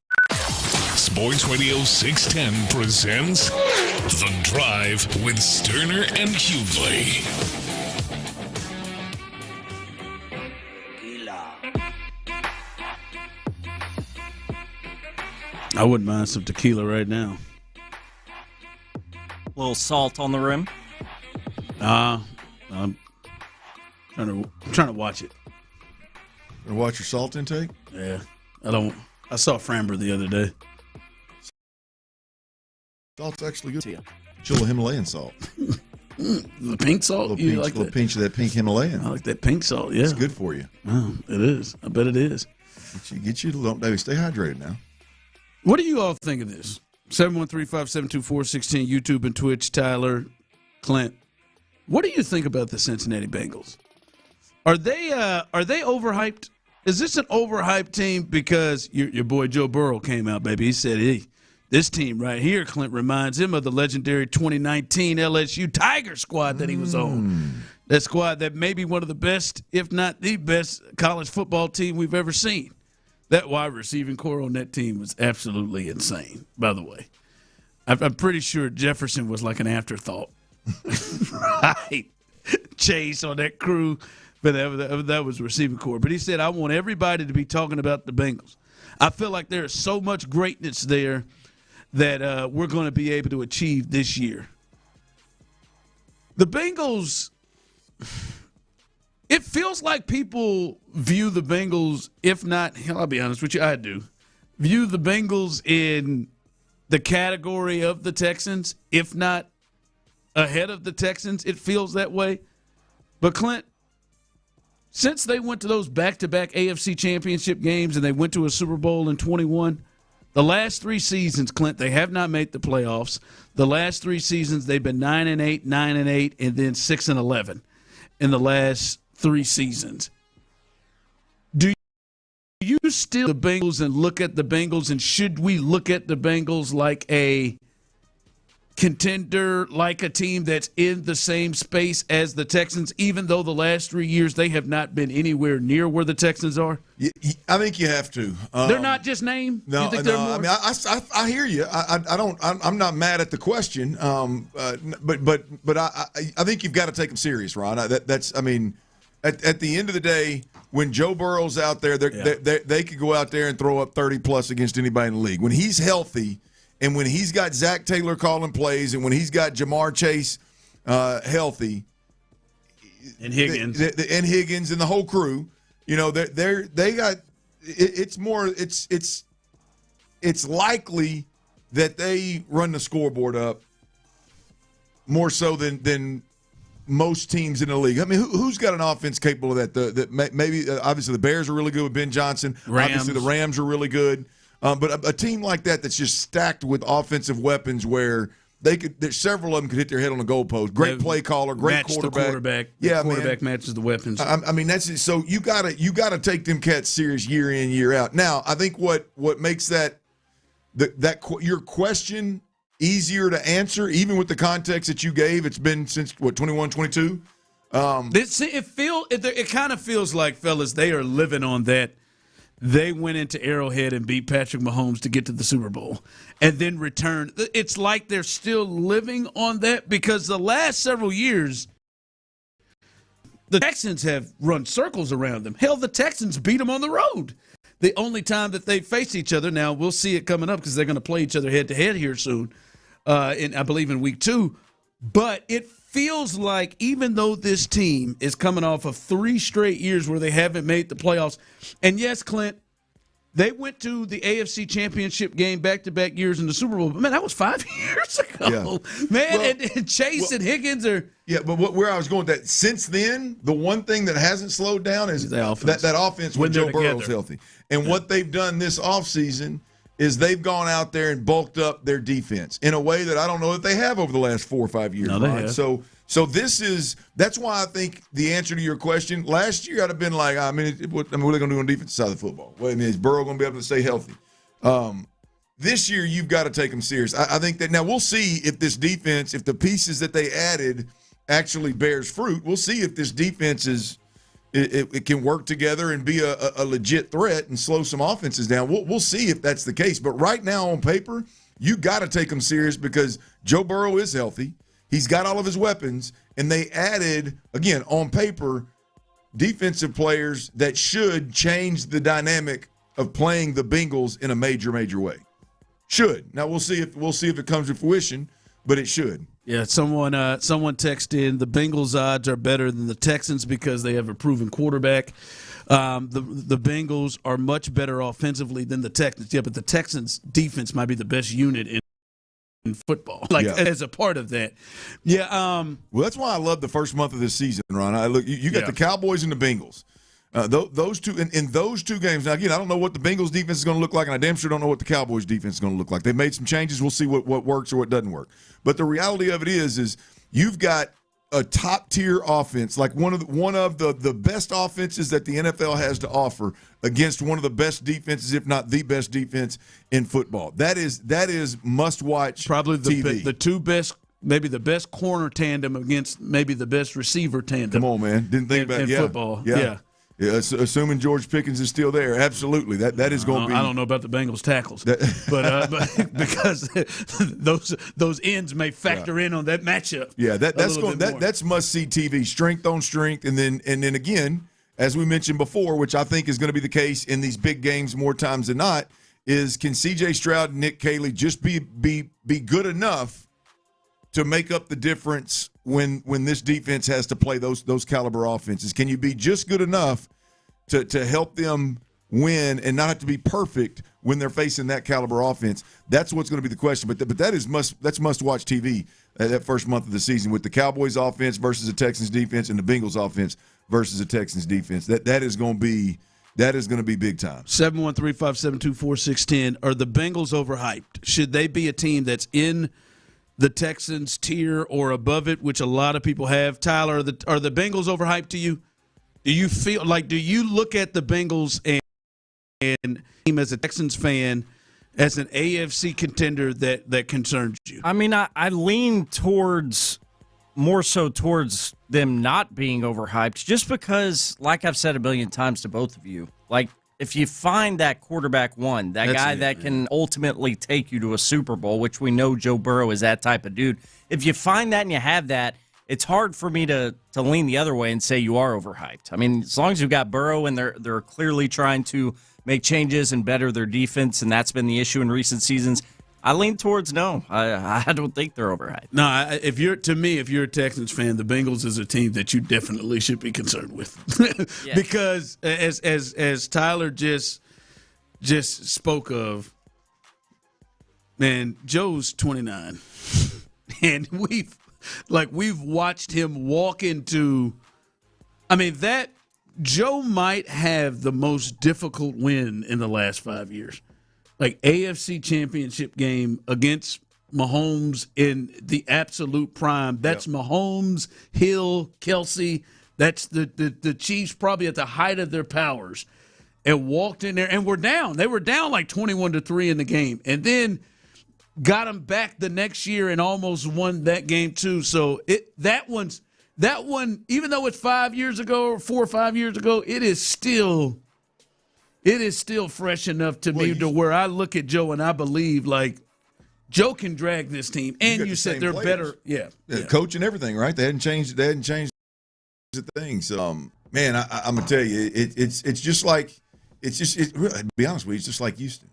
Sports Radio 610 presents The Drive with Stoerner and Hughley.
I wouldn't mind some tequila right now.
A little salt on the rim.
I'm trying to watch it.
And watch your salt intake?
Yeah. I saw Framber the other day.
Salt's actually good. Chill Himalayan salt.
The pink salt?
Little pinch of that pink Himalayan.
I like that pink salt, yeah.
It's good for you.
Oh, it is. I bet it is.
Get you stay hydrated now.
What do you all think of this? 713-572-4610, YouTube and Twitch, Tyler, Clint. What do you think about the Cincinnati Bengals? Are they overhyped? Is this an overhyped team? Because your boy Joe Burrow came out, baby. He said, hey, this team right here, Clint, reminds him of the legendary 2019 LSU Tiger squad that he was on. That squad that may be one of the best, if not the best, college football team we've ever seen. That wide receiving core on that team was absolutely insane, by the way. I'm pretty sure Jefferson was like an afterthought. Right. Chase on that crew, but that was receiving core. But he said, I want everybody to be talking about the Bengals. I feel like there is so much greatness there that we're going to be able to achieve this year. The Bengals, it feels like people view the Bengals, if not, I'll be honest with you, I do, view the Bengals in the category of the Texans, if not ahead of the Texans. It feels that way. But, Clint, since they went to those back-to-back AFC championship games and they went to a Super Bowl in 21, the last 3 seasons, Clint, they have not made the playoffs. The last 3 seasons, they've been 9-8, 9-8, and then 6-11 in the last 3 seasons. Do you still the Bengals and look at the Bengals, and should we look at the Bengals like a contender, like a team that's in the same space as the Texans, even though the last 3 years they have not been anywhere near where the Texans are?
I think you have to.
They're not just named?
No,
you think
no.
they're more?
I mean, I hear you. I'm not mad at the question. But I think you've got to take them serious, Ron. That's. I mean, at the end of the day, when Joe Burrow's out there, they could go out there and throw up 30+ against anybody in the league. When he's healthy, and when he's got Zach Taylor calling plays, and when he's got Jamar Chase healthy,
and Higgins,
and the whole crew, you know, they got. It's likely that they run the scoreboard up more so than most teams in the league. I mean, who's got an offense capable of that? Maybe obviously the Bears are really good with Ben Johnson. Obviously the Rams are really good. But a team like that that's just stacked with offensive weapons where several of them could hit their head on the goalpost. Great play caller, great quarterback.
The quarterback matches the weapons.
I mean, that's it. So you gotta take them cats serious year in, year out. Now, I think what makes that your question easier to answer, even with the context that you gave, it's been since 21, 22.
It kind of feels like, fellas, they are living on that. They went into Arrowhead and beat Patrick Mahomes to get to the Super Bowl and then returned. It's like they're still living on that because the last several years, the Texans have run circles around them. Hell, the Texans beat them on the road. The only time that they face each other, now we'll see it coming up because they're going to play each other head-to-head here soon, I believe in week 2. But it feels like even though this team is coming off of 3 straight years where they haven't made the playoffs, and yes, Clint, they went to the AFC Championship game back-to-back years in the Super Bowl. But, man, that was 5 years ago. Yeah. Man, and Chase and Higgins are –
yeah, but where I was going with that, since then, the one thing that hasn't slowed down is that offense when Joe Burrow's healthy. And what they've done this offseason is they've gone out there and bulked up their defense in a way that I don't know that they have over the last 4 or 5 years.
No, they have.
So that's why I think the answer to your question last year I'd have been like, what are they going to do on the defensive side of the football? Well, I mean, is Burrow going to be able to stay healthy? This year you've got to take them serious. I think that now we'll see if this defense, if the pieces that they added actually bears fruit. We'll see if this defense is it can work together and be a legit threat and slow some offenses down. We'll see if that's the case. But right now on paper, you got to take them serious because Joe Burrow is healthy. He's got all of his weapons, and they added, again, on paper, defensive players that should change the dynamic of playing the Bengals in a major way. Should. Now we'll see if it comes to fruition, but it should.
Yeah, someone texted in the Bengals odds are better than the Texans because they have a proven quarterback. The Bengals are much better offensively than the Texans. Yeah, but the Texans defense might be the best unit in football, as a part of that. Yeah.
Well, that's why I love the first month of this season, Ron. You got the Cowboys and the Bengals. Those two in those two games. Now, again, I don't know what the Bengals defense is going to look like, and I damn sure don't know what the Cowboys defense is going to look like. They've made some changes. We'll see what works or what doesn't work. But the reality of it is you've got a top-tier offense, like one of the best offenses that the NFL has to offer against one of the best defenses, if not the best defense in football. That is must-watch
probably
TV.
The two best, maybe the best corner tandem against maybe the best receiver tandem.
Come on, man. Didn't think about
football.
Yeah, assuming George Pickens is still there, absolutely. That is going to be.
I don't know about the Bengals tackles, but because those ends may factor in on that matchup.
Yeah, that's must see TV, strength on strength, and then again, as we mentioned before, which I think is going to be the case in these big games more times than not, is can C.J. Stroud and Nick Caley just be good enough to make up the difference when this defense has to play those caliber offenses? Can you be just good enough to help them win and not have to be perfect when they're facing that caliber offense? That's what's going to be the question. But that's must-watch TV that first month of the season with the Cowboys offense versus the Texans defense and the Bengals offense versus the Texans defense. That is going to be big time.
713-572-4610. Are the Bengals overhyped? Should they be a team that's in the Texans tier or above it, which a lot of people have? Tyler, are the Bengals overhyped to you? Do you look at the Bengals and as a Texans fan as an AFC contender that concerns you?
I mean, I lean more so towards them not being overhyped just because, like I've said a billion times to both of you, like if you find that quarterback one, that guy that can ultimately take you to a Super Bowl, which we know Joe Burrow is that type of dude, if you find that and you have that, it's hard for me to lean the other way and say you are overhyped. I mean, as long as you've got Burrow and they're clearly trying to make changes and better their defense, and that's been the issue in recent seasons, I lean towards no. I don't think they're overhyped.
No, if you're a Texans fan, the Bengals is a team that you definitely should be concerned with, yes. Because as Tyler just spoke of, man, Joe's 29, and we've watched him walk into. I mean, that Joe might have the most difficult win in the last 5 years. Like AFC Championship game against Mahomes in the absolute prime. That's Mahomes, Hill, Kelsey. That's the Chiefs probably at the height of their powers. And walked in there and were down. They were down like 21-3 in the game. And then got them back the next year and almost won that game too. So that one, even though it's 5 years ago or 4 or 5 years ago, it is still fresh enough to me to where I look at Joe and I believe like Joe can drag this team. And you said they're better. Yeah.
Coach and everything, right? They hadn't changed the thing. So, man, I'm gonna tell you, to be honest with you, it's just like Houston.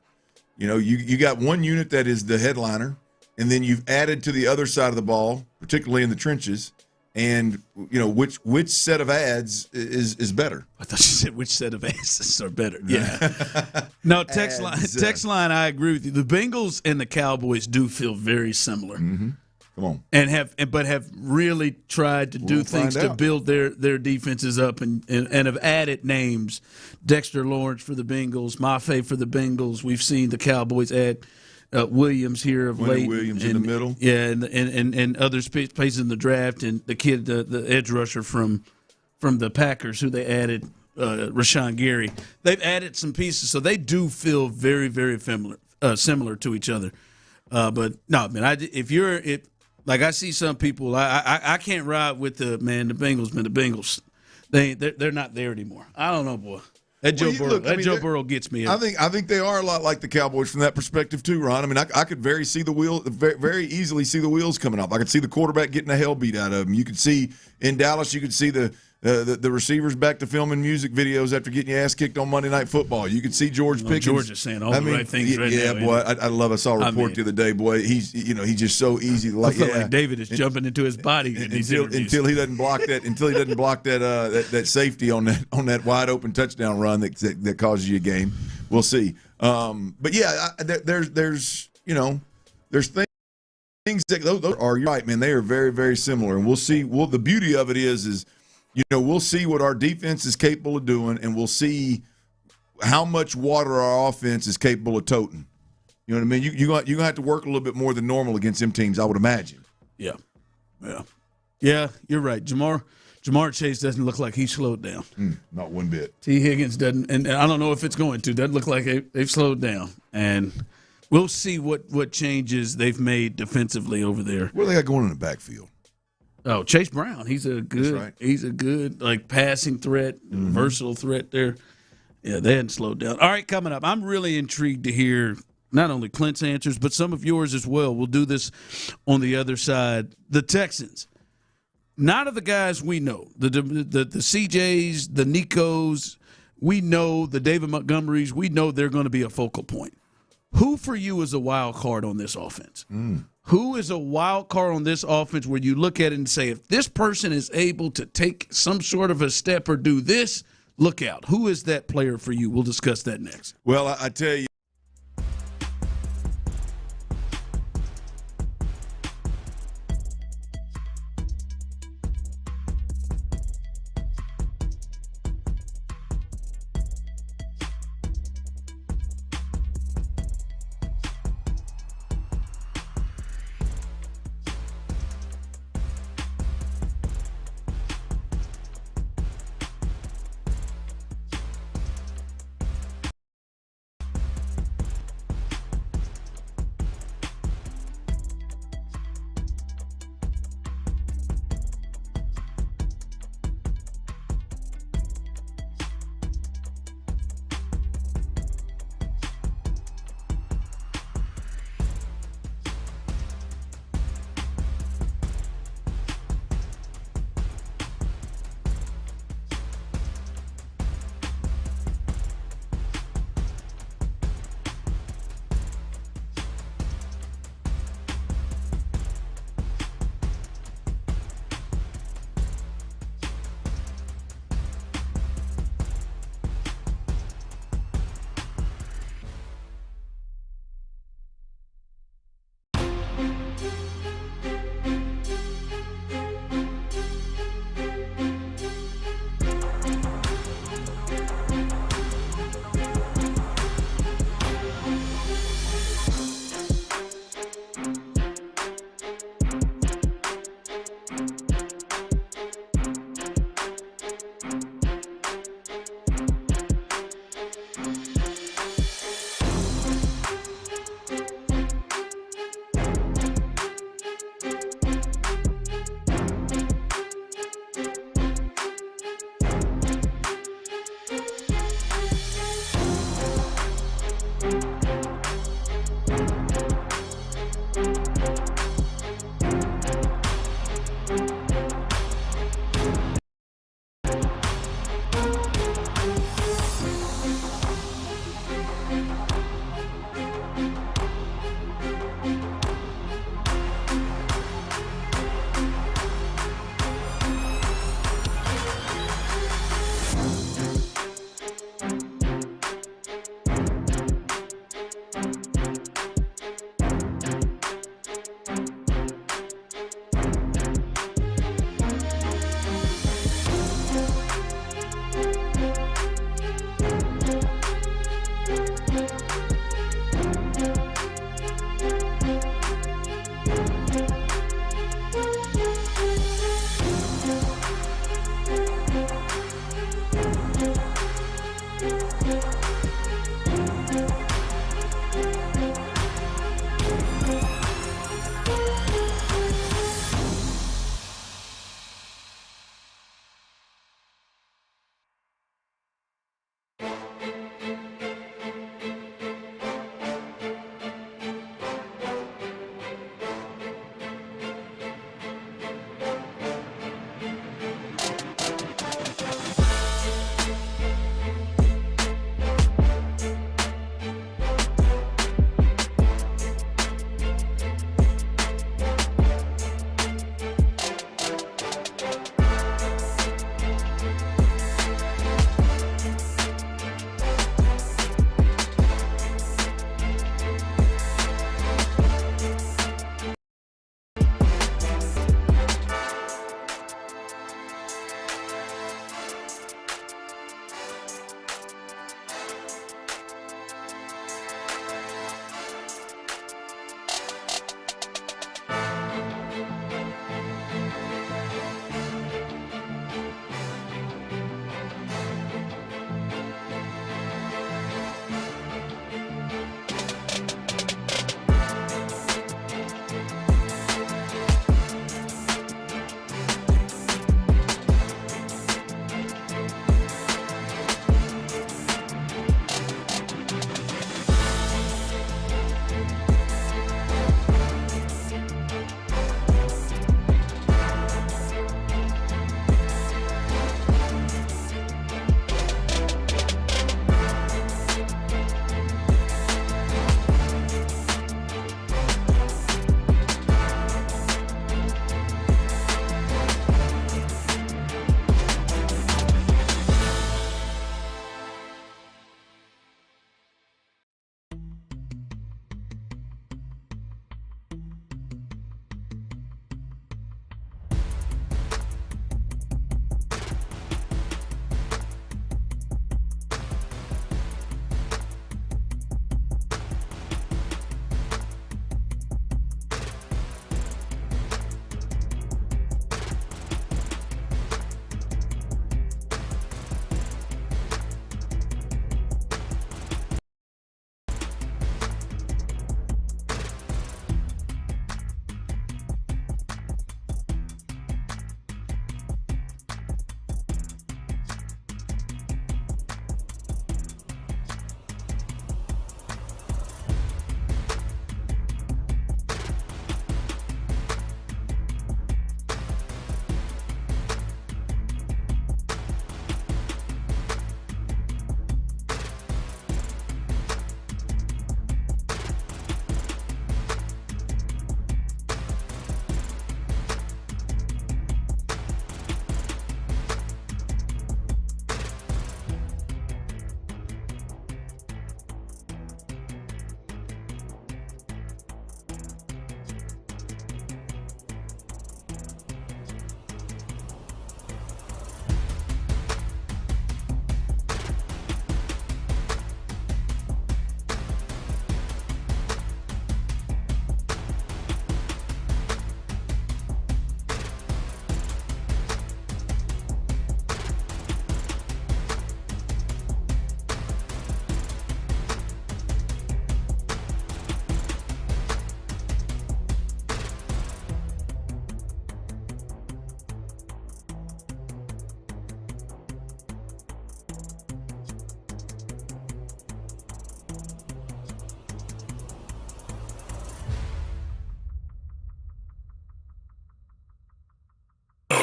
You know, you got one unit that is the headliner, and then you've added to the other side of the ball, particularly in the trenches. And, you know, which set of ads is better?
I thought you said which set of ads are better. Yeah. No, text line, I agree with you. The Bengals and the Cowboys do feel very similar.
Mm-hmm. Come on.
And have really tried to do things to build their defenses up and have added names. Dexter Lawrence for the Bengals, Mafe for the Bengals. We've seen the Cowboys add Williams here of late.
Williams in the middle.
Yeah, and other places in the draft, and the kid, the edge rusher from the Packers, who they added, Rashawn Gary. They've added some pieces, so they do feel very, very similar to each other. But no, man, I see some people, I can't ride with the Bengals, man. The Bengals, They're not there anymore. I don't know, boy. That Joe Burrow gets me.
I think they are a lot like the Cowboys from that perspective too, Ron. I mean, I could very easily see the wheels coming off. I could see the quarterback getting the hell beat out of him. You could see in Dallas, you could see the receivers back to filming music videos after getting your ass kicked on Monday Night Football. You could see George Pickens.
George is saying all the right things right now.
Yeah, boy, I love. I saw a report the other day. Boy, he's just so easy.
I feel like David is jumping into his body
until he doesn't block that. Until he doesn't block that safety on that wide open touchdown run that causes you a game. We'll see. But yeah, there's things that those are. You're right, man. They are very, very similar, and we'll see. The beauty of it is. We'll see what our defense is capable of doing, and we'll see how much water our offense is capable of toting. You know what I mean? You're going to have to work a little bit more than normal against them teams, I would imagine.
Yeah, you're right. Jamar Chase doesn't look like he slowed down.
Not one bit.
T. Higgins doesn't, and I don't know if it's going to. Doesn't look like they've slowed down. And we'll see what changes they've made defensively over there.
What do they got going in the backfield?
Oh, Chase Brown. He's a good like passing threat, versatile threat there. Yeah, they hadn't slowed down. All right, coming up, I'm really intrigued to hear not only Clint's answers, but some of yours as well. We'll do this on the other side. The Texans, not of the guys we know, the CJs, the Nicos, we know the David Montgomerys, we know they're going to be a focal point. Who for you is a wild card on this offense? Who is a wild card on this offense where you look at it and say, if this person is able to take some sort of a step or do this, look out. Who is that player for you? We'll discuss that next.
Well, I tell you.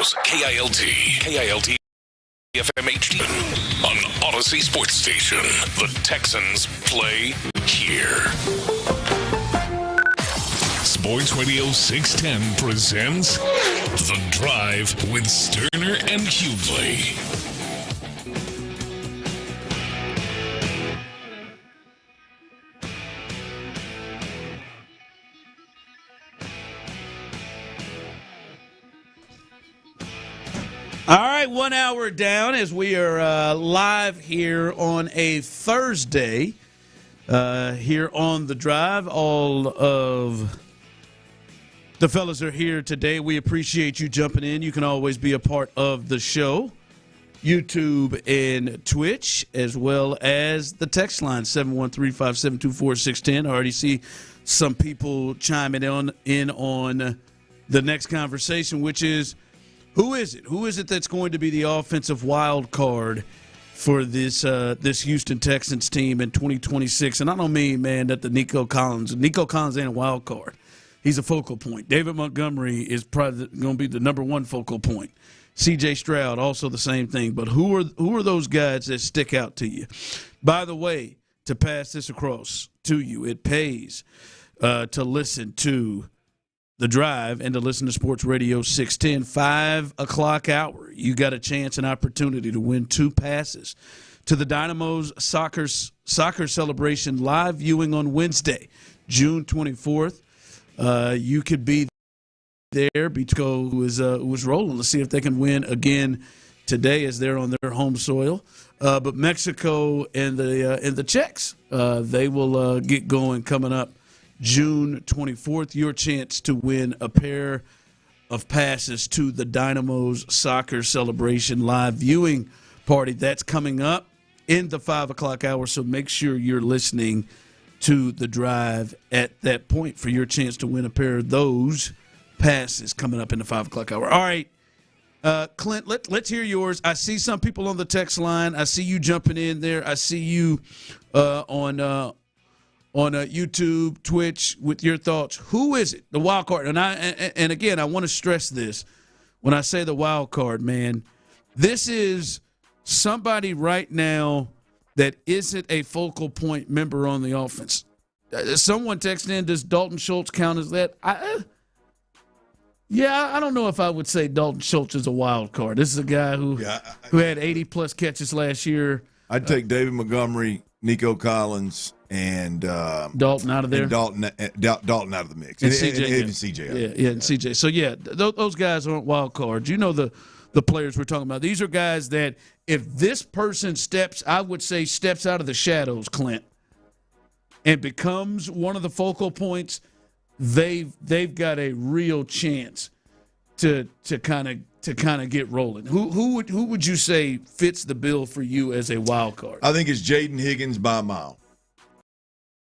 Studios, KILT FM HD, on Odyssey Sports Station. The Texans play here. Sports Radio 610 presents The Drive with Stoerner and Hughley.
All right, 1 hour down as we are live here on a Thursday here on The Drive. All of the fellas are here today. We appreciate you jumping in. You can always be a part of the show. YouTube and Twitch, as well as the text line, 713-572-4610. I already see some people chiming in on the next conversation, which is, who is it? Who is it that's going to be the offensive wild card for this Houston Texans team in 2026? And I don't mean, man, that Nico Collins ain't a wild card. He's a focal point. David Montgomery is probably going to be the number one focal point. C.J. Stroud, also the same thing. But who are those guys that stick out to you? By the way, to pass this across to you, it pays to listen to The Drive and to listen to Sports Radio 610, 5 o'clock hour. You got a chance, an opportunity to win 2 passes to the Dynamo's soccer celebration live viewing on Wednesday, June 24th. You could be there. Mexico was rolling. Let's see if they can win again today as they're on their home soil. But Mexico and the Czechs, they will get going coming up June 24th. Your chance to win a pair of passes to the Dynamo's soccer celebration live viewing party. That's coming up in the 5 o'clock hour, so make sure you're listening to The Drive at that point for your chance to win a pair of those passes coming up in the 5 o'clock hour. All right, Clint, let's hear yours. I see some people on the text line. I see you jumping in there. I see you on YouTube, Twitch, with your thoughts. Who is it? The wild card. And again, I want to stress this. When I say the wild card, man, this is somebody right now that isn't a focal point member on the offense. Someone texted in, does Dalton Schultz count as that? I don't know if I would say Dalton Schultz is a wild card. This is a guy who had 80-plus catches last year.
I'd take David Montgomery, Nico Collins, and
Dalton out of there.
And Dalton out of the mix.
And CJ.
And CJ.
And CJ. So, those guys aren't wild cards. You know the players we're talking about. These are guys that if this person steps out of the shadows, Clint, and becomes one of the focal points, they've got a real chance to kind of get rolling. Who would you say fits the bill for you as a wild card?
I think it's Jaden Higgins by a mile.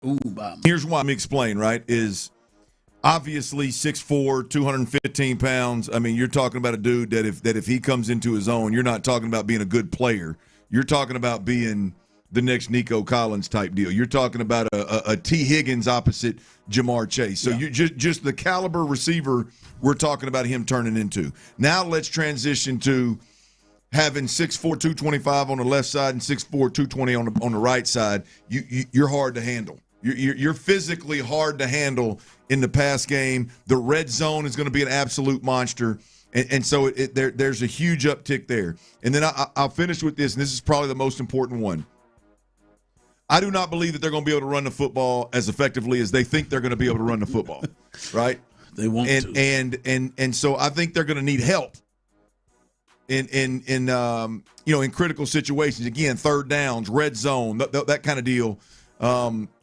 Ooh, by a mile.
Here's why I'm explaining, right, is obviously 6'4", 215 pounds. I mean, you're talking about a dude that if he comes into his own, you're not talking about being a good player. You're talking about being the next Nico Collins type deal. You're talking about a T. Higgins opposite Jamar Chase. So you just the caliber receiver we're talking about him turning into. Now let's transition to having 6'4", 225 on the left side and 6'4", 220 on the right side. You're hard to handle. You're physically hard to handle in the pass game. The red zone is going to be an absolute monster. And so there's a huge uptick there. And then I'll finish with this, and this is probably the most important one. I do not believe that they're going to be able to run the football as effectively as they think they're going to be able to run the football, right?
They won't.
And so I think they're going to need help in critical situations. Again, third downs, red zone, that kind of deal.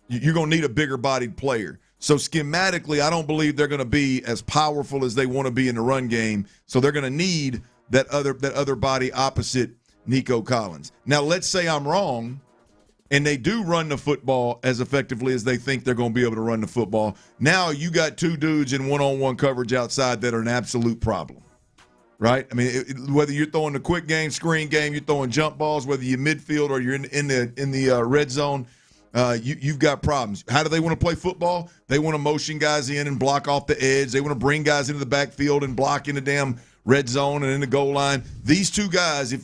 You're going to need a bigger bodied player. So schematically, I don't believe they're going to be as powerful as they want to be in the run game. So they're going to need that other body opposite Nico Collins. Now, let's say I'm wrong, and they do run the football as effectively as they think they're going to be able to run the football. Now you got two dudes in one-on-one coverage outside that are an absolute problem, right? I mean, whether you're throwing the quick game, screen game, you're throwing jump balls, whether you're midfield or you're in the red zone, you've got problems. How do they want to play football? They want to motion guys in and block off the edge. They want to bring guys into the backfield and block in the damn red zone and in the goal line. These two guys, if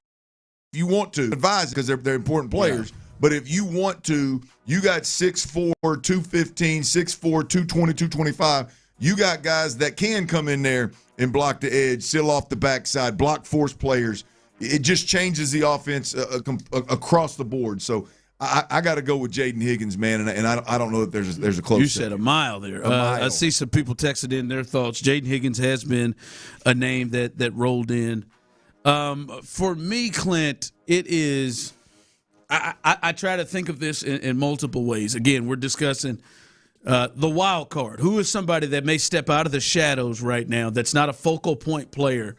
you want to advise, because they're important players, but if you want to, you got 6'4", 215, 6'4", 220, 225. You got guys that can come in there and block the edge, seal off the backside, block force players. It just changes the offense across the board. So I got to go with Jaden Higgins, man, and I don't know that there's a close.
You said a mile there. I see some people texted in their thoughts. Jaden Higgins has been a name that rolled in. For me, Clint, it is. I try to think of this in multiple ways. Again, we're discussing the wild card. Who is somebody that may step out of the shadows right now that's not a focal point player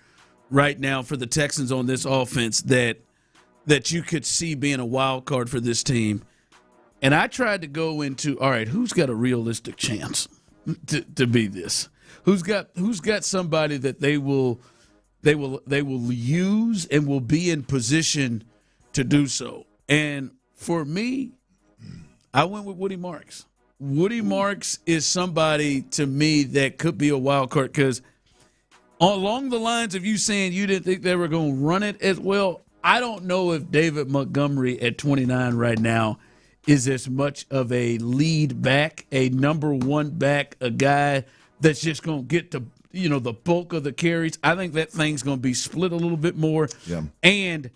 right now for the Texans on this offense that you could see being a wild card for this team? And I tried to go into, all right, who's got a realistic chance to be this? Who's got somebody that they will use and will be in position to do so? And for me, I went with Woody Marks. Woody Marks is somebody to me that could be a wild card, because along the lines of you saying you didn't think they were going to run it as well, I don't know if David Montgomery at 29 right now is as much of a lead back, a number one back, a guy that's just going to get to the bulk of the carries. I think that thing's going to be split a little bit more. Yeah. And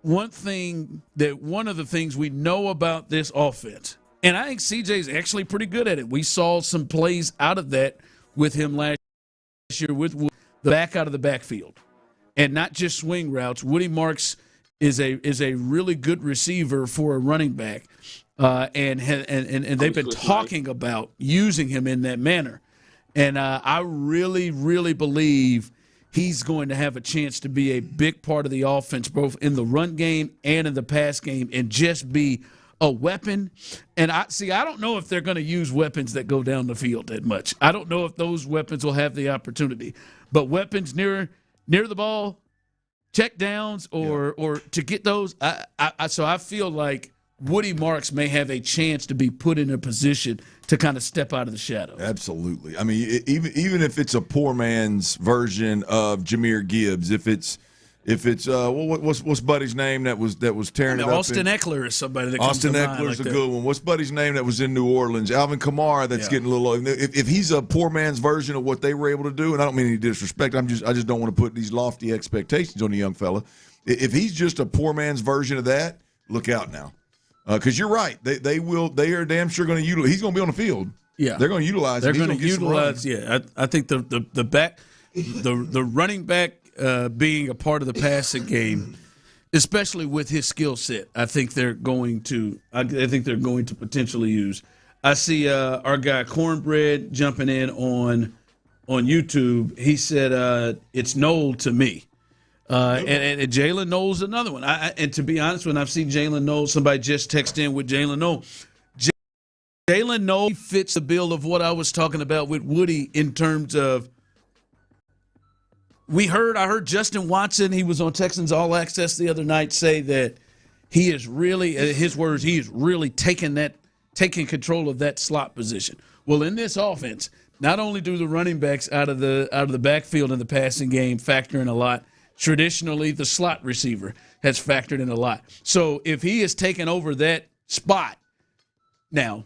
one of the things we know about this offense, and I think CJ's actually pretty good at it. We saw some plays out of that with him last year with the back out of the backfield, and not just swing routes. Woody Marks is a really good receiver for a running back, and they've been talking about using him in that manner. And I really, really believe he's going to have a chance to be a big part of the offense, both in the run game and in the pass game, and just be a weapon. And I don't know if they're going to use weapons that go down the field that much. I don't know if those weapons will have the opportunity. But weapons near the ball, check downs, or to get those, so I feel like Woody Marks may have a chance to be put in a position to kind of step out of the shadows.
Absolutely. I mean, even if it's a poor man's version of Jahmyr Gibbs, if it's what's Buddy's name that was tearing it up?
Austin Eckler is somebody that comes to mind.
Austin Eckler's
like
a good one. What's Buddy's name that was in New Orleans? Alvin Kamara, that's getting a little low. If he's a poor man's version of what they were able to do, and I don't mean any disrespect, I just don't want to put these lofty expectations on the young fella. If he's just a poor man's version of that, look out now. Because you're right, they are damn sure going to utilize. He's going to be on the field.
Yeah,
they're going to utilize.
They're going to utilize. Yeah, I think the running back being a part of the passing game, especially with his skill set, I think they're going to. I think they're going to potentially use. I see our guy Cornbread jumping in on YouTube. He said it's Noel to me. And Jalen Knowles another one. And to be honest, when I've seen Jalen Knowles, somebody just texted in with Jalen Knowles. Jalen Knowles fits the bill of what I was talking about with Woody in terms of I heard Justin Watson, he was on Texans All Access the other night, say that he is really, his words, he is really taking control of that slot position. Well, in this offense, not only do the running backs out of the backfield in the passing game factor in a lot, traditionally, the slot receiver has factored in a lot. So if he is taking over that spot, now,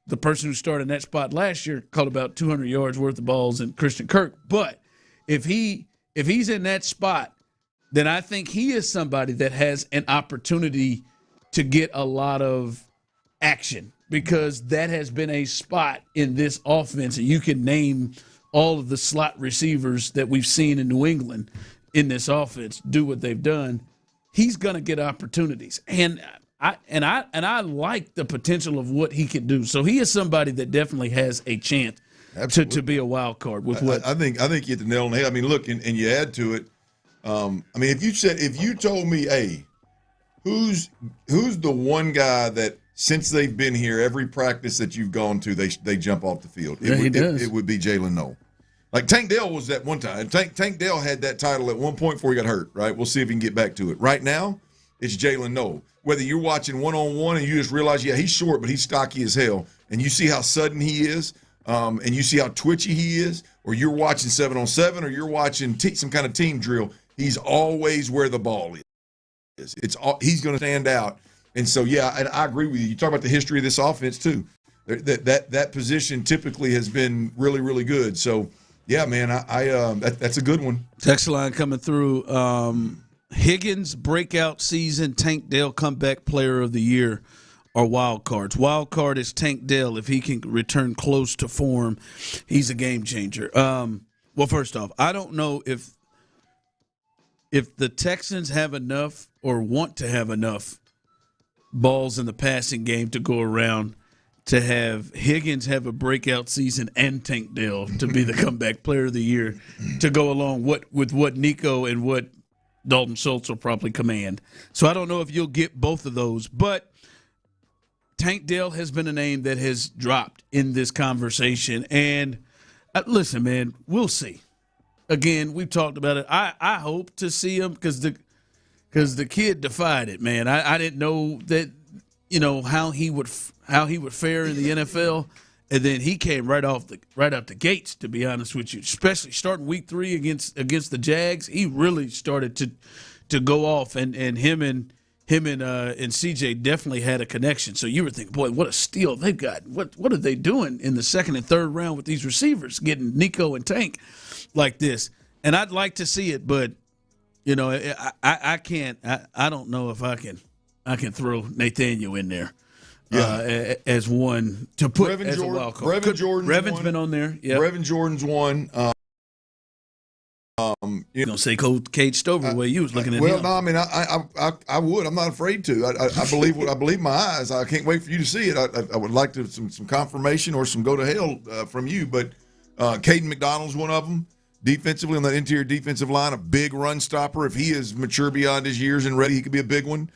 the person who started in that spot last year caught about 200 yards worth of balls in Christian Kirk. But if he's in that spot, then I think he is somebody that has an opportunity to get a lot of action, because that has been a spot in this offense. And you can name all of the slot receivers that we've seen in New England in this offense do what they've done. He's going to get opportunities, and I like the potential of what he can do. So he is somebody that definitely has a chance to be a wild card. With what
I think you hit the nail on the head. I mean, look, and you add to it. I mean, if you told me, hey, who's the one guy that since they've been here, every practice that you've gone to, they jump off the field. It would be Jalen Noel. Like Tank Dell was that one time. Tank Dell had that title at one point before he got hurt, right? We'll see if he can get back to it. Right now, it's Jalen Noel. Whether you're watching one-on-one and you just realize, yeah, he's short, but he's stocky as hell, and you see how sudden he is, and you see how twitchy he is, or you're watching 7-on-7, or you're watching some kind of team drill, he's always where the ball is. He's going to stand out. And so, yeah, and I agree with you. You talk about the history of this offense, too. That position typically has been really, really good. So, yeah, man, that's a good one.
Text line coming through. Higgins breakout season, Tank Dell comeback player of the year, or wild cards. Wild card is Tank Dell. If he can return close to form, he's a game changer. Well, first off, I don't know if the Texans have enough or want to have enough balls in the passing game to go around to have Higgins have a breakout season and Tank Dell to be the comeback player of the year to go along with what Nico and what Dalton Schultz will probably command. So I don't know if you'll get both of those, but Tank Dell has been a name that has dropped in this conversation. And listen, man, we'll see. Again, we've talked about it. I hope to see him because the kid defied it, man. I didn't know that, how he would fare in the NFL, and then he came right out the gates. To be honest with you, especially starting week 3 against the Jags, he really started to go off, and him and CJ definitely had a connection. So you were thinking, boy, what a steal they've got. What are they doing in the second and third round with these receivers, getting Nico and Tank like this? And I'd like to see it, but I can't. I don't know if I can throw Nathaniel in there. Yeah. As one to put Brevin as a wild card. Brevin's been on there. Yeah,
Brevin Jordan's one.
You know, say Coach Cade Stover the way you was looking at him.
Well, no, I mean, I would. I'm not afraid to. I believe my eyes. I can't wait for you to see it. I would like to some confirmation or some go to hell from you. But Caden McDonald's one of them. Defensively on that interior defensive line, a big run stopper. If he is mature beyond his years and ready, he could be a big one.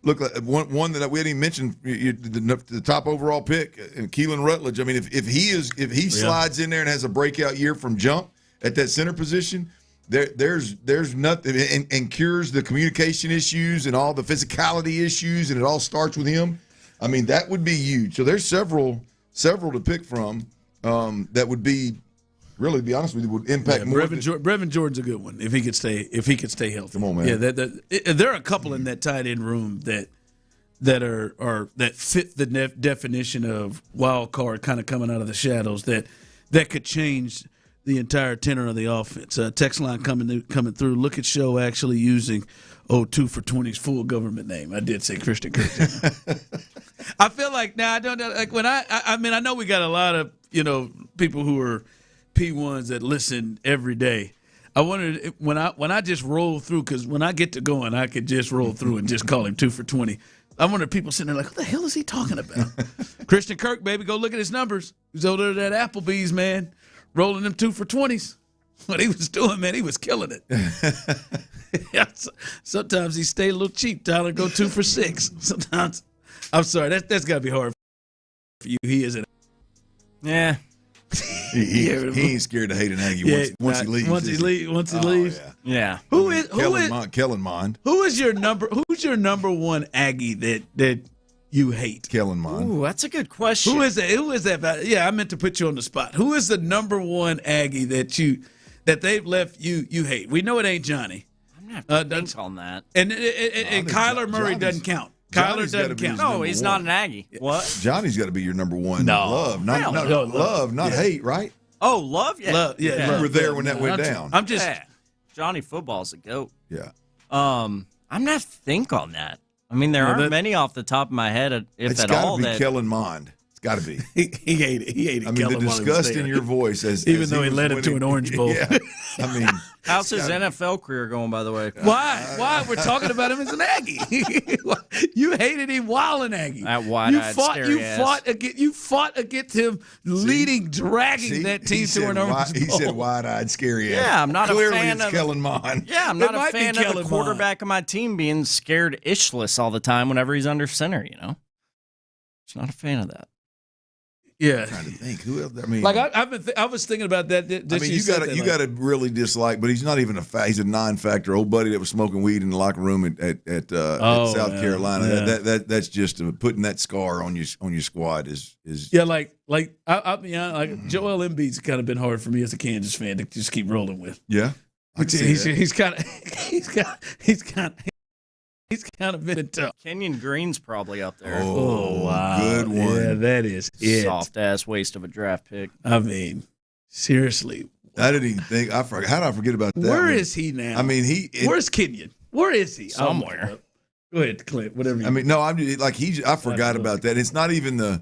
Look, one that we hadn't even mentioned, the top overall pick, and Keelan Rutledge. I mean, if he slides in there and has a breakout year from jump at that center position, there's nothing, and cures the communication issues and all the physicality issues, and it all starts with him. I mean, that would be huge. So there's several to pick from that would be. Really, to be honest with you, would impact more.
Brevin Jordan's a good one if he could stay healthy.
Come on, man.
Yeah, there are a couple in that tight end room that fit the definition of wild card, kind of coming out of the shadows that could change the entire tenor of the offense. Text line coming through. Look at show actually using 2 for 20's full government name. I did say Christian Kirk. I feel like now I don't know. Like when I mean I know we got a lot of people who are P1s that listen every day. I wondered when I just roll through, because when I get to going, I could just roll through and just call him 2 for 20. I wonder if people sitting there like, what the hell is he talking about? Christian Kirk, baby, go look at his numbers. He's over there at Applebee's, man, rolling them 2 for 20s. What he was doing, man, he was killing it. Yeah, sometimes he stayed a little cheap. Tyler, go 2 for 6. Sometimes, I'm sorry, that's got to be hard for you. He isn't.
Yeah.
He ain't scared to hate an Aggie once he leaves.
Once he leaves.
Yeah.
Kellen Mond.
Who's your number one Aggie that you hate?
Kellen Mond.
Ooh, that's a good question.
Who is that? Yeah, I meant to put you on the spot. Who is the number one Aggie that they've left you hate? We know it ain't Johnny.
I'm not going to think on that.
And Kyler Murray doesn't count. Kyler doesn't count.
No, he's not an Aggie. What?
Johnny's got to be your number one.
No.
Love. Not hate, right?
Oh, love? Yeah.
Love, yeah.
You were there when that went down.
I'm just
Johnny Football's a goat.
Yeah.
I'm not think on that. I mean, there aren't many off the top of my head, if at all.
It's got to be Kellen Mond. It's got to be.
He hated. He hated.
I mean, the disgust in your voice,
even though he led him to an Orange Bowl.
Yeah. I mean,
how's his NFL career going, by the way?
Why? We're talking about him as an Aggie. You hated him while an Aggie.
That wide-eyed, scary ass.
You fought against him, dragging that team to an Orange Bowl.
He said wide-eyed, scary ass.
Yeah, I'm not
Clearly
a fan of
Kellen Mond.
Yeah, I'm not a fan of the quarterback of my team being scared ishless all the time whenever he's under center. Just not a fan of that.
Yeah,
I'm trying to think who else. I mean,
like I was thinking about that.
You got to really dislike, but he's not even he's a non-factor. Old buddy that was smoking weed in the locker room at South Carolina.
Yeah.
That's just putting that scar on your squad is.
Yeah, I'll be honest. Like Joel Embiid's kind of been hard for me as a Kansas fan to just keep rolling with.
Yeah,
he's kind of been tough.
Kenyon Green's probably up there.
Oh wow,
good one.
Yeah, that is it.
Soft ass waste of a draft pick.
I mean, seriously.
I didn't even think. How did I forget about that?
Where is he now?
I mean,
where's Kenyon? Where is he?
Somewhere.
Go ahead, Clint. Whatever.
I mean, no, I'm like I forgot about that. It's not even the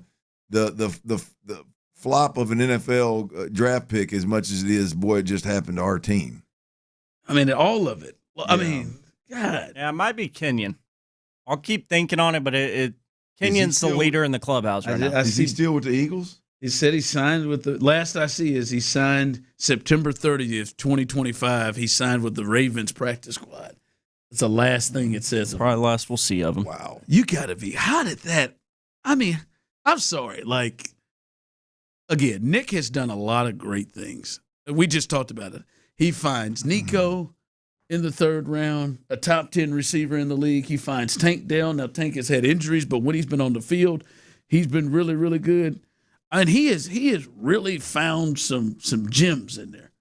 flop of an NFL draft pick as much as it is. Boy, it just happened to our team.
I mean, all of it. Well, I mean, God.
Yeah, it might be Kenyon. I'll keep thinking on it, but Kenyon's the leader in the clubhouse right now.
Is he still with the Eagles?
He said he signed with the last I see is he signed September 30th, 2025. He signed with the Ravens practice squad. It's the last thing it says.
Probably the last we'll see of him.
Wow.
You got to be. How did that? I mean, I'm sorry. Like, again, Nick has done a lot of great things. We just talked about it. He finds Nico in the third round, a top 10 receiver in the league. He finds Tank Dell. Now, Tank has had injuries, but when he's been on the field, he's been really, really good. And he has really found some gems in there.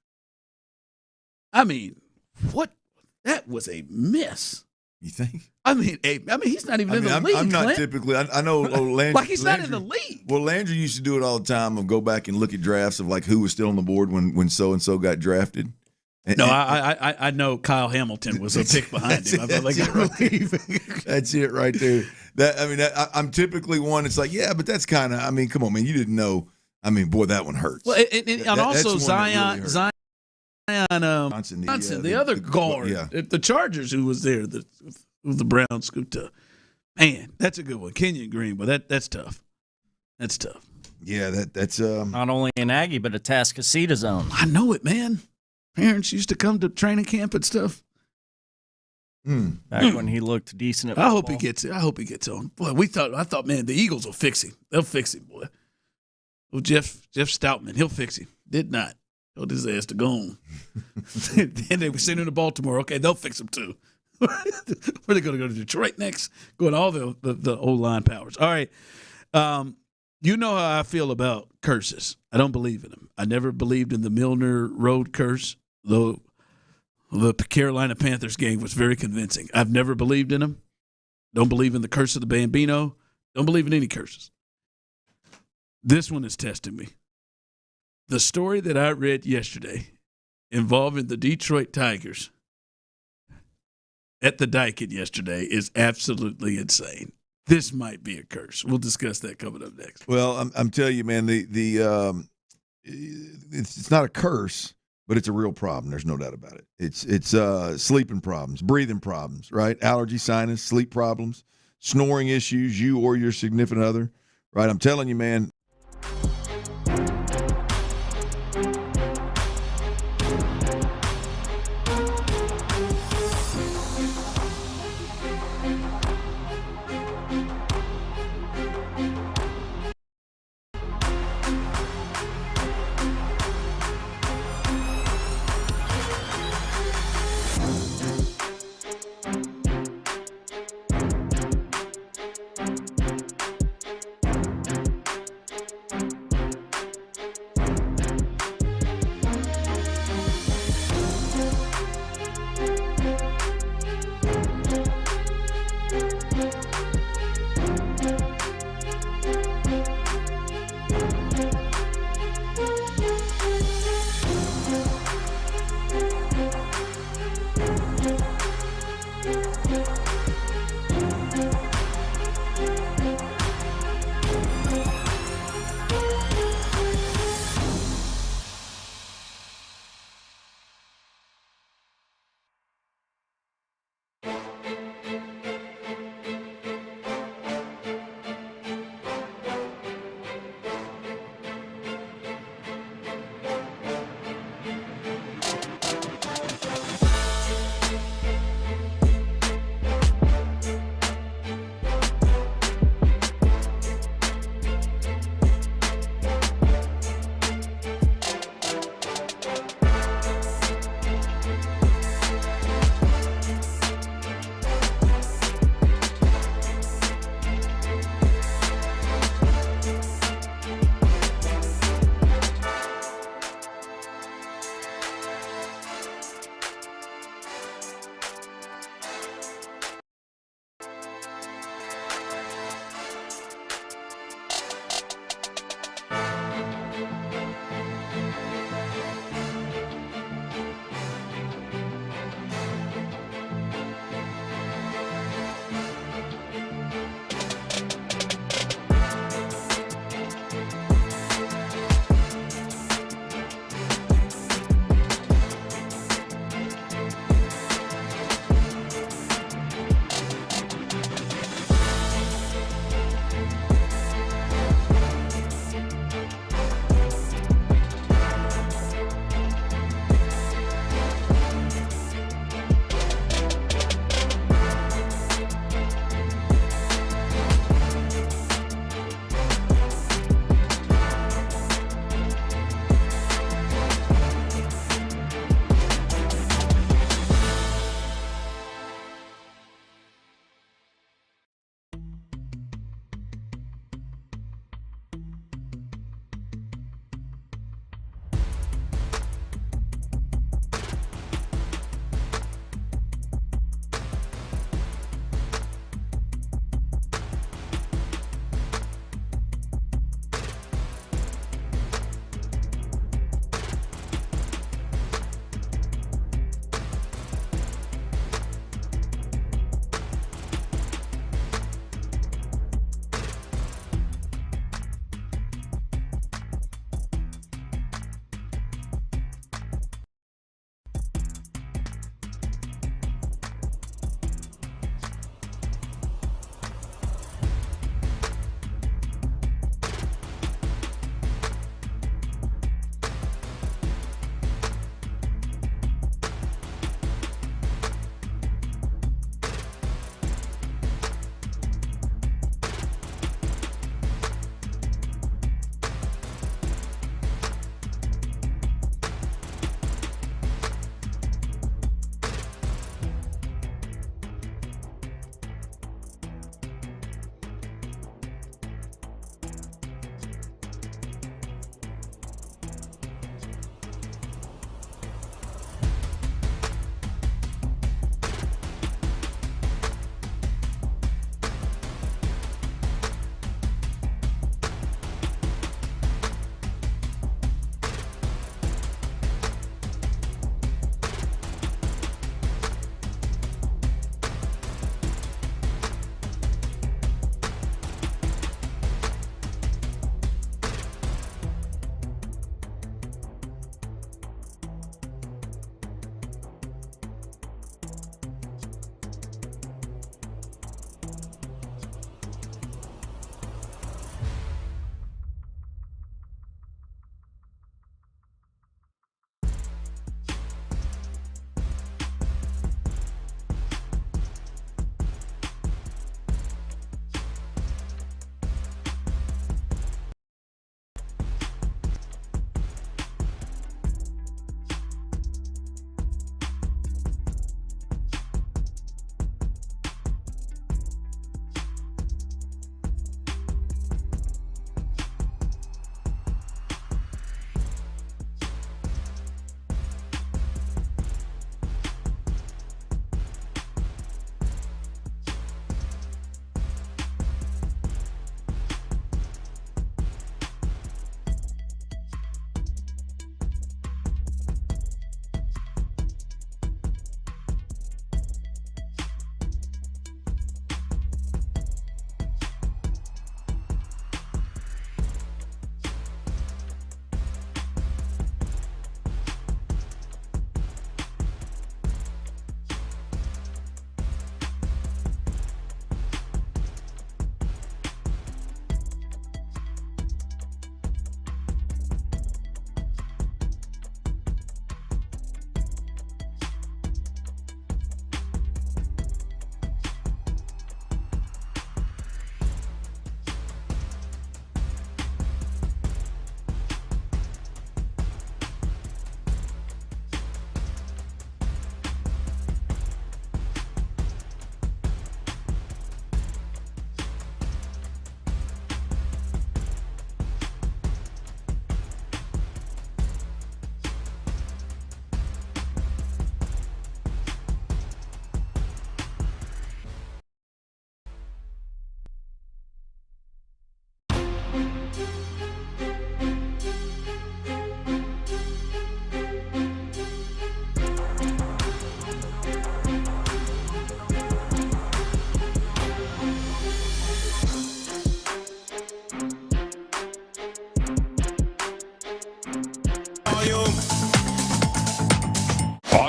I mean, that was a miss.
You think?
I mean, he's not even in the league.
I'm not
Clint.
typically. I know Landry.
Like he's not in the league.
Well, Landry used to do it all the time. Of go back and look at drafts of like who was still on the board when so and so got drafted.
I know Kyle Hamilton was a pick behind him.
That's it right there. I'm typicly one. It's like, yeah, but that's kind of. I mean, come on, man. You didn't know. I mean, boy, that one hurts.
Well, and also Zion Johnson, the other guard, the Chargers, who was there, who the Browns scooped up. Man, that's a good one, Kenyon Green. But that's tough. That's tough.
Yeah, that's
not only an Aggie, but a Tascasita zone.
I know it, man. Parents used to come to training camp and stuff.
Back when he looked decent at
I
football.
hope he gets it. I hope he gets on. Boy, I thought, man, the Eagles will fix him. They'll fix him, boy. Well, Jeff Stoutman, he'll fix him. Did not. Told his ass to go on. Then they were sending him to Baltimore. Okay, they'll fix him too. Where are they going to go to Detroit next? Going to all the O-line powers. All right. You know how I feel about curses. I don't believe in them. I never believed in the Milner Road curse, though the Carolina Panthers game was very convincing. I've never believed in them. Don't believe in the curse of the Bambino. Don't believe in any curses. This one is testing me. The story that I read yesterday involving the Detroit Tigers at the Daikin yesterday is absolutely insane. This might be a curse. We'll discuss that coming up next.
Well, I'm telling you, man, it's not a curse, but it's a real problem. There's no doubt about it. It's sleeping problems, breathing problems, right? Allergy, sinus, sleep problems, snoring issues, you or your significant other, right? I'm telling you, man.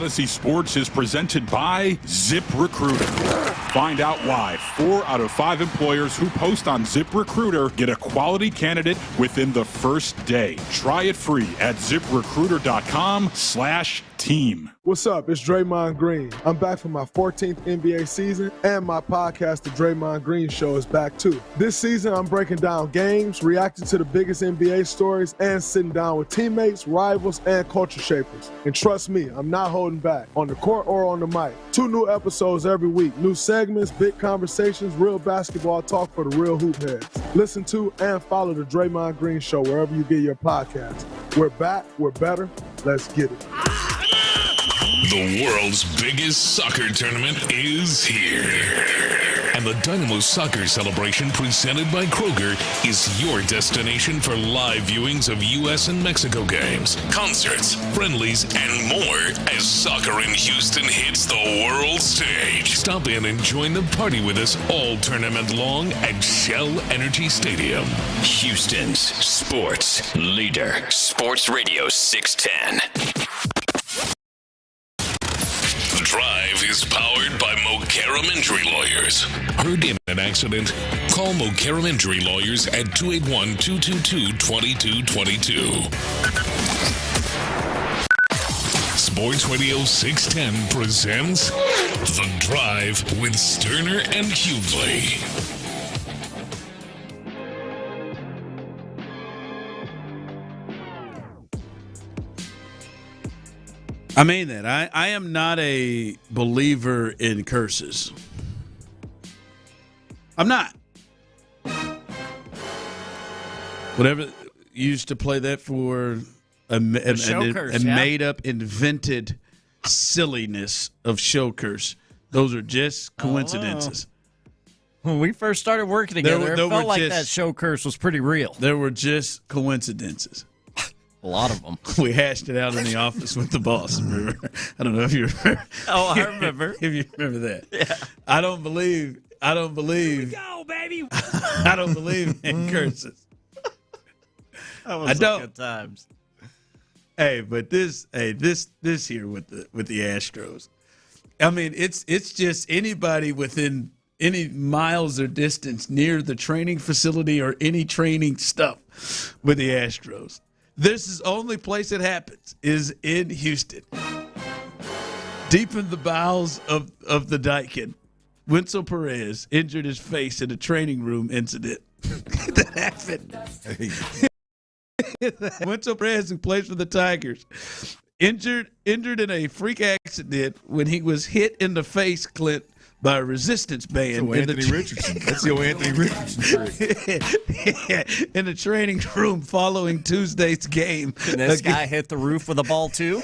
Odyssey Sports is presented by ZipRecruiter. Find out why 4 out of 5 employers who post on ZipRecruiter get a quality candidate within the first day. Try it free at ZipRecruiter.com/team.
What's up? It's Draymond Green. I'm back for my 14th NBA season, and my podcast, The Draymond Green Show, is back too. This season, I'm breaking down games, reacting to the biggest NBA stories, and sitting down with teammates, rivals, and culture shapers. And trust me, I'm not holding back, on the court or on the mic. 2 new episodes every week, new segments, big conversations, real basketball talk for the real hoop heads. Listen to and follow The Draymond Green Show wherever you get your podcasts. We're back, we're better, let's get it.
The world's biggest soccer tournament is here. And the Dynamo Soccer Celebration presented by Kroger is your destination for live viewings of U.S. and Mexico games, concerts, friendlies, and more as soccer in Houston hits the world stage. Stop in and join the party with us all tournament long at Shell Energy Stadium.
Houston's sports leader. Sports Radio 610.
The Drive is powered by Mokaram Injury Lawyers. Heard in an accident? Call Mokaram Injury Lawyers at 281-222-2222. Sports Radio 610 presents The Drive with Stoerner and Hughley.
I mean that. I am not a believer in curses. I'm not. Whatever used to play that for a made-up, invented silliness of show curse. Those are just coincidences.
When we first started working together, it felt like that show curse was pretty real.
There were just coincidences.
A lot of them.
We hashed it out in the office with the boss. Remember? I don't know if you remember.
Oh, I remember.
If you remember that.
Yeah.
I don't believe.
Here we go, baby.
I don't believe in curses.
That was good times.
Hey, but this here with the Astros. I mean, it's just anybody within any miles or distance near the training facility or any training stuff with the Astros. This is the only place it happens is in Houston. Deep in the bowels of the Daikin, Wenzel Perez injured his face in a training room incident. That happened. Wenzel Perez, who plays for the Tigers, injured in a freak accident when he was hit in the face, Clint, by a resistance band.
So Anthony Richardson. That's the old Anthony Richardson trick.
In the training room following Tuesday's game.
And this guy hit the roof with a ball, too?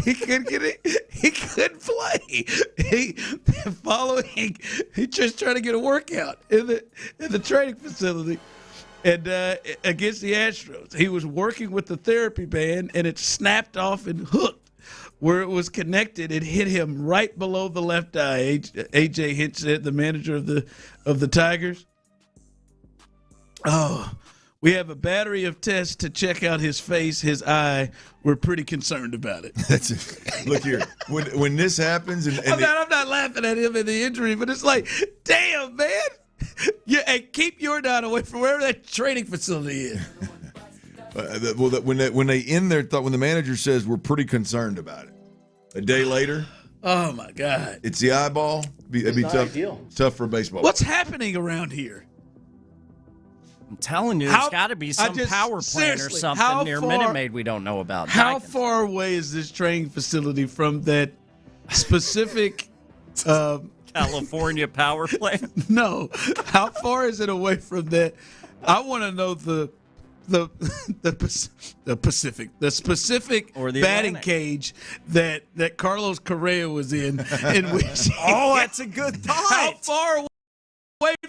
He couldn't get it. He couldn't play. He just trying to get a workout in the training facility. And against the Astros, he was working with the therapy band, and it snapped off and hooked. Where it was connected, it hit him right below the left eye. AJ Hinch said, the manager of the Tigers. Oh, we have a battery of tests to check out his face, his eye. We're pretty concerned about it.
That's it. Look here, when this happens, and
I'm not laughing at him and the injury, but it's like, damn, man. Hey, keep your dot away from wherever that training facility is.
When they end their thought, when the manager says we're pretty concerned about it, a day later,
oh my God,
it's the eyeball. It'd be tough. Tough for a baseball.
What's happening around here?
I'm telling you, there's got to be some power plant or something near Minute Maid we don't know about.
How far away is this training facility from that specific
California power plant?
No. How far is it away from that? I want to know the specific
or the
batting
Atlantic
cage that Carlos Correa was in which
that's a good thought.
How far away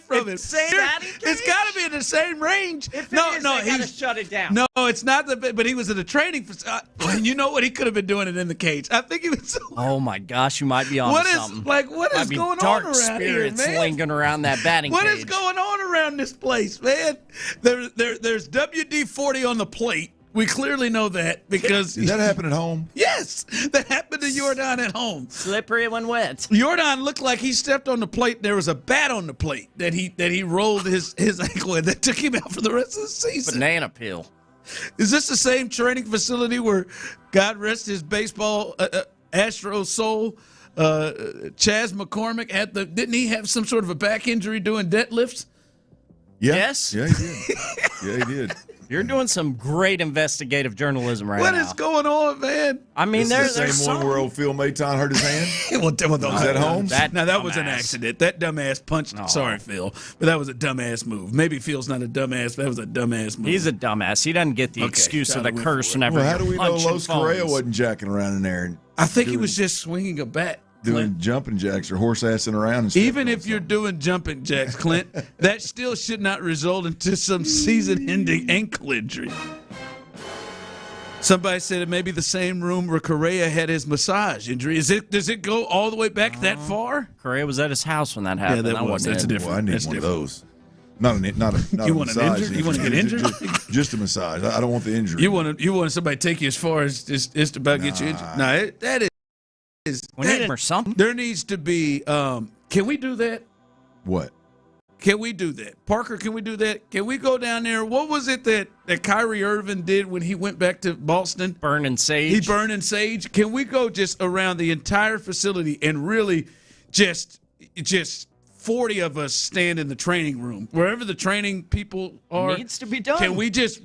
from it? It's got to be in the same range.
If they got to shut it down.
No, it's not but he was in a training facility. You know what? He could have been doing it in the cage. I think he was.
Oh my gosh, you might be on something.
What is going on
dark
around
spirits
here, man?
lingering around that batting cage.
What is going on around this place, man? There's WD-40 on the plate, We clearly know that because
did that happen at home?
Yes, that happened to Jordan at home.
Slippery when wet.
Jordan looked like he stepped on the plate. There was a bat on the plate that he rolled his ankle in that took him out for the rest of the season.
Banana peel.
Is this the same training facility where, God rest his baseball Astros soul, Chas McCormick didn't he have some sort of a back injury doing deadlifts?
Yeah.
Yes.
Yeah, he did. Yeah, he did.
You're doing some great investigative journalism right
What
now.
is going on, man?
I mean,
This
there's
is the same one where old Phil Mayton hurt his hand?
Was
that home?
That was an accident. That dumbass punched. Sorry, Phil, but that was a dumbass move. Maybe Phil's not a dumbass, but that was a dumbass move.
He's a dumbass. He doesn't get the excuse of the curse whenever.
Well, how do
you're
we know
punching
Los Correa
phones.
wasn't jacking around in there? And
I think he was just swinging a bat.
doing jumping jacks or horse assing around. And
even if you're doing jumping jacks, Clint, that still should not result into some season-ending ankle injury. Somebody said it may be the same room where Correa had his massage injury. Does it go all the way back that far?
Correa was at his house when that happened.
Yeah, that was. That's different.
Well, I need
That's
one
different.
of those. Not a
You want an
massage.
injury? You want to get injured?
Just a massage. I don't want the injury.
You want somebody to take you as far as just about get you injured? No, that is.
We need him or something.
There needs to be. Can we do that?
What?
Can we do that? Parker, can we do that? Can we go down there? What was it that Kyrie Irving did when he went back to Boston?
Burning sage.
He burned in sage. Can we go just around the entire facility and really just 40 of us stand in the training room, wherever the training people are?
Needs to be done.
Can we just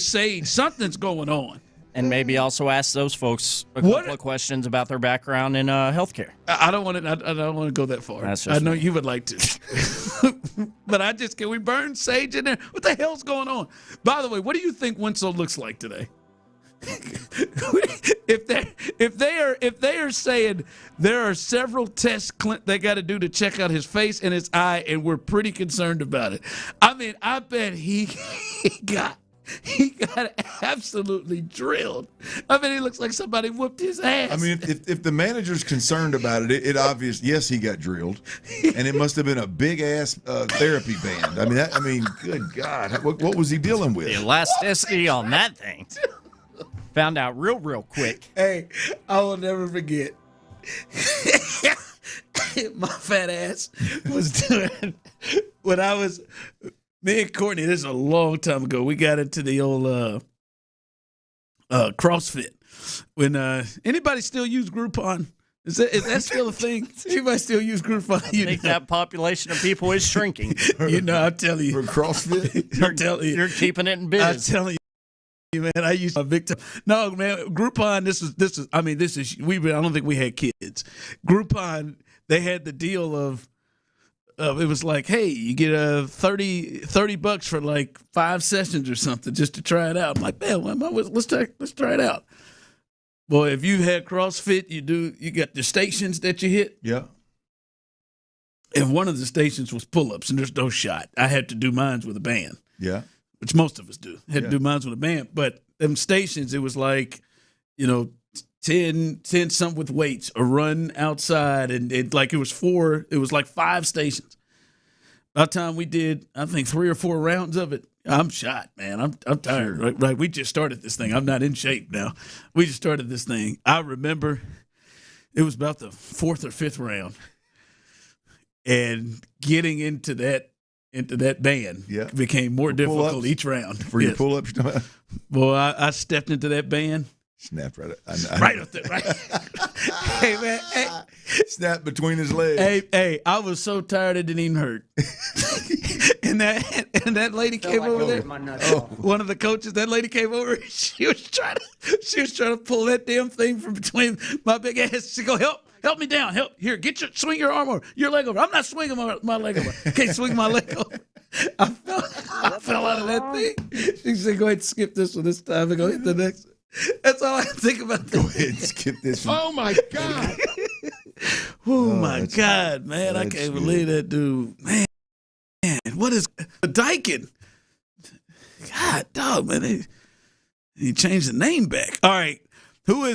say something's going on?
And maybe also ask those folks a couple of questions about their background in healthcare.
I don't want to. I don't want to go that far. I know you would like to, but can we burn sage in there? What the hell's going on? By the way, what do you think Winslow looks like today? if they are saying there are several tests Clint they got to do to check out his face and his eye, and we're pretty concerned about it. I mean, I bet he got absolutely drilled. I mean, he looks like somebody whooped his ass.
I mean, if the manager's concerned about it obvious. Yes, he got drilled, and it must have been a big ass therapy band. I mean, good God, what was he dealing with?
The elasticity on that thing. Found out real quick.
Hey, I will never forget. My fat ass was doing when I was. Me and Courtney, this is a long time ago. We got into the old CrossFit. When anybody still use Groupon? Is that still a thing? Anybody still use Groupon?
I think that population of people is shrinking.
I'm telling you.
For CrossFit?
I'm telling you.
You're keeping it in biz.
I'm telling you, man. I used a big time. No, man. Groupon. This is. I don't think we had kids. Groupon. They had the deal of. It was like, hey, you get $30 for like 5 sessions or something just to try it out. I'm like, man, let's try it out. Boy, if you've had CrossFit, you got the stations that you hit.
Yeah.
And one of the stations was pull-ups, and there's no shot. I had to do mine with a band.
Yeah.
Which most of us do. Had to do mine with a band. But them stations, it was like, 10 something with weights, a run outside, and it was like 5 stations. By the time we did, I think 3 or 4 rounds of it, I'm shot, man. I'm tired.
Sure.
Right. We just started this thing. I'm not in shape now. We just started this thing. I remember it was about the 4th or 5th round, and getting into that band became more difficult
pull-ups?
each round.
For your pull-ups?
Boy, I stepped into that band.
Snapped right
right up there. Right. Hey, man. Hey.
Snapped between his legs.
Hey, I was so tired it didn't even hurt. and that lady came over there. One of the coaches, that lady came over. She was trying to pull that damn thing from between my big ass. She go, help me down. Swing your arm over, your leg over. I'm not swinging my leg over. I can't swing my leg over. I fell out of that thing. She said, go ahead and skip this one this time and go hit the next one. That's all I think about.
Go ahead and skip this one.
Oh, my God.
Oh, my God, man. I can't believe that dude. Man, what is the Dykin? God, dog, man. He changed the name back. All right. Who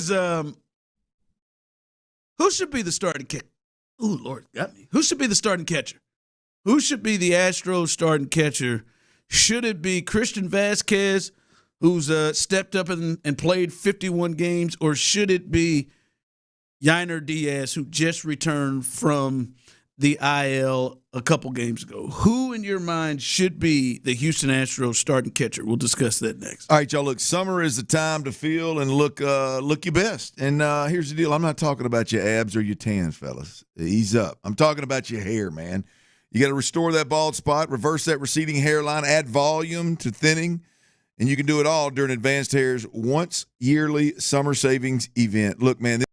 should be the starting catcher? Oh, Lord, got me. Who should be the starting catcher? Who should be the Astros starting catcher? Should it be Christian Vasquez who's stepped up and played 51 games, or should it be Yainer Diaz, who just returned from the IL a couple games ago? Who in your mind should be the Houston Astros starting catcher? We'll discuss that next.
All right, y'all. Look, summer is the time to feel and look your best. And here's the deal. I'm not talking about your abs or your tans, fellas. Ease up. I'm talking about your hair, man. You got to restore that bald spot, reverse that receding hairline, add volume to thinning, and you can do it all during Advanced Hair's once yearly summer savings event. Look, man.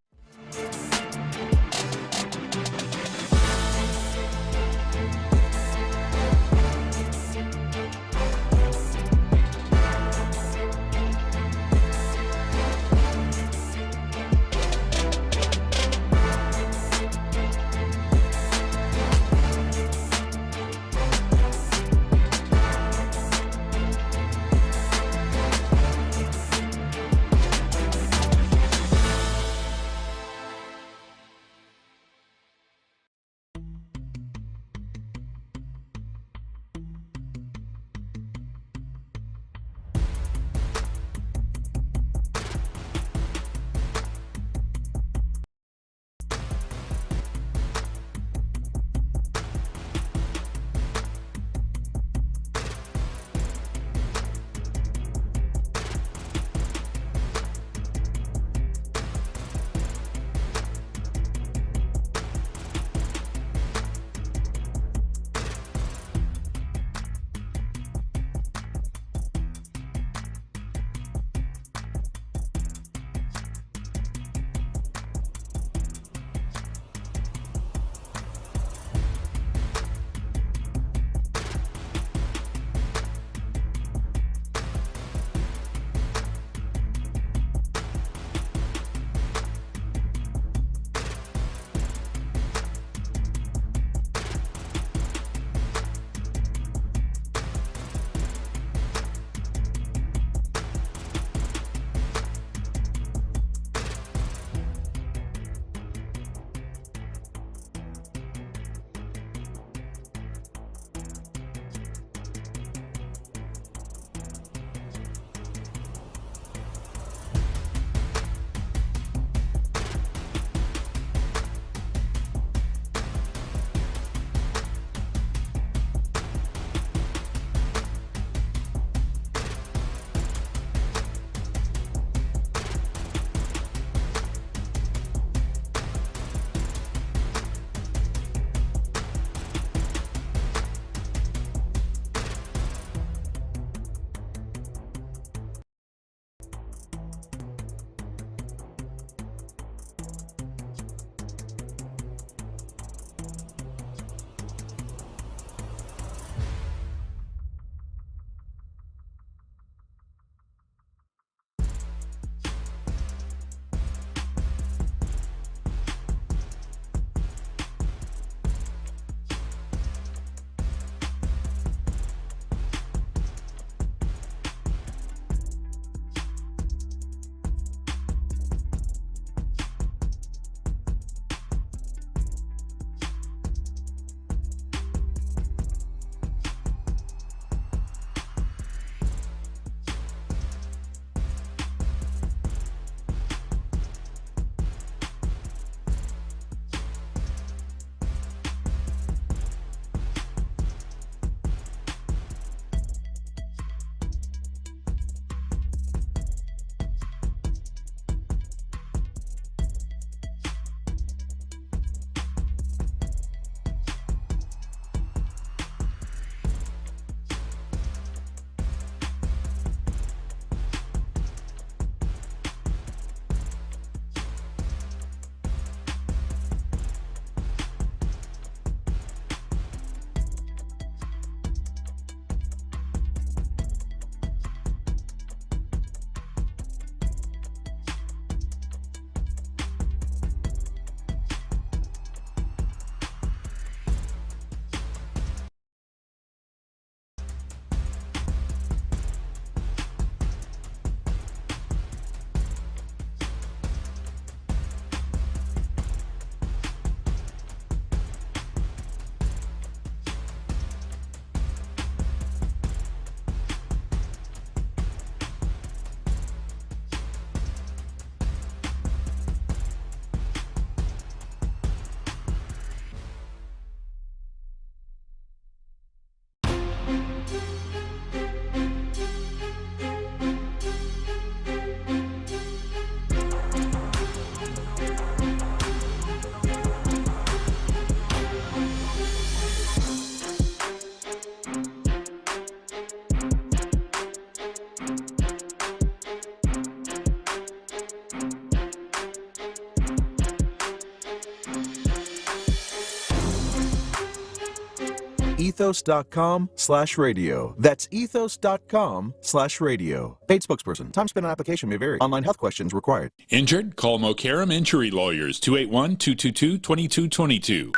ethos.com/radio. That's ethos.com/radio. Paid spokesperson. Time spent on application may vary. Online health questions required.
Injured? Call Mokaram Injury Lawyers, 281-222-2222.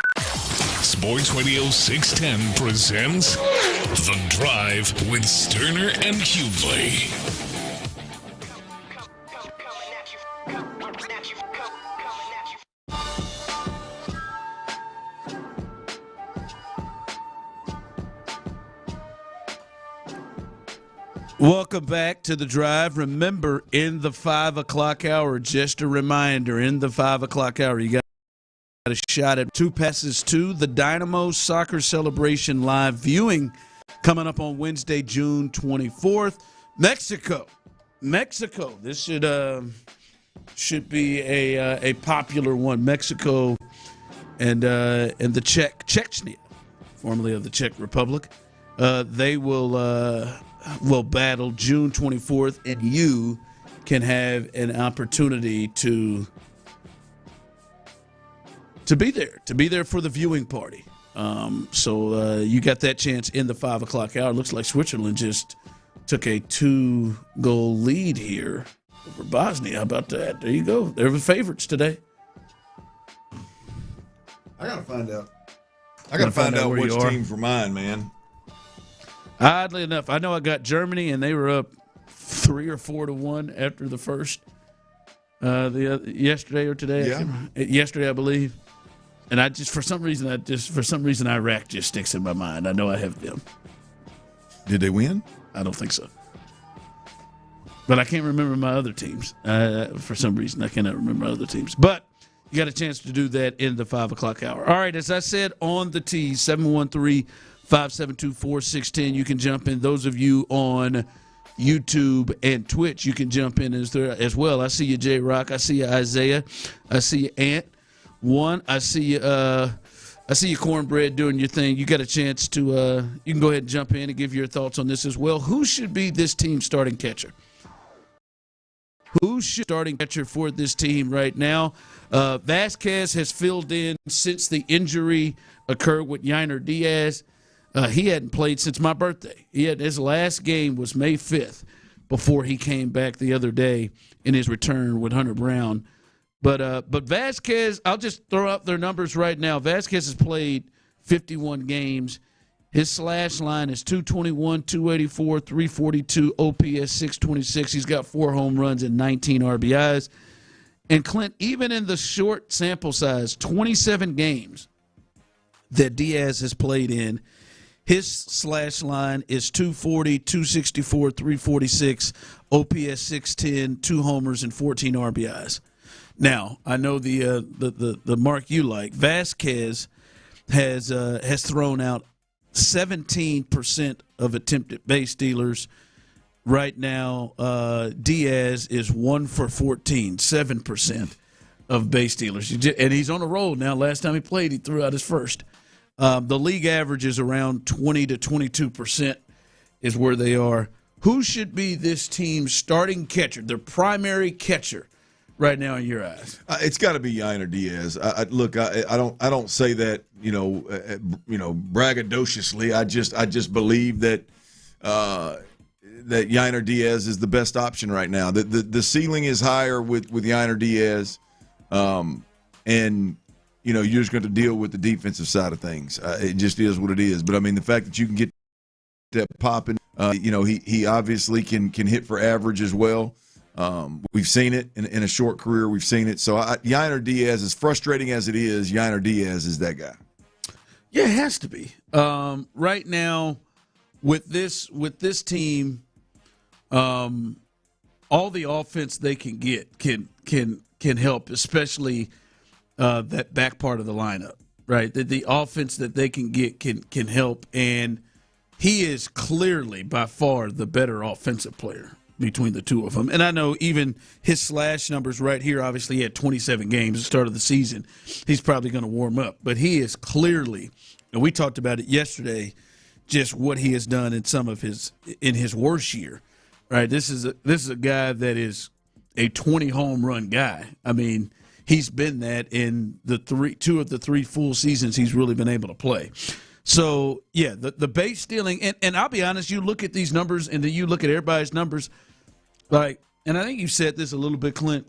Sports Radio 610 presents The Drive with Stoerner and Hughley.
Welcome back to The Drive. Remember, in the 5 o'clock hour, just a reminder, in the 5 o'clock hour, you got a shot at 2 passes to the Dynamo Soccer Celebration live viewing coming up on Wednesday, June 24th. Mexico. This should be a popular one. Mexico and the Chechnya, formerly of the Czech Republic. They will battle June 24th, and you can have an opportunity to be there for the viewing party. So you got that chance in the 5 o'clock hour. Looks like Switzerland just took a 2-goal lead here over Bosnia. How about that? There you go. They're the favorites today.
I gotta find out. Which teams were mine, man.
Oddly enough, I know I got Germany, and they were up 3 or 4-1 after the first. Yesterday or today?
Yeah.
Yesterday, I believe. And for some reason, Iraq just sticks in my mind. I know I have them.
Did they win?
I don't think so. But I can't remember my other teams. For some reason, I cannot remember my other teams. But you got a chance to do that in the 5 o'clock hour. All right, as I said on the tee, 713-572-4610. You can jump in. Those of you on YouTube and Twitch, you can jump in as well. I see you, J Rock. I see you, Isaiah. I see you, Ant. I see you, Cornbread, doing your thing. You got a chance to. You can go ahead and jump in and give your thoughts on this as well. Who should be this team's starting catcher? Who's starting catcher for this team right now? Vasquez has filled in since the injury occurred with Yainer Diaz. He hadn't played since my birthday. His last game was May 5th before he came back the other day in his return with Hunter Brown. But Vasquez, I'll just throw up their numbers right now. Vasquez has played 51 games. His slash line is 221, 284, 342, OPS 626. He's got 4 home runs and 19 RBIs. And Clint, even in the short sample size, 27 games that Diaz has played in, his slash line is 240, 264, 346, OPS 610, 2 homers, and 14 RBIs. Now, I know the mark you like. Vasquez has thrown out 17% of attempted base stealers. Right now, Diaz is 1 for 14, 7% of base stealers. And he's on a roll now. Last time he played, he threw out his first. The league average is around 20 to 22% is where they are. Who should be this team's starting catcher, their primary catcher, right now in your eyes?
It's got to be Yainer Diaz. I don't say that braggadociously. I just believe that that Yainer Diaz is the best option right now. The ceiling is higher with Yainer Diaz, and you're just going to deal with the defensive side of things. It just is what it is. But I mean, the fact that you can get that popping, he obviously can hit for average as well. We've seen it in a short career. We've seen it. So Yainer Diaz, as frustrating as it is, Yainer Diaz is that guy.
Yeah, it has to be. Right now, with this team, all the offense they can get can help, especially that back part of the lineup. Right, the offense that they can get can help, and he is clearly by far the better offensive player between the two of them. And I know even his slash numbers right here, obviously he had 27 games at the start of the season. Is probably going to warm up. But he is clearly, and we talked about it yesterday, just what he has done in his worst year. Right? This is a guy that is a 20 home run guy. I mean, he's been that in the two of the 3 full seasons he's really been able to play. So, yeah, the base stealing, and I'll be honest, you look at these numbers and then you look at everybody's numbers, like, and I think you said this a little bit, Clint.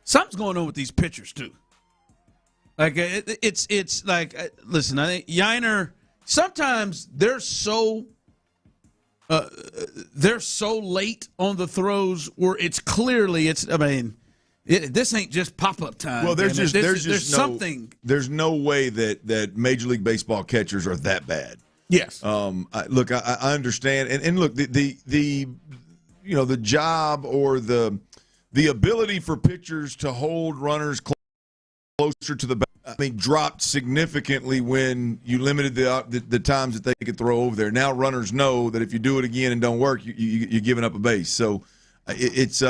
Something's going on with these pitchers, too. Like, it's like, listen, I think Yiner, sometimes they're so late on the throws where it's clearly, this ain't just pop-up time.
Well, there's
something.
There's no way that Major League Baseball catchers are that bad.
Yes.
Look, I understand, and look, the job or the ability for pitchers to hold runners closer to the bat, dropped significantly when you limited the times that they could throw over there. Now runners know that if you do it again and don't work, you're giving up a base. So it's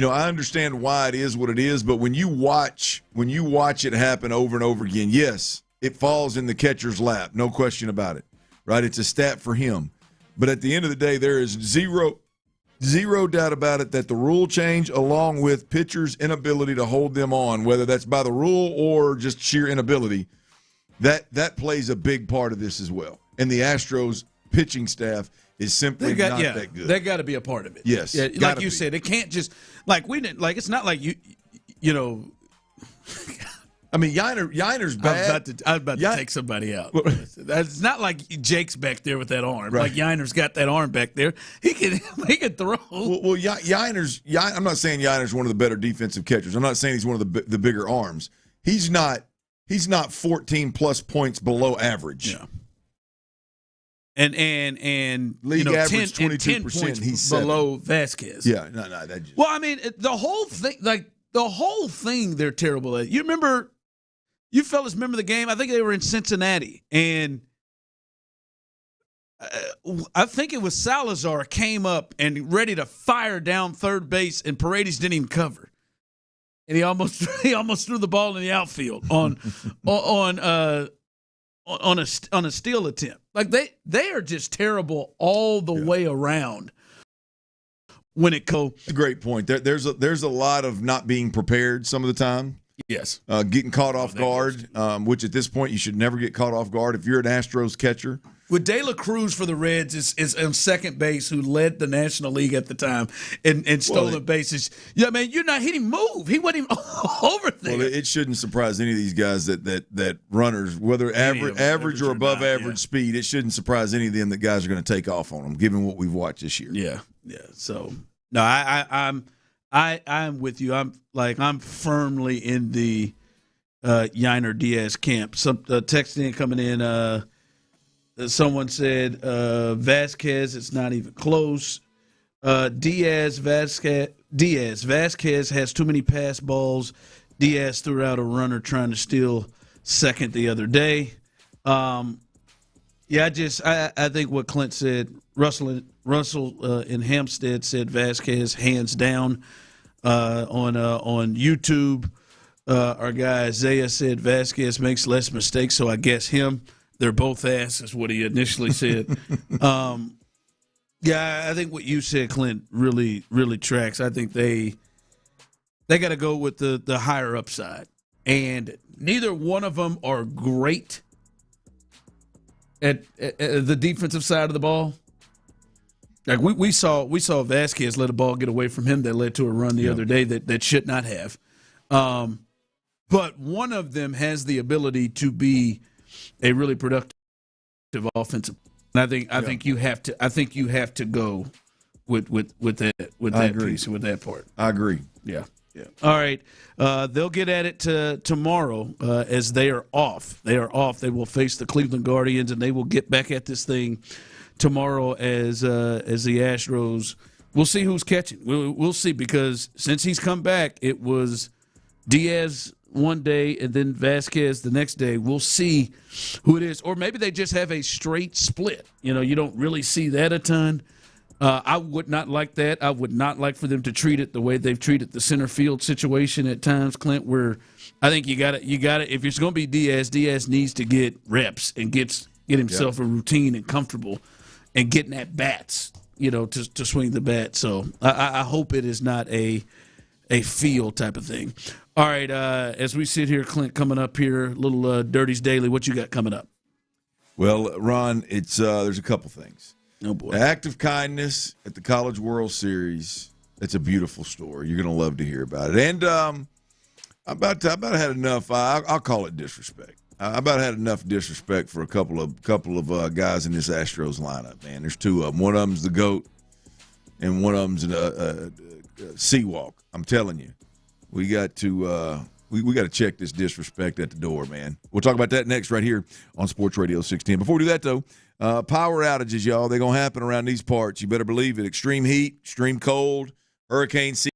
I understand why it is what it is, but when you watch it happen over and over again, yes, it falls in the catcher's lap, no question about it, right? It's a stat for him. But at the end of the day, there is zero doubt about it that the rule change, along with pitchers' inability to hold them on, whether that's by the rule or just sheer inability, that plays a big part of this as well. And the Astros pitching staff is simply not that good.
They got to be a part of it.
Yes.
Yeah, like you said, it can't just it's not like you know.
Yiner's bad.
I was about to take somebody out. It's not like Jake's back there with that arm.
Right.
Like Yiner's got that arm back there. He can throw.
Well, Yiner's. I'm not saying Yiner's one of the better defensive catchers. I'm not saying he's one of the bigger arms. He's not 14 plus points below average.
Yeah. And
league average 22%. He's
below Vasquez.
Yeah, no, that just.
Well, the whole thing, they're terrible at. You fellas remember the game? I think they were in Cincinnati, and I think it was Salazar came up and ready to fire down third base, and Paredes didn't even cover, and he almost threw the ball in the outfield on a steal attempt. Like they are just terrible all the way around. When it goes,
a great point. There's a lot of not being prepared some of the time.
Yes,
getting caught off guard, which at this point you should never get caught off guard if you're an Astros catcher.
With De La Cruz for the Reds is on second base, who led the National League at the time and stolen bases. Yeah, man, he didn't move. He wasn't even over there.
Well, it shouldn't surprise any of these guys that runners, whether average or above average speed, it shouldn't surprise any of them that guys are going to take off on them, given what we've watched this year.
Yeah. So no, I'm with you. I'm firmly in the Yiner Diaz camp. Some texting coming in. Someone said Vasquez, it's not even close. Vasquez has too many pass balls. Diaz threw out a runner trying to steal second the other day. I think what Clint said, Russell in Hampstead said Vasquez hands down on YouTube. Our guy Isaiah said Vasquez makes less mistakes, so I guess him. They're both ass, is what he initially said. I think what you said, Clint, really, really tracks. I think they got to go with the higher upside. And neither one of them are great at the defensive side of the ball. Like we saw Vasquez let a ball get away from him that led to a run the other day that should not have. But one of them has the ability to be a really productive offensive. And I think you have to go with that piece, with that part.
I agree.
Yeah. All right. They'll get at it tomorrow as they are off. They are off. They will face the Cleveland Guardians, and they will get back at this thing tomorrow as the Astros. We'll see who's catching. We'll see, because since he's come back, it was Diaz one day and then Vasquez the next day. We'll see who it is. Or maybe they just have a straight split. You don't really see that a ton. I would not like that. I would not like for them to treat it the way they've treated the center field situation at times, Clint, where I think you got to if it's going to be Diaz needs to get reps and get himself a routine and comfortable and getting at bats, to swing the bat. So I hope it is not a feel type of thing. All right, as we sit here, Clint, coming up here, little Dirty's Daily, what you got coming up?
Well, Ron, it's there's a couple things.
Oh, boy.
Act of kindness at the College World Series. It's a beautiful story. You're going to love to hear about it. And I about had enough. I'll call it disrespect. I about had enough disrespect for a couple of guys in this Astros lineup, man. There's two of them. One of them's the GOAT, and one of them's a Seawalk. I'm telling you. We got to we got to check this disrespect at the door, man. We'll talk about that next right here on Sports Radio 610. Before we do that, though, power outages, y'all, they're going to happen around these parts. You better believe it. Extreme heat, extreme cold, hurricane season.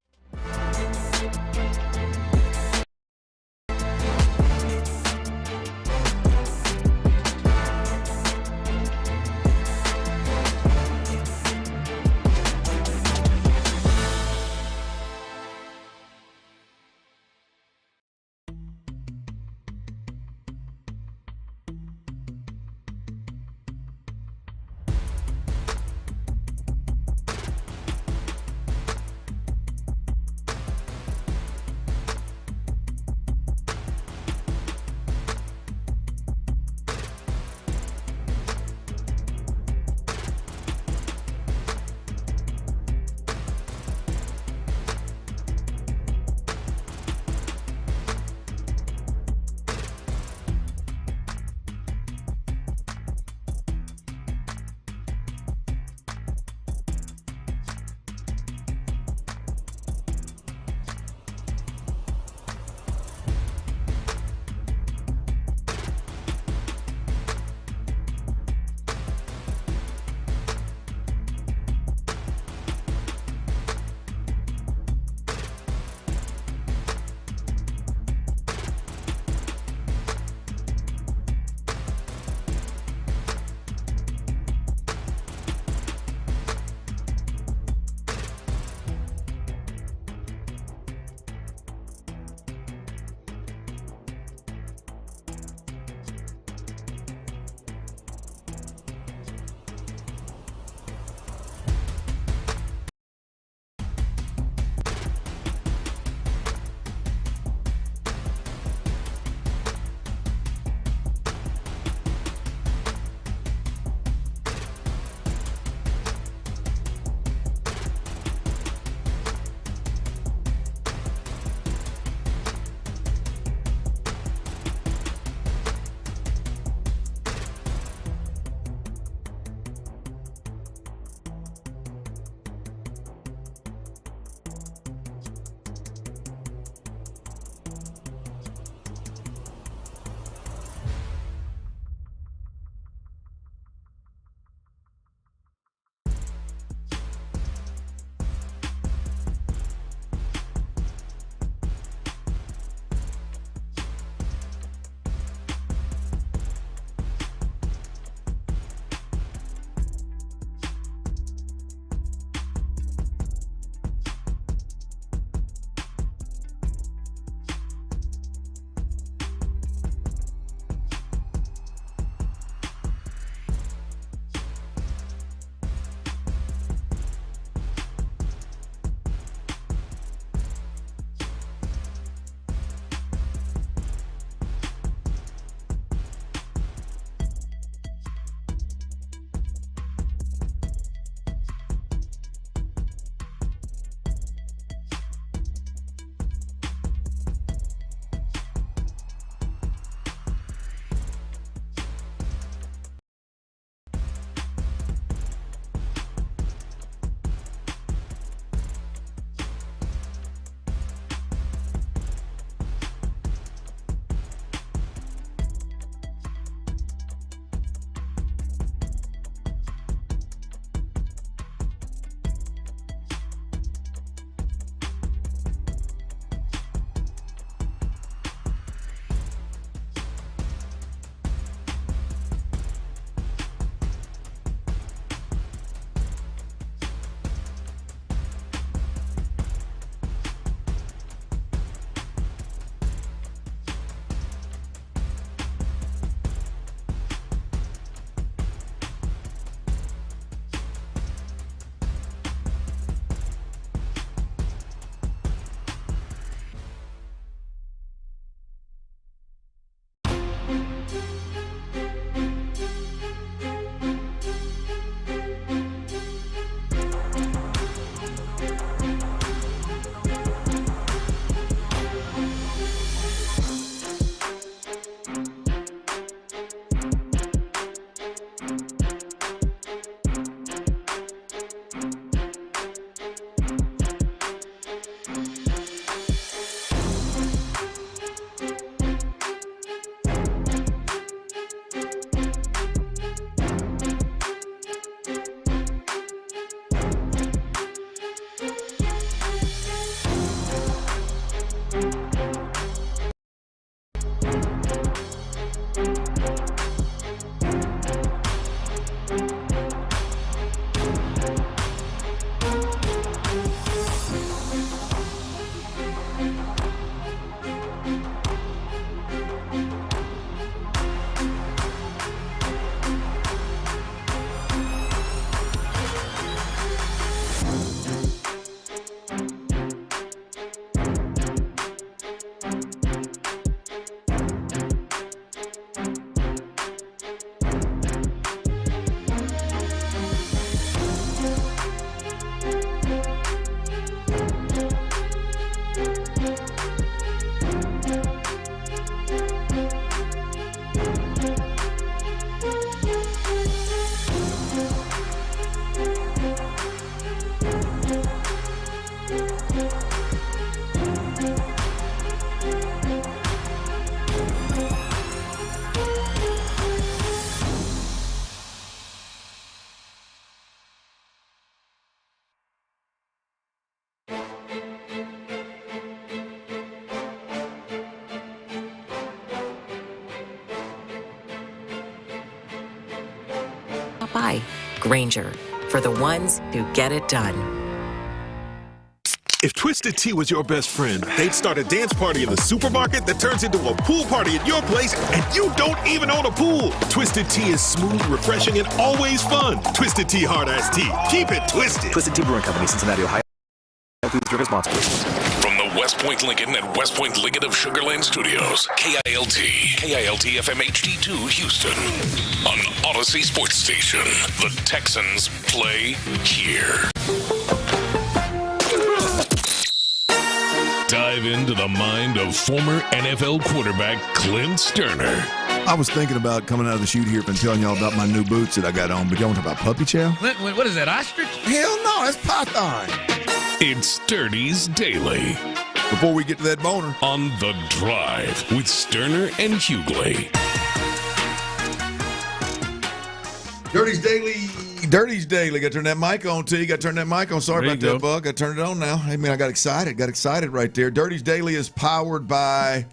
By Granger, for the ones who get it done.
If Twisted Tea was your best friend, they'd start a dance party in the supermarket that turns into a pool party at your place, and you don't even own a pool. Twisted Tea is smooth, refreshing, and always fun. Twisted Tea Hard Iced Tea. Keep it twisted.
Twisted Tea Brewing Company, Cincinnati, Ohio. Drink responsibly.
From the West Point Lincoln and West Point Lincoln of Sugar Land Studios, KILT FM HD2 Houston. On Odyssey Sports Station, the Texans play here. Dive into the mind of former NFL quarterback Clint Stoerner.
I was thinking about coming out of the chute here and telling y'all about my new boots that I got on, but y'all want to talk about puppy chow?
What is that, ostrich?
Hell no, that's python.
It's Sturdy's Daily.
Before we get to that boner.
On The Drive with Stoerner and Hughley.
Dirty's Daily. Got to turn that mic on, T. Got to turn that mic on. Sorry about that, Bug. I turned it on now. I mean, I got excited right there. Dirty's Daily is powered by,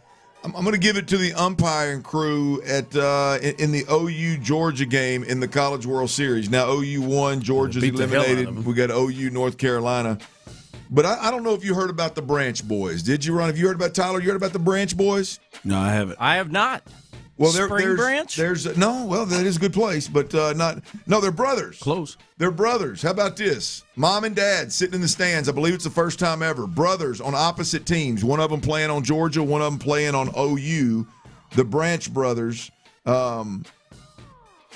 I'm going to give it to the umpiring crew at in the OU Georgia game in the College World Series. Now, OU won. Georgia's eliminated. We got OU North Carolina. But I don't know if you heard about the Branch Boys. Did you, Ron? Have you heard about Tyler? You heard about the Branch Boys?
No, I haven't.
I have not.
Well,
Branch?
That is a good place, but not. No, they're brothers.
Close.
They're brothers. How about this? Mom and dad sitting in the stands. I believe it's the first time ever. Brothers on opposite teams. One of them playing on Georgia. One of them playing on OU. The Branch brothers.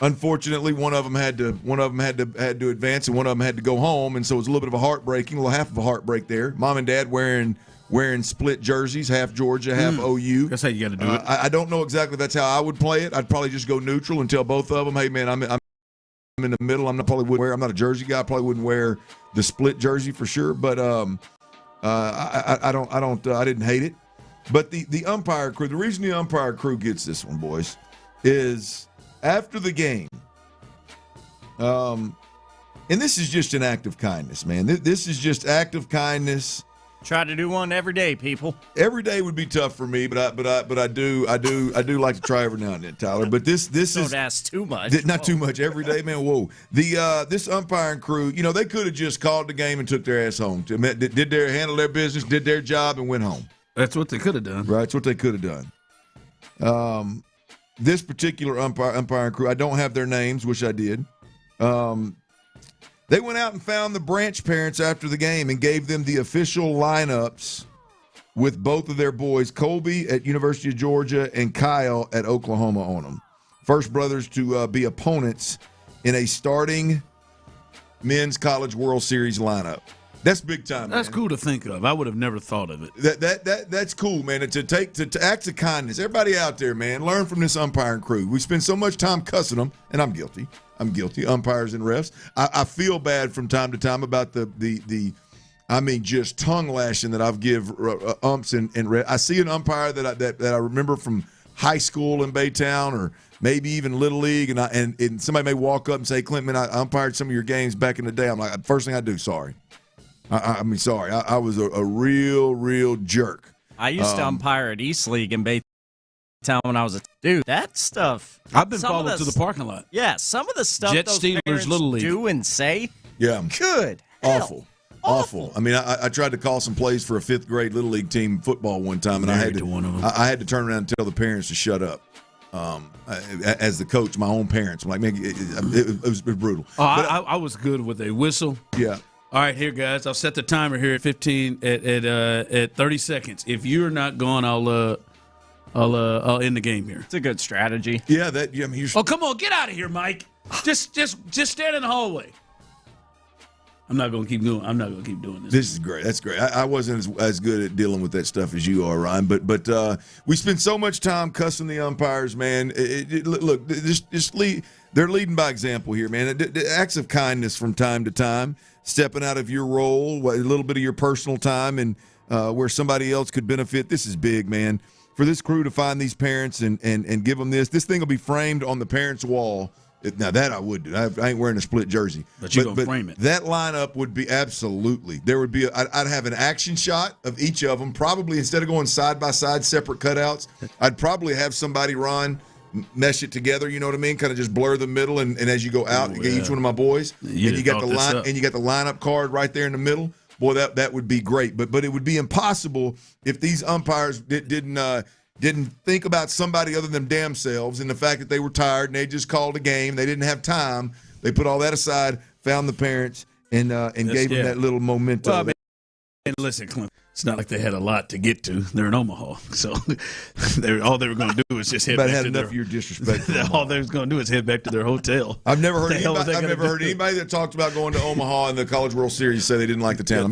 Unfortunately, one of them had to advance, and one of them had to go home, and so it was a little bit of a half of a heartbreak there. Mom and dad wearing split jerseys, half Georgia, half OU.
That's how you got to do it.
I don't know exactly that's how I would play it. I'd probably just go neutral and tell both of them, hey, man, I'm in the middle. I'm not a jersey guy. I probably wouldn't wear the split jersey for sure. But I didn't hate it. But the umpire crew, the reason the umpire crew gets this one, boys, is after the game. And this is just an act of kindness, man. This is just act of kindness.
Try to do one every day, people.
Every day would be tough for me, but I do like to try every now and then, Tyler. But this
don't ask too much.
Not too much every day, man. Whoa. This umpiring crew, they could have just called the game and took their ass home. Handled their business, did their job, and went home.
That's what they could have done.
Right, that's what they could have done. This particular umpiring crew, I don't have their names, wish I did. They went out and found the Branch parents after the game and gave them the official lineups with both of their boys, Colby at University of Georgia and Kyle at Oklahoma, on them. First brothers to be opponents in a starting men's College World Series lineup. That's big time.
That's
man.
cool to think of. I would have never thought of it.
That's cool, man. And to acts of kindness. Everybody out there, man, learn from this umpiring crew. We spend so much time cussing them, and I'm guilty. Umpires and refs. I feel bad from time to time about the just tongue lashing that I've give umps and refs. I see an umpire that I remember from high school in Baytown or maybe even Little League, and somebody may walk up and say, Clint, man, I umpired some of your games back in the day. I'm like, first thing I do, sorry. Sorry. I was a real jerk.
I used to umpire at East League in Baytown when I was a dude. That stuff.
I've been followed to the parking lot.
Yeah, some of the stuff
Jet
those
Steelers,
parents
Little League.
do and say.
Yeah,
good.
Awful. I mean, I tried to call some plays for a 5th grade Little League team football one time, and I had to turn around and tell the parents to shut up. As the coach, my own parents. I'm like, man, it was brutal.
I was good with a whistle.
Yeah.
All right, here, guys. I'll set the timer here at 15 at 30 seconds. If you're not gone, I'll end the game here.
It's a good strategy.
Yeah,
oh, come on, get out of here, Mike. Just stand in the hallway. I'm not going to keep doing this.
This is great. That's great. I wasn't as good at dealing with that stuff as you are, Ryan. But we spend so much time cussing the umpires, man. Look, they're leading by example here, man. Acts of kindness from time to time, stepping out of your role, a little bit of your personal time, and where somebody else could benefit. This is big, man. For this crew to find these parents and give them this thing will be framed on the parents' wall. Now, that I would do. I ain't wearing a split jersey.
But you're going to frame it.
That lineup would be absolutely. There would be I'd have an action shot of each of them. Probably instead of going side by side, separate cutouts, I'd probably have somebody, Ron, mesh it together, you know what I mean? Kind of just blur the middle, and as you go out, you get each one of my boys, and you got the lineup card right there in the middle. Boy, that would be great. But it would be impossible if these umpires didn't think about somebody other than damn selves and the fact that they were tired and they just called a game. They didn't have time. They put all that aside, found the parents, and gave them that little memento.
Well, and listen, Clint, it's not like they had a lot to get to. They're in Omaha, so all they were going to do was just head back to
enough of your disrespect.
All they was going to do is head back to their hotel.
I've never heard anybody that talked about going to Omaha in the College World Series say they didn't like the town.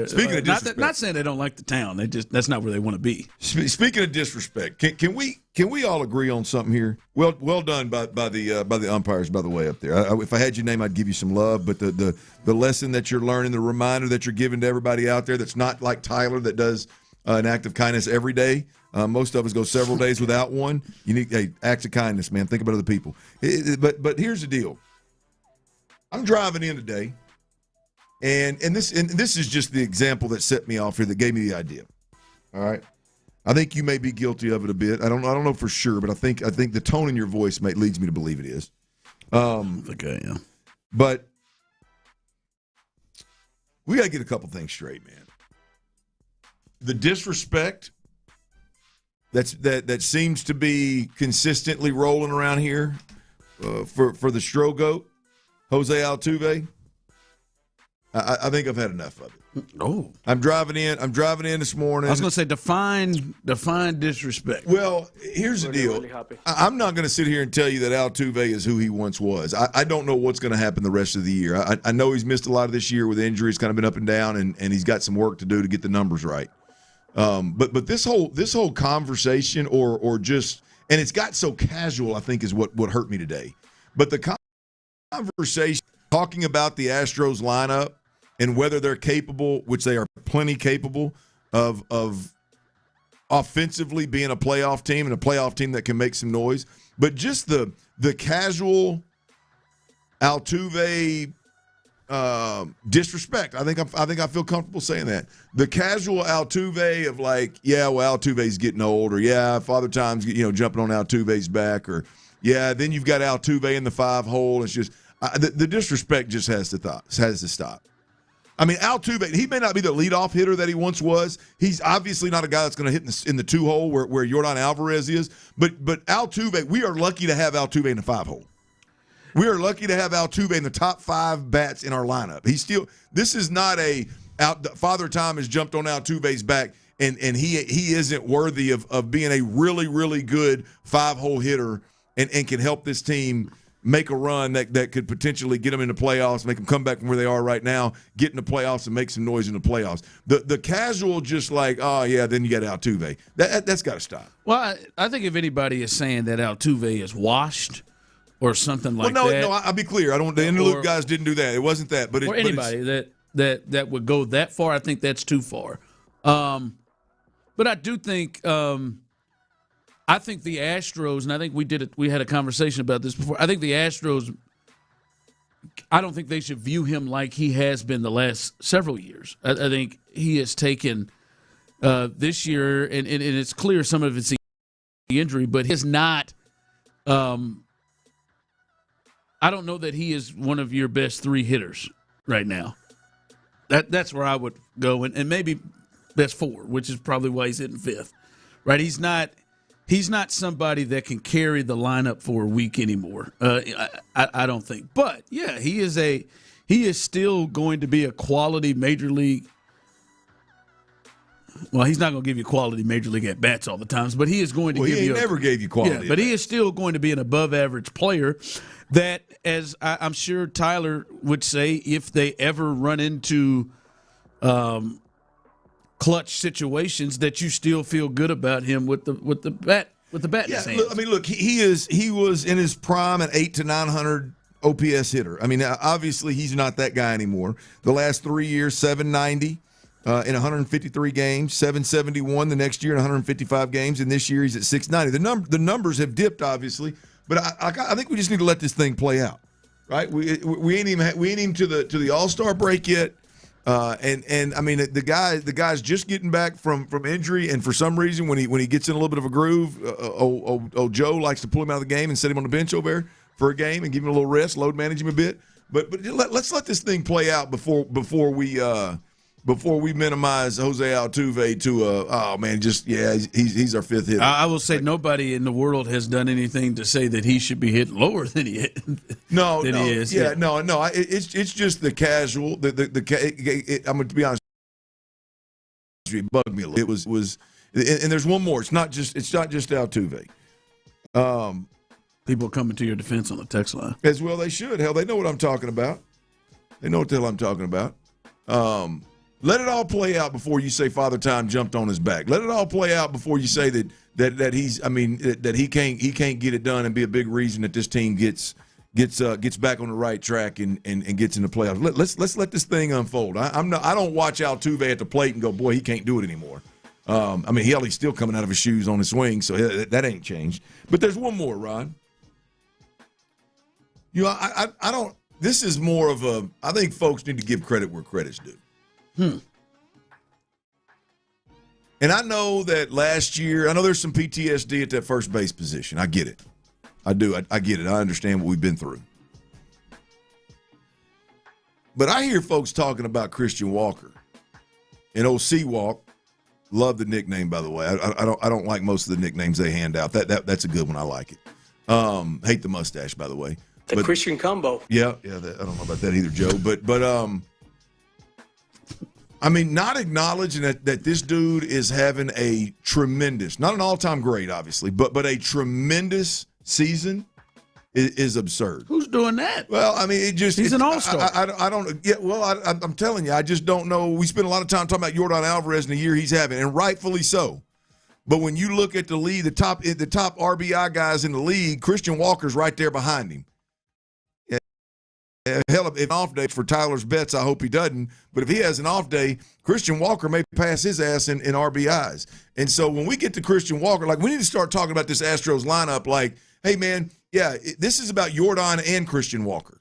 Speaking of disrespect,
not saying they don't like the town. That's not where they want to be.
Speaking of disrespect, can we all agree on something here? Well done by the umpires, by the way, up there. If I had your name, I'd give you some love. But the lesson that you're learning, the reminder that you're giving to everybody out there that's not like Tyler that does an act of kindness every day. Most of us go several days without one. You need acts of kindness, man. Think about other people. But here's the deal. I'm driving in today, and this is just the example that set me off here, that gave me the idea. All right. I think you may be guilty of it a bit. I don't know for sure, but I think the tone in your voice leads me to believe it is.
Okay, yeah.
But we got to get a couple things straight, man. The disrespect that seems to be consistently rolling around here for the Strogoat, Jose Altuve. I think I've had enough of it.
Oh,
I'm driving in this morning.
I was going to say define disrespect.
Well, here's the deal. Really I'm not going to sit here and tell you that Altuve is who he once was. I don't know what's going to happen the rest of the year. I know he's missed a lot of this year with injuries, kind of been up and down, and he's got some work to do to get the numbers right. But this whole conversation or just, and it's got so casual, I think, is what hurt me today. But the conversation talking about the Astros lineup and whether they're capable, which they are plenty capable of offensively being a playoff team and a playoff team that can make some noise, but just the casual Altuve disrespect. I think I feel comfortable saying that. The casual Altuve of like, yeah, well, Altuve's getting old, or yeah, Father Time's jumping on Altuve's back, or yeah, then you've got Altuve in the 5-hole. It's just the disrespect just has to stop. I mean, Altuve, he may not be the leadoff hitter that he once was. He's obviously not a guy that's going to hit in the 2-hole where Yordan Alvarez is. But Altuve, we are lucky to have Altuve in the 5-hole. We are lucky to have Altuve in the top 5 bats in our lineup. This is not Father Time has jumped on Altuve's back and he isn't worthy of being a really, really good 5-hole hitter and can help this team make a run that could potentially get them into playoffs, make them come back from where they are right now, get in the playoffs and make some noise in the playoffs. The casual just like, oh, yeah, then you got Altuve. That's got to stop.
Well, I think if anybody is saying that Altuve is washed or something like
that.
No,
I'll be clear. The in-the-loop guys didn't do that. It wasn't that. But
anybody that would go that far, I think that's too far. But I do think I think the Astros, and I think we had a conversation about this before. I think the Astros, I don't think they should view him like he has been the last several years. I think he has taken this year, and it's clear some of it's the injury, but he's not I don't know that he is one of your best 3 hitters right now. That's where I would go, and maybe best 4, which is probably why he's hitting 5th. Right? He's not somebody that can carry the lineup for a week anymore. I don't think. But yeah, he is still going to be a quality major league. Well, he's not going to give you quality major league at bats all the times, but he is going to give you.
He never gave you quality.
Yeah, but he is still going to be an above average player. That, as I'm sure Tyler would say, if they ever run into clutch situations, that you still feel good about him with the bat in his hands.
Look, he was in his prime an 800 to 900 OPS hitter. I mean, obviously he's not that guy anymore. The last 3 years, 790 in 153 games, 771 the next year in 155 games, and this year he's at 690. The numbers have dipped, obviously. But I think we just need to let this thing play out, right? We ain't even to the All-Star break yet, and I mean the guy's just getting back from injury, and for some reason when he gets in a little bit of a groove, Joe likes to pull him out of the game and set him on the bench over there for a game and give him a little rest, load manage him a bit. But let's let this thing play out before we minimize Jose Altuve to he's our 5th hitter.
I will say nobody in the world has done anything to say that he should be hit lower than he is.
Yeah, no. It's just the casual. I'm going to be honest. It bugged me a little. It was, and there's one more. It's not just Altuve.
People coming to your defense on the text line.
As well they should. Hell, they know what I'm talking about. They know what the hell I'm talking about. Let it all play out before you say Father Time jumped on his back. Let it all play out before you say that he can't get it done and be a big reason that this team gets back on the right track and gets in the playoffs. Let's let this thing unfold. I don't watch Altuve at the plate and go, boy, he can't do it anymore. He's still coming out of his shoes on his swing, so that ain't changed. But there's one more, Ron. I don't. This is more of a. I think folks need to give credit where credit's due. And I know that last year, I know there's some PTSD at that first base position. I get it. I do. I get it. I understand what we've been through. But I hear folks talking about Christian Walker and old Seawalk. Love the nickname, by the way. I don't like most of the nicknames they hand out. That's a good one. I like it. Hate the mustache, by the way.
The Christian combo.
Yeah. I don't know about that either, Joe. But not acknowledging that this dude is having a tremendous, not an all-time great, obviously, but a tremendous season is absurd.
Who's doing that?
Well, he's
an all-star.
I don't. Yeah. Well, I'm telling you, I just don't know. We spend a lot of time talking about Yordan Alvarez in the year he's having, and rightfully so. But when you look at the league, the top RBI guys in the league, Christian Walker's right there behind him. Hell, if an off day for Tyler's bets, I hope he doesn't. But if he has an off day, Christian Walker may pass his ass in RBIs. And so when we get to Christian Walker, we need to start talking about this Astros lineup like, hey, man, this is about Yordan and Christian Walker.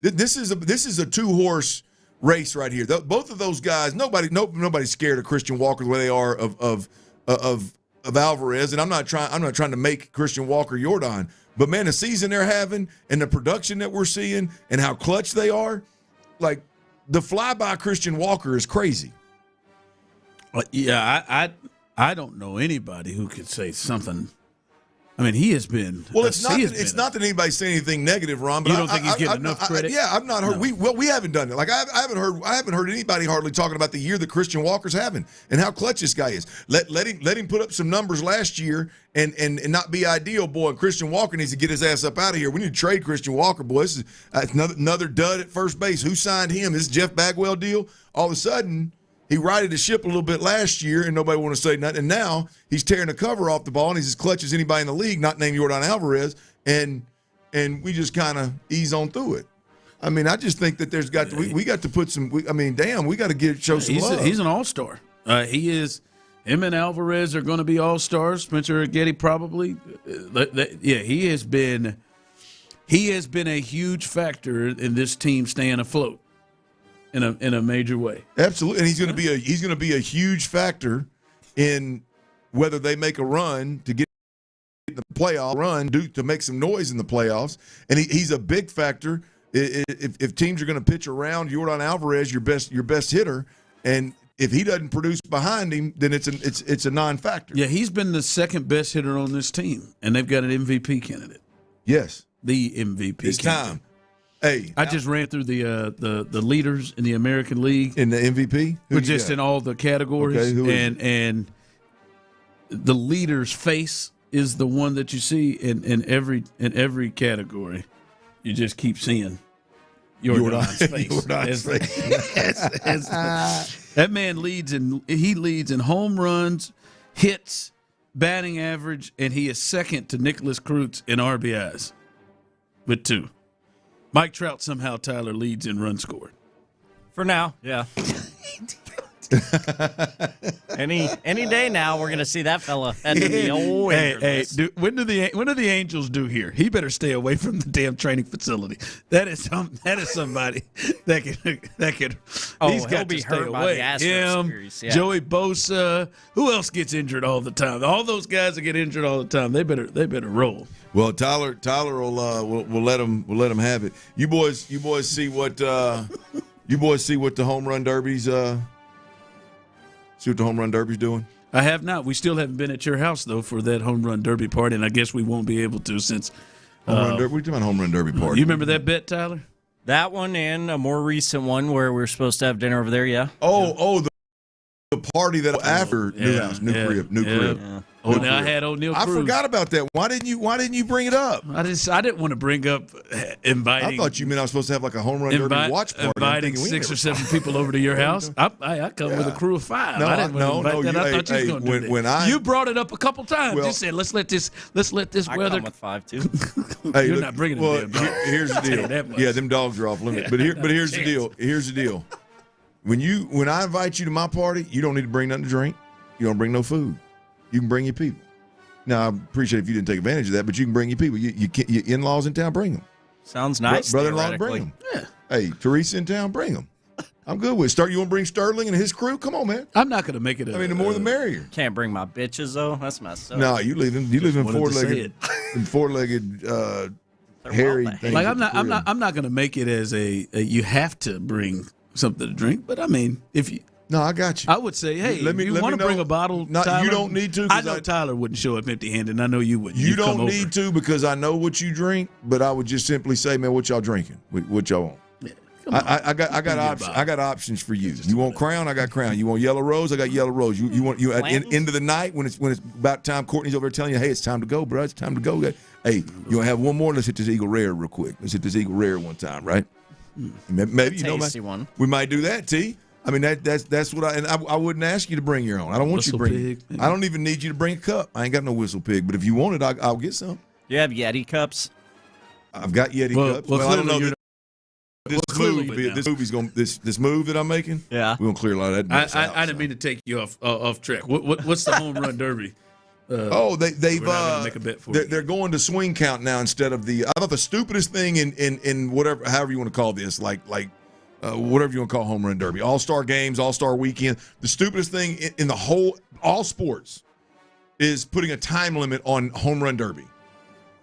This is a 2-horse race right here. Both of those guys, nobody's scared of Christian Walker the way they are of Alvarez. And I'm not trying to make Christian Walker Yordan. But, man, the season they're having and the production that we're seeing and how clutch they are, the flyby Christian Walker is crazy.
I don't know anybody who could say something I mean, he has been.
Well, it's not that anybody's saying anything negative, Ron. But
you don't think he's getting enough credit?
I've not heard.
No.
We haven't done it. Like I haven't heard anybody hardly talking about the year that Christian Walker's having and how clutch this guy is. Let him put up some numbers last year and not be ideal, boy. And Christian Walker needs to get his ass up out of here. We need to trade Christian Walker, boy. This is another dud at first base. Who signed him? This Jeff Bagwell deal. All of a sudden, he righted the ship a little bit last year, and nobody want to say nothing. And now he's tearing the cover off the ball, and he's as clutch as anybody in the league, not named Yordan Alvarez, and we just kind of ease on through it. I mean, I just think that there's got to, we got to put some. I mean, damn, we got to show some love.
He's an all-star. He is. Him and Alvarez are going to be all-stars. Spencer Getty probably. Yeah, he has been a huge factor in this team staying afloat. In a major way,
absolutely, and he's going to be a huge factor in whether they make a run to get the playoff run, to make some noise in the playoffs, and he's a big factor if teams are going to pitch around Yordan Alvarez, your best hitter, and if he doesn't produce behind him, then it's a non-factor.
Yeah, he's been the second best hitter on this team, and they've got an MVP candidate.
Yes,
the MVP.
It's
candidate.
time. Hey,
I just ran through the leaders in the American League
in the MVP.
We're just in all the categories,
okay,
and the leader's face is the one that you see in every category. You just keep seeing Yordan's face. That man leads in home runs, hits, batting average, and he is second to Nicholas Krutz in RBIs with 2. Mike Trout somehow, Tyler, leads in runs scored.
For now, yeah. Any day now, we're going to see that fella at the old
when do the Angels do here? He better stay away from the damn training facility. That is somebody that could.
Oh,
he's got
he'll be
to stay
hurt
away.
by the Astros
Him,
series, yeah.
Joey Bosa. Who else gets injured all the time? All those guys that get injured all the time. They better roll.
Well, Tyler will let him have it. You boys see what the home run derbies see what the home run derby's doing.
I have not. We still haven't been at your house though for that home run derby party, and I guess we won't be able to since
home run derby. What are you talking about home run derby party?
You remember that bet, Tyler?
That one and a more recent one where we were supposed to have dinner over there. Yeah.
The party that after new crib.
Yeah. Oh, now I had O'Neal Cruz.
I forgot about that. Why didn't you bring it up?
I didn't want to bring up inviting.
I thought you meant I was supposed to have like a home run derby watch party.
Inviting 6 or 7 people over to your house. I come with a crew of 5. I didn't want to invite that. I thought you was going to do that. You brought it up a couple times. You said let's let this weather. I
come with 5 too.
You're not bringing it.
Here's the deal. Yeah, them dogs are off limits. But here's the deal. Here's the deal. When I invite you to my party, you don't need to bring nothing to drink. You don't bring no food. You can bring your people. Now, I appreciate if you didn't take advantage of that, but you can bring your people. Your in-laws in town, bring them.
Sounds nice.
Brother-in-law, bring them. Yeah. Hey, Teresa in town, bring them. I'm good with it. You want to bring Sterling and his crew? Come on, man.
I'm not going to make it.
The more the merrier.
Can't bring my bitches though. That's messed up.
No, you live in four-legged, hairy thing.
Like I'm not going to make it as a you have to bring something to drink. But I mean, if you.
No, I got you.
I would say, hey, if you want to bring a bottle, Tyler,
you don't need to.
I know Tyler wouldn't show up empty-handed, and I know you wouldn't.
You don't need to because I know what you drink, but I would just simply say, man, what y'all drinking? What y'all want? Yeah, I got options. I got options for you. You want Crown? I got Crown. You want Yellow Rose? I got Yellow Rose. You want at end of the night when it's about time. Courtney's over there telling you, hey, it's time to go, bro. It's time to go. Hey, you want to have one more? Let's hit this Eagle Rare real quick. Let's hit this Eagle Rare one time, right? Maybe
one.
We might do that, T. I mean that's what I wouldn't ask you to bring your own. I don't want you to bring. I don't even need you to bring a cup. I ain't got no Whistle Pig, but if you want it, I'll get some.
You have Yeti cups.
I've got Yeti cups. Well, I don't know. This move that I'm making.
Yeah,
we're gonna clear a lot of that.
I didn't mean to take you off track. What's the home run derby?
They've
make a bet for
they're going to swing count now instead of the. I thought the stupidest thing in whatever, however you want to call this, like whatever you want to call home run derby, all-star games, all-star weekend. The stupidest thing in the whole all sports is putting a time limit on home run derby.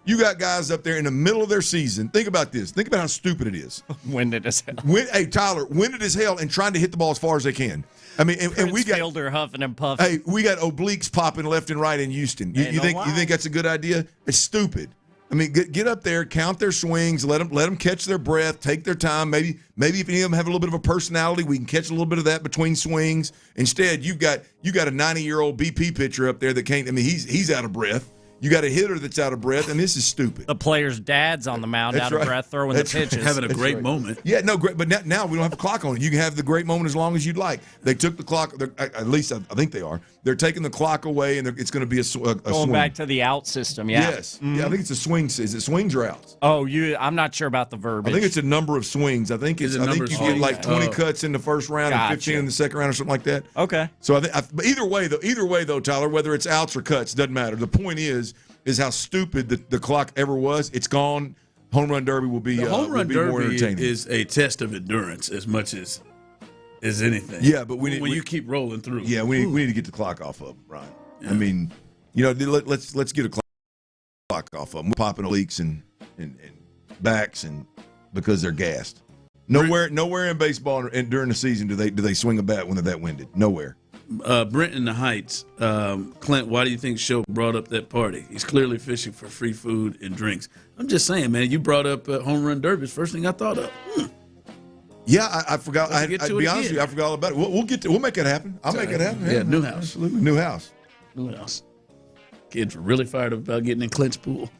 You got guys up there in the middle of their season. Think about this. Think about how stupid it is.
Winded as hell.
Hey, Tyler, winded as hell and trying to hit the ball as far as they can. I mean, and we got
Fielder huffing and puffing.
Hey, we got obliques popping left and right in Houston. You think that's a good idea? It's stupid. I mean, get up there, count their swings, let them catch their breath, take their time. Maybe if any of them have a little bit of a personality, we can catch a little bit of that between swings. Instead, you got a 90-year-old BP pitcher up there that can't. I mean, he's out of breath. You got a hitter that's out of breath, and this is stupid.
The player's dad's on the mound, out of breath, throwing the pitches.
Having a great moment.
Yeah, no, great. But now we don't have a clock on it. You can have the great moment as long as you'd like. They took the clock, at least I think they are. They're taking the clock away, and it's going to be a swing.
Going back to the out system, yeah.
Yes. Mm-hmm. Yeah, I think it's a swing. Is it swings or outs?
Oh, I'm not sure about the verbiage.
I think it's a number of swings. I think you get like 20 cuts in the first round and 15 in the second round or something like that.
Okay.
So but either way though, Tyler, whether it's outs or cuts, doesn't matter. The point is how stupid the clock ever was. It's gone. Home run derby will be
home run derby
more entertaining.
Is a test of endurance as much as anything.
Yeah, but when
you keep rolling through.
Yeah, we need to get the clock off of them, Brian. Yeah. I mean, let's get a clock off of them. We're popping leaks and backs and because they're gassed. Nowhere in baseball and during the season do they swing a bat when they're that winded. Nowhere.
Brent in the Heights, Clint, why do you think Show brought up that party? He's clearly fishing for free food and drinks. I'm just saying, man, you brought up home run derbies. First thing I thought of.
Yeah, I forgot. I'd be honest with you, I forgot all about it. We'll make it happen. I'll make it happen.
Yeah, new house.
Absolutely. New house.
Kids were really fired up about getting in Clint's pool.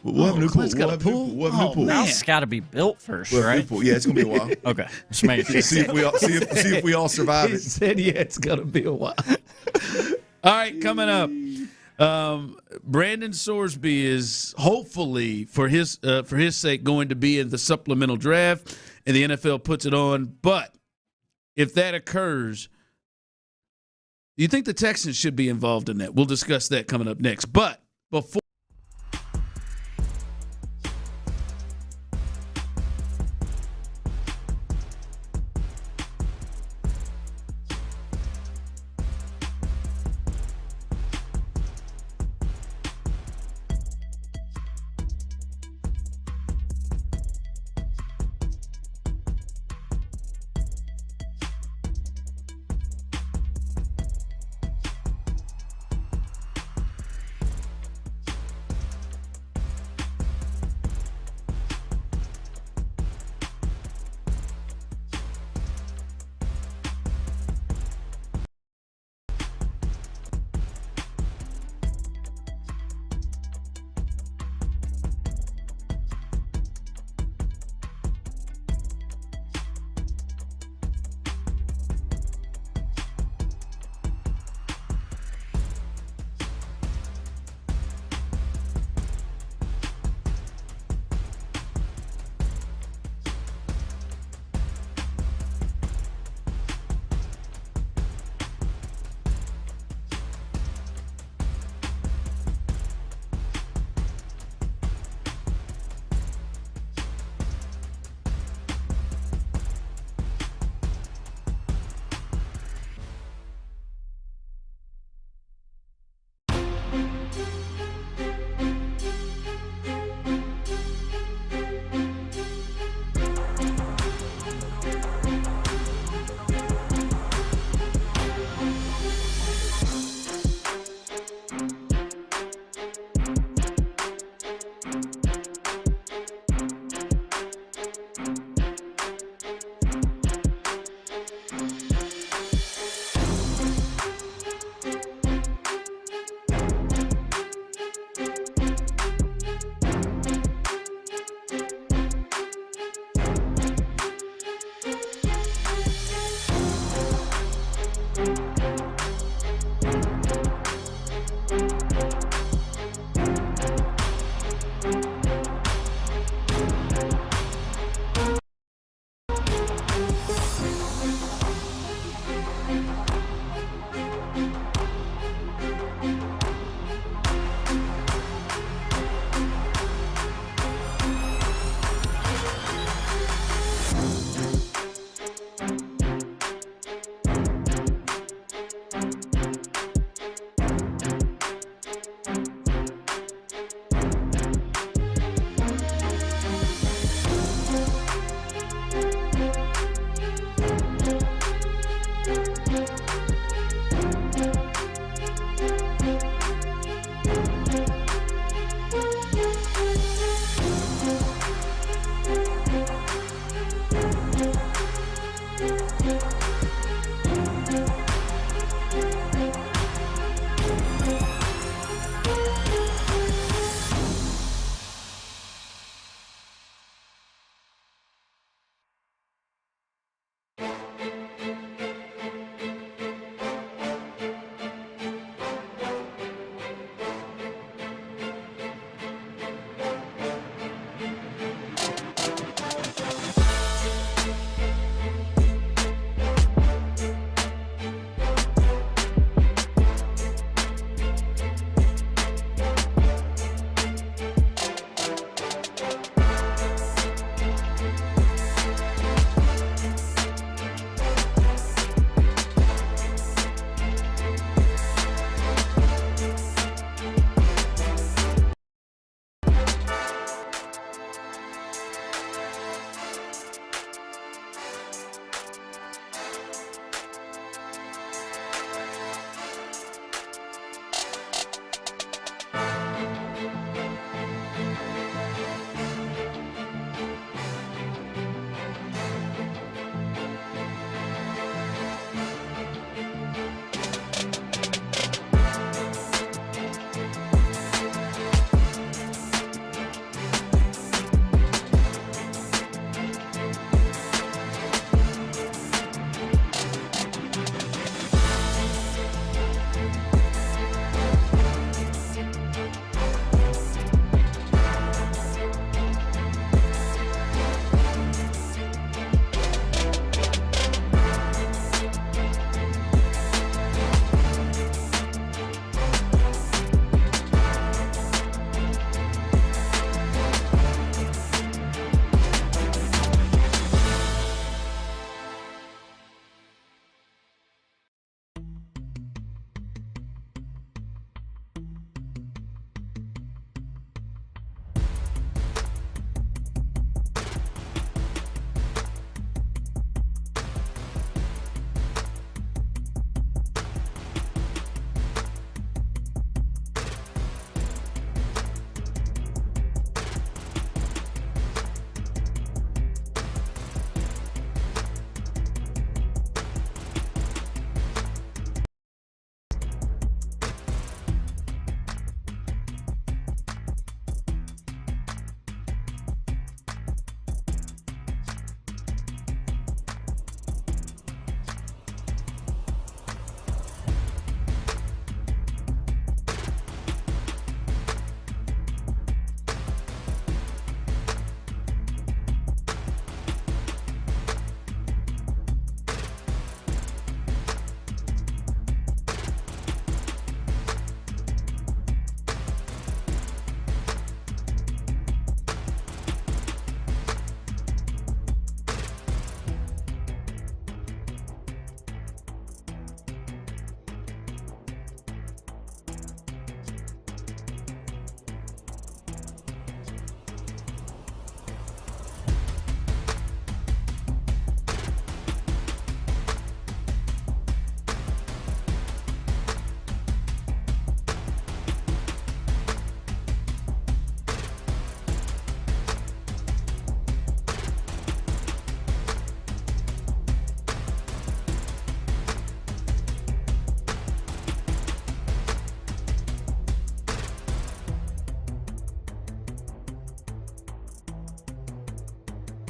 We'll have a new pool.
Clint's got a pool.
We'll have a new pool.
It's got to be built first,
we'll
right?
Pool. Yeah, it's gonna be a while.
Okay, just make sure.
see if we all survive
he
it.
Said it's gonna be a while. All right, coming up, Brandon Sorsby is hopefully for his sake going to be in the supplemental draft, and the NFL puts it on. But if that occurs, do you think the Texans should be involved in that? We'll discuss that coming up next. But before.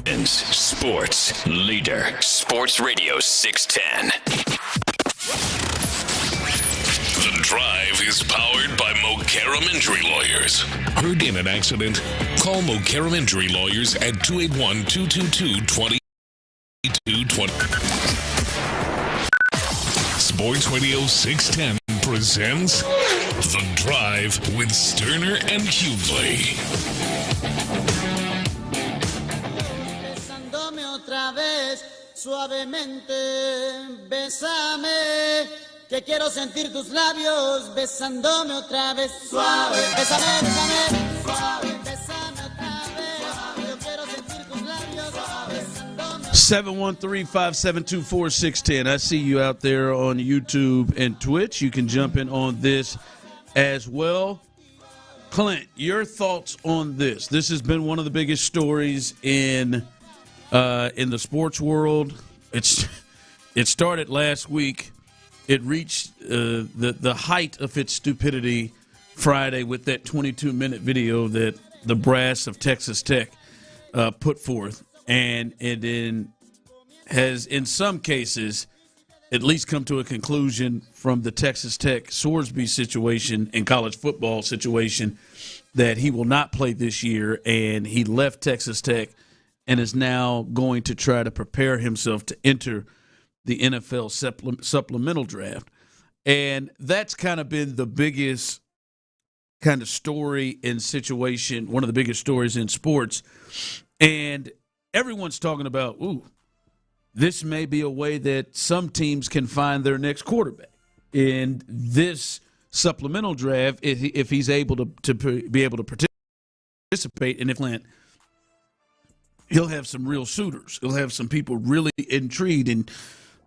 Sports leader. Sports Radio 610.
The Drive is powered by Mokaram Injury Lawyers. Hurt in an accident? Call Mokaram Injury Lawyers at 281-222-2220. Sports Radio 610 presents The Drive with Stoerner and Hughley.
Besándome otra vez, suavemente, bésame, que quiero sentir tus labios, besándome otra vez, suave, bésame, bésame, suave, bésame otra vez, yo quiero sentir tus labios, besándome.
713-572-4610. I see you out there on YouTube and Twitch. You can jump in on this as well. Clint, your thoughts on this? This has been one of the biggest stories in the sports world. It started last week. It reached the height of its stupidity Friday with that 22-minute video that the brass of Texas Tech put forth. And it has, in some cases, at least come to a conclusion from the Texas Tech Sorsby situation and college football situation that he will not play this year, and he left Texas Tech and is now going to try to prepare himself to enter the NFL supplemental draft. And that's kind of been the biggest kind of story and situation, one of the biggest stories in sports. And everyone's talking about, this may be a way that some teams can find their next quarterback. In this supplemental draft, if he's able to be able to participate, and if Clint, he'll have some real suitors. He'll have some people really intrigued. And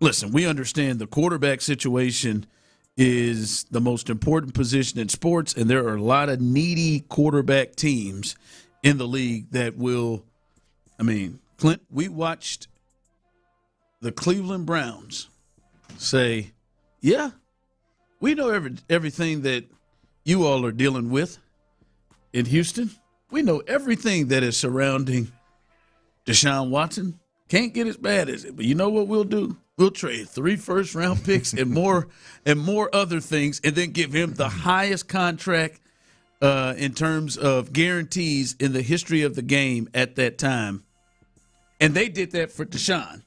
listen, we understand the quarterback situation is the most important position in sports, and there are a lot of needy quarterback teams in the league that will – Clint, we watched the Cleveland Browns say, yeah, we know everything that you all are dealing with in Houston. We know everything that is surrounding Deshaun Watson. Can't get as bad as it, but you know what we'll do? We'll trade 3 first-round picks and more other things, and then give him the highest contract in terms of guarantees in the history of the game at that time. And they did that for Deshaun.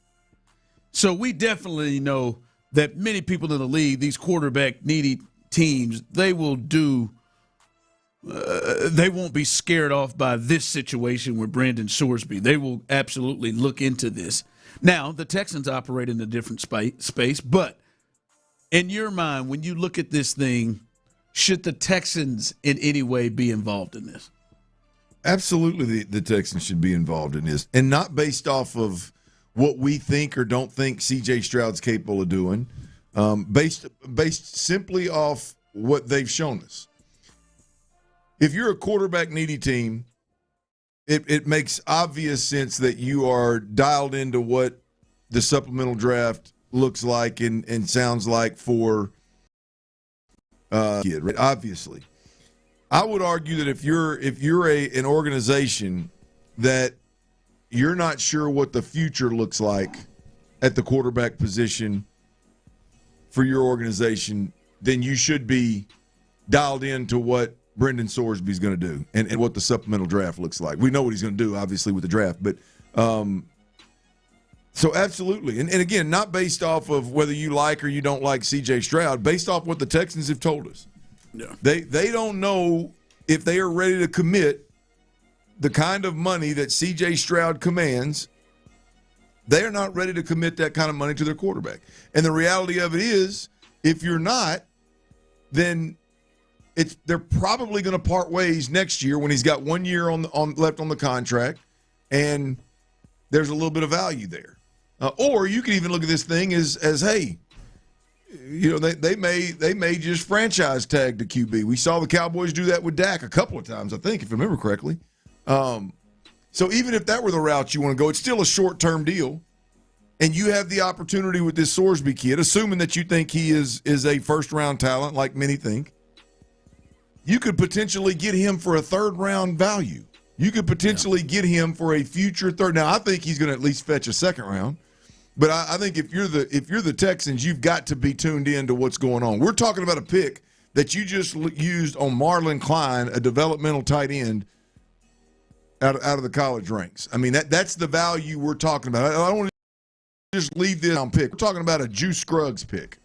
So we definitely know that many people in the league, these quarterback-needy teams, they will do they won't be scared off by this situation with Brandon Sorsby. They will absolutely look into this. Now, the Texans operate in a different space, but in your mind, when you look at this thing, should the Texans in any way be involved in this?
Absolutely, the Texans should be involved in this, and not based off of what we think or don't think C.J. Stroud's capable of doing, based simply off what they've shown us. If you're a quarterback-needy team, it makes obvious sense that you are dialed into what the supplemental draft looks like and sounds like for kid, right? Obviously. I would argue that if you're an organization that you're not sure what the future looks like at the quarterback position for your organization, then you should be dialed into what Brendan Sorsby's going to do and what the supplemental draft looks like. We know what he's going to do, obviously, with the draft. But so absolutely. And again, not based off of whether you like or you don't like C.J. Stroud, based off what the Texans have told us. Yeah. They don't know if they are ready to commit the kind of money that C.J. Stroud commands. They are not ready to commit that kind of money to their quarterback. And the reality of it is, if you're not, then they're probably going to part ways next year when he's got 1 year left on the contract, and there's a little bit of value there. Or you can even look at this thing as hey, they may just franchise tag the QB. We saw the Cowboys do that with Dak a couple of times, I think, if I remember correctly. So even if that were the route you want to go, it's still a short-term deal. And you have the opportunity with this Sorsby kid, assuming that you think he is a first-round talent like many think, you could potentially get him for a third-round value. You could potentially get him for a future third. Now, I think he's going to at least fetch a second round. But I think if you're the Texans, you've got to be tuned in to what's going on. We're talking about a pick that you just used on Marlon Klein, a developmental tight end out of the college ranks. I mean, that's the value we're talking about. I don't want to just leave this on pick. We're talking about a Juice Scruggs pick,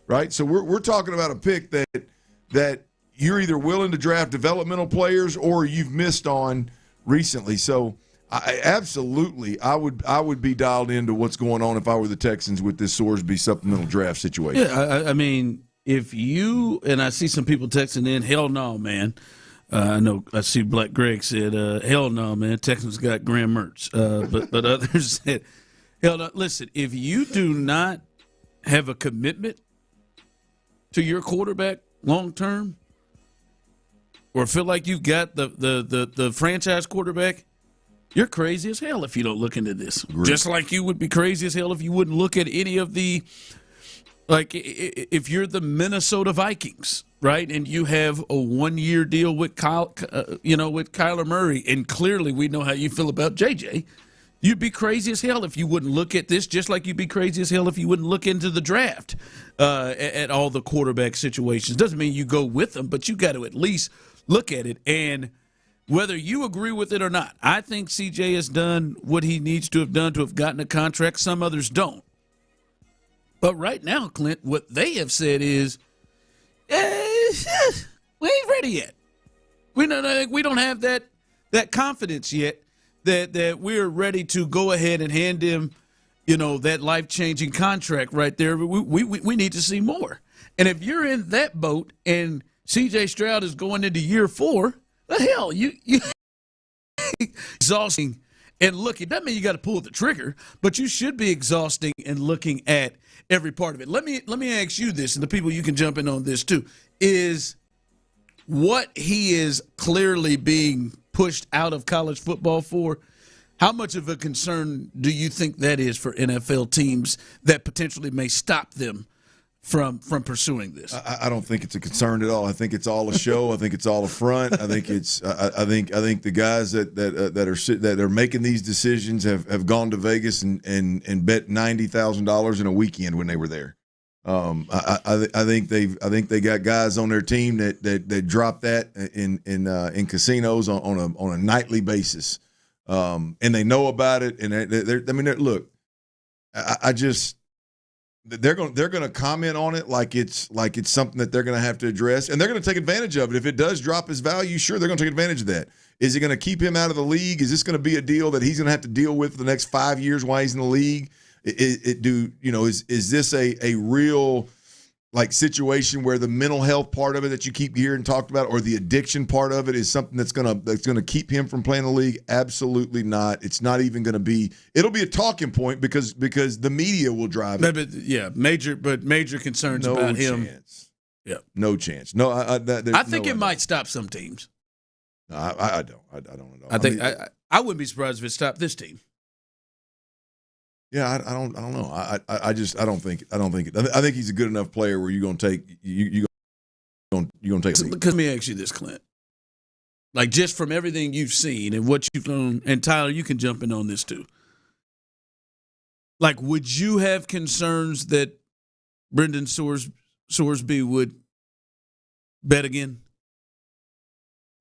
right? So we're talking about a pick that you're either willing to draft developmental players or you've missed on recently. So I would be dialed into what's going on if I were the Texans with this Sorsby supplemental draft situation.
Yeah, I mean, if you and I see some people texting in, hell no, man. I know I see Black Greg said, hell no, man. Texans got Graham Mertz. But others said, hell no. Listen, if you do not have a commitment to your quarterback long term, or feel like you've got the franchise quarterback, you're crazy as hell if you don't look into this.
Great.
Just like you would be crazy as hell if you wouldn't look at any of the, like, if you're the Minnesota Vikings, right, and you have a 1-year deal with with Kyler Murray, and clearly we know how you feel about JJ. You'd be crazy as hell if you wouldn't look at this, just like you'd be crazy as hell if you wouldn't look into the draft at all the quarterback situations. Doesn't mean you go with them, but you got to at least look at it. And whether you agree with it or not, I think CJ has done what he needs to have done to have gotten a contract. Some others don't. But right now, Clint, what they have said is, we ain't ready yet. We don't have that confidence yet that we're ready to go ahead and hand him, that life-changing contract right there. We need to see more. And if you're in that boat and C.J. Stroud is going into year 4, the hell, you exhausting and looking. That means you got to pull the trigger, but you should be exhausting and looking at every part of it. Let me ask you this, and the people you can jump in on this too, is what he is clearly being pushed out of college football for. How much of a concern do you think that is for NFL teams that potentially may stop them from pursuing this?
I don't think it's a concern at all. I think it's all a show. I think it's all a front. I think it's. I think the guys that are making these decisions have gone to Vegas and bet $90,000 in a weekend when they were there. I think they got guys on their team that drop that in casinos on a nightly basis, and they know about it. And look, I just. They're going to comment on it like it's something that they're going to have to address, and they're going to take advantage of it. If it does drop his value, sure, they're going to take advantage of that. Is it going to keep him out of the league? Is this going to be a deal that he's going to have to deal with for the next 5 years while he's in the league? Is this a real situation where the mental health part of it that you keep hearing talked about, or the addiction part of it, is something that's going to keep him from playing the league? Absolutely not. It's not even going to be. It'll be a talking point because the media will drive it.
Major concerns about him.
Chance. Yeah, no chance. No,
I think it might stop some teams.
No, I don't. I don't know.
I wouldn't be surprised if it stopped this team.
Yeah, I don't know. I don't think it. I think he's a good enough player where you're going to take you're going to take.
Let me ask you this, Clint. Like, just from everything you've seen and what you've learned, and Tyler, you can jump in on this too. Like, would you have concerns that Brendan Sorsby would bet again?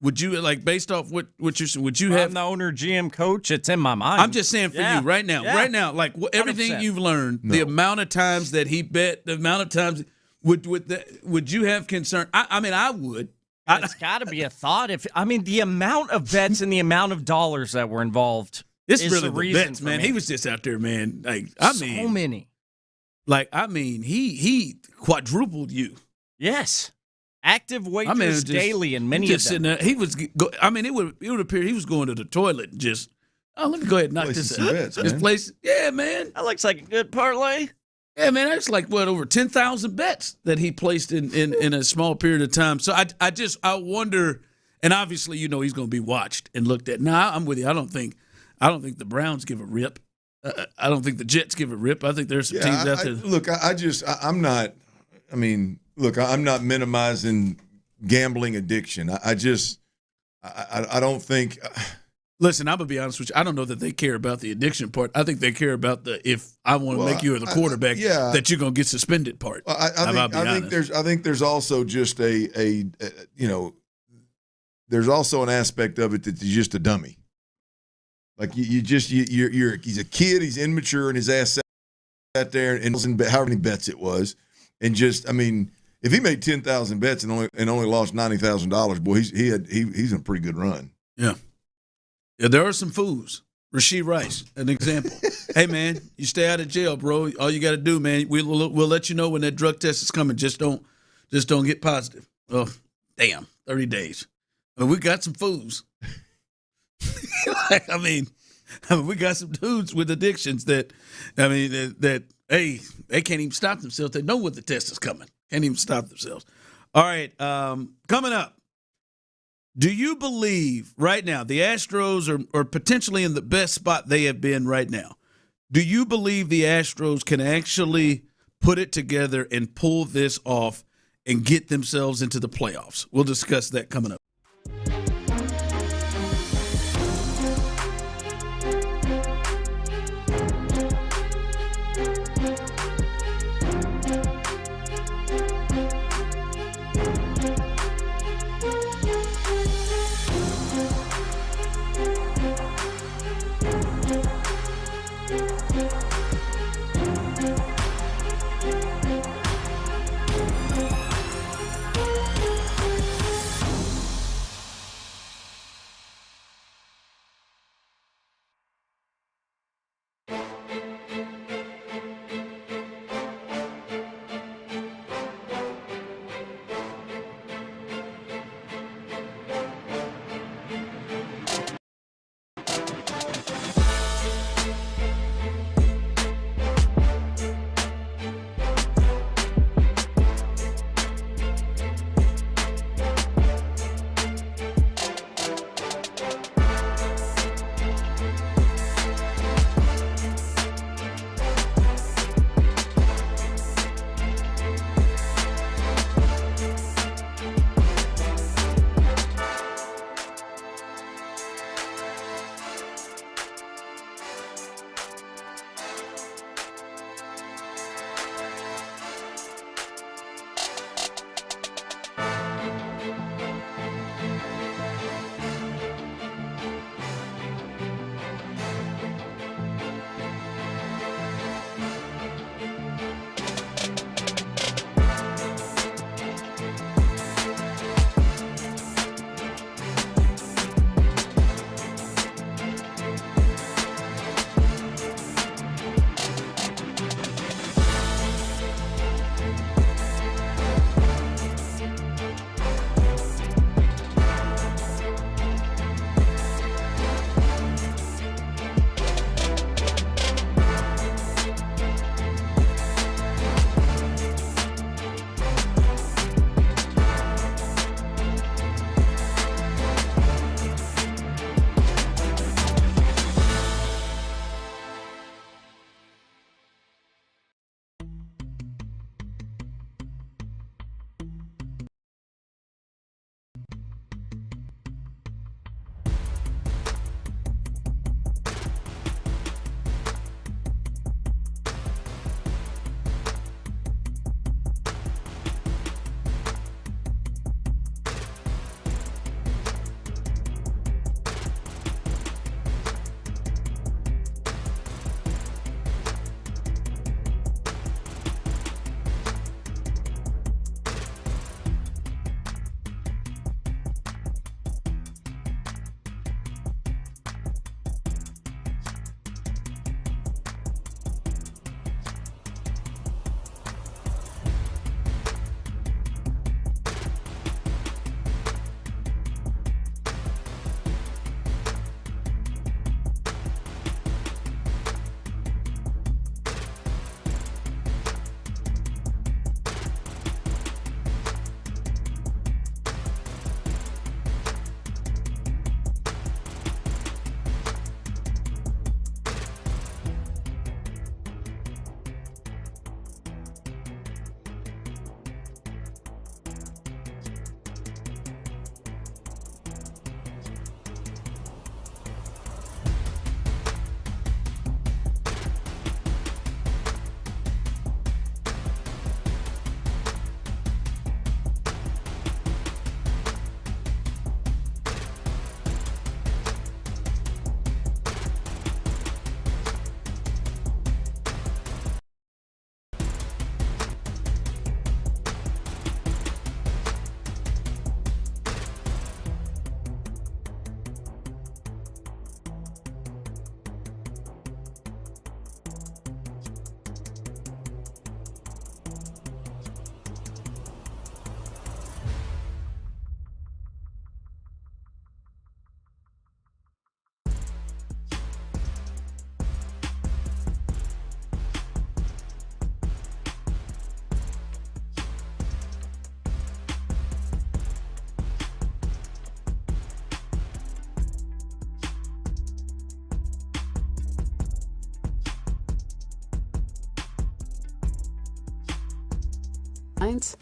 Would you, based off what you're saying, would you have?
I'm the owner, GM, coach. It's in my mind.
I'm just saying for you right now. Yeah. Right now, everything 100%. You've learned, the amount of times that he bet, the amount of times, would you have concern? I mean, I would.
It's got to be a thought. The amount of bets and the amount of dollars that were involved.
This is
the
really the
reason
bets, man.
me.
He was just out there, man.
So many.
He quadrupled you.
Yes. Active wagers daily, and many of them.
He was. It would appear he was going to the toilet and just. Oh, let me go ahead and knock this out. This place, yeah, man.
That looks like a good parlay.
Yeah, man. That's over 10,000 bets that he placed in a small period of time. So I wonder, and obviously he's going to be watched and looked at. Now I'm with you. I don't think the Browns give a rip. I don't think the Jets give a rip. I think there's some teams out there.
Look, I'm not. Look, I'm not minimizing gambling addiction. I don't think
Listen, I'm going to be honest with you. I don't know that they care about the addiction part. I think they care about the if I want to make you the quarterback that you're going to get suspended part.
I think there's also just a there's also an aspect of it that he's just a dummy. Like he's a kid, he's immature, and his ass sat there and however many bets it was, and just if he made 10,000 bets and only lost $90,000, boy, he's in a pretty good run.
Yeah. Yeah, there are some fools. Rasheed Rice, an example. Hey, man, you stay out of jail, bro. All you got to do, man, we'll let you know when that drug test is coming. Just don't get positive. Oh, damn, 30 days. We got some fools. We got some dudes with addictions that hey, they can't even stop themselves. They know when the test is coming. Can't even stop themselves. All right, coming up. Do you believe right now the Astros are potentially in the best spot they have been right now? Do you believe the Astros can actually put it together and pull this off and get themselves into the playoffs? We'll discuss that coming up.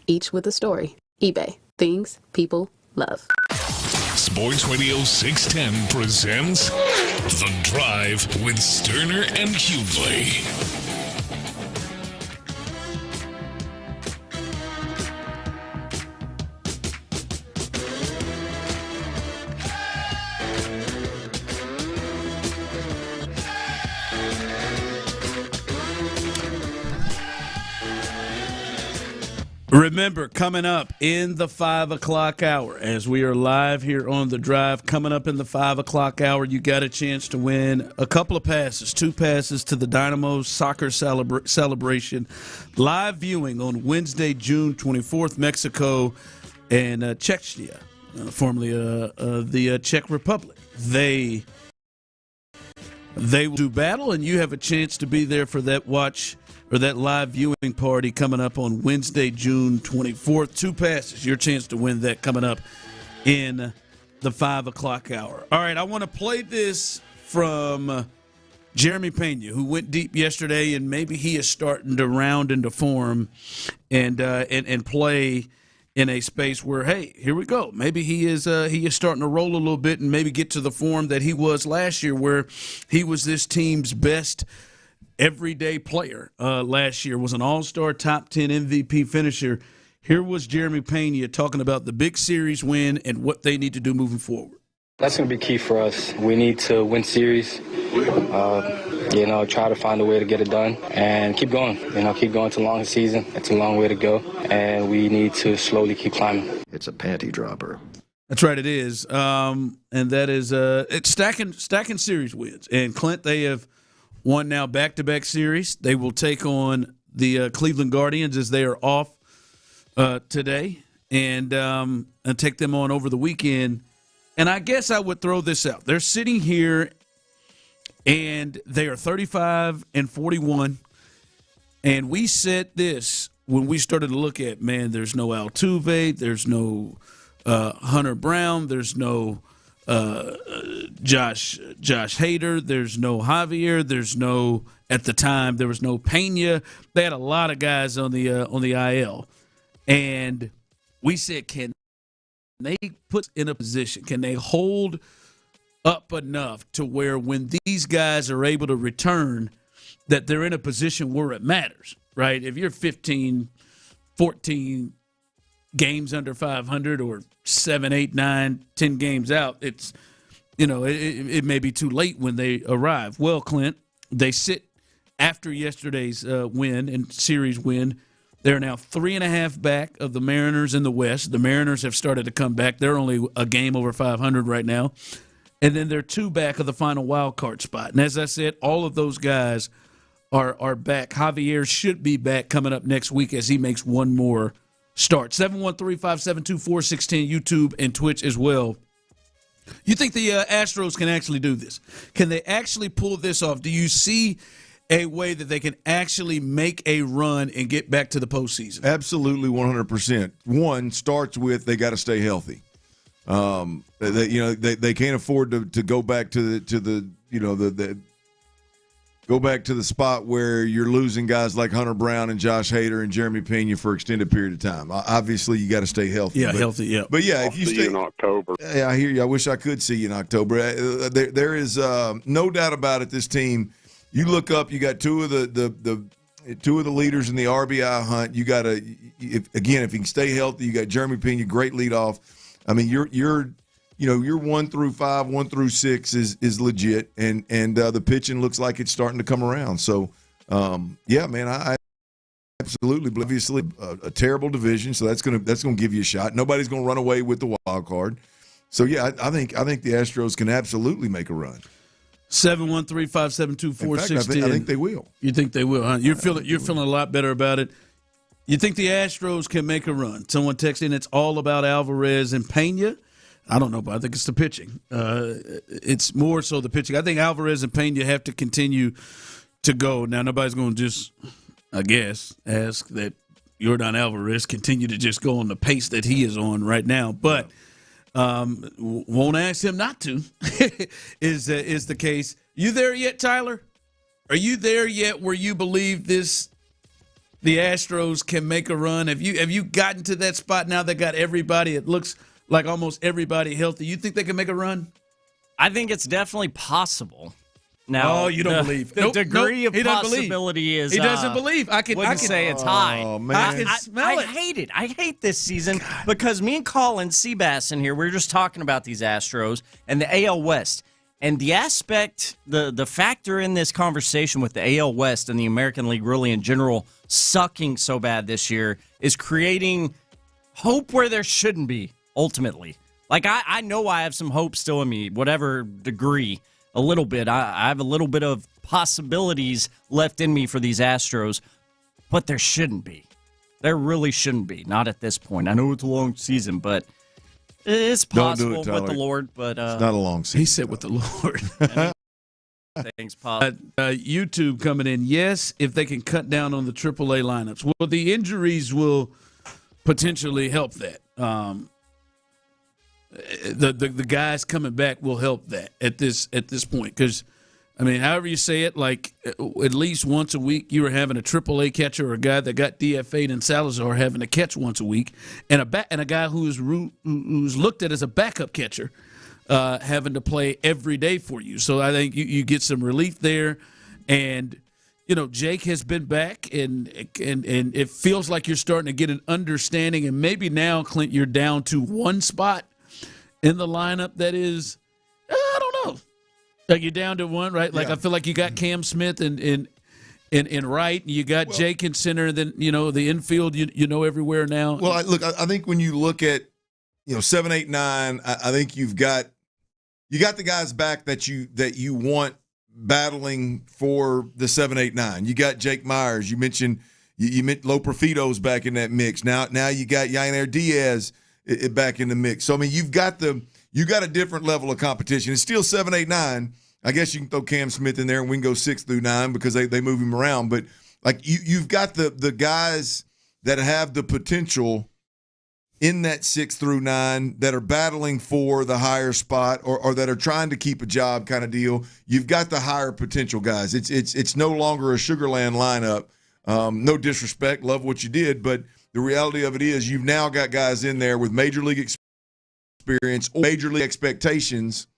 each with a story. eBay. Things people love.
Sports Radio 610 presents The Drive with Stoerner and Hughley.
Remember, coming up in the 5 o'clock hour, as we are live here on The Drive, coming up in the 5 o'clock hour, you got a chance to win a couple of passes, 2 passes to the Dynamo's soccer celebration. Live viewing on Wednesday, June 24th, Mexico and Czechia, formerly the Czech Republic. They will do battle, and you have a chance to be there for that watch or that live viewing party coming up on Wednesday, June 24th. 2 passes, your chance to win that coming up in the 5 o'clock hour. All right, I want to play this from Jeremy Pena, who went deep yesterday, and maybe he is starting to round into form and play in a space where, hey, here we go. Maybe he is starting to roll a little bit and maybe get to the form that he was last year, where he was this team's best everyday player last year, was an all-star top 10 MVP finisher. Here was Jeremy Pena talking about the big series win and what they need to do moving forward.
That's going to be key for us. We need to win series, try to find a way to get it done and keep going. Keep going to the longest season. It's a long way to go, and we need to slowly keep climbing.
It's a panty dropper.
That's right, it is. And that is it's stacking series wins. And Clint, they have won now back-to-back series. They will take on the Cleveland Guardians as they are off today and take them on over the weekend. And I guess I would throw this out. They're sitting here, and they are 35-41. And we said this when we started to look at, man, there's no Altuve, there's no Hunter Brown, there's no Josh Hader, there's no Javier, there's no, at the time there was no Pena. They had a lot of guys on the IL, and we said, can they put in a position, can they hold up enough to where when these guys are able to return, that they're in a position where it matters, right? If you're 15, 14 games under 500 or 7, 8, 9, 10 games out, it's, it may be too late when they arrive. Well, Clint, they sit after yesterday's win and series win. They're now 3.5 back of the Mariners in the West. The Mariners have started to come back. They're only a game over 500 right now. And then they're 2 back of the final wild card spot. And as I said, all of those guys are back. Javier should be back coming up next week as he makes one more start. 713-572-4610, YouTube and Twitch as well. You think the Astros can actually do this? Can they actually pull this off? Do you see a way that they can actually make a run and get back to the postseason?
Absolutely, 100%. One starts with they got to stay healthy. They can't afford to go back to the go back to the spot where you're losing guys like Hunter Brown and Josh Hader and Jeremy Pena for extended period of time. Obviously, you got to stay healthy.
Yeah, healthy. Yeah,
but yeah, if you stay
in October,
yeah, I hear you. I wish I could see you in October. There is no doubt about it. This team, you look up, you got two of the leaders in the RBI hunt. You got to if you can stay healthy, you got Jeremy Pena, great leadoff. I mean, you're 1 through 5, 1 through 6 is legit, and the pitching looks like it's starting to come around. So, yeah, man, I absolutely, obviously a terrible division, so that's gonna give you a shot. Nobody's gonna run away with the wild card. So yeah, I think the Astros can absolutely make a run.
713-572-4610.
I think they will.
You think they will, huh? You're feeling a lot better about it. You think the Astros can make a run? Someone texted in, it's all about Alvarez and Pena. I don't know, but I think it's the pitching. It's more so the pitching. I think Alvarez and Pena have to continue to go. Now, nobody's going to just, I guess, ask that Yordan Alvarez continue to just go on the pace that he is on right now. But won't ask him not to, is the case. You there yet, Tyler? Are you there yet where you believe this the Astros can make a run? Have you gotten to that spot now? They got everybody. It looks like almost everybody healthy. You think they can make a run?
I think it's definitely possible. Now,
you don't believe.
The degree of possibility is.
He doesn't believe. I can
say it's high.
Oh, man.
I can smell it.
I hate it. I hate this season because me and Colin Seabass in here, we were just talking about these Astros and the AL West. And the aspect, the factor in this conversation with the AL West and the American League really in general sucking so bad this year is creating hope where there shouldn't be, ultimately. Like, I know I have some hope still in me, whatever degree, a little bit. I have a little bit of possibilities left in me for these Astros, but there shouldn't be. There really shouldn't be, not at this point. I know it's a long season, but it's possible with the Lord. But
it's not a long season.
He said with the Lord.
Things possible.
YouTube coming in. Yes, if they can cut down on the AAA lineups. Well, the injuries will potentially help that. The guys coming back will help that at this point, because I mean, however you say it, like at least once a week you were having a AAA catcher or a guy that got DFA'd in Salazar having to catch once a week, and a guy who's looked at as a backup catcher having to play every day for you. So I think you get some relief there, and Jake has been back, and it feels like you're starting to get an understanding, and maybe now, Clint, you're down to one spot in the lineup that is, I don't know. Like you're down to one, right? Like I feel like you got Cam Smith in right, and you got Jake in center, and then the infield everywhere now.
Well, I think when you look at 7, 8, 9, I think you got the guys back that you want battling for the 7, 8, 9. You got Jake Myers. You mentioned Lo Profito's back in that mix. Now you got Yainer Diaz back in the mix. So I mean, you got a different level of competition. It's still 7, 8, 9. I guess you can throw Cam Smith in there and we can go 6 through 9 because they move him around. But like you've got the guys that have the potential in that 6 through 9 that are battling for the higher spot or that are trying to keep a job kind of deal. You've got the higher potential guys. It's no longer a Sugarland lineup. No disrespect, love what you did, but the reality of it is you've now got guys in there with major league experience, major league expectations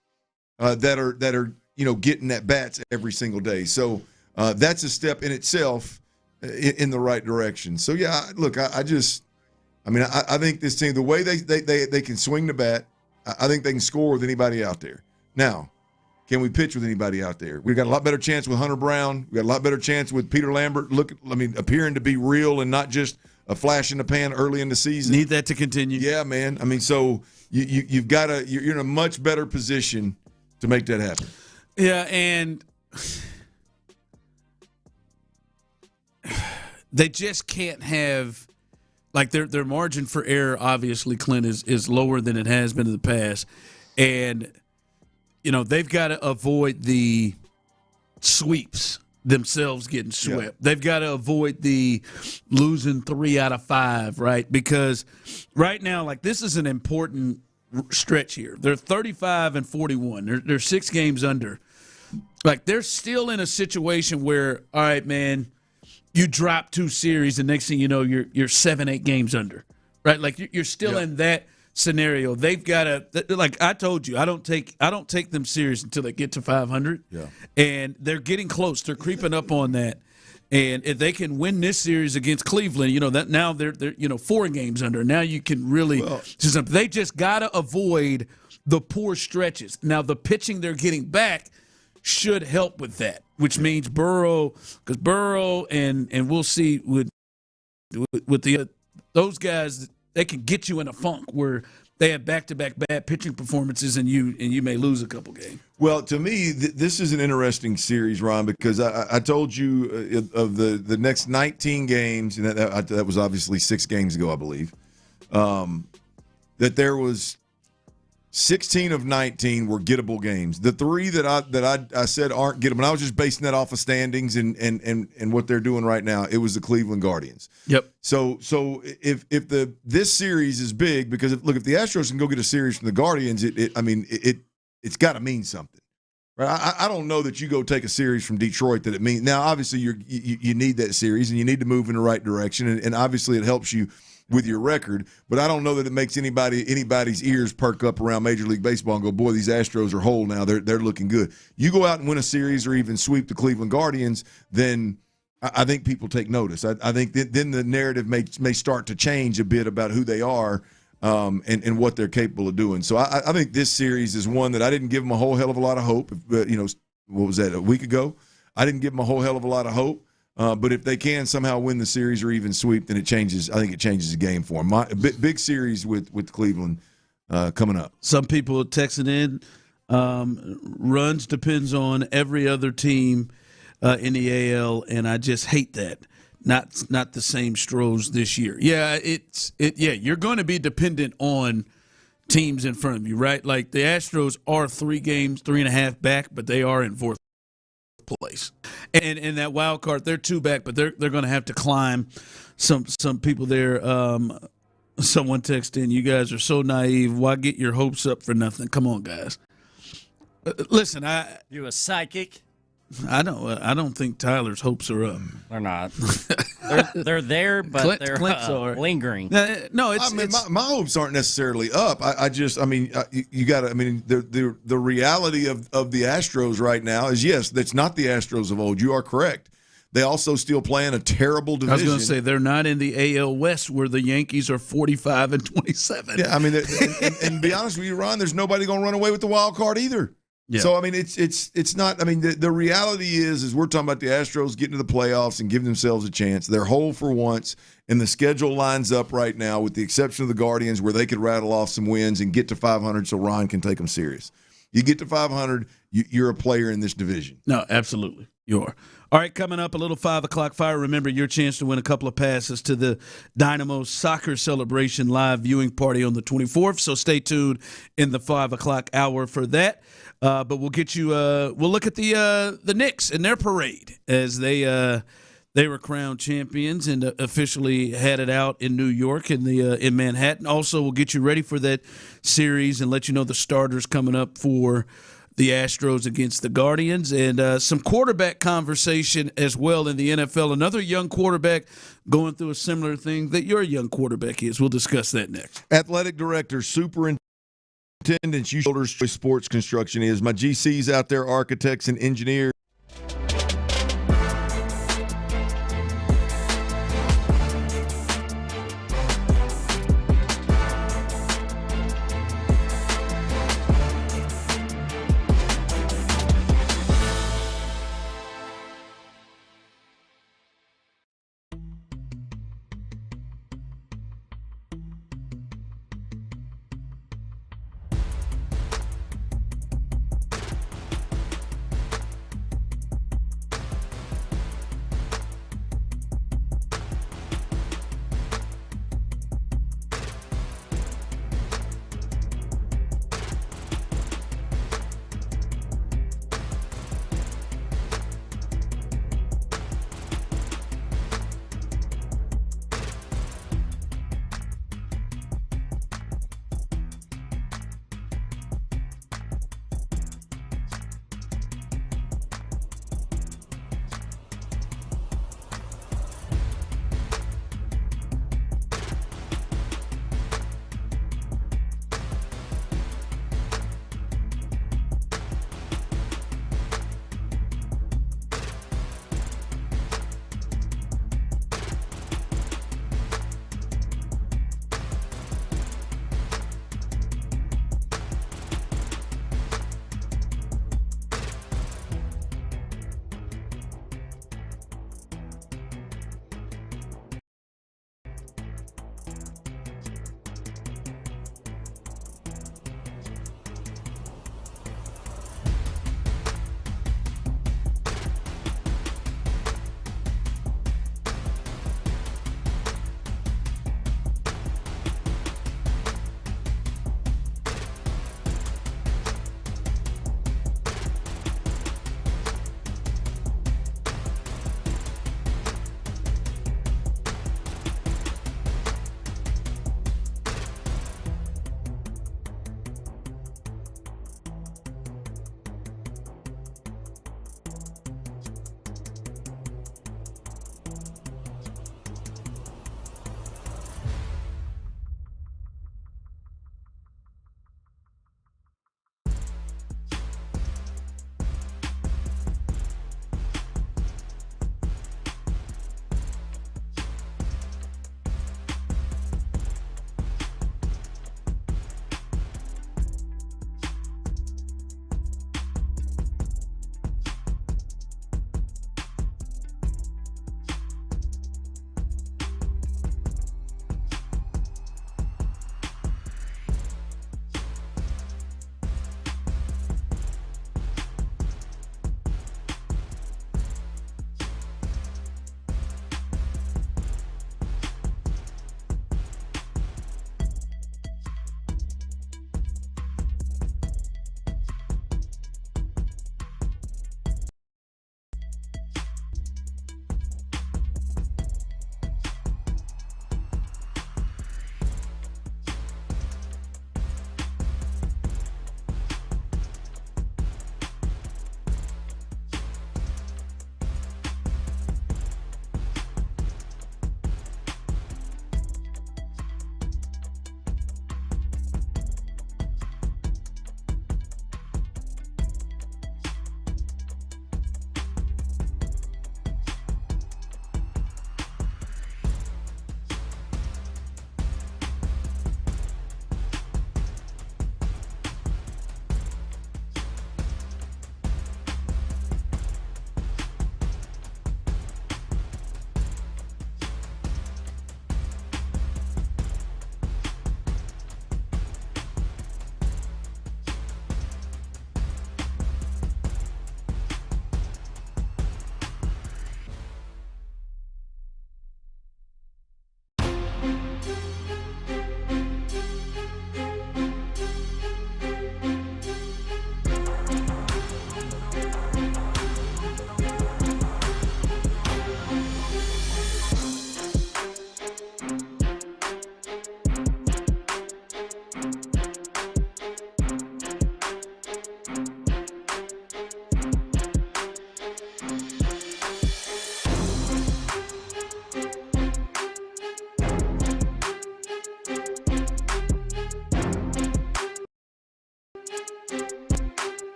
that are getting at bats every single day. So that's a step in itself in the right direction. So yeah, look, I think this team, the way they can swing the bat, I think they can score with anybody out there. Now, can we pitch with anybody out there? We've got a lot better chance with Hunter Brown. We've got a lot better chance with Peter Lambert. Appearing to be real and not just a flash in the pan early in the season.
Need that to continue.
Yeah, man. I mean, so you've got you're in a much better position to make that happen.
Yeah, and they just can't have their margin for error. Obviously, Clint is lower than it has been in the past, and they've got to avoid the sweeps themselves getting swept. Yeah. They've got to avoid the losing 3 out of 5, right? Because right now, this is an important stretch here. They're 35 and 41. They're 6 games under. They're still in a situation where, all right, man, you drop 2 series, and next thing you know, you're 7, 8 games under, right? You're still in that scenario. They've got to, I told you, I don't take them serious until they get to 500.
Yeah.
And they're getting close. They're creeping up on that. And if they can win this series against Cleveland, that now they're 4 games under. Now you can really they just got to avoid the poor stretches. Now the pitching they're getting back should help with that, which means Burrow, because Burrow and we'll see with those guys, they can get you in a funk where they have back-to-back bad pitching performances and you may lose a couple games.
Well, to me, this is an interesting series, Ron, because I told you of the next 19 games, and that was obviously 6 games ago, I believe, that there was 16 of 19 were gettable games. The 3 that I said aren't gettable, and I was just basing that off of standings and what they're doing right now. It was the Cleveland Guardians.
Yep.
So if this series is big, because if the Astros can go get a series from the Guardians, it's got to mean something. Right? I don't know that you go take a series from Detroit that it means. Now, obviously, you need that series, and you need to move in the right direction, and obviously it helps you with your record. But I don't know that it makes anybody's ears perk up around Major League Baseball and go, boy, these Astros are whole now. They're looking good. You go out and win a series or even sweep the Cleveland Guardians, then I think people take notice. I think then the narrative may start to change a bit about who they are. And what they're capable of doing. So I think this series is one that I didn't give them a whole hell of a lot of hope. But, what was that, a week ago? I didn't give them a whole hell of a lot of hope. But if they can somehow win the series or even sweep, then I think it changes the game for them. Big series with Cleveland coming up.
Some people are texting in. Runs depends on every other team in the AL, and I just hate that. Not the same Stros this year. Yeah, you're going to be dependent on teams in front of you, right? Like the Astros are 3.5 back, but they are in fourth place. And in that wild card, they're 2 back, but they're going to have to climb. Some people there. Someone texted in, "You guys are so naive. Why get your hopes up for nothing? Come on, guys." Listen,
you a psychic?
I don't think Tyler's hopes are up.
They're not. they're there, but they're lingering.
No,
my hopes aren't necessarily up. You got to. The reality of the Astros right now is, yes, that's not the Astros of old. You are correct. They also still play in a terrible division.
I was going to say they're not in the AL West where the Yankees are 45-27.
Yeah, and be honest with you, Ron, there's nobody going to run away with the wild card either. Yeah. So, it's not – the reality is we're talking about the Astros getting to the playoffs and giving themselves a chance. They're whole for once, and the schedule lines up right now with the exception of the Guardians where they could rattle off some wins and get to 500 so Ron can take them serious. You get to 500, you're a player in this division.
No, absolutely. You are. All right, coming up, a little 5 o'clock fire. Remember, your chance to win a couple of passes to the Dynamo Soccer Celebration live viewing party on the 24th, so stay tuned in the 5 o'clock hour for that. But we'll get you. We'll look at the Knicks and their parade as they were crowned champions and officially had it out in New York and in Manhattan. Also, we'll get you ready for that series and let you know the starters coming up for the Astros against the Guardians, and some quarterback conversation as well in the NFL. Another young quarterback going through a similar thing that your young quarterback is. We'll discuss that next.
Athletic director, superintendent, Shoulders Choice Sports Construction is. My GCs out there, architects and engineers.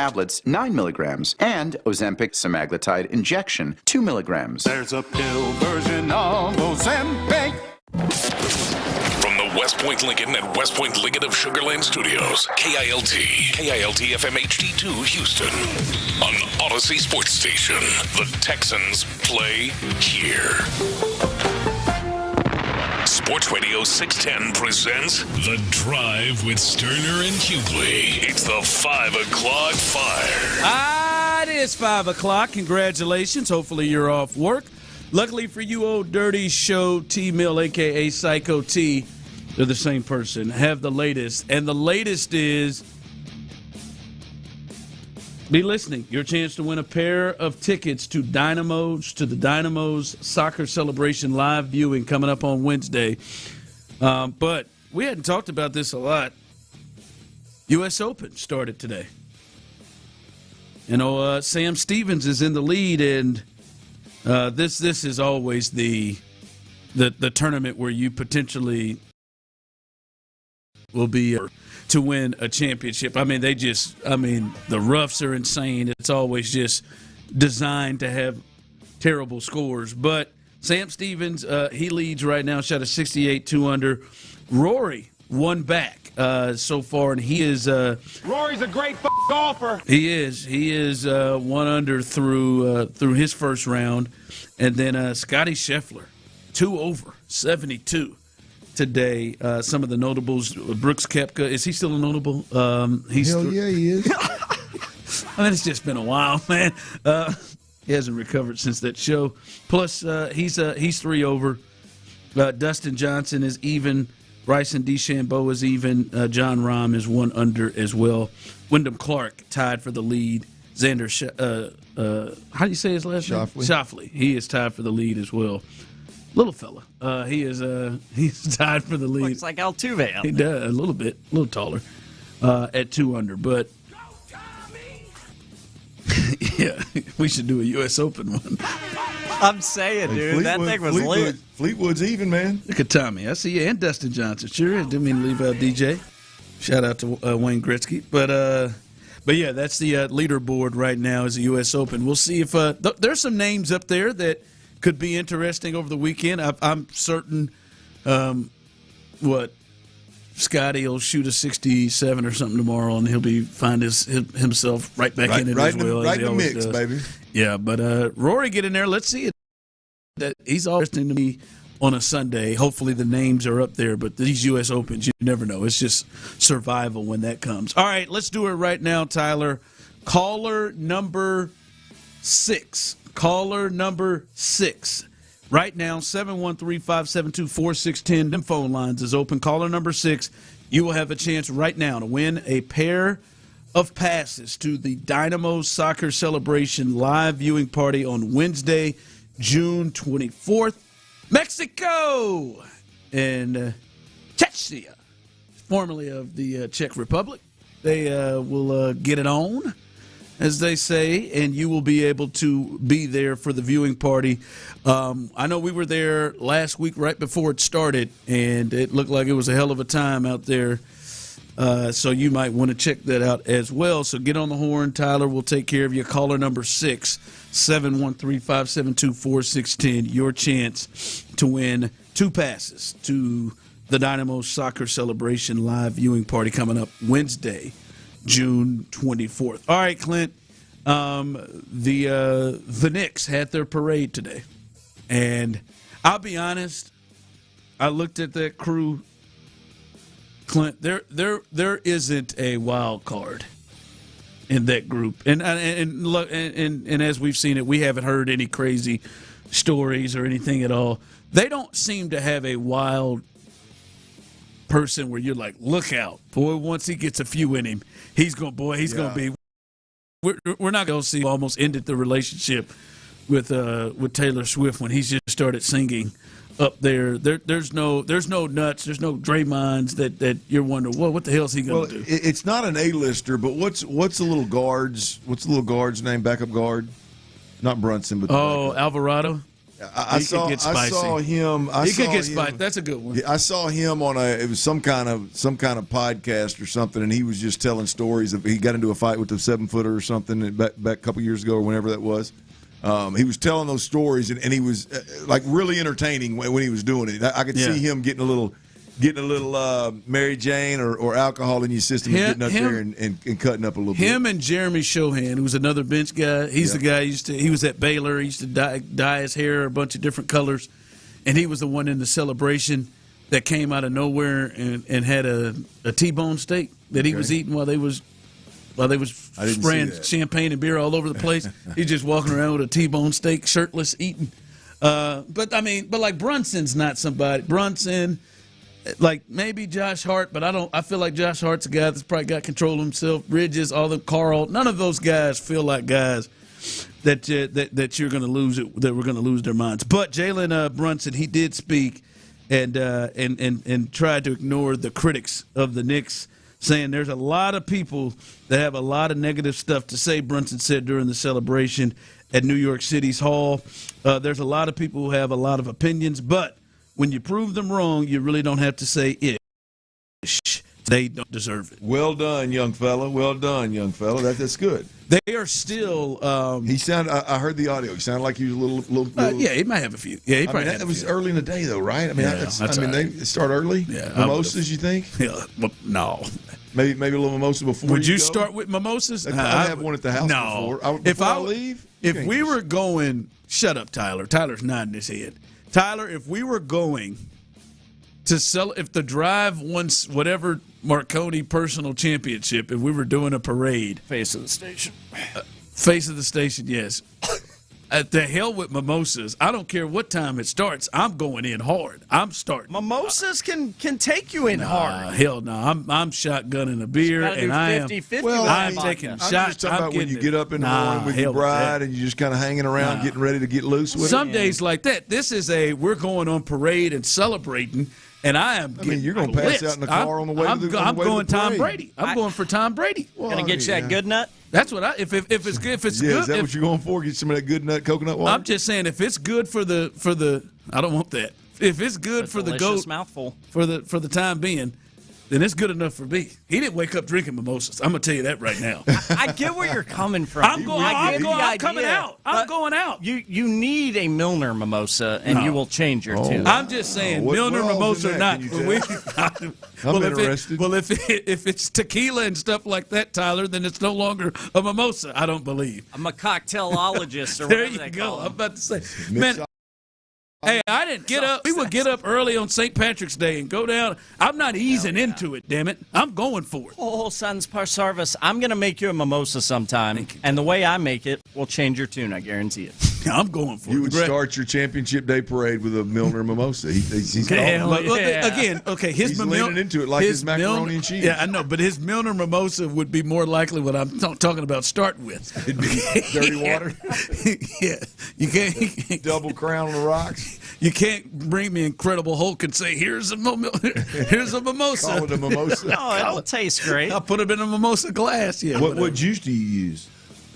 tablets, 9 milligrams, and Ozempic semaglutide injection, 2 milligrams.
There's a pill version of Ozempic.
From the West Point Lincoln and West Point Lincoln of Sugar Land Studios, KILT FM HD2 Houston. On Odyssey Sports Station, the Texans play here. Sports Radio 610 presents The Drive with Stoerner and Hughley. It's the 5 o'clock fire.
It is 5 o'clock. Congratulations. Hopefully you're off work. Luckily for you, old dirty show T-Mill, a.k.a. Psycho T, they're the same person, have the latest. And the latest is, be listening, your chance to win a pair of tickets to the Dynamos Soccer Celebration live viewing coming up on Wednesday. But we hadn't talked about this a lot. U.S. Open started today. You know, Sam Stevens is in the lead, and this is always the tournament where you potentially will be to win a championship. I mean, the roughs are insane. It's always just designed to have terrible scores. But Sam Stevens, he leads right now, shot a 68, 2 under. Rory won back so far, and he is
Rory's a great golfer.
He is 1 under through his first round. And then Scotty Scheffler, 2 over, 72 today. Some of the notables, Brooks Koepka, is he still a notable?
Yeah, he is.
I mean, it's just been a while, man. He hasn't recovered since that show. Plus, he's 3 over. Dustin Johnson is even. Bryson DeChambeau is even. John Rahm is 1 under as well. Wyndham Clark tied for the lead. Xander, how do you say his last name? Schauffele. He is tied for the lead as well. Little fella. He's tied for the lead.
Looks like Altuve out
He does, a little bit, a little taller, at 2 under. But, yeah, we should do a U.S. Open one.
I'm saying, dude, that thing was lit.
Fleetwood's even, man.
Look at Tommy. I see you, and Dustin Johnson. Sure, I didn't mean to leave out DJ. Shout out to Wayne Gretzky. But yeah, that's the leaderboard right now is the U.S. Open. We'll see if there's some names up there that could be interesting over the weekend. I'm certain Scotty will shoot a 67 or something tomorrow, and he'll find himself right back in it as well.
Right in the mix, baby.
Yeah, but Rory, get in there. Let's see it. That he's always interesting to me on a Sunday. Hopefully the names are up there, but these U.S. Opens, you never know. It's just survival when that comes. All right, let's do it right now, Tyler. Caller number 6. Caller number 6. Right now, 713-572-4610. Them phone lines is open. Caller number 6. You will have a chance right now to win a pair of passes to the Dynamo Soccer Celebration live viewing party on Wednesday, June 24th. Mexico and Czechia, formerly of the Czech Republic. They will get it on, as they say, and you will be able to be there for the viewing party. I know we were there last week right before it started, and it looked like it was a hell of a time out there. So you might want to check that out as well. So get on the horn. Tyler will take care of you. Caller number 6, 713-572-4610. Your chance to win 2 passes to the Dynamo Soccer Celebration live viewing party coming up Wednesday, June 24th. All right, Clint. The Knicks had their parade today. And I'll be honest, I looked at that crew. Clint, there isn't a wild card in that group, and as we've seen it, we haven't heard any crazy stories or anything at all. They don't seem to have a wild person where you're like, look out, boy! Once he gets a few in him, he's gonna be. We're not gonna see almost ended the relationship with Taylor Swift when he's just started singing. Up there, there's no nuts, there's no Draymonds that you're wondering, what the hell is he going to do?
It's not an A-lister, but what's the little guard's name? Backup guard, not Brunson, but
Alvarado.
I saw him.
He could get spicy. That's a good one.
I saw him on it was some kind of podcast or something, and he was just telling stories of he got into a fight with a 7-footer or something back a couple years ago or whenever that was. He was telling those stories, and he was like really entertaining when he was doing it. I could see him getting a little Mary Jane or alcohol in your system, and getting up there and cutting up a little bit.
Him and Jeremy Shohan, who's another bench guy. He's the guy he was at Baylor. He used to dye his hair a bunch of different colors, and he was the one in the celebration that came out of nowhere and had a T-bone steak that he was eating while they was spraying champagne and beer all over the place. He's just walking around with a T-bone steak, shirtless, eating. But like Brunson's not somebody. Brunson. Like maybe Josh Hart, but I feel like Josh Hart's a guy that's probably got control of himself. Bridges, all them, Carl, none of those guys feel like guys that you're going to lose it, that we're going to lose their minds. But Jalen Brunson, he did speak and tried to ignore the critics of the Knicks, saying there's a lot of people that have a lot of negative stuff to say. Brunson said during the celebration at New York City's Hall, there's a lot of people who have a lot of opinions, but when you prove them wrong, you really don't have to say ish. They don't deserve it.
Well done, young fella. Well done, young fella. That's good.
They are still.
He sounded. I heard the audio. He sounded like he was a little.
Yeah, he might have a few. Yeah, he probably.
That was early in the day, though, right? I mean, they start early.
Yeah,
mimosas, you think?
Yeah, no.
Maybe a little mimosa before.
Would you start with mimosas?
I have one at the house before. Before I leave,
if we were going, shut up, Tyler. Tyler's nodding his head. Tyler, if we were going to if the Drive won whatever Marconi personal championship, if we were doing a parade.
Face of the station.
Face of the station, yes. The hell with mimosas. I don't care what time it starts. I'm going in hard. I'm starting.
Mimosas can take you in hard.
Hell no. I'm shotgunning a beer, and I am.
50-50
I'm taking shots.
I'm just talking about when you get up in the morning with your bride and you're just kind of hanging around, getting ready to get loose with
Some days like that. This is we're going on parade and celebrating. And I mean,
you're going to pass out in the car on the way to the
I'm going
to the
Tom Brady. I'm going for Tom Brady.
Going to get you that good nut?
That's what if it's good.
Is that what you're going for? Get some of that good nut coconut water?
I'm just saying, if it's good for the I don't want that. If it's good for the goat
mouthful
for the time being, then it's good enough for me. He didn't wake up drinking mimosas. I'm gonna tell you that right now.
I get where you're coming from.
I'm coming out. I'm going out.
You need a Milner mimosa, and you will change your tune.
I'm just saying, Milner mimosa or not.
I'm interested.
If it's tequila and stuff like that, Tyler, then it's no longer a mimosa. I don't believe.
I'm a cocktailologist. Or
there you go. I'm about to say, man. Hey, I didn't get up. We would get up early on St. Patrick's Day and go down. I'm not easing into it, damn it. I'm going for it.
Oh, Sons Par Service, I'm going to make you a mimosa sometime, and the way I make it will change your tune, I guarantee it.
I'm going for it.
You would start your championship day parade with a Milner mimosa. He's
again, okay,
he's leaning into it like his macaroni and cheese.
Yeah, I know, but his Milner mimosa would be more likely what I'm talking about starting with.
It'd be dirty water.
Yeah, you can't
double crown on the rocks.
You can't bring me Incredible Hulk and say, here's a mimosa.
Call it a mimosa.
No, it'll taste great.
I'll put it in a mimosa glass. Yeah.
What juice do you use?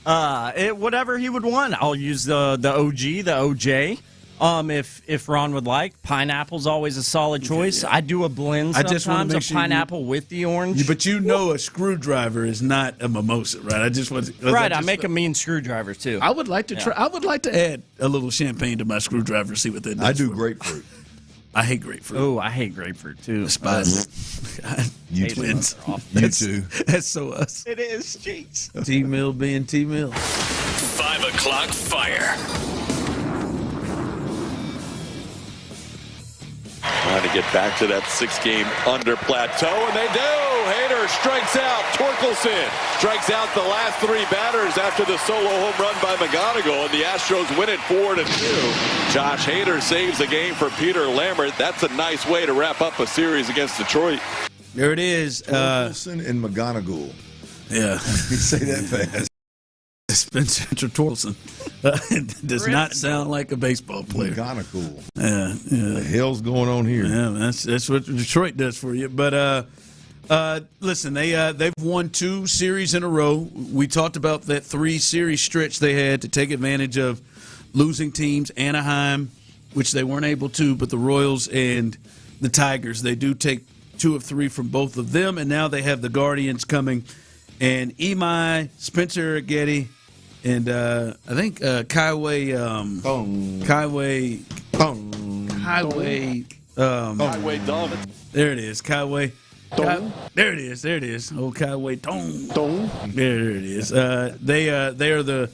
Whatever he would want. I'll use the OG, the OJ. If Ron would like, pineapple's always a solid choice. Yeah. I do a blend sometimes of pineapple with the orange.
But a screwdriver is not a mimosa, right?
I make a mean screwdriver too.
I would like to try. I would like to add a little champagne to my screwdriver. See what that does.
I do grapefruit.
I hate grapefruit.
Oh, I hate grapefruit too.
Despise it.
You
twins.
You too.
That's so us.
It is. Jeez.
T-Mill being T-Mill.
5 o'clock fire.
Trying to get back to that 6-game under plateau, and they do. Hader strikes out. Torkelson strikes out the last 3 batters after the solo home run by McGonigal, and the Astros win it 4-2. Josh Hader saves the game for Peter Lambert. That's a nice way to wrap up a series against Detroit.
There it is.
Torkelson and McGonigal.
Yeah.
You say that fast.
Spencer Torkelson does not sound like a baseball player.
McGonigal.
Yeah.
The hell's going on here?
Yeah, that's what Detroit does for you. But listen, they've won 2 series in a row. We talked about that 3-series stretch they had to take advantage of losing teams, Anaheim, which they weren't able to, but the Royals and the Tigers, they do take 2 of 3 from both of them, and now they have the Guardians coming. And Imai, Spencer Getty, and I think Kaiway
Dong.
There it is, Kaiway. There it is. Oh, Kaiway Dong. There it is. They are the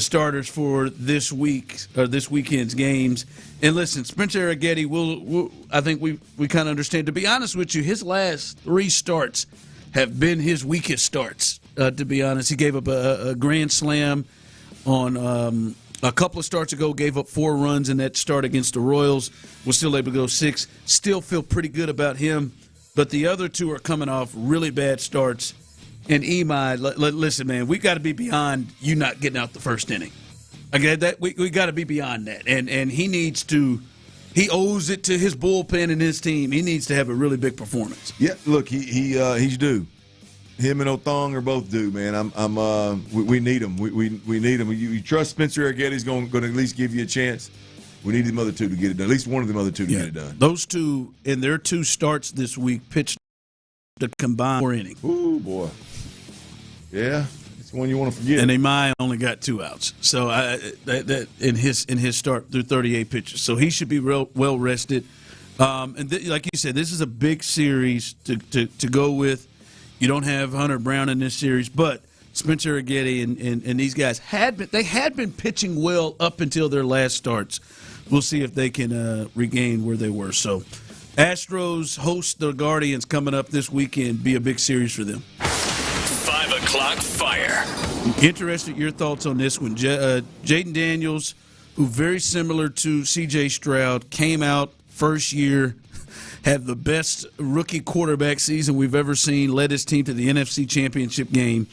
starters for this weekend's games. And listen, Spencer Aggetti, I think we kind of understand. To be honest with you, his last 3 starts have been his weakest starts. To be honest, he gave up a grand slam on a couple of starts ago. Gave up 4 runs in that start against the Royals. Was still able to go 6. Still feel pretty good about him. But the other 2 are coming off really bad starts. And Imai, listen, man, we got to be beyond you not getting out the first inning. Okay, that we got to be beyond that. And he owes it to his bullpen and his team. He needs to have a really big performance.
Yeah, look, he's due. Him and Othong are both due, man. We need him. We need him. You trust Spencer Aggetti's going to at least give you a chance. We need them other 2 to get it done. At least one of them other 2 to get it done.
Those 2 in their 2 starts this week pitched to combine 4 innings.
Ooh, boy. Yeah, it's one you want to forget.
And Imai only got 2 outs. So that in his start through 38 pitches. So he should be well rested. Like you said, this is a big series to go with. You don't have Hunter Brown in this series, but Spencer Aggetti and these guys had been pitching well up until their last starts. We'll see if they can regain where they were. So Astros host the Guardians coming up this weekend. Be a big series for them.
5 o'clock fire.
Interested your thoughts on this one. Jaden Daniels, who very similar to C.J. Stroud, came out first year, had the best rookie quarterback season we've ever seen, led his team to the NFC Championship game,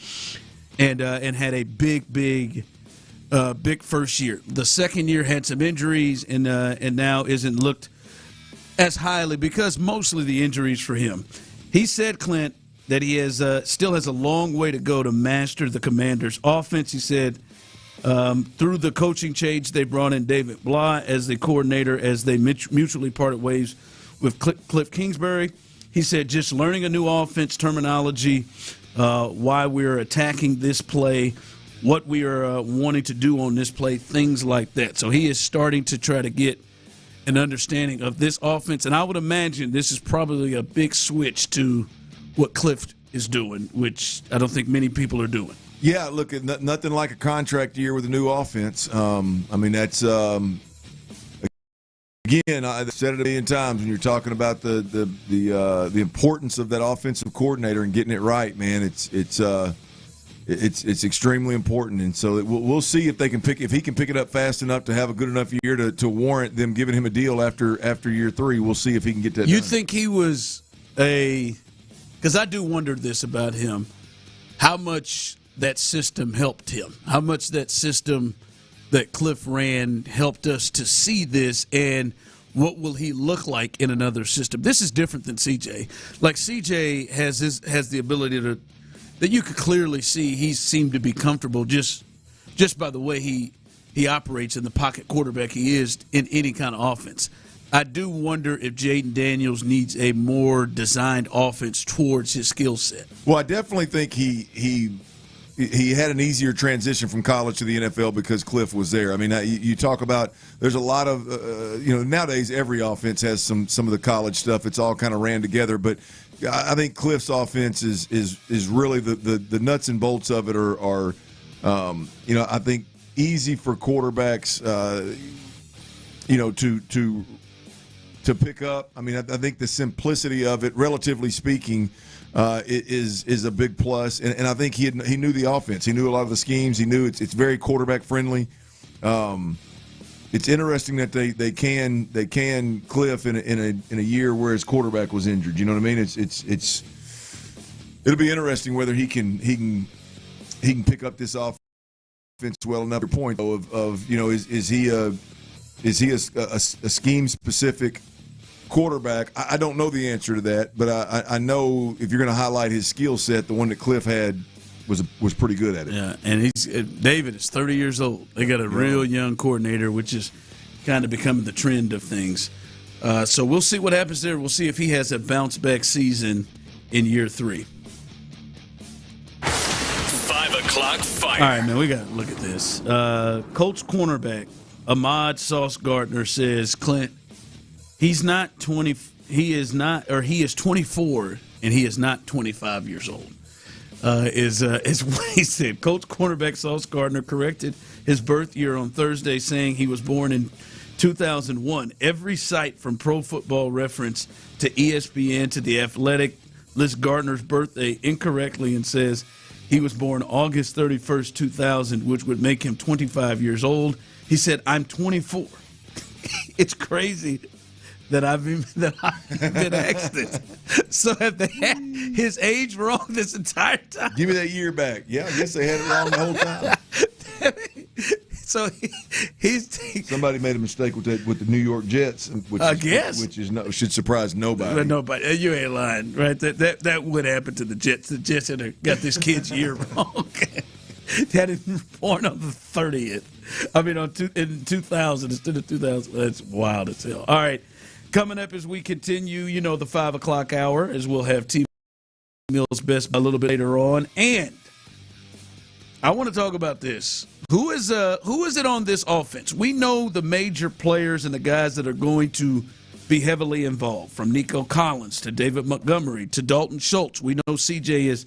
and had a big first year. The second year had some injuries and now isn't looked as highly because mostly the injuries for him. He said, Clint, that he still has a long way to go to master the Commanders' offense. He said through the coaching change, they brought in David Blah as the coordinator as they mutually parted ways with Cliff Kingsbury. He said just learning a new offense terminology, why we're attacking this play, what we are wanting to do on this play, things like that. So he is starting to try to get an understanding of this offense, and I would imagine this is probably a big switch to what Cliff is doing, which I don't think many people are doing.
Yeah, look, nothing like a contract year with a new offense. That's again, I've said it a million times when you're talking about the importance of that offensive coordinator and getting it right, man. It's extremely important, and so we'll see if he can pick it up fast enough to have a good enough year to warrant them giving him a deal after year 3. We'll see if he can get that.
You
done.
think he was because I do wonder this about him, how much that system helped him, how much that system that Cliff ran helped us to see this, and what will he look like in another system? This is different than CJ. Like CJ has the ability that you could clearly see he seemed to be comfortable just by the way he operates and the pocket quarterback he is in any kind of offense. I do wonder if Jaden Daniels needs a more designed offense towards his skill set.
Well, I definitely think he had an easier transition from college to the NFL because Cliff was there. I mean, you talk about there's a lot of nowadays every offense has some of the college stuff. It's all kind of ran together, but I think Cliff's offense is really the nuts and bolts of it are I think easy for quarterbacks to pick up. I mean, I think the simplicity of it, relatively speaking, is a big plus. And I think he knew the offense. He knew a lot of the schemes. He knew it's very quarterback friendly. It's interesting that they can Cliff in a year where his quarterback was injured. You know what I mean? It'll be interesting whether he can pick up this offense well enough. Your point of is he a scheme specific quarterback? I don't know the answer to that, but I know if you're going to highlight his skill set, the one that Cliff had was pretty good at it.
Yeah, and David is 30 years old. They got a real young coordinator, which is kind of becoming the trend of things. So we'll see what happens there. We'll see if he has a bounce-back season in year 3.
5 o'clock fire.
All right, man, we got to look at this. Colts cornerback Ahmad Sauce Gardner says, Clint, he is 24 and he is not 25 years old. Is what he said. Colts cornerback Sauce Gardner corrected his birth year on Thursday, saying he was born in 2001. Every site from Pro Football Reference to ESPN to The Athletic lists Gardner's birthday incorrectly and says he was born August 31st, 2000, which would make him 25 years old. He said, I'm 24. It's crazy that I've been asked this. So have they had his age wrong this entire time?
Give me that year back. Yeah, I guess they had it wrong the whole time.
So he's
somebody made a mistake with the New York Jets, which should surprise nobody.
But nobody, you ain't lying, right? That would happen to the Jets. The Jets had got this kid's year wrong. They had him born on the 30th. I mean, in 2000 instead of 2000. That's wild as hell. All right, coming up as we continue, the 5 o'clock hour, as we'll have T. Mills Best a little bit later on, and I want to talk about this. Who is it on this offense? We know the major players and the guys that are going to be heavily involved, from Nico Collins to David Montgomery to Dalton Schultz. We know CJ is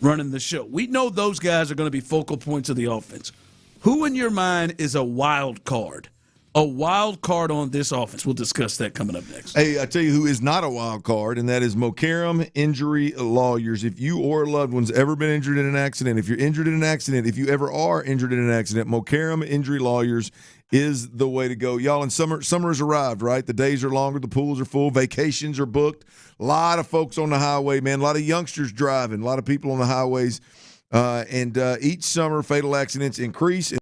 running the show. We know those guys are going to be focal points of the offense. Who in your mind is a wild card? A wild card on this offense. We'll discuss that coming up next.
Hey, I tell you who is not a wild card, and that is Mokaram Injury Lawyers. If you or a loved one's ever been injured in an accident, if you're injured in an accident, if you ever are injured in an accident, Mokaram Injury Lawyers is the way to go. Y'all, and summer has arrived, right? The days are longer, the pools are full, vacations are booked. A lot of folks on the highway, man. A lot of youngsters driving, a lot of people on the highways. And each summer, fatal accidents increase.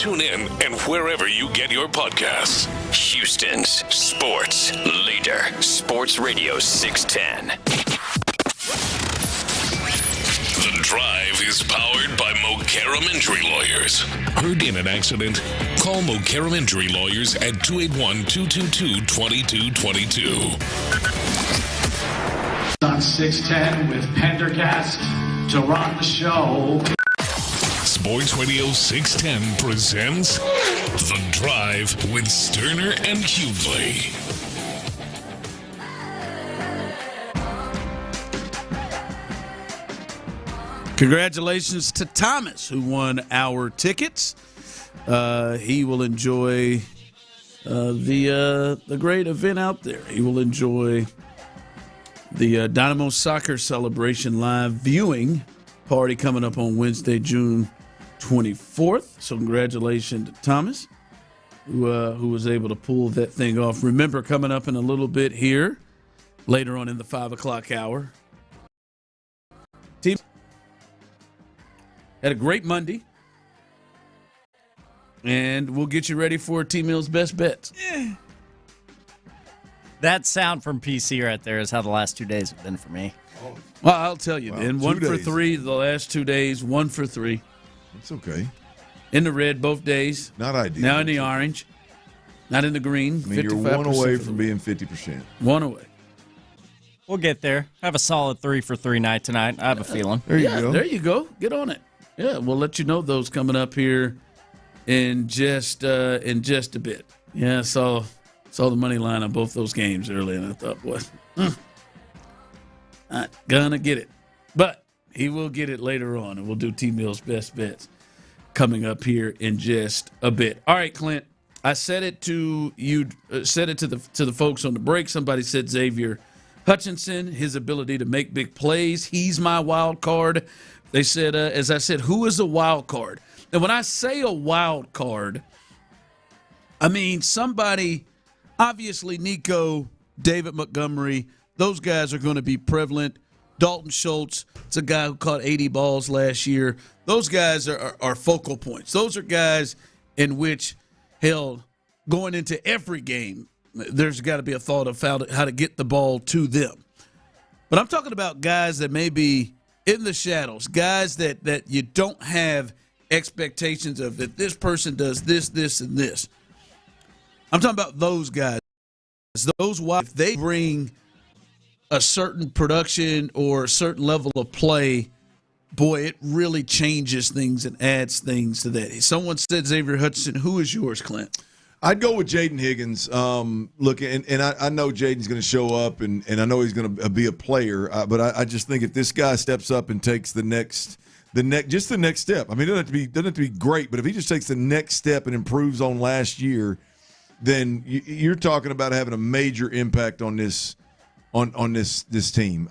Tune in and wherever you get your podcasts.
Houston's sports leader. Sports Radio 610.
The Drive is powered by Mokaram Injury Lawyers. Heard in an accident? Call Mokaram Injury Lawyers at 281-222-2222.
On 610 with Pendergast to run the show.
Sports Radio 610 presents The Drive with Stoerner and Hughley.
Congratulations to Thomas, who won our tickets. He will enjoy the great event out there. He will enjoy the Dynamo Soccer Celebration live viewing party coming up on Wednesday, June 24th. So congratulations to Thomas, who was able to pull that thing off. Remember, coming up in a little bit here, later on in the 5 o'clock hour, team had a great Monday, and we'll get you ready for T-Mill's Best Bets.
That sound from PC right there is how the last 2 days have been for me.
Well, I'll tell you, man. 1 for
days.
3 the last 2 days, 1 for 3.
It's okay.
In the red both days.
Not ideal.
Now in the orange. Not in the green.
I mean, you're 1 away from being 50%.
1 away.
We'll get there. Have a solid 3 for 3 night tonight. I have a feeling.
There you go.
There you go. Get on it. Yeah, we'll let you know those coming up here in just a bit. Yeah, saw the money line on both those games early, and I thought, boy, not gonna get it. But he will get it later on, and we'll do T-Mill's Best Bets coming up here in just a bit. All right, Clint, I said it to you, said it to the folks on the break. Somebody said Xavier Hutchinson, his ability to make big plays. He's my wild card. They said, as I said, who is a wild card? And when I say a wild card, I mean somebody, obviously Nico, David Montgomery, those guys are going to be prevalent. Dalton Schultz, it's a guy who caught 80 balls last year. Those guys are focal points. Those are guys in which, hell, going into every game, there's got to be a thought of how to get the ball to them. But I'm talking about guys that may be in the shadows, guys that you don't have expectations of, that this person does this, this, and this. I'm talking about those guys. Those, if they bring a certain production or a certain level of play, boy, it really changes things and adds things to that. Someone said Xavier Hutchinson. Who is yours, Clint?
I'd go with Jaden Higgins. Look, and I know Jaden's going to show up, and I know he's going to be a player. But I just think if this guy steps up and takes the next step. I mean, it doesn't have to be great, but if he just takes the next step and improves on last year, then you're talking about having a major impact on this team.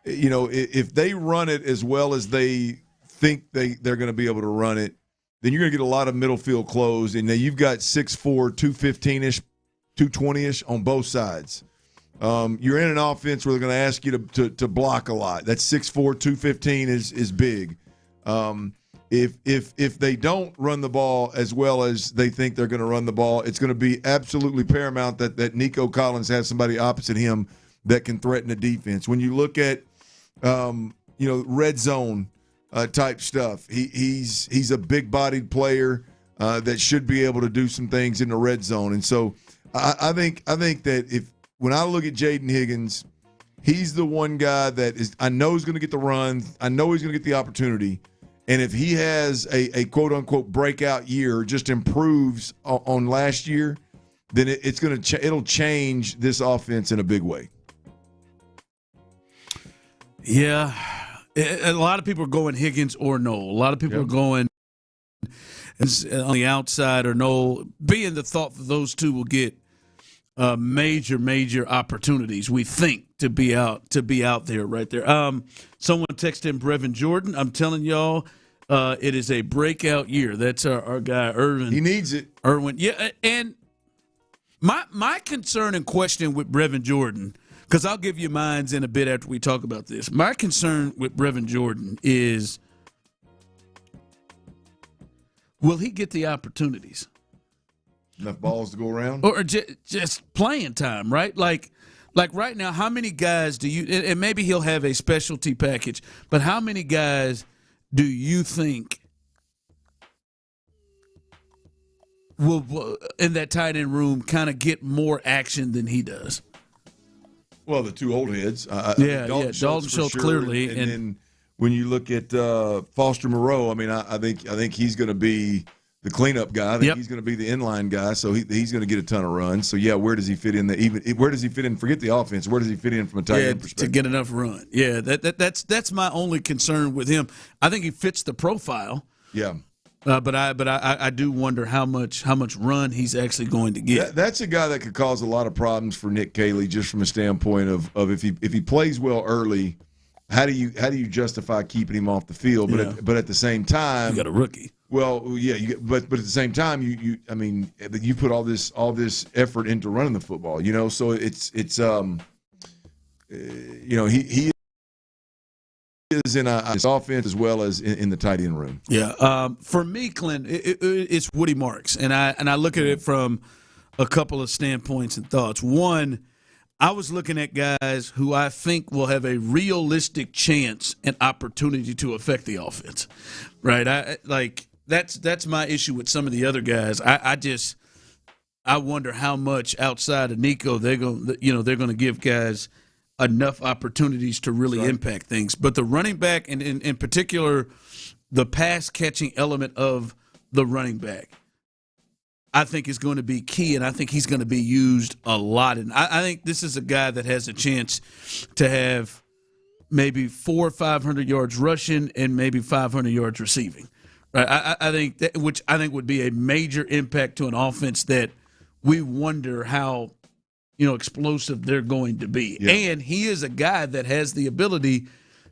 If they run it as well as they think they're going to be able to run it, then you're going to get a lot of middle field close. And now you've got 6'4", 215-ish, 220-ish on both sides. You're in an offense where they're going to ask you to block a lot. That 6'4", 215 is big. If they don't run the ball as well as they think they're going to run the ball, it's going to be absolutely paramount that Nico Collins has somebody opposite him that can threaten the defense. When you look at red zone type stuff, he's a big-bodied player that should be able to do some things in the red zone. And so I think that when I look at Jaden Higgins, he's the one guy that I know he's going to get the run. I know he's going to get the opportunity. And if he has a quote-unquote breakout year, just improves on last year, then it'll change this offense in a big way.
Yeah. A lot of people are going Higgins or Noel. A lot of people are going on the outside or Noel, being the thought that those two will get major opportunities, we think, to be out there right there. Someone texted him Brevin Jordan. I'm telling y'all, it is a breakout year. That's our guy Irvin.
He needs it.
Irwin. Yeah, and my concern and question with Brevin Jordan, because I'll give you mine in a bit after we talk about this. My concern with Brevin Jordan is, will he get the opportunities?
Enough balls to go around?
Or just playing time, right? Like right now, how many guys do you – and maybe he'll have a specialty package, but how many guys do you think will in that tight end room kind of get more action than he does?
Well, the two old heads.
Dalton Schultz
sure.
clearly.
And then when you look at Foster Moreau, I mean, I think he's going to be – the cleanup guy. I think he's going to be the inline guy, so he's going to get a ton of runs. So yeah, where does he fit in? Where does he fit in? Forget the offense. Where does he fit in from a tight end perspective?
To get enough run. Yeah, that's my only concern with him. I think he fits the profile.
Yeah,
but I do wonder how much run he's actually going to get.
That's a guy that could cause a lot of problems for Nick Caley, just from a standpoint of if he plays well early. How do you justify keeping him off the field? But at the same time,
you got a rookie.
Well, yeah, but at the same time, you put all this effort into running the football, So it's he is in his offense as well as in the tight end room.
Yeah, for me, Clint, it's Woody Marks, and I look at it from a couple of standpoints and thoughts. One, I was looking at guys who I think will have a realistic chance and opportunity to affect the offense, right? That's my issue with some of the other guys. I wonder how much outside of Nico they're going to give guys enough opportunities to really impact things. But the running back, and in particular, the pass catching element of the running back, I think is going to be key, and I think he's going to be used a lot. And I think this is a guy that has a chance to have maybe 400 or 500 yards rushing and maybe 500 yards receiving. Right, I think which I think would be a major impact to an offense that we wonder how explosive they're going to be. Yeah. And he is a guy that has the ability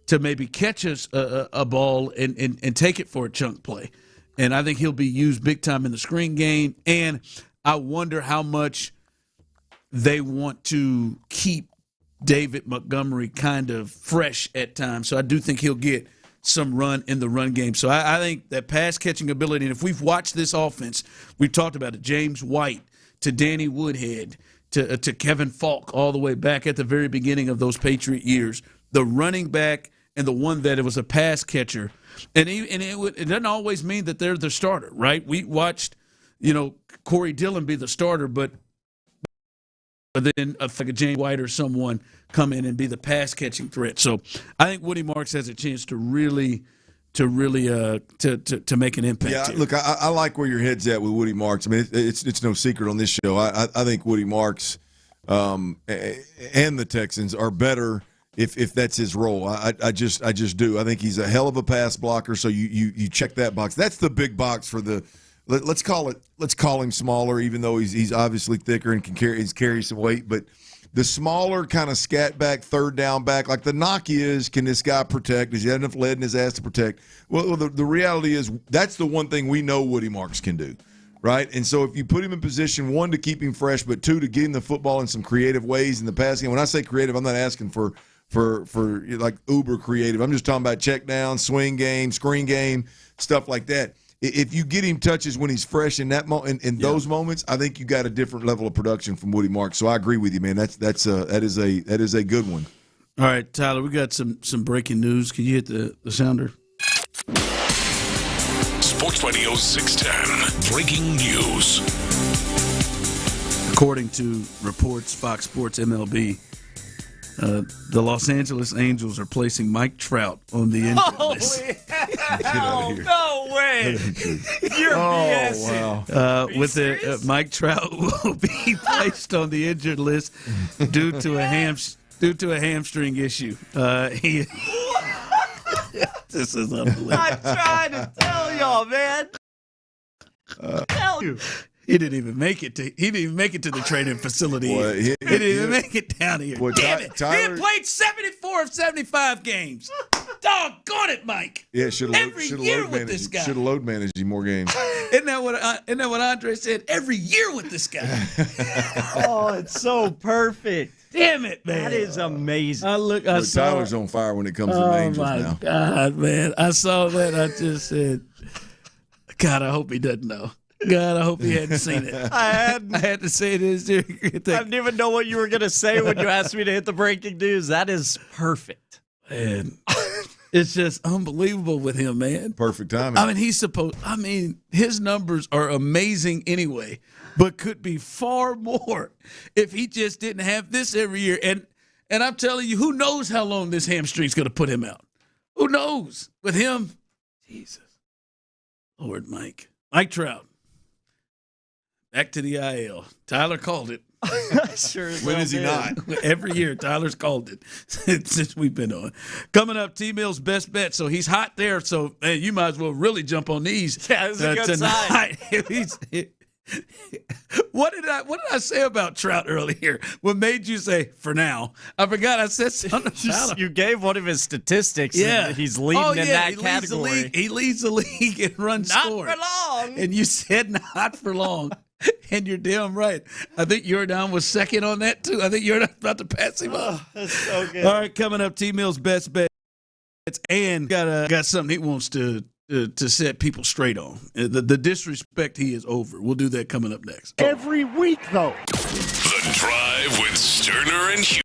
to maybe catch a ball and take it for a chunk play. And I think he'll be used big time in the screen game. And I wonder how much they want to keep David Montgomery kind of fresh at times. So I do think he'll get some run in the run game. So I think that pass-catching ability, and if we've watched this offense, we've talked about it, James White to Danny Woodhead to Kevin Falk all the way back at the very beginning of those Patriot years, the running back and the one that it was a pass catcher. And it doesn't always mean that they're the starter, right? We watched, Corey Dillon be the starter, but then like a James White or someone come in and be the pass catching threat. So I think Woody Marks has a chance to really make an impact.
Yeah,
here.
Look, I like where your head's at with Woody Marks. I mean, it's no secret on this show. I think Woody Marks and the Texans are better if that's his role. I just do. I think he's a hell of a pass blocker. So you check that box. That's the big box for the. Let's call him smaller, even though he's obviously thicker and can carry some weight. But the smaller kind of scat back, third down back, like the knock is, can this guy protect? Does he have enough lead in his ass to protect? Well, the reality is that's the one thing we know Woody Marks can do, right? And so if you put him in position, one, to keep him fresh, but two, to get him the football in some creative ways in the passing game. When I say creative, I'm not asking for like uber creative. I'm just talking about check down, swing game, screen game, stuff like that. If you get him touches when he's fresh in that those moments, I think you got a different level of production from Woody Marks. So I agree with you, man. That is a good one.
All right, Tyler, we got some breaking news. Can you hit the sounder?
Sports Radio 610 breaking news.
According to reports, Fox Sports MLB, the Los Angeles Angels are placing Mike Trout on the injured list.
Hell, no way! You're BSing.
Wow. Mike Trout will be placed on the injured list due to a hamstring issue. This is unbelievable.
I'm trying to tell y'all, man. Tell you.
He didn't even make it to the training facility. Boy, he didn't even make it down here. Boy, damn it! Tyler, he had played 74 of 75 games. Doggone it, Mike!
Yeah, should have load managed you more games.
Isn't that what Andre said? Every year with this guy.
Oh, it's so perfect.
Damn it, man!
That is amazing.
Tyler's on fire when it comes to the Angels now.
Oh my God, man! I saw that. I just said, God, I hope he doesn't know. God, I hope he hadn't seen it. I had to say this. I
didn't even know what you were going to say when you asked me to hit the breaking news. That is perfect.
Man, it's just unbelievable with him, man.
Perfect timing.
I mean, his numbers are amazing anyway, but could be far more if he just didn't have this every year. And I'm telling you, who knows how long this hamstring's going to put him out? Who knows? With him, Jesus. Lord, Mike Trout. Back to the IL. Tyler called it.
Sure.
When is he not?
Every year, Tyler's called it since we've been on. Coming up, T-Mill's best bet. So he's hot there. So man, you might as well really jump on these.
Yeah, this is a good
tonight. What did I say about Trout earlier? What made you say for now? I forgot I said something about him.
You gave one of his statistics.
Yeah,
he's leading in that category.
He leads the league in runs scored.
Not for long.
And you said not for long. And you're damn right. I think Jordan was second on that, too. I think Jordan's about to pass him up.
That's so good.
All right, coming up, T-Mill's best bets. And got something he wants to set people straight on. The disrespect he is over. We'll do that coming up next.
Every week, though.
The Drive with Stoerner and Hughley.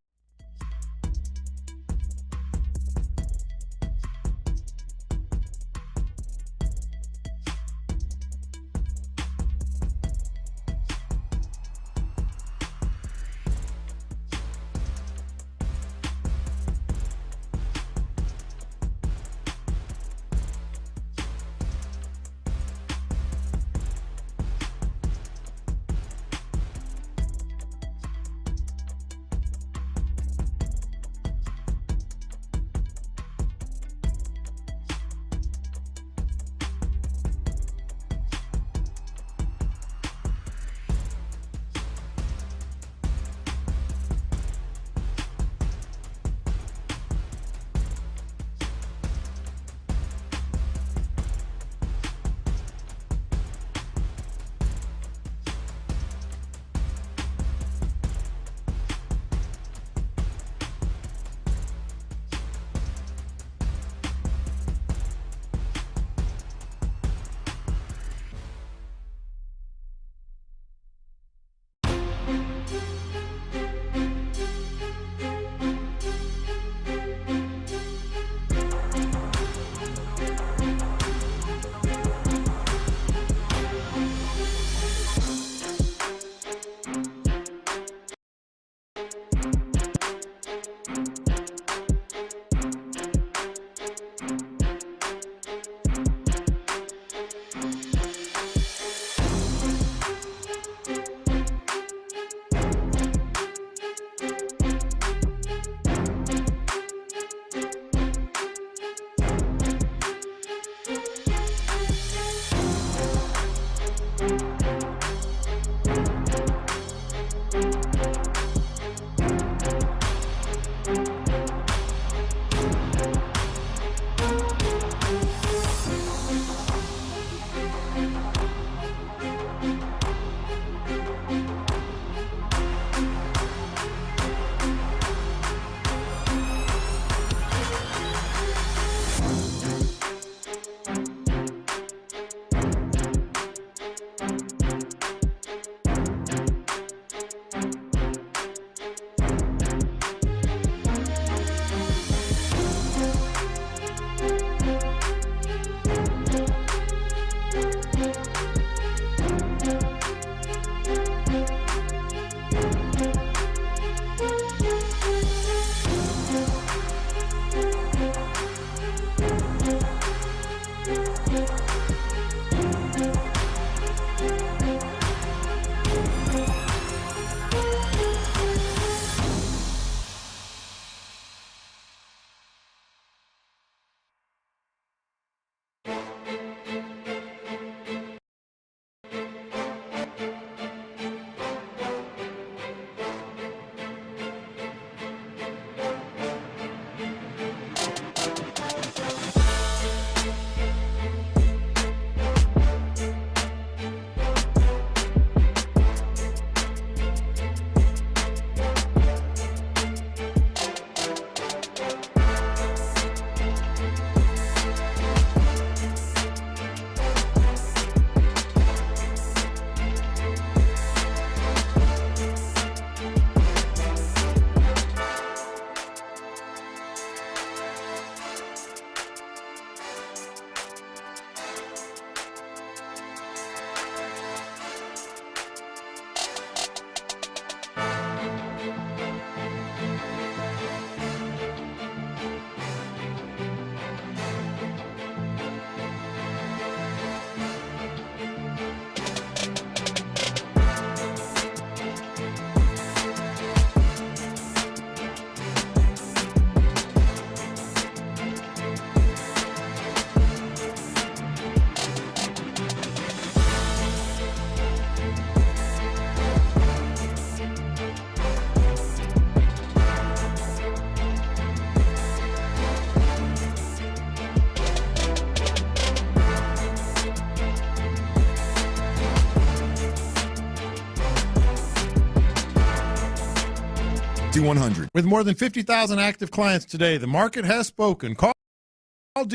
5100.
With more than 50,000 active clients today, the market has spoken. Call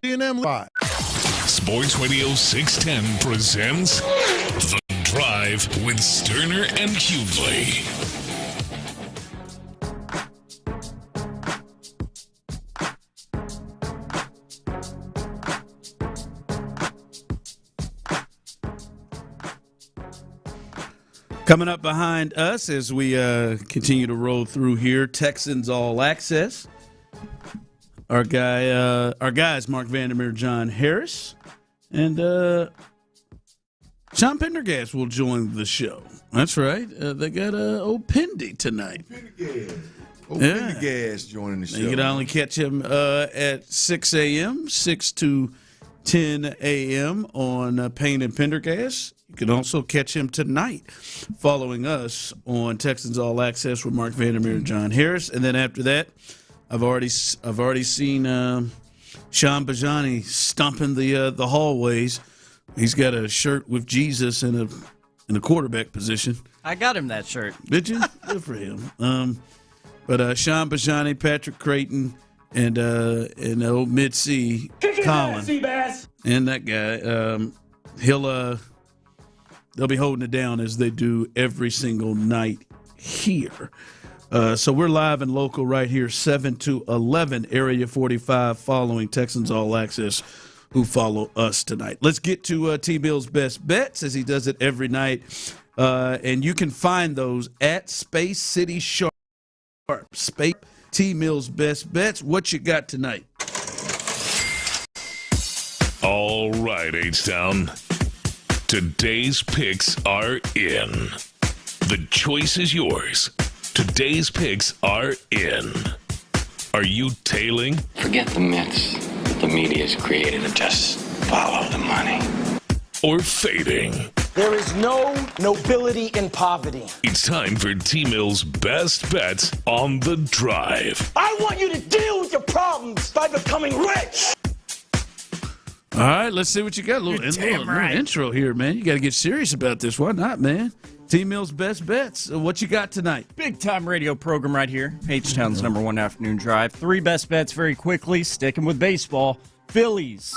D&M Live.
Sports Radio 610 presents The Drive with Stoerner and Hughley.
Coming up behind us as we continue to roll through here, Texans All Access. Our guys, Mark Vandermeer, John Harris, and Sean Pendergast will join the show. That's right. They got old Pendy tonight.
Pendergast joining the show.
You can only catch him at 6 a.m., 6 to 10 a.m. on Payne and Pendergast. You can also catch him tonight following us on Texans All Access with Mark Vandermeer and John Harris. And then after that, I've already seen Sean Bijani stomping the hallways. He's got a shirt with Jesus in a quarterback position.
I got him that shirt.
Did you? Good for him. But Sean Bijani, Patrick Creighton, and old Mid-C Colin, and that guy, they'll be holding it down as they do every single night here. So we're live and local right here, 7 to 11, Area 45, following Texans All Access, who follow us tonight. Let's get to T-Bill's Best Bets, as he does it every night. And you can find those at Space City Sharp. Space T-Mill's Best Bets. What you got tonight?
All right, H-Town. Today's picks are in. The choice is yours. Today's picks are in. Are you tailing?
Forget the myths the media's created and just follow the money.
Or fading?
There is no nobility in poverty.
It's time for T-Mill's Best Bets on The Drive.
I want you to deal with your problems by becoming rich.
All right, let's see what you got. A little intro here, man. You got to get serious about this. Why not, man? T-Mill's Best Bets. What you got tonight?
Big time radio program right here. H-Town's number one afternoon drive. 3 best bets very quickly. Sticking with baseball. Phillies.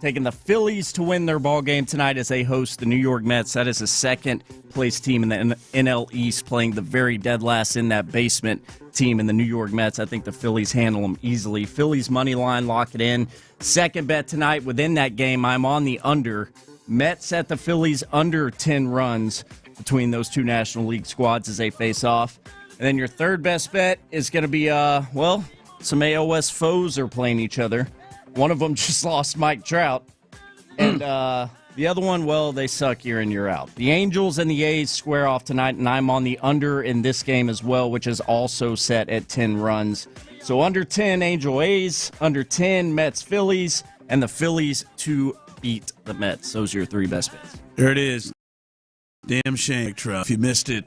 Taking the Phillies to win their ball game tonight as they host the New York Mets. That is a second-place team in the NL East, playing the very dead last in that basement team in the New York Mets. I think the Phillies handle them easily. Phillies money line, lock it in. Second bet tonight within that game, I'm on the under. Mets at the Phillies under 10 runs between those two National League squads as they face off. And then your third best bet is going to be, some AL West foes are playing each other. One of them just lost Mike Trout. And the other one, well, they suck year in, year out. The Angels and the A's square off tonight, and I'm on the under in this game as well, which is also set at 10 runs. So under 10, Angel A's, under 10, Mets Phillies, and the Phillies to beat the Mets. Those are your 3 best bets.
There it is. Damn shame, Trout. If you missed it,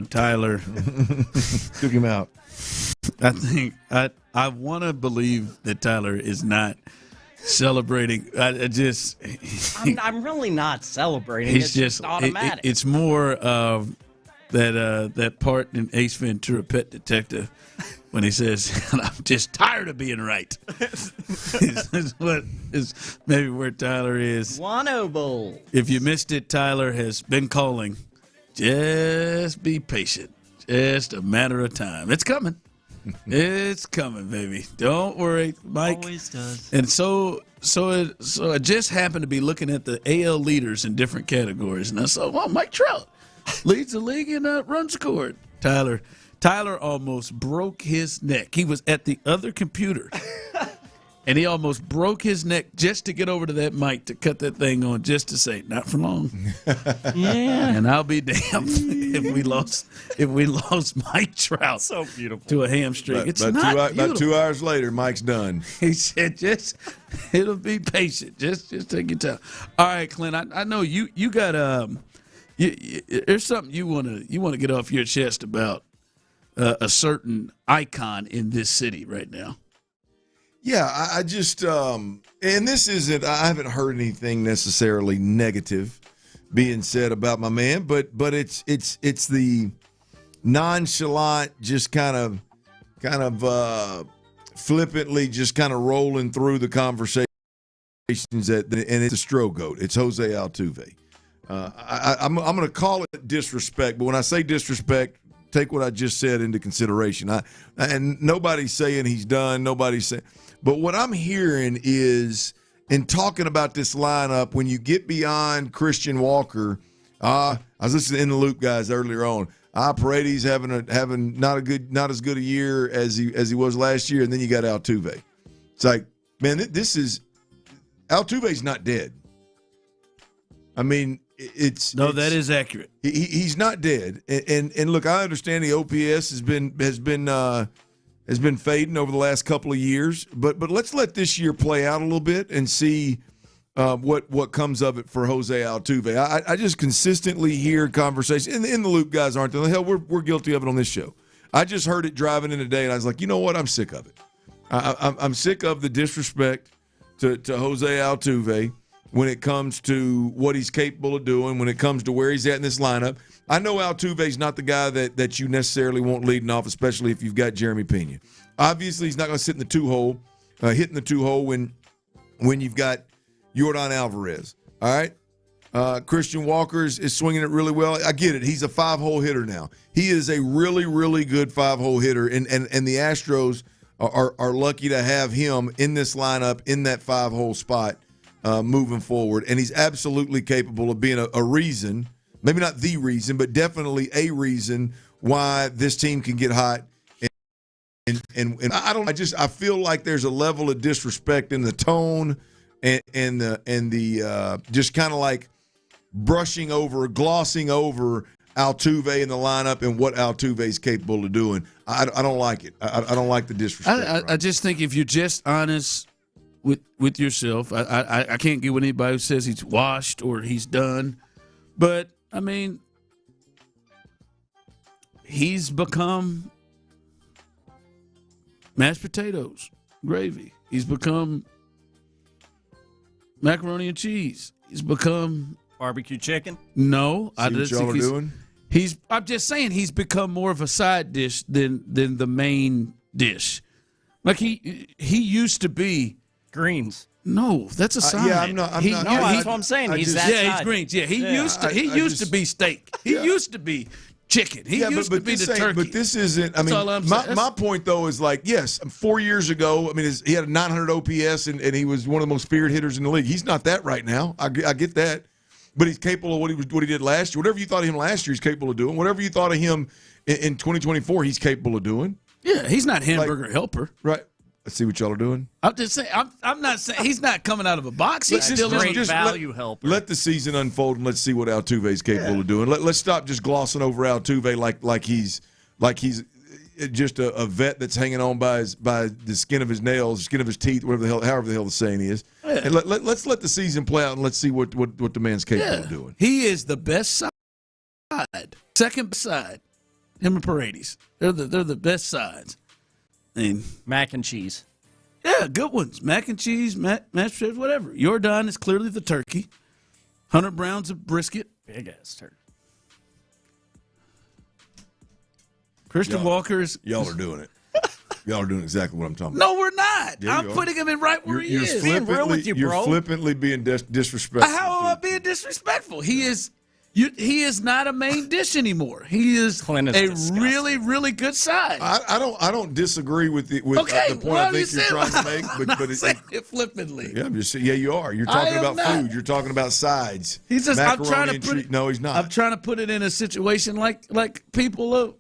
Tyler
took him out.
I think I want to believe that Tyler is not celebrating.
I'm really not celebrating.
He's
It's
just
automatic.
It's more of that part in Ace Ventura: Pet Detective when he says, "I'm just tired of being right." is what is maybe where Tyler is.
Guano Bowl.
If you missed it, Tyler has been calling. Just be patient. Just a matter of time. It's coming. It's coming, baby. Don't worry, Mike.
Always does.
And so I just happened to be looking at the AL leaders in different categories, and I saw, well, Mike Trout leads the league in runs scored. Tyler almost broke his neck. He was at the other computer, and he almost broke his neck just to get over to that mic to cut that thing on, just to say, not for long.
Yeah.
And I'll be damned if we lost Mike Trout
So beautiful.
to a hamstring. It's
about
not beautiful.
about 2 hours later, Mike's done.
He said, it'll be patient. Just take your time. All right, Clint, I know you got there's something you want to get off your chest about a certain icon in this city right now.
Yeah, I just and this isn't. I haven't heard anything necessarily negative being said about my man, but it's the nonchalant, just kind of kind of flippantly just kind of rolling through the conversations and it's a Stro goat. It's Jose Altuve. I'm going to call it disrespect, but when I say disrespect, take what I just said into consideration. And nobody's saying he's done. Nobody's saying, but what I'm hearing is, in talking about this lineup, when you get beyond Christian Walker, I was listening to In the Loop guys earlier on. Paredes having not as good a year as he was last year, and then you got Altuve. It's like, man, this is Altuve's not dead. I mean, that is accurate. He's not dead, and look, I understand the OPS has been fading over the last couple of years, but let's let this year play out a little bit and see what comes of it for Jose Altuve. I just consistently hear conversation. In the Loop guys aren't. Hell, we're guilty of it on this show. I just heard it driving in today, and I was like, you know what? I'm sick of it. I'm sick of the disrespect to Jose Altuve when it comes to what he's capable of doing, when it comes to where he's at in this lineup. I know Altuve's not the guy that you necessarily want leading off, especially if you've got Jeremy Pena. Obviously, he's not going to sit in the two-hole, hitting the two-hole when you've got Yordan Alvarez. All right? Christian Walker is swinging it really well. I get it. He's a five-hole hitter now. He is a really, really good five-hole hitter, and the Astros are lucky to have him in this lineup in that five-hole spot moving forward. And he's absolutely capable of being a reason, maybe not the reason, but definitely a reason why this team can get hot. And I feel like there's a level of disrespect in the tone and the just kind of like brushing over, glossing over Altuve in the lineup and what Altuve is capable of doing. I don't like it. I don't like the disrespect.
I just think if you're just honest with yourself, I can't get with anybody who says he's washed or he's done. But, I mean, he's become mashed potatoes, gravy. He's become macaroni and cheese. He's become
barbecue chicken.
See
No, I
what
just
y'all
think
are doing?
I'm just saying he's become more of a side dish than the main dish. Like he used to be
greens.
No, that's a side.
Yeah, that's what I'm saying. He's
he's greens. Yeah, he used to be steak. He used to be chicken. He used to be the turkey.
But this isn't. I mean, my point though is like, yes, 4 years ago, I mean, he had a 900 OPS and he was one of the most feared hitters in the league. He's not that right now. I get that, but he's capable of what he did last year. Whatever you thought of him last year, he's capable of doing. Whatever you thought of him in 2024, he's capable of doing.
Yeah, he's not hamburger helper.
Right. Let's see what y'all are doing.
I'm just saying. I'm not saying he's not coming out of a box. He's still
great value helper.
Let the season unfold and let's see what Altuve's capable of doing. Let's stop just glossing over Altuve like he's just a vet that's hanging on by the skin of his nails, skin of his teeth, however the hell the saying is. Yeah. And let's let the season play out and let's see what the man's capable of doing.
He is the best side, second side. Him and Paredes, they're the best sides. And
mac and cheese.
Yeah, good ones. Mac and cheese, mashed potatoes, whatever. Yordan is clearly the turkey. 100 Brown's a brisket.
Big ass turkey.
Christian Walker's.
Y'all are doing it. Y'all are doing exactly what I'm talking
No,
about.
we're not.
Yeah,
I'm putting him in right where he is.
Being real with you, bro.
You're flippantly being disrespectful.
How am I being disrespectful? He is not a main dish anymore. He is really, really good side.
I don't disagree with the point I think you're trying to make, but it's
it flippantly.
Yeah, you are. You're talking about food. You're talking about sides.
He's just.
Macaroni
I'm trying to
and
put it.
No, he's not.
I'm trying to put it in a situation like people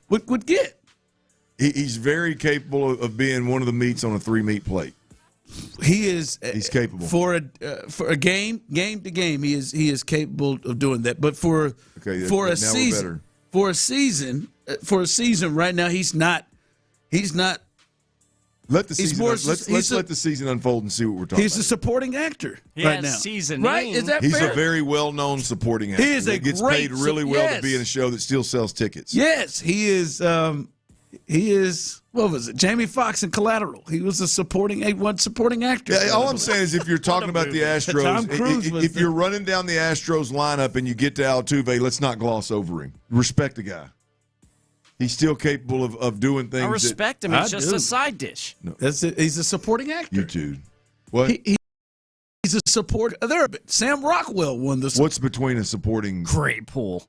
would get.
He's very capable of being one of the meats on a 3-meat plate.
He's
capable
for a game to game. He is capable of doing that. But for a season right now, he's not.
Let the season. Let's let the season unfold and see what we're talking about.
He's a supporting actor right now.
Seasoning.
Right? Is that
He's
fair?
a very well-known supporting actor.
He is
He gets paid really well to be in a show that still sells tickets.
Yes, he is. He is. What was it? Jamie Foxx in Collateral. He was a supporting actor.
Yeah, all I'm saying is, if you're talking about the Astros, if you're running down the Astros lineup and you get to Altuve, let's not gloss over him. Respect the guy. He's still capable of doing things.
I respect him. He's just a side dish.
No.
He's a supporting actor.
You too. What?
He's a support. Sam Rockwell won this.
What's between a supporting?
Great pool.